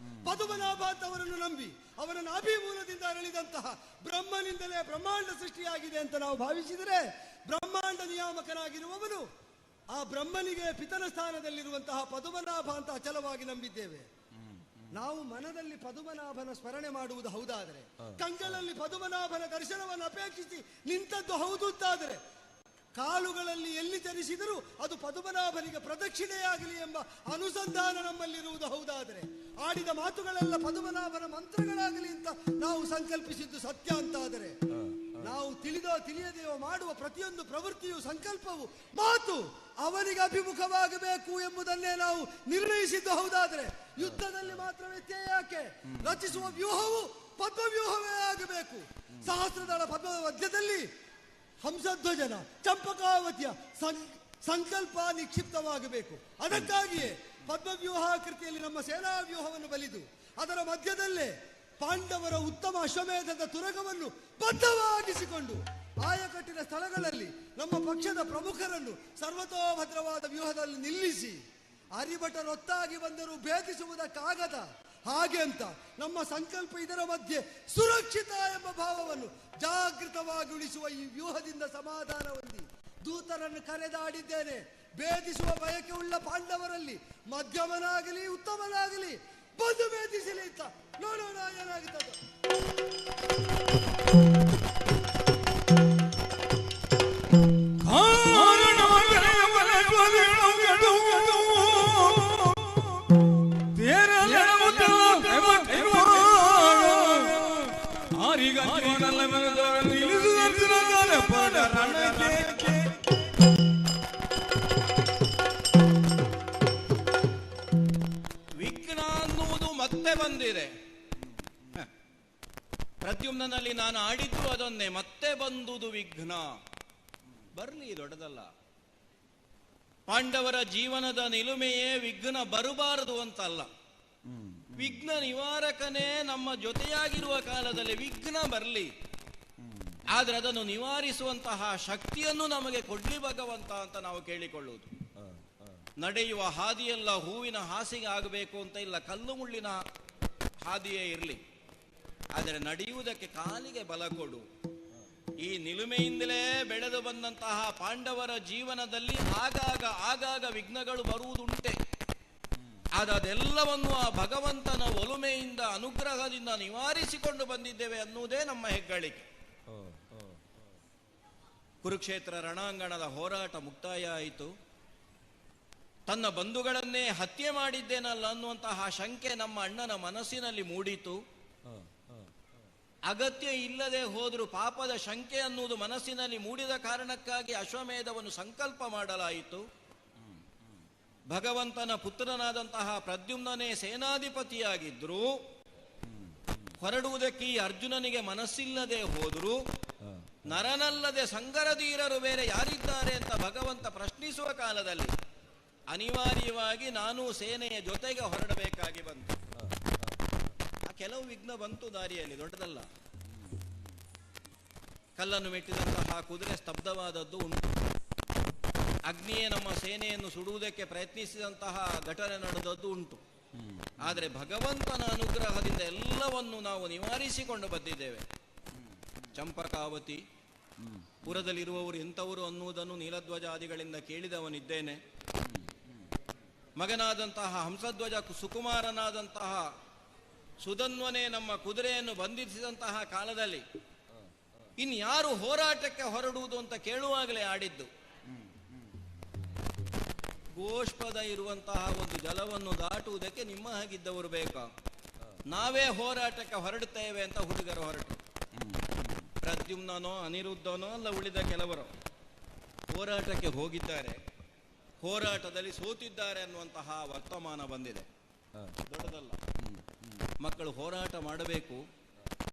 ಪದುಮನಾಭ ಅಂತವರನ್ನು ನಂಬಿ ಅವನ ನಾಭಿಮೂಲದಿಂದ ಅರಳಿದಂತಹ ಬ್ರಹ್ಮನಿಂದಲೇ ಬ್ರಹ್ಮಾಂಡ ಸೃಷ್ಟಿಯಾಗಿದೆ ಅಂತ ನಾವು ಭಾವಿಸಿದರೆ, ಬ್ರಹ್ಮಾಂಡ ನಿಯಾಮಕನಾಗಿರುವವನು ಆ ಬ್ರಹ್ಮನಿಗೆ ಪಿತನ ಸ್ಥಾನದಲ್ಲಿರುವಂತಹ ಪದುಮನಾಭ ಅಂತ ಅಚಲವಾಗಿ ನಂಬಿದ್ದೇವೆ. ನಾವು ಮನದಲ್ಲಿ ಪದುಮನಾಭನ ಸ್ಮರಣೆ ಮಾಡುವುದು ಹೌದಾದರೆ, ಕಂಗಳಲ್ಲಿ ಪದುಮನಾಭನ ದರ್ಶನವನ್ನು ಅಪೇಕ್ಷಿಸಿ ನಿಂತದ್ದು ಹೌದು ಅಂತಾದರೆ, ಕಾಲುಗಳಲ್ಲಿ ಎಲ್ಲಿ ಚಲಿಸಿದರೂ ಅದು ಪದುಮನಾಭನಿಗೆ ಪ್ರದಕ್ಷಿಣೆಯಾಗಲಿ ಎಂಬ ಅನುಸಂಧಾನ ನಮ್ಮಲ್ಲಿರುವುದು ಹೌದಾದರೆ, ಆಡಿದ ಮಾತುಗಳೆಲ್ಲ ಪದುಮನಾಭನ ಮಂತ್ರಗಳಾಗಲಿ ಅಂತ ನಾವು ಸಂಕಲ್ಪಿಸಿದ್ದು ಸತ್ಯ ಅಂತಾದರೆ, ನಾವು ತಿಳಿದೋ ತಿಳಿಯದೆಯೋ ಮಾಡುವ ಪ್ರತಿಯೊಂದು ಪ್ರವೃತ್ತಿಯು ಸಂಕಲ್ಪವು ಮಾತು ಅವನಿಗೆ ಅಭಿಮುಖವಾಗಬೇಕು ಎಂಬುದನ್ನೇ ನಾವು ನಿರ್ಣಯಿಸಿದ್ದು ಹೌದಾದರೆ, ಯುದ್ಧದಲ್ಲಿ ಮಾತ್ರ ವ್ಯತ್ಯಯ ಯಾಕೆ? ರಚಿಸುವ ವ್ಯೂಹವು ಪದ್ಮವ್ಯೂಹವೇ ಆಗಬೇಕು. ಸಹಸ್ರದಳ ಪದ್ಮದ ಮಧ್ಯದಲ್ಲಿ ಹಂಸಧ್ವಜನ ಚಂಪಕಾವತಿಯ ಸಂಕಲ್ಪ ನಿಕ್ಷಿಪ್ತವಾಗಬೇಕು. ಅದಕ್ಕಾಗಿಯೇ ಪದ್ಮವ್ಯೂಹಾಕೃತಿಯಲ್ಲಿ ನಮ್ಮ ಸೇನಾ ವ್ಯೂಹವನ್ನು ಬಲಿದು ಅದರ ಮಧ್ಯದಲ್ಲೇ ಪಾಂಡವರ ಉತ್ತಮ ಅಶ್ವಮೇಧದ ತುರಗವನ್ನು ಬದ್ಧವಾಗಿಸಿಕೊಂಡು ಆಯಕಟ್ಟಿನ ಸ್ಥಳಗಳಲ್ಲಿ ನಮ್ಮ ಪಕ್ಷದ ಪ್ರಮುಖರನ್ನು ಸರ್ವತೋಭದ್ರವಾದ ವ್ಯೂಹದಲ್ಲಿ ನಿಲ್ಲಿಸಿ ಅರಿಭಟರೊತ್ತಾಗಿ ಬಂದರೂ ಭೇದಿಸುವುದಕ್ಕಾಗದ ಹಾಗೆ ಅಂತ ನಮ್ಮ ಸಂಕಲ್ಪ ಇದರ ಮಧ್ಯೆ ಸುರಕ್ಷಿತ ಎಂಬ ಭಾವವನ್ನು ಜಾಗೃತವಾಗಿ ಉಳಿಸುವ ಈ ವ್ಯೂಹದಿಂದ ಸಮಾಧಾನ ಹೊಂದಿ ದೂತರನ್ನು ಕರೆದಾಡಿದ್ದೇನೆ. ಭೇದಿಸುವ ಬಯಕೆ ಉಳ್ಳ ಪಾಂಡವರಲ್ಲಿ ಮಧ್ಯಮನಾಗಲಿ ಉತ್ತಮನಾಗಲಿ ಬಂದು ಭೇದಿಸಲಿ ಅಂತ ನೋಡೋಣ ಏನಾಗುತ್ತದೆ. ವಿಘ್ನ ಅನ್ನುವುದು ಮತ್ತೆ ಬಂದಿದೆ. ಪ್ರದ್ಯುಮ್ನಲ್ಲಿ ನಾನು ಆಡಿದ್ದು ಅದನ್ನೇ, ಮತ್ತೆ ಬಂದುದು ವಿಘ್ನ. ಬರ್ಲಿ, ದೊಡ್ಡದಲ್ಲ. ಪಾಂಡವರ ಜೀವನದ ನಿಲುಮೆಯೇ ವಿಘ್ನ ಬರಬಾರದು ಅಂತಲ್ಲ, ವಿಘ್ನ ನಿವಾರಕನೇ ನಮ್ಮ ಜೊತೆಯಾಗಿರುವ ಕಾಲದಲ್ಲಿ ವಿಘ್ನ ಬರಲಿ, ಆದ್ರೆ ಅದನ್ನು ನಿವಾರಿಸುವಂತಹ ಶಕ್ತಿಯನ್ನು ನಮಗೆ ಕೊಡ್ಲಿ ಭಗವಂತ ಅಂತ ನಾವು ಕೇಳಿಕೊಳ್ಳುವುದು. ನಡೆಯುವ ಹಾದಿಯೆಲ್ಲ ಹೂವಿನ ಹಾಸಿಗೆ ಆಗಬೇಕು ಅಂತ ಇಲ್ಲ, ಕಲ್ಲು ಮುಳ್ಳಿನ ಹಾದಿಯೇ ಇರಲಿ, ಆದರೆ ನಡೆಯುವುದಕ್ಕೆ ಕಾಲಿಗೆ ಬಲ ಕೊಡು. ಈ ನಿಲುಮೆಯಿಂದಲೇ ಬೆಳೆದು ಬಂದಂತಹ ಪಾಂಡವರ ಜೀವನದಲ್ಲಿ ಆಗಾಗ ವಿಘ್ನಗಳು ಬರುವುದುಂಟೆ. ಅದೆಲ್ಲವನ್ನು ಆ ಭಗವಂತನ ಒಲುಮೆಯಿಂದ ಅನುಗ್ರಹದಿಂದ ನಿವಾರಿಸಿಕೊಂಡು ಬಂದಿದ್ದೇವೆ ಅನ್ನುವುದೇ ನಮ್ಮ ಹೆಗ್ಗಳಿಕೆ. ಕುರುಕ್ಷೇತ್ರ ರಣಾಂಗಣದ ಹೋರಾಟ ಮುಕ್ತಾಯ ಆಯಿತು. ತನ್ನ ಬಂಧುಗಳನ್ನೇ ಹತ್ಯೆ ಮಾಡಿದ್ದೇನಲ್ಲ ಅನ್ನುವಂತಹ ಶಂಕೆ ನಮ್ಮ ಅಣ್ಣನ ಮನಸ್ಸಿನಲ್ಲಿ ಮೂಡಿತು. ಅಗತ್ಯ ಇಲ್ಲದೆ ಹೋದರೂ ಪಾಪದ ಶಂಕೆ ಅನ್ನುವುದು ಮನಸ್ಸಿನಲ್ಲಿ ಮೂಡಿದ ಕಾರಣಕ್ಕಾಗಿ ಅಶ್ವಮೇಧವನ್ನು ಸಂಕಲ್ಪ ಮಾಡಲಾಯಿತು. ಭಗವಂತನ ಪುತ್ರನಾದಂತಹ ಪ್ರದ್ಯುಮ್ನೇ ಸೇನಾಧಿಪತಿಯಾಗಿದ್ರು, ಹೊರಡುವುದಕ್ಕೆ ಈ ಅರ್ಜುನನಿಗೆ ಮನಸ್ಸಿಲ್ಲದೆ ಹೋದರೂ ನರನಲ್ಲದೆ ಸಂಗರಧೀರರು ಬೇರೆ ಯಾರಿದ್ದಾರೆ ಅಂತ ಭಗವಂತ ಪ್ರಶ್ನಿಸುವ ಕಾಲದಲ್ಲಿ ಅನಿವಾರ್ಯವಾಗಿ ನಾನು ಸೇನೆಯ ಜೊತೆಗೆ ಹೊರಡಬೇಕಾಗಿ ಬಂತು. ಕೆಲವು ವಿಘ್ನ ಬಂತು ದಾರಿಯಲ್ಲಿ, ದೊಡ್ಡದಲ್ಲ. ಕಲ್ಲನ್ನು ಮೆಟ್ಟಿದಂತಹ ಕುದುರೆ ಸ್ತಬ್ಧವಾದದ್ದು ಉಂಟು. ಅಗ್ನಿಯೇ ನಮ್ಮ ಸೇನೆಯನ್ನು ಸುಡುವುದಕ್ಕೆ ಪ್ರಯತ್ನಿಸಿದಂತಹ ಘಟನೆ ನಡೆದದ್ದು ಉಂಟು. ಆದರೆ ಭಗವಂತನ ಅನುಗ್ರಹದಿಂದ ಎಲ್ಲವನ್ನು ನಾವು ನಿವಾರಿಸಿಕೊಂಡು ಬಂದಿದ್ದೇವೆ. ಚಂಪಕಾವತಿ ಪುರದಲ್ಲಿರುವವರು ಎಂಥವರು ಅನ್ನುವುದನ್ನು ನೀಲಧ್ವಜಾದಿಗಳಿಂದ ಕೇಳಿದವನಿದ್ದೇನೆ. ಮಗನಾದಂತಹ ಹಂಸಧ್ವಜ ಸುಕುಮಾರನಾದಂತಹ ಸುಧನ್ವನೇ ನಮ್ಮ ಕುದುರೆಯನ್ನು ಬಂಧಿಸಿದಂತಹ ಕಾಲದಲ್ಲಿ ಇನ್ಯಾರು ಹೋರಾಟಕ್ಕೆ ಹೊರಡುವುದು ಅಂತ ಕೇಳುವಾಗಲೇ ಆಡಿದ್ದು. ಗೋಷ್ಪದ ಇರುವಂತಹ ಒಂದು ಜಲವನ್ನು ದಾಟುವುದಕ್ಕೆ ನಿಮ್ಮ ಹಾಗಿದ್ದವರು ಬೇಕಾ? ನಾವೇ ಹೋರಾಟಕ್ಕೆ ಹೊರಡುತ್ತೇವೆ ಅಂತ ಹುಡುಗರು ಹೊರಟು. ಪ್ರದ್ಯುಮ್ನನೋ ಅನಿರುದ್ಧನೋ ಅಲ್ಲ, ಉಳಿದ ಕೆಲವರು ಹೋರಾಟಕ್ಕೆ ಹೋಗಿದ್ದಾರೆ, ಹೋರಾಟದಲ್ಲಿ ಸೋತಿದ್ದಾರೆ ಅನ್ನುವಂತಹ ವರ್ತಮಾನ ಬಂದಿದೆ. ದೊಡ್ಡದಲ್ಲ. ಮಕ್ಕಳು ಹೋರಾಟ ಮಾಡಬೇಕು,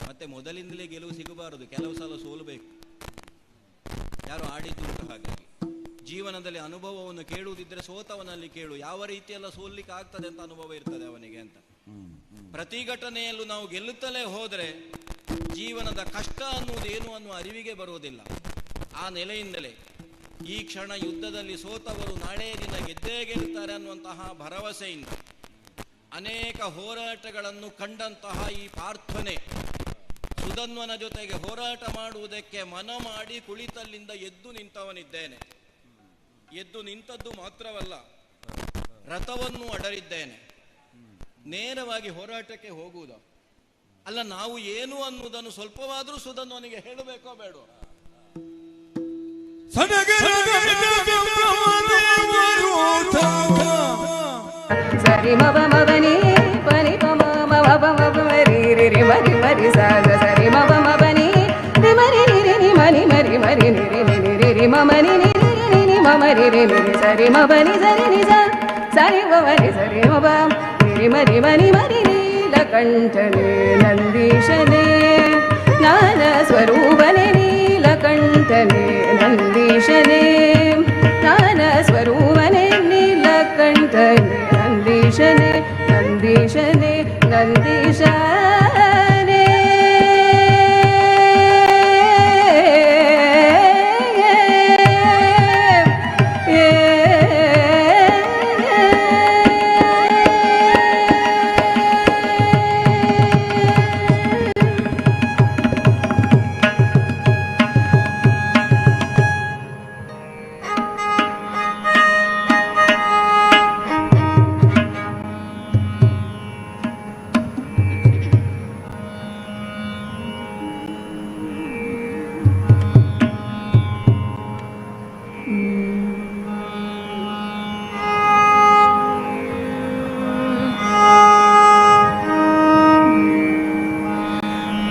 ಮತ್ತೆ ಮೊದಲಿಂದಲೇ ಗೆಲುವು ಸಿಗಬಾರದು, ಕೆಲವು ಸಲ ಸೋಲಬೇಕು. ಯಾರು ಆಡಿದ್ದು ಹಾಗಾಗಿ ಜೀವನದಲ್ಲಿ ಅನುಭವವನ್ನು ಕೇಳುವುದಿದ್ರೆ ಸೋತವನಲ್ಲಿ ಕೇಳು, ಯಾವ ರೀತಿಯೆಲ್ಲ ಸೋಲಿಕ್ಕೆ ಆಗ್ತದೆ ಅಂತ ಅನುಭವ ಇರ್ತದೆ ಅವನಿಗೆ ಅಂತ. ಪ್ರತಿ ಘಟನೆಯಲ್ಲೂ ನಾವು ಗೆಲ್ಲುತ್ತಲೇ ಹೋದರೆ ಜೀವನದ ಕಷ್ಟ ಅನ್ನುವುದೇನು ಅನ್ನುವ ಅರಿವಿಗೆ ಬರುವುದಿಲ್ಲ. ಆ ನೆಲೆಯಿಂದಲೇ ಈ ಕ್ಷಣ ಯುದ್ಧದಲ್ಲಿ ಸೋತವರು ನಾಳೆಯ ದಿನ ಗೆದ್ದೇ ಗೆಲ್ಲುತ್ತಾರೆ ಅನ್ನುವಂತಹ ಭರವಸೆಯಿಂದ ಅನೇಕ ಹೋರಾಟಗಳನ್ನು ಕಂಡಂತಹ ಈ ಪಾರ್ಥನೆ ಸುಧನ್ವನ ಜೊತೆಗೆ ಹೋರಾಟ ಮಾಡುವುದಕ್ಕೆ ಮನ ಮಾಡಿ ಕುಳಿತಲ್ಲಿಂದ ಎದ್ದು ನಿಂತವನಿದ್ದೇನೆ. ಎದ್ದು ನಿಂತದ್ದು ಮಾತ್ರವಲ್ಲ, ರಥವನ್ನು ಅಡರಿದ್ದೇನೆ. ನೇರವಾಗಿ ಹೋರಾಟಕ್ಕೆ ಹೋಗುವುದು ಅಲ್ಲ, ನಾವು ಏನು ಅನ್ನುವುದನ್ನು ಸ್ವಲ್ಪವಾದರೂ ಸುಧನ್ವನಿಗೆ ಹೇಳಬೇಕೋ ಬೇಡೋ? ಸರಿ ಮವ ಮವನಿ ಪನಿ ಪಮ ಮವ ಮವ ಮರಿ ರಿ ರಿ ಮರಿ ಮರಿ ಸಾಗ ಸರಿ ಮವ ಮವನಿ ರಿ ಮರಿ ರಿ ರಿ ನಿ ಮನಿ ಮರಿ ಮರಿ ನಿ ರಿ ನಿ ರಿ ರಿ ಮಮನಿ ನಿ ರಿ ರಿ ನಿ ಮಮರಿ ರಿ ನಿ ರಿ ಸರಿ ಮವನಿ ಸರಿ ನಿ ಸ ಸರಿ ಮವನಿ ಸರಿ ಮವ ರಿ ಮರಿ ಮನಿ ಮರಿ ನೀಲಕಂಠನೇ ನಂದೀಶನೇ ಜ್ಞಾನ ಸ್ವರೂಪನೇ ನೀಲಕಂಠನೇ ನಂದೀಶನೇ ಜ್ಞಾನ ಸ್ವರೂಪನೇ ನೀಲಕಂಠನೇ ನಂದೀಶನೇ ನಂದೀಶನೇ ನಂದೀಶನೇ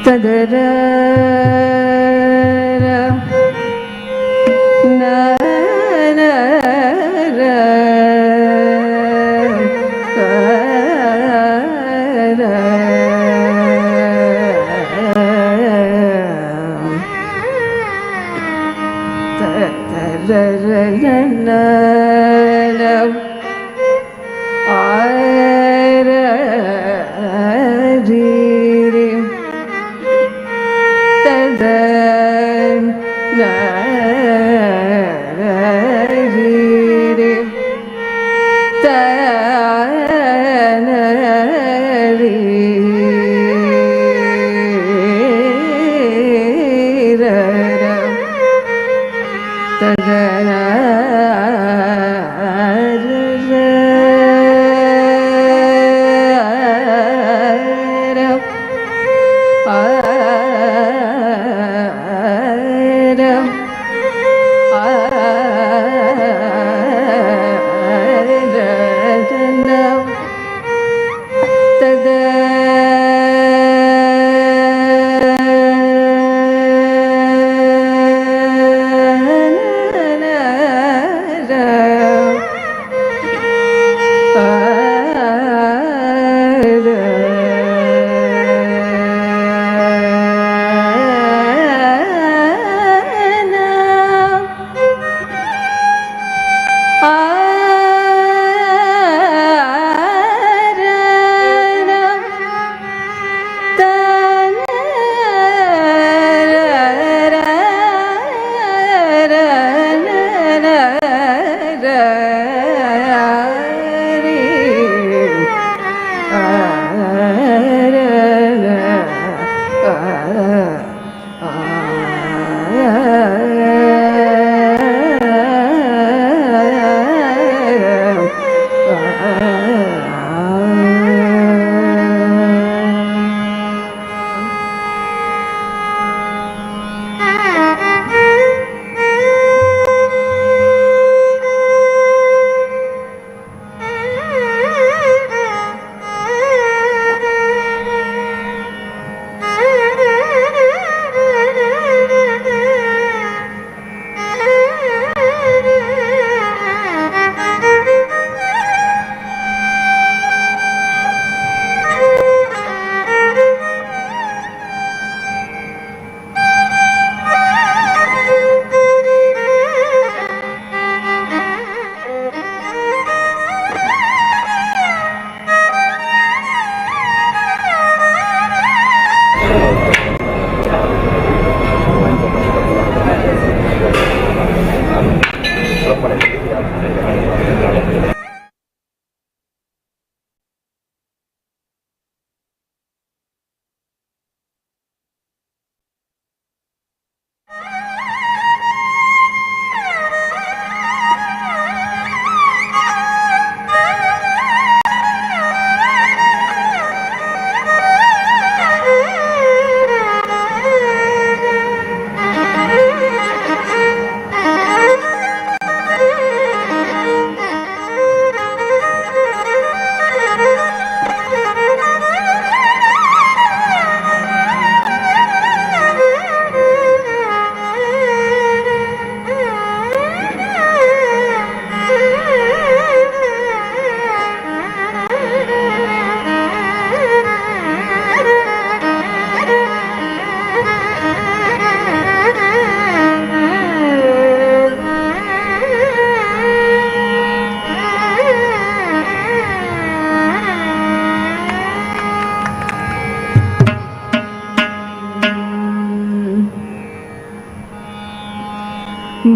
ತದರ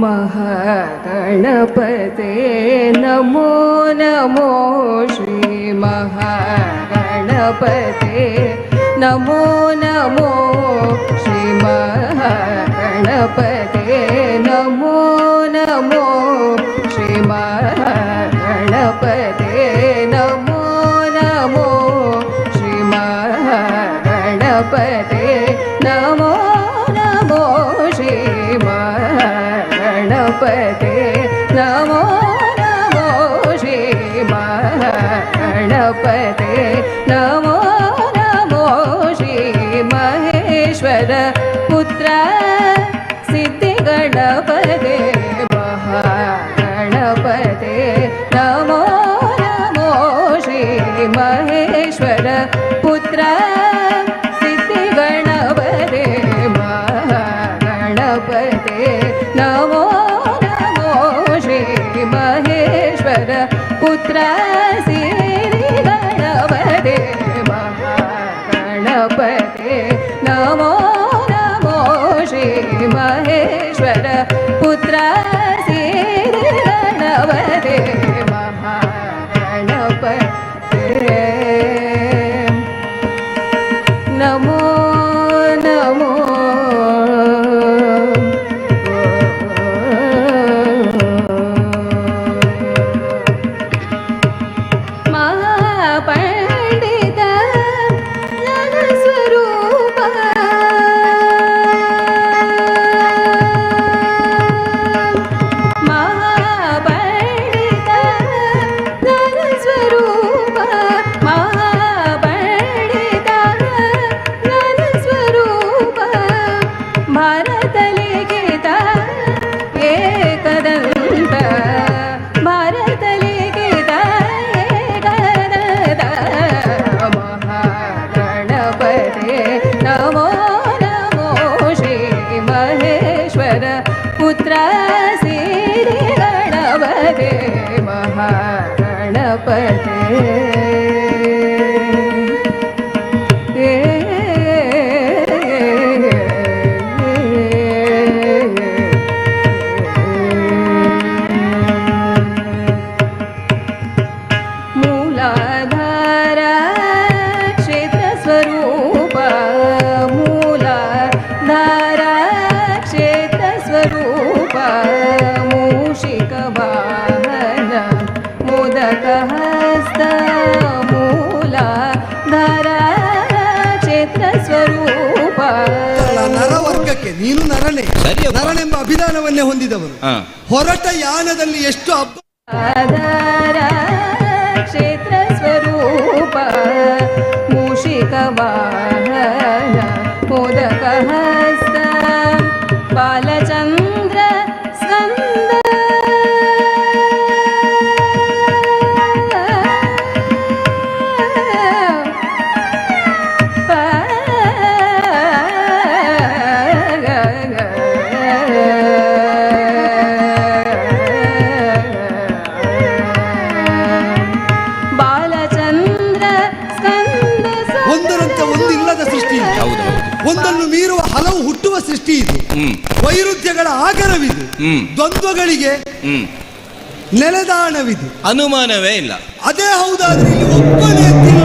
महागणपते नमो नमो श्री महागणपते नमो नमो श्री महागणपते नमो नमो श्री महागणपते नमो नमो श्री महागणपते नमो नमो श्री महागणपते नमो नमो श्री महागणपते नमो नमो श्री महेश्वर पुत्र सिद्धिगणपते महागणपते नमो नमो श्री महेश्वर पुत्र सिद्धिगणपते महागणपते नमो नमो श्री महेश्वर पुत्र सिद्धिगणपते महागणपते नमो नमो श्री महेश्वर पुत्र सिद्धिगणपते महागणपते नमो नमो महापंडित ज्ञानस्वरूप महापंडित ज्ञानस्वरूप महापंडित ज्ञानस्वरूप भारतलिखित एकदन्त भारतलिखित एकदन्त महागणपते नमो नमो श्री महेश्वर पुत्र सिद्धिगणपते महागणपते मूलाधार क्षेत्रस्वरूप मूलाधार क्षेत्रस्वरूप मूषिकवाहन मोदकहस्त मूलाधार क्षेत्रस्वरूप ನರವರ್ಗಕ್ಕೆ ನೀನು ನರನೇ ನರನೆಂಬ ಅಭಿಧಾನವನ್ನೇ ಹೊಂದಿದವರು ಹೊರಟ ಯಾನದಲ್ಲಿ ಎಷ್ಟು ಹಬ್ಬ ಆಧಾರ ಕ್ಷೇತ್ರ ಸ್ವರೂಪ ಮೂಷಿಕವಾಹನ ಮೋದಕ ಹಸ್ತ ಬಾಲಚಂದ್ರ ಸ್ಕಂದ ಒಂದನ್ನು ಮೀರುವ ಹಲವು ಹುಟ್ಟುವ ಸೃಷ್ಟಿ ಇದು ವೈರುಧ್ಯಗಳ ಆಗರವಿದು ದ್ವಂದ್ವಗಳಿಗೆ ನೆಲೆದಾಣವಿದು ಅನುಮಾನವೇ ಇಲ್ಲ ಅದೇ ಹೌದಾದ್ರೆ ಇಲ್ಲಿ ಒಬ್ಬನೇ ಎತ್ತಿಲ್ಲ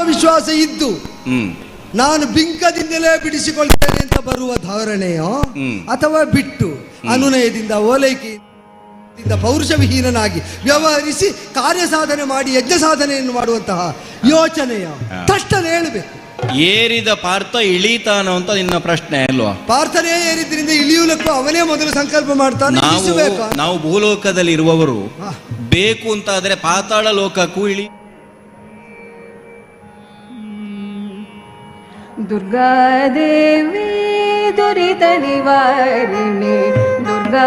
ವಿಶ್ವಾಸ ಇದ್ದು ನಾನು ಬಿಂಕದಿಂದಲೇ ಬಿಡಿಸಿಕೊಳ್ತೇನೆ ಅಂತ ಬರುವ ಧಾರಣೆಯೋ ಅಥವಾ ಬಿಟ್ಟು ಅನುನಯದಿಂದ ಓಲೈಕೆಯಿಂದ ಪೌರುಷವಿಹೀನನಾಗಿ ವ್ಯವಹರಿಸಿ ಕಾರ್ಯ ಸಾಧನೆ ಮಾಡಿ ಯಜ್ಞ ಸಾಧನೆಯನ್ನು ಮಾಡುವಂತಹ ಯೋಚನೆಯ ತಕ್ಷಣ ಹೇಳಬೇಕು. ಏರಿದ ಪಾರ್ಥ ಇಳೀತಾನೋ ಅಂತ ನಿನ್ನ ಪ್ರಶ್ನೆ ಅಲ್ವಾ? ಪಾರ್ಥನೇ ಏರಿದ್ರಿಂದ ಇಳಿಯುವುದಕ್ಕೂ ಅವನೇ ಮೊದಲು ಸಂಕಲ್ಪ ಮಾಡ್ತಾನೆ. ನಾವು ಭೂಲೋಕದಲ್ಲಿ ಇರುವವರು ಬೇಕು ಅಂತಾದ್ರೆ ಪಾತಾಳ ಲೋಕಕ್ಕೂ ಇಳಿ. ದುರ್ಗಾದೇವಿ ದುರಿತ ನಿವಾರಿಣಿ ದುರ್ಗಾ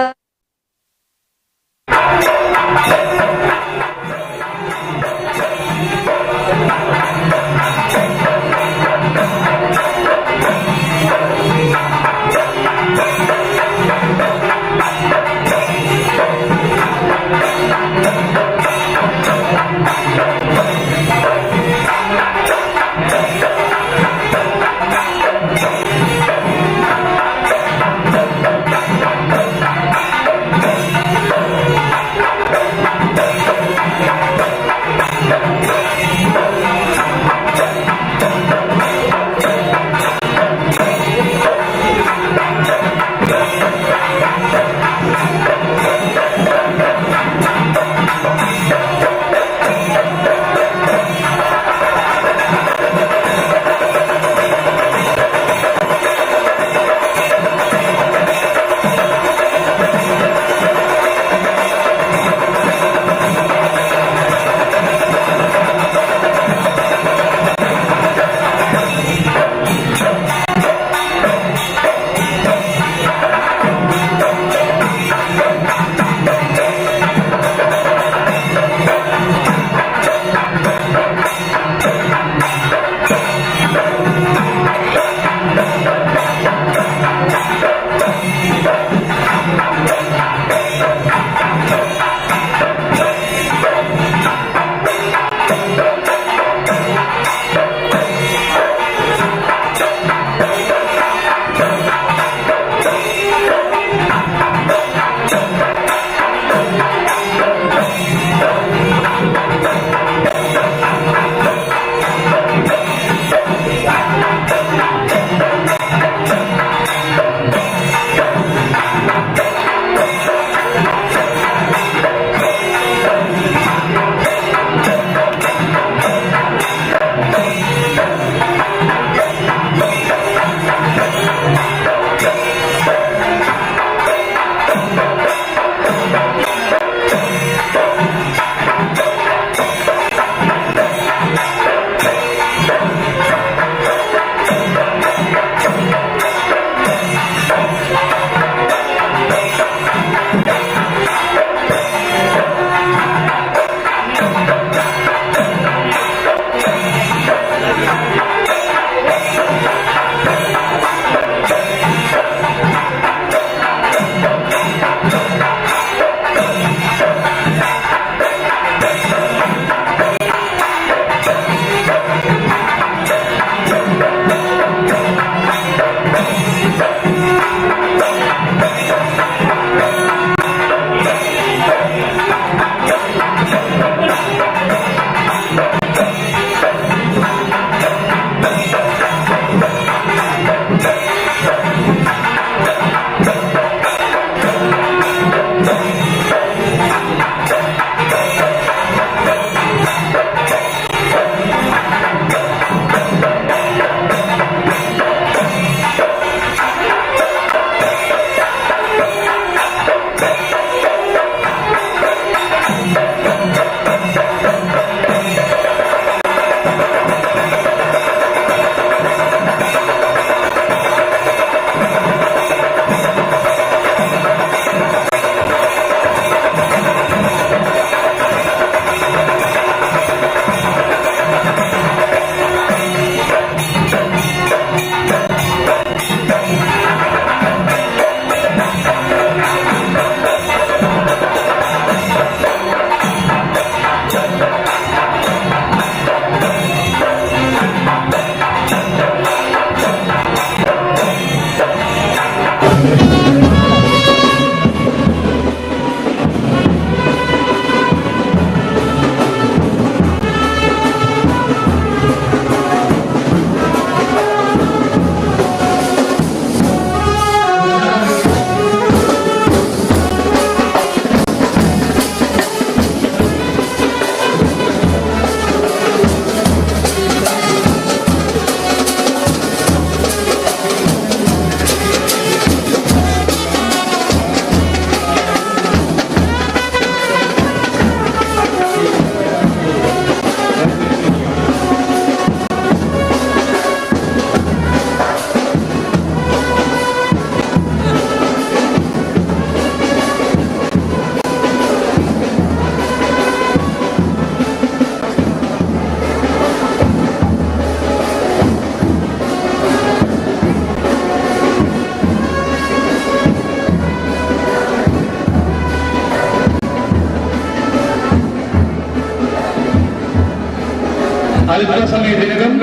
അല്പസമയത്തിനകം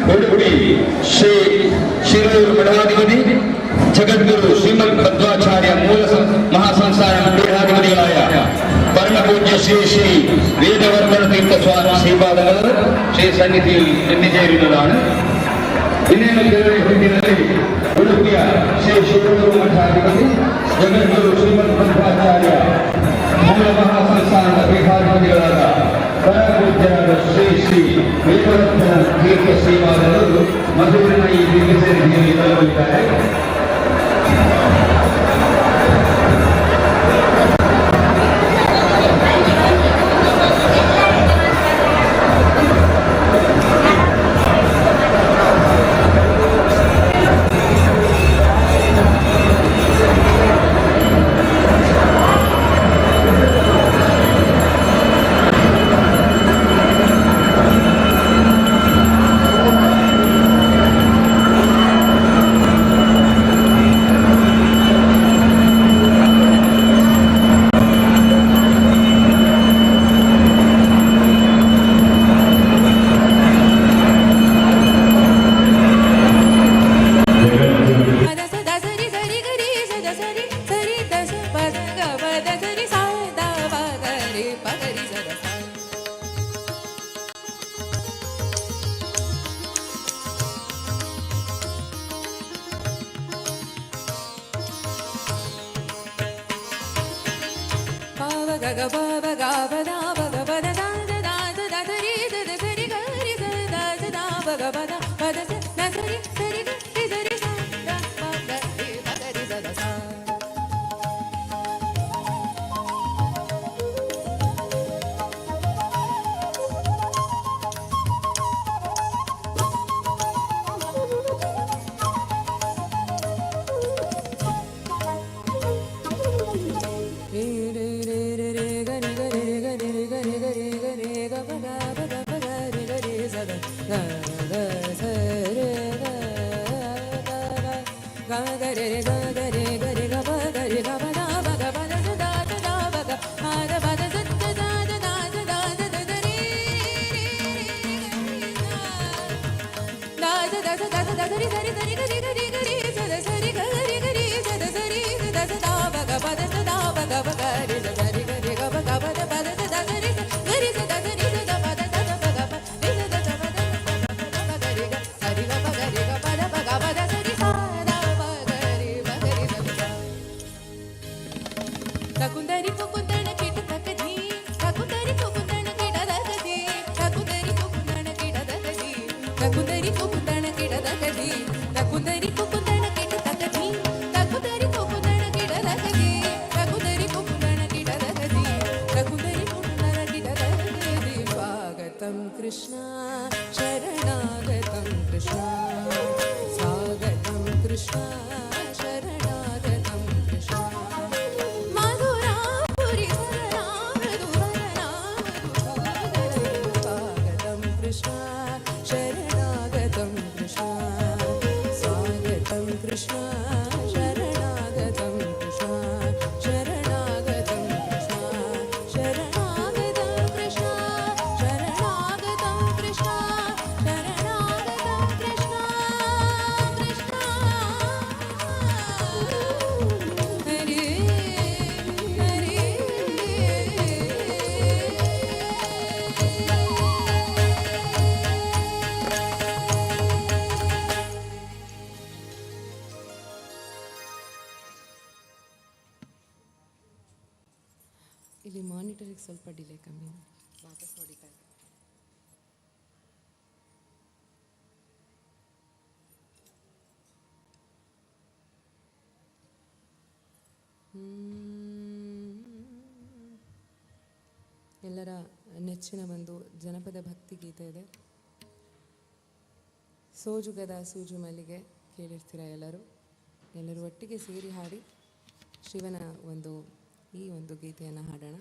കൊടുകുടി ശ്രീ ശിരൂർ മഠാധിപതി ജഗദ്ഗുരു ശ്രീമദ് മധ്വാചാര്യ മൂല മഹാസംസ്ഥാന പീഠാധിപതികളായ പരമപൂജ്യ ശ്രീ ശ്രീ വേദവർദ്ധന തീർത്ഥ സ്വാമി ശ്രീപാദങ്ങൾ ശ്രീ സന്നിധിയിൽ എത്തിച്ചേരുന്നതാണ്. ഉടുപ്പിയ ശ്രീ ശിരൂർ മഠാധിപതി ജഗദ്ഗുരു ശ്രീമദ് മധ്വാചാര്യ മൂല മഹാസംസ്ഥാന പീഠാധിപതിಗಳಾದ ಪರಮಪೂಜ್ಯರಾದ ಶ್ರೀ ಶ್ರೀ ವೇದವರ್ಧನ ತೀರ್ಥ ಶ್ರೀಪಾದಗಳು ಮಧುರಿನ ಈ ದಿವ್ಯ ಸನ್ನಿಧಿಯಲ್ಲಿ ತಲುಪಿದ್ದಾರೆ. ಇಲ್ಲಿ ಮಾನಿಟರಿಗೆ ಸ್ವಲ್ಪ ಡಿಲೇ ಕಮ್ಮಿ ವಾಪಸ್ ಹೊಡಿತಾ ಇದೆ. ಎಲ್ಲರ ನೆಚ್ಚಿನ ಒಂದು ಜನಪದ ಭಕ್ತಿ ಗೀತೆ ಇದೆ. ಸೋಜುಗದ ಸೂಜು ಮಲ್ಲಿಗೆ ಕೇಳಿರ್ತೀರ ಎಲ್ಲರೂ ಒಟ್ಟಿಗೆ ಸೇರಿ ಹಾಡಿ ಶಿವನ ಈ ಒಂದು ಗೀತೆಯನ್ನು ಹಾಡೋಣ.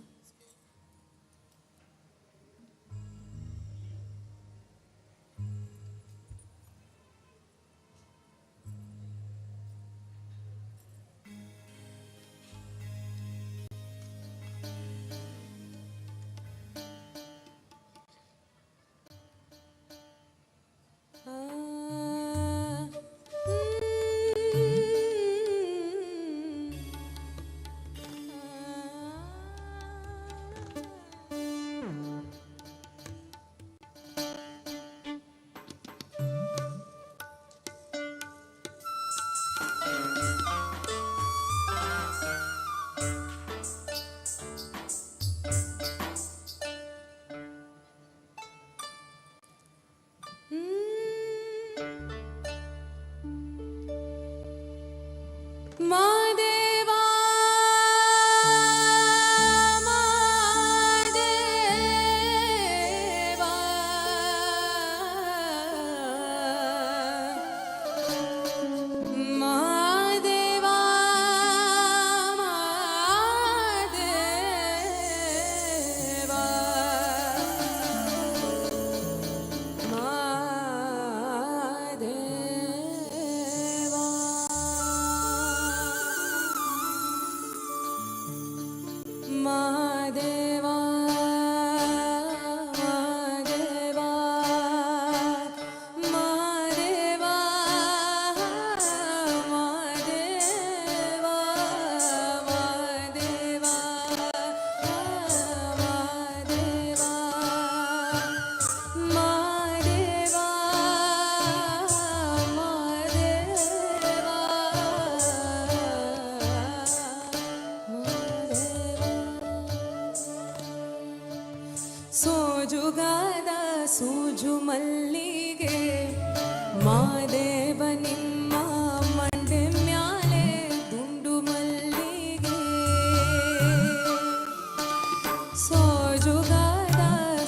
ಸೋಜುಗಾದ ಸೂಜು ಮಲ್ಲಿಗೆ ಮಾದೇವ ನಿಮ್ಮ ಮಂಡೆ ಮ್ಯಾಲೆ ದುಂಡು ಮಲ್ಲಿಗೆ ಸೋಜುಗಾದ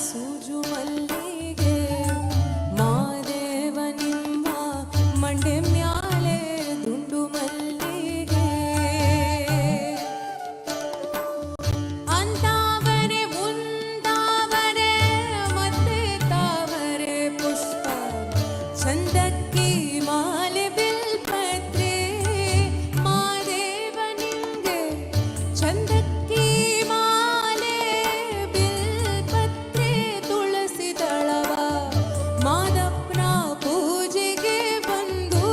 ಸೂಜು ಮಲ್ಲಿಗೆ ಮಾದೇವ ನಿಮ್ಮ ಮಂಡೆ ಮ್ಯಾಲೆ ದುಂಡು ಮಲ್ಲಿಗೆ ಅಂತಾವರೆ ಮುಂದಾವರೆ ಮತ್ತೆ ತಾವರೆ ಪುಷ್ಪ ಚಂದಕ್ಕಿ ಮಾಲೆ ಬಿಲ್ಪತ್ರೆ ಮಾದೇವ ನಿಂಗೆ ಚಂದಕ್ಕಿ ಮಾಲೆ ಬಿಲ್ಪತ್ರೆ ತುಳಸಿ ದಳವ ಮಾದಪ್ಪನ ಪೂಜೆಗೆ ಬಂದು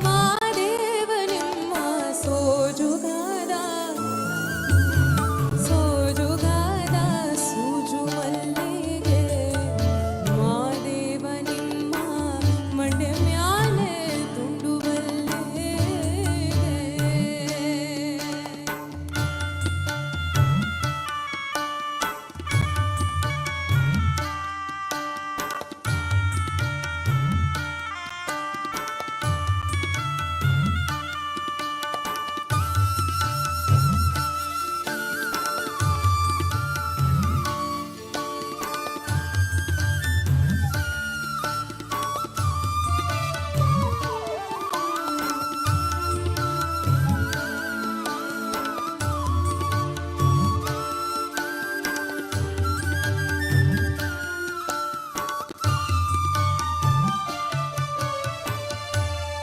ಮಾದೇವ ನಿಮ್ಮ ಸೋಜುಗಾದ ಸೋಜುಗಾದ ಸೂಜು ಮಲ್ಲಿಗೆ ಮಾದೇವ ನಿಮ್ಮ ಮಂಡೆ ಮ್ಯಾಲೆ ದುಂಡು ಮಲ್ಲಿಗೆ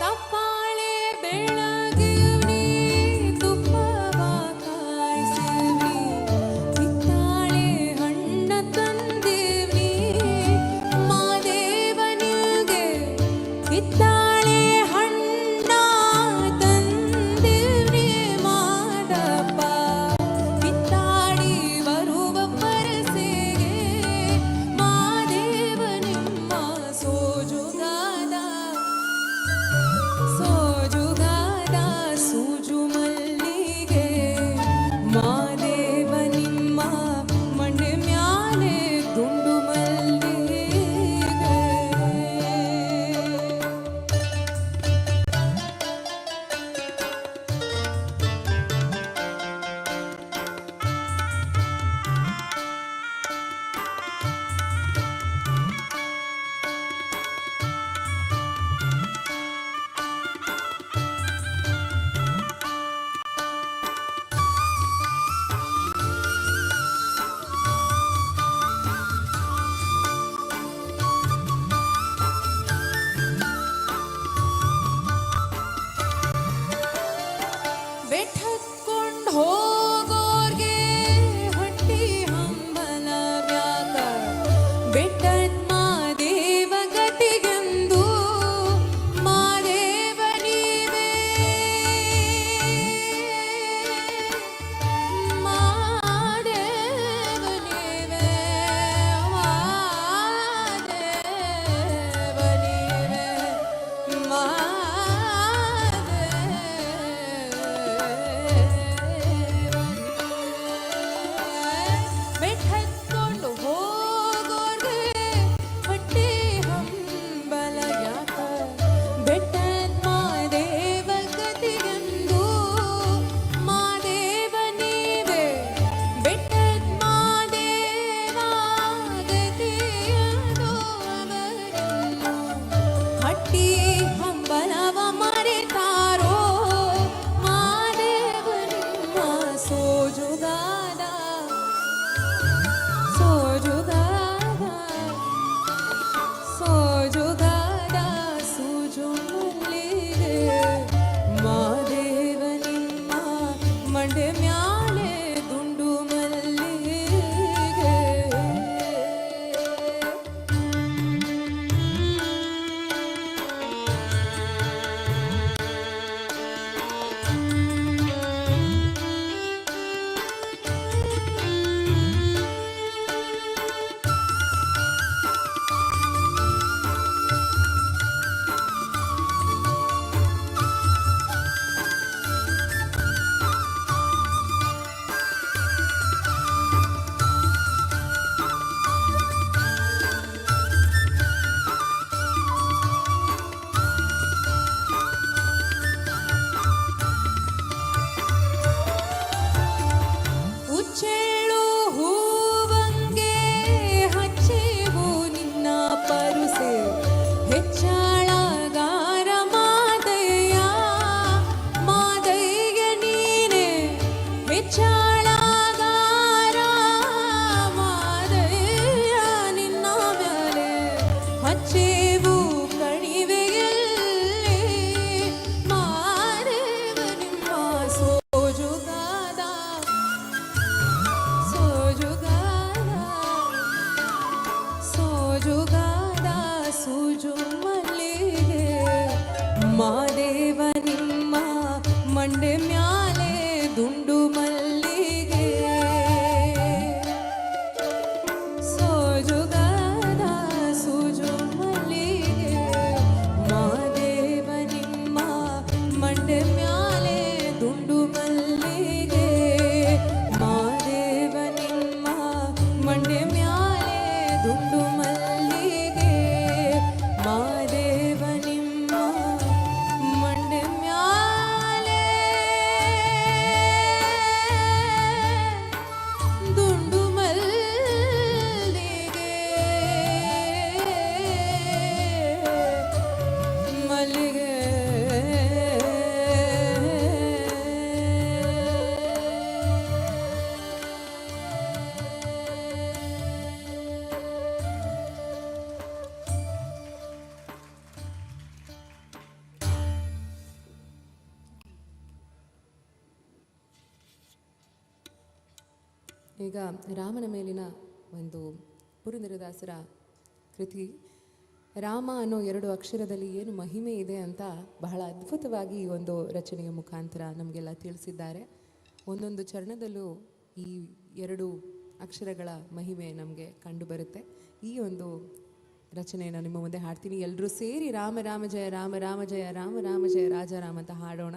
ತಪ್ಪಾಳೆ ಬೆಳಗಿವ್ನಿ ತುಪ್ಪವ ಕಾಯಿಸಿವ್ನಿ ಕಿತ್ತಾಳೆ ಹಣ್ಣ ತಂದಿವ್ನಿ ಮಾದೇವನಿಗೆ ಕಿತ್ತಾಳೆ ಹಣ್ಣ ತಂದಿವ್ನಿ ಮಾಡಪ್ಪ ಕಿತ್ತಾಡಿ ಬರುವ ಪರಸೆಗೆ ಮಾದೇವ ನಿಮ್ಮ ಸೋಜುಗಾದ ಸೋಜುಗಾದ ಸೂಜು ಮಲ್ಲಿಗೆ ಮಾದೇವ ನಿಮ್ಮ ಮಂಡೆ ಮ್ಯಾಲೆ ದುಂಡು ಮಲ್ಲಿಗೆ ಬೆಟ್ಟಕ್ಕೊಂಡ್ ಹೋಗೋರ್ಗೆ ಹೊಟ್ಟಿ ಹಂಬಲ ವ್ಯಾಕ ಬೆಟ್ಟದ್ ಮಾದೇವ ಗತಿಗೆಂದು ಮಾದೇವ ನೀವೇ ಮಾದೇವ ನೀವೇ ಮಾದೇವ ನೀವೇ ಬೆಟ್ಟಕ್ಕೊಂಡು ಹೋಗೋರ್ಗೆ ಹೊಟ್ಟೆ ಹಂಬಲ ಯಾಕ ಬೆಟ್ಟದ ಮಾದೇವ ಗತಿಗೆಂದು ಮಾದೇವ ನೀವೇ ಬೆಟ್ಟದ ಮಾದೇವ ಗತಿಯದು ಅವರನ್ನು ಹಟ್ಟಿ ಹಂಬಲವ ಮರೆತಾರೋ ಮಾದೇವ ನಿಮ್ಮ ಸೋಜುಗಾದ ಸೋಜುಗಾದ ಸೋಜುಗಾದ ಸೂಜು ಮಲ್ಲಿಗೆ ಮಾದೇವ ನಿಮ್ಮ ಮಂಡೆ ಮ್ಯಾಲೆ ದುಂಡು ಮಲ್ಲಿಗೆ ಹೆಚ್ಚಾಳಗಾರ ಮಾದಯ್ಯ ನಿನ್ನ ಮ್ಯಾಲೆ ಹಚ್ಚೇವು ಕಣಿವೆಯಲ್ಲಿ ಮಾದೇವ ನಿಮ್ಮ ಸೋಜುಗಾದ ಸೂಜು ಮಲ್ಲಿಗೆ ಮಾದೇವ ನಿಮ್ಮ ಮಂಡೆ ಮ್ಯಾಲೆ ದುಂಡು ಮಲ್ಲಿಗೆ ಸೋಜುಗಾದ ಸೂಜು ಮಲ್ಲಿಗೆ ಮಾದೇವ ನಿಮ್ಮ ಮಂಡೆ ಮ್ಯಾಲೆ ದುಂಡು ಮಲ್ಲಿಗೆ ಮಾದೇವ ನಿಮ್ಮ ಮಂಡೆ ಮ್ಯಾಲೆ ದುಂಡು ಮಲ್ಲಿಗೆ ಮಾದೇವ ನಿಮ್ಮ ಮಂಡೆ ಮ್ಯಾಲೆ ದುಂಡು ಮಲ್ಲಿಗೆ ಮಲ್ಲಿಗೆ ಈಗ ರಾಮನ ಮೇಲಿನ ಒಂದು ಪುರಂದರದಾಸರ ಕೃತಿ ರಾಮ ಅನ್ನೋ 2 ಅಕ್ಷರದಲ್ಲಿ ಏನು ಮಹಿಮೆ ಇದೆ ಅಂತ ಬಹಳ ಅದ್ಭುತವಾಗಿ ಈ ಒಂದು ರಚನೆಯ ಮುಖಾಂತರ ನಮಗೆಲ್ಲ ತಿಳಿಸಿದ್ದಾರೆ. ಒಂದೊಂದು ಚರಣದಲ್ಲೂ ಈ 2 ಅಕ್ಷರಗಳ ಮಹಿಮೆ ನಮಗೆ ಕಂಡುಬರುತ್ತೆ. ಈ ಒಂದು ರಚನೆಯನ್ನು ನಿಮ್ಮ ಮುಂದೆ ಹಾಡ್ತೀನಿ. ಎಲ್ಲರೂ ಸೇರಿ ರಾಮ ರಾಮ ಜಯ ರಾಮ ರಾಮ ಜಯ ರಾಮ ರಾಮ ಜಯ ರಾಜ ರಾಮ ಅಂತ ಹಾಡೋಣ.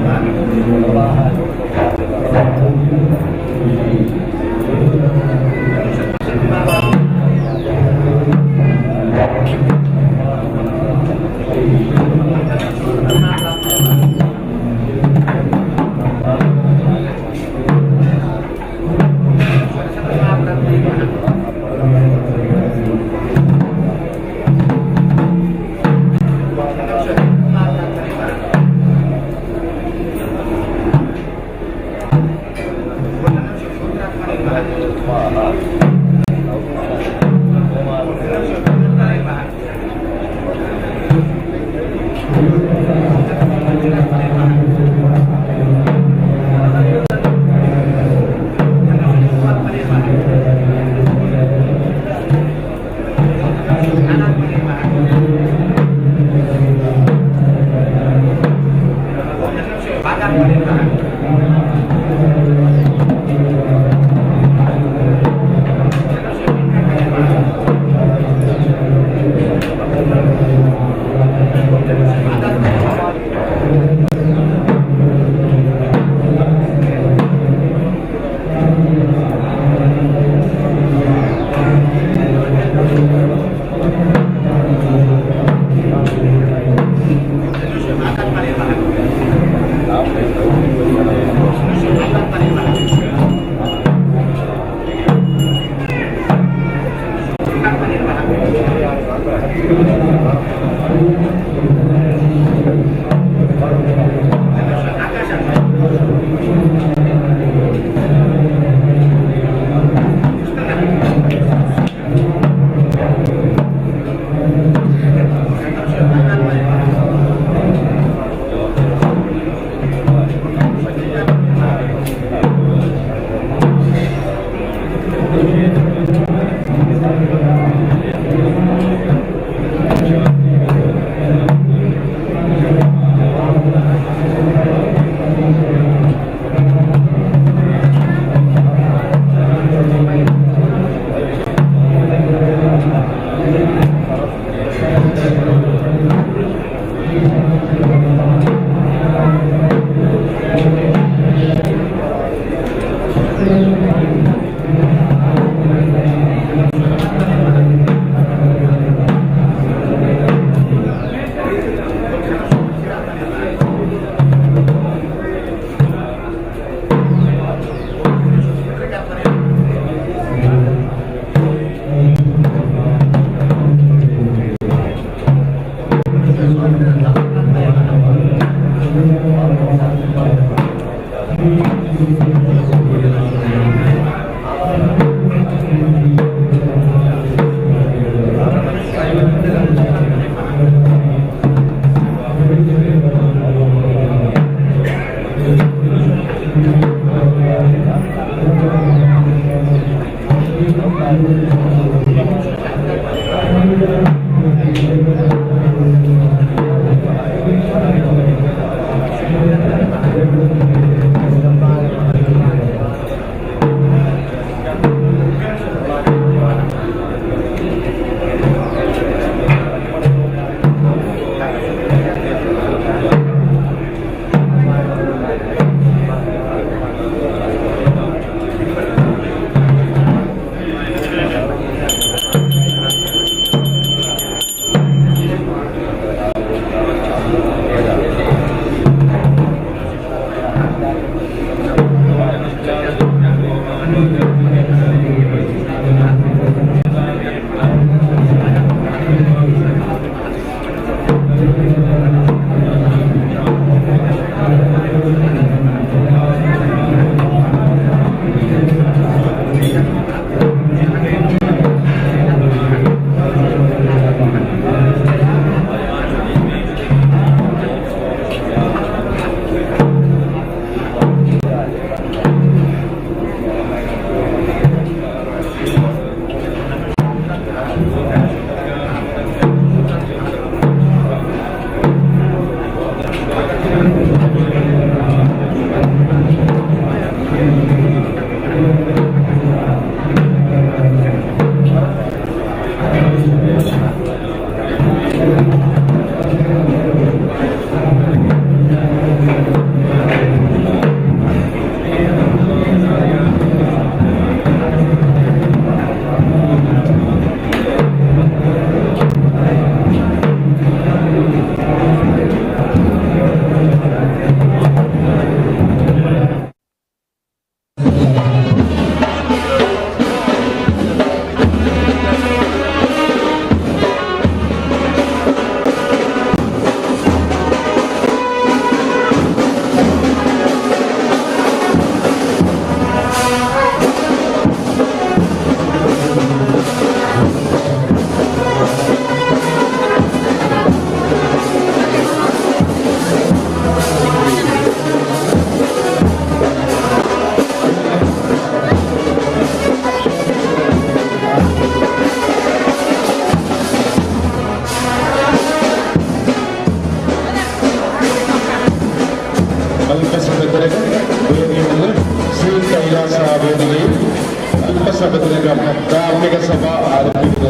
Amen. ಅಲ್ಪಸಮಯದೊಳಗೆ ವೇದಿಕೆಯಲ್ಲಿ ಶ್ರೀ ಕೈಲಾಸ ವೇದಿಕೆಯು ಅಲ್ಪಸಮಯದೊಳಗೆ ಧಾರ್ಮಿಕ ಸಭಾ ಆರಂಭಿಸಿದ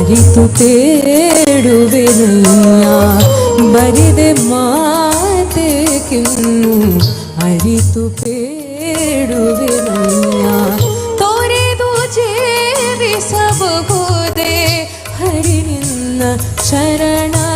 ಅರಿತು ಬೇಡುವೆನಯ್ಯ ಬರಿದೆ ಮಾತೆ ಕಿನ್ನು ಅರಿತು ಬೇಡುವೆನಯ್ಯ ತೊರೆದು ಜೀವಿಸಬಹುದೇ ಹರಿ ನಿನ್ನ ಶರಣಗಳ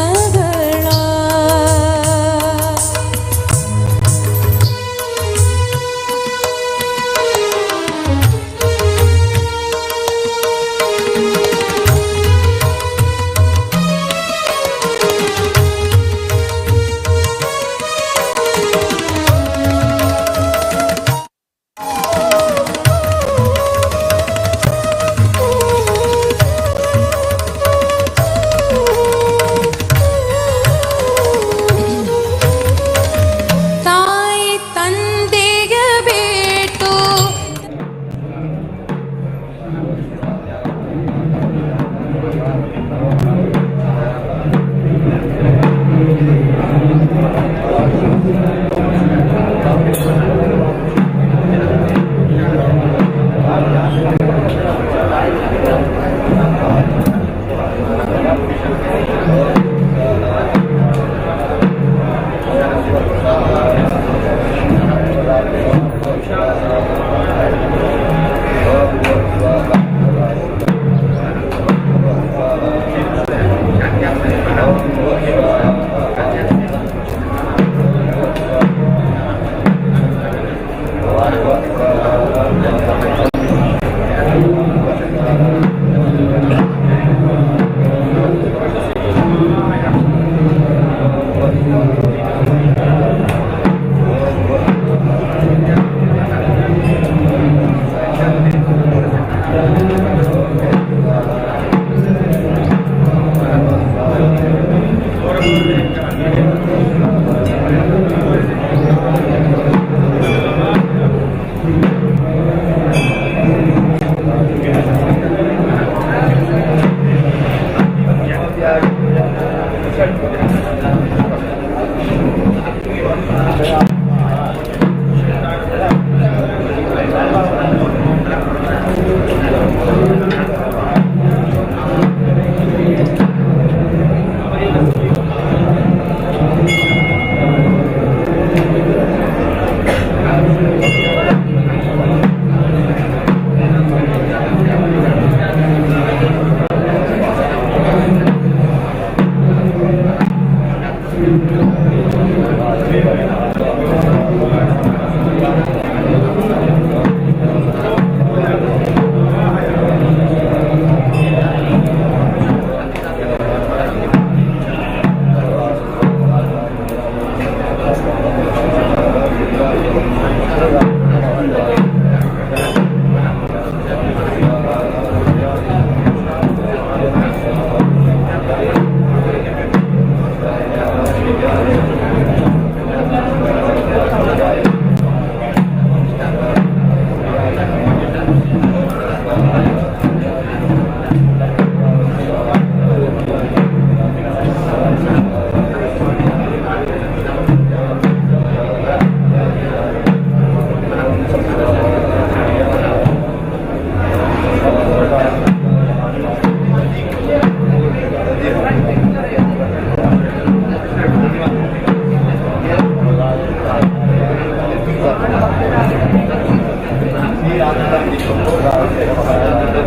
Grazie.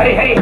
ಹರಿ ಹರಿ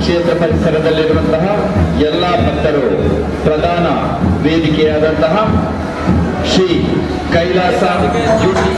ಕ್ಷೇತ್ರ ಪರಿಸರದಲ್ಲಿರುವಂತಹ ಎಲ್ಲ ಭಕ್ತರು ಪ್ರಧಾನ ವೇದಿಕೆಯಾದಂತಹ ಶ್ರೀ ಕೈಲಾಸ ಜ್ಯೋತಿ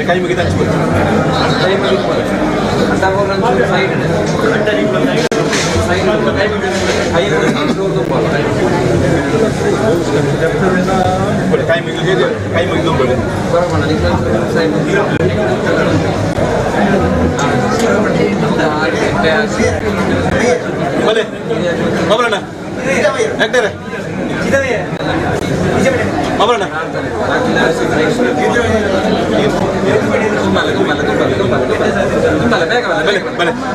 ಕೈ ಮುಗಿ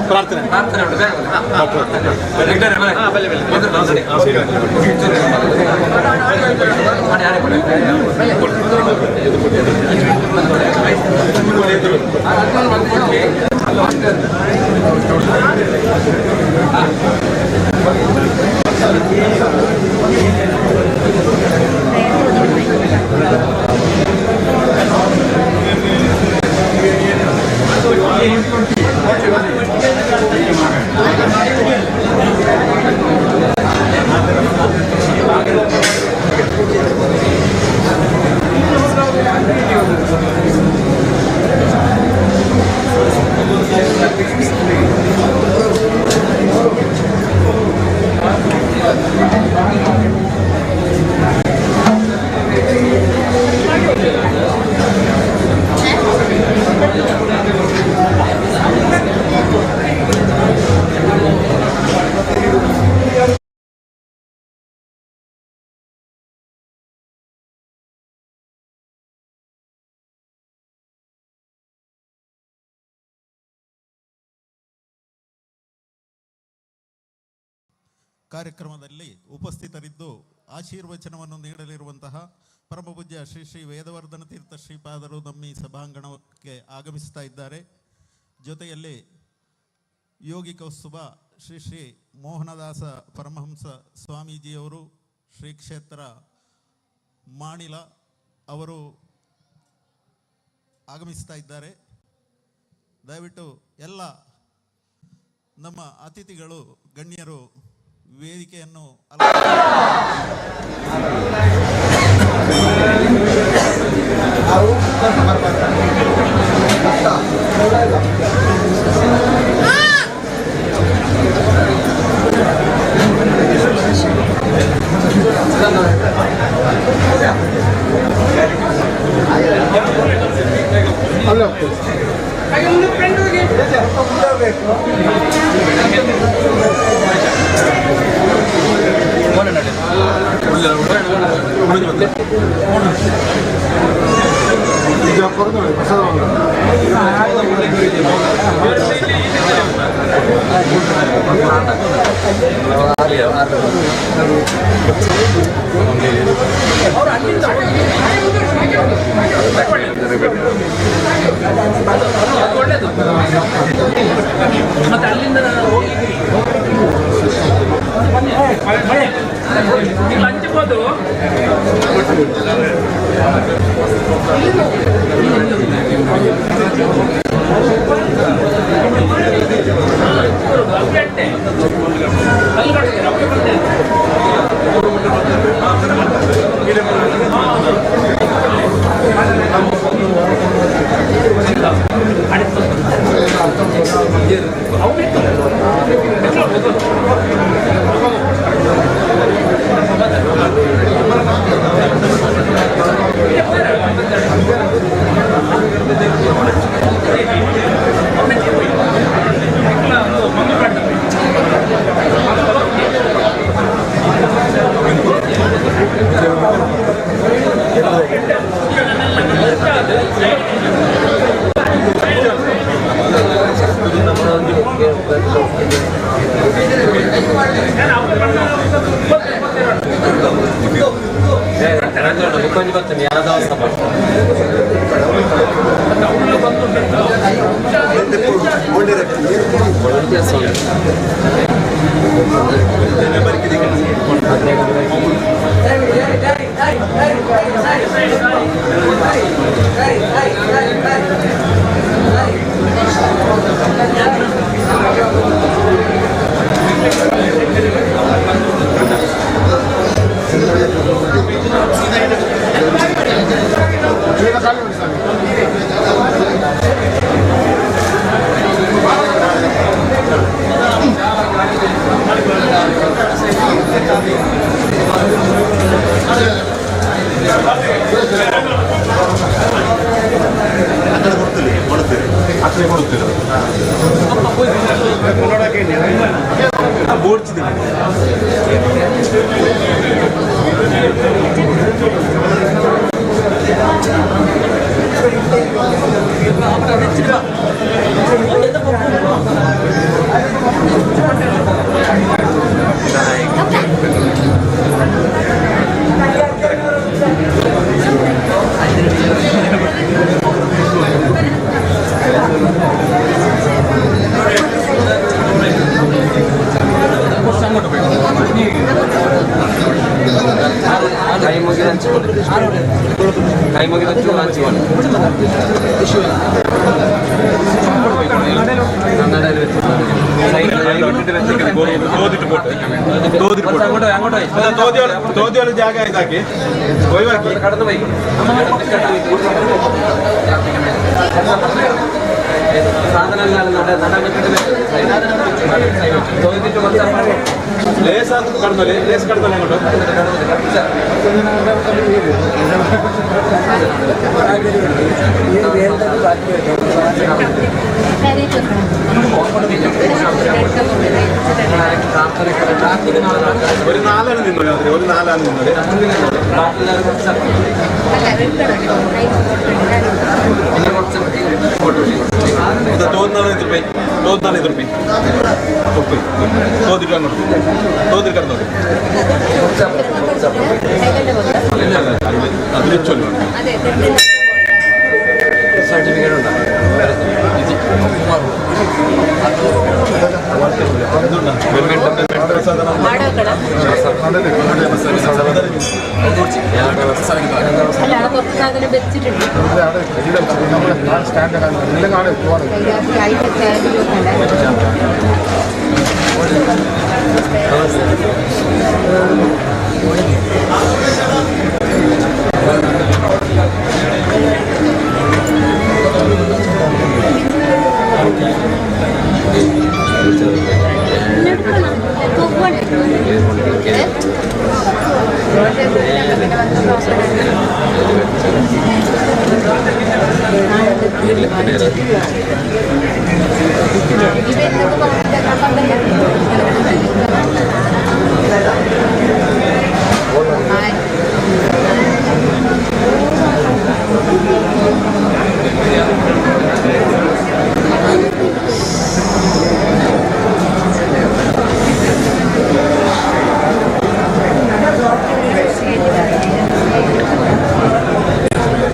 ಪ್ರಾರ್ಥನೆ ಕಾರ್ಯಕ್ರಮದಲ್ಲಿ ಉಪಸ್ಥಿತರಿದ್ದು ಆಶೀರ್ವಚನವನ್ನು ನೀಡಲಿರುವಂತಹ ಪರಮಪೂಜ್ಯ ಶ್ರೀ ಶ್ರೀ ವೇದವರ್ಧನ ತೀರ್ಥ ಶ್ರೀಪಾದರು ನಮ್ಮ ಈ ಸಭಾಂಗಣಕ್ಕೆ ಆಗಮಿಸ್ತಾ ಇದ್ದಾರೆ. ಜೊತೆಯಲ್ಲಿ ಯೋಗಿ ಕೌಸ್ತುಭ ಶ್ರೀ ಶ್ರೀ ಮೋಹನದಾಸ ಪರಮಹಂಸ ಸ್ವಾಮೀಜಿಯವರು ಶ್ರೀ ಕ್ಷೇತ್ರ ಮಾಣಿಲ ಅವರು ಆಗಮಿಸ್ತಾ ಇದ್ದಾರೆ. ದಯವಿಟ್ಟು ಎಲ್ಲ ನಮ್ಮ ಅತಿಥಿಗಳು ಗಣ್ಯರು ವೇದಿಕೆಯನ್ನು ಮತ್ತೆ ಅಲ್ಲಿಂದ ನೀವು ಹಂಚಬಹುದು. തോതിയുള്ള ജാഗ ഇതാക്കി ഒഴിവാക്കി കടന്നു പോയി ലേസ് കടന്നോലെ ലേസ് കടന്നോലെ അങ്ങോട്ട് ഒരു നാലാണ് നിന്നോളെ ഒരു നാലാണ് നിന്നോളെ ₹94 ಉಪ್ಪು ತೋದಿಟ್ಟು ತೋದಿಟ್ಟು ಕರ್ನೋಡಿ ಅದು ಹೆಚ್ಚು ಸರ್ಟಿಫಿಕೇಟ್ ಉಂಟಾ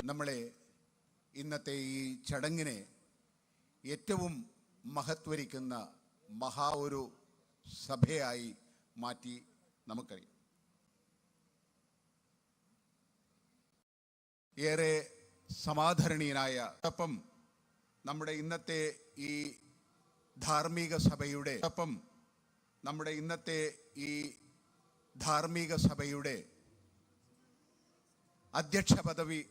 നമ്മളെ ഇന്നത്തെ ഈ ചടങ്ങിനെ ഏറ്റവും മഹത്വരിക്കുന്ന മഹാ ഒരു സഭയായി മാറ്റി നമുക്കറിയാം. ഏറെ സമാദരണീയനായ ഒപ്പം നമ്മുടെ ഇന്നത്തെ ഈ ധാർമ്മിക സഭയുടെ അധ്യക്ഷ പദവി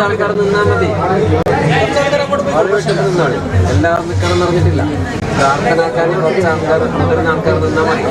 ആൾക്കാർ നിന്നാൽ മതി. എല്ലാവരും നിൽക്കണം പറഞ്ഞിട്ടില്ല. പ്രാർത്ഥനാക്കാൻ കുറച്ച് ആൾക്കാർ നിന്നാൽ മതി.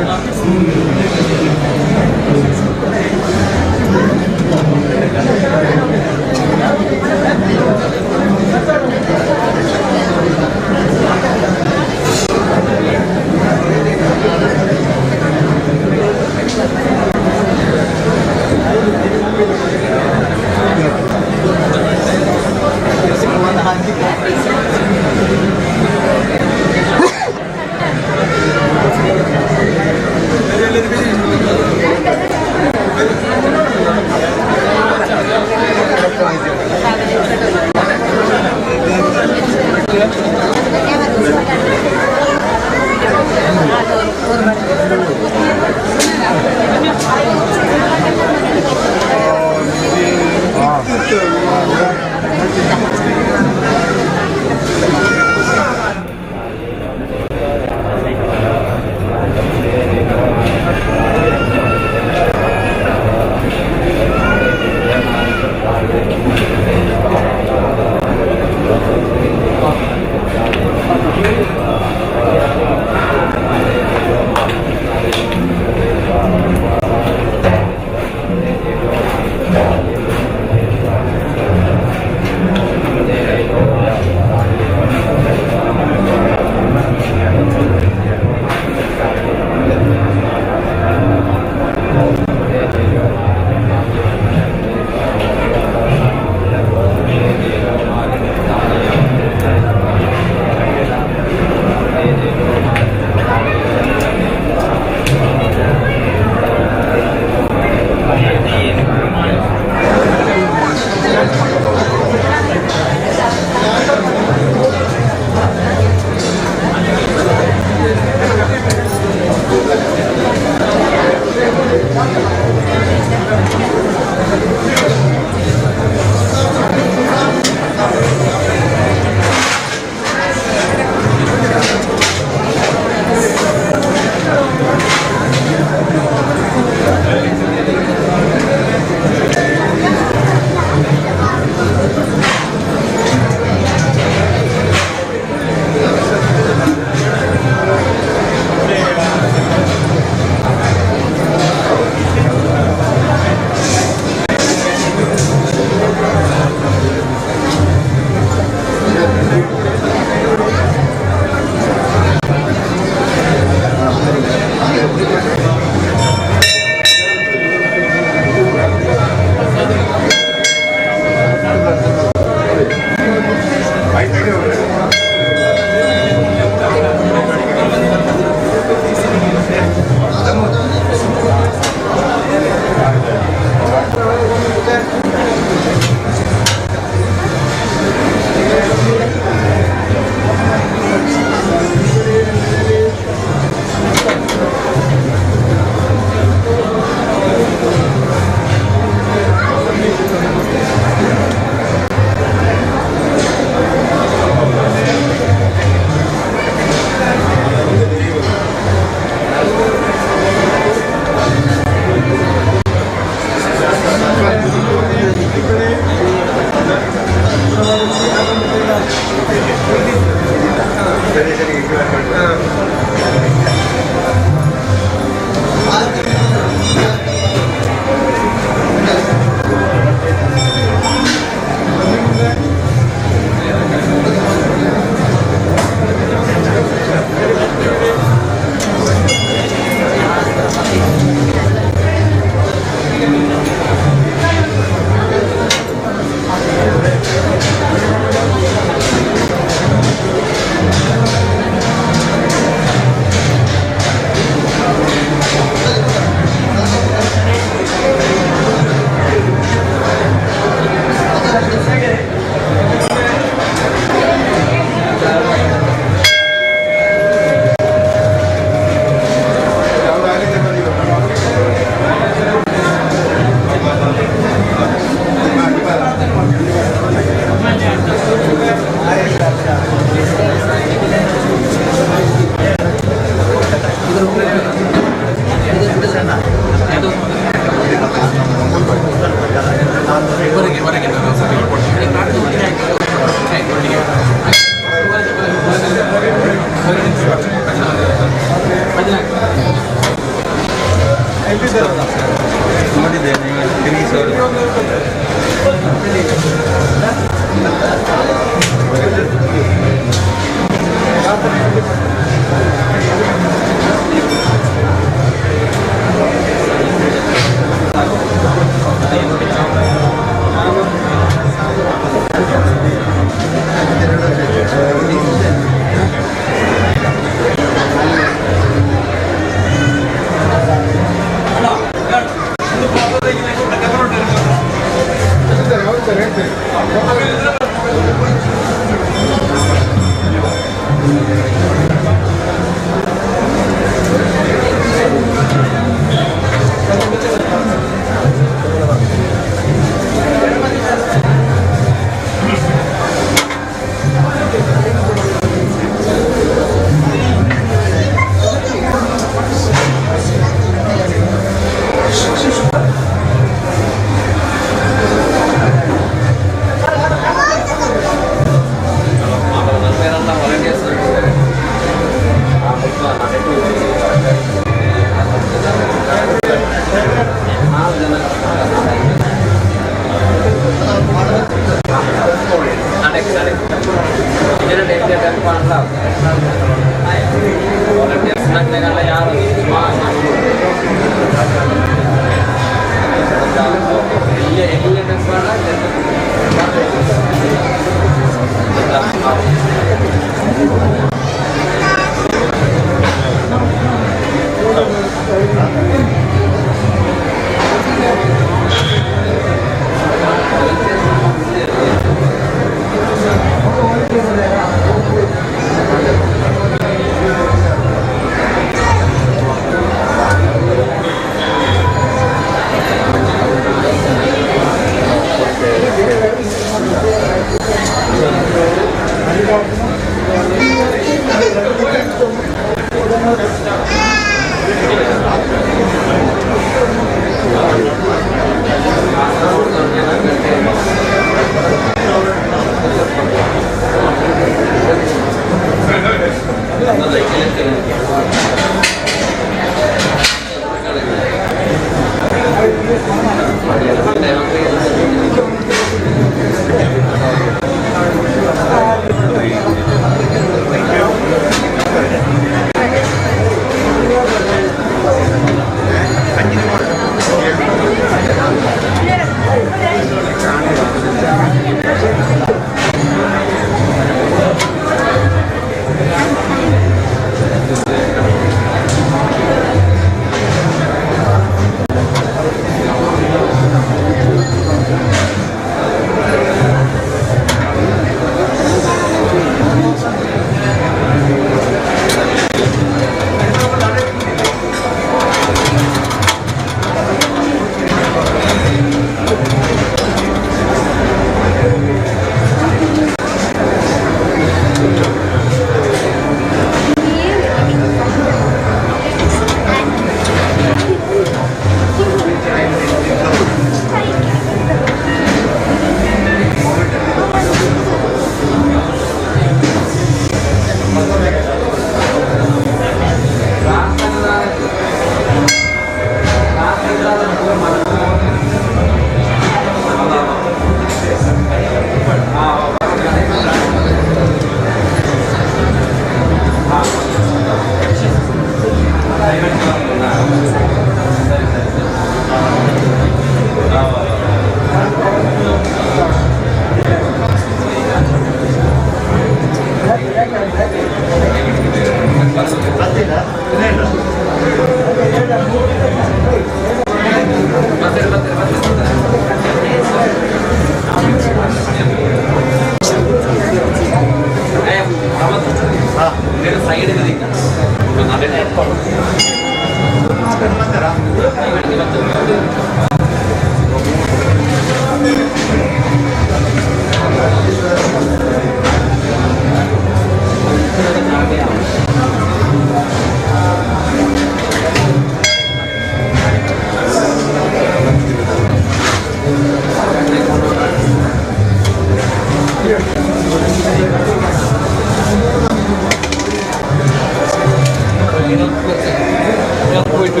പോയിട്ട്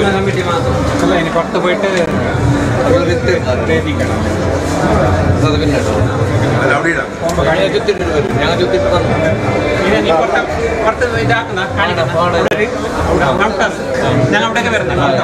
അല്ല ഇനി പുറത്ത് പോയിട്ട് ഞാൻ അവിടെയൊക്കെ വരുന്നുണ്ട്.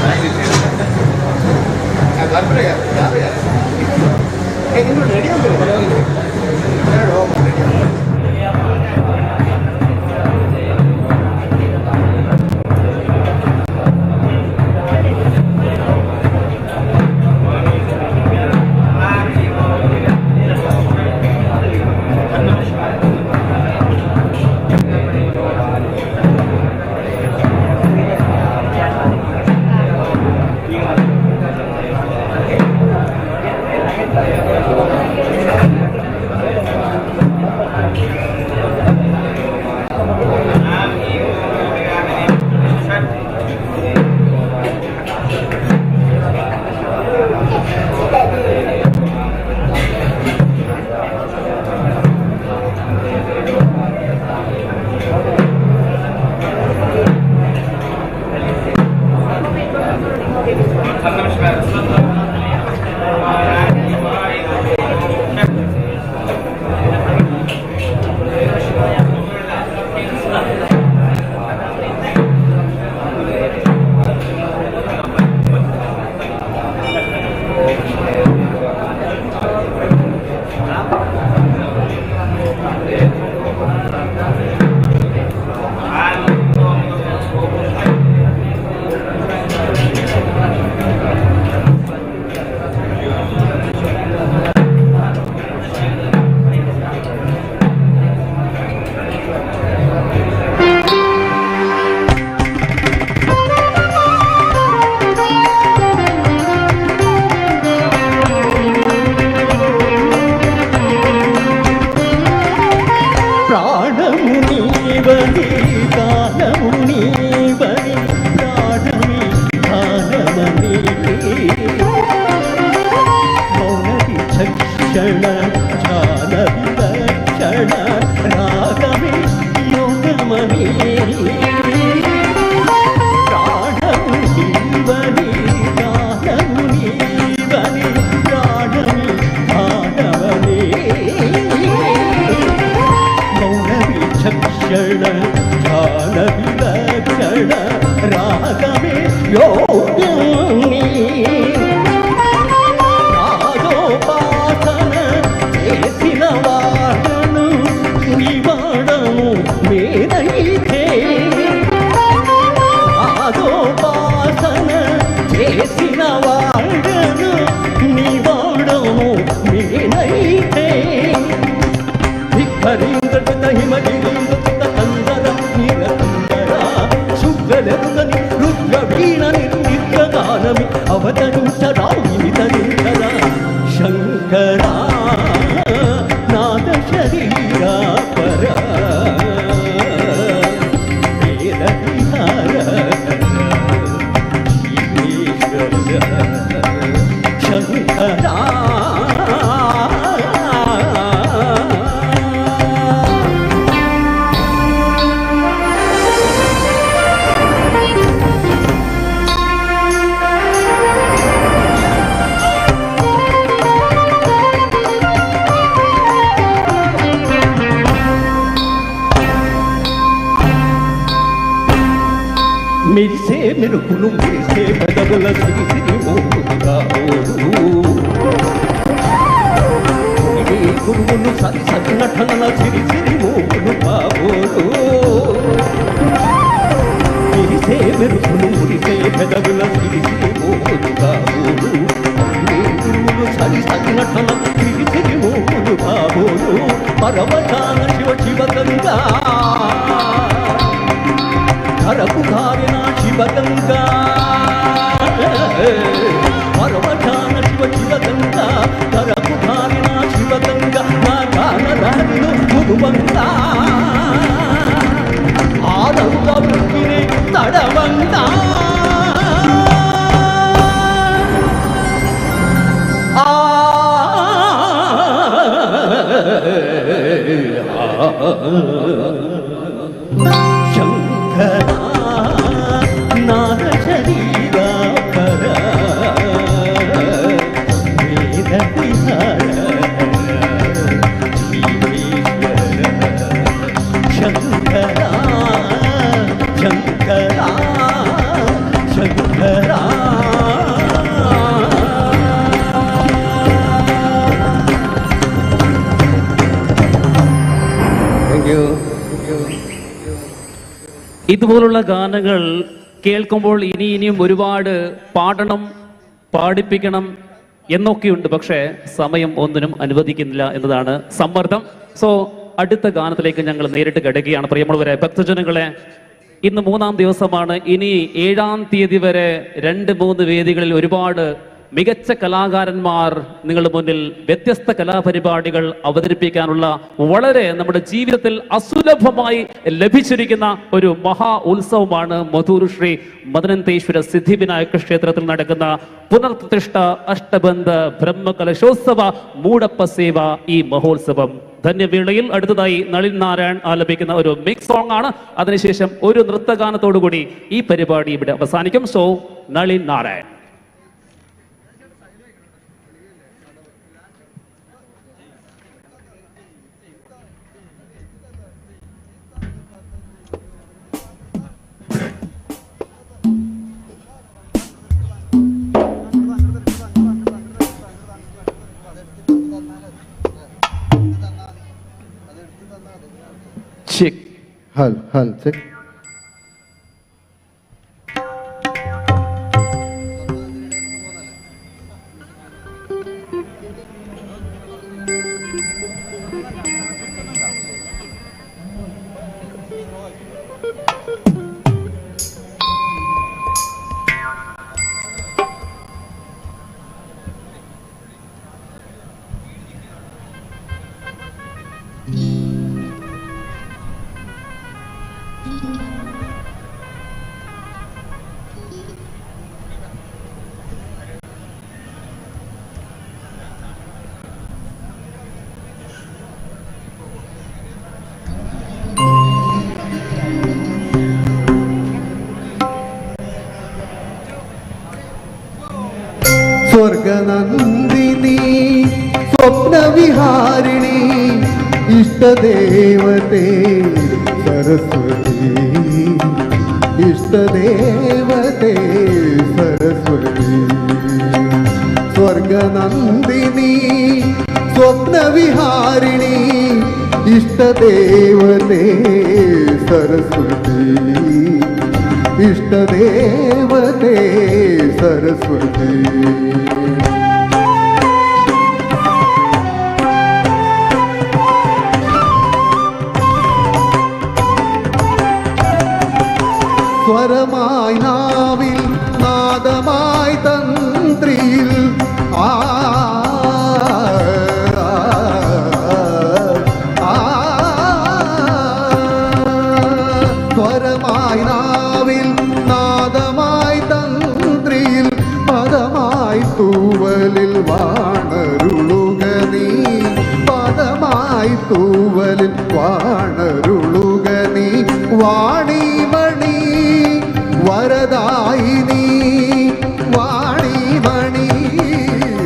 Thank you. ഇതുപോലുള്ള ഗാനങ്ങൾ കേൾക്കുമ്പോൾ ഇനിയും ഒരുപാട് പാടണം, പാടിപ്പിക്കണം എന്നൊക്കെയുണ്ട്. പക്ഷേ സമയം ഒന്നിനും അനുവദിക്കുന്നില്ല എന്നതാണ് സമ്മർദ്ദം. സോ അടുത്ത ഗാനത്തിലേക്ക് ഞങ്ങൾ നേരിട്ട് കിടക്കുകയാണ്. പ്രിയമുള്ളവരെ, ഭക്തജനങ്ങളെ, ഇന്ന് 3-ാം ദിവസമാണ്. ഇനി 7-ാം തീയതി വരെ 2-3 വേദികളിൽ ഒരുപാട് മികച്ച കലാകാരന്മാർ നിങ്ങളുടെ മുന്നിൽ വ്യത്യസ്ത കലാപരിപാടികൾ അവതരിപ്പിക്കാനുള്ള വളരെ നമ്മുടെ ജീവിതത്തിൽ അസുലഭമായി ലഭിച്ചിരിക്കുന്ന ഒരു മഹാ ഉത്സവമാണ് മധൂർ ശ്രീ മദനന്തേശ്വര സിദ്ധിവിനായക ക്ഷേത്രത്തിൽ നടക്കുന്ന പുനർപ്രതിഷ്ഠ അഷ്ടബന്ധ ബ്രഹ്മകലശോത്സവ മൂടപ്പ സേവ ഈ മഹോത്സവം. ധന്യവേളയിൽ അടുത്തതായി നളിൻ നാരായൺ ആലപിക്കുന്ന ഒരു മിക്സ് സോങ് ആണ്. അതിനുശേഷം ഒരു നൃത്തഗാനത്തോടുകൂടി ഈ പരിപാടി ഇവിടെ അവസാനിക്കും. സോ നളിൻ നാരായൺ. हल चेक. स्वर्गनंदिनी स्वप्नविहारिणी इष्टदेवते सरस्वती इष्टदेवते सरस्वती स्वर्गनंदिनी स्वप्नविहारिणी इष्टदेवते सरस्वती इष्टदेवते सरस्वती സ്വരമായി നാവിൽ നാദമായി തന്ത്രിയിൽ സ്വരമായി നാവിൽ നാദമായി തന്ത്രിയിൽ പദമായി തൂവലിൽ വാണരുളുക നീ പദമായി തൂവലിൽ വാണരുളുക നീ വാണിമണി വരദായിനി വാണിമണി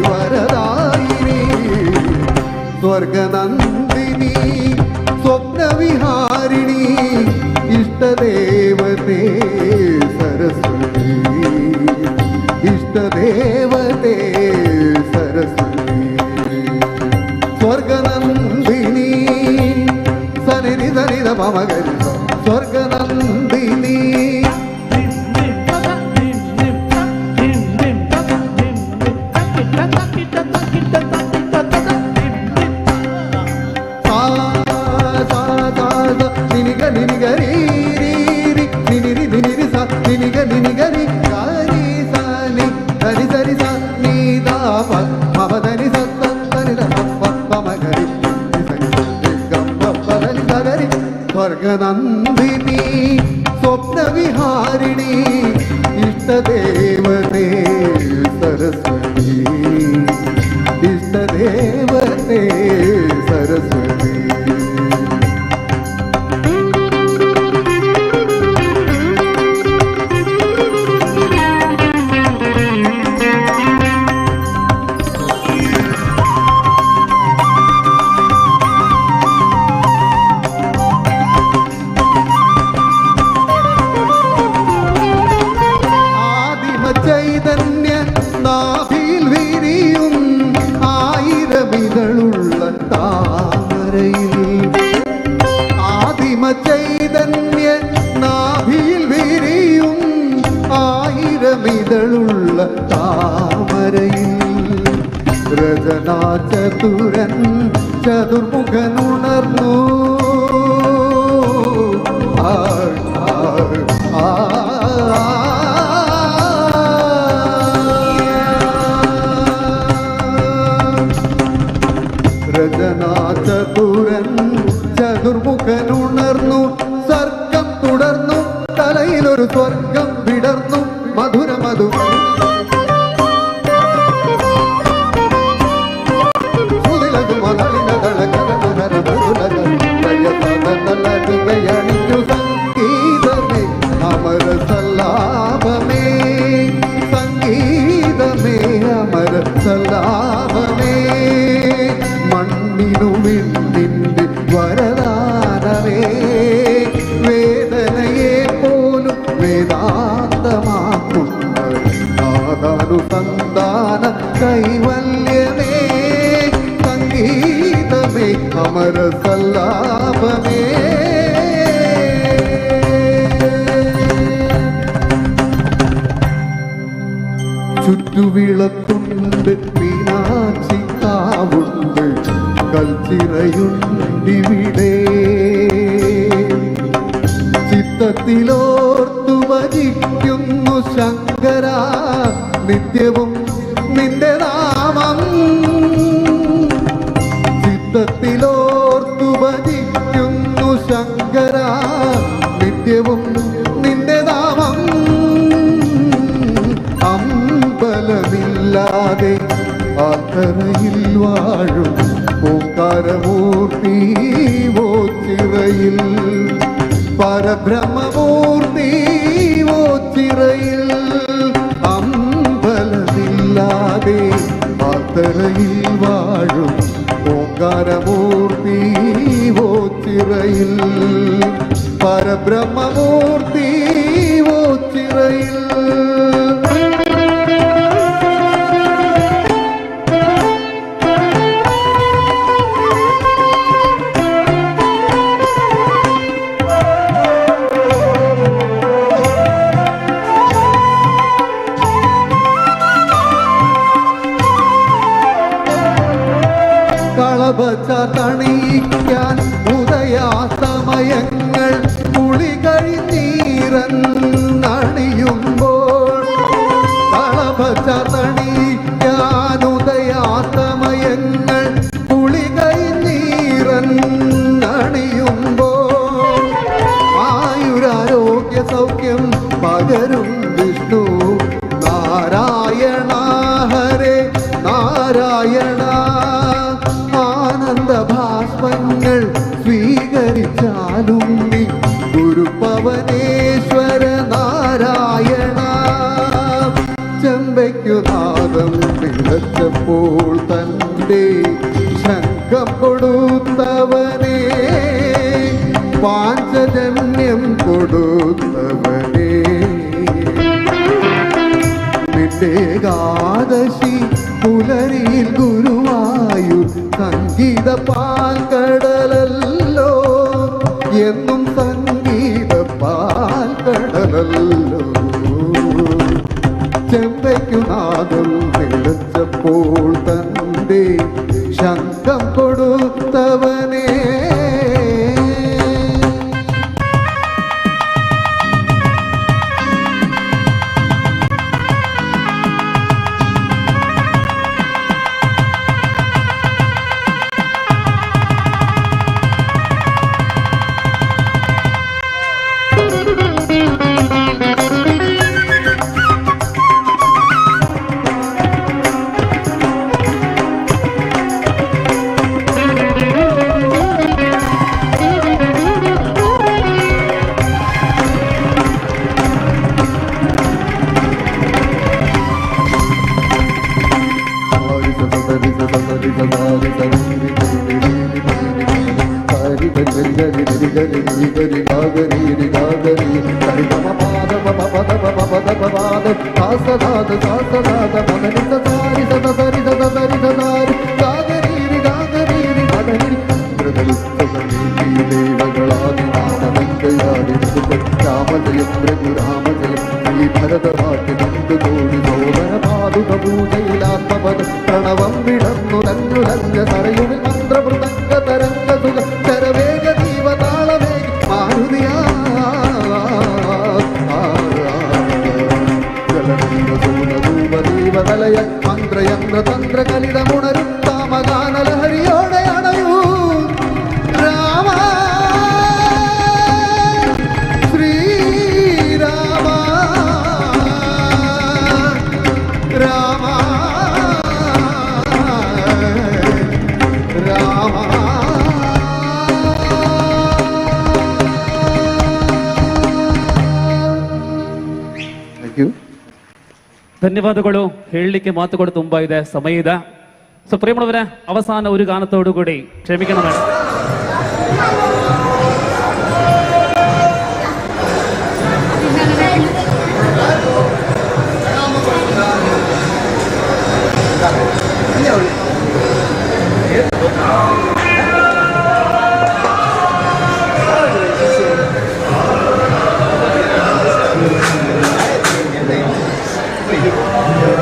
വരദായിനി സ്വർഗനന്ദിനി സ്വപ്നവിഹാരിണി ഇഷ്ടദേവതേ സരസ്വതി ഇഷ്ടദേവതേ സരസ്വതി സ്വർഗനന്ദിനി സനിധി സനിധ മമകരി സ്വർഗനന്ദിനി സ്വർഗനന്ദിനി സ്വപ്നവിഹാരിണി ഇഷ്ടദേവതേ സരസ്വതി ഇഷ്ടദേവതേ സരസ്വതി ചൈതന്യ നാഭിയിൽ വിരിയും ആയിരമിതളുള്ള താമരയിൽ ആദിമ ചൈതന്യ നാഭിയിൽ വിരിയും ആയിരമിതളുള്ള താമരയിൽ രചനാ ചതുരൻ ചതുർമുഖനുണർന്നു രചനാചതുരൻ ചതുർമുഖനുണർന്നു സ്വർഗം തുടർന്നു തലയിലൊരു സ്വർഗം വിടർന്നു മധുരമധു സംഗീതമേ അമര സല്ലാപമേ സംഗീതമേ അമര സല്ലാപമേ മണ്ണിനു വിണ്ണിന്റെ വരദാനമേ വേദനയെ പോലും വേദാന്തമാക്കുന്ന നാദാനുസന്ധാന കൈവല്യമേ സംഗീതമേ അമര സല്ലാപമേ ചുറ്റുവിളക്കുണ്ട്, മീനാക്ഷി കാവുണ്ട്, കൽച്ചിറയുണ്ടിവിടെ. ചിത്തത്തിലോർത്തു ഭജിക്കുന്നു ശങ്കര, നിത്യവും നിന്റെ നാമം. ചിത്തത്തിലോർത്തു ഭജിക്കുന്നു ശങ്കര, നിത്യവും നിന്റെ നാമം. അമ്പലമില്ലാതെ ആത്തറയിൽ വാഴും ഓംകാരമൂർത്തി ഓച്ചിറയിൽ, പരബ്രഹ്മമൂർത്തി ഓച്ചിറയിൽ. അമ്പലമില്ലാതെ ആത്തറയിൽ വാഴും ഓംകാരമൂർത്തി ഓച്ചിറയിൽ, പരബ്രഹ്മമൂർത്തി ഓച്ചിറയിൽ. തണിയിക്കാൻ ഉദയാസമയങ്ങൾ കുളി കഴിഞ്ഞീരന്നണിയുമ്പോൾ, കളഭച്ച തണിയിക്കാൻ ഉദയാസമയങ്ങൾ കുളി കഴിഞ്ഞീരന്നണിയുമ്പോൾ, ആയുരാരോഗ്യ സൗഖ്യം പകരും വിഷ്ണു നാരായണ ഹരേ നാരായണ. ഭാസ്മങ്ങൾ സ്വീകരിച്ചാലും നീ ഗുരുപവനേശ്വര നാരായണ. ചെമ്പയ്ക്കു നാദം വിളച്ചപ്പോൾ തൻ്റെ ശംഖം കൊടുത്തവനേ, പാഞ്ചജന്യം കൊടുത്തവനേ. നിന്റെ ഏകാദശി പുലരിയിൽ ഗുരുവായൂർ സംഗീത പാൽക്കടലല്ലോ, എന്നും സംഗീത പാൽക്കടലല്ലോ. ചെമ്പയ്ക്കു നാദം വിളിച്ചപ്പോൾ തൻ്റെ ശംഖം കൊടുത്തവനേ. പ്രണവം വിടന്നു തന്നുലഞ്ഞ സരയുവിൽ മന്ത്രമൃതംഗ തരംഗ സുഖ ചരവേഗ ദീപതാളമേ മാരുതിയാ ദീപതലയ മന്ത്രയന്ത്ര തന്ത്ര കലിതമുണരും താമഗാനലഹരിയോടെ അണയൂ രാമ ശ്രീരാമ രാമ രാമ. Thank you. ಧನ್ಯವಾದಗಳು. ಹೇಳಲಿಕ್ಕೆ ಮಾತುಗಳು ತುಂಬಾ ಇದೆ, ಸಮಯ ಇದೆ. ಸೊ ಪ್ರೇಮಳವರೇ, ಅವಸಾನ ഒരു ഗാനത്തോടു കൂടി ക്ഷമിക്കണം. Thank you.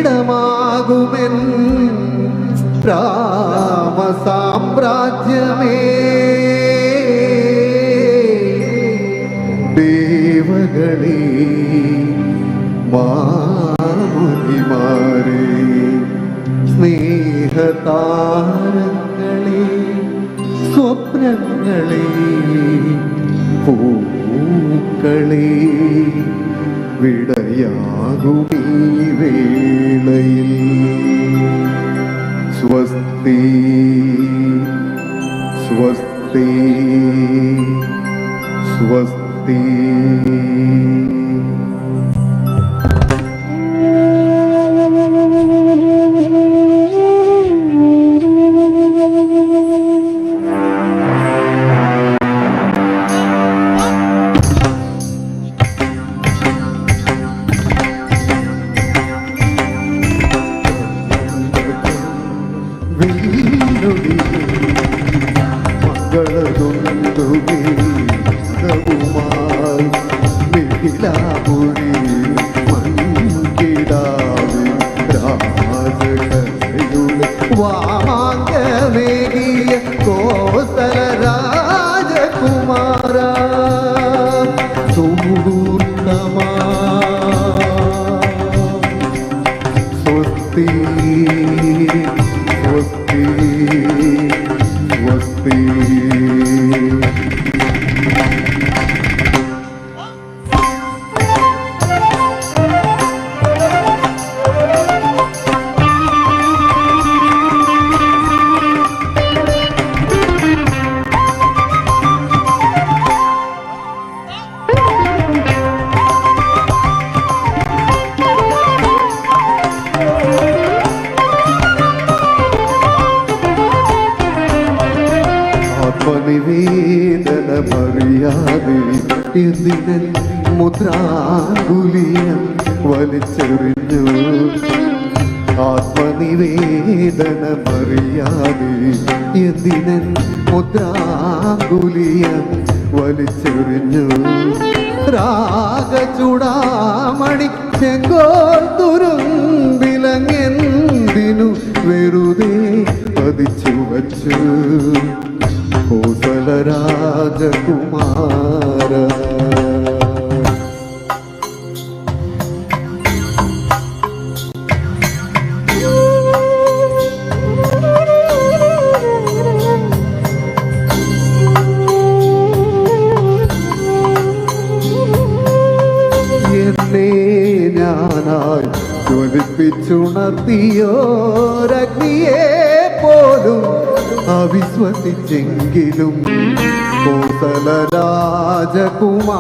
സൂര്യചന്ദ്രന്മാർക്കിരിപ്പിടമാകുമെൻ രാമസാമ്രാജ്യമേ ദേവകളേ മാമുനിമാരേ സ്നേഹതാരങ്ങളേ സ്വപ്നങ്ങളേ പൂക്കളേ വിടയാകുമീ വേളയിൽ സ്വസ്തി സ്വസ്തി സ്വസ്തി. വാമാങ്കമേകിയ കോസല രാജകുമാര സുഹൃത്തമാ സ്വസ്തി സ്വസ്തി സ്വസ്തി. ആത്മനിവേദന മറിയാതെ എന്തിനൻ മുദ്രാകുലിയം വലിച്ചെറിഞ്ഞു. ആത്മനിവേദന മറിയാതെ എന്തിനൻ മുദ്രാകുലിയം വലിച്ചെറിഞ്ഞു. രാഗചൂടാമണി ചെങ്കോൽ തുരുമ്പിലങ്ങെന്തിനു വെറുതെ പതിച്ചു വച്ചു. കോസല രാജകുമാര നിന്നെ ഞാനായി ജ്വലിപ്പിച്ചുണർത്തിയോരഗ്നിയെ പോലും അവിശ്വസിച്ചെങ്കിലും കോസല രാജകുമാര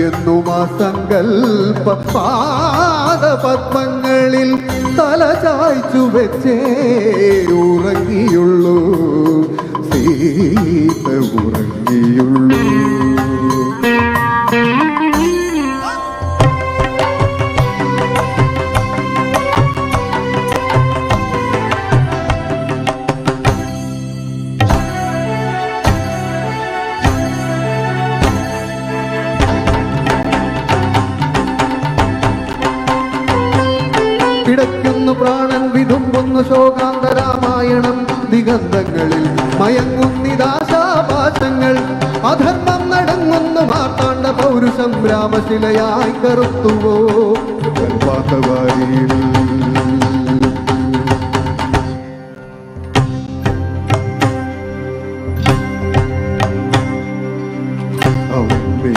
എന്നും ആ സങ്കൽപ്പ പാദപത്മങ്ങളിൽ തല ചായ്ച്ചു വെച്ചേ ഉറങ്ങിയുള്ളൂ സീത ഉറങ്ങിയുള്ളൂ. കിടക്കുന്നു പ്രാണൻ വിതുമ്പുന്നു ശോകാന്തരാമായണം ദിഗന്ധങ്ങളിൽ മയങ്ങുന്നിതാശാപാശങ്ങൾ അധർമ്മം നടങ്ങുന്നു മാർത്താണ്ഡ പൗരുഷം രാമശിലയായി കറുത്തുവോ കൽപ്പാത്തവാരിയിൽ. അമ്പേ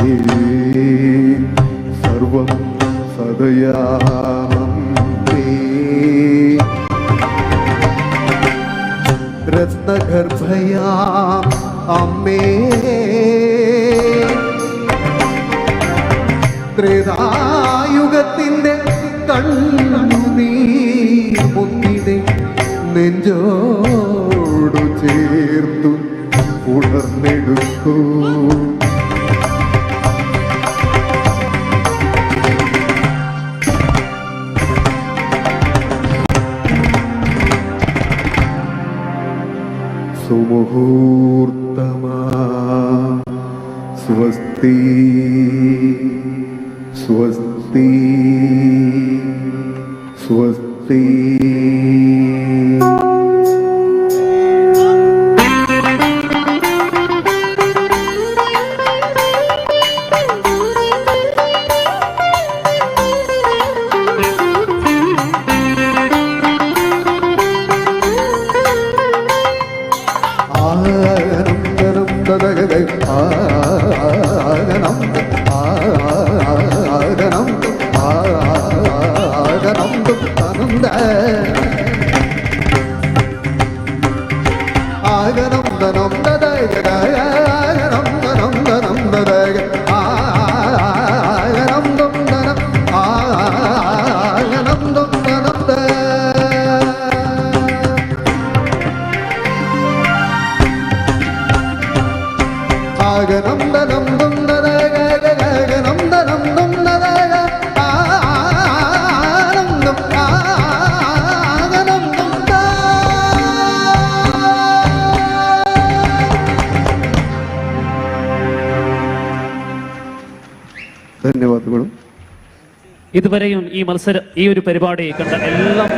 സർവം സദയാ രത്നഗർഭയാം അമ്മേ ത്രേതായുഗത്തിന്റെ കണ്ണുനീർ മുത്തിനെ നെഞ്ചോടു ചേർത്തു ഉണർന്നെടുക്കൂ. സുമുഹൂർത്തമാ സ്വസ്തി സ്വസ്തി സ്വസ്തി. ധന്യവാദങ്ങളും. ഇതുവരെയും ഈ ഒരു പരിപാടി കണ്ട എല്ലാം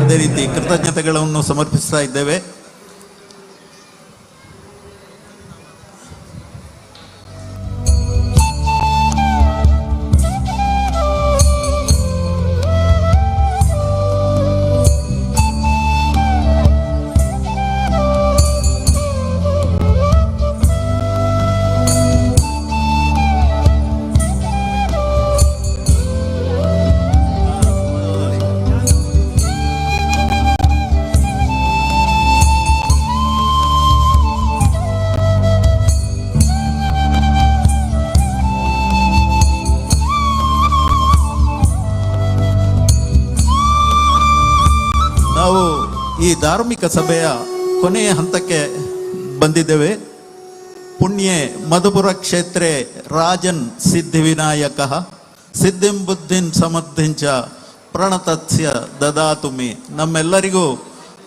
ಅದೇ ರೀತಿ ಕೃತಜ್ಞತೆಗಳನ್ನು ಸಮರ್ಪಿಸ್ತಾ ಇದ್ದೇವೆ. ಈ ಧಾರ್ಮಿಕ ಸಭೆಯ ಕೊನೆಯ ಹಂತಕ್ಕೆ ಬಂದಿದ್ದೇವೆ. ಪುಣ್ಯೆ ಮಧುಪುರ ಕ್ಷೇತ್ರೆ ರಾಜನ್ ಸಿದ್ಧಿವಿನಾಯಕ ಸಿದ್ಧಿಂ ಬುದ್ಧಿನ್ ಸಮರ್ಥಿಂಚ ಪ್ರಣತತ್ಸ್ಯ ದದಾತು ಮೇ. ನಮ್ಮೆಲ್ಲರಿಗೂ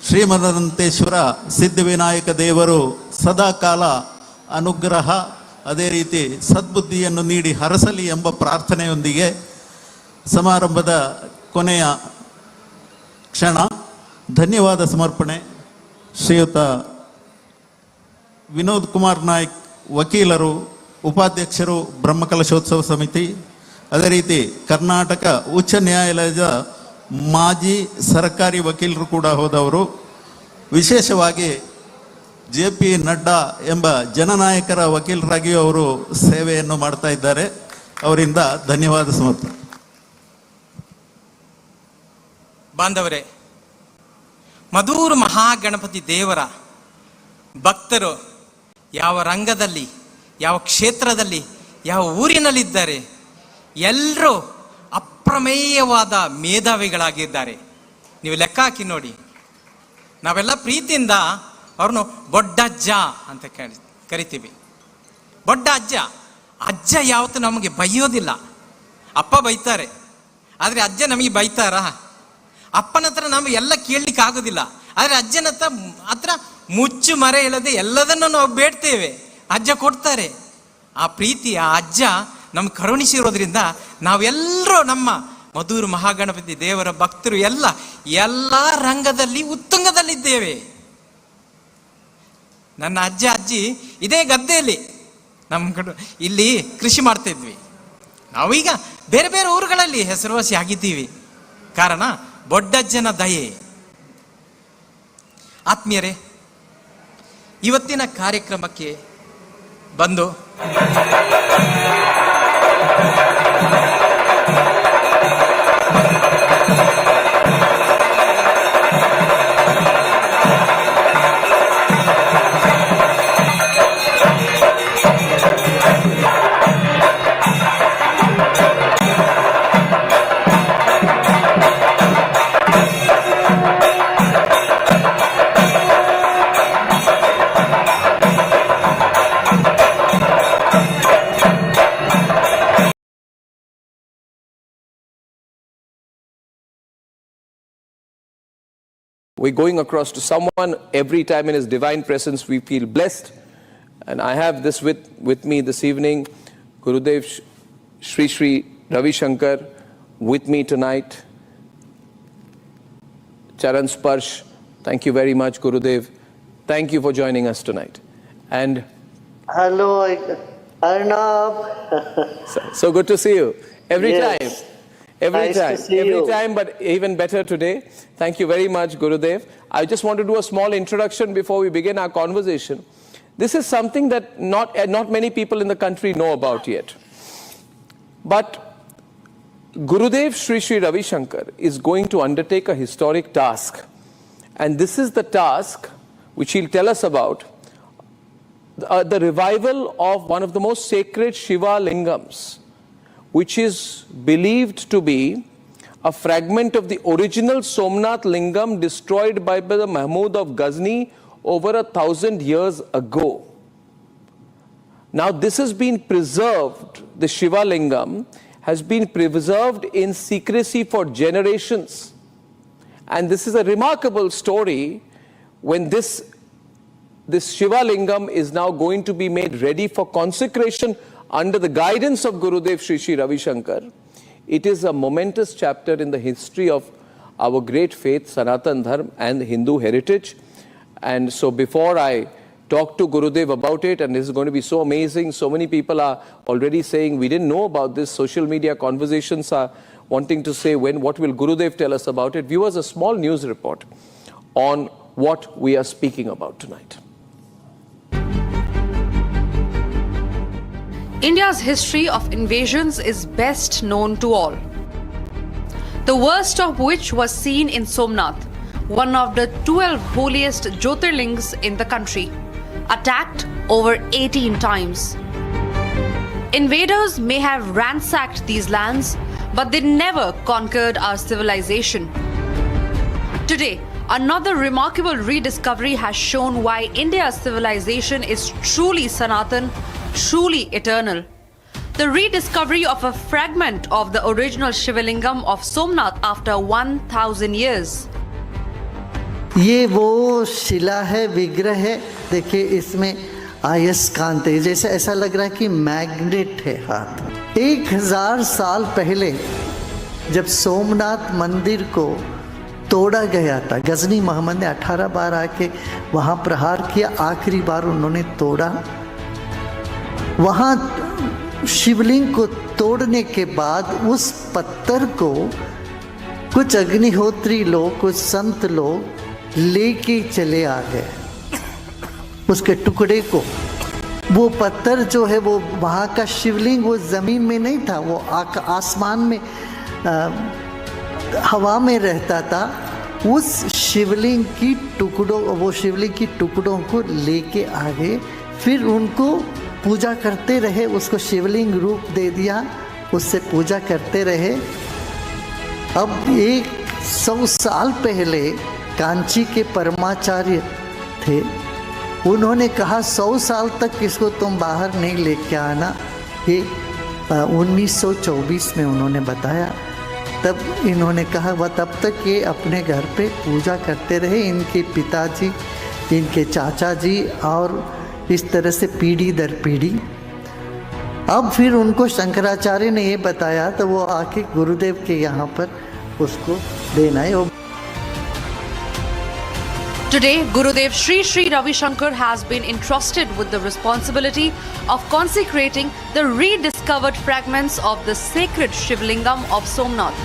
ಶ್ರೀಮದಂತೇಶ್ವರ ಸಿದ್ಧಿವಿನಾಯಕ ದೇವರು ಸದಾ ಕಾಲ ಅನುಗ್ರಹ ಅದೇ ರೀತಿ ಸದ್ಬುದ್ಧಿಯನ್ನು ನೀಡಿ ಹರಸಲಿ ಎಂಬ ಪ್ರಾರ್ಥನೆಯೊಂದಿಗೆ ಸಮಾರಂಭದ ಕೊನೆಯ ಕ್ಷಣ ಧನ್ಯವಾದ ಸಮರ್ಪಣೆ. ಶ್ರೀಯುತ ವಿನೋದ್ ಕುಮಾರ್ ನಾಯ್ಕ್ ವಕೀಲರು, ಉಪಾಧ್ಯಕ್ಷರು ಬ್ರಹ್ಮಕಲಶೋತ್ಸವ ಸಮಿತಿ, ಅದೇ ರೀತಿ ಕರ್ನಾಟಕ ಉಚ್ಚ ನ್ಯಾಯಾಲಯದ ಮಾಜಿ ಸರ್ಕಾರಿ ವಕೀಲರು ಕೂಡ ಹೋದವರು. ವಿಶೇಷವಾಗಿ JP ನಡ್ಡಾ ಎಂಬ ಜನನಾಯಕರ ವಕೀಲರಾಗಿಯೂ ಅವರು ಸೇವೆಯನ್ನು ಮಾಡ್ತಾ ಇದ್ದಾರೆ. ಅವರಿಂದ ಧನ್ಯವಾದ ಸಮರ್ಪಣೆ. ಬಾಂಧವರೇ, ಮಧೂರು ಮಹಾಗಣಪತಿ ದೇವರ ಭಕ್ತರು ಯಾವ ರಂಗದಲ್ಲಿ, ಯಾವ ಕ್ಷೇತ್ರದಲ್ಲಿ, ಯಾವ ಊರಿನಲ್ಲಿದ್ದಾರೆ, ಎಲ್ಲರೂ ಅಪ್ರಮೇಯವಾದ ಮೇಧಾವಿಗಳಾಗಿದ್ದಾರೆ. ನೀವು ಲೆಕ್ಕ ಹಾಕಿ ನೋಡಿ. ನಾವೆಲ್ಲ ಪ್ರೀತಿಯಿಂದ ಅವ್ರನ್ನು ಬೊಡ್ಡಜ್ಜ ಅಂತ ಕರಿತೀವಿ. ಬೊಡ್ಡ ಅಜ್ಜ. ಅಜ್ಜ ಯಾವತ್ತೂ ನಮಗೆ ಬೈಯೋದಿಲ್ಲ. ಅಪ್ಪ ಬೈತಾರೆ, ಆದರೆ ಅಜ್ಜ ನಮಗೆ ಬೈತಾರಾ? ಅಪ್ಪನ ಹತ್ರ ನಾವು ಎಲ್ಲ ಕೇಳಲಿಕ್ಕೆ ಆಗೋದಿಲ್ಲ, ಆದರೆ ಅಜ್ಜನ ಹತ್ರ ಮುಚ್ಚು ಮರೆ ಇಲ್ಲದೆ ಎಲ್ಲದನ್ನು ನಾವು ಬೇಡ್ತೇವೆ. ಅಜ್ಜ ಕೊಡ್ತಾರೆ. ಆ ಪ್ರೀತಿ, ಆ ಅಜ್ಜ ನಮ್ಗೆ ಕರುಣಿಸಿರೋದ್ರಿಂದ ನಾವೆಲ್ಲರೂ ನಮ್ಮ ಮಧೂರು ಮಹಾಗಣಪತಿ ದೇವರ ಭಕ್ತರು ಎಲ್ಲ ರಂಗದಲ್ಲಿ ಉತ್ತುಂಗದಲ್ಲಿದ್ದೇವೆ. ನನ್ನ ಅಜ್ಜ ಅಜ್ಜಿ ಇದೇ ಗದ್ದೆಯಲ್ಲಿ ಇಲ್ಲಿ ಕೃಷಿ ಮಾಡ್ತಾ ಇದ್ವಿ. ನಾವೀಗ ಬೇರೆ ಬೇರೆ ಊರುಗಳಲ್ಲಿ ಹೆಸರುವಾಸಿ ಆಗಿದ್ದೀವಿ. ಕಾರಣ ಬೊಡ್ಡಜ್ಜನ ದಯೆ. ಆತ್ಮೀಯರೇ, ಇವತ್ತಿನ ಕಾರ್ಯಕ್ರಮಕ್ಕೆ ಬಂದು We're going across to someone every time in his divine presence. We feel blessed. And I have this with me this evening, Gurudev Sri Sri Ravi Shankar with me tonight. Charan Sparsh, thank you very much, Gurudev. Thank you for joining us tonight. And hello, Arnab. so good to see you. Every Yes. time. Every Nice time, to see every you. time, but even better today. Thank you very much, Gurudev. I just want to do a small introduction before we begin our conversation. This is something that not many people in the country know about yet. But Gurudev Sri Sri Ravi Shankar is going to undertake a historic task. And this is the task which he'll tell us about, the revival of one of the most sacred Shiva lingams, which is believed to be a fragment of the original Somnath Lingam destroyed by the Mahmud of Ghazni over 1,000 years ago. Now this has been preserved, the Shiva Lingam has been preserved in secrecy for generations. And this is a remarkable story when this Shiva Lingam is now going to be made ready for consecration under the guidance of Gurudev Sri Sri Ravi Shankar. It is a momentous chapter in the history of our great faith, Sanatan Dharma, and Hindu heritage. And so before I talk to Gurudev about it, and this is going to be so amazing, so many people are already saying we didn't know about this. Social media conversations are wanting to say, what will Gurudev tell us about it? Viewers, a small news report on what we are speaking about tonight. India's history of invasions is best known to all. The worst of which was seen in Somnath, one of the 12 holiest Jyotirlings in the country, attacked over 18 times. Invaders may have ransacked these lands, but they never conquered our civilization. Today, Another remarkable rediscovery has shown why India's civilization is truly Sanatan, truly eternal. The rediscovery of a fragment of the original Shivalingam of Somnath after 1000 years. ये वो शिला है, विग्रह है. देखिए इसमें आयस्कांत है, जैसे ऐसा लग रहा है कि मैग्नेट है हाथ. 1000 साल पहले जब सोमनाथ मंदिर को तोड़ा गया था, गजनी मोहम्मद ने 18 बार आके वहाँ प्रहार किया, आखिरी बार उन्होंने तोड़ा. वहाँ शिवलिंग को तोड़ने के बाद उस पत्थर को कुछ अग्निहोत्री लोग, कुछ संत लोग लेके चले आ गए, उसके टुकड़े को. वो पत्थर जो है वो वहाँ का शिवलिंग वो ज़मीन में नहीं था, वो आसमान में हवा में रहता था. उस शिवलिंग की टुकड़ों, वो शिवलिंग की टुकड़ों को लेके आ गए, फिर उनको पूजा करते रहे, उसको शिवलिंग रूप दे दिया, उससे पूजा करते रहे. अब 100 साल पहले कांची के परमाचार्य थे, उन्होंने कहा 100 साल तक इसको तुम बाहर नहीं लेके आना. ये 1924 में उन्होंने बताया. तब इन्होंने कहा वह तब तक ये अपने घर पे पूजा करते रहे, इनके पिताजी, इनके चाचा जी, और इस तरह से पीढ़ी दर पीढ़ी. अब फिर उनको शंकराचार्य ने ये बताया तो वो आके गुरुदेव के यहाँ पर उसको देना है. Today, Gurudev Sri Sri Ravi Shankar has been entrusted with the responsibility of consecrating the rediscovered fragments of the sacred Shivlingam of Somnath.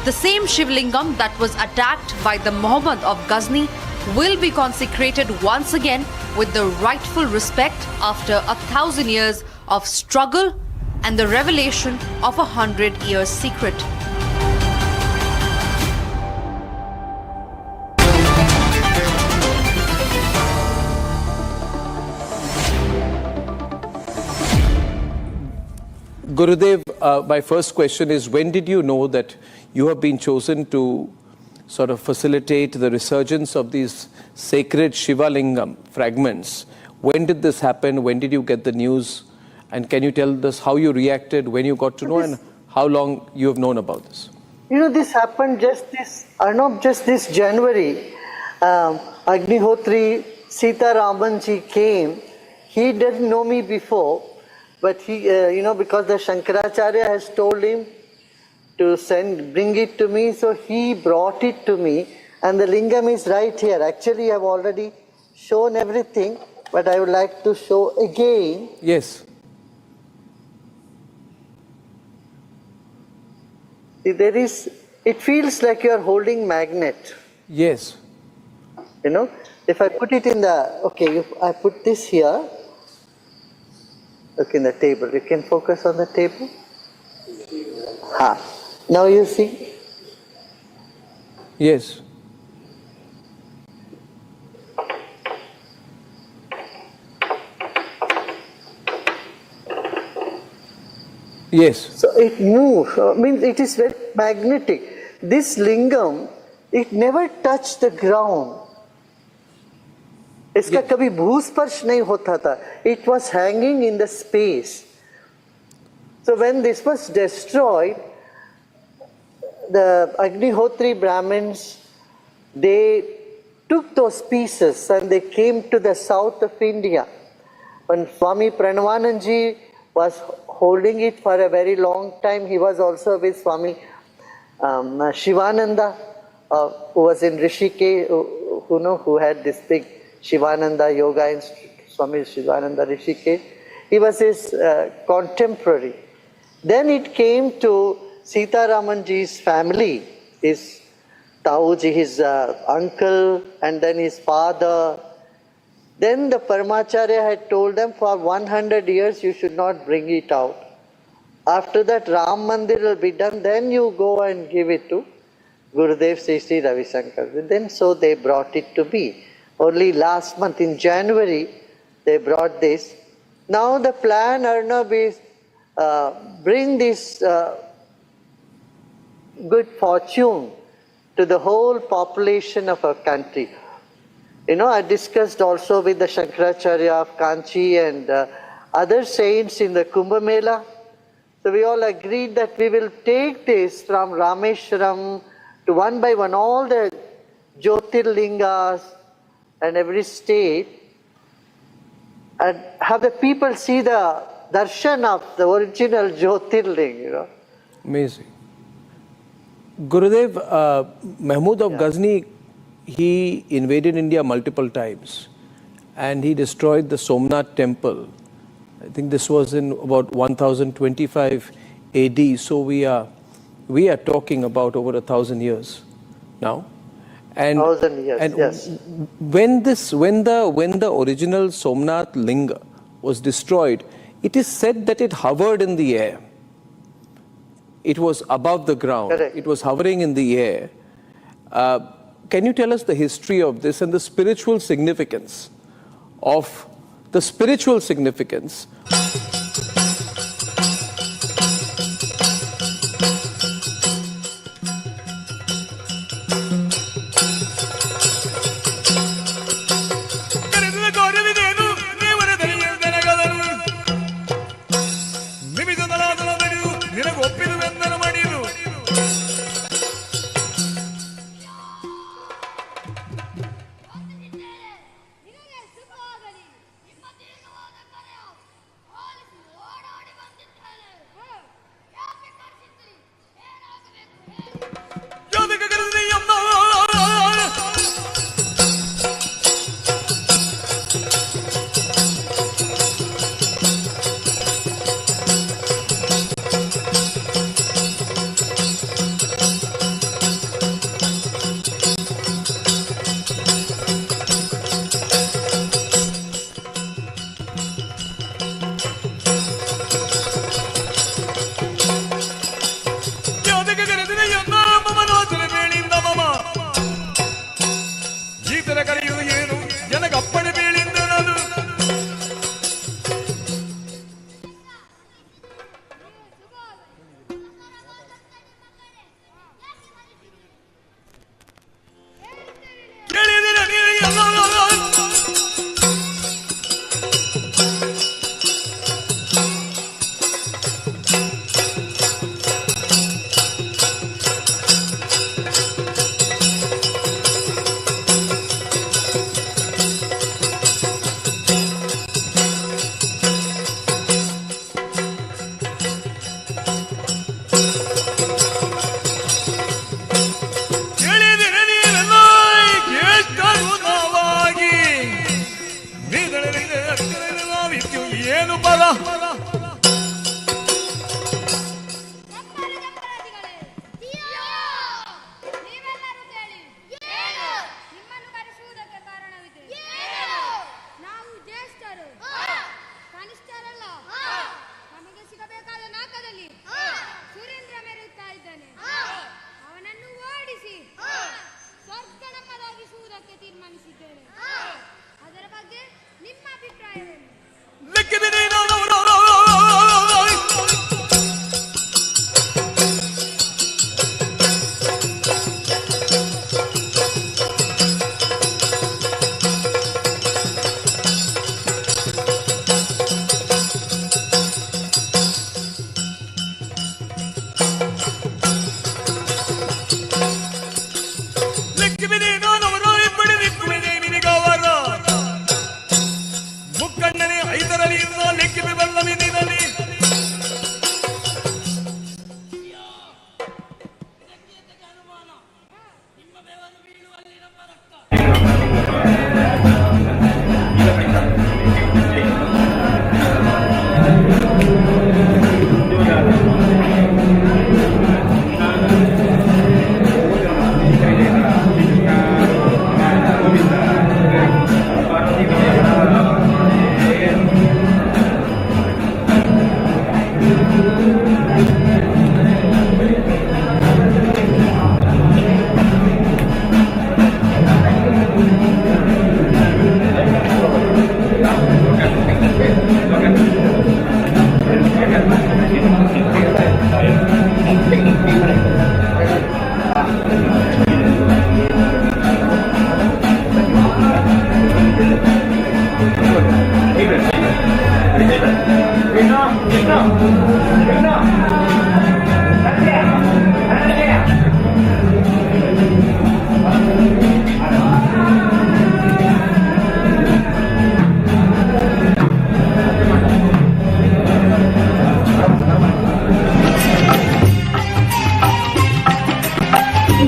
The same Shivlingam that was attacked by the Muhammad of Ghazni will be consecrated once again with the rightful respect after 1000 years of struggle and the revelation of 100-year secret. Gurudev, my first question is, when did you know that you have been chosen to sort of facilitate the resurgence of these sacred Shiva Lingam fragments? When did this happen? When did you get the news? And can you tell us how you reacted when you got to know, and how long you have known about this? You know, this happened just this January. Agnihotri Sita Ramanji came. He didn't know me before. But he, because the Shankaracharya has told him to bring it to me, so he brought it to me, and the lingam is right here. Actually, I've already shown everything, but I would like to show again. Yes. It feels like you are holding magnet. Yes. If I put it in if I put this here, look in the table. You can focus on the table. Now you see? Yes. Yes. So it moves. Means it is very magnetic. This lingam, it never touched the ground. इसका कभी भूस्पर्श नहीं होता था. It was hanging in the space. So when this was destroyed, the Agnihotri Brahmins, they took those pieces and they came to the south of India. When Swami Pranavananji was holding it for a very long time, he was also with Swami Shivananda, who was in Rishikesh, who had this big Shivananda Yoga Institute, Swami Shivananda Rishikesh. He was his contemporary. Then it came to Sita Ramanji's family, his Tauji, his uncle, and then his father. Then the Paramacharya had told them for 100 years you should not bring it out. After that Ram Mandir will be done, then you go and give it to Gurudev Sri Sri Ravi Shankar. Then so they brought it to me. Only last month in January they brought this. Now the plan, Arnab, is bring this good fortune to the whole population of our country. You know, I discussed also with the Shankaracharya of Kanchi and other saints in the Kumbh Mela. So we all agreed that we will take this from Rameshwaram to one by one, all the Jyotirlingas and every state, and have the people see the darshan of the original Jyotirling, you know. Amazing. Gurudev, Mahmud of Ghazni, he invaded India multiple times and he destroyed the Somnath temple. I think this was in about 1025 AD. So we are talking about over 1,000 years now. And 1,000 years, and yes. when the original Somnath Linga was destroyed, it is said that it hovered in the air. It was above the ground. Correct. It was hovering in the air. Can you tell us the history of this and the spiritual significance of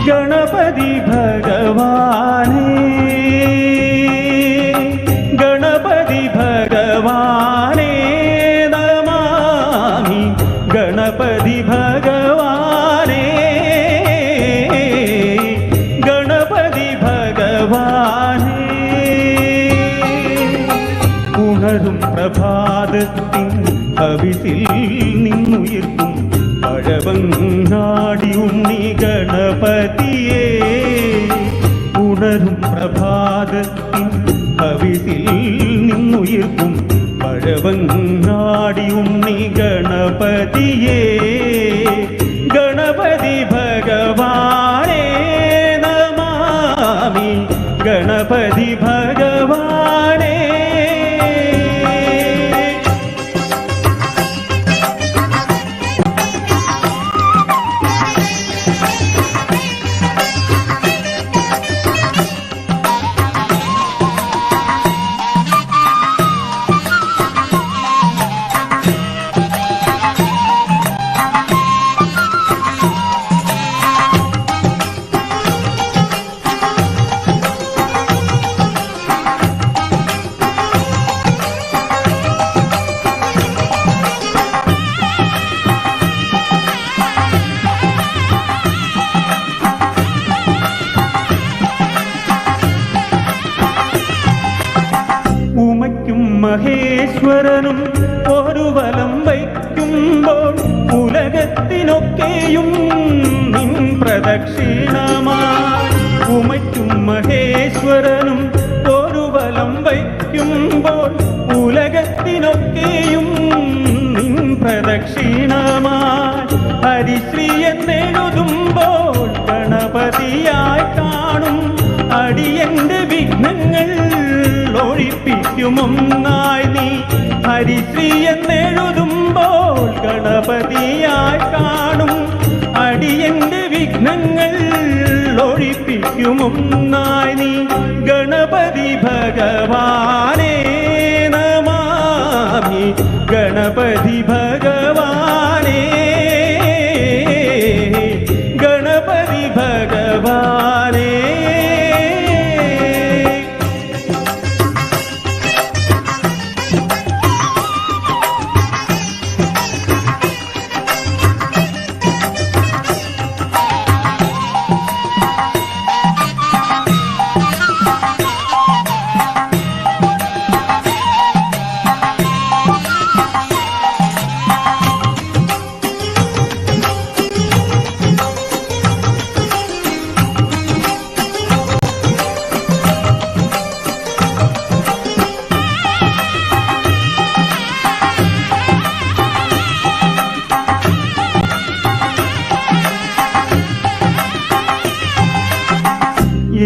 Ganapathi ഭഗവാനേ ഗണപതി ഭഗവാനേ നമാമി ഗണപതി ഭഗവാനേ ഗണപതി ഭഗവാനേ ഉണരും പ്രഭാതത്തിൻ കവിസിൽ നിന്നുയർത്തും പഴവങ്ങാടി ഉണ്ണി ഗണപതിയേ ഉണരും പ്രഭാതത്തിൻ കവിസിൽ നിന്നുയർത്തും പഴവങ്ങാടി ഉണ്ണി ഗണപതിയേ ഗണപതി ഭഗവാനേ നമാമി ഗണപതി ഭഗവാനേ ഉമയ്ക്കും മഹേശ്വരനും ഒരു വലം വയ്ക്കുമ്പോൾ ഉലകത്തിനൊക്കെയും നിൻ പ്രദക്ഷിണമായി ഉമയ്ക്കും മഹേശ്വരനും ഒരു വലം വയ്ക്കുമ്പോൾ ഉലകത്തിനൊക്കെയും നിൻ പ്രദക്ഷിണമായി ഹരിശ്രീ എന്നെഴുതുമ്പോൾ ഗണപതിയായി കാണും അടിയന്റെ വിഘ്നങ്ങൾ ഒഴിപ്പിക്കുമൊന്നായി നീ ഹരിശ്രീ എന്നെഴുതുമ്പോൾ ഗണപതിയായി കാണും അടിയന്റെ വിഘ്നങ്ങൾ ഒഴിപ്പിക്കുമൊന്നായി നീ ഗണപതി ഭഗവാനേ നമാമി ഗണപതി ഭഗവാനേ ഗണപതി ഭഗവാനേ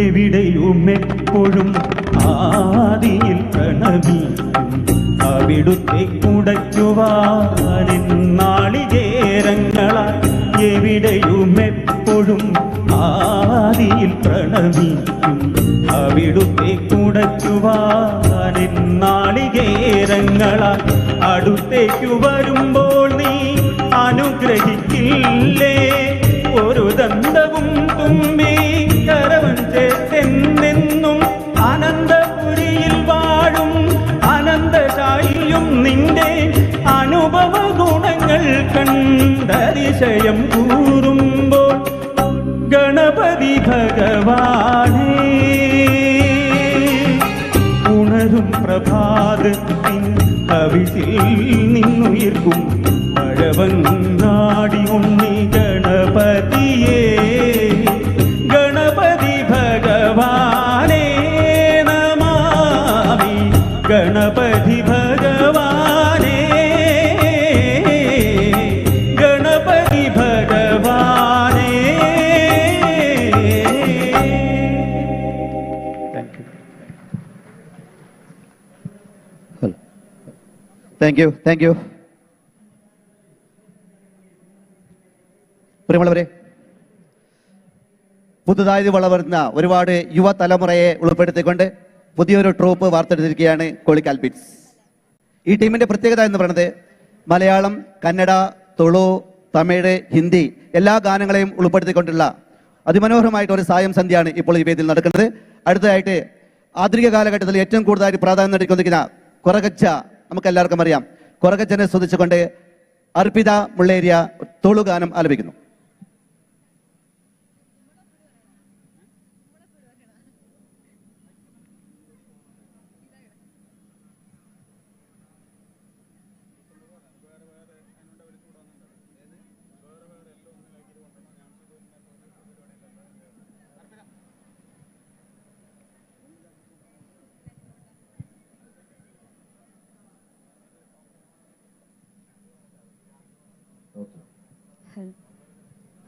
എവിടെയും എപ്പോഴും ആദിയിൽ പ്രണമിക്കും അവിടുത്തെ കുടയ്ക്കുവാനാളികേരങ്ങളാൽ എവിടെയും എപ്പോഴും ആദിയിൽ പ്രണമിക്കും അവിടുത്തെ കുടയ്ക്കുവാനാളികേരങ്ങളാൽ അടുത്തേക്കു വരുമ്പോൾ നീ അനുഗ്രഹിക്കില്ലേ ഒരു ദന്തവും തുമ്പി കരവൻ ചേർത്തെന്നെന്നും അനന്തപുരിയിൽ വാഴും അനന്തശായിയും നിന്റെ അനുഭവ ഗുണങ്ങൾ കണ്ടതിശയം കൂറുമ്പോൾ ഗണപതി ഭഗവാനേ ഉണരും പ്രഭാതത്തിൻ കവിസിൽ നിന്നുയർക്കും പഴവങ്ങാടി ഉണ്ണി ഗണപതിയേ ഗണപതി ഭഗവാനേ നമാമി ഗണപതി ഭഗവാനേ ഗണപതി ഭഗവാനേ താങ്ക് യു പ്രിയമുള്ളവരെ, പുതുതായി വളർന്ന ഒരുപാട് യുവതലമുറയെ ഉൾപ്പെടുത്തിക്കൊണ്ട് പുതിയൊരു ട്രൂപ്പ് വാർത്തെടുത്തിരിക്കുകയാണ് കോളിക്കാൽ ബീറ്റ്സ്. ഈ ടീമിന്റെ പ്രത്യേകത എന്ന് പറയുന്നത് മലയാളം, കന്നഡ, തുളു, തമിഴ്, ഹിന്ദി എല്ലാ ഗാനങ്ങളെയും ഉൾപ്പെടുത്തിക്കൊണ്ടുള്ള അതിമനോഹരമായിട്ട് ഒരു സായം സന്ധ്യയാണ് ഇപ്പോൾ ഈ വേദിയിൽ നടക്കുന്നത്. അടുത്തതായിട്ട് ആധുനിക കാലഘട്ടത്തിൽ ഏറ്റവും കൂടുതലായിട്ട് പ്രാധാന്യം നൽകിക്കൊണ്ടിരിക്കുന്ന കൊറകച്ച, നമുക്ക് എല്ലാവർക്കും അറിയാം. കൊറകച്ചനെ സ്തുതിച്ചുകൊണ്ട് അർപ്പിത മുള്ളേരിയ തോളുഗാനം ആലപിക്കുന്നു.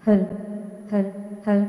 ഹൽ ഹൽ ഹൽ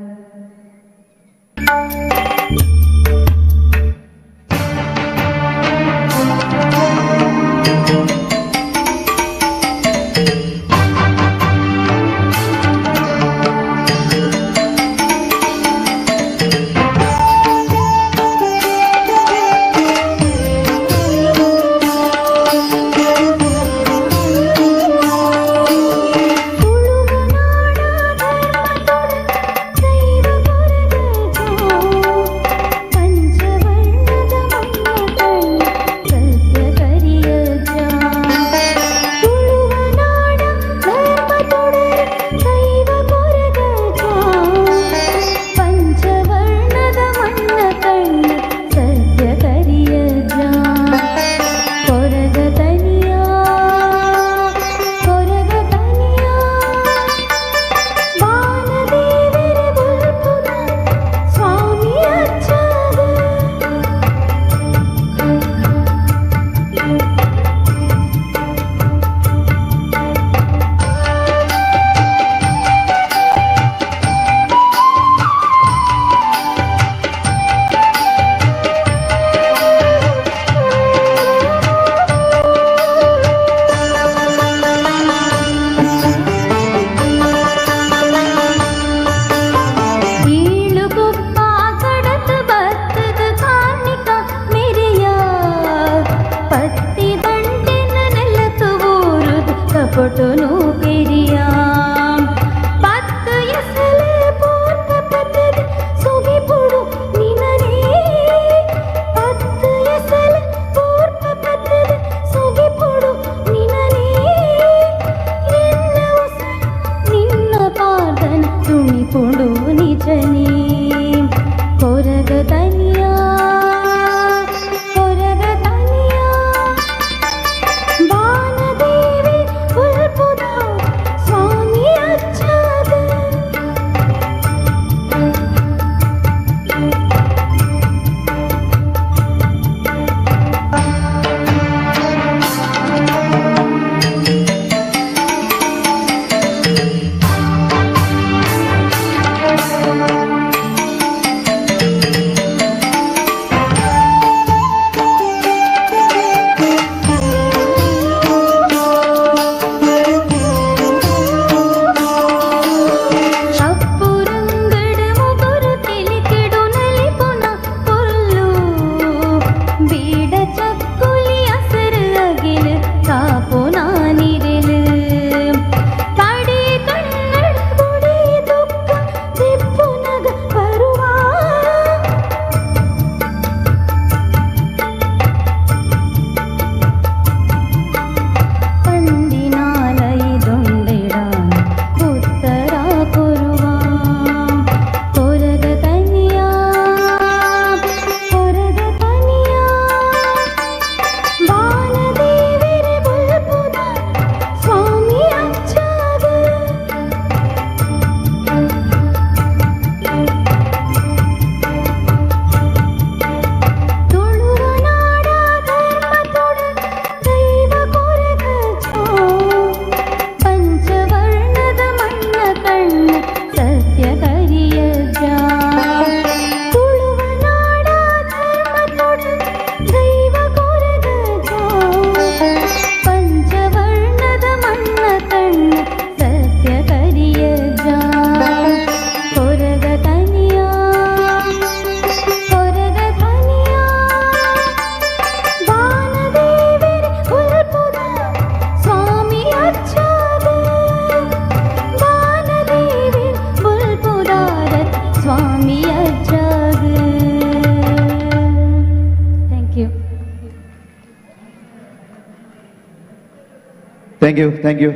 താങ്ക് യു.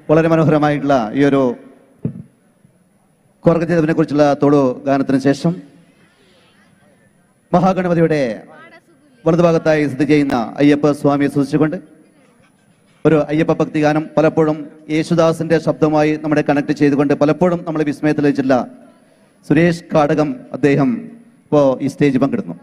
വളരെ മനോഹരമായിട്ടുള്ള ഈ ഒരു കൊറകജനെ കുറിച്ചുള്ള തോളു ഗാനത്തിന് ശേഷം മഹാഗണപതിയുടെ വലതുഭാഗത്തായി സ്ഥിതി ചെയ്യുന്ന അയ്യപ്പ സ്വാമിയെ സൂചിച്ചുകൊണ്ട് ഒരു അയ്യപ്പ ഭക്തി ഗാനം പലപ്പോഴും യേശുദാസിന്റെ ശബ്ദമായി നമ്മളെ കണക്ട് ചെയ്തുകൊണ്ട് പലപ്പോഴും നമ്മളെ വിസ്മയത്തിൽ വെച്ചിട്ടുള്ള സുരേഷ് കാടകം അദ്ദേഹം ഇപ്പോൾ ഈ സ്റ്റേജ് പങ്കെടുക്കുന്നു.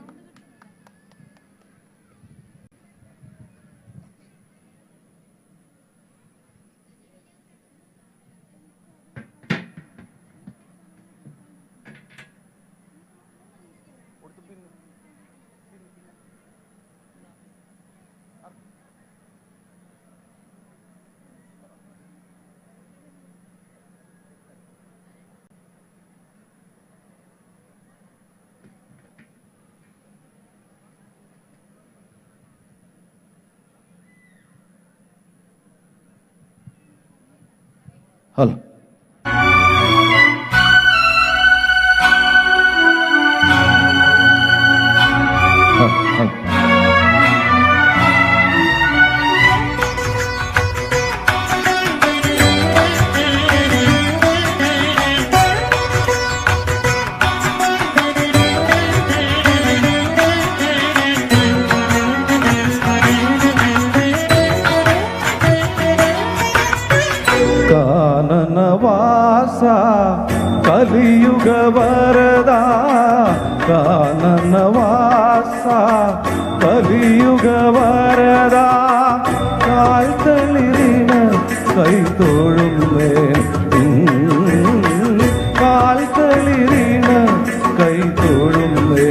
ഹലോ ಕಾನನವಾಸ ಕಲಿಯುಗ ವರದ ಕಾನನವಾಸ ಕಲಿಯುಗ ವರದ ಕಾಲ್ತಳಿರಿನ ಕೈ ತೊಳುವೆ ಕಾಲ್ತಳಿರಿನ ಕೈ ತೊಳುವೆ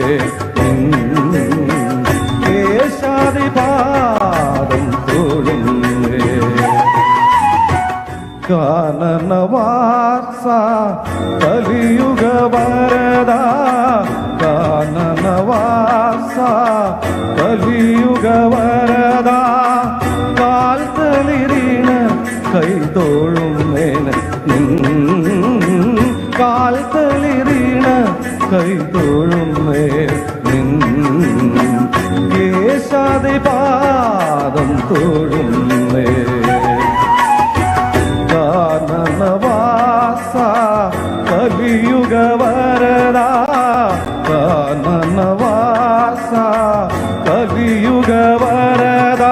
ಕೇಶಾದಿ ಪಾದಂ ತೊಳುವೆ ಕಾನನವಾಸ ಕಲಿಯುಗ ವರದ ಕಾನನವಾಸ ಕಲಿಯುಗ ವರದ ಕಾಲ್ತಳಿರಿನ ಕೈ ತೊಳುಮೇನ ಕಾಲ್ತಳಿರಿನ ಕೈ ತೊಳುಮೇ ಕೇಶಾದಿ ಪಾದಂ ತೊಳುಮೇ ಕಾನನವಾಸ ಕಲಿಯುಗ ವರದ ಕಾನನವಾಸ ಕಲಿಯುಗ ವರದ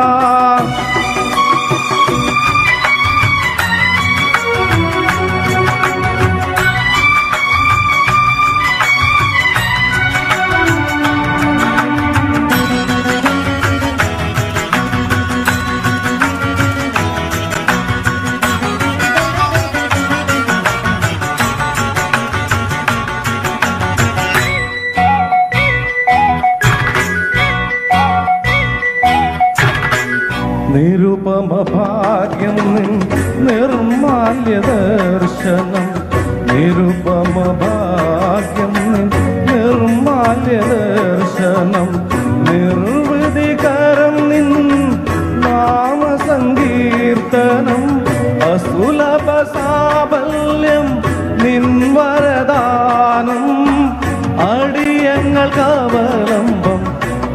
നിരുപമ ഭാഗ്യം നിർമാല്യ ദർശനം നിരുപമ ഭാഗ്യം നിർമാല്യ ദർശനം നിർവൃതികരം നിൻ നാമസങ്കീർത്തനം അസുലഭ സാബല്യം നിൻ വരദാനം അടിയങ്ങൾക്ക് അവലംബം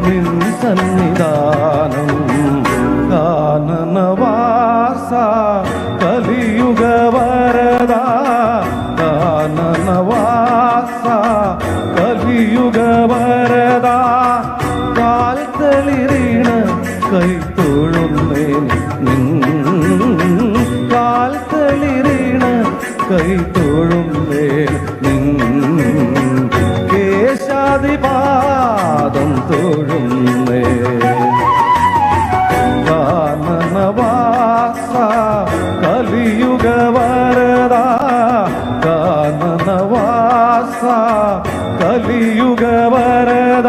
നിൻ സന്നിധാനം കാനനവാസ കലിയുഗ വരദ കാനനവാസ കലിയുഗ വരദ കാൽത്തളിരിണ കൈ തൊഴുന്നേ കാൽത്തളിരിണ കൈ തൊഴുന്നേ കേശാദി പാദം തൊഴുന്നേ കാനനവാസ കലിയുഗ വരദ കാനനവാസ കലിയുഗ വരദ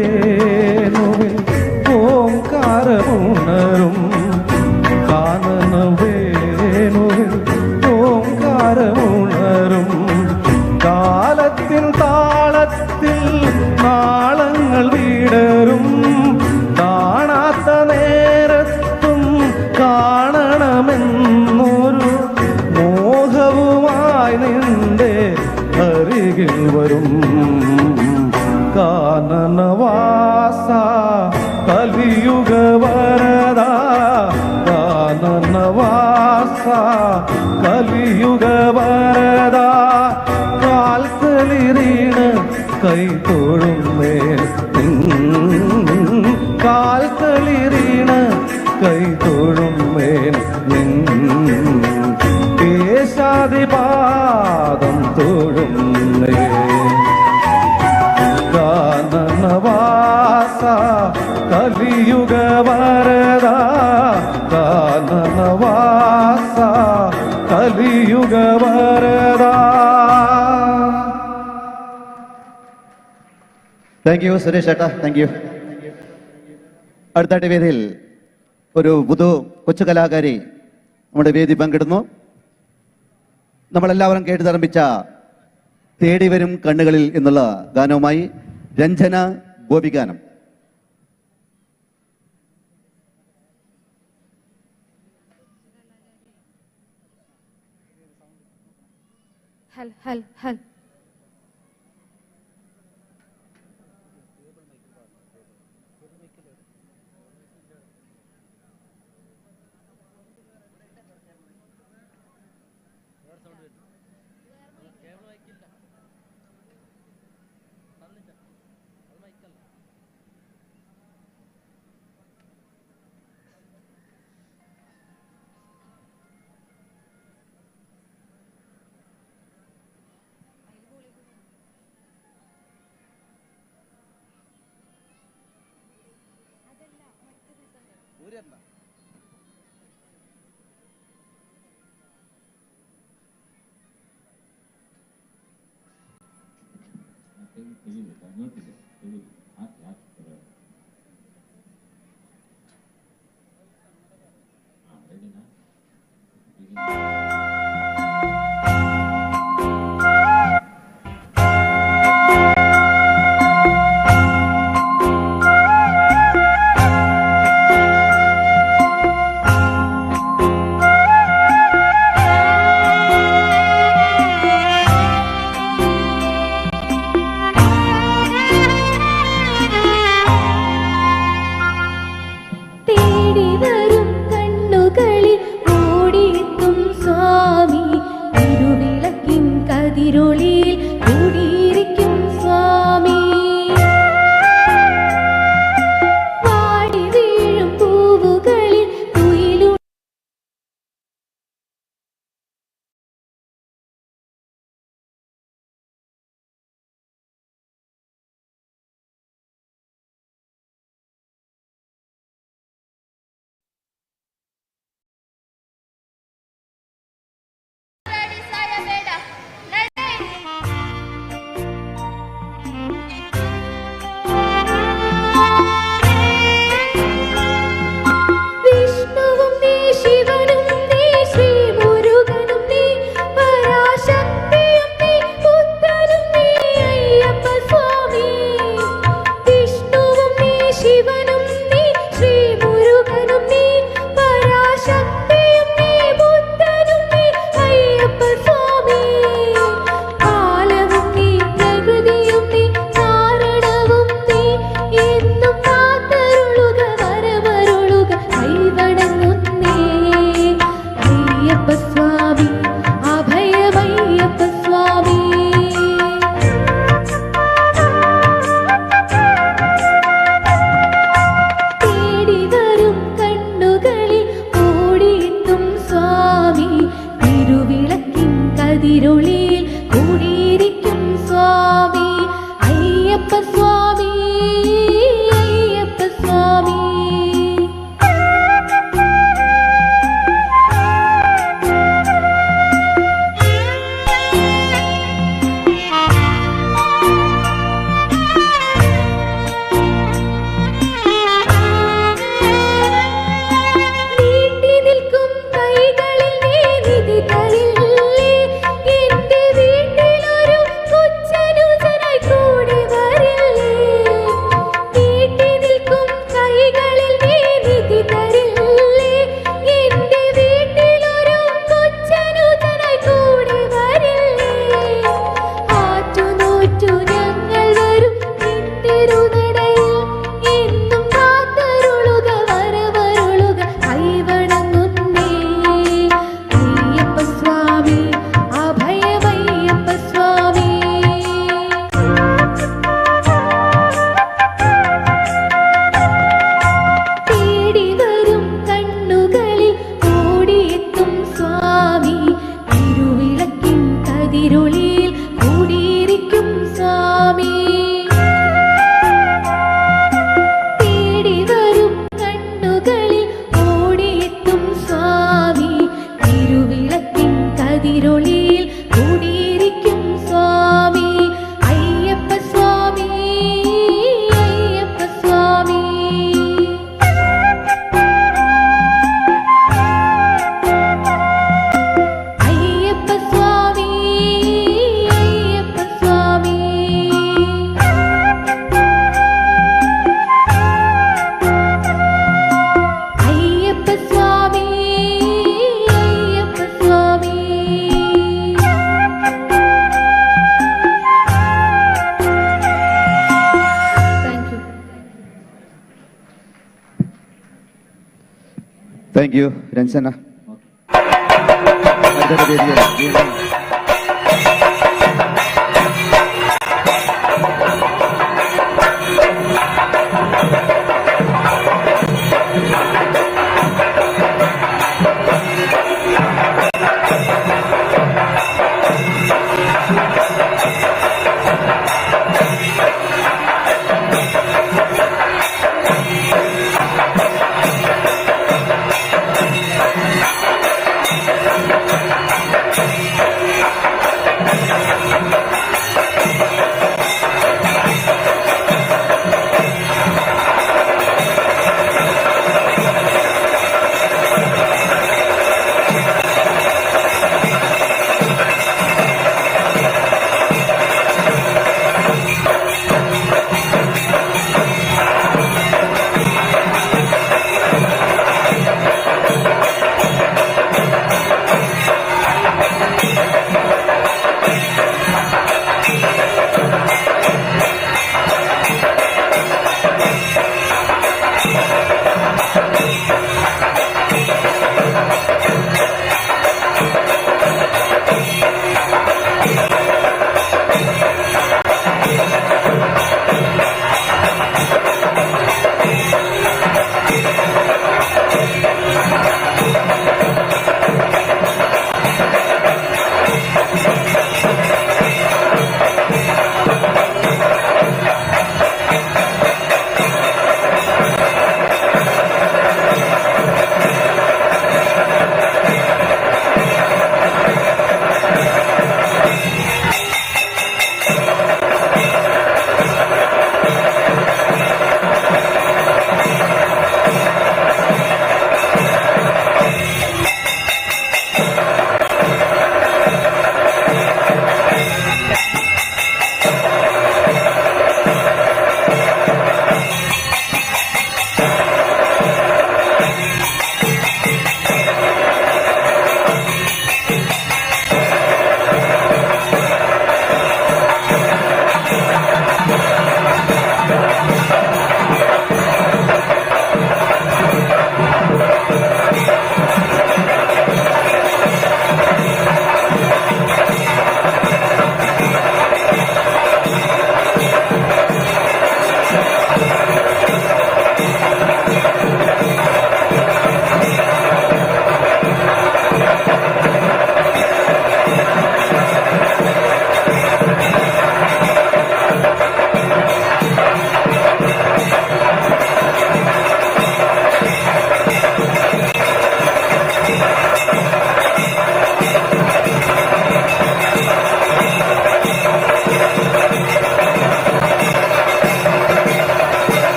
കാനനവേണുവിൽ ഓംകാരമുണ കൈ തൊഴുന്നേൻ കാൽത്തളിരീണ കൈ തൊഴുന്നേൻ കേശാദിപാദം തൊഴുന്നേ കാനനവാസ കലിയുഗ വരദ കാനനവാസ കലിയുഗ വരദ. താങ്ക് യു സുരേഷ് ചേട്ടാ, താങ്ക് യു. അടുത്തായിട്ട് വേദിയിൽ ഒരു കൊച്ചു കലാകാരി നമ്മുടെ വേദി പങ്കിടുന്നു. നമ്മളെല്ലാവരും കേട്ട് തറമ്പിച്ച തേടി വരും കണ്ണുകളിൽ എന്നുള്ള ഗാനവുമായി രഞ്ജന ഗോപിഗാനം. ഹൽ ഹൽ ഹൽ എന്റെ വീട്ടിലൊരു കൊച്ചനുജനായി കൂടി വരില്ലേ. Thank you Ranjana.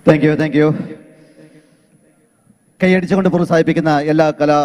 Thank you. കൈയടിച്ചുകൊണ്ട് പ്രോത്സാഹിപ്പിക്കുന്ന എല്ലാ കലാ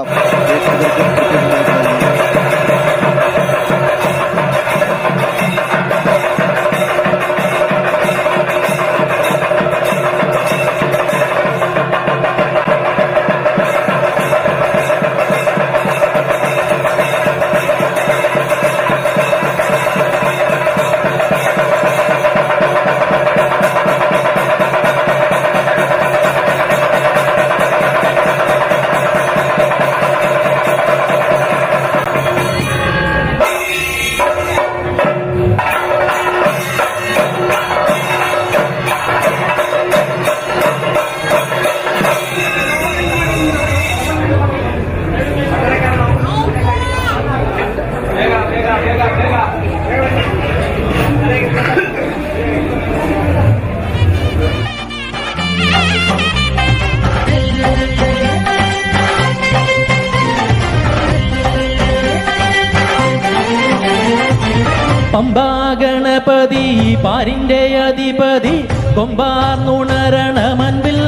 പമ്പാഗണപതി പാരിന്റെ അധിപതി കൊമ്പാർന്നുണരണ മൻപിൽ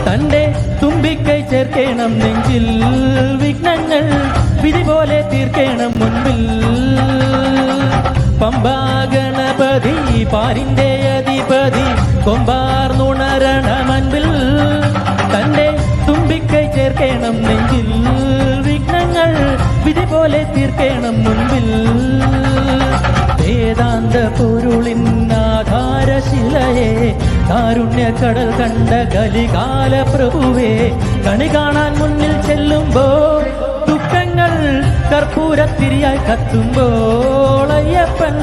തന്റെ തുമ്പിക്കൈ ചേർക്കണം നെഞ്ചിൽ വിഘ്നങ്ങൾ വിധി പോലെ തീർക്കണം മുൻപിൽ പമ്പാഗണപതി പാരിന്റെ അധിപതി കൊമ്പാർന്നുണരണ മൻപിൽ തന്റെ തുമ്പിക്കൈ ചേർക്കണം നെഞ്ചിൽ വിഘ്നങ്ങൾ വിധി പോലെ തീർക്കണം മുൻപിൽ വേദാന്ത പൊരുളിൻ ആധാരശിലയെ കാരുണ്യക്കടൽ കണ്ട കലികാല പ്രഭുവേ കണി കാണാൻ മുന്നിൽ ചെല്ലുമ്പോൾ ദുഃഖങ്ങൾ കർപ്പൂരത്തിരിയായി കത്തുമ്പോൾ അയ്യപ്പൻ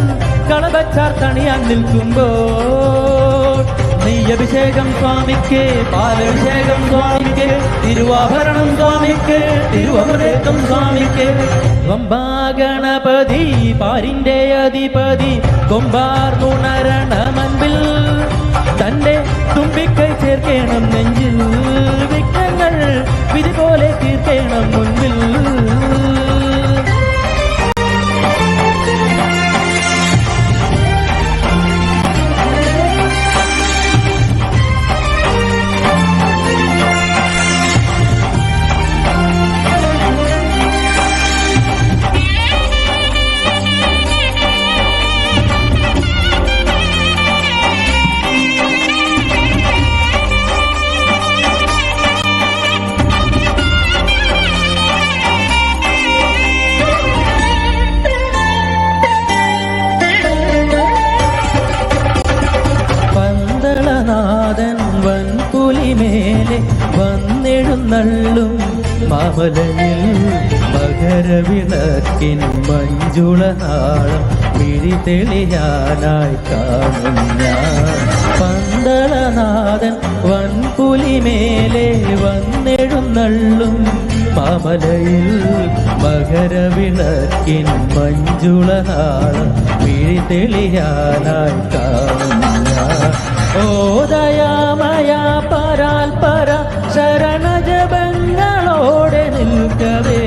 കളവച്ചാർ തണിയാൻ നിൽക്കുമ്പോൾ നെയ്യഭിഷേകം സ്വാമിക്ക് പാലഭിഷേകം സ്വാമിക്ക് തിരുവാഭരണം സ്വാമിക്ക് തിരുവമൃതം സ്വാമിക്ക് പമ്പാഗണപതി പാരിന്റെ അധിപതി കൊമ്പാർന്നുണരണ മൻപിൽ തന്റെ തുമ്പിക്കൈ ചേർക്കണം നെഞ്ചിൽ വിഘ്നങ്ങൾ വിധി പോലെ തീർക്കണം മുൻപിൽ മേലെ വന്നെഴുന്നള്ളും മാമലയിൽ മകരവിളക്കിൻ മഞ്ജുളനാളം മിഴി തെളിയാനായി കാണും ഞാൻ പന്തളനാഥൻ വൻപുലിമേലെ വന്നെഴുന്നള്ളും മാമലയിൽ മകരവിളക്കിൻ മഞ്ജുളനാളം മിഴി തെളിയാനായി കാണും ഞാൻ ഓദയാമയ പരാൽ പര ശരണജപങ്ങളോടെ നിൽക്കവേ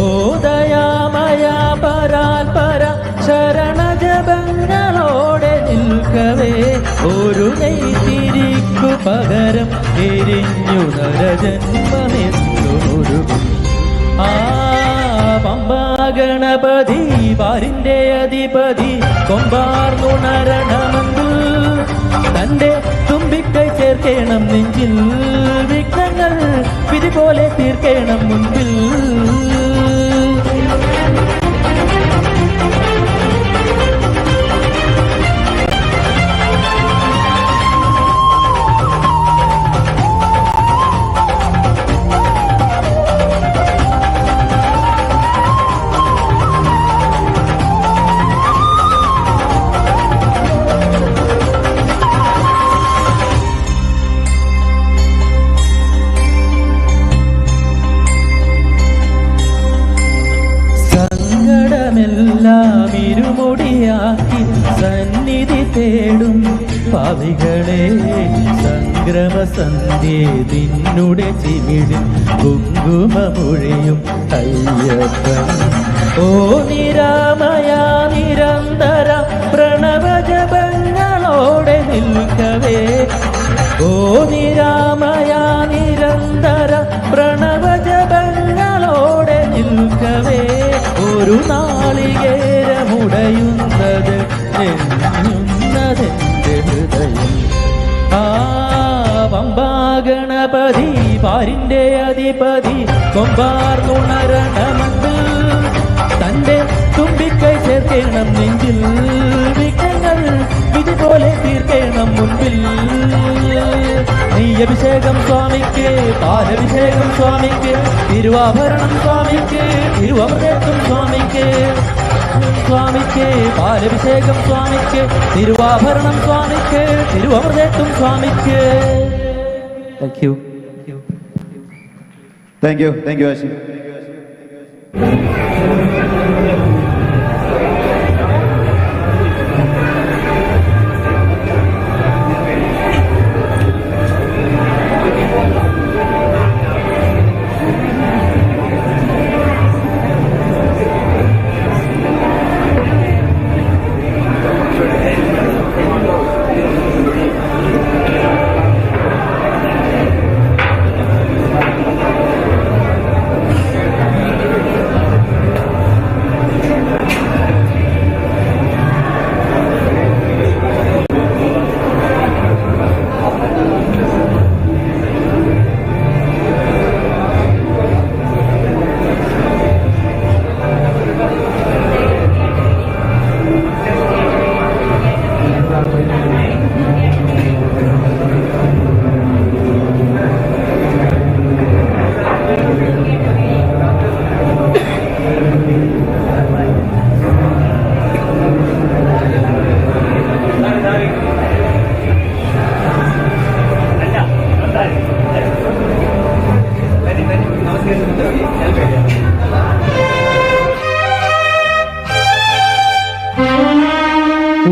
ഓദയാമയ പരാൽ പര ശരണജപങ്ങളോടെ നിൽക്കവേ ഒരു നെയ്ത്തിരിക്കു പകരം എരിഞ്ഞു നരജന്മമെന്നൊരു ആ പമ്പാഗണപതി പാരിന്റെ അധിപതി കൊമ്പാർന്നുണരണമന്തു തന്റെ തുമ്പിക്കൈ ചേർക്കണം നെഞ്ചിൽ വിഘ്നങ്ങൾ വിധി പോലെ തീർക്കണം മുൻപിൽ എല്ലാം ഇരുമുടിയാക്കി സന്നിധി തേടും പാവികളെ സംക്രമസന്ധ്യേ നിന്നുടെ ചിമിഴിൽ കുങ്കുമമൊഴിയും അയ്യപ്പൻ ഓ നിരാമയ നിരന്തര പ്രണവജപങ്ങളോടെ നിൽക്കവേ ഓ നിരാമയ നിരന്തര പ്രണവ ജപങ്ങളോടെ നിൽക്കവേ ഒരു നാളികേരമുടയുന്നത് എന്നുന്നതെന്റെ ഹൃദയം. ആ പമ്പാഗണപതി പാരിന്റെ അധിപതി കൊമ്പാർന്നുണരണമുണ്ട് തന്റെ തുമ്പിക്കൈ ചേർക്കണം നെഞ്ചിൽ വിഘ്നങ്ങൾ വിധി പോലെ തീർക്കണം മുൻപിൽ. നെയ്യഭിഷേകം സ്വാമിക്ക് പാലഭിഷേകം സ്വാമിക്ക് തിരുവാഭരണം സ്വാമിക്ക് തിരുവമൃതത്വം സ്വാമിക്ക് സ്വാമിക്ക് പാലഭിഷേകം സ്വാമിക്ക് തിരുവാഭരണം സ്വാമിക്ക് തിരുവമൃതത്വം സ്വാമിക്ക്. Thank you. Thank you Ashi.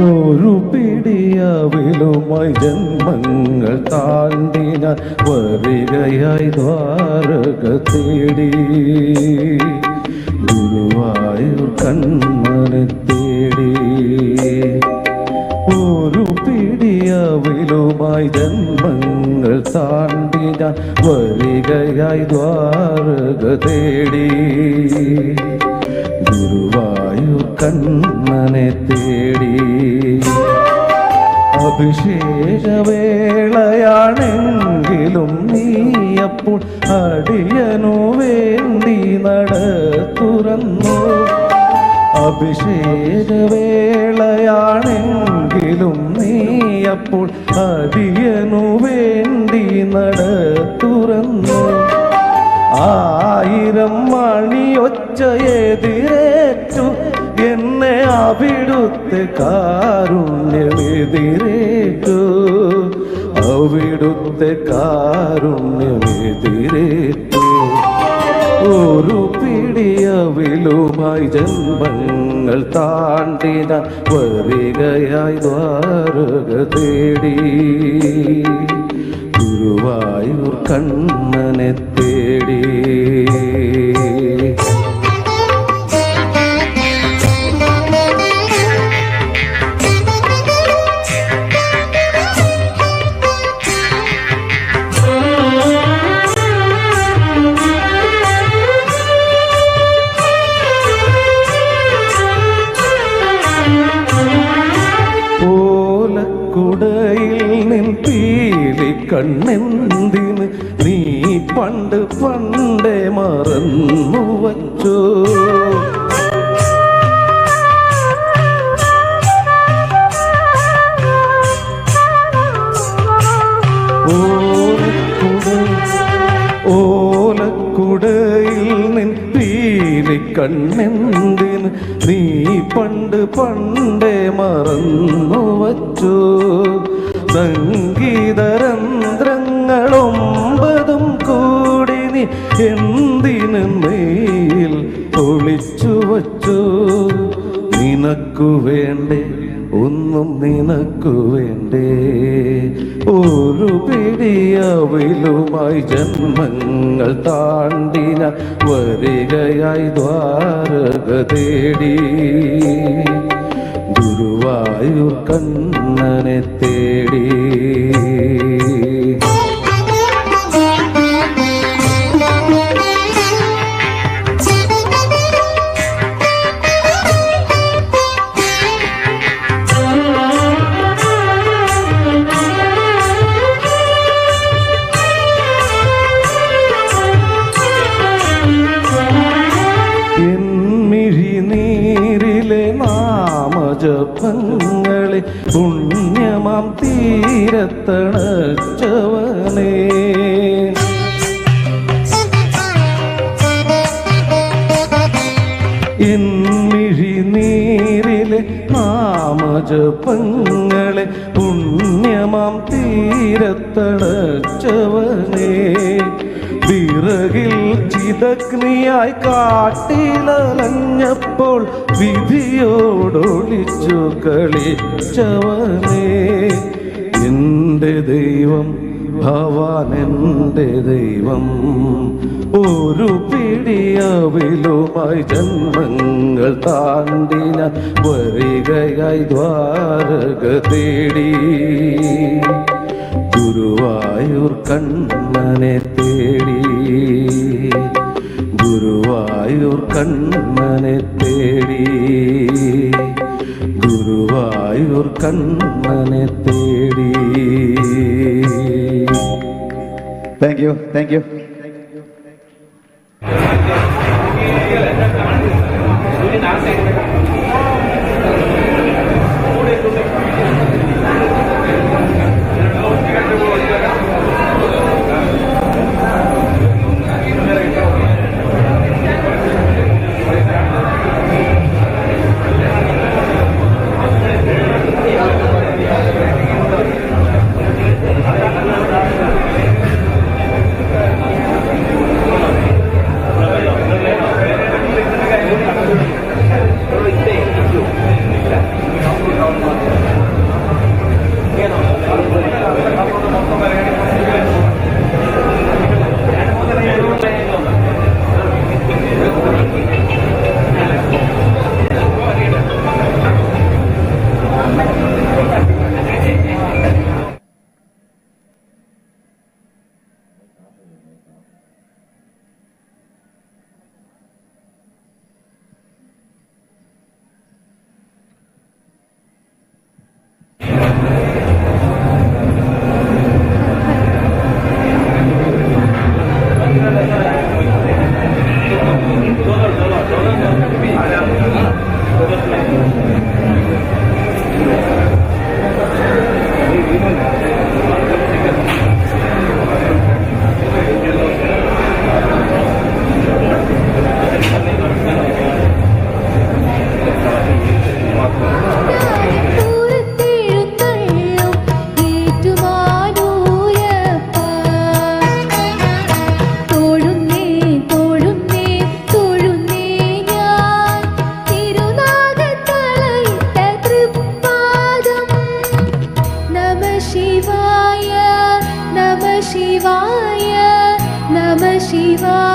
ഒരു പിടിയവിലുമായി ജന്മങ്ങൾ താണ്ടി ഞാൻ വരികയായി ദ്വാരക തേടി ഗുരുവായൂർ കണ്ണനെ തേടി. ഒരു പിടിയവിലുമായി ജന്മങ്ങൾ താണ്ടി ഞാൻ വരികയായി ദ്വാരക തേടി ഗുരുവായൂർ കണ്ണനെ തേടി. അഭിഷേകവേളയാണെങ്കിലും നീയപ്പോൾ അടിയനു വേണ്ടി നട തുറന്നു. അഭിഷേകവേളയാണെങ്കിലും നീയപ്പോൾ അടിയനു വേണ്ടി നട തുറന്നു. 1000 മണിയൊച്ച എതിരേറ്റു എന്നെ അവിടുത്തെ കാരുണ്യമെതിരേറ്റു അവിടുത്തെ കാരുണ്യമെതിരേറ്റു. ഒരു പിടിയവിലുമായി ജന്മങ്ങൾ താണ്ടി ഞാൻ വരികയായി ദ്വാരക തേടി ഗുരുവായൂർ കണ്ണനെ തേടി. ഓലക്കുടയിൽ നിൻ പീലി കണ്ണെന്തിന് നീ പണ്ട് പണ്ടേ മറന്നു വച്ചു. ഓലക്കുടയിൽ നിൻ പീലി കണ്ണെന്തിന് നീ പണ്ട് പണ്ടേ മറന്നു വച്ചു. സംഗീതരന്ധ്രങ്ങളൊമ്പതും കൂടി നീ എന്തിന് മെയിൽ ഒളിച്ചു വച്ചു. നിനക്കു വേണ്ടേ ഒന്നും നിനക്കു വേണ്ടേ. ഒരു പിടിയവിലുമായി ജന്മങ്ങൾ താണ്ടി ഞാൻ വരികയായി ദ്വാരക തേടി ഗുരുവായൂർ കണ്ണനെ തേടി. നാമജപങ്ങളെ പുണ്യമാം തീരത്തണച്ചവനേ. എന്നിഴിനീരിലെ നാമജപങ്ങളെ പുണ്യമാം തീരത്തണച്ചവനേ. വിറകിൽ ചിതഗ്നിയായി കാട്ടിലലഞ്ഞപ്പോൾ വിധിയോടൊളിച്ചു കളിച്ചവനേ. എൻ്റെ ദൈവം ഭവാൻ എൻ്റെ ദൈവം, ഒരു പിടിയവിലുമായി ജന്മങ്ങൾ താണ്ടി ഞാൻ വരികയായി ദ്വാരക തേടി. ഗുരുവായൂർ കണ്ണനെ തേടി, ഗുരുവായൂർ കണ്ണനെ തേടി, ഗുരുവായൂർ കണ്ണനെ തേടി. Thank you, thank U. Shiva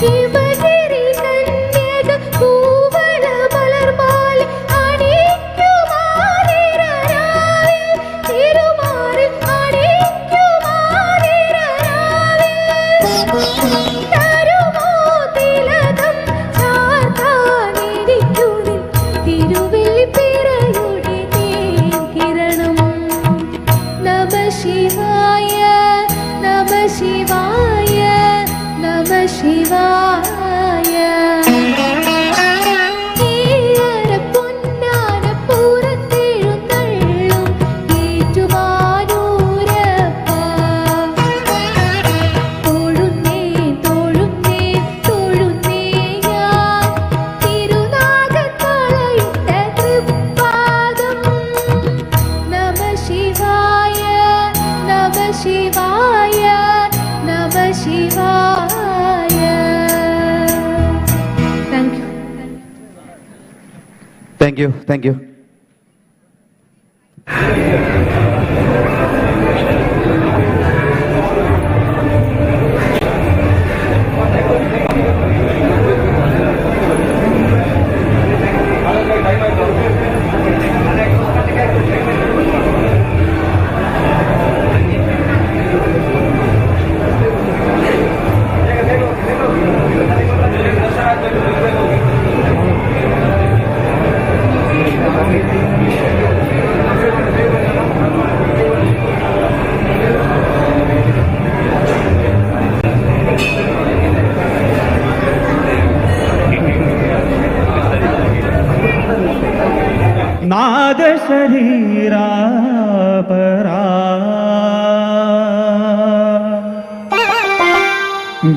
Sivagiri കന്യക പൂവന മലർമാല അണിക്കുമാറിരാവിൽ തിരുമാറിൽ അണിക്കുമാറിരാവിൽ തരുമോ തിലകം ചാർത്താനിരിക്കുന്നിൽ തിരുവെള്ളിപ്പിറയുടെ തേൻകിരണം നമ ശിവായ നമ ശിവായ നമ ശിവായ ഏഴര പൊന്നാന പുറത്തെഴുന്നള്ളും ഏറ്റുമാനൂരപ്പ തൊഴുന്നേ തൊഴുന്നേ തൊഴുന്നേ ഞാൻ തിരുനാഗത്തളയിട്ട തൃപ്പാദം നമ ശിവായ നമ ശിവായ നമ ശിവായ. Thank you thank U. नाद शरीरा परा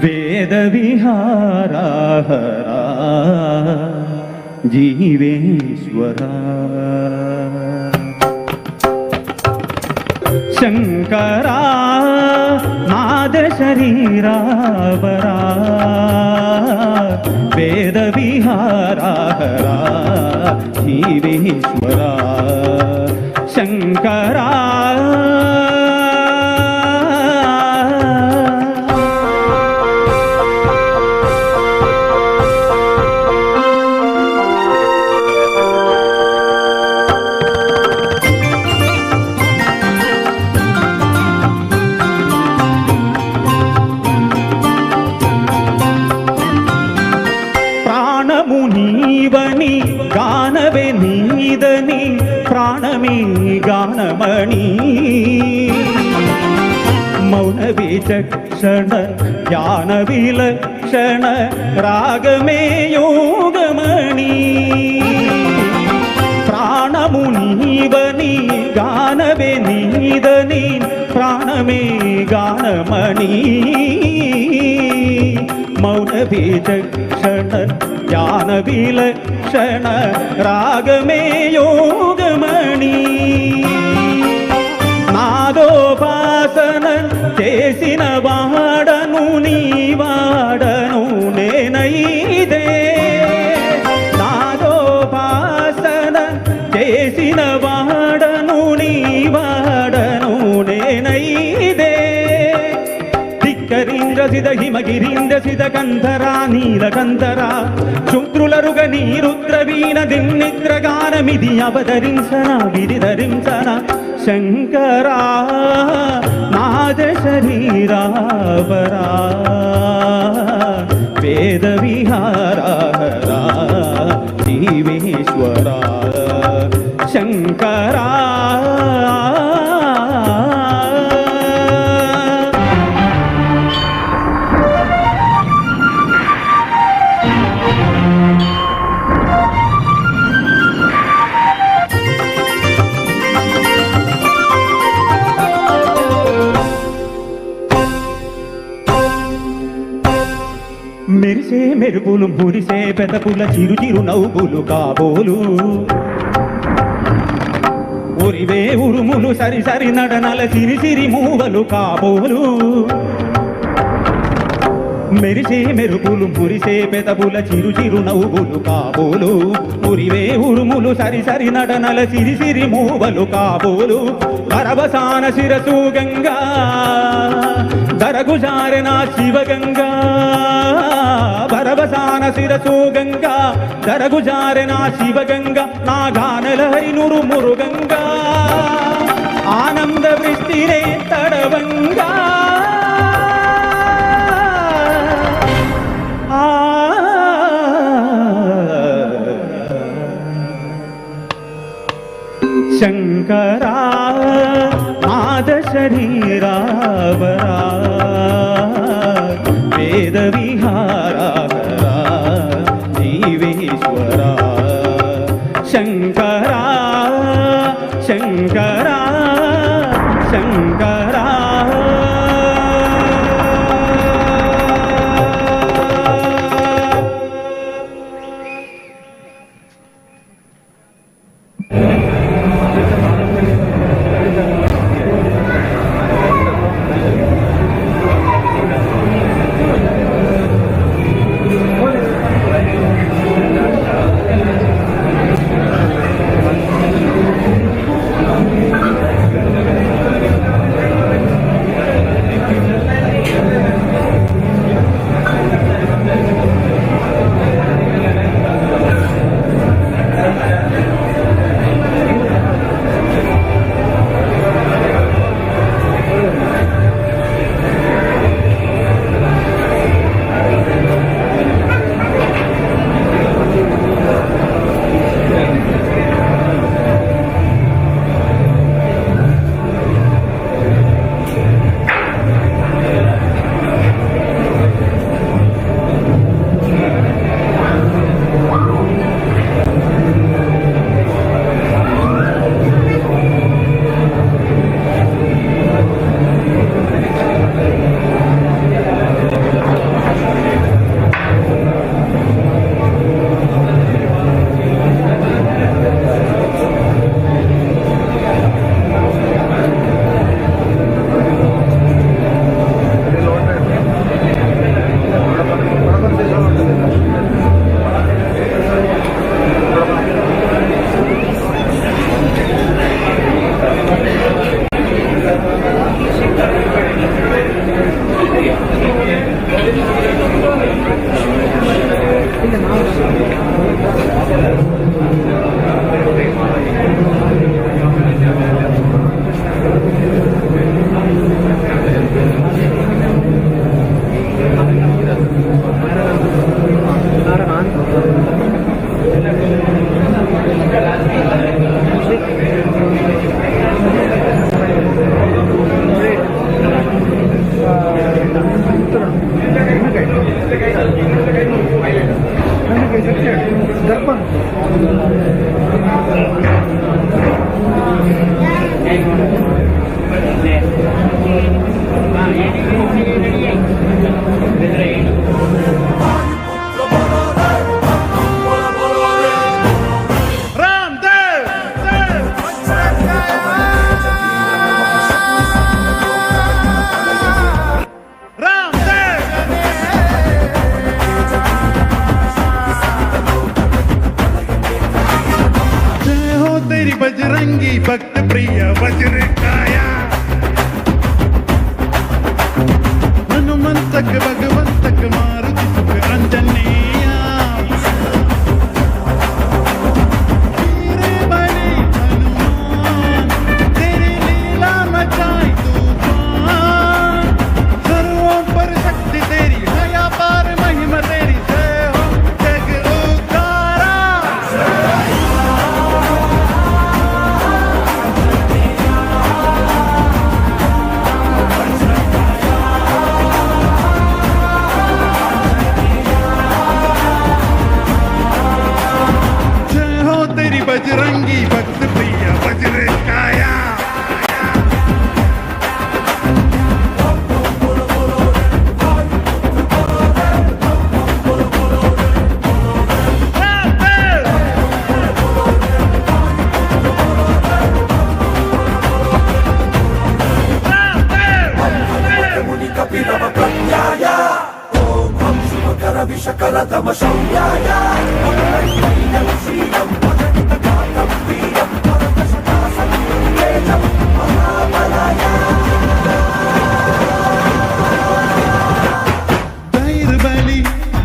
वेद विहारा हरा जीवेश्वरा शंकरा नाद शरीरा परा वेद विहारा हरा जीवेश्वरा शंकरा ప్రాణమునీవని గానవే నీదని ప్రాణమే గానమణి మౌన విచక్షణ జ్ఞాన విలక్షణ రాగమే యోగమణి ప్రాణమునీవని గానవే నీదని ప్రాణమే గానమణి మౌన విచక్షణ జ్ఞాన విలక్షణ రాగమే యోగమణి నాదోపాసన చేసిన వాడను నీ వాడను నేనైదే నాదోపాసన చేసిన వాడను నీ వాడను నేనైదే ధిక్కరీంద్రసిద హిమగిరీంద్రసిద కంధరా నీలకంధరా శుక్రులరుగ నీరుద్రవీణ దిన్నిద్రగానమిది అవతరించన విధిధరించన శంకరా నాద శరీరావరా వేద విహారా జీవేశ్వరా శంకరా మెరిసే మెరుపులు మురిసే పెదపుల చిరు చిరు నవ్వులు కాబోలు ఉరివే ఉరుములు సరి సరి నడనల సిరి సిరి మూవలు కాబోలు మెరిసే మెరుపులు మురిసే పెదపుల చిరు చిరు నవ్వులు కాబోలు ఉరివే ఉరుములు సరి సరి నడనల సిరి సిరి మూవలు కాబోలు పరవసాన శిరసు గంగా దరగుజారెన శివగంగా శిరసు గంగా జరగుజారె నా శివగంగా నా గానలహరి నురుమురు గంగా ఆనంద వృష్టిరే తడవంగా శంకరా నాద శరీరావరా వేద విహారా జీవేశ్వరా శంకరా శంకరా శంకరా बजरंगी भक्त प्रिय वज्रकाया हनुमंतक भगवंतक मारुति सुख अंजनेया वीर बलि हनुमान तेरी लीला मचाई तूफान सर्वों पर शक्ति तेरी दया पार महिमा तेरी जय हो जग उद्धारा बजरंगी भक्त प्रिय वज्रकाया ओम हम शिवकर विषकर तम शौर्याय श्रीरम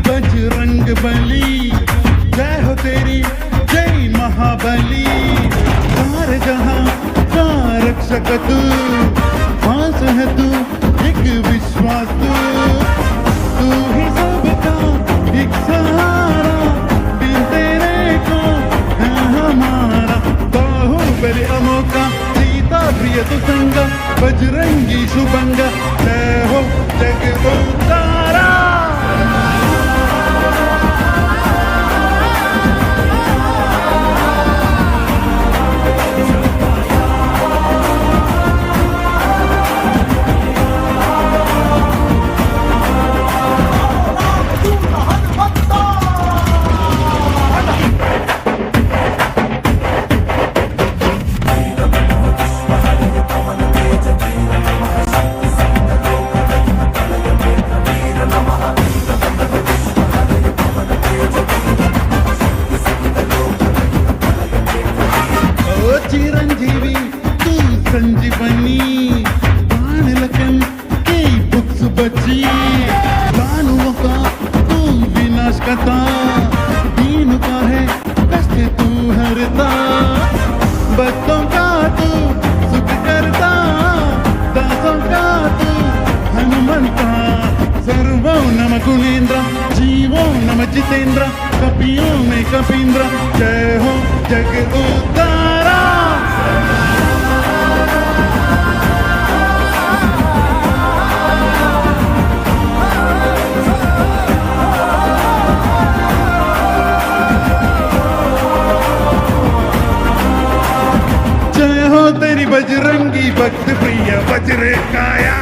बजरंग बली, जय हो तेरी जय महाबली। सारे जहां का रक्षक तू, सांस है तू एक विश्वास तू ही सबका एक सहारा, दिल तेरे को है हमारा। बाहुबली अमोका, सीता प्रिय तुसंग, बजरंगी शुभंग, जय हो जगदोतारा। चिरंजीवी तू संजीवनी, प्राण लखन की बुक्स बची, दानुओं का तू विनाश करता, दीन का है कष्ट तू हरता, बच्चों का तू सुख करता, दासों का तू हनुमंता। सर्वो नम गुणेन्द्र, जीवो नम जितेंद्र, कपियों में कपींद्र, जय हो जगदोतारा। जय हो तेरी बजरंगी भक्त प्रिय वज्र काया।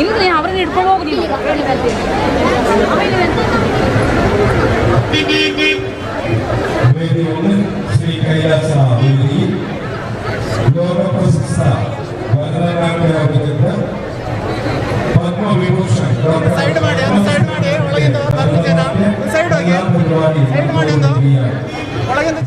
ಇಲ್ಲ ಅವ್ರನ್ನ ಹಿಡ್ಕೊಂಡು ಹೋಗಿ ನೀವು ಶ್ರೀ ಕೈಲಾಸ ಲೋಕ ಪ್ರಶಸ್ತ ಭರತನಾಟ್ಯ ಪದ್ಮ ವಿಭೂಷಣ್ ಸೈಡ್ ಮಾಡಿ ಒಳಗಿಂದ ಬರ್ಲಿ ಜನ ಸೈಡ್ ಹೋಗಿ ಸೈಡ್ ಮಾಡಿ ಒಂದು ಒಳಗಿಂದ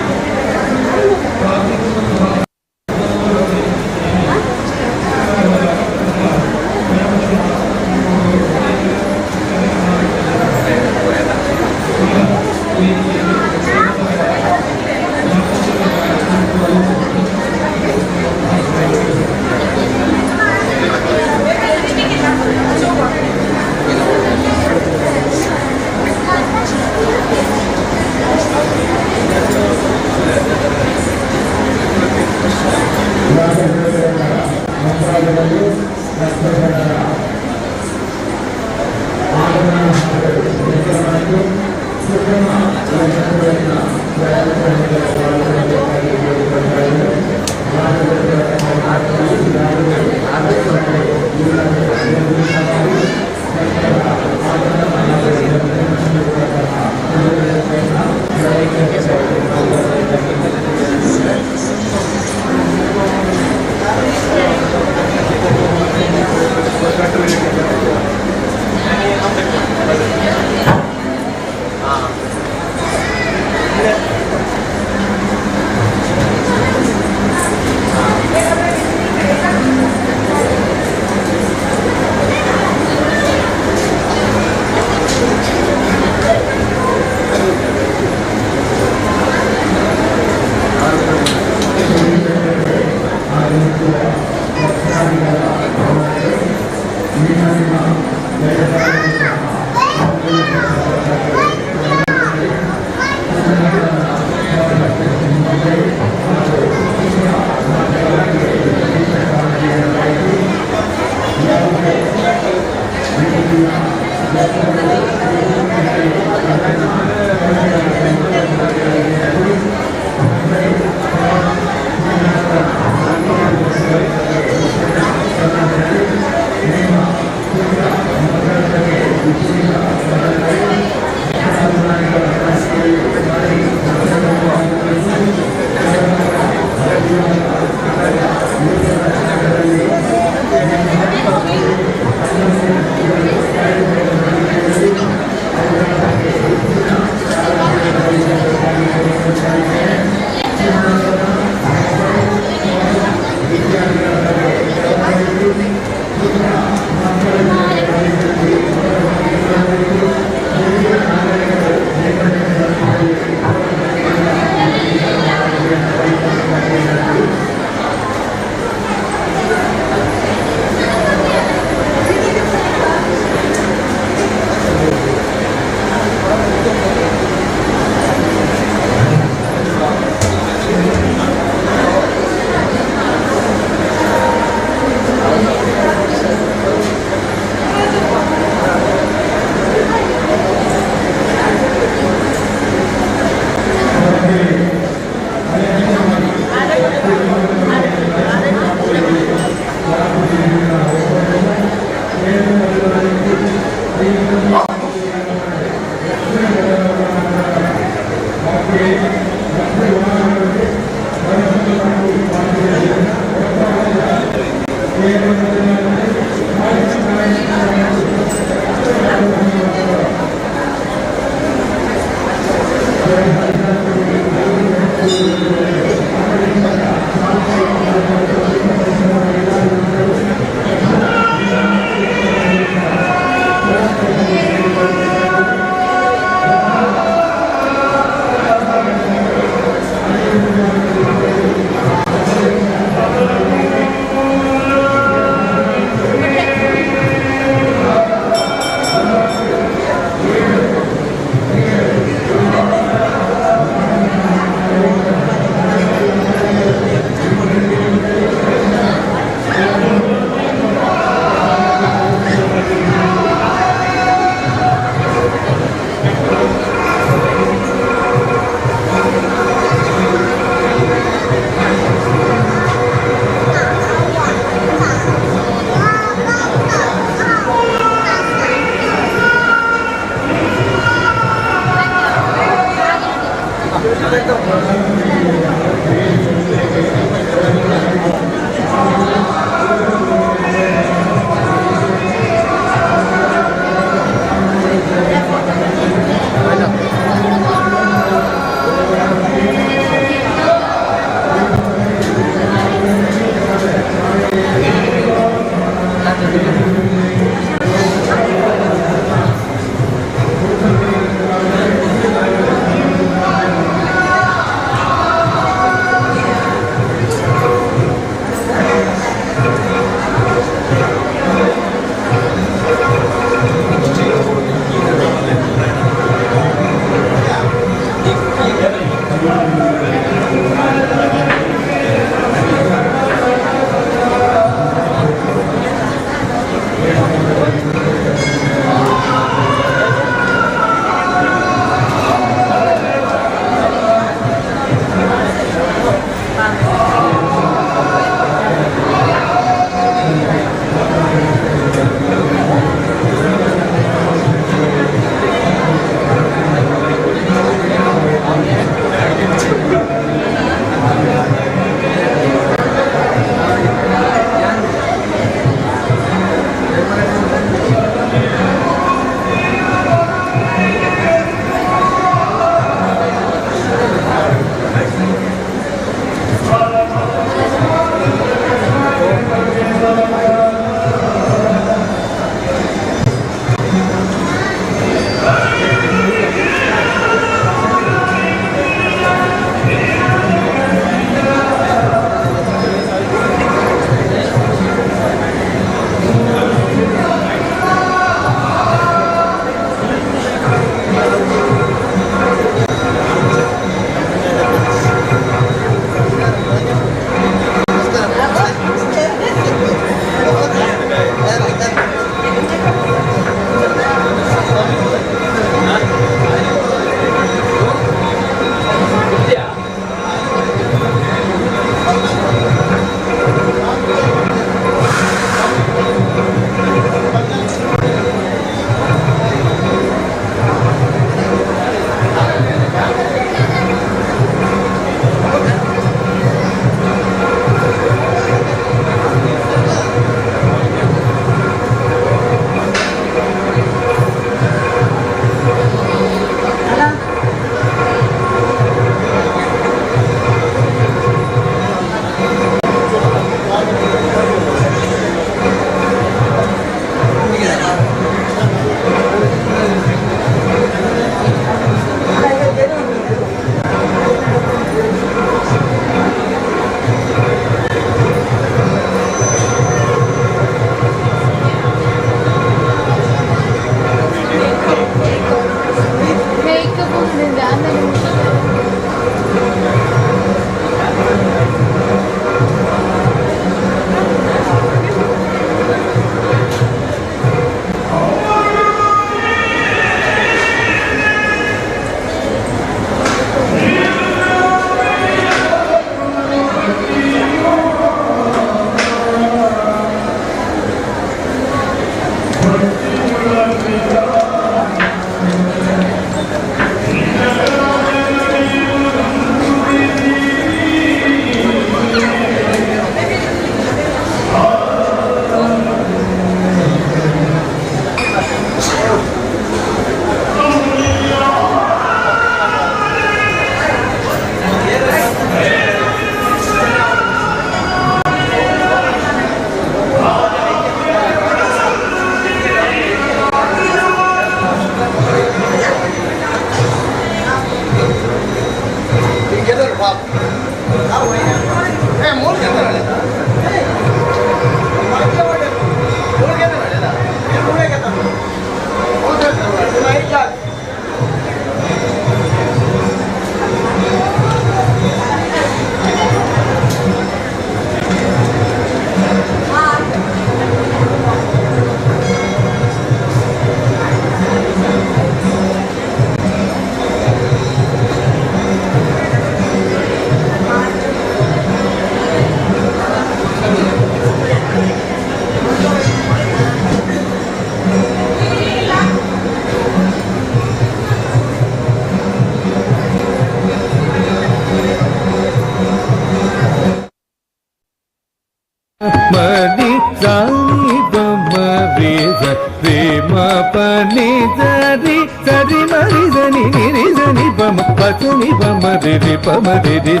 ಪನಿ ಸರಿ ಸರಿ ಮರಿ ಧನಿ ನಿರಿ ಧನಿ ಪಮ ಪಸನಿ ಪಮ ರಿ ಪಮ ರಿ ಸ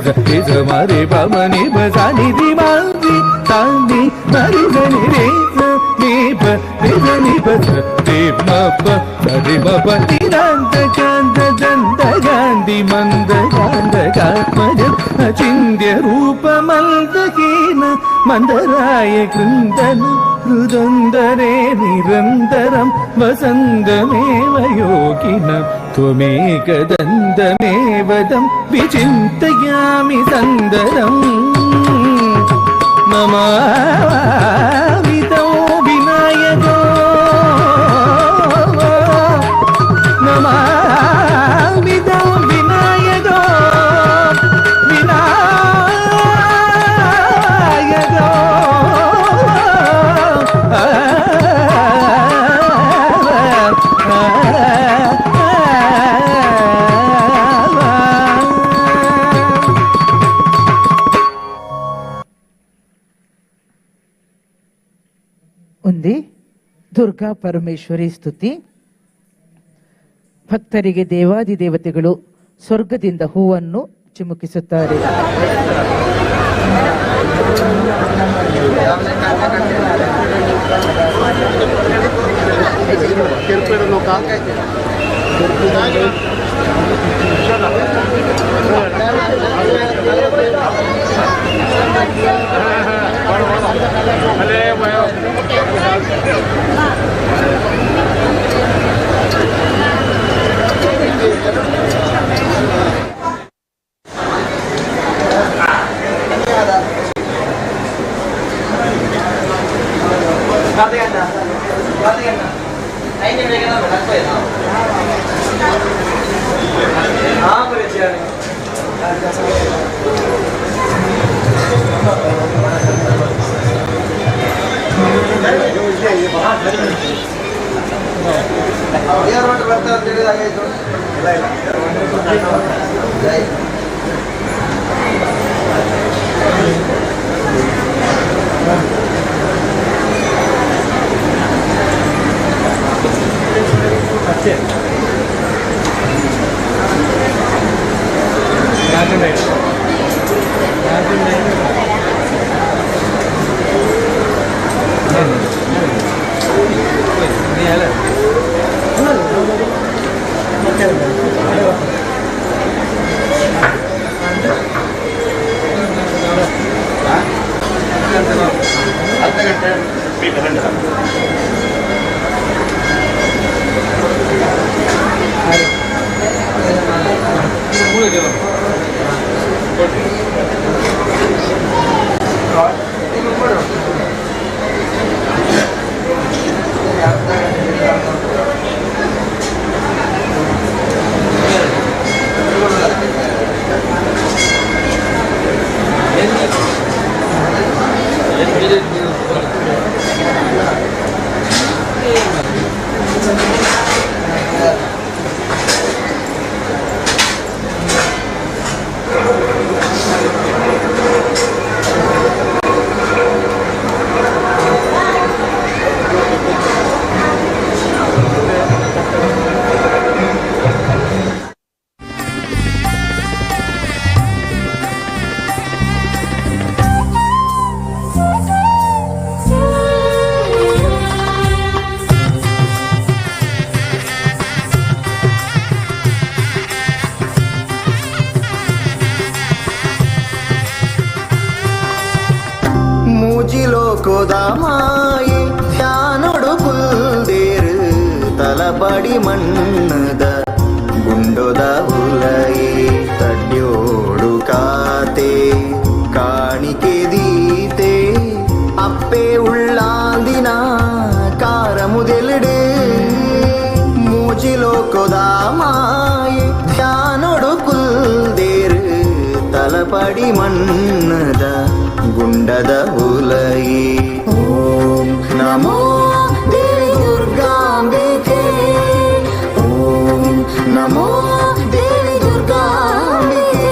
ಮರಿ ಪಮ ನಿ ಪ ಸನಿ ದಿ ಮರಿ ತಾನಿ ಮರಿ ಧನಿ ರಿ ಸ ನಿ ಪ ರಿ ಧನಿ ಪ ರಿ ಮ ಪ ಸರಿ ಮ ಪ ನಿರಂತ ಚಂದ ಚಂದ ಗಾಂಧಿ ಮಂದ ಗಾಂಧ ಕಾತ್ಮಜ ಚಿಂದ್ಯ ರೂಪ ಮಂದಕೀನ ಮಂದರಾಯ ಕೃಂದನ ಹೃದೊಂದರೇ ನಿರಂತರಂ ವಸಂತಮೇವ ಯೋಗಿನ ತ್ವಮೇಕದಂದಮೇವದಂ ವಿಚಿಂತಯಾಮಿ ಸಂದರಂ ನಮಾಮಿತೋ ವಿನಾಯಕೋ ನಮಾಮಿತೋ ವಿನಾಯಕೋ ವಿನಾಯಕೋ ಒಂದೇ ದುರ್ಗಾ ಪರಮೇಶ್ವರಿ ಸ್ತುತಿ. ಭಕ್ತರಿಗೆ ದೇವಾದಿ ದೇವತೆಗಳು ಸ್ವರ್ಗದಿಂದ ಹೂವನ್ನು ಚಿಮುಕಿಸುತ್ತಾರೆ. கோதாமாயே ಧ್ಯಾನೊಡು ಕುಲ್ದೇರು ತಲಬಡಿ ಮಣ್ಣದ ಗುಂಡೊದ ಹುಲಯೇ ತಡ್ಯೋಡು ಕಾತೆ ಕಾಣಿಕೆ ದೀತೆ ಅಪ್ಪೆ ಉಳ್ಳಾಂದಿನ ಕಾರ ಮುದೆಲ್ಡೆ ಮೂಜಿಲೋ ಕೋದಾಮಾಯೆ ಧ್ಯಾನೊಡು ಕುಲ್ದೇರು ತಲಪಡಿ ಮಣ್ಣದ ಗುಂಡದ ಹುಲಯೇ ಓಂ ನಮೋ ದೇವಿ ದುರ್ಗಾಂಬಿಕೆ ಓಂ ನಮೋ ದೇವಿ ದುರ್ಗಾಂಬಿಕೆ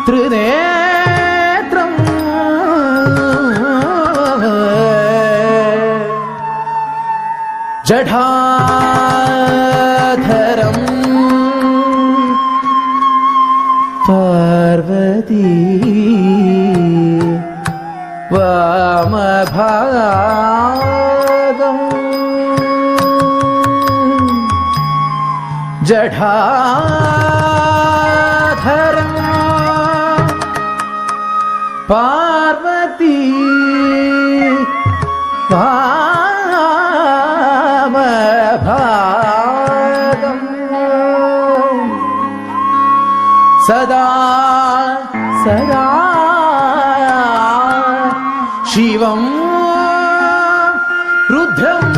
त्रिनेत्रं जटाधरं पार्वती वामभागं जटाधरं पार्वती वामभागं सदा सदा शिवं रुद्रम्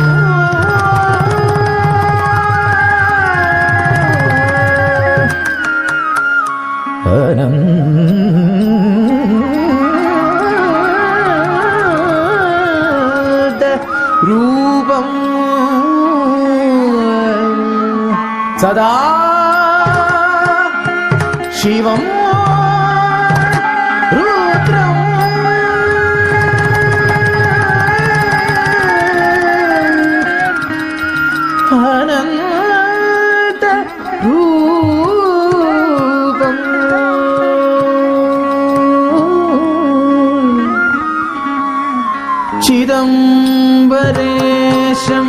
रूपं सदा शिवं रुद्रम् अनन्त रूपम् चिदम्बरेशं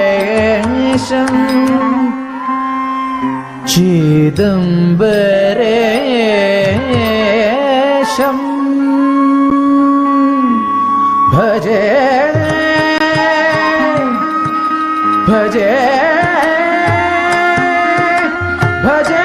चिदम्बरेशं चिदम्बरेशं भजे भजे भजे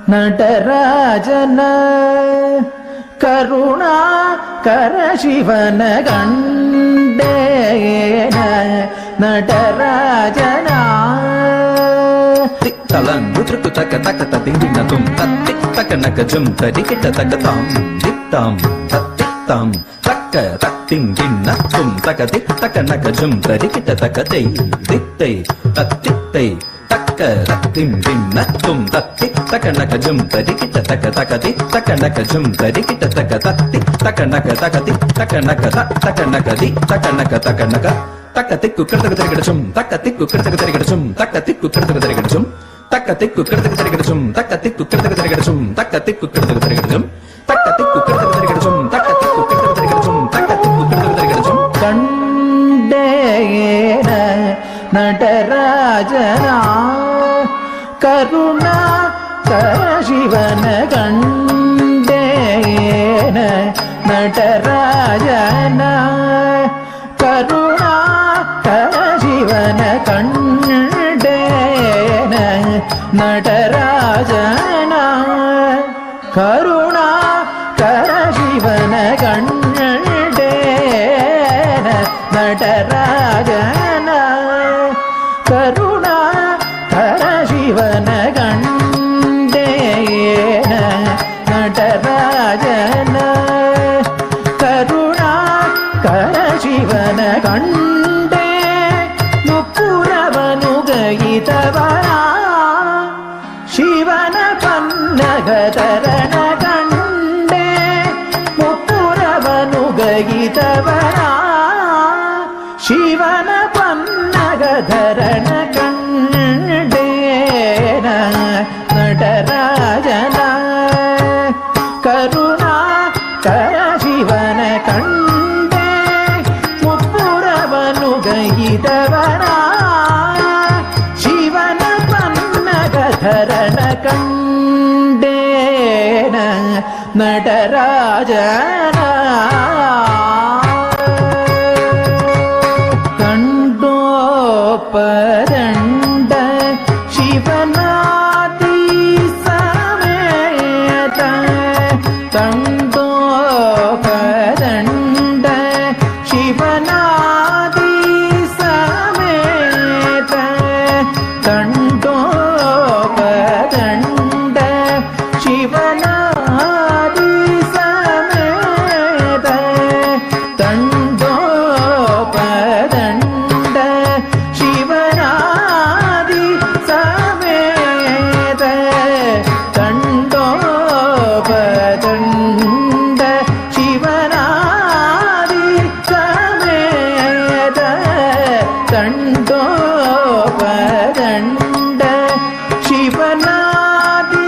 നടരാജന കരുണാകര ശിവന കണ്ടേന നടരാജന തളങ്കു തൃക്കു തക്ക തക്ക തിങ്കിന തും തത്തി തക്ക നക ജും തരി കിട്ട തക്ക താം ദിത്താം തത്തി താം തക്ക തത്തിങ്കിന തും തക്ക തി തക്ക നക ജും തരി കിട്ട തക്ക തൈ ദിത്തൈ തത്തിത്തൈ തക്ക തത്തിങ്കിന തും തത്തി തക്ക നക ജും തരി കിട്ട തക്ക തക്ക തി തക്ക നക ജും തരി കിട്ട തക്ക തത്തി തക്ക നക തക്ക തി തക്ക നക തക്ക നക തി തക്ക നക തക്ക നക തക്ക തിക്കു കിടതക തരികിടച്ചും തക്ക തിക്കു കിടതക തരികിടച്ചും തക്ക തിക്കു കിടതക തരികിടച്ചും തക്ക തിക്കു കിടതക തരികിടച്ചും തക്ക തിക്കു കിടതക തരികിടച്ചും തക്ക തിക്കു കിടതക തരികിടച്ചും തക്ക തിക്കു കിടതക തരികിടച്ചും തക്ക തിക്കു കിടതക തരികിടച്ചും തക്ക തിക്കു കിടതക തരികിടച്ചും കണ്ടേന നടരാജന കരുണാകര ശിവന കണ്ടേന നടരാജന കരുണാകര ശിവന കണ്ടേന നടരാജന കരുണാകര ശിവന കണ്ടേന നടരാജന കരുണാകര ശിവന കണ്ടേന നടരാജന കരുണാകര ശിവന കണ്ടേ മുപ്പുരവനുകയിതവന ശിവന പന്നഗതരണ കണ്ടേ മുപ്പുരവനുകയിതവന ശിവന പന്നഗധരണ കണ്ടേന നടരാജന കരുണാകര ശിവന കണ്ടേ മുപ്പുരവനുകയിതവന ശിവന പന്നഗധരണ കണ്ടേന നടരാജന കണ്ടോപരണ്ട ശിവനാദി സമേത കണ്ടോപരണ്ട ശിവനാദി സമേത കണ്ടോപരണ്ട ശിവനാദി സമേത കണ്ടോപരണ്ട ശിവനാദി സമേത കണ്ടോപരണ്ട ശിവനാദി സമേത കണ്ടോപരണ്ട ശിവനാദി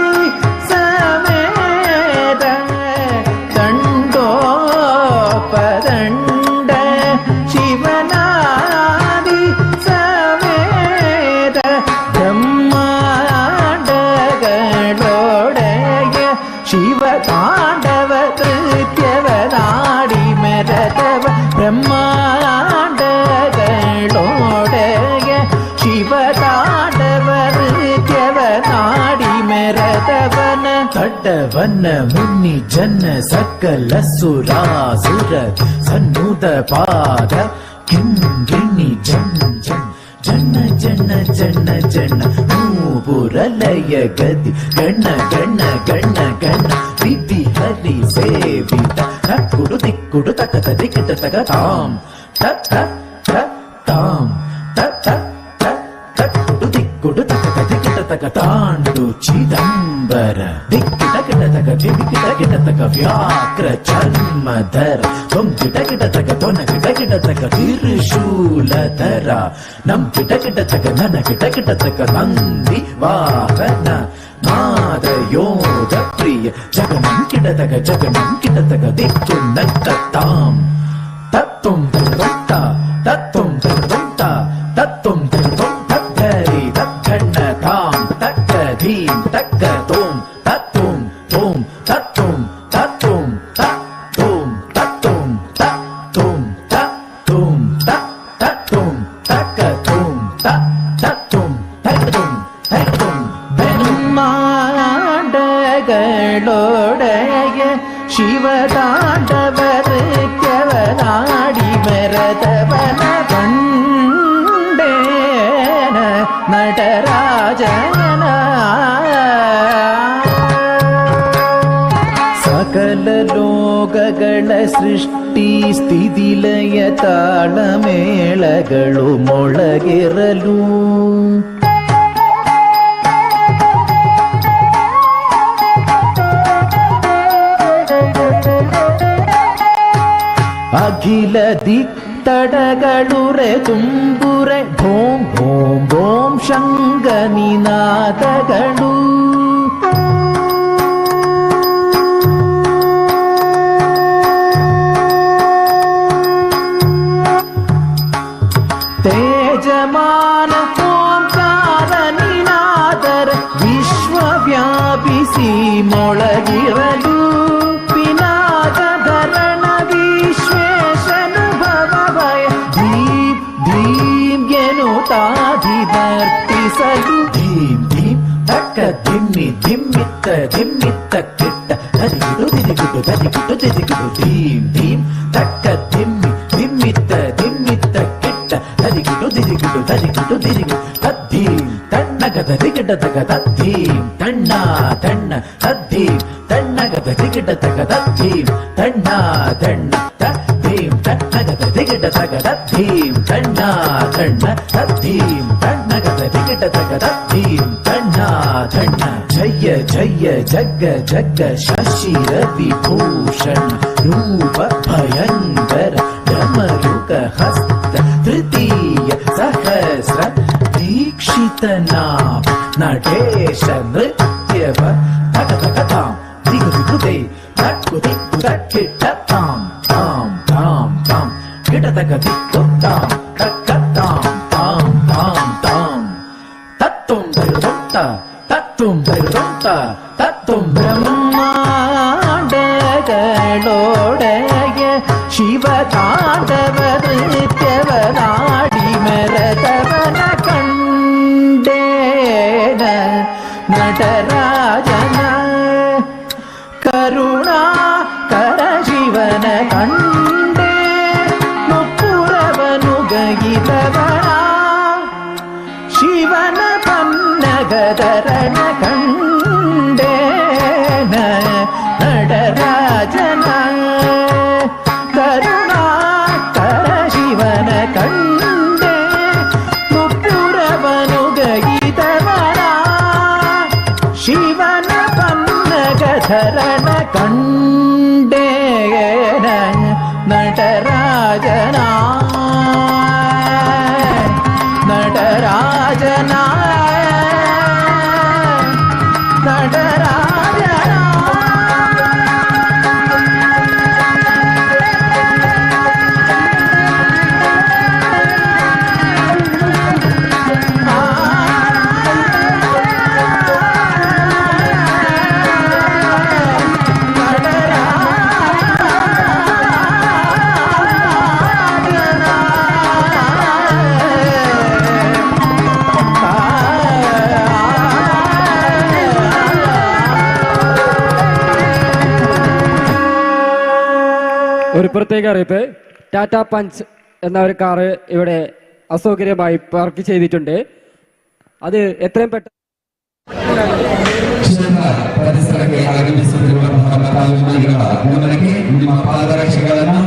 സമേത കണ്ടോപരണ്ട ശിവനാദി സമേത ബ്രഹ്മാണ്ടകളോടയ ശിവതാണ്ഡവ കൃത്യവനാടി മരതവ ബ്രഹ്മാണ്ടകളോടയ ശിവതാണ്ഡവ കൃത്യവനാടി മരതവന ತಡ್ಡವನ್ನ ಮುನ್ನಿ ಜನ್ನ ಸಕಲ ಸುರಾಸುರ ಸನ್ನುದ ಪಾದ ಕಿಂಗಿಣಿ ಜನ್ ಜನ್ ಜನ್ನ ಜನ್ನ ಜನ್ನ ಜನ್ನ ಮೂಪುರಲಯ ಗದಿ ಗಣ್ಣ ಗಣ್ಣ ಗಣ್ಣ ಗಣ್ಣ ವಿಧಿ ಹರಿ ಸೇವಿತ ತಕ್ಕುಡು ತಿಕ್ಕುಡು ತಕ್ಕ ದಿಕ್ಕಿಟ ತಗ ತಾಂ ತಕ್ಕ ತಾಂ ತಕ್ಕ ತಕ್ಕುಡು ತಿಕ್ಕುಡು ತಕ್ಕ ದಿಕ್ಕಿಟ ತಗ ತಾಂಡು ಚಿದಂಬರ ದಿಕ್ಕಿಟ ಕಿಟ ತಗ ದಿಕ್ಕಿಟ ಕಿಟ ತಗ ವ್ಯಾಕ್ರ ಚರ್ಮಧರ ತೊಂ ಕಿಟ ಕಿಟ ತಗ ತೊನ ಕಿಟ ಕಿಟ ತಗ ತಿರುಶೂಲಧರ ನಂ ಕಿಟ ಕಿಟ ತಗ ನನ ಕಿಟ ಕಿಟ ತಗ ನಂದಿ ವಾಹನ ನಾದ ಯೋಗ ಪ್ರಿಯ ಜಗನಂ ಕಿಟ ತಗ ದಿಕ್ಕು ನಕ್ಕ ತಾಂ ತತ್ತುಂ ತತ್ತ ತತ್ತುಂ ತತ್ತ ತತ್ತುಂ ತತ್ತುಂ ತತ್ತರಿ ತಕ್ಕಣ್ಣ ತಾಂ ತಕ್ಕ ಧೀಂ ತಕ್ಕ ತೋಂ ತತ್ತುಂ ತೋಂ ತತ್ತುಂ ತತ್ತುಂ ತತ್ತುಂ ತತ್ತುಂ ತತ್ತುಂ ತತ್ತುಂ ತತ್ತುಂ ತಕ್ಕ ತೋಂ ತತ್ತುಂ ತತ್ತುಂ ತತ್ತುಂ ಬ್ರಹ್ಮಾಂಡ ಶಿವತಾಂಡವರು ಕೆವನಾಡಿ ಮೆರದವನ ಕಂಡೇನ ನಟರಾಜನ ಸಕಲ ಲೋಕಗಳ ಸೃಷ್ಟಿ ಸ್ಥಿತಿಲಯ ತಾಳಮೇಳಗಳು ಮೊಳಗಿರಲು ಅಖಿಲ ದಿಕ್ತಡಗಳುರೆ ತುಂಬುರೆ ಭೋಂ ಭೋಂ ಭೋಂ ಶಂಗ ನಿನಾದಗಳು ತೇಜಮಾನ ಓಂಕಾರ ನಿನಾದರ ವಿಶ್ವವ್ಯಾಪಿಸಿ ಮೊಳಗಿರಲು ಪಿನಾಕಧರಣ ವಿಶ್ವೇಶನು ಭವಭಯ ಧೀಂ ಧೀಂ ಎನ್ನುತ್ತಾಧಿನರ್ತಿಸಲು ಧೀಂ ಧೀಂ ತಕ್ಕ ಧಿಮ್ಮಿ ಧಿಮ್ಮಿತ್ತ ಧಿಮ್ಮಿತ್ತ ಕಿಟ್ಟ ಧದಿಗಿಡು ದಿದಿಗಿಡು ಧದಿಗಿಡು ದಿದಿಗಿಡು ಧೀಂ ಧೀಂ ತಕ್ಕ ಧಿಮ್ಮಿ ಧಿಮ್ಮಿತ್ತ ಧಿಮ್ಮಿತ್ತ ಕಿಟ್ಟ ಧದಿಗಿಡು ದಿದಿಗಿಡು ಧದಿಗಿಡು ದಿದಿಗಿಡು ತದ್ಧೀಂ ತಣ್ಣಗದ ದಿಗಿಡ ತಗದ ಧೀಂ ತಣ್ಣ ತಣ್ಣ ತದ್ಧೀಂ ತಣ್ಣಗದ ದಿಗಿಡ ತಗದ ಧೀಂ ತಣ್ಣ ತಣ್ಣ ತದ್ಧೀಂ ತಣ್ಣಗದ ದಿಗಿಡ ತಗದ ಧೀಂ ತಣ್ಣ ತಣ್ಣ ತದ್ಧೀಂ ತಣ್ಣಗದ ದಿಗಿಡ ತಗದ ಧೀಂ ತಣ್ಣ ತಣ್ಣ ಜಯ ಜಯ ಜಗ್ಗ ಜಗ್ಗ ಶಶಿ ರವಿಭೂಷಣ ರೂಪ ಭಯಂಕರ ಡಮರುಕ ಹಸ್ತ ತೃತೀಯ ಸಹಸ್ರ ದೀಕ್ಷಿತನಾಮ ನಟೇಶ ನೃತ್ಯವ ತಗತಗತಾಂ ದಿಗುದಿಗುದೆ ತಕ್ಕು ದಿಕ್ಕು ತಕ್ಕಿಟ್ಟ ತಾಂ ತಾಂ ತಾಂ ತಾಂ ಗಿಡತಗ ದಿಕ್ಕು ತಾಂ ತಕ್ಕತ್ತಾಂ ತಾಂ ತಾಂ ತಾಂ ತತ್ತುಂ ಧೈರ್ಯವಂತ ತತ್ತುಂ ಧೈರ್ಯವಂತ ತತ್ತುಂ ಬ್ರಹ್ಮಾಂಡಗಳೊಡೆಯ ಶಿವ ತಾಂಡವ ನೃತ್ಯವನಾಡಿ ಮೆರದವನ ಕಂಡೇನ ನಟರಾಜನ ಕರುಣಾಕರ ಶಿವನ ಕಂಡೇ ಮುಪ್ಪುರವನು ಗೈದವನ ಶಿವನ ಪನ್ನಗದರನ ಕಂಡೇನ ನಟರಾಜನ ಕರುಣಾಕರ ಶಿವನ ಕಂಡೆ ಮುಪ್ಪುರವನು ಗೈದವನ ಶಿವನ ಪನ್ನಗಧರನ ಕಂಡೇನ ನಟರಾಜನ ನಟರಾಜನ ನಟರಾಜನ ഒരു പ്രത്യേക അറിയിപ്പ്, ടാറ്റ പഞ്ച് എന്ന ഒരു കാറ് ഇവിടെ അസൗകര്യമായി പാർക്ക് ചെയ്തിട്ടുണ്ട്. അത് എത്രയും പെട്ടെന്ന് ಪರಿಸರಕ್ಕೆ ಆಗಮಿಸುತ್ತಿರುವಂತಹ ಪಾಲ್ಗೊಳ್ಳುವ ಗಮನಕ್ಕೆ ನಿಮ್ಮ ಪಾದರಕ್ಷೆಗಳನ್ನು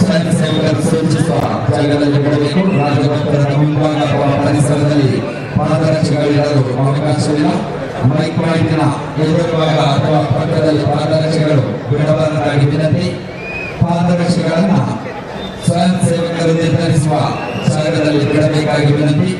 ಸ್ವಯಂ ಸೇವಕರು ಸೂಚಿಸುವ ಜಾಗದಲ್ಲಿ ಬಿಡಬೇಕು. ರಾಜಭಕ್ತರ ಮುಂಭಾಗ ಅಥವಾ ಪರಿಸರದಲ್ಲಿ ಪಾದರಕ್ಷೆಗಳಿರಲು ಅವಕಾಶವಿಲ್ಲ. ಮೈಕ್ ಪಾಯಿಂಟಿನ ಎದುರುಭಾಗ ಅಥವಾ ಪಕ್ಕದಲ್ಲಿ ಪಾದರಕ್ಷೆಗಳು ಬಿಡಬಾರದಾಗಿ ವಿನಂತಿ. ಪಾದರಕ್ಷೆಗಳನ್ನು ಸ್ವಯಂ ಸೇವಕರು ನಿರ್ಧರಿಸುವ ಜಾಗದಲ್ಲಿ ಬಿಡಬೇಕಾಗಿ ವಿನಂತಿ.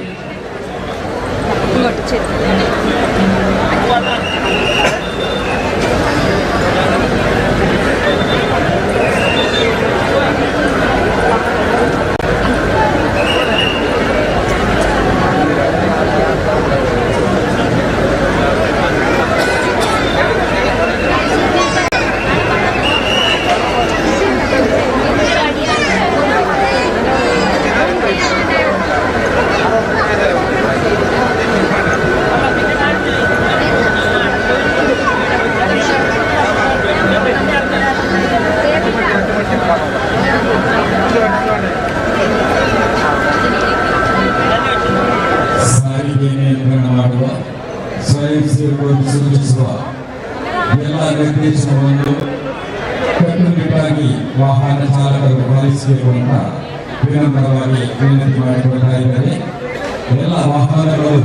ಸ್ವಯಂ ಸೇವಕರು ಸೂಚಿಸುವ ಎಲ್ಲ ನಿರ್ದೇಶನವನ್ನು ಕಟ್ಟುನಿಟ್ಟಾಗಿ ವಾಹನ ಚಾಲಕರು ಪಾಲಿಸಬೇಕು ಅಂತ ವಿನಮ್ರವಾಗಿ ವಿನಂತಿ ಮಾಡಿಕೊಳ್ತಾ ಇದ್ದಾರೆ. ಎಲ್ಲ ವಾಹನಗಳು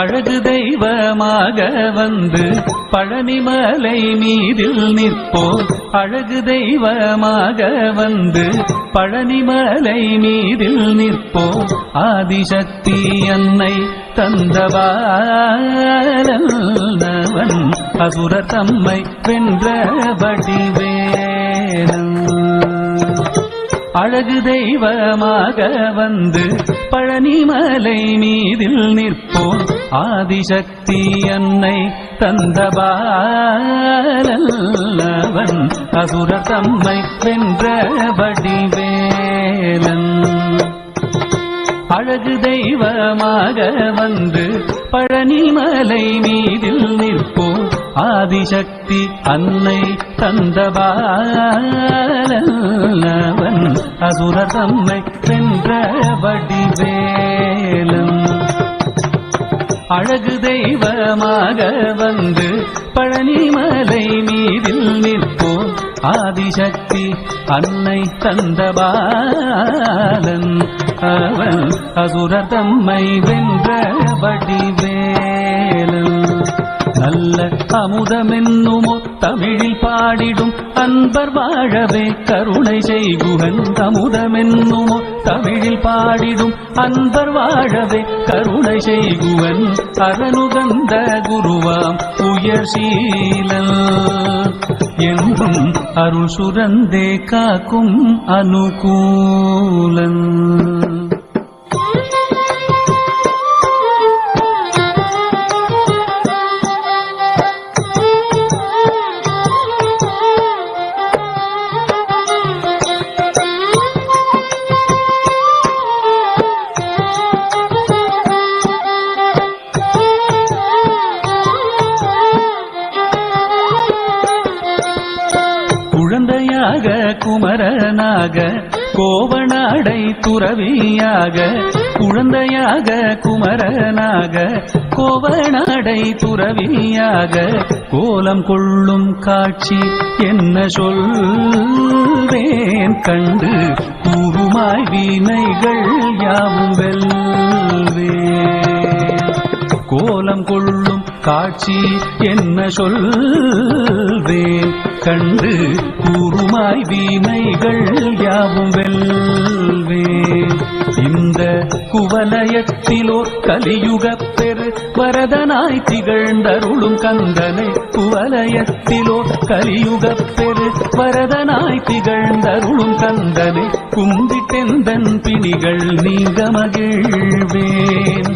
அழகு தெய்வமாக வந்து பழனிமலை மீதில் நிற்போம். அழகு தெய்வமாக வந்து பழனிமலை மீதில் நிற்போம். ஆதிசக்தி அன்னை தந்தவாளவன் அசுர தம்மை வென்ற வடிவேலன். அழகு தெய்வமாக வந்து பழனிமலை மீதில் நிற்போம். ஆதிசக்தி அன்னை தந்தபாலவன் அசுர தம்மை வென்ற வடிவேலன். அழகு தெய்வமாக வந்து பழனிமலை மீதில் நிற்போம். ஆதிசக்தி அன்னை தந்தபாலவன் அசுர தம்மை வென்ற வடிவேலன். அழகு தெய்வமாக வந்து பழனிமலை மீதில் நிற்போம். ஆதிசக்தி அன்னை தந்தபாலன் அவன் அசுர தம்மை வென்ற வடிவேலன். நல்ல அமுதமென்னுமோ தமிழில் பாடிடும் அன்பர் வாழவே கருணை செய்குகன். அமுதமென்னுமோ தமிழில் பாடிடும் அன்பர் வாழவே கருணை செய்குவன். அரணுகந்த குருவாம் உயர்சீலன் என்றும் அருள் சுரந்தே காக்கும் அனுகூலன். குழந்தையாக குமரனாக கோவனாடை துறவியாக. குழந்தையாக குமரனாக கோவனாடை துறவியாக. கோலம் கொள்ளும் காட்சி என்ன சொல்வேன் கண்டு கூறுமாய் வீணைகள் யாவும் வெல்வேன். கோலம் கொள்ளும் காட்சி என்ன சொல்வேன் கண்டு கூறுமாய் வீணைகள் யாவும் வெல்வேன். இந்த குவலயத்திலோர் கலியுகப் பெரு வரதனாய் திகழ்ந்தருளும் கந்தனை. குவலயத்திலோர் கலியுகப் பெரு வரதனாய் திகழ்ந்தருளும் கந்தனை. கும்பிட்டெந்தன் பிணிகள் நீங்க மகிழ்வேன்.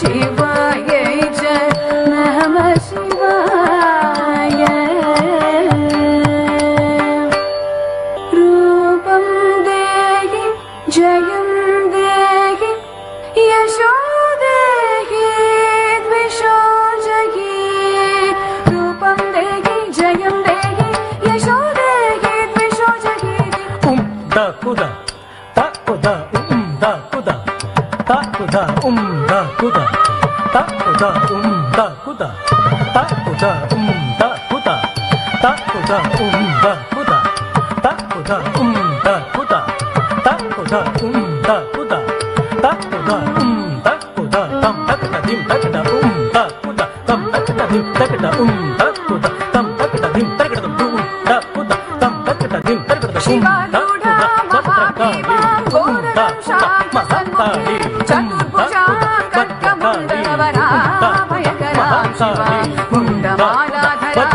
शिवाय च नमः शिवाय रूपं देहि जयं देहि यशो देहि द्विषो जहि रूपं देहि जयं देहि यशो देहि द्विषो जहि da kuda ta kuda da kuda ta kuda da kuda ta kuda da kuda ta kuda da kuda ta kuda da kuda ta kuda da kuda ta kuda da kuda ta kuda da kuda tam takda dim takda da kuda tam takda dim takda da kuda tam takda dim takda da kuda tam takda dim takda Shiva चतुर्भुजा खड्गमण्डलवराभयकरा Shiva मुण्डमालाधरा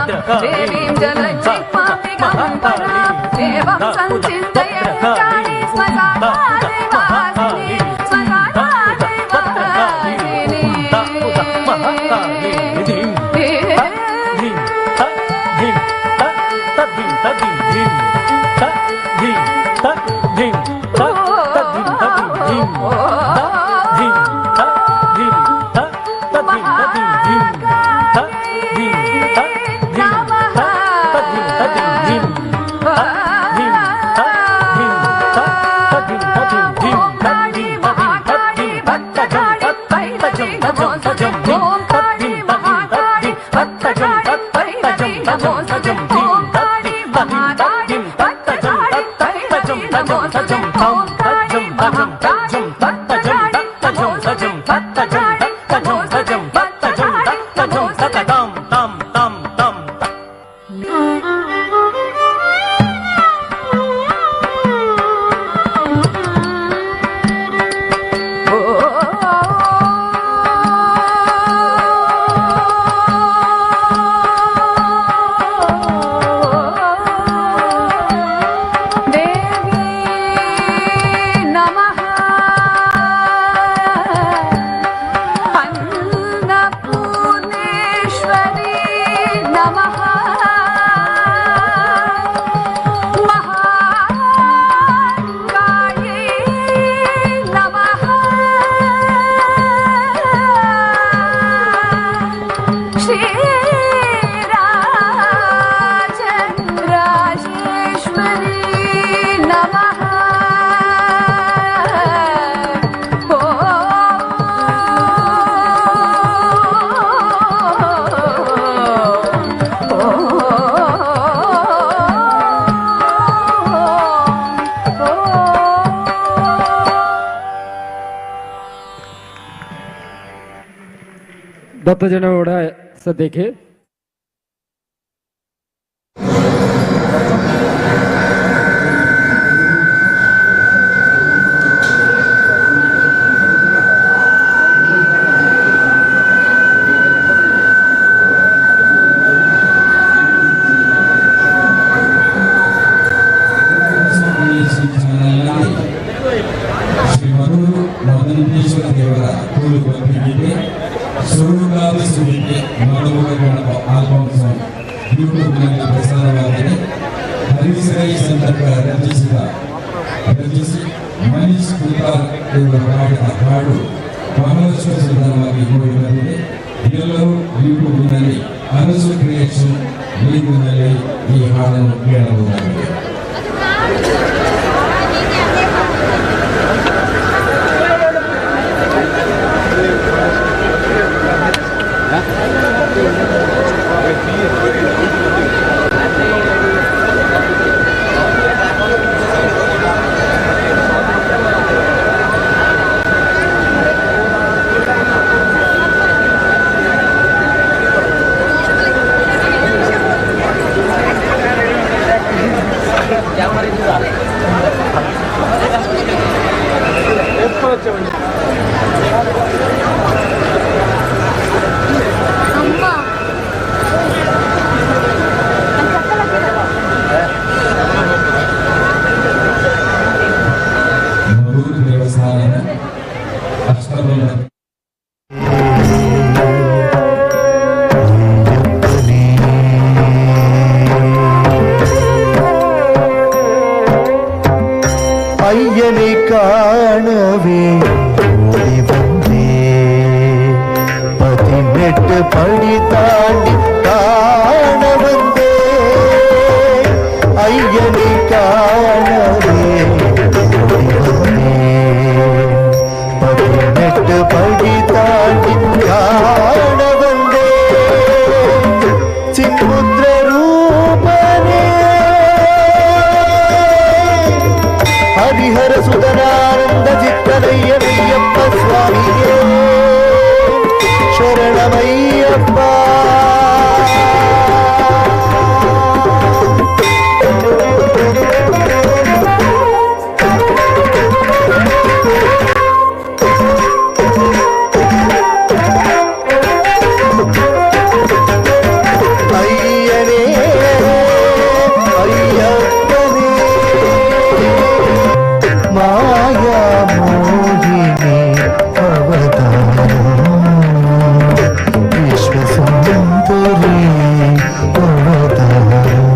देवीं जलचित्माम्बिकां परा देवं संचिन्तय काली स्वसाधा देवासिनी स्वसाधा देवासिनी ಭಕ್ತಜನರ ಸದ್ಯಕ್ಕೆ ಶ್ರೀ ಮಧುರು ಮದನೇಶ್ವರ ದೇವರ ತೋಳು ಬಂದಿದೆ ಸುರುಗಾಲಿಸುವಿಕೆ ಮಧುರ album song ಯೂಟ್ಯೂಬ್ನಲ್ಲಿ ಪ್ರಸಾರವಾಗಿದೆ. ಹರಿಸರೈ ಸಂದರ್ಭ ರಚಿಸಿ ಮನೀಶ್ ಕುಲ್ಕರ್ ಇವರು ಹಾಡಿದ ಹಾಡು ಬಹಳಷ್ಟು ಸುಂದರವಾಗಿ ಮೂಡಿ ಬಂದಿದೆ. ಎಲ್ಲರೂ ಯೂಟ್ಯೂಬ್ನಲ್ಲಿ ಅನಸು ಕ್ರಿಯೇಷನ್ ಲಿಂಕ್ನಲ್ಲಿ ಈ ಹಾಡನ್ನು ಕೇಳಬಹುದಾಗಿದೆ. ದೇವಸ್ಥಾನದ ಅಷ್ಟಬಂಧ ஐயனை காணவே ஓடி வந்தே 18 படி தாண்டி காண வந்தே ஐயனை காணவே ஓடி வந்தே 18 படி தாண்டி காண வந்தே சின்முத்ர ரூபனே ஹரிஹர சுதனானந்த சித்தனையப்ப சுவாமியே சரணமையப்பா ஐயனே ஐயப்பனே மாயா மோகினி அவதாரம் விஸ்வசுந்தரி அவதாரம்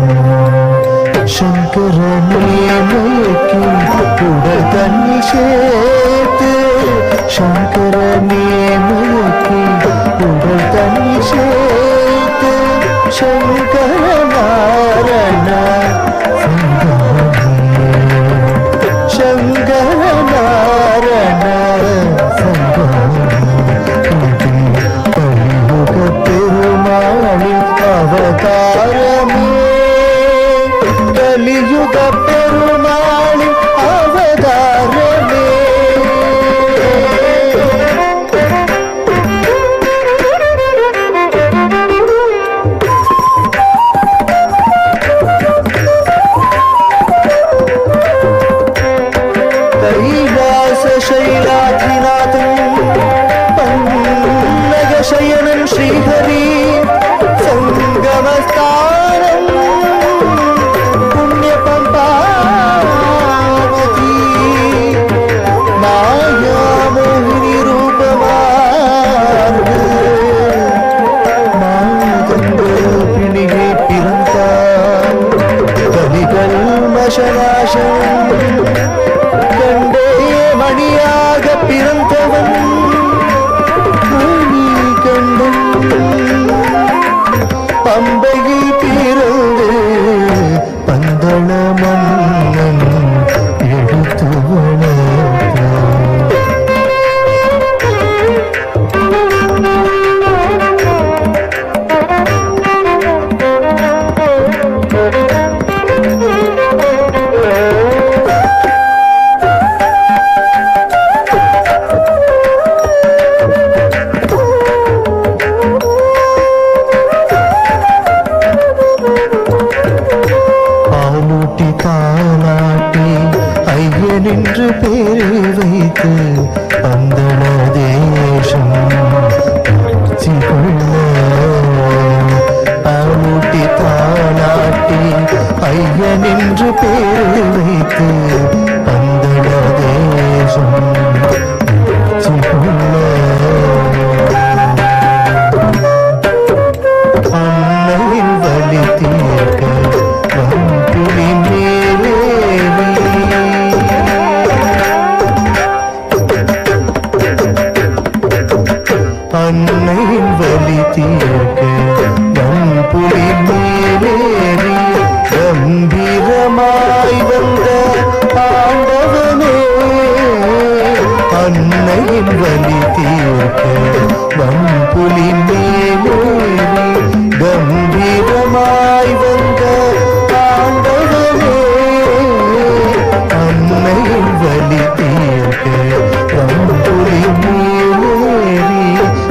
சங்கரனே மயக்கி உடல் தண்ணி சேர்த்து சங்கரனே மயக்கி உடல் தண்ணி சேர்த்து சங்கர நாரண சங்கர நாரண கலியுக பெருமாளின் அவதாரமே கலியுக பெருமாளின் அவதாரமே कैलास शैलाधिनाथं पन्नगशयनं श्रीहरि संगमस्थानं पुण्यपम्पावती मायामोहिनी रूपमार्ग मागंगपिणिगे पिरंतान् कलिकल्मषनाशम् கண்டே மணியாக பிறந்தவன் மணி கண்டன் பம்பையில் பிறந்து பந்தள மன்னன் எடுத்து பாலூட்டி தாலாட்டி ஐயனென்று பேரை வைத்து பந்தள தேசம் பாலூட்டி தாலாட்டி ஐயனென்று பேரை வைத்து பந்தள தேசம் அன்னையின் வழி தீர்க்க வம்புலி அன்னையின் வழி தீர்க்க வம்புலி மேலேறி கம்பீரமாய் வந்த ஆண்டவனே அன்னையின் வழி தீர்க்க வம்புலி மேலேறி கம்பீரமாய் வந்த ஆண்டவனே அன்னையின் வழி தீர்க்க வம்புலி மேலேறி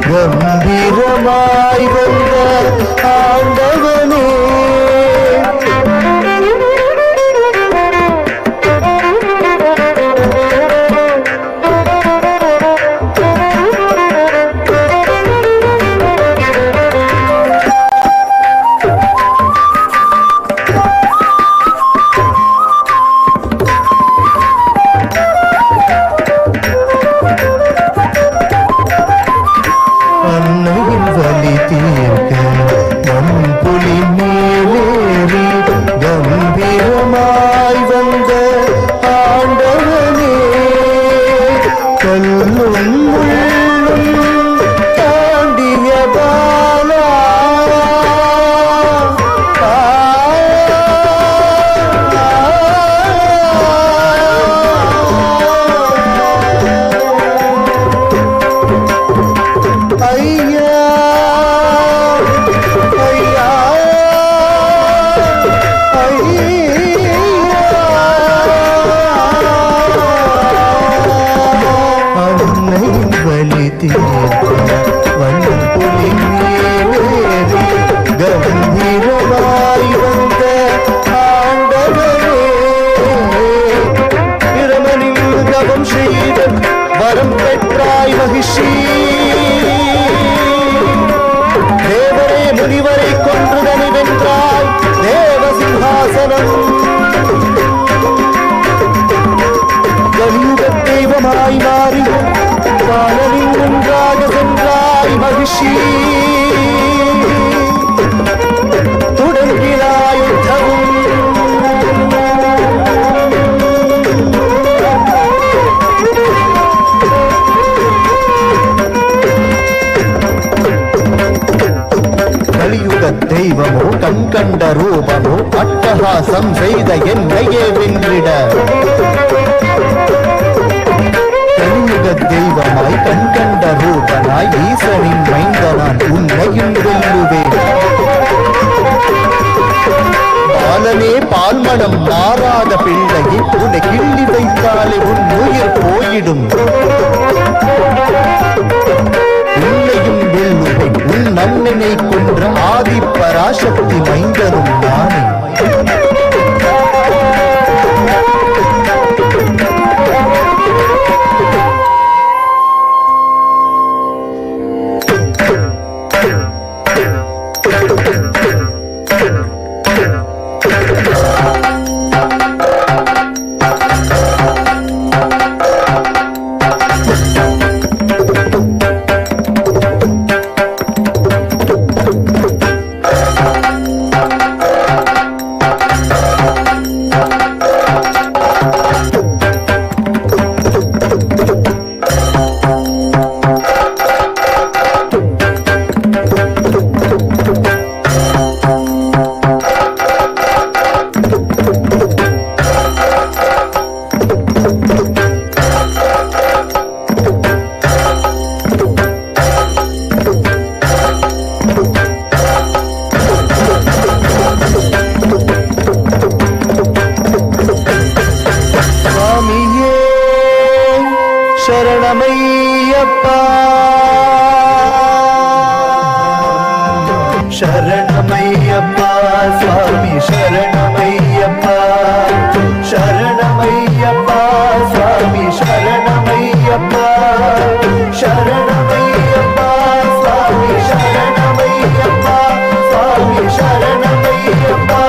கம்பீரமாய் வந்த ஆண்டவனே கம்பீரமாய் வந்த ஆண்டவரே பிரமனின் தவம் செய்த வரம் பெற்றாய் மகிஷி தேவரே முனிவரை கொன்றுதனி வென்றாய் தேவ சிம்ஹாசனம் கலியுக தெய்வமாய் மாறி பாலனின் ஒன்றாக சென்றாய் மகிஷி தொடர்கிறாய் யுத்தமும் கலியுக தெய்வமோ கண்கண்ட ரூபமோ அட்டகாசம் செய்த என்னையே வென்றிட கலியுக தெய்வமாய் கண்கண்ட ரூபனாய் ஈசனின் மைந்தனான் உன்னையும் வெல்லுவேன் பாலனே பால்மணம் மாறாத பிள்ளையை உன்னை கிள்ளி வைத்தாலே உன் உயிர் போயிடும் உன்னையும் வெல்லுவேன் உன் அண்ணனை கொன்ற ஆதி பராசக்தி மைந்தனும் நானே சரணமையப்பா சரணமையப்பா சுவாமி சரணமையப்பா சரணமையப்பா சுவாமி சரணமையப்பா சரணமையப்பா சுவாமி சரணமையப்பா சுவாமி சரணமையப்பா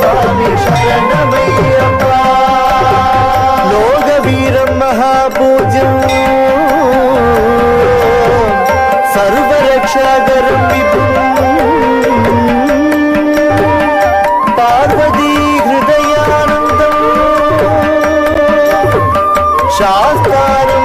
சுவாமி சரணமையப்பா லோக வீரம் மகாபூஜம் சர்வரக்ஷாகரம் விபும் பார்வதி ஹிருதயானந்தம் சாஸ்தாரம்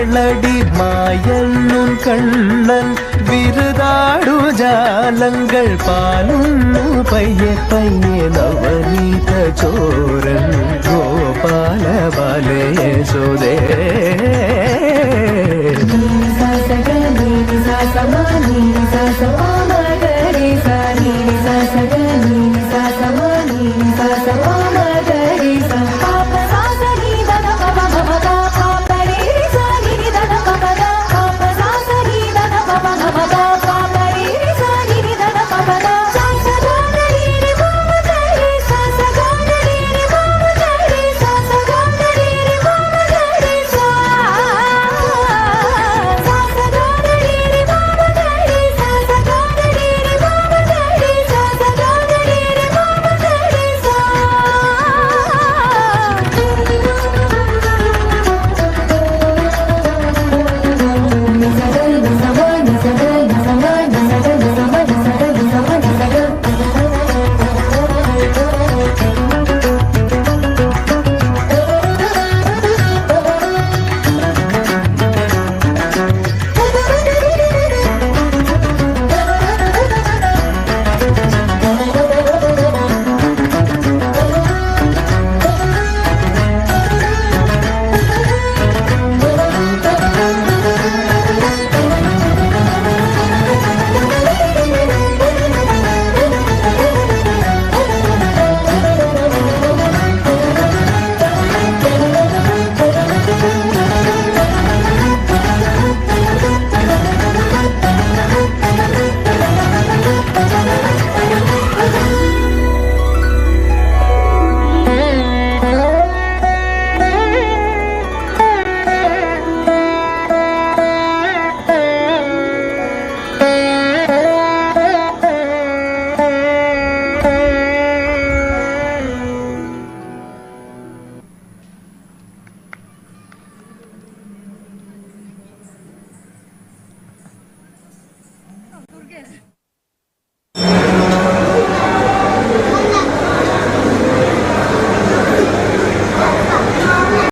കേളടി മായണ്ണുൻ കണ്ണൻ വിരുതാടു ജാലങ്ങൾ പാലുണ്ണു പയ്യെ പയ്യെ നവനീത ചോരൻ ഗോപാല ബാലയശോദേ